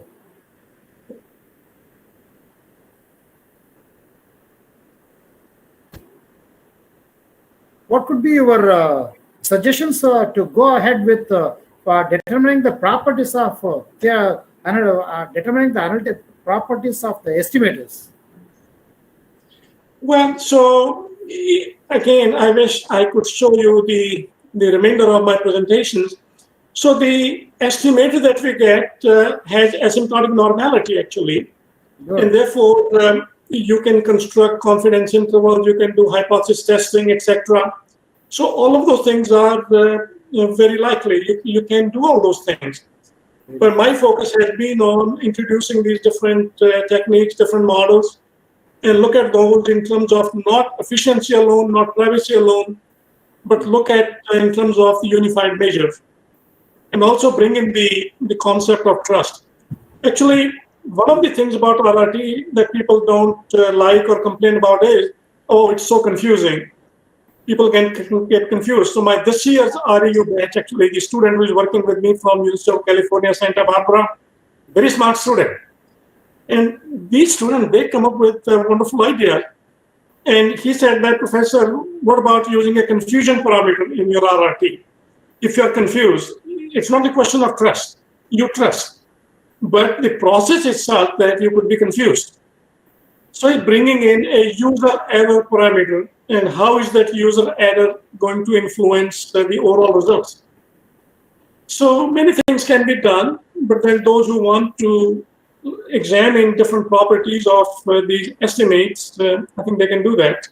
What could be your suggestions to go ahead with determining the properties of determining the analytic properties of the estimators? Well, so again, I wish I could show you the remainder of my presentations. So the estimator that we get has asymptotic normality actually, and therefore you can construct confidence intervals, you can do hypothesis testing, etc. So all of those things are very likely. You can do all those things. But my focus has been on introducing these different techniques, different models, and look at those in terms of not efficiency alone, not privacy alone, but look at in terms of the unified measure. And also bring in the concept of trust. Actually, one of the things about RRT that people don't like or complain about is, oh, it's so confusing. people can get confused. So this year's REU batch, actually, the student who is working with me from University of California, Santa Barbara, very smart student. And these students, they come up with a wonderful idea. And he said that, Professor, what about using a confusion parameter in your RRT? If you're confused, it's not a question of trust. You trust. But the process is such that you could be confused. So he's bringing in a user error parameter. And how is that user error going to influence the overall results? So many things can be done, but then those who want to examine different properties of these estimates, I think they can do that.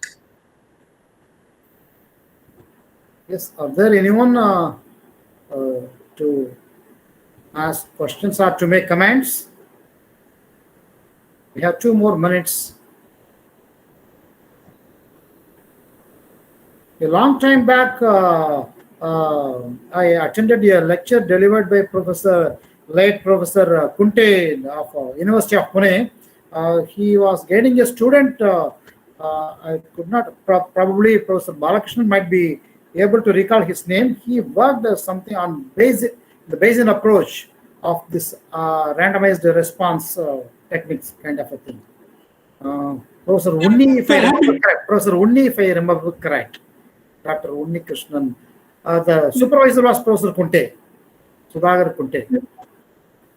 Yes, are there anyone to ask questions or to make comments? We have 2 more minutes. A long time back, I attended a lecture delivered by late Professor Kunte of University of Pune. He was guiding a student. I could not, probably Professor Balakrishnan might be able to recall his name. He worked something on the Bayesian approach of this randomized response techniques kind of a thing. Professor Unni, if I remember correct, Dr. Unni Krishnan. The supervisor was Professor Kunte, Sudhagar Kunte.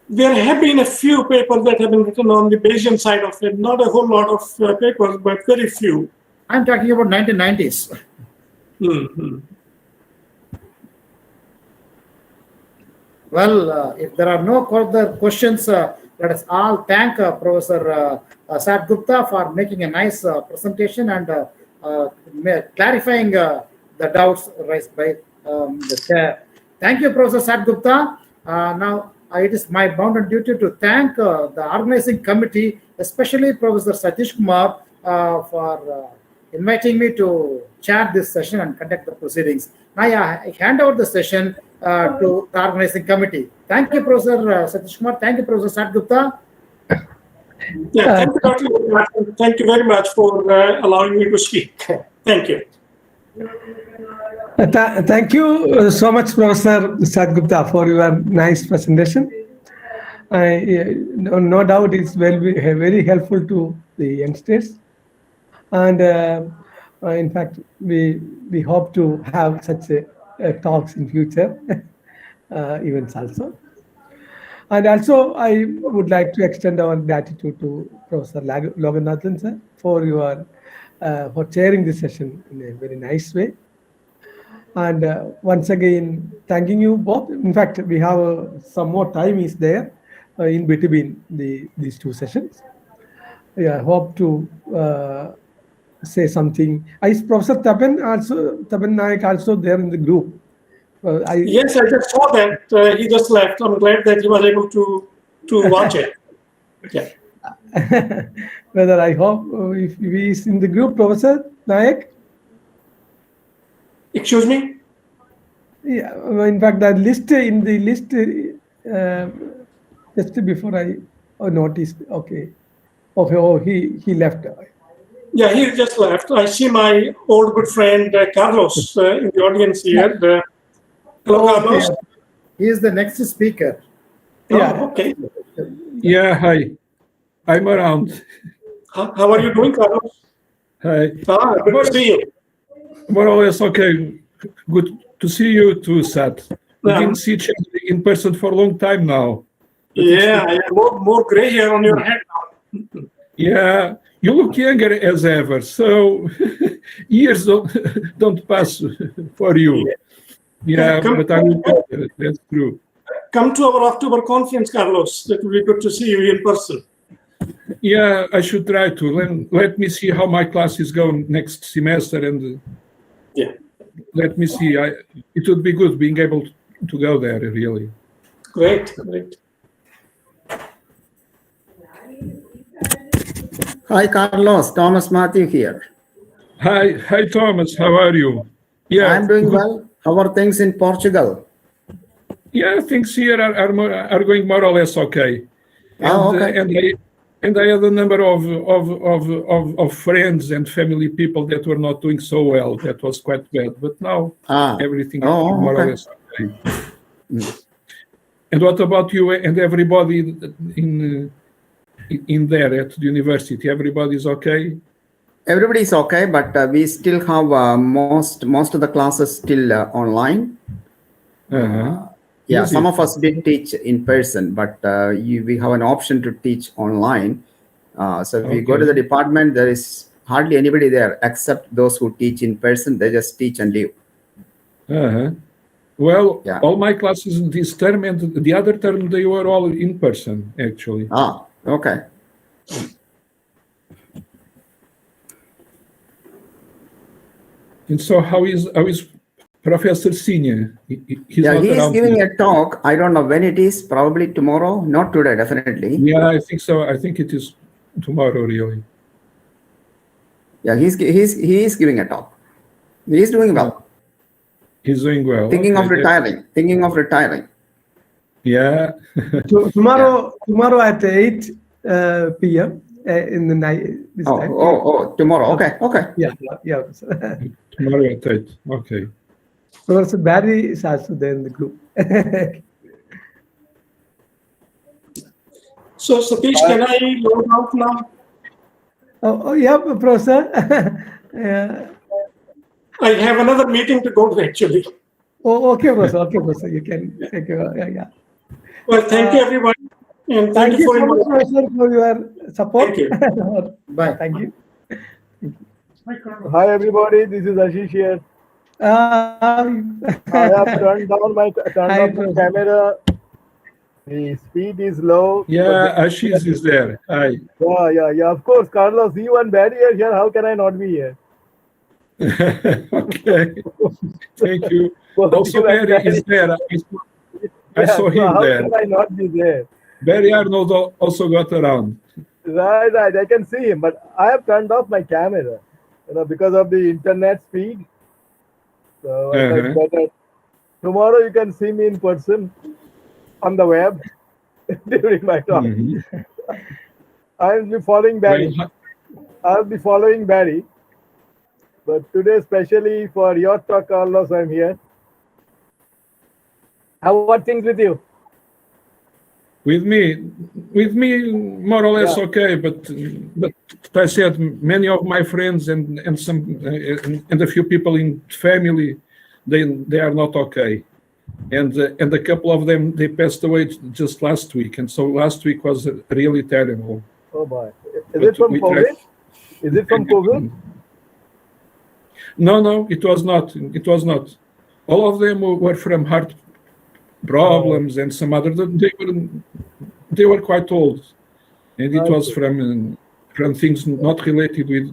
There have been a few papers that have been written on the Bayesian side of it. Not a whole lot of papers, but very few. I'm talking about 1990s. Mm-hmm. Well, if there are no further questions, let us all thank Professor Sat Gupta for making a nice presentation and clarifying the doubts raised by the chair. Thank you, Professor Sat Gupta. Now, it is my bounden duty to thank the organizing committee, especially Professor Satish Kumar, for inviting me to chair this session and conduct the proceedings. Now, I hand over the session to the organizing committee. Thank you, Professor Satish Kumar. Thank you, Professor Sat Gupta. Yeah, thank you, Dr. Thank you very much for allowing me to speak. Thank you. Thank you so much, Professor Sat Gupta, for your nice presentation. No doubt it's very helpful to the youngsters. And in fact, we hope to have such talks in future events also. And also, I would like to extend our gratitude to Professor Loganathan sir for your for chairing this session in a very nice way. And once again, thanking you both. In fact, we have some more time is there in between these 2 sessions. Yeah, I hope to say something. Professor Tapan Naik also there in the group. Yes, I just saw that. He just left. I'm glad that he was able to watch it. Yeah. Whether I hope if he is in the group, Professor Naik. Excuse me? Yeah, in fact, the list just before I noticed. Okay. Oh, he left. Yeah, he just left. I see my old good friend Carlos in the audience here. Hello, Carlos. Okay. He is the next speaker. Yeah. Oh, okay. Yeah, hi. I'm around. How are you doing, Carlos? Hi. Good to see you. More or less okay. Good to see you too, Sat. We Yeah. didn't see each other in person for a long time now. But Yeah, I have more gray hair on your head now. yeah, you look younger as ever, so years don't pass for you. Yeah, but I will go there. That's true. Come to our October conference, Carlos. It will be good to see you in person. Yeah, I should try to. Let me see how my classes go next semester, and yeah, let me see. It would be good being able to go there, really. Great. Hi, Carlos. Thomas Matthew here. Hi, Thomas. How are you? Yeah, I'm doing well. How are things in Portugal? Yeah, things here are going more or less okay. And, okay. And I had a number of friends and family people that were not doing so well. That was quite bad. But now everything is more or less okay. And what about you and everybody in there at the university? Everybody's okay? Everybody's okay, but we still have most of the classes still online. Yeah, some of us did teach in person, but we have an option to teach online. So if you go to the department, there is hardly anybody there except those who teach in person. They just teach and leave. Well, all my classes this term and the other term, they were all in person, actually. Okay. And so how is Professor Senior? He's giving a talk. I don't know when it is. Probably tomorrow. Not today, definitely. Yeah, I think so. I think it is tomorrow, really. Yeah, he's giving a talk. He's doing well. He's doing well. Thinking of retiring. Yeah. Tomorrow at 8 p.m. In the night. Tomorrow. Okay. Yeah. Tomorrow at 8. Okay. Professor Barry is also there in the group. So, Satish, can I log out now? Oh yeah, Professor. I have another meeting to go to, actually. Oh, okay, Professor. You can take care. Yeah. Well, thank you, everyone. And thank you so much, Professor, for your support. Thank you. Bye. Thank you. Hi, everybody. This is Ashish here. I have turned down my camera. The speed is low. Yeah, Ashish is there. Hi. Yeah. Of course, Carlos, you and Barry are here. How can I not be here? Okay. Thank you. Also, Barry is there. I saw him there. How can I not be there? Barry Arnold also got around. Right. I can see him, but I have turned off my camera, because of the internet speed. So I thought better. Tomorrow you can see me in person on the web during my talk. I'll be following Barry. But today, especially for your talk, Carlos, I'm here. How are things with you? With me, more or less okay. But I said many of my friends and a few people in family, they are not okay, and a couple of them they passed away just last week, and so last week was really terrible. Oh boy! Is it from COVID? Is it from COVID? No, it was not. All of them were from heart problems and some other. They were quite old, and it was from things not related with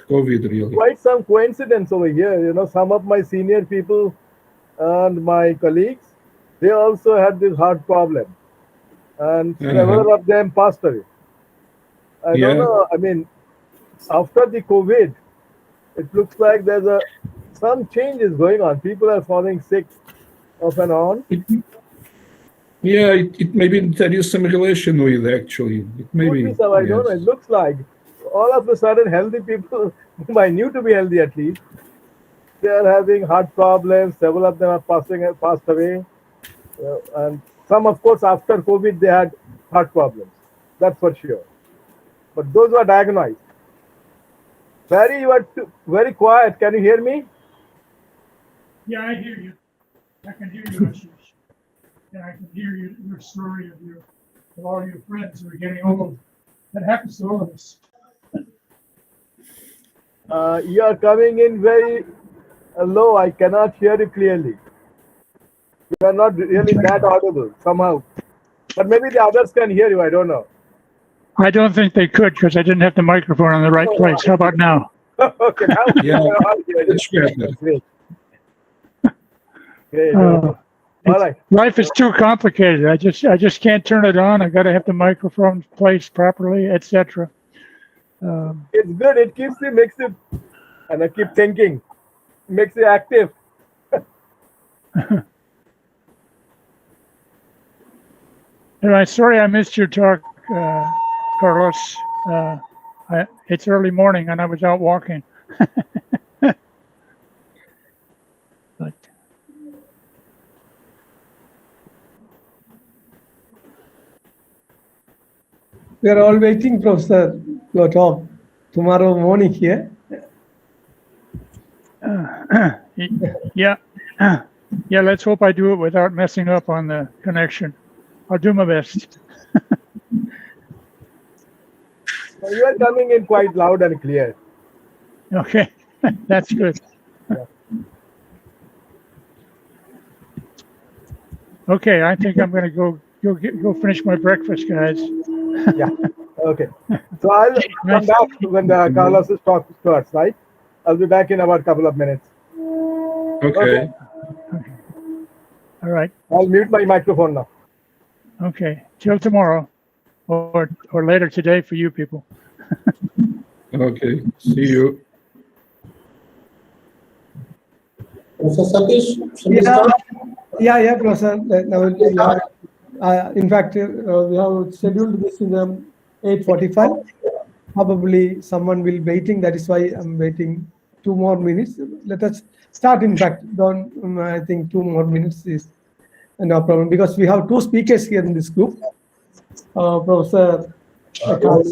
COVID, really. Quite some coincidence over here. Some of my senior people and my colleagues, they also had this heart problem, and several of them passed away. I don't know. I mean, after the COVID, it looks like there's some changes going on. People are falling sick off and on. It maybe there is some relation with actually. It may be. I don't know. It looks like all of a sudden healthy people, whom I knew to be healthy at least, they are having heart problems. Several of them are passed away, and some, of course, after COVID they had heart problems. That's for sure. But those were diagnosed. Barry, you are very quiet. Can you hear me? Yeah, I hear you. I can hear you, Ashish. And I can hear your story of all your friends who are getting old. That happens to all of us. You are coming in very low. I cannot hear you clearly. You are not really that audible somehow. But maybe the others can hear you. I don't know. I don't think they could because I didn't have the microphone in the right place. How about now? Okay, now that's great. All right. Life is too complicated. I just can't turn it on. I got to have the microphone placed properly, etc. It's good. It makes you, and I keep thinking, makes you active. Anyway, sorry I missed your talk, Carlos. It's early morning and I was out walking. But we are all waiting, Professor, your talk tomorrow morning here. yeah, yeah. Let's hope I do it without messing up on the connection. I'll do my best. You are coming in quite loud and clear. Okay, that's good. Yeah. Okay, I think I'm going to go finish my breakfast, guys. Yeah. Okay. So I'll come back when Carlos's talk starts, right? I'll be back in about a couple of minutes. Okay. All right. I'll mute my microphone now. Okay. Till tomorrow, or later today for you people. Okay. See you. Professor Satish, should we start? Yeah, Professor. Now, in fact, we have scheduled this in 8:45. Probably someone will be waiting. That is why I'm waiting 2 more minutes. Let us start. In fact, I think 2 more minutes is no problem, because we have 2 speakers here in this group. Professor as well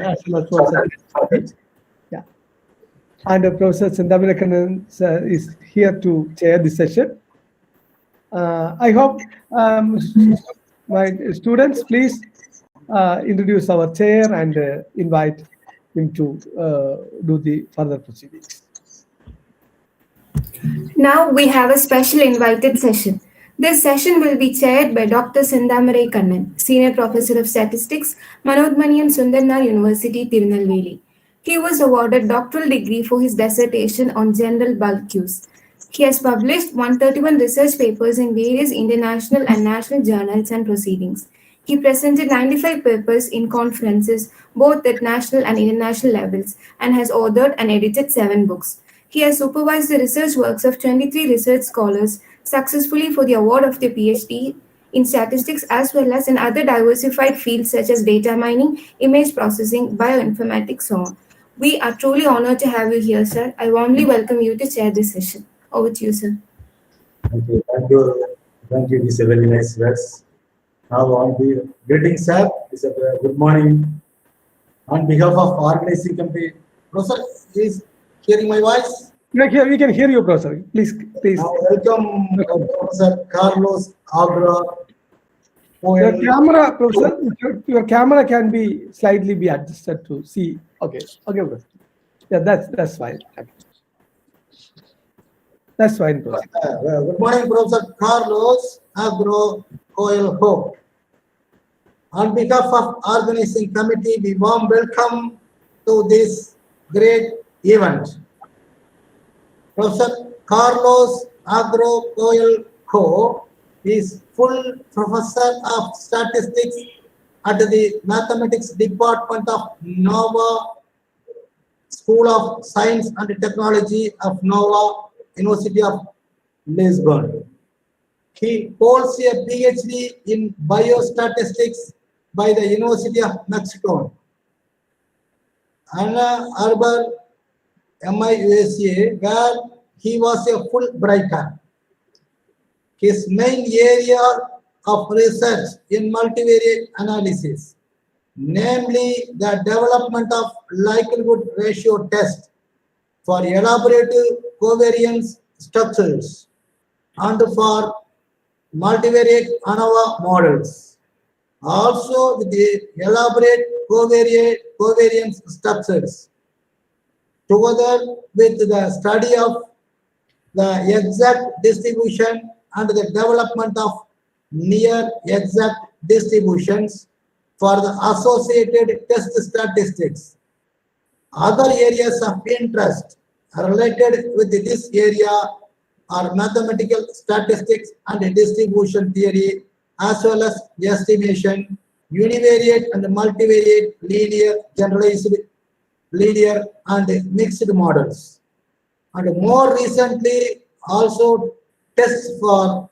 as Professor yeah, and Professor Sindhamirakannan is here to chair the session. I hope my students, please introduce our chair and invite him to do the further proceedings. Now we have a special invited session. This session will be chaired by Dr. Sindhamirakannan, Senior Professor of Statistics, Manodmaniyan Sundarnar University, Tirunelveli. He was awarded doctoral degree for his dissertation on general bulk use. He has published 131 research papers in various international and national journals and proceedings. He presented 95 papers in conferences, both at national and international levels, and has authored and edited 7 books. He has supervised the research works of 23 research scholars successfully for the award of their PhD in statistics, as well as in other diversified fields such as data mining, image processing, bioinformatics, so on. We are truly honored to have you here, sir. I warmly welcome you to chair this session. Over to you, sir. Okay, thank you. Thank you. These are very nice words. Now, on the greetings, sir. Good morning. On behalf of organizing committee, Professor, is hearing my voice? We can hear you, Professor. Please. Now, welcome, Professor Carlos Abra. Your camera, Professor, your camera can be slightly adjusted to see. Okay, Professor. Yeah, that's fine. That's fine, Professor. Good morning, Professor Carlos Agro Coelho. On behalf of organizing committee, we warm welcome to this great event. Professor Carlos Agro Coelho is full professor of statistics at the mathematics department of Nova School of Science and Technology of Nova University of Lisbon. He holds a PhD in biostatistics by the University of Mexico. Anna Arbor, MIUSA, where he was a Fulbrighter. His main area of research in multivariate analysis, namely the development of likelihood ratio test for elaborative covariance structures and for multivariate ANOVA models. Also the elaborate covariance structures, together with the study of the exact distribution and the development of near exact distributions for the associated test statistics. Other areas of interest related with this area are mathematical statistics and distribution theory, as well as estimation, univariate and multivariate linear, generalized linear and mixed models. And more recently, also tests for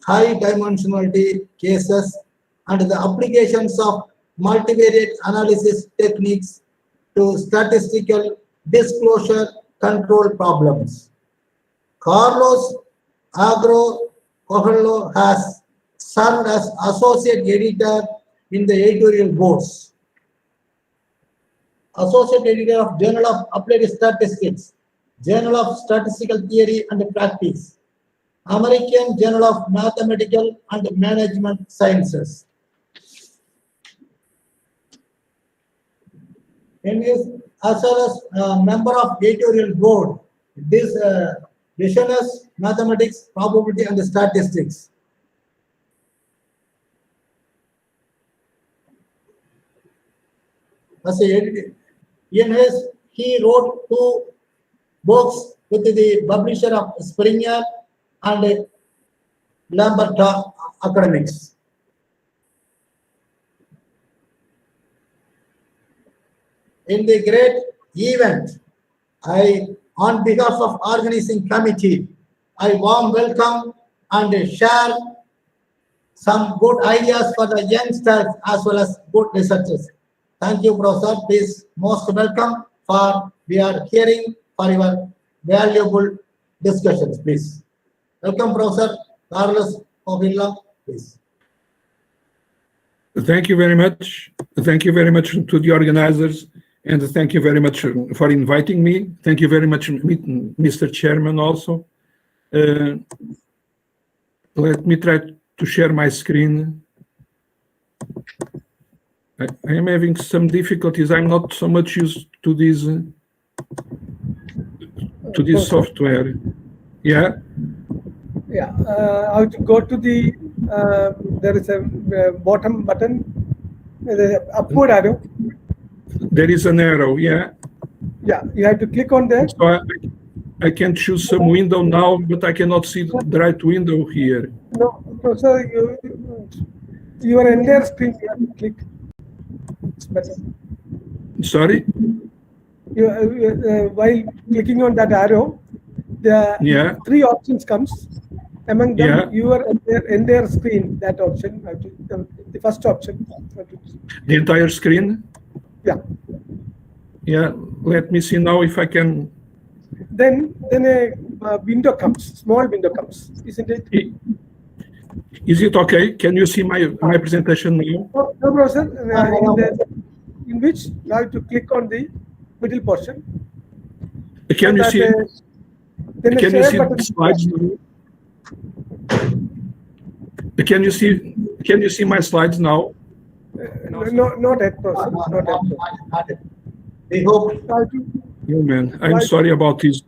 high dimensionality cases and the applications of multivariate analysis techniques to statistical disclosure control problems. Carlos Agro Coelho has served as associate editor in the editorial boards. Associate editor of Journal of Applied Statistics, Journal of Statistical Theory and Practice, American Journal of Mathematical and Management Sciences. And is as well as member of editorial board, this Visioners, Mathematics, Probability and Statistics. As a editor, he wrote 2 books with the publisher of Springer and Lambert Academics. In the great event, on behalf of organizing committee, I warm welcome and share some good ideas for the youngsters as well as good researchers. Thank you, Professor. Please, most welcome for we are hearing for your valuable discussions. Please, welcome, Professor Carlos Coelho. Please. Thank you very much. Thank you very much to the organizers. And thank you very much for inviting me. Thank you very much, Mr. Chairman, also. Let me try to share my screen. I am having some difficulties. I'm not so much used to this software. Yeah. Yeah. How to go to the there is a bottom button, the upward arrow. There is an arrow, yeah. Yeah, you have to click on that. So I can choose some window now, but I cannot see the right window here. No, so your entire screen you have to click. It's better. Sorry? While clicking on that arrow, the 3 options comes. Among them, your entire screen, that option, the first option. The entire screen? Yeah. Yeah, let me see now if I can. Then a window comes, small window comes, isn't it? Is it okay? Can you see my presentation now? No, Professor. In which you have to click on the middle portion. Can you see? Can you see the slides now? Can you see my slides now? No, not yet, Professor. Not yet. We hope. Oh man, I'm sorry about this.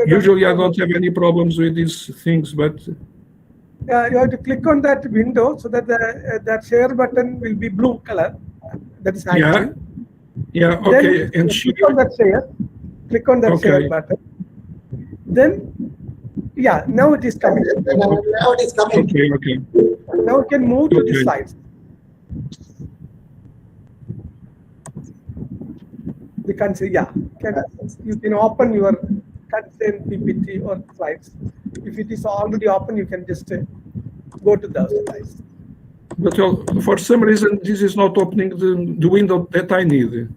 Usually I don't have any problems with these things, but you have to click on that window so that that share button will be blue color. That is active. Yeah. Okay. Then and click on that share. Click on that share button. Then, now it is coming. Now it is coming. Okay. Now you can move to the slides. You can see, you can open your consent PPT or slides. If it is already open, you can just go to those slides. But for some reason, this is not opening the window that I need.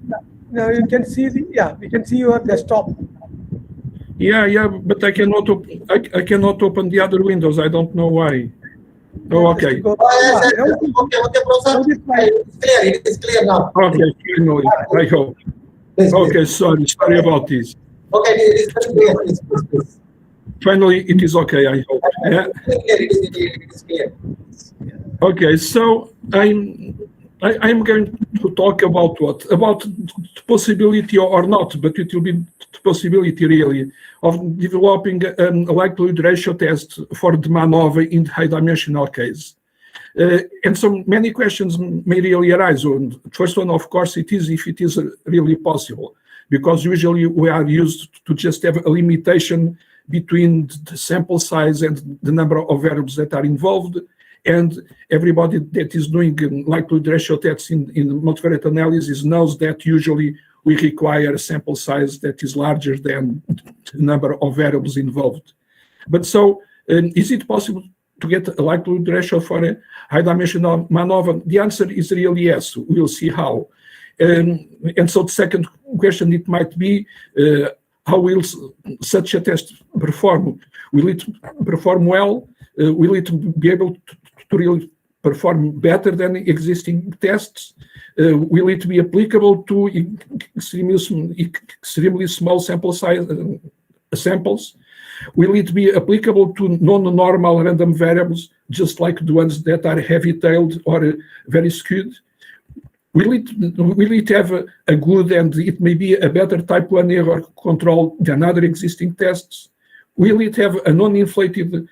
Now you can see we can see your desktop. Yeah, but I cannot open the other windows. I don't know why. Oh, okay. Okay, Professor. It is clear now. Okay, finally, I hope. Okay, sorry about this. Okay, it is clear. Please. Finally, it is okay, I hope. Yeah. It is clear. Okay, so I'm going to talk about what? About possibility or not, but it will be possibility really of developing a likelihood ratio test for the MANOVA in the high-dimensional case. And so many questions may really arise. And first one, of course, it is if it is really possible, because usually we are used to just have a limitation between the sample size and the number of variables that are involved. And everybody that is doing likelihood ratio tests in multivariate analysis knows that usually we require a sample size that is larger than the number of variables involved. But so is it possible to get a likelihood ratio for a high-dimensional MANOVA? The answer is really yes. We'll see how. And so the second question, it might be, how will such a test perform? Will it perform well? Will it be able to really perform better than existing tests? Will it be applicable to extremely small sample size samples? Will it be applicable to non-normal random variables, just like the ones that are heavy-tailed or very skewed? Will it have a good, and it may be a better type 1 error control than other existing tests? Will it have a non-inflated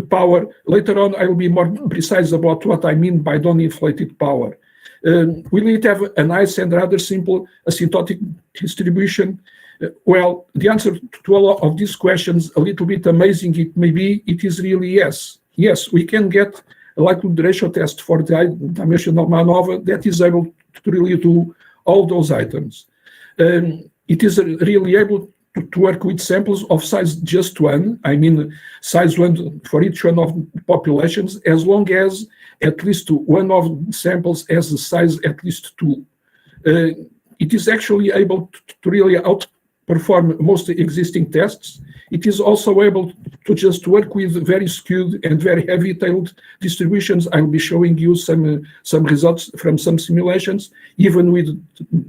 power? Later on, I will be more precise about what I mean by non-inflated power. Will it have a nice and rather simple asymptotic distribution? Well, the answer to all of these questions, a little bit amazing it may be, it is really yes. Yes, we can get a likelihood ratio test for the high-dimensional MANOVA that is able to really do all those items. It is really able to work with samples of size just 1, I mean size 1 for each one of the populations, as long as at least one of the samples has a size at least 2. It is actually able to really outperform most existing tests. It is also able to just work with very skewed and very heavy-tailed distributions. I'll be showing you some results from some simulations, even with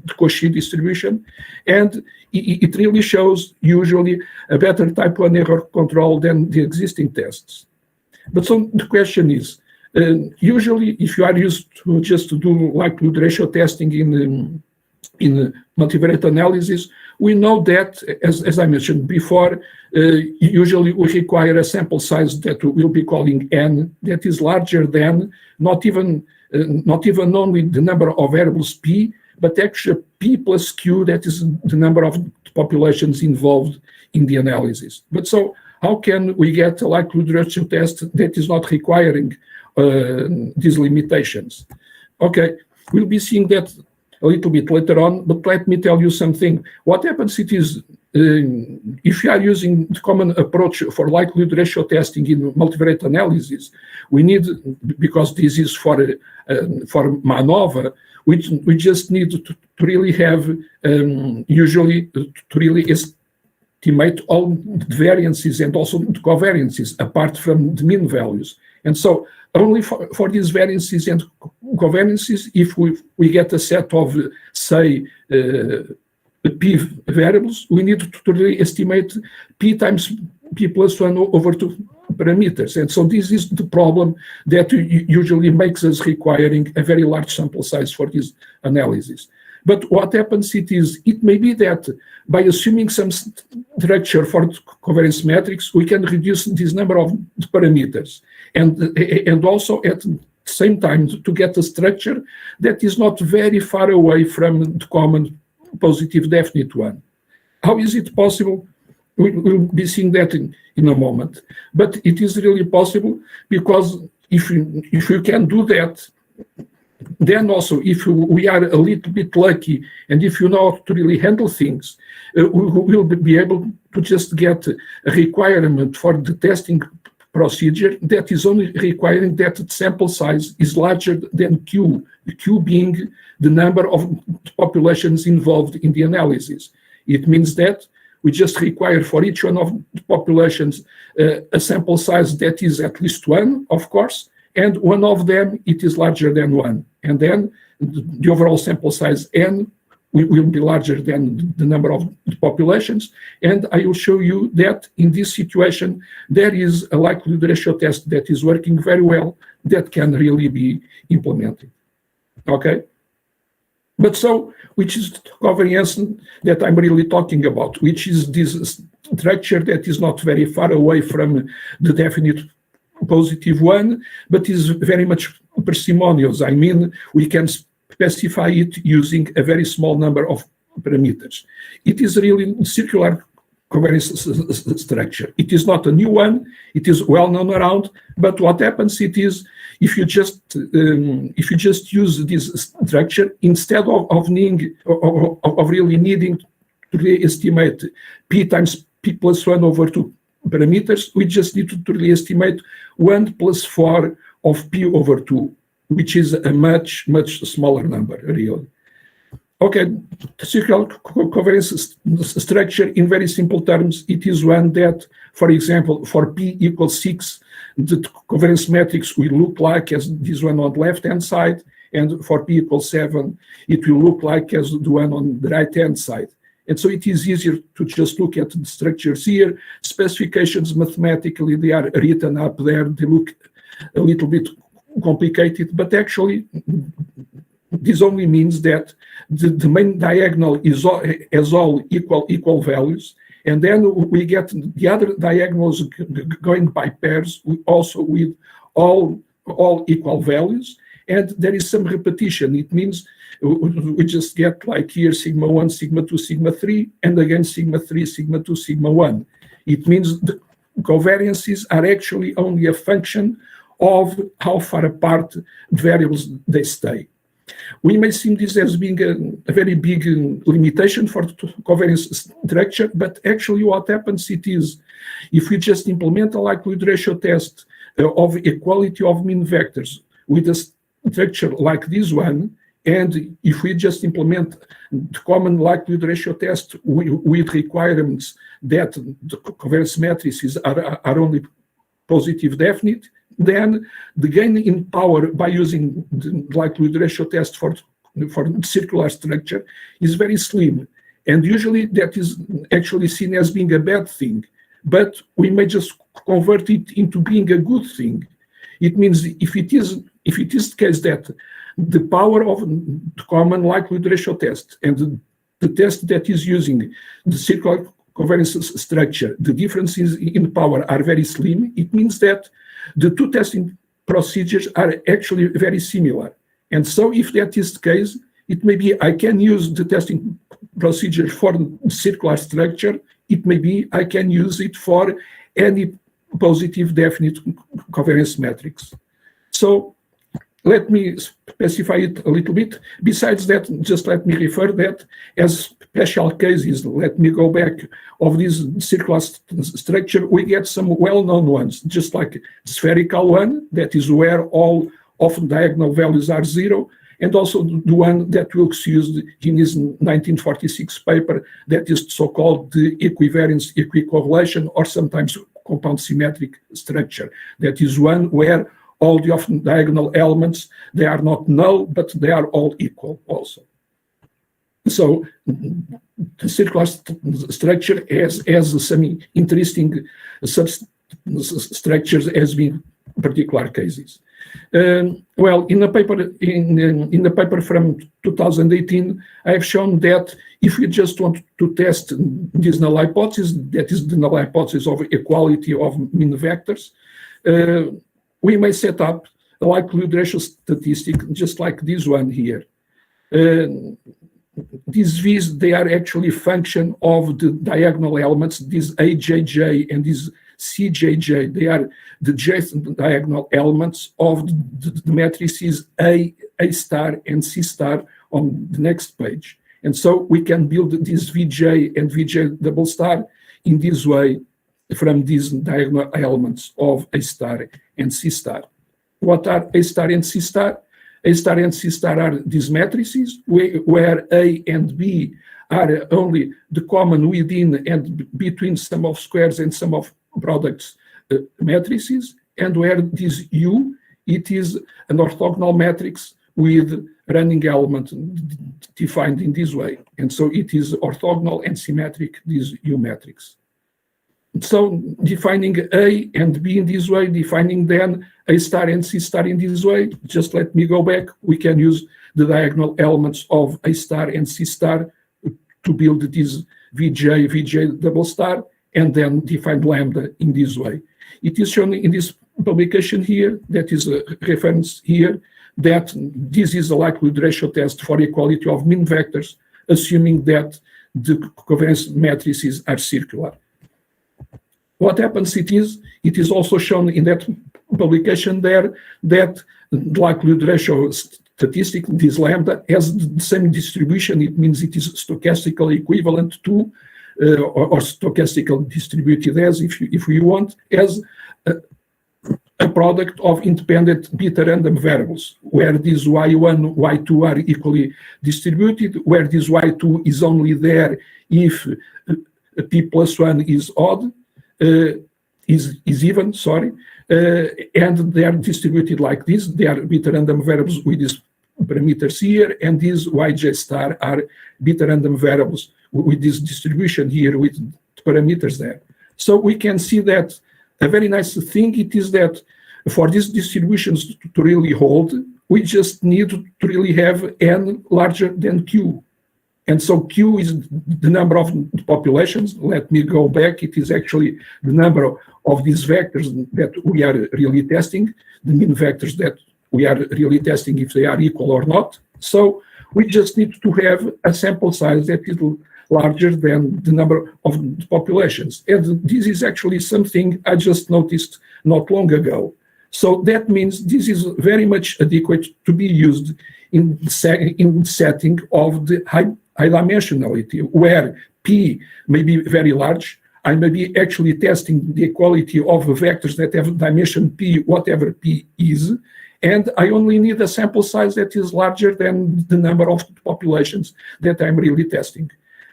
the Cauchy distribution. And it really shows usually a better type 1 error control than the existing tests. But so the question is, usually if you are used to just to do likelihood ratio testing in multivariate analysis, we know that, as I mentioned before, usually we require a sample size that we'll be calling n, that is larger than not even only the number of variables p, but actually p plus q, that is the number of populations involved in the analysis. But so how can we get a likelihood ratio test that is not requiring these limitations? Okay, we'll be seeing that a little bit later on, but let me tell you something. What happens is, if you are using the common approach for likelihood ratio testing in multivariate analysis, we need, because this is for MANOVA, we just need to really have, usually, to really estimate all the variances and also the covariances apart from the mean values. And so only for these variances and covariances, if we get a set of, say, p variables, we need to really estimate p times p plus 1 over 2 parameters. And so this is the problem that usually makes us requiring a very large sample size for this analysis. But what happens it may be that by assuming some structure for covariance metrics, we can reduce this number of parameters. And also at the same time to get a structure that is not very far away from the common positive definite one. How is it possible? We'll be seeing that in a moment. But it is really possible because if you can do that, then also, if we are a little bit lucky and if you know how to really handle things, we will be able to just get a requirement for the testing procedure that is only requiring that the sample size is larger than Q, Q being the number of populations involved in the analysis. It means that we just require for each one of the populations a sample size that is at least 1, of course, and one of them, it is larger than 1. And then the overall sample size n will be larger than the number of populations. And I will show you that in this situation, there is a likelihood ratio test that is working very well that can really be implemented. Okay? But so, which is the covariance that I'm really talking about, which is this structure that is not very far away from the definite positive one, but is very much parsimonious. I mean, we can specify it using a very small number of parameters. It is really circular covariance structure. It is not a new one. It is well known around. But what happens is, if you just use this structure instead of really needing to estimate p times p plus 1 over 2 parameters, we just need to really estimate 1 plus 4 of P over 2, which is a much, much smaller number, really. Okay, the circular covariance structure in very simple terms, it is one that, for example, for P equals 6, the covariance matrix will look like as this one on the left-hand side, and for P equals 7, it will look like as the one on the right-hand side. And so it is easier to just look at the structures here. Specifications mathematically, they are written up there. They look a little bit complicated, but actually, this only means that the main diagonal has all equal values, and then we get the other diagonals going by pairs, also with all equal values, and there is some repetition. It means we just get like here sigma 1, sigma 2, sigma 3, and again sigma 3, sigma 2, sigma 1. It means the covariances are actually only a function of how far apart the variables they stay. We may see this as being a very big limitation for the covariance structure, but actually what happens it is, if we just implement a likelihood ratio test of equality of mean vectors with a structure like this one, and if we just implement the common likelihood ratio test with requirements that the covariance matrices are only positive definite, then the gain in power by using the likelihood ratio test for circular structure is very slim. And usually that is actually seen as being a bad thing, but we may just convert it into being a good thing. It means if it is the case that the power of the common likelihood ratio test and the test that is using the circular covariance structure, the differences in power are very slim, it means that the two testing procedures are actually very similar. And so if that is the case, it may be I can use the testing procedure for the circular structure, it may be I can use it for any positive definite covariance matrix. So let me specify it a little bit. Besides that, just let me refer that as special cases, let me go back of this circular structure, we get some well-known ones, just like spherical one, that is where all often diagonal values are 0, and also the one that Wilkes used in his 1946 paper, that is so-called the equivariance equicorrelation, or sometimes compound symmetric structure. That is one where all the often diagonal elements, they are not null, but they are all equal also. So the circular structure has some interesting substructures as being particular cases. Well, in the paper from 2018, I have shown that if we just want to test this null hypothesis, that is the null hypothesis of equality of mean vectors, we may set up a likelihood ratio statistic just like this one here. These V's, they are actually function of the diagonal elements, these AJJ and these CJJ, they are the jth diagonal elements of the matrices A star, and C star on the next page. And so we can build this VJ and VJ double star in this way from these diagonal elements of A star and C star. What are A star and C star? A star and C star are these matrices where A and B are only the common within and between sum of squares and sum of products matrices, and where this U, it is an orthogonal matrix with running element defined in this way. And so it is orthogonal and symmetric, this U matrix. So defining A and B in this way, defining then A star and C star in this way, just let me go back. We can use the diagonal elements of A star and C star to build this VJ double star, and then define lambda in this way. It is shown in this publication here, that is a reference here, that this is a likelihood ratio test for equality of mean vectors, assuming that the covariance matrices are circular. What happens it is also shown in that publication there that the likelihood ratio statistic, this lambda, has the same distribution. It means it is stochastically equivalent to or stochastically distributed as, if you want, as a product of independent beta random variables, where these y1, y2 are equally distributed, where this y2 is only there if p plus 1 is odd, is even, sorry, and they are distributed like this. They are beta random variables with these parameters here, and these yj star are beta random variables with this distribution here with parameters there. So we can see that a very nice thing it is that for these distributions to really hold, we just need to really have n larger than q. And so q is the number of populations. Let me go back. It is actually the number of these vectors that we are really testing, the mean vectors that we are really testing if they are equal or not. So we just need to have a sample size that is larger than the number of populations. And this is actually something I just noticed not long ago. So that means this is very much adequate to be used in the setting of the high dimensionality, where P may be very large. I may be actually testing the equality of vectors that have dimension P, whatever P is, and I only need a sample size that is larger than the number of populations that I'm really testing.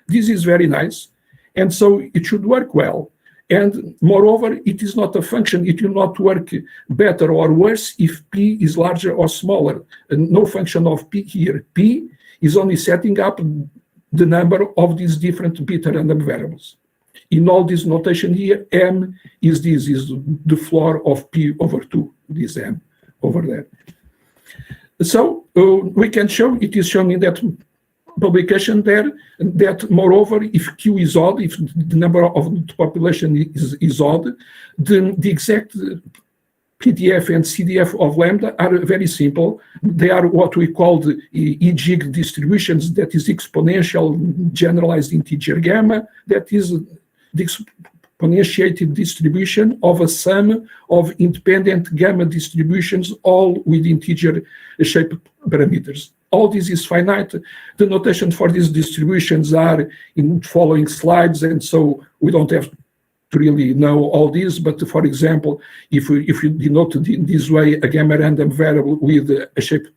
This is very nice, and so it should work well. And moreover, it is not a function. It will not work better or worse if P is larger or smaller. And no function of P here. P is only setting up the number of these different beta random variables. In all this notation here, M is the floor of P over 2, this M over there. So we can show, it is shown in that publication there, that moreover, if Q is odd, if the number of the population is odd, the exact PDF and CDF of lambda are very simple. They are what we call the EGIG distributions, that is exponential generalized integer gamma, that is the exponentiated distribution of a sum of independent gamma distributions, all with integer shape parameters. All this is finite. The notation for these distributions are in following slides, and so we don't have to really know all these. But for example, if you denote in this way a gamma random variable with a shape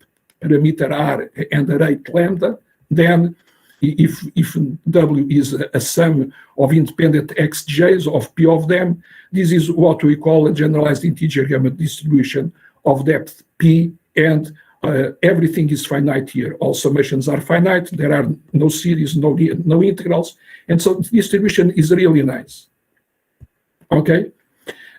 parameter r and a rate lambda, then if W is a sum of independent xj's of P of them, this is what we call a generalized integer gamma distribution of depth P, and everything is finite here. All summations are finite. There are no series, no integrals, and so the distribution is really nice. Okay,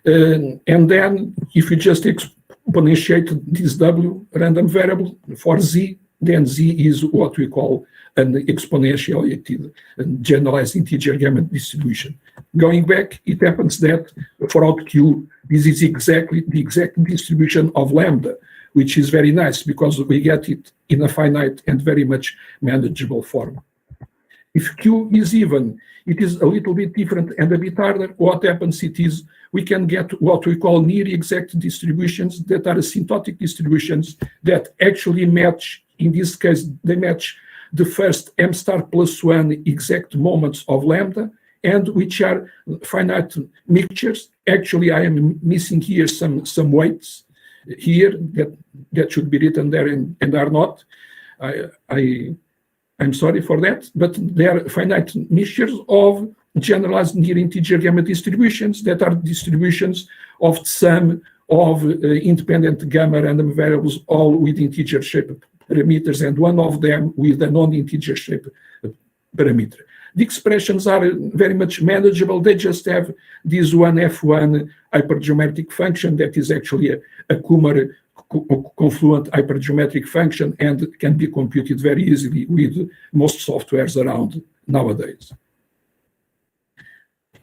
and then if you just exponentiate this W random variable for Z, then Z is what we call an exponentiated generalized integer gamma distribution. Going back, it happens that for out Q, this is exactly the exact distribution of lambda, which is very nice because we get it in a finite and very much manageable form. If Q is even, it is a little bit different and a bit harder. What happens it is we can get what we call near exact distributions that are asymptotic distributions that actually match, in this case, they match the first m star plus 1 exact moments of lambda, and which are finite mixtures. Actually, I am missing here some weights here that should be written there and are not. I'm sorry for that, but they are finite mixtures of generalized near integer gamma distributions that are distributions of the sum of independent gamma random variables, all with integer shape parameters, and one of them with a non-integer shape parameter. The expressions are very much manageable. They just have this one F1 hypergeometric function that is actually a Kummer confluent hypergeometric function and can be computed very easily with most softwares around nowadays.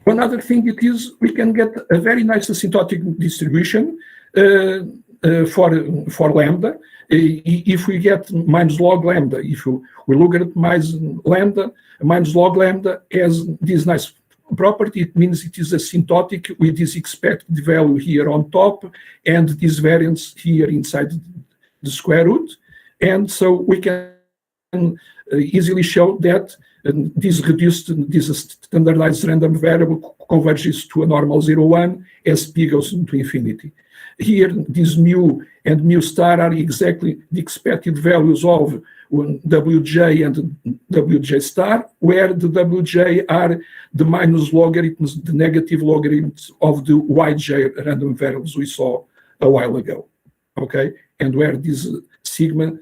One other thing it is, we can get a very nice asymptotic distribution for lambda. If we get minus log lambda, if we look at minus log lambda has this nice property. It means it is asymptotic with this expected value here on top and this variance here inside the square root. And so we can easily show that this standardized random variable converges to a normal 0, 1 as p goes to infinity. Here, this mu and mu star are exactly the expected values of wj and wj star, where the wj are the minus logarithms, the negative logarithms of the yj random variables we saw a while ago. Okay, and where this sigma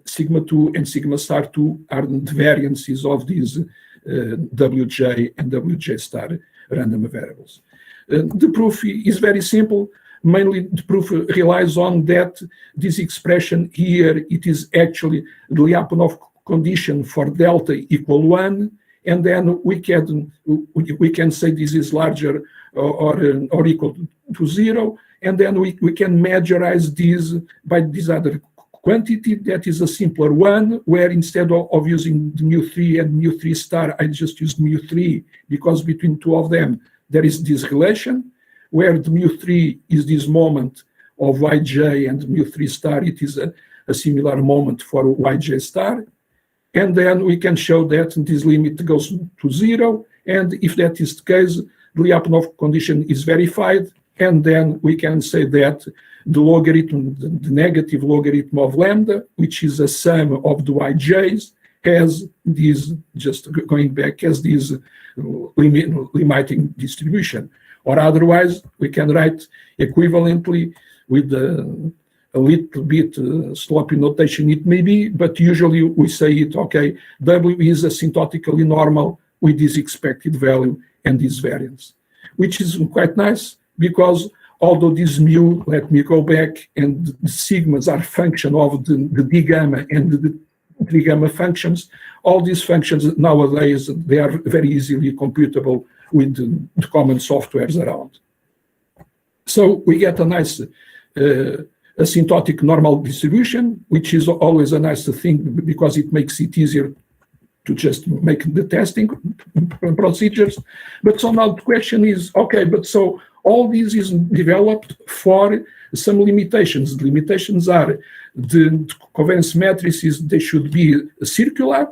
2 and sigma star 2 are the variances of these wj and wj star random variables. The proof is very simple. Mainly, the proof relies on that this expression here, it is actually the Lyapunov condition for delta equal 1, and then we can say this is larger or equal to 0, and then we can majorize this by this other quantity that is a simpler one, where instead of using the mu3 and mu3 star, I just used mu3 because between two of them there is this relation, where the mu3 is this moment of yj and mu3 star, it is a similar moment for yj star. And then we can show that this limit goes to 0. And if that is the case, the Lyapunov condition is verified. And then we can say that the logarithm, the negative logarithm of lambda, which is a sum of the yj's, has this, just going back, has this limiting distribution. Or otherwise, we can write equivalently with a little bit sloppy notation it may be, but usually we say it, okay, W is asymptotically normal with this expected value and this variance, which is quite nice because although this mu, let me go back, and the sigmas are function of the d gamma and the 3 gamma functions, all these functions nowadays, they are very easily computable with the common softwares around. So we get a nice asymptotic normal distribution, which is always a nice thing because it makes it easier to just make the testing procedures. But so now the question is, okay, but so all this is developed for some limitations. The limitations are the covariance matrices, they should be circular,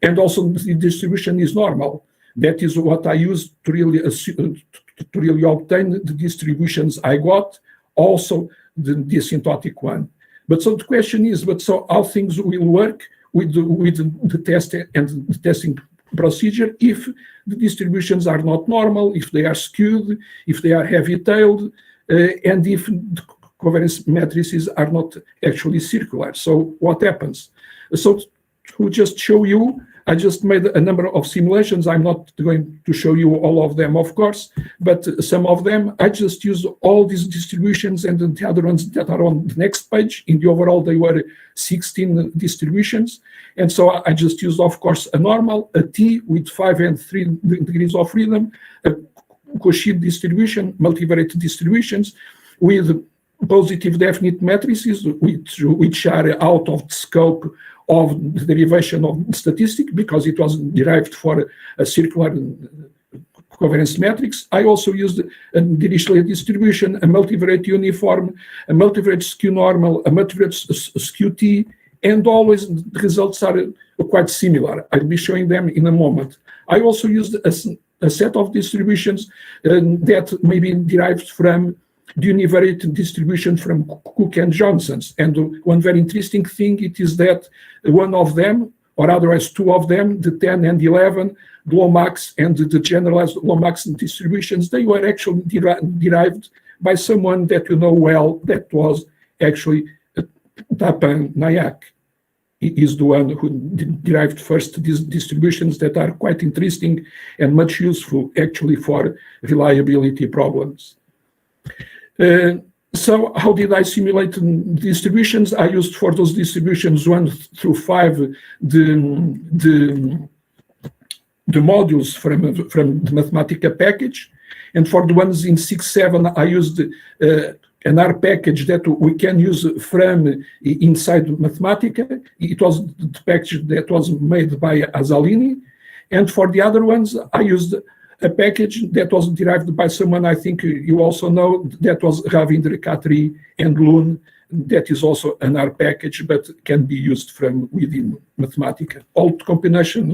and also the distribution is normal. That is what I used to really obtain the distributions I got, also the asymptotic one. But so the question is, but so how things will work with the test and the testing procedure if the distributions are not normal, if they are skewed, if they are heavy-tailed, and if the covariance matrices are not actually circular. So what happens? So to just show you, I just made a number of simulations. I'm not going to show you all of them, of course, but some of them, I just used all these distributions and the other ones that are on the next page. In the overall, they were 16 distributions. And so I just used, of course, a normal, a T with 5 and 3 degrees of freedom, a Cauchy distribution, multivariate distributions with positive definite matrices, which are out of the scope of the derivation of the statistic because it was derived for a circular covariance matrix. I also used a Dirichlet distribution, a multivariate uniform, a multivariate skew normal, a multivariate skew T, and always the results are quite similar. I'll be showing them in a moment. I also used a set of distributions that may be derived from the univariate distribution from Cook and Johnson's. And one very interesting thing, it is that one of them, or otherwise two of them, the 10 and 11, the Lomax and the generalized Lomax distributions, they were actually derived by someone that you know well, that was actually Tapan Nayak. He is the one who derived first these distributions that are quite interesting and much useful actually for reliability problems. So how did I simulate distributions? I used for those distributions 1 through 5 the modules from the Mathematica package, and for the ones in 6, 7 I used an R package that we can use from inside Mathematica. It was the package that was made by Azzalini, and for the other ones I used a package that was derived by someone I think you also know, that was Ravindra Khatri and Loon, that is also an R package, but can be used from within Mathematica. All computations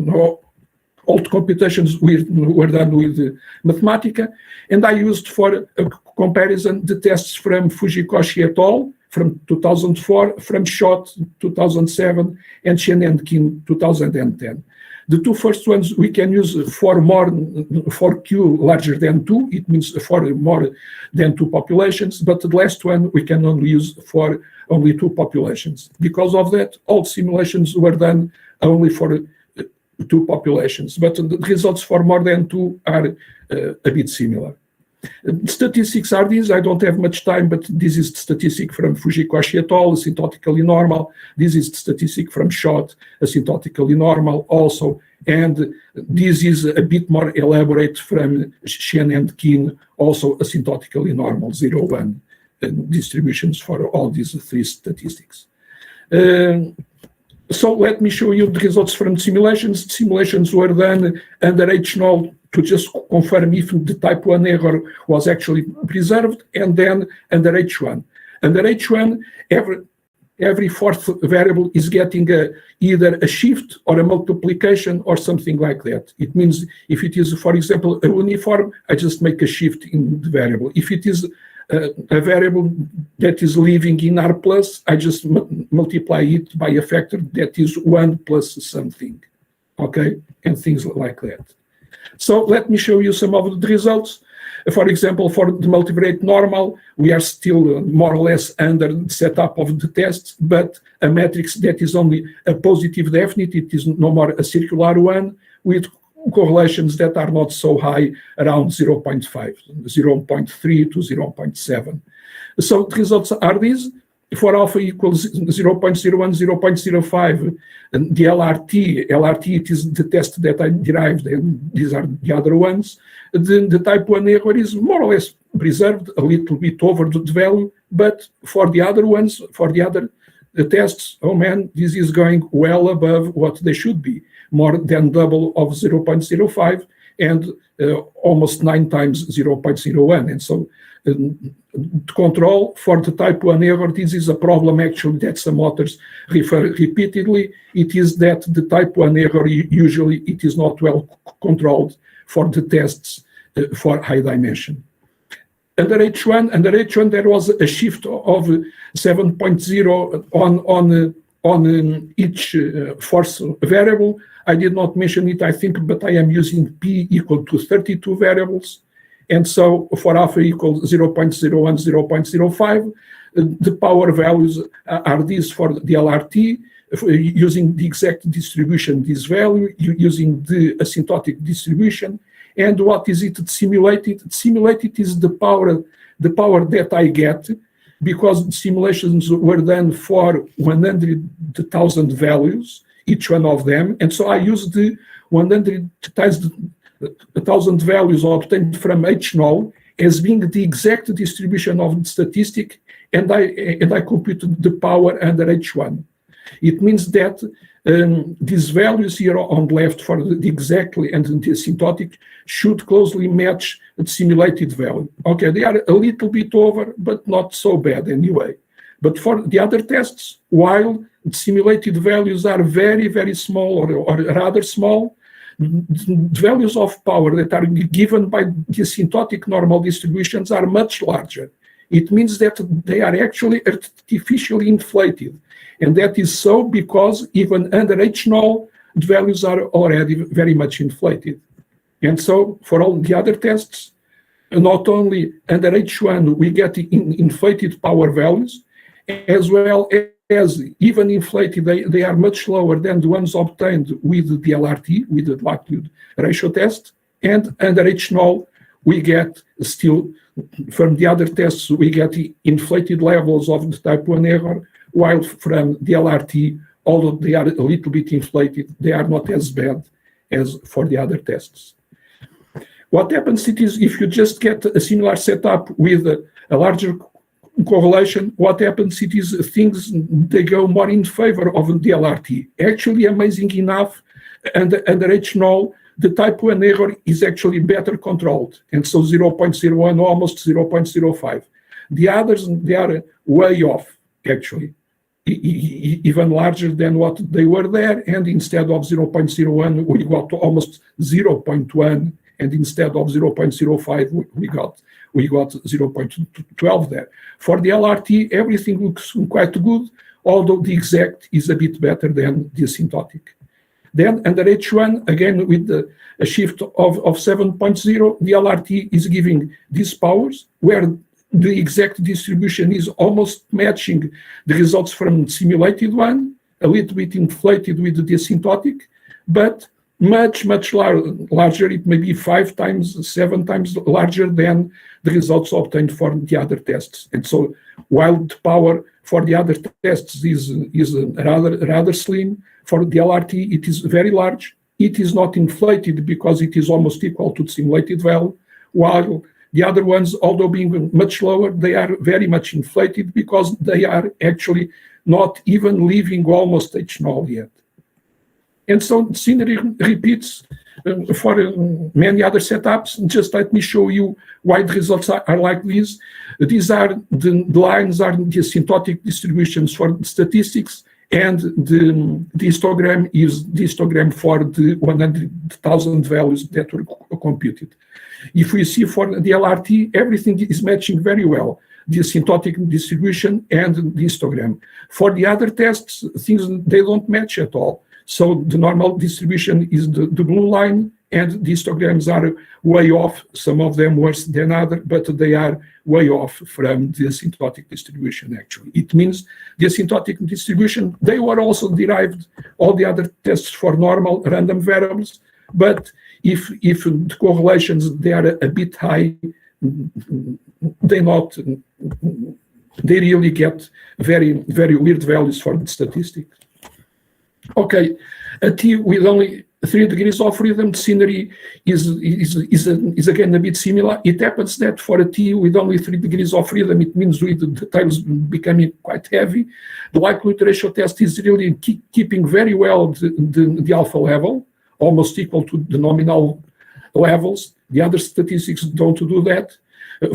were done with Mathematica, and I used for a comparison the tests from Fujikoshi et al. From 2004, from Schott 2007, and Chen and Kim 2010. The two first ones we can use for Q larger than 2, it means for more than 2 populations, but the last one we can only use for only 2 populations. Because of that, all simulations were done only for 2 populations, but the results for more than 2 are a bit similar. Statistics are these. I don't have much time, but this is the statistic from Fujikoshi et al., asymptotically normal. This is the statistic from Schott, asymptotically normal also. And this is a bit more elaborate from Chen and Kim, also asymptotically normal, 0, 1 distributions for all these 3 statistics. So let me show you the results from simulations. Simulations were done under H0 to just confirm if the type 1 error was actually preserved, and then under H1. Under H1, every fourth variable is getting either a shift or a multiplication or something like that. It means if it is, for example, a uniform, I just make a shift in the variable. If it is a variable that is living in R+, I just multiply it by a factor that is 1 plus something, okay? And things like that. So let me show you some of the results. For example, for the multivariate normal, we are still more or less under the setup of the tests, but a matrix that is only a positive definite, it is no more a circular one, with correlations that are not so high, around 0.5, 0.3 to 0.7. So the results are these. For alpha equals 0.01, 0.05, and the LRT, it is the test that I derived, and these are the other ones. The type 1 error is more or less preserved, a little bit over the value, but for the other ones, for the other tests, oh man, this is going well above what they should be, more than double of 0.05 and almost 9 times 0.01. And so control for the type 1 error, this is a problem actually that some authors refer repeatedly. It is that the type 1 error, usually it is not well controlled for the tests for high dimension. Under H1, there was a shift of 7.0 on each force variable. I did not mention it, I think, but I am using P equal to 32 variables. And so for alpha equals 0.01, 0.05, the power values are these for the LRT, using the exact distribution, this value, using the asymptotic distribution. And what is it simulated? Simulated is the power that I get, because simulations were done for 100,000 values, each one of them. And so I use the 100,000 values obtained from H0 as being the exact distribution of the statistic, and I computed the power under H1. It means that these values here on the left for the exactly and the asymptotic should closely match the simulated value. Okay, they are a little bit over, but not so bad anyway. But for the other tests, while the simulated values are very, very small or rather small, the values of power that are given by the asymptotic normal distributions are much larger. It means that they are actually artificially inflated. And that is so because even under H0, the values are already very much inflated. And so for all the other tests, not only under H1 we get inflated power values, as well as even inflated, they are much lower than the ones obtained with the LRT, with the likelihood ratio test. And under H0, we get still, from the other tests, we get inflated levels of the type 1 error, while from the LRT, although they are a little bit inflated, they are not as bad as for the other tests. What happens is if you just get a similar setup with a larger correlation, what happens is things, they go more in favor of the LRT. Actually, amazing enough, under H0, the type 1 error is actually better controlled, and so 0.01, almost 0.05. The others, they are way off. actually, even larger than what they were there. And instead of 0.01, we got to almost 0.1. And instead of 0.05, we got 0.12 there. For the LRT, everything looks quite good, although the exact is a bit better than the asymptotic. Then under H1, again with a shift of 7.0, the LRT is giving these powers, where the exact distribution is almost matching the results from the simulated one, a little bit inflated with the asymptotic, but much larger. It may be 5 times, 7 times larger than the results obtained for the other tests. And so while the power for the other tests is rather slim, for the LRT it is very large. It is not inflated because it is almost equal to the simulated value, while the other ones, although being much lower, they are very much inflated because they are actually not even leaving almost H0 yet. And so scenery repeats for many other setups. Just let me show you why the results are like this. These are the lines are the asymptotic distributions for statistics, and the histogram is the histogram for the 100,000 values that were computed. If we see for the LRT, everything is matching very well, the asymptotic distribution and the histogram. For the other tests, things they don't match at all. So the normal distribution is the blue line, and the histograms are way off, some of them worse than others, but they are way off from the asymptotic distribution, actually. It means the asymptotic distribution, they were also derived, all the other tests for normal random variables, but if the correlations, they are a bit high, they really get very weird values for the statistics. Okay, a T with only 3 degrees of freedom, the scenery is again a bit similar. It happens that for a T with only 3 degrees of freedom, it means with the tails becoming quite heavy. The likelihood ratio test is really keeping very well the alpha level, almost equal to the nominal levels. The other statistics don't do that.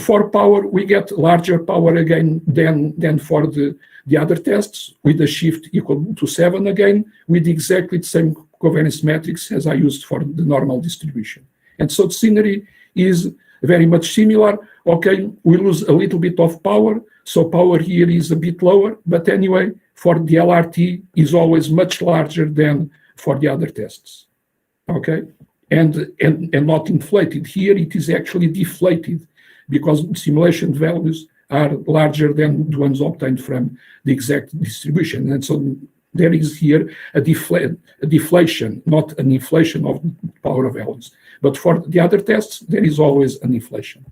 For power, we get larger power again than for the other tests, with a shift equal to 7 again, with exactly the same covariance matrix as I used for the normal distribution. And so the scenery is very much similar. Okay, we lose a little bit of power, so power here is a bit lower, but anyway, for the LRT is always much larger than for the other tests. Okay, and not inflated. Here it is actually deflated, because simulation values are larger than the ones obtained from the exact distribution. And so there is here a deflation, not an inflation of power values. But for the other tests, there is always an inflation.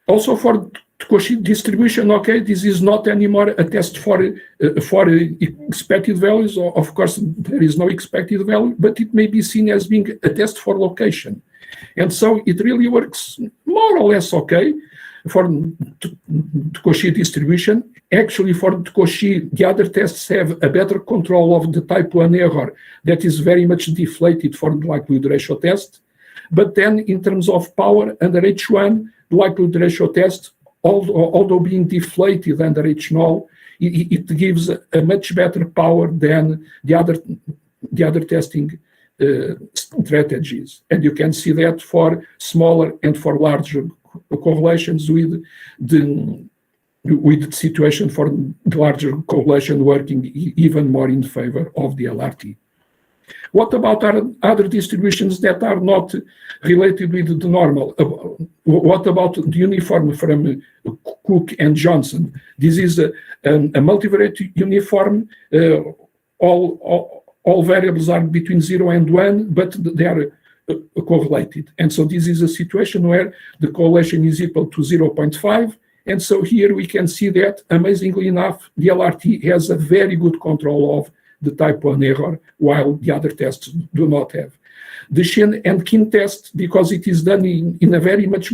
Also for Cauchy distribution, okay, this is not anymore a test for expected values. Of course, there is no expected value, but it may be seen as being a test for location. And so it really works more or less okay for Cauchy distribution. Actually, for Cauchy, the other tests have a better control of the type 1 error that is very much deflated for the likelihood ratio test. But then in terms of power under H1, the likelihood ratio test, although being deflated under H0, it gives a much better power than the other testing strategies. And you can see that for smaller and for larger correlations with the situation for the larger correlation working even more in favor of the LRT. What about other distributions that are not related with the normal? What about the uniform from Cook and Johnson? This is a multivariate uniform. All variables are between 0 and 1, but they are correlated. And so this is a situation where the correlation is equal to 0.5. And so here we can see that, amazingly enough, the LRT has a very good control of the type 1 error, while the other tests do not have. The Shen and Kin test, because it is done in a very much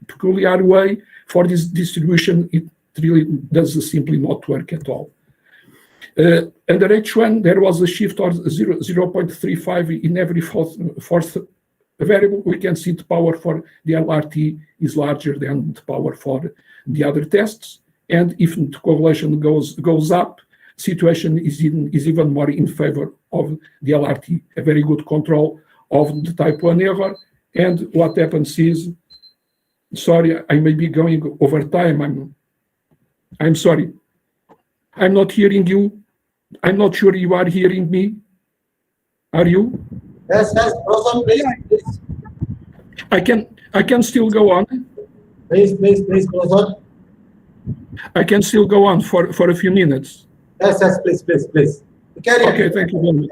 peculiar way, for this distribution, it really does simply not work at all. Under H1, there was a shift of 0.35 in every fourth variable. We can see the power for the LRT is larger than the power for the other tests. And if the correlation goes up, situation is even more in favor of the LRT, a very good control of the type 1 error. And what happens is, sorry, I may be going over time. I'm sorry. I'm not hearing you. I'm not sure you are hearing me. Are you? Yes, Professor, please. I can still go on. Please, Professor. I can still go on for a few minutes. Yes, please. Carry on. Okay, thank you very much.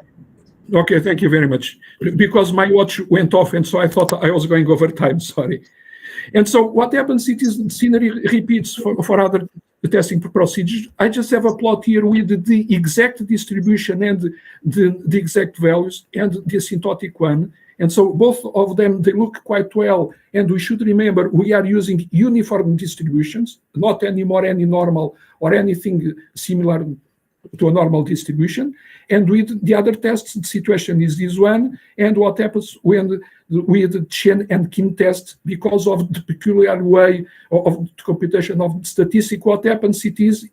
Okay, thank you very much. Because my watch went off, and so I thought I was going over time, sorry. And so what happens, it is scenery repeats for other testing procedures. I just have a plot here with the exact distribution and the exact values and the asymptotic one. And so both of them, they look quite well. And we should remember, we are using uniform distributions, not anymore any normal or anything similar to a normal distribution. And with the other tests, the situation is this one. And what happens when with the Chen and Kim test, because of the peculiar way of the computation of the statistic, what happens, it is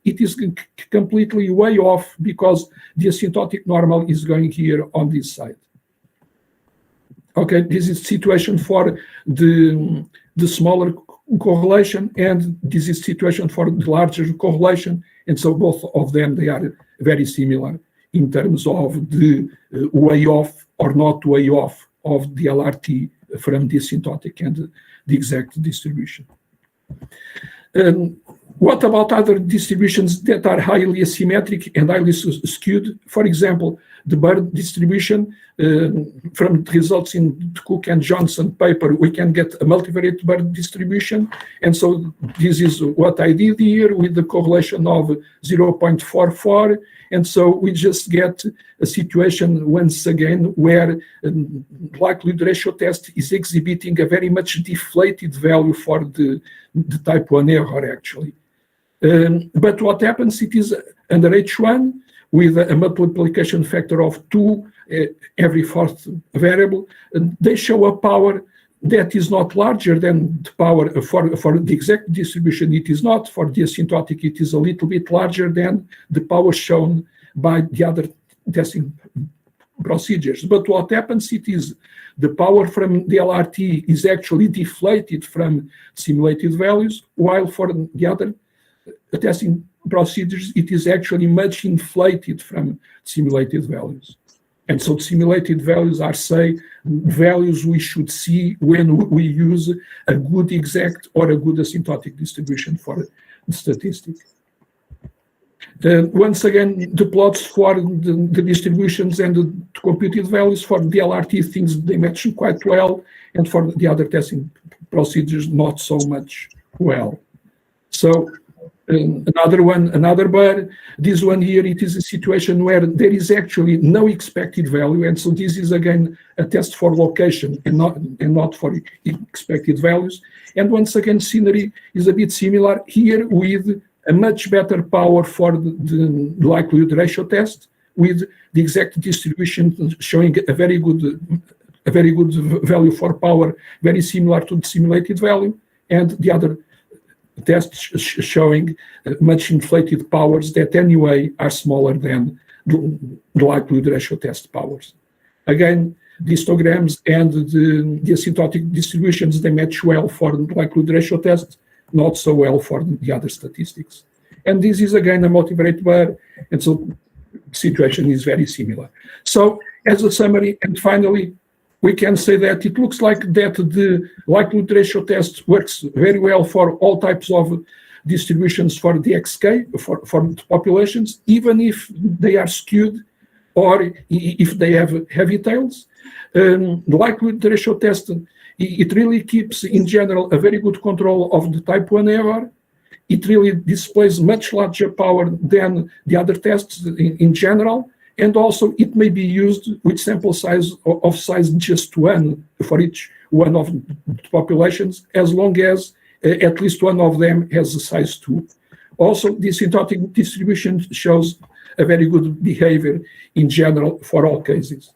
completely way off because the asymptotic normal is going here on this side. Okay, this is situation for the smaller correlation, and this is situation for the larger correlation. And so both of them, they are very similar in terms of the way off or not way off of the LRT from the asymptotic and the exact distribution. What about other distributions that are highly asymmetric and highly skewed? For example, the Bird distribution, from the results in the Cook and Johnson paper, we can get a multivariate Bird distribution. And so this is what I did here with the correlation of 0.44. And so we just get a situation once again where likelihood ratio test is exhibiting a very much deflated value for the type 1 error, actually. But what happens, it is under H1 with a multiplication factor of 2 every fourth variable. They show a power that is not larger than the power for the exact distribution. It is not. For the asymptotic, it is a little bit larger than the power shown by the other testing procedures. But what happens, it is the power from the LRT is actually deflated from simulated values, while for the other testing procedures, it is actually much inflated from simulated values. And so simulated values are, say, values we should see when we use a good exact or a good asymptotic distribution for the statistic. Once again, the plots for the distributions and the computed values for the LRT things, they match quite well, and for the other testing procedures, not so much well. So another bar, this one here, it is a situation where there is actually no expected value, and so this is again a test for location and not for expected values. And once again, scenery is a bit similar here with a much better power for the likelihood ratio test, with the exact distribution showing a very good value for power, very similar to the simulated value, and the other tests showing much inflated powers that anyway are smaller than the likelihood ratio test powers. Again, the histograms and the asymptotic distributions, they match well for the likelihood ratio test, not so well for the other statistics. And this is again a multivariate bar, and so the situation is very similar. So as a summary, and finally, we can say that it looks like that the likelihood ratio test works very well for all types of distributions for the XK, for the populations, even if they are skewed or if they have heavy tails. The likelihood ratio test, it really keeps, in general, a very good control of the type 1 error. It really displays much larger power than the other tests in general. And also, it may be used with sample size of size just 1 for each one of the populations, as long as at least one of them has a size 2. Also, the asymptotic distribution shows a very good behavior in general for all cases.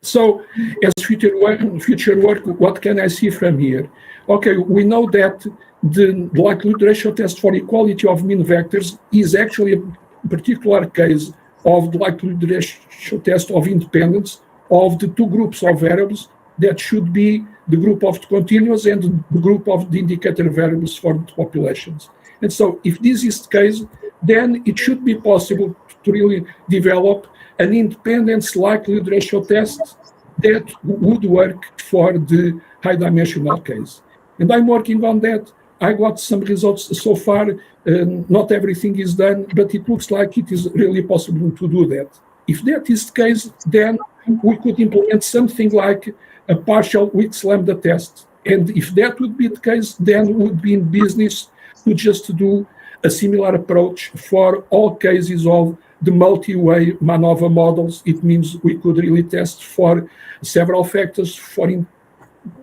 So, as future work, what can I see from here? Okay, we know that the likelihood ratio test for equality of mean vectors is actually a particular case of the likelihood ratio test of independence of the two groups of variables that should be the group of the continuous and the group of the indicator variables for the populations. And so if this is the case, then it should be possible to really develop an independence likelihood ratio test that would work for the high dimensional case. And I'm working on that. I got some results so far. Not everything is done, but it looks like it is really possible to do that. If that is the case, then we could implement something like a partial Wits lambda test. And if that would be the case, then we would be in business to just do a similar approach for all cases of the multi-way MANOVA models. It means we could really test for several factors, for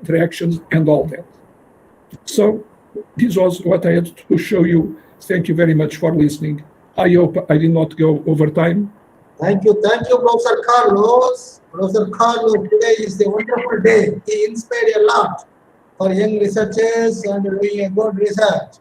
interactions and all that. So this was what I had to show you. Thank you very much for listening. I hope I did not go over time. Thank you, Professor Carlos. Professor Carlos, today is a wonderful day. He inspired a lot for young researchers and doing a good research.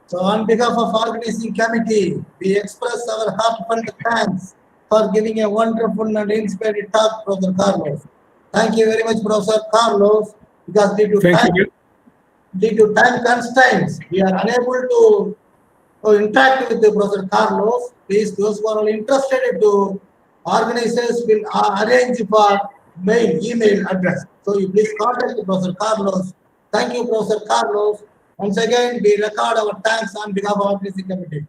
So on behalf of organizing committee, we express our heartfelt thanks for giving a wonderful and inspiring talk, Professor Carlos. Thank you very much, Professor Carlos, because due to time constraints, we are unable to interact with the Professor Carlos. Please, those who are interested to organizers will arrange for email address. So you please contact Professor Carlos. Thank you, Professor Carlos. Once again, we record our thanks on behalf of our organizing committee.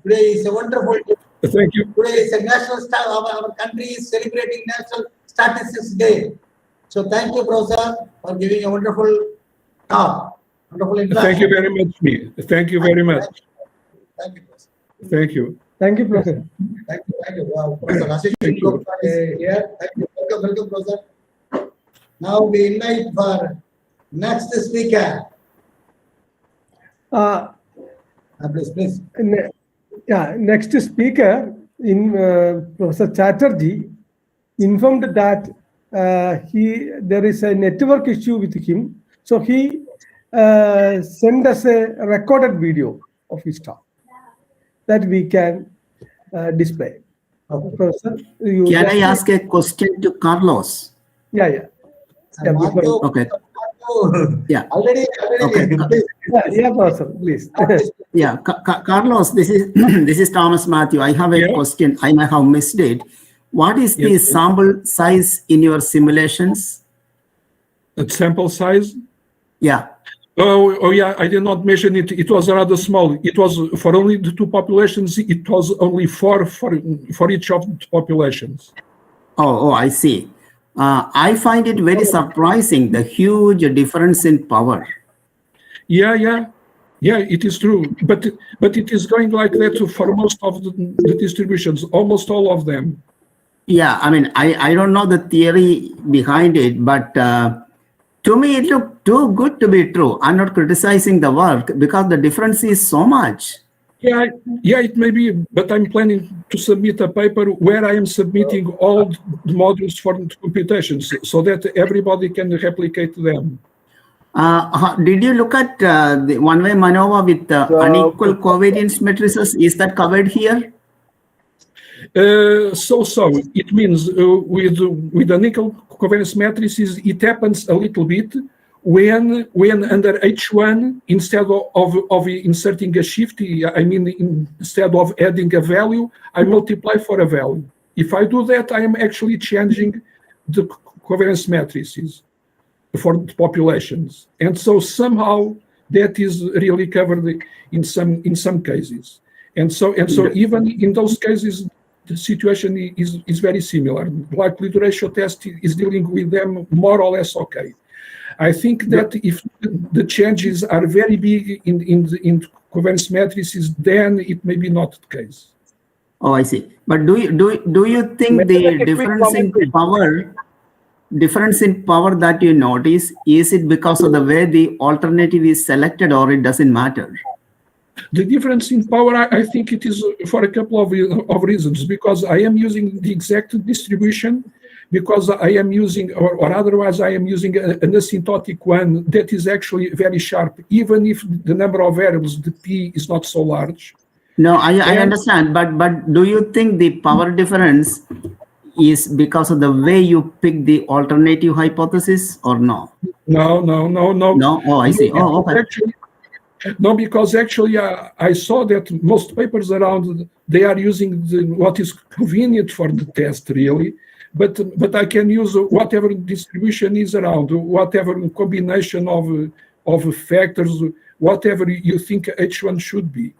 Today is a wonderful day. Thank you. Today is a national our country is celebrating National Statistics Day. So thank you, Professor, for giving a wonderful talk. Wonderful interaction. Thank you very much, me. Thank you very much. Thank you, Professor. Thank you. Thank you, Professor. Thank you. Wow, Professor Ashish Gupta is here. Thank you. Welcome, Professor. Now we invite for next speaker. Please. Next speaker in Professor Chatterjee informed that there is a network issue with him, so he sent us a recorded video of his talk that we can display. Professor, can I ask a question to Carlos? Yeah. Okay. Yeah. Already. Okay. Yeah, Professor, please. Yeah, Carlos, this is Thomas Matthew. I have a question. I might have missed it. What is the sample size in your simulations? The sample size? Yeah. Oh yeah, I did not mention it. It was rather small. It was for only the two populations. It was only 4 for each of the populations. Oh, I see. I find it very surprising, the huge difference in power. Yeah, it is true. But it is going like that for most of the distributions, almost all of them. Yeah, I mean, I don't know the theory behind it, but to me, it looked too good to be true. I'm not criticizing the work because the difference is so much. Yeah, it may be, but I'm planning to submit a paper where I am submitting all the modules for computations so that everybody can replicate them. Did you look at the one-way MANOVA with unequal covariance matrices? Is that covered here? So it means with unequal covariance matrices, it happens a little bit when under H1, instead of inserting a shift, I mean, instead of adding a value, I multiply for a value. If I do that, I am actually changing the covariance matrices for the populations. And so somehow that is really covered in some cases. And so even in those cases, the situation is very similar. Likelihood ratio test is dealing with them more or less okay. I think that if the changes are very big in covariance matrices, then it may be not the case. Oh, I see. But do you think the difference in power that you notice, is it because of the way the alternative is selected, or it doesn't matter? The difference in power, I think it is for a couple of reasons, because I am using the exact distribution because I am using, or otherwise I am using an asymptotic one that is actually very sharp, even if the number of variables, the P, is not so large. No, I understand, but do you think the power difference is because of the way you pick the alternative hypothesis or no? No. No? Oh, I see. Oh, okay. No, because actually I saw that most papers around, they are using what is convenient for the test, really. But I can use whatever distribution is around, whatever combination of factors, whatever you think H1 should be.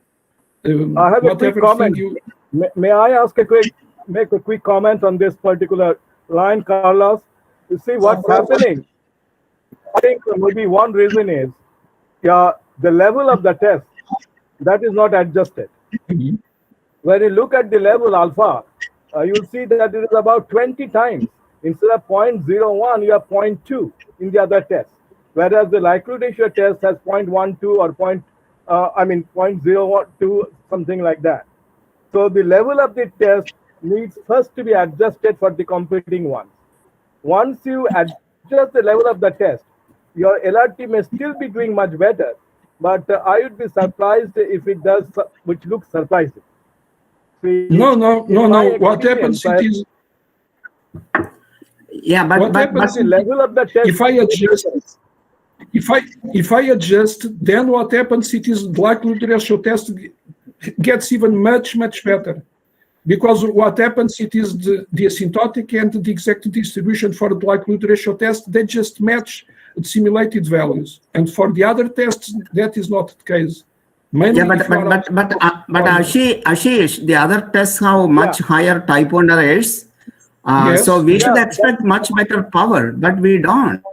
I have a quick comment. May I make a quick comment on this particular line, Carlos? You see what's happening? I think maybe one reason is the level of the test that is not adjusted. When you look at the level alpha, you'll see that it is about 20 times. Instead of 0.01, you have 0.2 in the other test. Whereas the likelihood ratio test has 0.12 or 0.02, something like that. So the level of the test needs first to be adjusted for the competing ones. Once you adjust the level of the test, your LRT may still be doing much better, but I would be surprised if it does, which looks surprising. See, No. What happens is, but the level of the test. If I adjust, then what happens is the likelihood ratio test gets even much better, because what happens is the asymptotic and the exact distribution for the likelihood ratio test, they just match the simulated values, and for the other tests that is not the case. Mainly but Ashish, the other tests have much higher type 1 errors, so we should expect much better power, but we don't.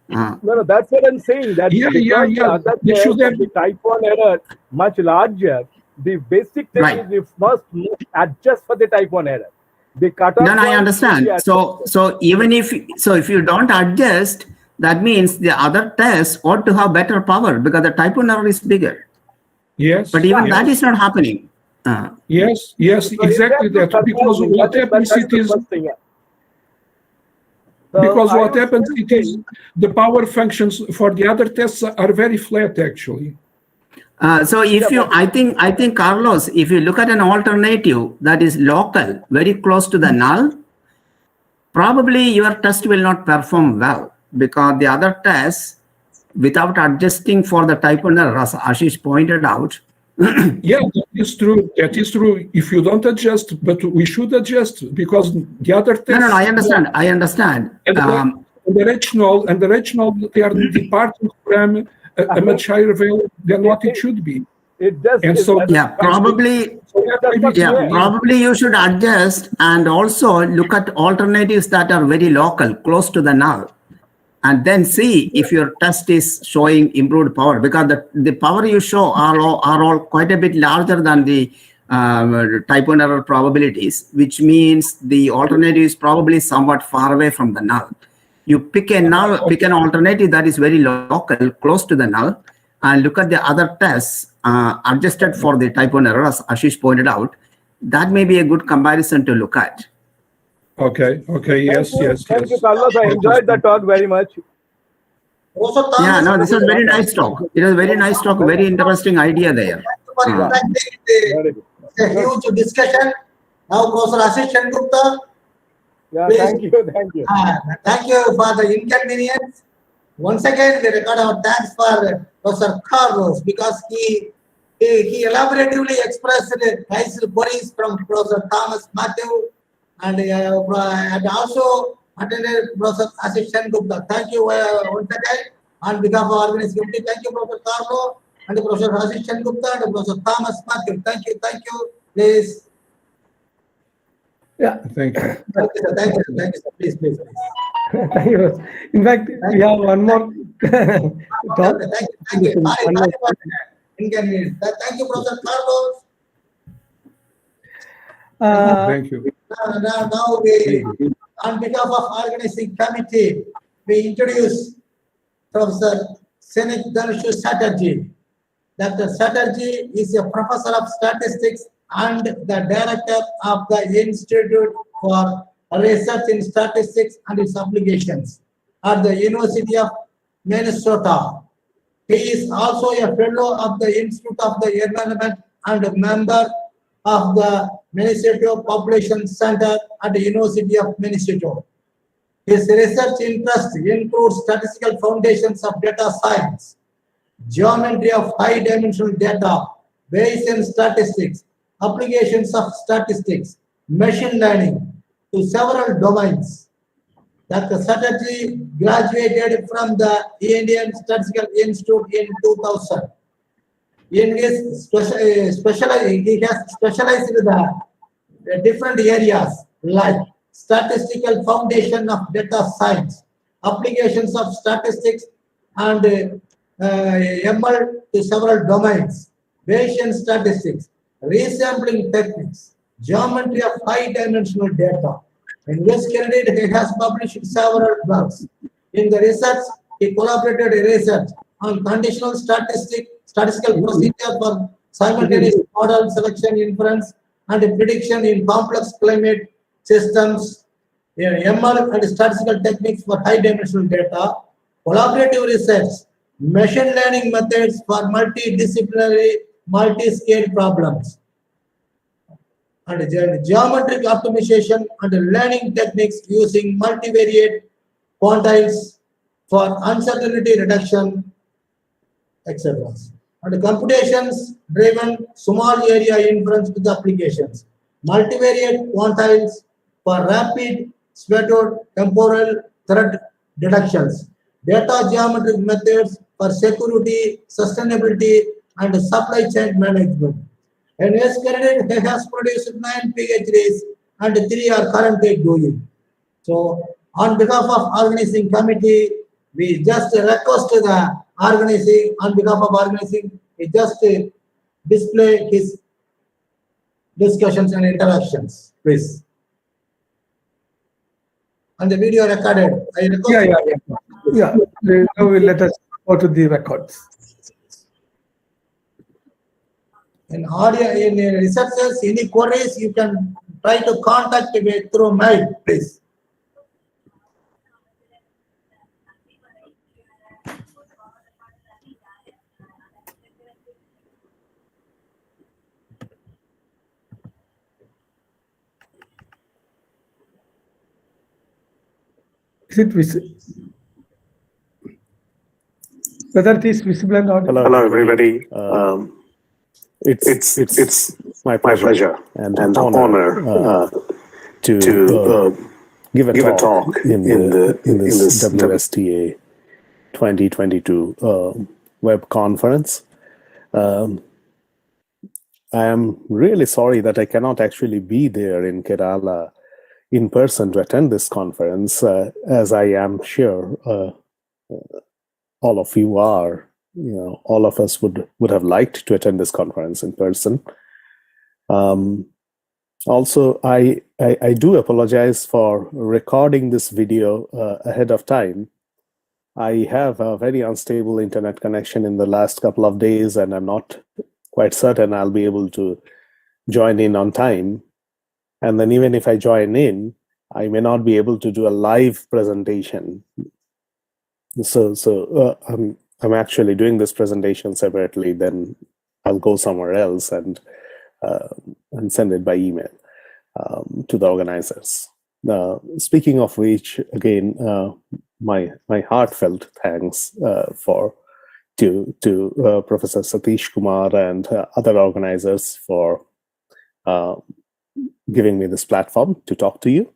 No, that's what I'm saying. That the other test, the type 1 error much larger. The basic thing is you must adjust for the type 1 error. The cutoff. No, I understand. So even if you don't adjust, that means the other tests ought to have better power because the type 1 error is bigger. Yes. But even that is not happening. Yes, exactly that. Because what happens what happens is the power functions for the other tests are very flat, actually. So if you, I think Carlos, if you look at an alternative that is local, very close to the null, probably your test will not perform well because the other tests, without adjusting for the type 1 error, as Ashish pointed out. Yeah, that is true. If you don't adjust, but we should adjust because the other tests. No, I understand. And the rational, they are departing from a much higher value than what it should be. Probably you should adjust and also look at alternatives that are very local, close to the null, and then see if your test is showing improved power, because the power you show are all quite a bit larger than the type 1 error probabilities, which means the alternative is probably somewhat far away from the null. You pick an alternative that is very local, close to the null, and look at the other tests adjusted for the type 1 error, as Ashish pointed out. That may be a good comparison to look at. Okay, yes. Thank you, Carlos. I enjoyed the talk very much. Yeah, no, this was very nice talk. It was very nice talk, very interesting idea there. It's a huge discussion. Now, Professor Ashish Gupta. Yeah, thank you. Thank you for the inconvenience. Once again, we record our thanks for Professor Carlos because he elaboratively expressed nice queries from Professor Thomas Matthew and also attended Professor Ashish Gupta. Thank you once again on behalf of our organizing committee. Thank you, Professor Carlos and Professor Ashish Gupta and Professor Thomas Matthew. Thank you. Please. Yeah. Thank you. Thank you, sir. Please. Thank you. In fact, we have one more talk. Thank you. Inconvenience. Thank you, Professor Carlos. Thank you. Now we, on behalf of organizing committee, we introduce Professor Senik Dhanshu Chatterjee. Dr. Chatterjee is a professor of statistics and the director of the Institute for research in statistics and its applications at the University of Minnesota. He is also a fellow of the Institute of the Environment and a member of the Minnesota Population Center at the University of Minnesota. His research interests include statistical foundations of data science, geometry of high-dimensional data, Bayesian statistics, applications of statistics, machine learning to several domains. Dr. Chatterjee graduated from the Indian Statistical Institute in 2000. In his he has specialized in the different areas like statistical foundation of data science, applications of statistics and ML to several domains, Bayesian statistics, resampling techniques, geometry of high-dimensional data. In this candidate, he has published several books. In the research, he collaborated in research on conditional statistical procedure for simultaneous model selection, inference, and prediction in complex climate systems, ML and statistical techniques for high-dimensional data, collaborative research, machine learning methods for multidisciplinary, multi-scale problems, and geometric optimization and learning techniques using multivariate quantiles for uncertainty reduction, etc. And computations-driven small area inference with applications, multivariate quantiles for rapid spatio-temporal threat deductions, data geometric methods for security, sustainability, and supply chain management. And his career, he has produced 9 PhDs and 3 are currently doing. So, on behalf of organizing committee, we just request the organizing, on behalf of organizing, we just display his discussions and interactions, please. And the video recorded. I request Yeah. Now let us go to the records. In audio, in researchers, any queries, you can try to contact me through mail, please. Is it visible? Whether it is visible and not? Hello, everybody. It's my pleasure and honor to give a talk in this Wsta 2022 web conference. I am really sorry that I cannot actually be there in Kerala in person to attend this conference, as I am sure all of you are. All of us would have liked to attend this conference in person. Also, I do apologize for recording this video ahead of time. I have a very unstable internet connection in the last couple of days, and I'm not quite certain I'll be able to join in on time. And then even if I join in, I may not be able to do a live presentation. So I'm actually doing this presentation separately, then I'll go somewhere else and send it by email to the organizers. Speaking of which, again, my heartfelt thanks to Professor Satish Kumar and other organizers for giving me this platform to talk to you.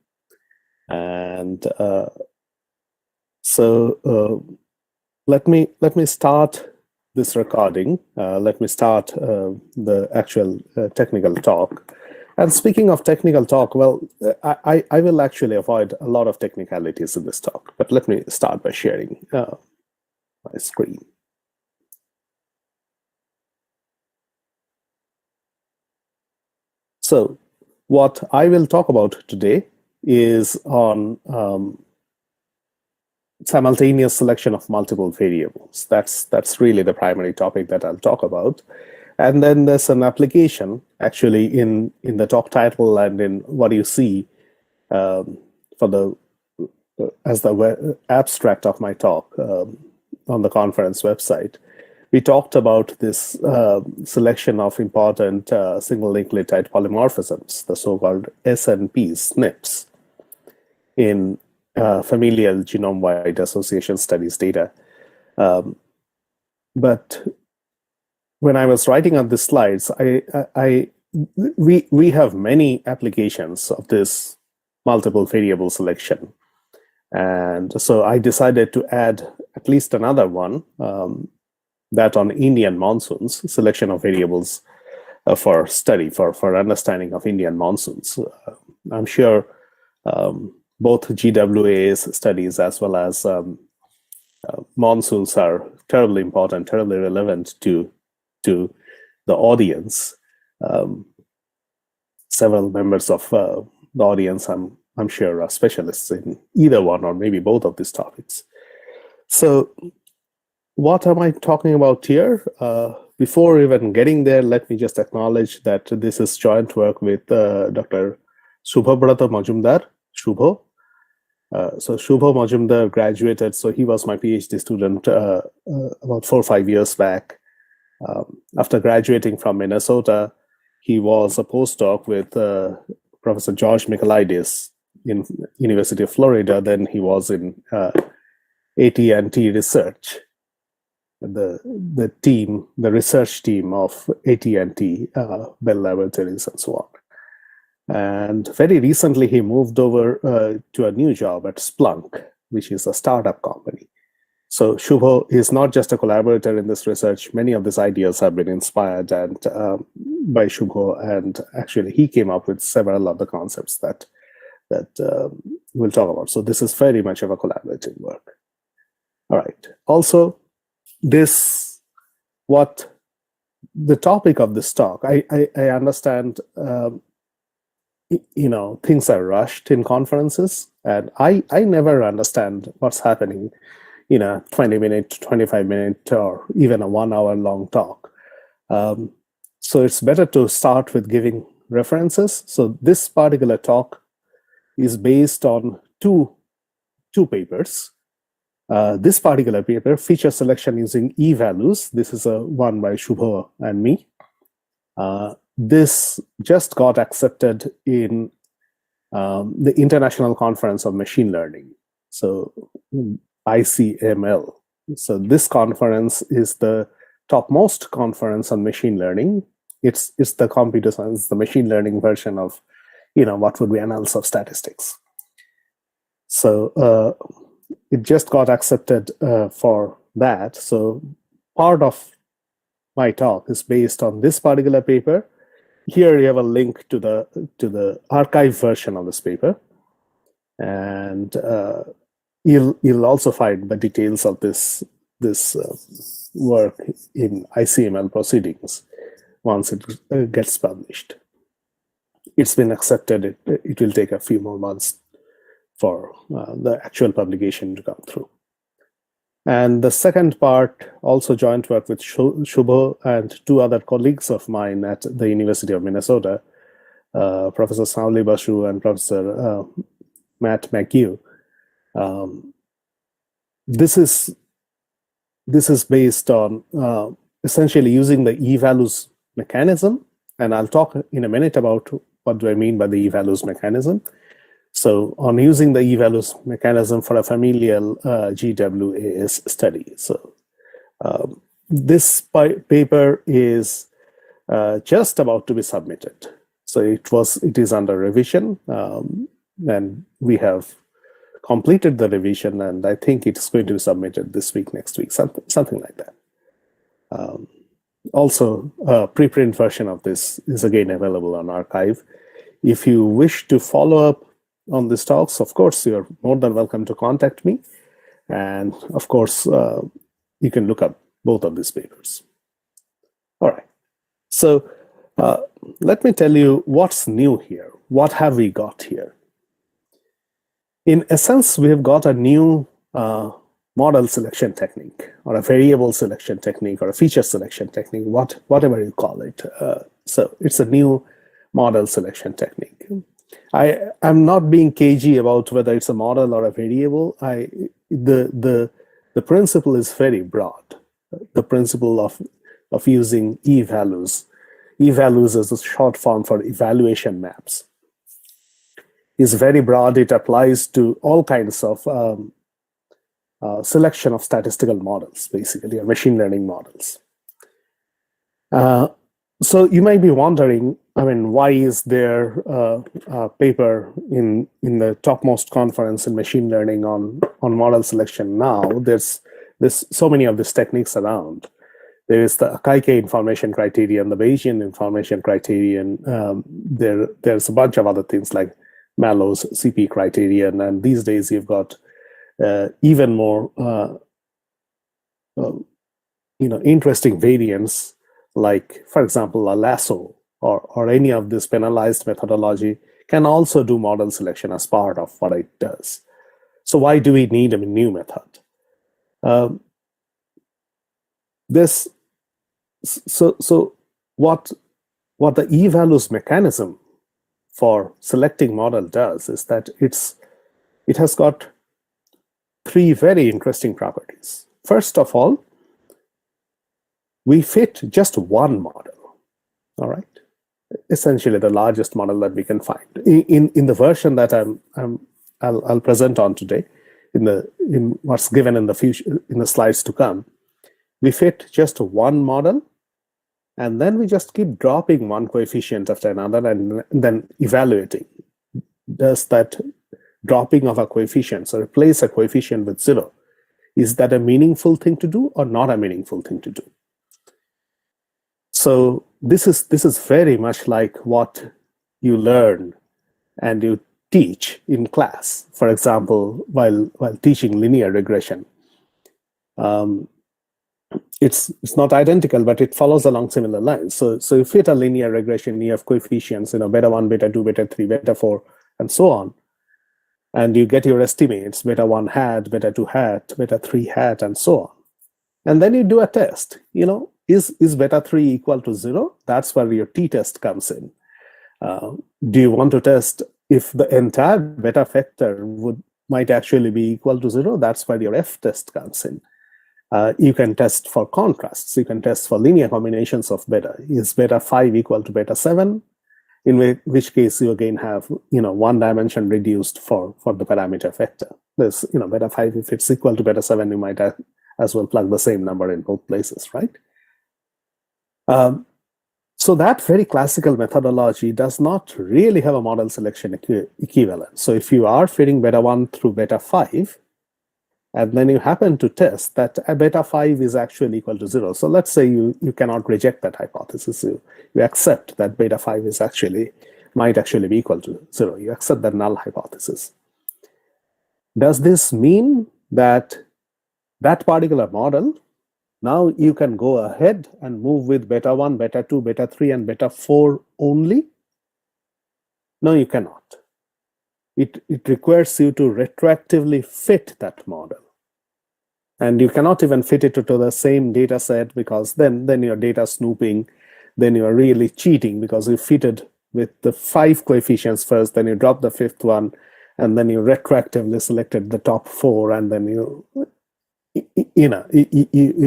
And so let me start this recording. Let me start the actual technical talk. And speaking of technical talk, well, I will actually avoid a lot of technicalities in this talk, but let me start by sharing my screen. So what I will talk about today is on simultaneous selection of multiple variables. That's really the primary topic that I'll talk about. And then there's an application actually in the talk title and in what you see for the as the abstract of my talk on the conference website, we talked about this selection of important single nucleotide polymorphisms, the so-called SNPs, SNPs, in familial genome-wide association studies data. But when I was writing on these slides, we have many applications of this multiple variable selection. And so I decided to add at least another one, that on Indian monsoons, selection of variables for study, for understanding of Indian monsoons. I'm sure both GWAS studies as well as monsoons are terribly important, terribly relevant to the audience. Several members of the audience, I'm sure, are specialists in either one or maybe both of these topics. So what am I talking about here? Before even getting there, let me just acknowledge that this is joint work with Dr. Shubhabrata Majumdar, Shubho. So Shubho Majumdar graduated, so he was my PhD student about 4 or 5 years back. After graduating from Minnesota, he was a postdoc with Professor George Michaelides in University of Florida. Then he was in AT&T Research, the team, the research team of AT&T, Bell Laboratories, and so on. And very recently, he moved over to a new job at Splunk, which is a startup company. So Shubho is not just a collaborator in this research. Many of these ideas have been inspired and by Shubho, and actually he came up with several of the concepts that we'll talk about. So this is very much of a collaborative work. All right. Also, what the topic of this talk, I understand, things are rushed in conferences, and I never understand what's happening in a 20-minute, 25-minute, or even a 1-hour long talk. So it's better to start with giving references. So this particular talk is based on two papers. This particular paper, feature selection using e-values, this is one by Shubho and me. This just got accepted in the International Conference of Machine Learning, so ICML. So this conference is the topmost conference on machine learning. It's the computer science, the machine learning version of, what would be annals of statistics. So it just got accepted for that. So part of my talk is based on this particular paper. Here you have a link to the archive version of this paper, and you'll also find the details of this work in ICML proceedings once it gets published. It's been accepted. It will take a few more months for the actual publication to come through. And the second part, also joint work with Shubho and 2 other colleagues of mine at the University of Minnesota, Professor Sauli Basu and Professor Matt McHugh. This is based on essentially using the e-values mechanism, and I'll talk in a minute about what do I mean by the e-values mechanism. So on using the e-values mechanism for a familial GWAS study. So this paper is just about to be submitted. So it is under revision, and we have completed the revision, and I think it's going to be submitted this week, next week, something like that. Also, a preprint version of this is again available on archive. If you wish to follow up on these talks, of course, you're more than welcome to contact me. And of course, you can look up both of these papers. All right. So let me tell you what's new here. What have we got here? In essence, we have got a new model selection technique, or a variable selection technique, or a feature selection technique, whatever you call it. So it's a new model selection technique. I'm not being cagey about whether it's a model or a variable. The principle is very broad. The principle of using e-values. E-values is a short form for evaluation maps. Is very broad. It applies to all kinds of selection of statistical models, basically, or machine learning models. So you might be wondering, I mean, why is there a paper in the topmost conference in machine learning on model selection now? There's so many of these techniques around. There is the Akaike information criterion, the Bayesian information criterion. There's a bunch of other things like Mallow's CP criterion, and these days you've got even more interesting variants, like, for example, a lasso or any of this penalized methodology can also do model selection as part of what it does. So why do we need a new method? So what the e-values mechanism for selecting model does is that it has got three very interesting properties. First of all, we fit just one model, all right? Essentially the largest model that we can find. In the version that I'll present on today, in what's given in the slides to come, we fit just one model, and then we just keep dropping one coefficient after another and then evaluating. Does that dropping of a coefficient, so replace a coefficient with 0, is that a meaningful thing to do or not a meaningful thing to do? So this is very much like what you learn and you teach in class. For example, while teaching linear regression, it's not identical, but it follows along similar lines. So you fit a linear regression, you have coefficients, beta 1, beta 2, beta 3, beta 4, and so on. And you get your estimates, beta 1 hat, beta 2 hat, beta 3 hat, and so on. And then you do a test. Is beta 3 equal to 0? That's where your t-test comes in. Do you want to test if the entire beta factor might actually be equal to 0? That's where your f-test comes in. You can test for contrasts. You can test for linear combinations of beta. Is beta 5 equal to beta 7? In which case you again have one dimension reduced for the parameter vector. There's beta 5, if it's equal to beta 7, you might as well plug the same number in both places, right? So that very classical methodology does not really have a model selection equivalent. So if you are fitting beta 1 through beta 5, and then you happen to test that a beta 5 is actually equal to 0. So let's say you cannot reject that hypothesis. You accept that beta 5 might actually be equal to 0. You accept that null hypothesis. Does this mean that particular model, now you can go ahead and move with beta 1, beta 2, beta 3, and beta 4 only? No, you cannot. It requires you to retroactively fit that model. And you cannot even fit it to the same data set, because then you're data snooping, then you're really cheating, because you fitted with the 5 coefficients first, then you drop the 5th one, and then you retroactively selected the top 4, and then you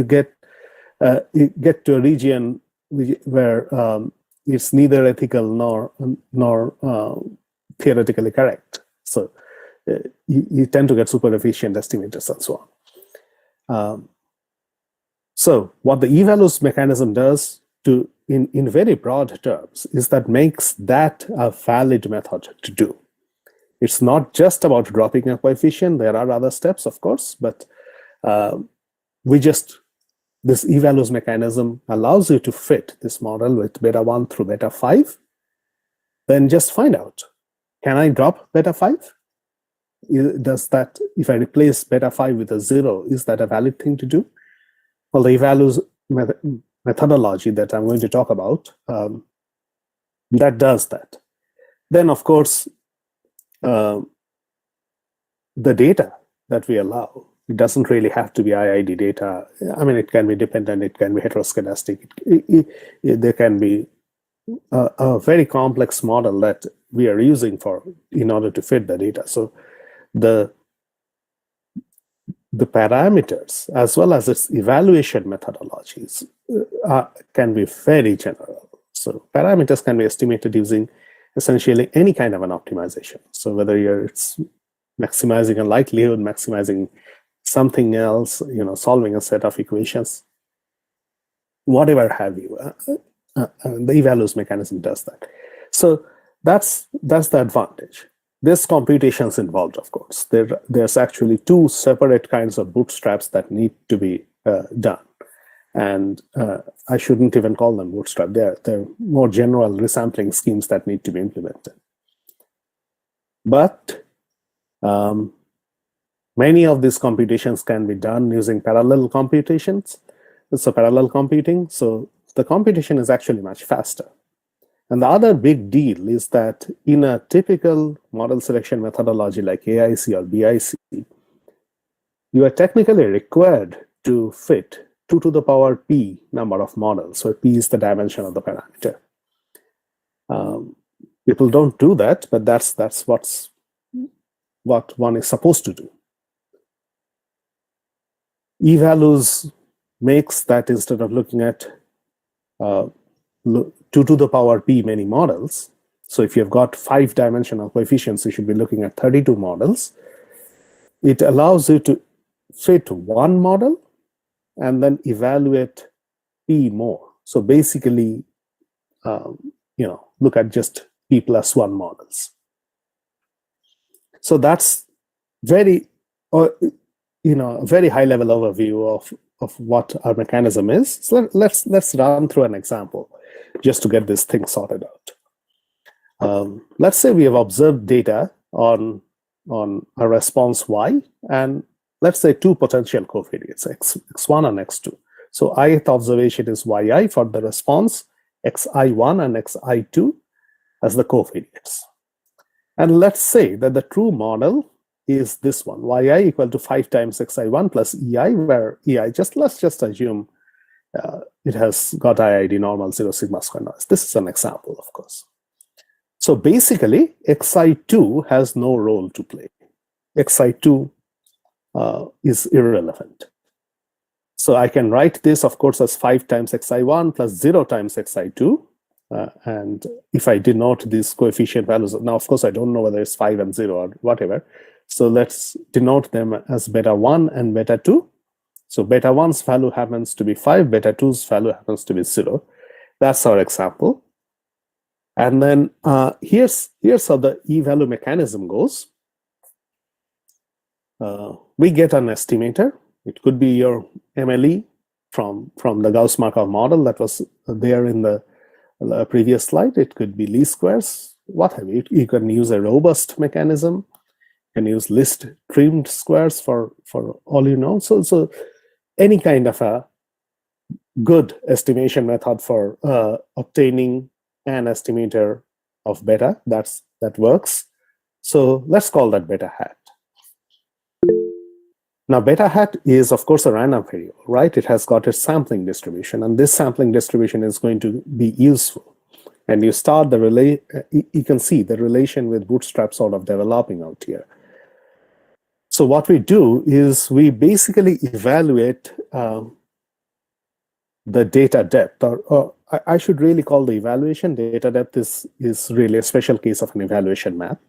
get to a region where it's neither ethical nor theoretically correct. So you tend to get super efficient estimators and so on. So what the e-values mechanism does in very broad terms is that makes that a valid method to do. It's not just about dropping a coefficient. There are other steps, of course, but this e-values mechanism allows you to fit this model with beta 1 through beta 5. Then just find out, can I drop beta 5? Does that, if I replace beta 5 with a 0, is that a valid thing to do? Well, the e-values methodology that I'm going to talk about, that does that. Then, of course, the data that we allow, it doesn't really have to be IID data. I mean, it can be dependent, it can be heteroscedastic, there can be a very complex model that we are using in order to fit the data. So the parameters as well as its evaluation methodologies can be very general. So parameters can be estimated using essentially any kind of an optimization. So whether it's maximizing a likelihood, maximizing something else, solving a set of equations, whatever have you, the evaluation mechanism does that. So that's the advantage. There's computations involved, of course. There's actually two separate kinds of bootstraps that need to be done. And I shouldn't even call them bootstrap. They're more general resampling schemes that need to be implemented. But many of these computations can be done using parallel computations. So parallel computing. So the computation is actually much faster. And the other big deal is that in a typical model selection methodology like AIC or BIC, you are technically required to fit 2 to the power p number of models, where p is the dimension of the parameter. People don't do that, but that's what one is supposed to do. Evalues makes that instead of looking at 2 to the power p many models, so if you've got 5-dimensional coefficients, you should be looking at 32 models. It allows you to fit one model and then evaluate p more. So basically, look at just p plus 1 models. So that's very, very high-level overview of what our mechanism is. So let's run through an example just to get this thing sorted out. Let's say we have observed data on a response y, and let's say 2 potential covariates, x1 and x2. So ith observation is yi for the response, xi1 and xi2 as the covariates. And let's say that the true model is this one, yi equal to 5 times xi1 plus ei, where ei, let's just assume it has got IID normal 0 sigma square noise. This is an example, of course. So basically, xi2 has no role to play. xi2 is irrelevant. So I can write this, of course, as 5 times xi1 plus 0 times xi2. And if I denote these coefficient values, now, of course, I don't know whether it's 5 and 0 or whatever. So let's denote them as beta 1 and beta 2. So beta 1's value happens to be 5, beta 2's value happens to be 0. That's our example. And then here's how the e-value mechanism goes. We get an estimator. It could be your MLE from the Gauss-Markov model that was there in the previous slide. It could be least squares, what have you. You can use a robust mechanism. You can use list trimmed squares for all you know. So any kind of a good estimation method for obtaining an estimator of beta that works. So let's call that beta hat. Now, beta hat is, of course, a random variable, right? It has got its sampling distribution, and this sampling distribution is going to be useful. And you start you can see the relation with Bootstrap sort of developing out here. So what we do is we basically evaluate the data depth, or I should really call the evaluation data depth is really a special case of an evaluation map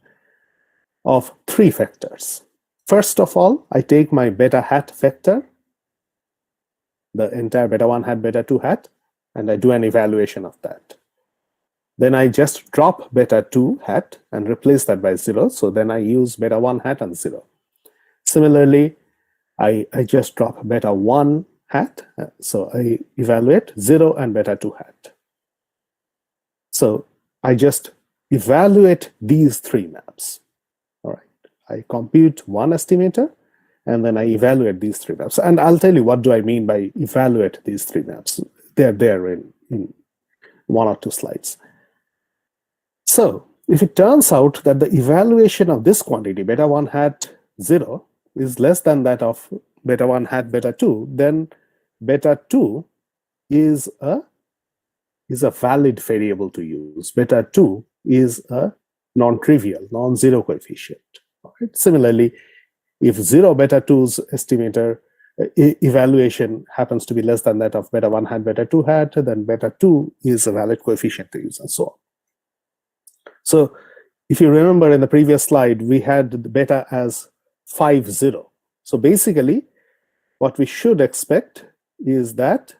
of 3 vectors. First of all, I take my beta hat vector, the entire beta 1 hat, beta 2 hat, and I do an evaluation of that. Then I just drop beta 2 hat and replace that by 0. So then I use beta 1 hat and 0. Similarly, I just drop beta 1 hat. So I evaluate 0 and beta 2 hat. So I just evaluate these 3 maps. All right. I compute one estimator, and then I evaluate these 3 maps. And I'll tell you what do I mean by evaluate these 3 maps. They're there in 1 or 2 slides. So if it turns out that the evaluation of this quantity, beta 1 hat 0, is less than that of beta 1 hat beta 2, then beta 2 is a is a valid variable to use. Beta 2 is a non-trivial, non-zero coefficient. Right? Similarly, if 0 beta 2's estimator evaluation happens to be less than that of beta 1 hat, beta 2 hat, then beta 2 is a valid coefficient to use, and so on. So if you remember in the previous slide, we had the beta as 5, 0. So basically, what we should expect is that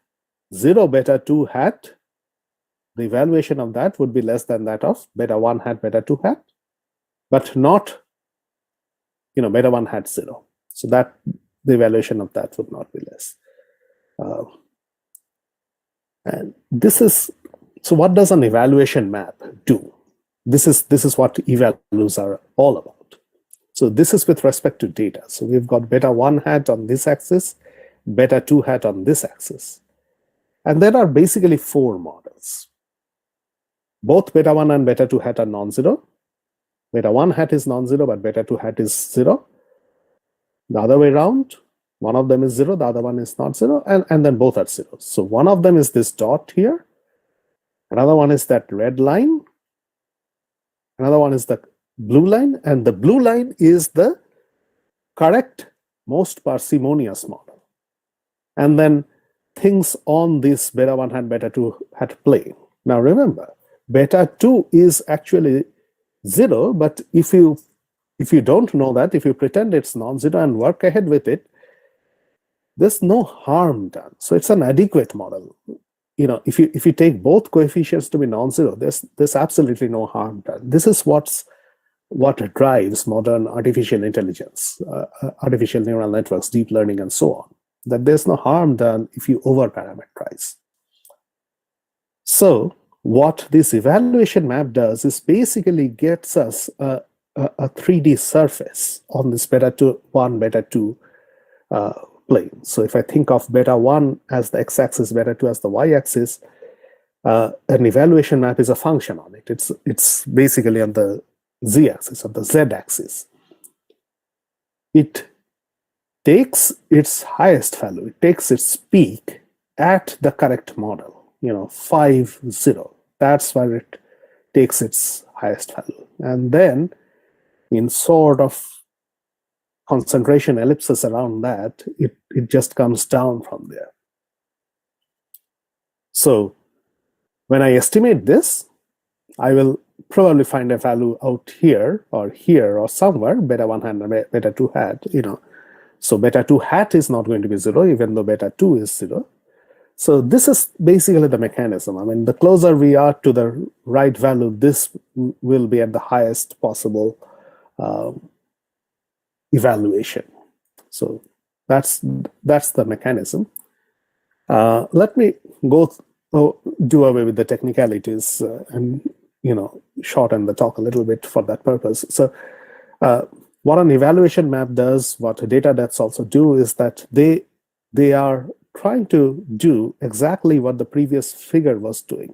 0 beta 2 hat, the evaluation of that would be less than that of beta 1 hat, beta 2 hat, but not, beta 1 hat 0. So that the evaluation of that would not be less. And this is, so what does an evaluation map do? This is what evalues are all about. So this is with respect to data. So we've got beta 1 hat on this axis, beta 2 hat on this axis. And there are basically 4 models. Both beta 1 and beta 2 hat are non-zero. Beta 1 hat is non-zero, but beta 2 hat is 0. The other way around, one of them is 0, the other one is not 0, and then both are 0. So one of them is this dot here. Another one is that red line. Another one is the blue line. And the blue line is the correct, most parsimonious model. And then things on this beta 1 hat, beta 2 hat plane. Now remember, beta 2 is actually 0, but if you don't know that, if you pretend it's non-zero and work ahead with it, there's no harm done. So it's an adequate model. If you take both coefficients to be non-zero, there's absolutely no harm done. This is what drives modern artificial intelligence, artificial neural networks, deep learning, and so on. That there's no harm done if you over-parameterize. So what this evaluation map does is basically gets us a 3D surface on this beta 1, beta 2 plane. So if I think of beta 1 as the x-axis, beta 2 as the y-axis, an evaluation map is a function on it. It's basically on the z-axis, on the z-axis. It takes its highest value, it takes its peak at the correct model, 5, 0. That's where it takes its highest value. And then in sort of concentration ellipses around that, it just comes down from there. So when I estimate this, I will probably find a value out here or somewhere, beta 1 hat and beta 2 hat, So beta 2 hat is not going to be 0, even though beta 2 is 0. So this is basically the mechanism. I mean, the closer we are to the right value, this will be at the highest possible evaluation. So that's the mechanism. Let me do away with the technicalities and shorten the talk a little bit for that purpose. So what an evaluation map does, what data depths also do, is that they are trying to do exactly what the previous figure was doing.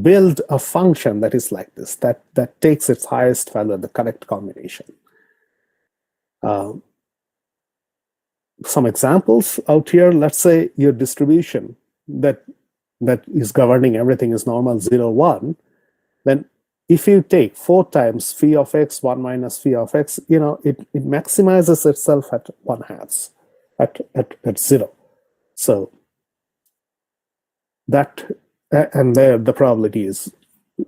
Build a function that is like this, that takes its highest value at the correct combination. Some examples out here, let's say your distribution that is governing everything is normal 0, 1, then if you take 4 times phi of x, 1 minus phi of x, it maximizes itself at 1/2, at 0. So that, and there the probability is,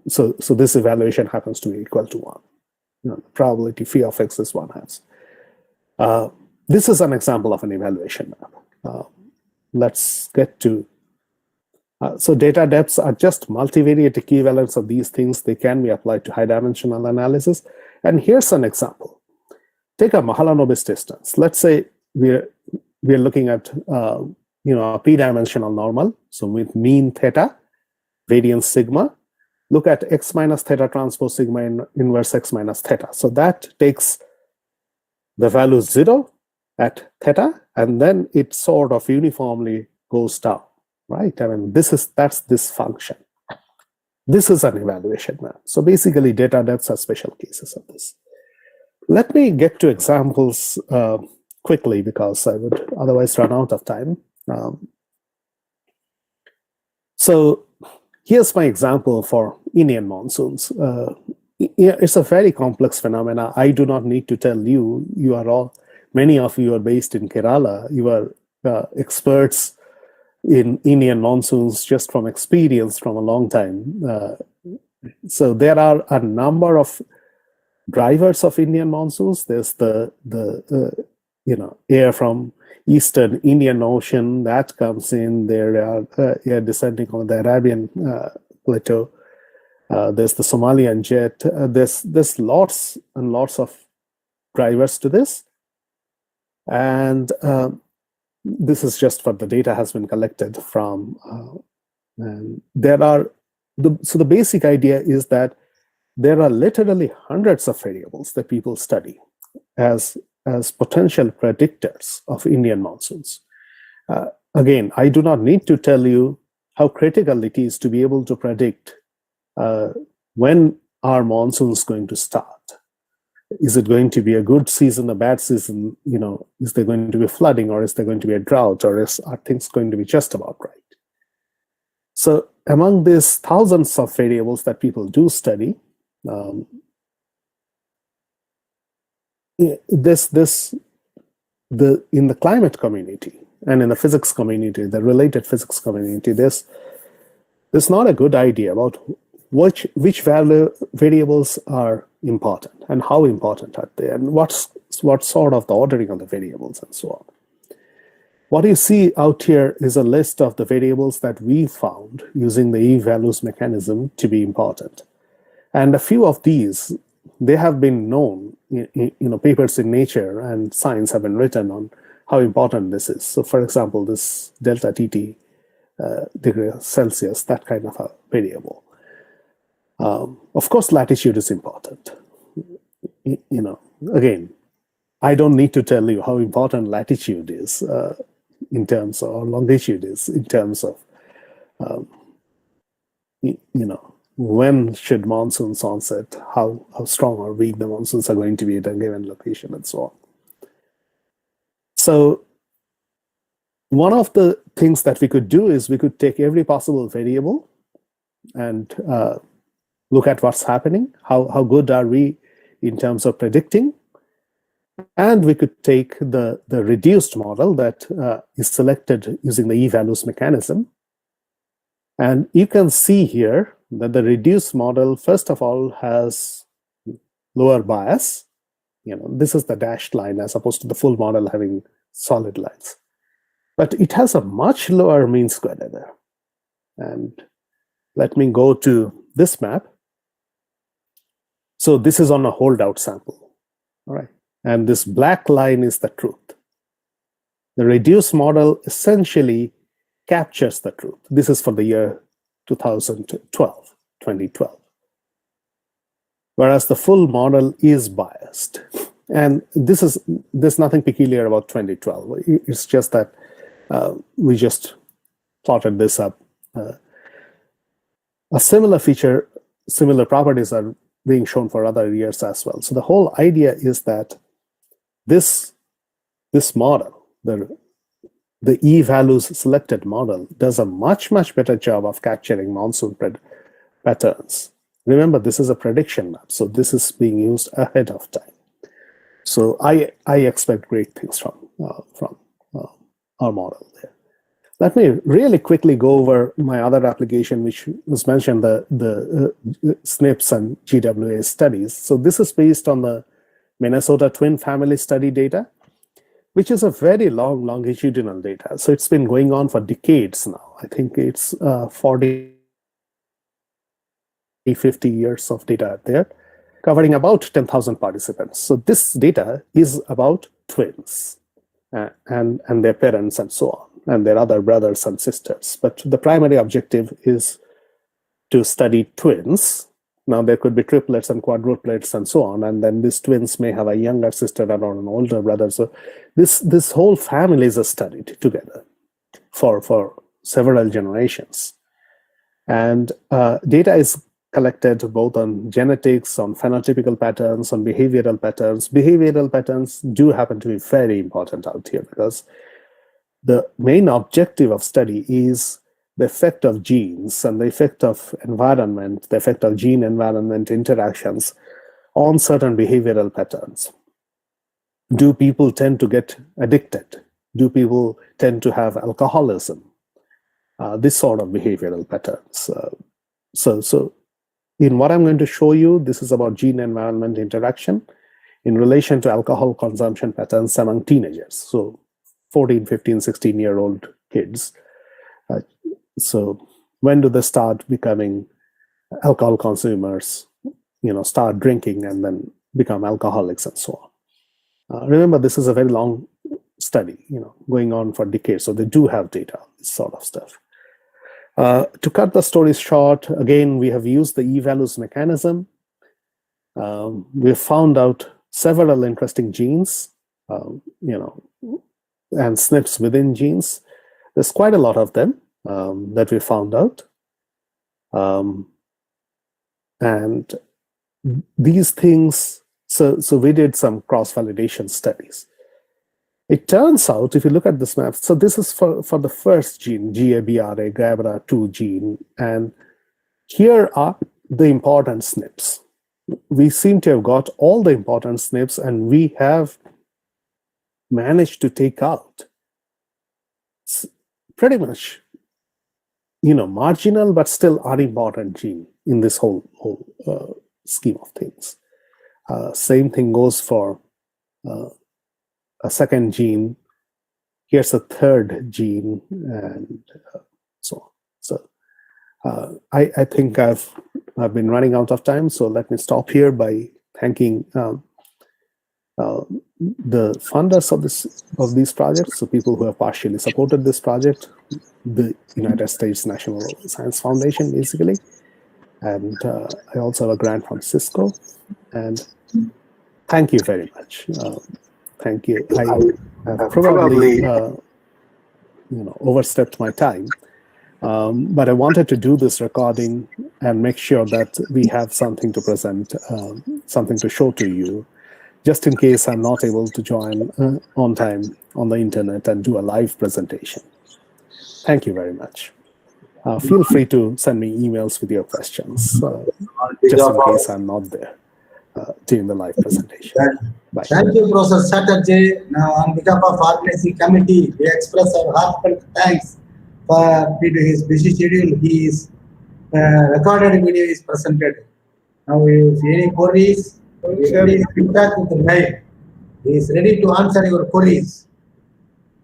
so this evaluation happens to be equal to 1. The probability phi of x is 1/2. This is an example of an evaluation map. Let's get to, so data depths are just multivariate equivalents of these things. They can be applied to high dimensional analysis. And here's an example. Take a Mahalanobis distance. Let's say we're looking at a p-dimensional normal. So with mean theta, variance sigma, look at x minus theta transpose sigma inverse x minus theta. So that takes the value 0 at theta, and then it sort of uniformly goes down, right? I mean, that's this function. This is an evaluation map. So basically, data depths are special cases of this. Let me get to examples quickly, because I would otherwise run out of time. So here's my example for Indian monsoons. It's a very complex phenomena. I do not need to tell you. Many of you are based in Kerala. You are experts in Indian monsoons just from experience from a long time. So there are a number of drivers of Indian monsoons. There's the air from Eastern Indian Ocean that comes in. There are air descending on the Arabian plateau. There's the Somalian jet. There's lots and lots of drivers to this, and this is just what the data has been collected from. And so the basic idea is that there are literally hundreds of variables that people study as potential predictors of Indian monsoons. Again, I do not need to tell you how critical it is to be able to predict when our monsoon is going to start. Is it going to be a good season, a bad season? Is there going to be flooding, or is there going to be a drought, or are things going to be just about right? So among these thousands of variables that people do study, in the climate community and in the physics community, the related physics community, there's not a good idea about which variables are important and how important are they, and what sort of the ordering of the variables and so on. What you see out here is a list of the variables that we found using the e-values mechanism to be important. And a few of these, they have been known, papers in Nature and Science have been written on how important this is. So for example, this delta TT degree Celsius, that kind of a variable. Of course, latitude is important. Again, I don't need to tell you how important latitude is in terms of, or longitude is in terms of, when should monsoons onset, how strong or weak the monsoons are going to be at a given location, and so on. So one of the things that we could do is we could take every possible variable and look at what's happening, how good are we in terms of predicting, and we could take the reduced model that is selected using the e-values mechanism. And you can see here that the reduced model, first of all, has lower bias. This is the dashed line as opposed to the full model having solid lines. But it has a much lower mean squared error. And let me go to this map. So this is on a holdout sample, all right? And this black line is the truth. The reduced model essentially captures the truth. This is for the year 2012. Whereas the full model is biased. And there's nothing peculiar about 2012. It's just that we just plotted this up. A similar feature, similar properties are being shown for other years as well. So the whole idea is that this model, the e-values selected model, does a much better job of capturing monsoon patterns. Remember, this is a prediction map, so this is being used ahead of time. So I expect great things from our model there. Let me really quickly go over my other application, which was mentioned, the SNPs and GWA studies. So this is based on the Minnesota twin family study data, which is a very long longitudinal data. So it's been going on for decades now. I think it's 40, 50 years of data there, covering about 10,000 participants. So this data is about twins and their parents and so on, and their other brothers and sisters. But the primary objective is to study twins. Now there could be triplets and quadruplets and so on, and then these twins may have a younger sister and an older brother. So this whole family is studied together for several generations. And data is collected both on genetics, on phenotypical patterns, on behavioral patterns. Behavioral patterns do happen to be very important out here because the main objective of study is the effect of genes and the effect of environment, the effect of gene-environment interactions on certain behavioral patterns. Do people tend to get addicted? Do people tend to have alcoholism? This sort of behavioral patterns. So in what I'm going to show you, this is about gene-environment interaction in relation to alcohol consumption patterns among teenagers. So 14, 15, 16-year-old kids. So when do they start becoming alcohol consumers, start drinking and then become alcoholics and so on? Remember, this is a very long study, going on for decades. So they do have data, this sort of stuff. To cut the story short, again, we have used the eValues mechanism. We've found out several interesting genes, and SNPs within genes. There's quite a lot of them that we found out. And these things, so we did some cross-validation studies. It turns out, if you look at this map, so this is for the first gene, GABRA, GABRA2 gene, and here are the important SNPs. We seem to have got all the important SNPs, and we have managed to take out pretty much, marginal but still unimportant gene in this whole scheme of things. Same thing goes for a second gene. Here's a third gene, and so on. So I think I've been running out of time, so let me stop here by thanking the funders of these projects, so people who have partially supported this project, the United States National Science Foundation, basically, and I also have a grant from Cisco, and thank you very much. Thank you. I have probably overstepped my time, but I wanted to do this recording and make sure that we have something to present, something to show to you, just in case I'm not able to join on time on the internet and do a live presentation. Thank you very much. Feel free to send me emails with your questions, just in case I'm not there during the live presentation. Bye. Thank you, Professor Chatterjee. Now, on behalf of organizing committee, we express our heartfelt thanks for due to his busy schedule. His recorded video is presented. Now, if any queries, please contact with the mail. He is ready to answer your queries.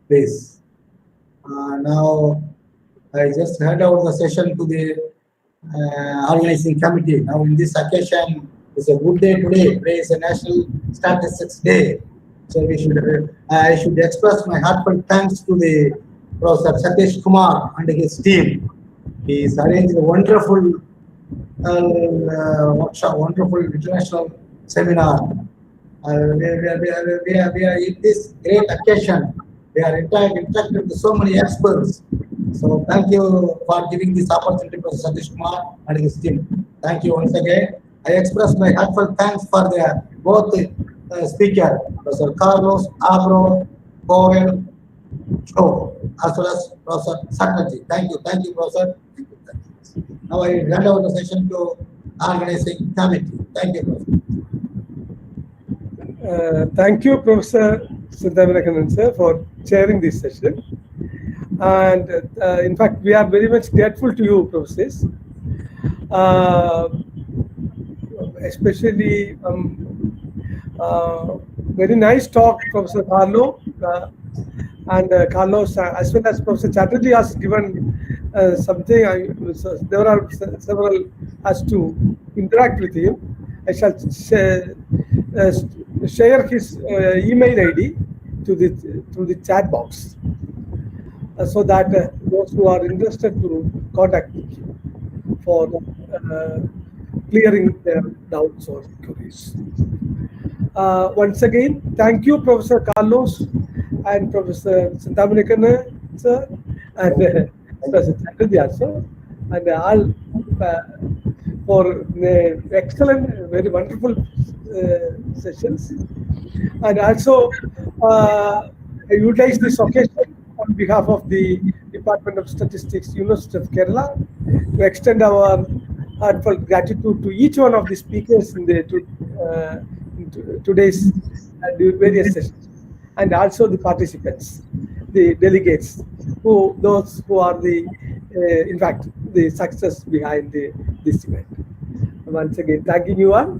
Please. Now, I just hand over the session to the organizing committee. Now, in this occasion, it's a good day today. Today is a National Statistics Day. So I should express my heartfelt thanks to the Professor Satish Kumar and his team. He's arranged a wonderful workshop, wonderful international seminar. We are in this great occasion. We are interacting with so many experts. So thank you for giving this opportunity to Professor Satish Kumar and his team. Thank you once again. I express my heartfelt thanks for both speaker, Professor Carlos Abro Coel Show, as well as Professor Chatterjee. Thank you, Professor. Thank you. Now I hand over the session to organizing committee. Thank you, Professor. Thank you, Professor Siddhavinakanan sir, for chairing this session. And in fact, we are very much grateful to you, professors. Especially very nice talk, Professor Carlo, and Carlos, as well as Professor Chatterjee has given something. There are several as to interact with him. I shall share his email ID to the chat box, so that those who are interested to contact him for clearing their doubts or queries. Once again, thank you, Professor Carlos and Professor Siddhavinakanan sir, and Professor Chatterjee also, and all for excellent, very wonderful sessions. And also, I utilize this occasion on behalf of the Department of Statistics, University of Kerala, to extend our heartfelt gratitude to each one of the speakers in today's various sessions, and also the participants, the delegates, those who are in fact, the success behind this event. Once again, thanking you all.